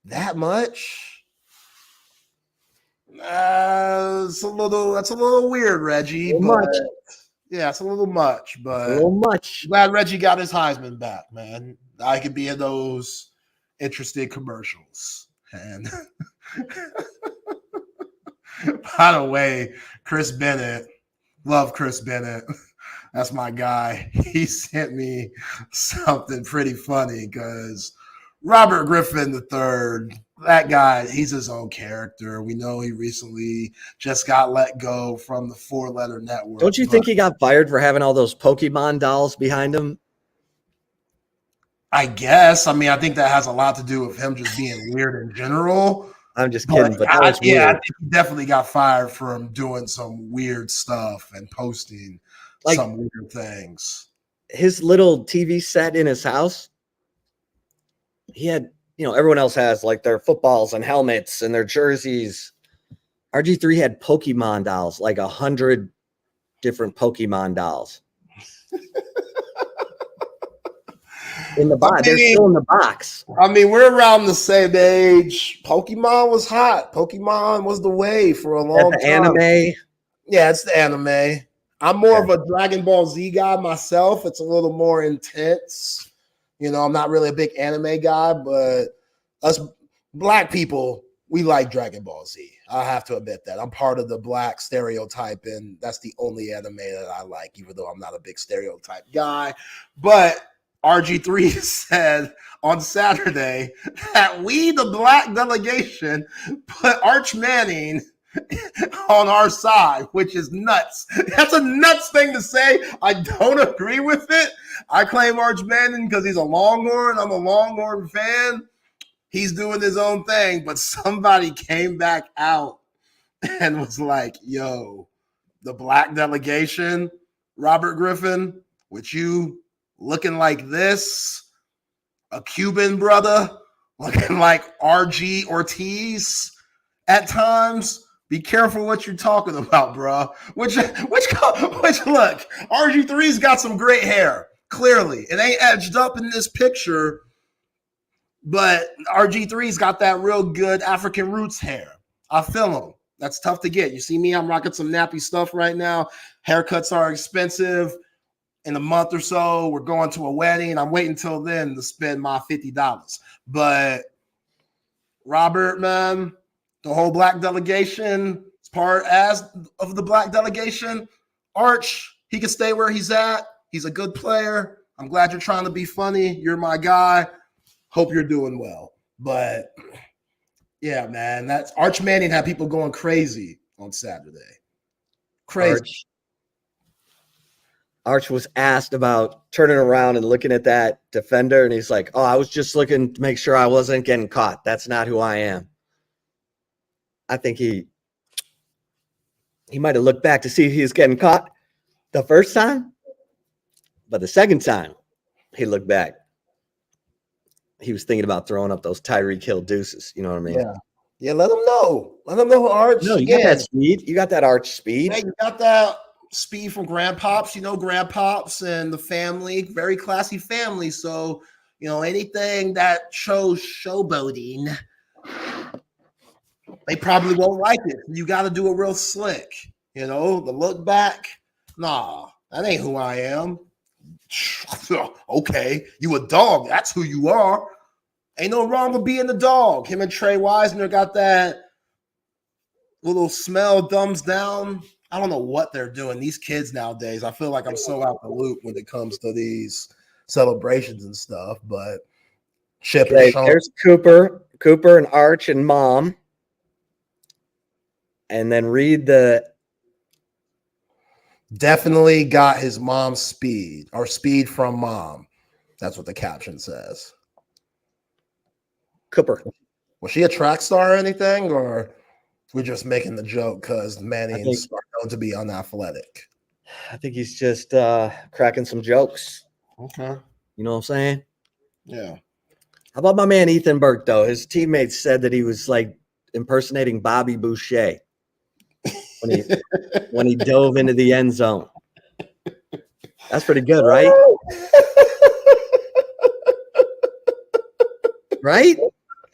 that much? That's a little weird, Reggie. Yeah, it's a little much, but a little much. Glad Reggie got his Heisman back, man. I could be in those interesting commercials. And by the way, Chris Bennett, love Chris Bennett. That's my guy. He sent me something pretty funny because Robert Griffin III, that guy, he's his own character. We know he recently just got let go from the 4-letter network. Don't you think he got fired for having all those Pokemon dolls behind him? I guess. I mean, I think that has a lot to do with him just being weird in general. I'm just kidding, but I think he definitely got fired from doing some weird stuff and posting some weird things. His little TV set in his house, he had, everyone else has like their footballs and helmets and their jerseys. RG3 had Pokemon dolls, like 100 different Pokemon dolls. In the box. They're still in the box. I mean, we're around the same age. Pokemon was hot. Pokemon was the wave for a long time. Anime. Yeah, it's the anime. I'm more of a Dragon Ball Z guy myself. It's a little more intense. I'm not really a big anime guy, but us black people, we like Dragon Ball Z. I have to admit that. I'm part of the black stereotype, and that's the only anime that I like, even though I'm not a big stereotype guy. But RG3 said on Saturday that we, the black delegation, put Arch Manning on our side, which is nuts. That's a nuts thing to say. I don't agree with it. I claim Arch Manning because he's a Longhorn. I'm a Longhorn fan. He's doing his own thing, but somebody came back out and was like, yo, the black delegation, Robert Griffin, with you looking like this, a Cuban brother looking like RG Ortiz at times. Be careful what you're talking about, bro. Which look, RG3's got some great hair. Clearly, it ain't edged up in this picture, but RG3's got that real good African roots hair. I feel him. That's tough to get. You see me? I'm rocking some nappy stuff right now. Haircuts are expensive. In a month or so, we're going to a wedding. I'm waiting till then to spend my $50. But Robert, man, the whole black delegation, as part of the black delegation, Arch, he can stay where he's at. He's a good player. I'm glad you're trying to be funny. You're my guy. Hope you're doing well. But yeah, man, that's Arch Manning had people going crazy on Saturday. Crazy. Arch was asked about turning around and looking at that defender, and he's like, "Oh, I was just looking to make sure I wasn't getting caught. That's not who I am." I think he might have looked back to see if he was getting caught the first time, but the second time he looked back, he was thinking about throwing up those Tyreek Hill deuces. You know what I mean? Yeah. Let him know. Let him know, Arch. No, you got that speed. You got that Arch speed. Hey, you got that speed from Grandpops. You know, Grandpops and the family, very classy family. So, you know, anything that shows showboating, they probably won't like it. You got to do it real slick. You know, the look back. Nah, that ain't who I am. Okay, you a dog. That's who you are. Ain't no wrong with being the dog. Him and Trey Wisner got that little smell, thumbs down. I don't know what they're doing. These kids nowadays, I feel like I'm so out the loop when it comes to these celebrations and stuff. But Chip and Sean. There's Cooper and Arch and Mom. And then read the definitely got his mom's speed or speed from mom. That's what the caption says. Cooper. Was she a track star or anything? Or we're just making the joke because Manny and Sark known to be unathletic? I think he's just cracking some jokes. Okay. You know what I'm saying? Yeah. How about my man Ethan Burke, though? His teammates said that he was like impersonating Bobby Boucher when he dove into the end zone. That's pretty good, right? Right?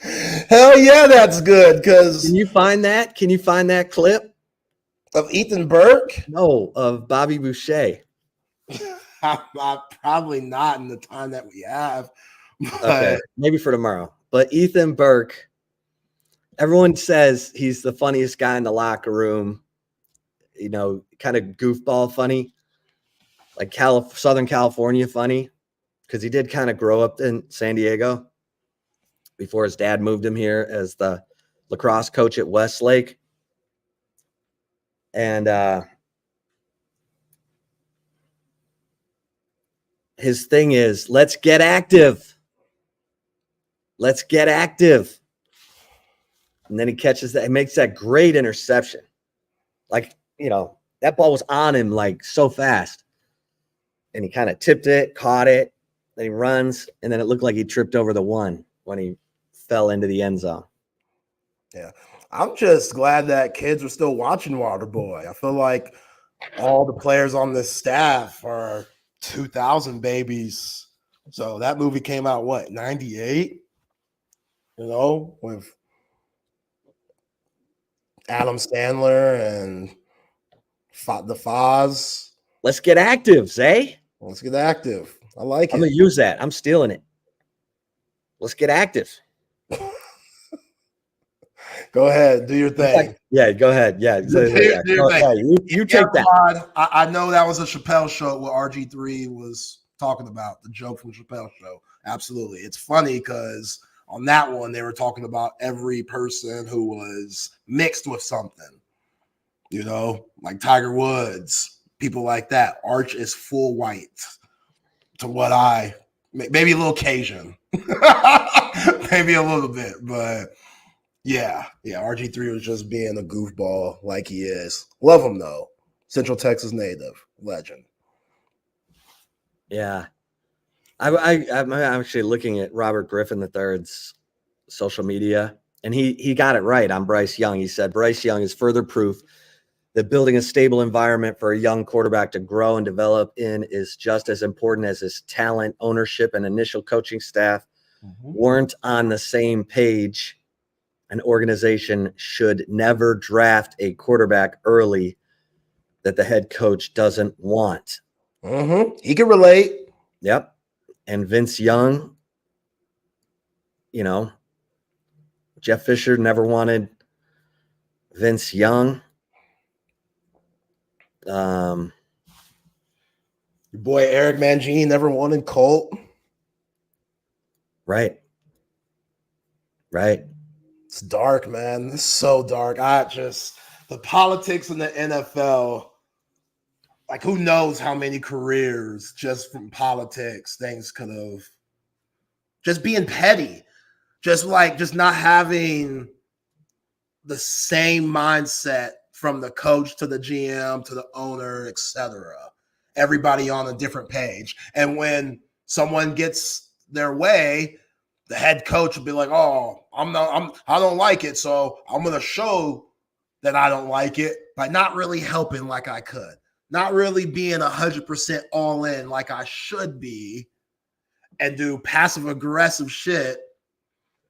Hell yeah, that's good. Because can you find that? Can you find that clip of Ethan Burke? No, of Bobby Boucher. Probably not in the time that we have. Okay, maybe for tomorrow. But Ethan Burke, everyone says he's the funniest guy in the locker room. You know, kind of goofball funny, like Southern California funny, because he did kind of grow up in San Diego before his dad moved him here as the lacrosse coach at Westlake. And his thing is, let's get active. Let's get active. And then he catches that. He makes that great interception. Like, you know, that ball was on him like so fast. And he kind of tipped it, caught it. Then he runs. And then it looked like he tripped over the one when he fell into the end zone. Yeah. I'm just glad that kids are still watching Waterboy. I feel like all the players on this staff are 2000 babies. So that movie came out, what, 98? You know, with Adam Sandler and the Foz. Let's get active, Zay. Let's get active. I like it. I'm going to use that. I'm stealing it. Let's get active. Go ahead, do your thing. Yeah, go ahead. Yeah, Do your thing. You take that. I know that was a Chappelle show what RG3 was talking about, the joke from Chappelle show. Absolutely. It's funny because on that one, they were talking about every person who was mixed with something, you know, like Tiger Woods, people like that. Arch is full white to what maybe a little Cajun, maybe a little bit, but yeah. RG3 was just being a goofball like he is. Love him though. Central Texas native, legend. Yeah. I'm actually looking at Robert Griffin III's social media, and he got it right on Bryce Young. He said Bryce Young is further proof that building a stable environment for a young quarterback to grow and develop in is just as important as his talent, ownership, and initial coaching staff weren't on the same page. An organization should never draft a quarterback early that the head coach doesn't want. He can relate. Yep. And Vince Young, you know, Jeff Fisher never wanted Vince Young. Your boy Eric Mangini never wanted Colt. Right. It's dark, man. It's so dark. The politics in the NFL, like who knows how many careers just from politics things could have, just being petty, just not having the same mindset from the coach to the GM to the owner, etc. Everybody on a different page. And when someone gets their way, the head coach will be like, "Oh, I don't like it, so I'm going to show that I don't like it by not really helping like I could, not really being 100% all in like I should be, and do passive aggressive shit."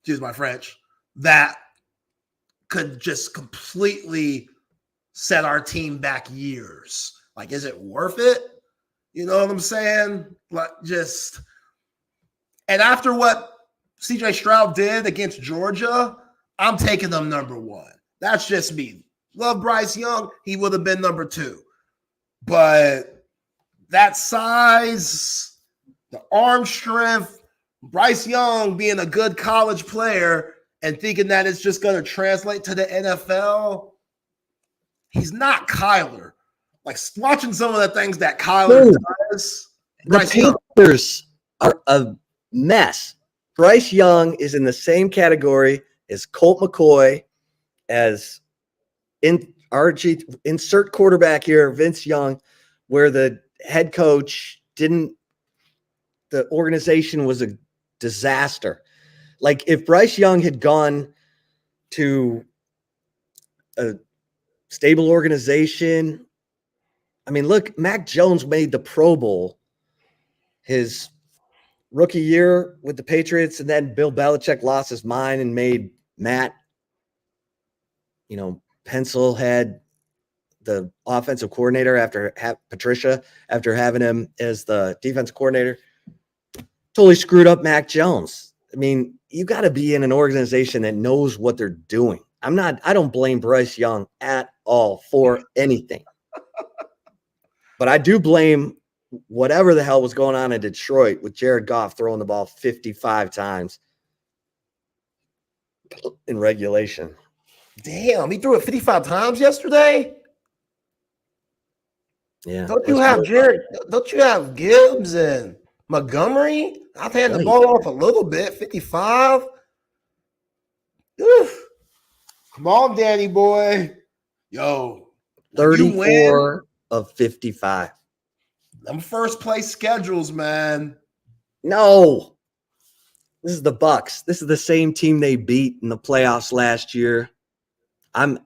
Excuse my French. That could just completely set our team back years. Like, is it worth it? You know what I'm saying? Like, and after what CJ Stroud did against Georgia, I'm taking them number one. That's just me. Love Bryce Young. He would have been number two. But that size, the arm strength, Bryce Young being a good college player and thinking that it's just going to translate to the NFL, he's not Kyler. Like, watching some of the things that Kyler does. The Panthers are a mess. Bryce Young is in the same category as Colt McCoy, as insert quarterback here, Vince Young, where the head coach the organization was a disaster. Like, if Bryce Young had gone to a stable organization, I mean, look, Mac Jones made the Pro Bowl his rookie year with the Patriots, and then Bill Belichick lost his mind and made Matt, Pencil had the offensive coordinator after Patricia, after having him as the defensive coordinator. Totally screwed up Mac Jones. I mean, you got to be in an organization that knows what they're doing. I don't blame Bryce Young at all for anything. But I do blame whatever the hell was going on in Detroit with Jared Goff throwing the ball 55 times in regulation. Damn, he threw it 55 times yesterday? Yeah. Don't you have Gibbs and Montgomery? I've had the ball off a little bit. 55. Oof. Come on, Danny boy. Yo. 34 of 55. Them first place schedules, man. No. This is the Bucks. This is the same team they beat in the playoffs last year. All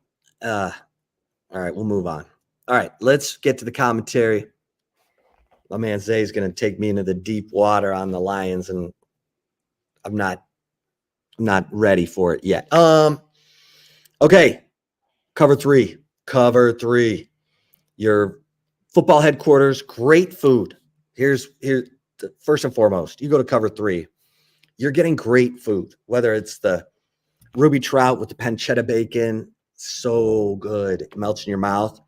right, we'll move on. All right, let's get to the commentary. My man Zay is going to take me into the deep water on the Lions, and I'm not ready for it yet. Okay, cover three. Your football headquarters, great food. Here's first and foremost, you go to cover three, you're getting great food, whether it's the ruby trout with the pancetta bacon, so good. It melts in your mouth.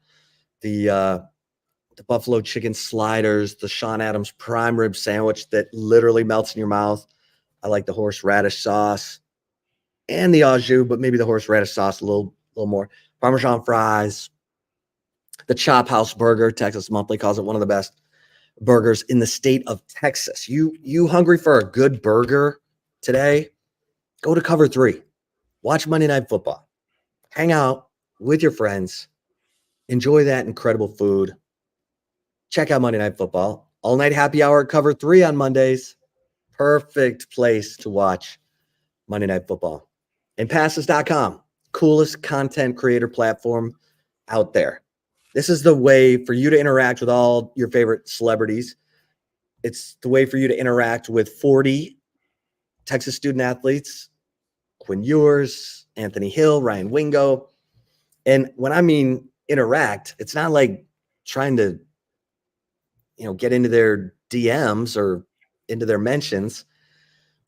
The buffalo chicken sliders, the Sean Adams prime rib sandwich that literally melts in your mouth. I like the horseradish sauce and the au jus, but maybe the horseradish sauce a little more. Parmesan fries, the Chop House burger. Texas Monthly calls it one of the best burgers in the state of Texas. You hungry for a good burger today? Go to Cover 3. Watch Monday Night Football. Hang out with your friends. Enjoy that incredible food. Check out Monday Night Football. All night happy hour at Cover 3 on Mondays. Perfect place to watch Monday Night Football. And passes.com, coolest content creator platform out there. This is the way for you to interact with all your favorite celebrities. It's the way for you to interact with 40 Texas student athletes, Quinn Ewers, Anthony Hill, Ryan Wingo. And when I mean interact, it's not like trying to, get into their DMs or into their mentions.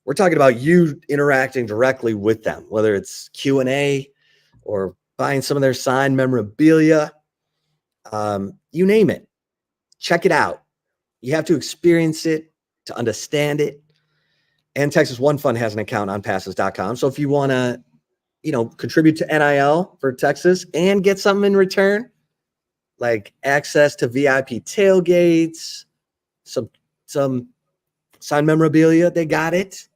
We're talking about you interacting directly with them, whether it's Q&A or buying some of their signed memorabilia. You name it. Check it out. You have to experience it to understand it. And Texas One Fund has an account on passes.com. So if you want to, contribute to NIL for Texas and get something in return, like access to VIP tailgates, some signed memorabilia, they got it.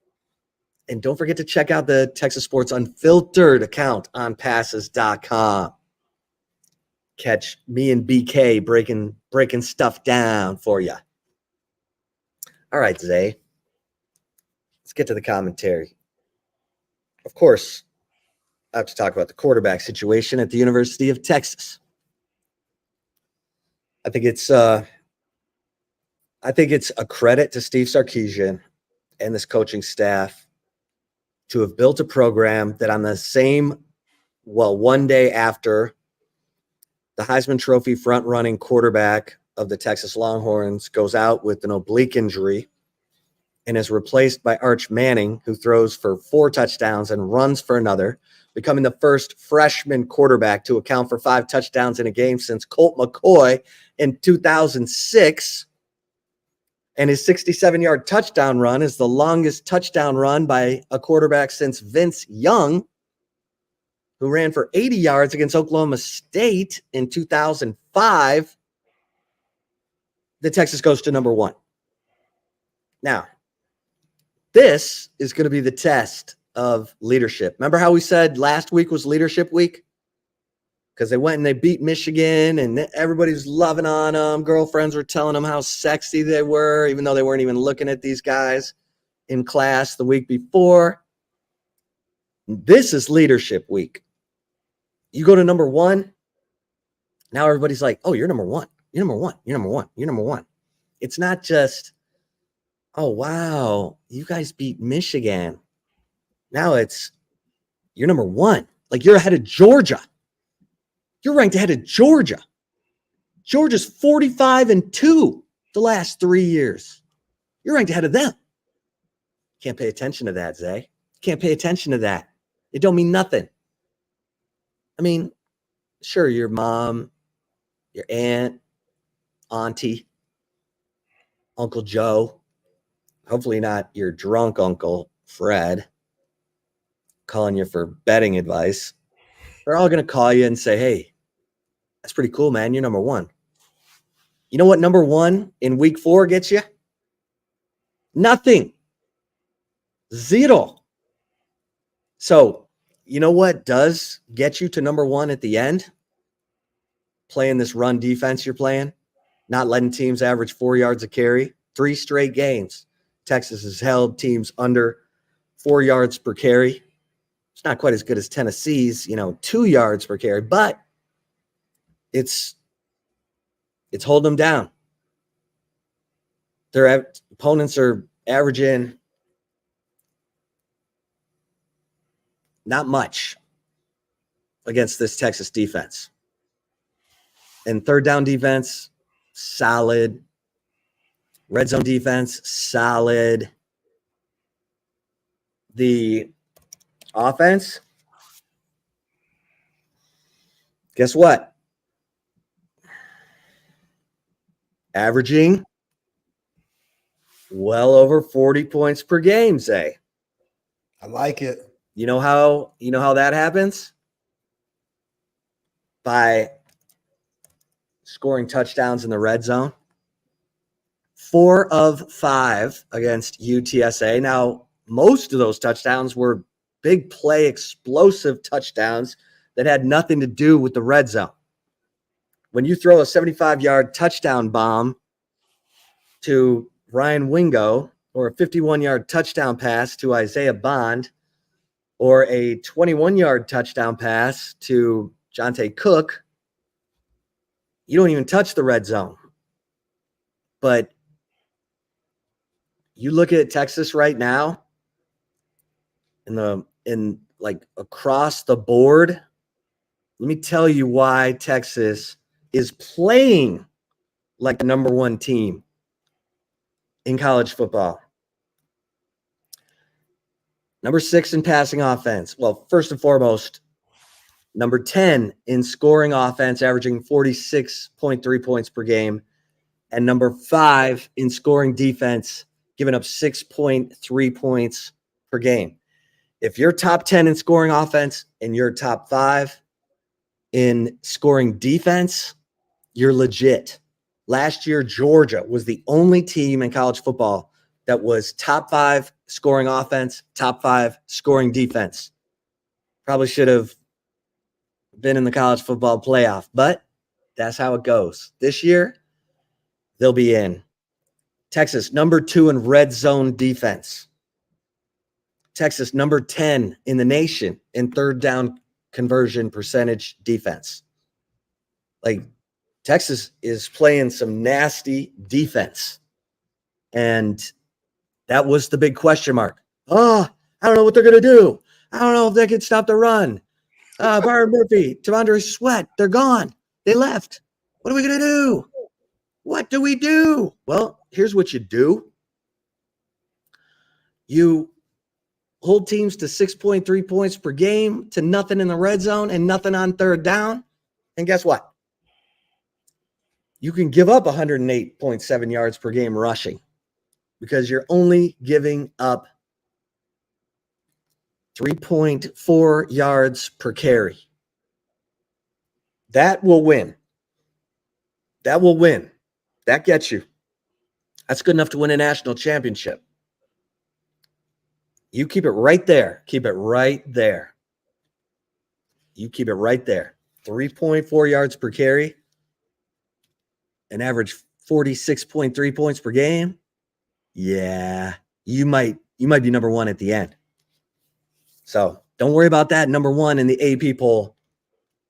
And don't forget to check out the Texas Sports Unfiltered account on passes.com. Catch me and BK breaking stuff down for you. All right, Zay. Let's get to the commentary. Of course, I have to talk about the quarterback situation at the University of Texas. I think it's a credit to Steve Sarkisian and this coaching staff to have built a program that one day after the Heisman Trophy front-running quarterback of the Texas Longhorns goes out with an oblique injury and is replaced by Arch Manning, who throws for 4 touchdowns and runs for another, becoming the first freshman quarterback to account for 5 touchdowns in a game since Colt McCoy in 2006. And his 67-yard touchdown run is the longest touchdown run by a quarterback since Vince Young, who ran for 80 yards against Oklahoma State in 2005. The Texas goes to number 1. Now, this is going to be the test of leadership. Remember how we said last week was leadership week? Because they went and they beat Michigan and everybody was loving on them. Girlfriends were telling them how sexy they were, even though they weren't even looking at these guys in class the week before. This is leadership week. You go to number 1. Now everybody's like, oh, you're number 1. You're number 1. You're number 1. You're number 1. It's not just, oh, wow, you guys beat Michigan. Now it's, you're number 1. Like, you're ahead of Georgia. You're ranked ahead of Georgia. Georgia's 45-2 the last 3 years. You're ranked ahead of them. Can't pay attention to that, Zay. Can't pay attention to that. It don't mean nothing. I mean, sure, your mom, your aunt, auntie, Uncle Joe, hopefully not your drunk uncle, Fred, calling you for betting advice. They're all going to call you and say, hey, that's pretty cool, man. You're number 1. You know what number 1 in week 4 gets you? Nothing. 0. So, you know what does get you to number 1 at the end? Playing this run defense you're playing, not letting teams average 4 yards a carry. 3 straight games. Texas has held teams under 4 yards per carry. It's not quite as good as Tennessee's, 2 yards per carry, but it's holding them down. Their opponents are averaging not much against this Texas defense. And third down defense, solid. Red zone defense, solid. The offense, Guess what? Averaging well over 40 points per game, Zay. I like it. You know how that happens? By scoring touchdowns in the red zone. 4 of 5 against UTSA. Now, most of those touchdowns were big play, explosive touchdowns that had nothing to do with the red zone. When you throw a 75-yard touchdown bomb to Ryan Wingo, or a 51-yard touchdown pass to Isaiah Bond, or a 21-yard touchdown pass to Jonte Cook, you don't even touch the red zone. But you look at Texas right now, in across the board, let me tell you why Texas is playing like the number 1 team in college football. Number 6 in passing offense. Well, first and foremost, number 10 in scoring offense, averaging 46.3 points per game. And number 5 in scoring defense, giving up 6.3 points per game. If you're top 10 in scoring offense and you're top 5 in scoring defense, you're legit. Last year, Georgia was the only team in college football that was top 5 scoring offense, top 5 scoring defense. Probably should have been in the college football playoff, but that's how it goes. This year, they'll be in. Texas, number 2 in red zone defense. Texas, number 10 in the nation in third down conversion percentage defense. Like, Texas is playing some nasty defense. And that was the big question mark. Oh, I don't know what they're going to do. I don't know if they can stop the run. Byron Murphy, Devondre Sweat, they're gone. They left. What are we going to do? What do we do? Well, here's what you do. You hold teams to 6.3 points per game, to nothing in the red zone and nothing on third down. And guess what? You can give up 108.7 yards per game rushing because you're only giving up 3.4 yards per carry. That will win. That will win. That gets you. That's good enough to win a national championship. You keep it right there. Keep it right there. You keep it right there. 3.4 yards per carry. An average 46.3 points per game. Yeah, you might be number 1 at the end. So don't worry about that. Number 1 in the AP poll.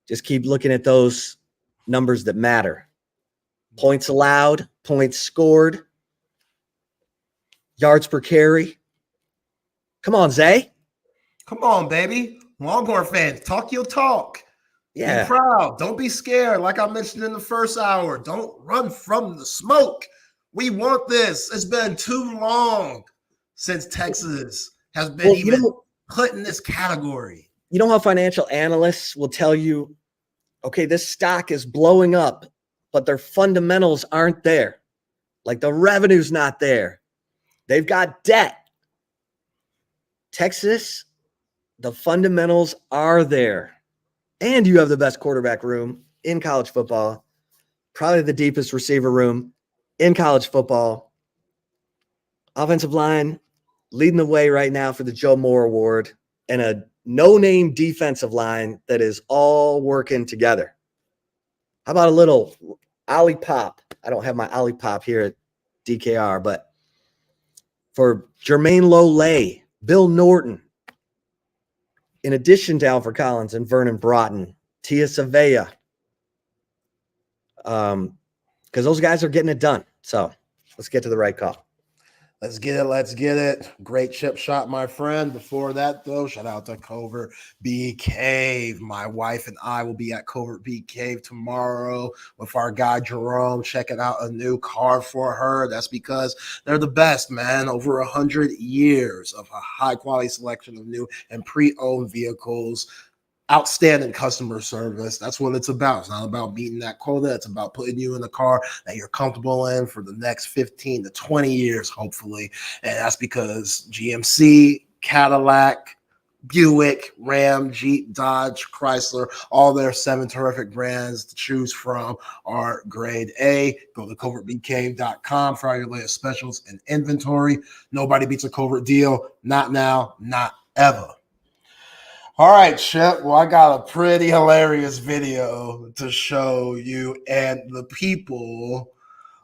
Just keep looking at those numbers that matter. Points allowed, points scored, yards per carry. Come on, Zay. Come on, baby. Longhorn fans, talk your talk. Yeah. Be proud. Don't be scared. Like I mentioned in the first hour, don't run from the smoke. We want this. It's been too long since Texas has been put in this category. You know how financial analysts will tell you, okay, this stock is blowing up, but their fundamentals aren't there. Like the revenue's not there. They've got debt. Texas, the fundamentals are there. And you have the best quarterback room in college football, probably the deepest receiver room in college football. Offensive line leading the way right now for the Joe Moore Award, and a no-name defensive line that is all working together. How about a little Ollie Pop? I don't have my Ollie Pop here at DKR, but for Jermaine Lolay, Bill Norton, in addition to Alfred Collins and Vernon Broughton, Tia Savea, because those guys are getting it done. So let's get to the right call. Let's get it. Let's get it. Great chip shot, my friend. Before that, though, shout out to Covert Bee Cave. My wife and I will be at Covert Bee Cave tomorrow with our guy Jerome, checking out a new car for her. That's because they're the best, man. Over 100 years of a high quality selection of new and pre-owned vehicles. outstanding customer service. That's what it's about. It's not about meeting that quota. It's about putting you in a car that you're comfortable in for the next 15 to 20 years, hopefully. And that's because GMC, Cadillac, Buick, Ram, Jeep, Dodge, Chrysler, all their 7 terrific brands to choose from are grade A. Go to covertbcave.com for all your latest specials and inventory. Nobody beats a Covert deal. Not now, not ever. All right, Chip. Well, I got a pretty hilarious video to show you and the people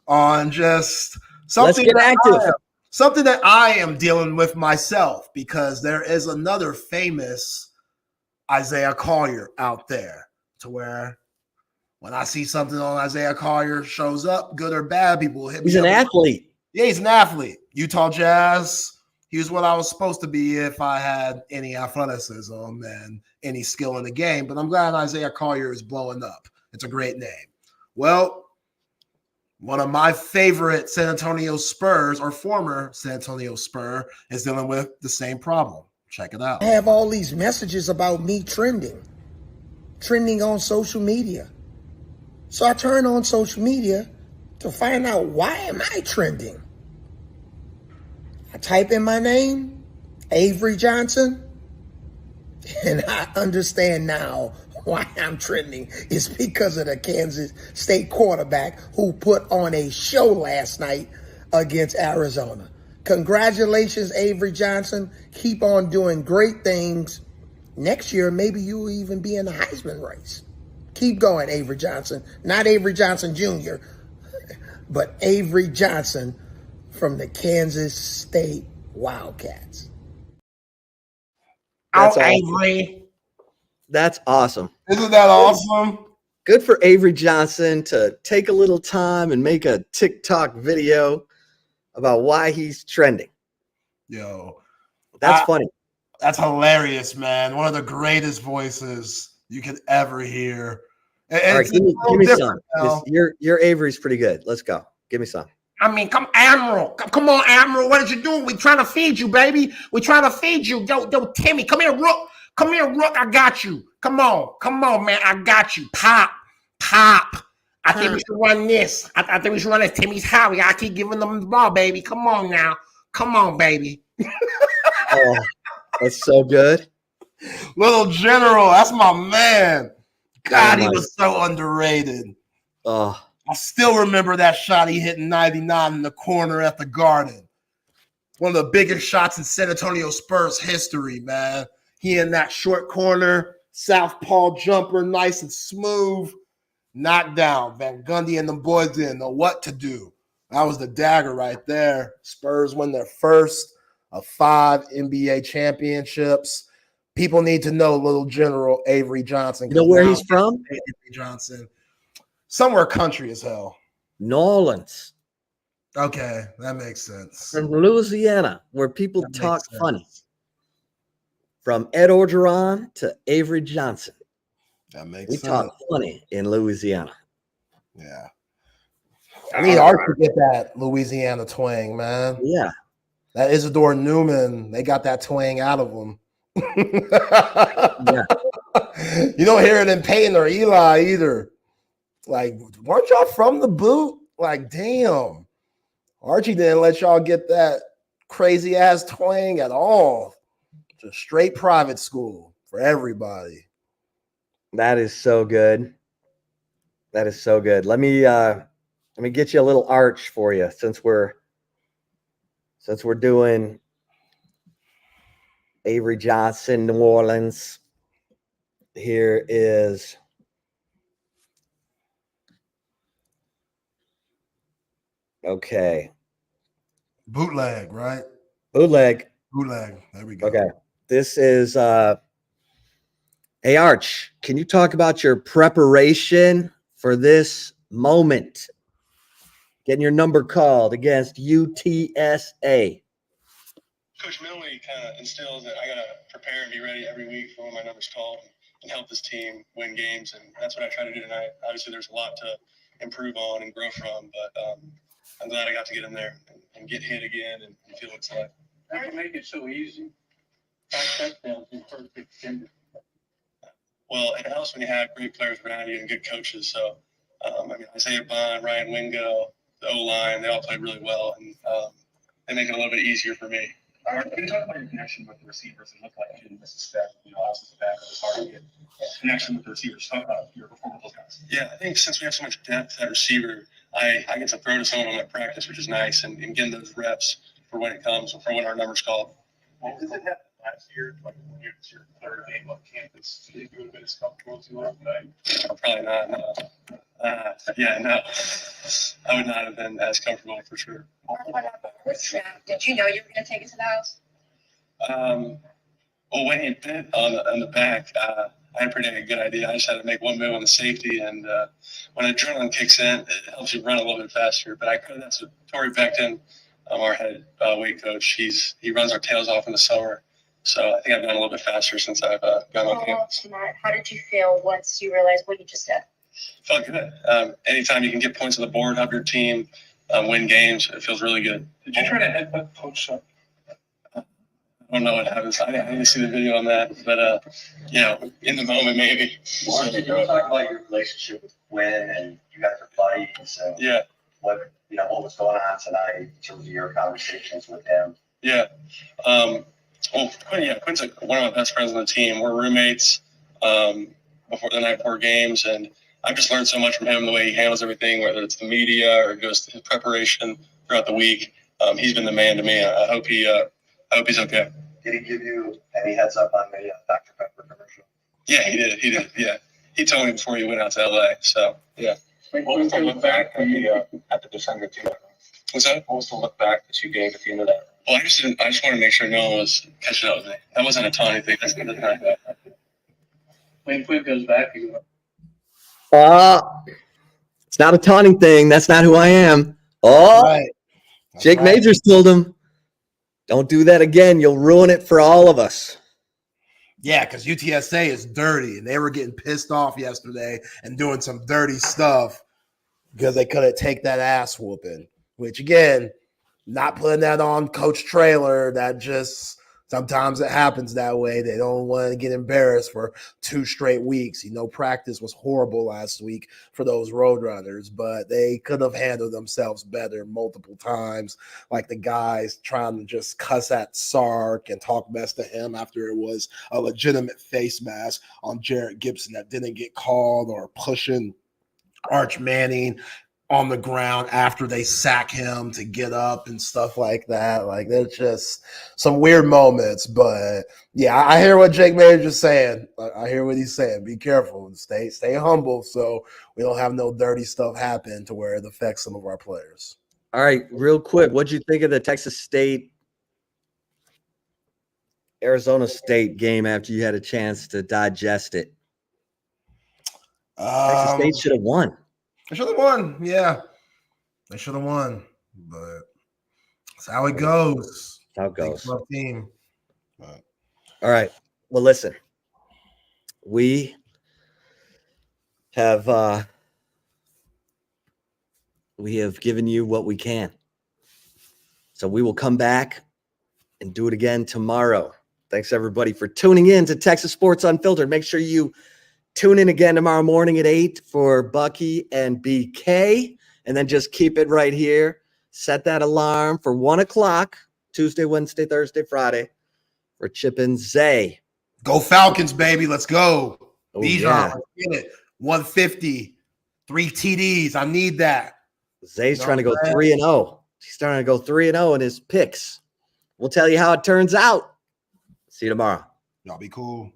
on just something that I am dealing with myself, because there is another famous Isaiah Collier out there, to where when I see something on Isaiah Collier shows up, good or bad, people will hit me. He's an athlete. Yeah, he's an athlete. Utah Jazz. He was what I was supposed to be if I had any athleticism and any skill in the game. But I'm glad Isaiah Collier is blowing up. It's a great name. Well, one of my favorite San Antonio Spurs, or former San Antonio Spur, is dealing with the same problem. Check it out. I have all these messages about me trending on social media. So I turn on social media to find out, why am I trending? I type in my name, Avery Johnson, and I understand now why I'm trending. It's because of the Kansas State quarterback who put on a show last night against Arizona. Congratulations, Avery Johnson. Keep on doing great things. Next year, maybe you'll even be in the Heisman race. Keep going, Avery Johnson. Not Avery Johnson Jr., but Avery Johnson from the Kansas State Wildcats. That's Out, awesome. Avery. That's awesome. Isn't that awesome? Good for Avery Johnson to take a little time and make a TikTok video about why he's trending. Yo, That's funny. That's hilarious, man. One of the greatest voices you could ever hear. And All right, it's give me a little some. different now. Your Avery's pretty good. Let's go. Give me some. I mean, come Admiral. Come on, Admiral. What did you do? We trying to feed you, baby. We trying to feed you. Yo, Timmy, come here, Rook. Come here, Rook. I got you. Come on, man. I got you. Pop. I think we should run this. I think we should run this. Timmy's how we gotta keep giving them the ball, baby. Come on now. Come on, baby. Oh, that's so good. Little General, that's my man. God, he nice. was so underrated. Oh, I still remember that shot he hit in 99 in the corner at the Garden. One of the biggest shots in San Antonio Spurs history, man. He in that short corner, southpaw jumper, nice and smooth. Knocked down. Van Gundy and the boys didn't know what to do. That was the dagger right there. Spurs win their first of 5 NBA championships. People need to know little General Avery Johnson. You know where he's from? Avery Johnson. Somewhere country as hell. New Orleans. Okay, that makes sense. From Louisiana, where people talk funny. From Ed Orgeron to Avery Johnson. That makes We sense. talk funny in Louisiana. Yeah. I need Art to get that Louisiana twang, man. Yeah. That Isidore Newman, they got that twang out of him. Yeah. You don't hear it in Peyton or Eli either. Like, weren't y'all from the boot? Like, damn. Archie didn't let y'all get that crazy ass twang at all. Just straight private school for everybody. That is so good. That is so good. Let me get you a little arch for you since we're doing Avery Johnson, New Orleans. Here is okay. Bootleg, right? Bootleg. There we go. Okay. This is hey Arch, can you talk about your preparation for this moment? Getting your number called against UTSA. Coach Millie kind of instills that I got to prepare and be ready every week for when my number's called and help this team win games. And that's what I try to do tonight. Obviously, there's a lot to improve on and grow from, but I'm glad I got to get in there and get hit again and feel what's like. How do you make it so easy? 5 touchdowns in perfect gender. Well, it helps when you have great players around you and good coaches. So, Isaiah Bond, Ryan Wingo, the O-line, they all played really well, and they make it a little bit easier for me. All right, can you talk about your connection with the receivers? It looked like you didn't miss a step. Obviously the back, it was hard to get connection with the receivers. Talk about your performance with those guys. Yeah, I think since we have so much depth at receiver, I get to throw to someone on my practice, which is nice, and getting those reps for when it comes, for when our number's called. Well, does it happen last year, like when you're your third game on campus? Do you think you would have been as comfortable as you are tonight? Probably not. No. No. I would not have been as comfortable for sure. What about this snap? Did you know you were going to take it to the house? Well, when he bit on the back, I had a pretty good idea. I just had to make one move on the safety, and when adrenaline kicks in, it helps you run a little bit faster. But I could. That's what Tori Beckton, our head weight coach. He runs our tails off in the summer, so I think I've gone a little bit faster since I've gone on campus. Tonight, how did you feel once you realized what you just said? Felt good. Anytime you can get points on the board, help your team win games, it feels really good. Did you try to headbutt Coach Sark? I don't know what happens. I didn't see the video on that, but in the moment maybe. Well, you talk about your relationship with Quinn, and you guys are buddies. So yeah. What was going on tonight in terms of your conversations with him? Yeah. Quinn's one of my best friends on the team. We're roommates before the night before games, and I've just learned so much from him, the way he handles everything, whether it's the media or goes to his preparation throughout the week. He's been the man to me. I hope he's okay. Did he give you any heads up on the Dr. Pepper commercial? Yeah, he did. Yeah. He told me before he went out to LA. So, yeah. What was the look back at the December 2? What's that? What was the look back that you gave at the end of that? Well, I just want to make sure no one was catching up with me. That wasn't a taunting thing. That's not that. When Quinn goes back, you It's not a taunting thing. That's not who I am. Right. Jake Majors told him, don't do that again. You'll ruin it for all of us. Yeah, because UTSA is dirty, and they were getting pissed off yesterday and doing some dirty stuff because they couldn't take that ass whooping, which, again, not putting that on Coach Trailer. That just sometimes it happens that way. They don't want to get embarrassed for 2 straight weeks. Practice was horrible last week for those Roadrunners, but they could have handled themselves better multiple times. Like the guys trying to just cuss at Sark and talk mess to him after it was a legitimate face mask on Jarrett Gibson that didn't get called, or pushing Arch Manning on the ground after they sack him to get up and stuff like that. Like, there's just some weird moments. But yeah, I hear what Jake Majors is saying. I hear what he's saying. Be careful and stay humble so we don't have no dirty stuff happen to where it affects some of our players. All right, real quick, what'd you think of the Texas State Arizona State game after you had a chance to digest it? Texas State should have won. They should have won. Yeah. They should have won. But that's how it goes. That's how it goes. Tough team. All right. Well, listen. We have given you what we can. So we will come back and do it again tomorrow. Thanks, everybody, for tuning in to Texas Sports Unfiltered. Make sure you tune in again tomorrow morning at 8 for Bucky and BK, and then just keep it right here. Set that alarm for 1 o'clock, Tuesday, Wednesday, Thursday, Friday, for Chip and Zay. Go Falcons, baby. Let's go. Oh, Bijan, yeah. let's get it. 150, 3 TDs. I need that. Zay's trying to go 3-0. He's trying to go 3-0 in his picks. We'll tell you how it turns out. See you tomorrow. Y'all be cool.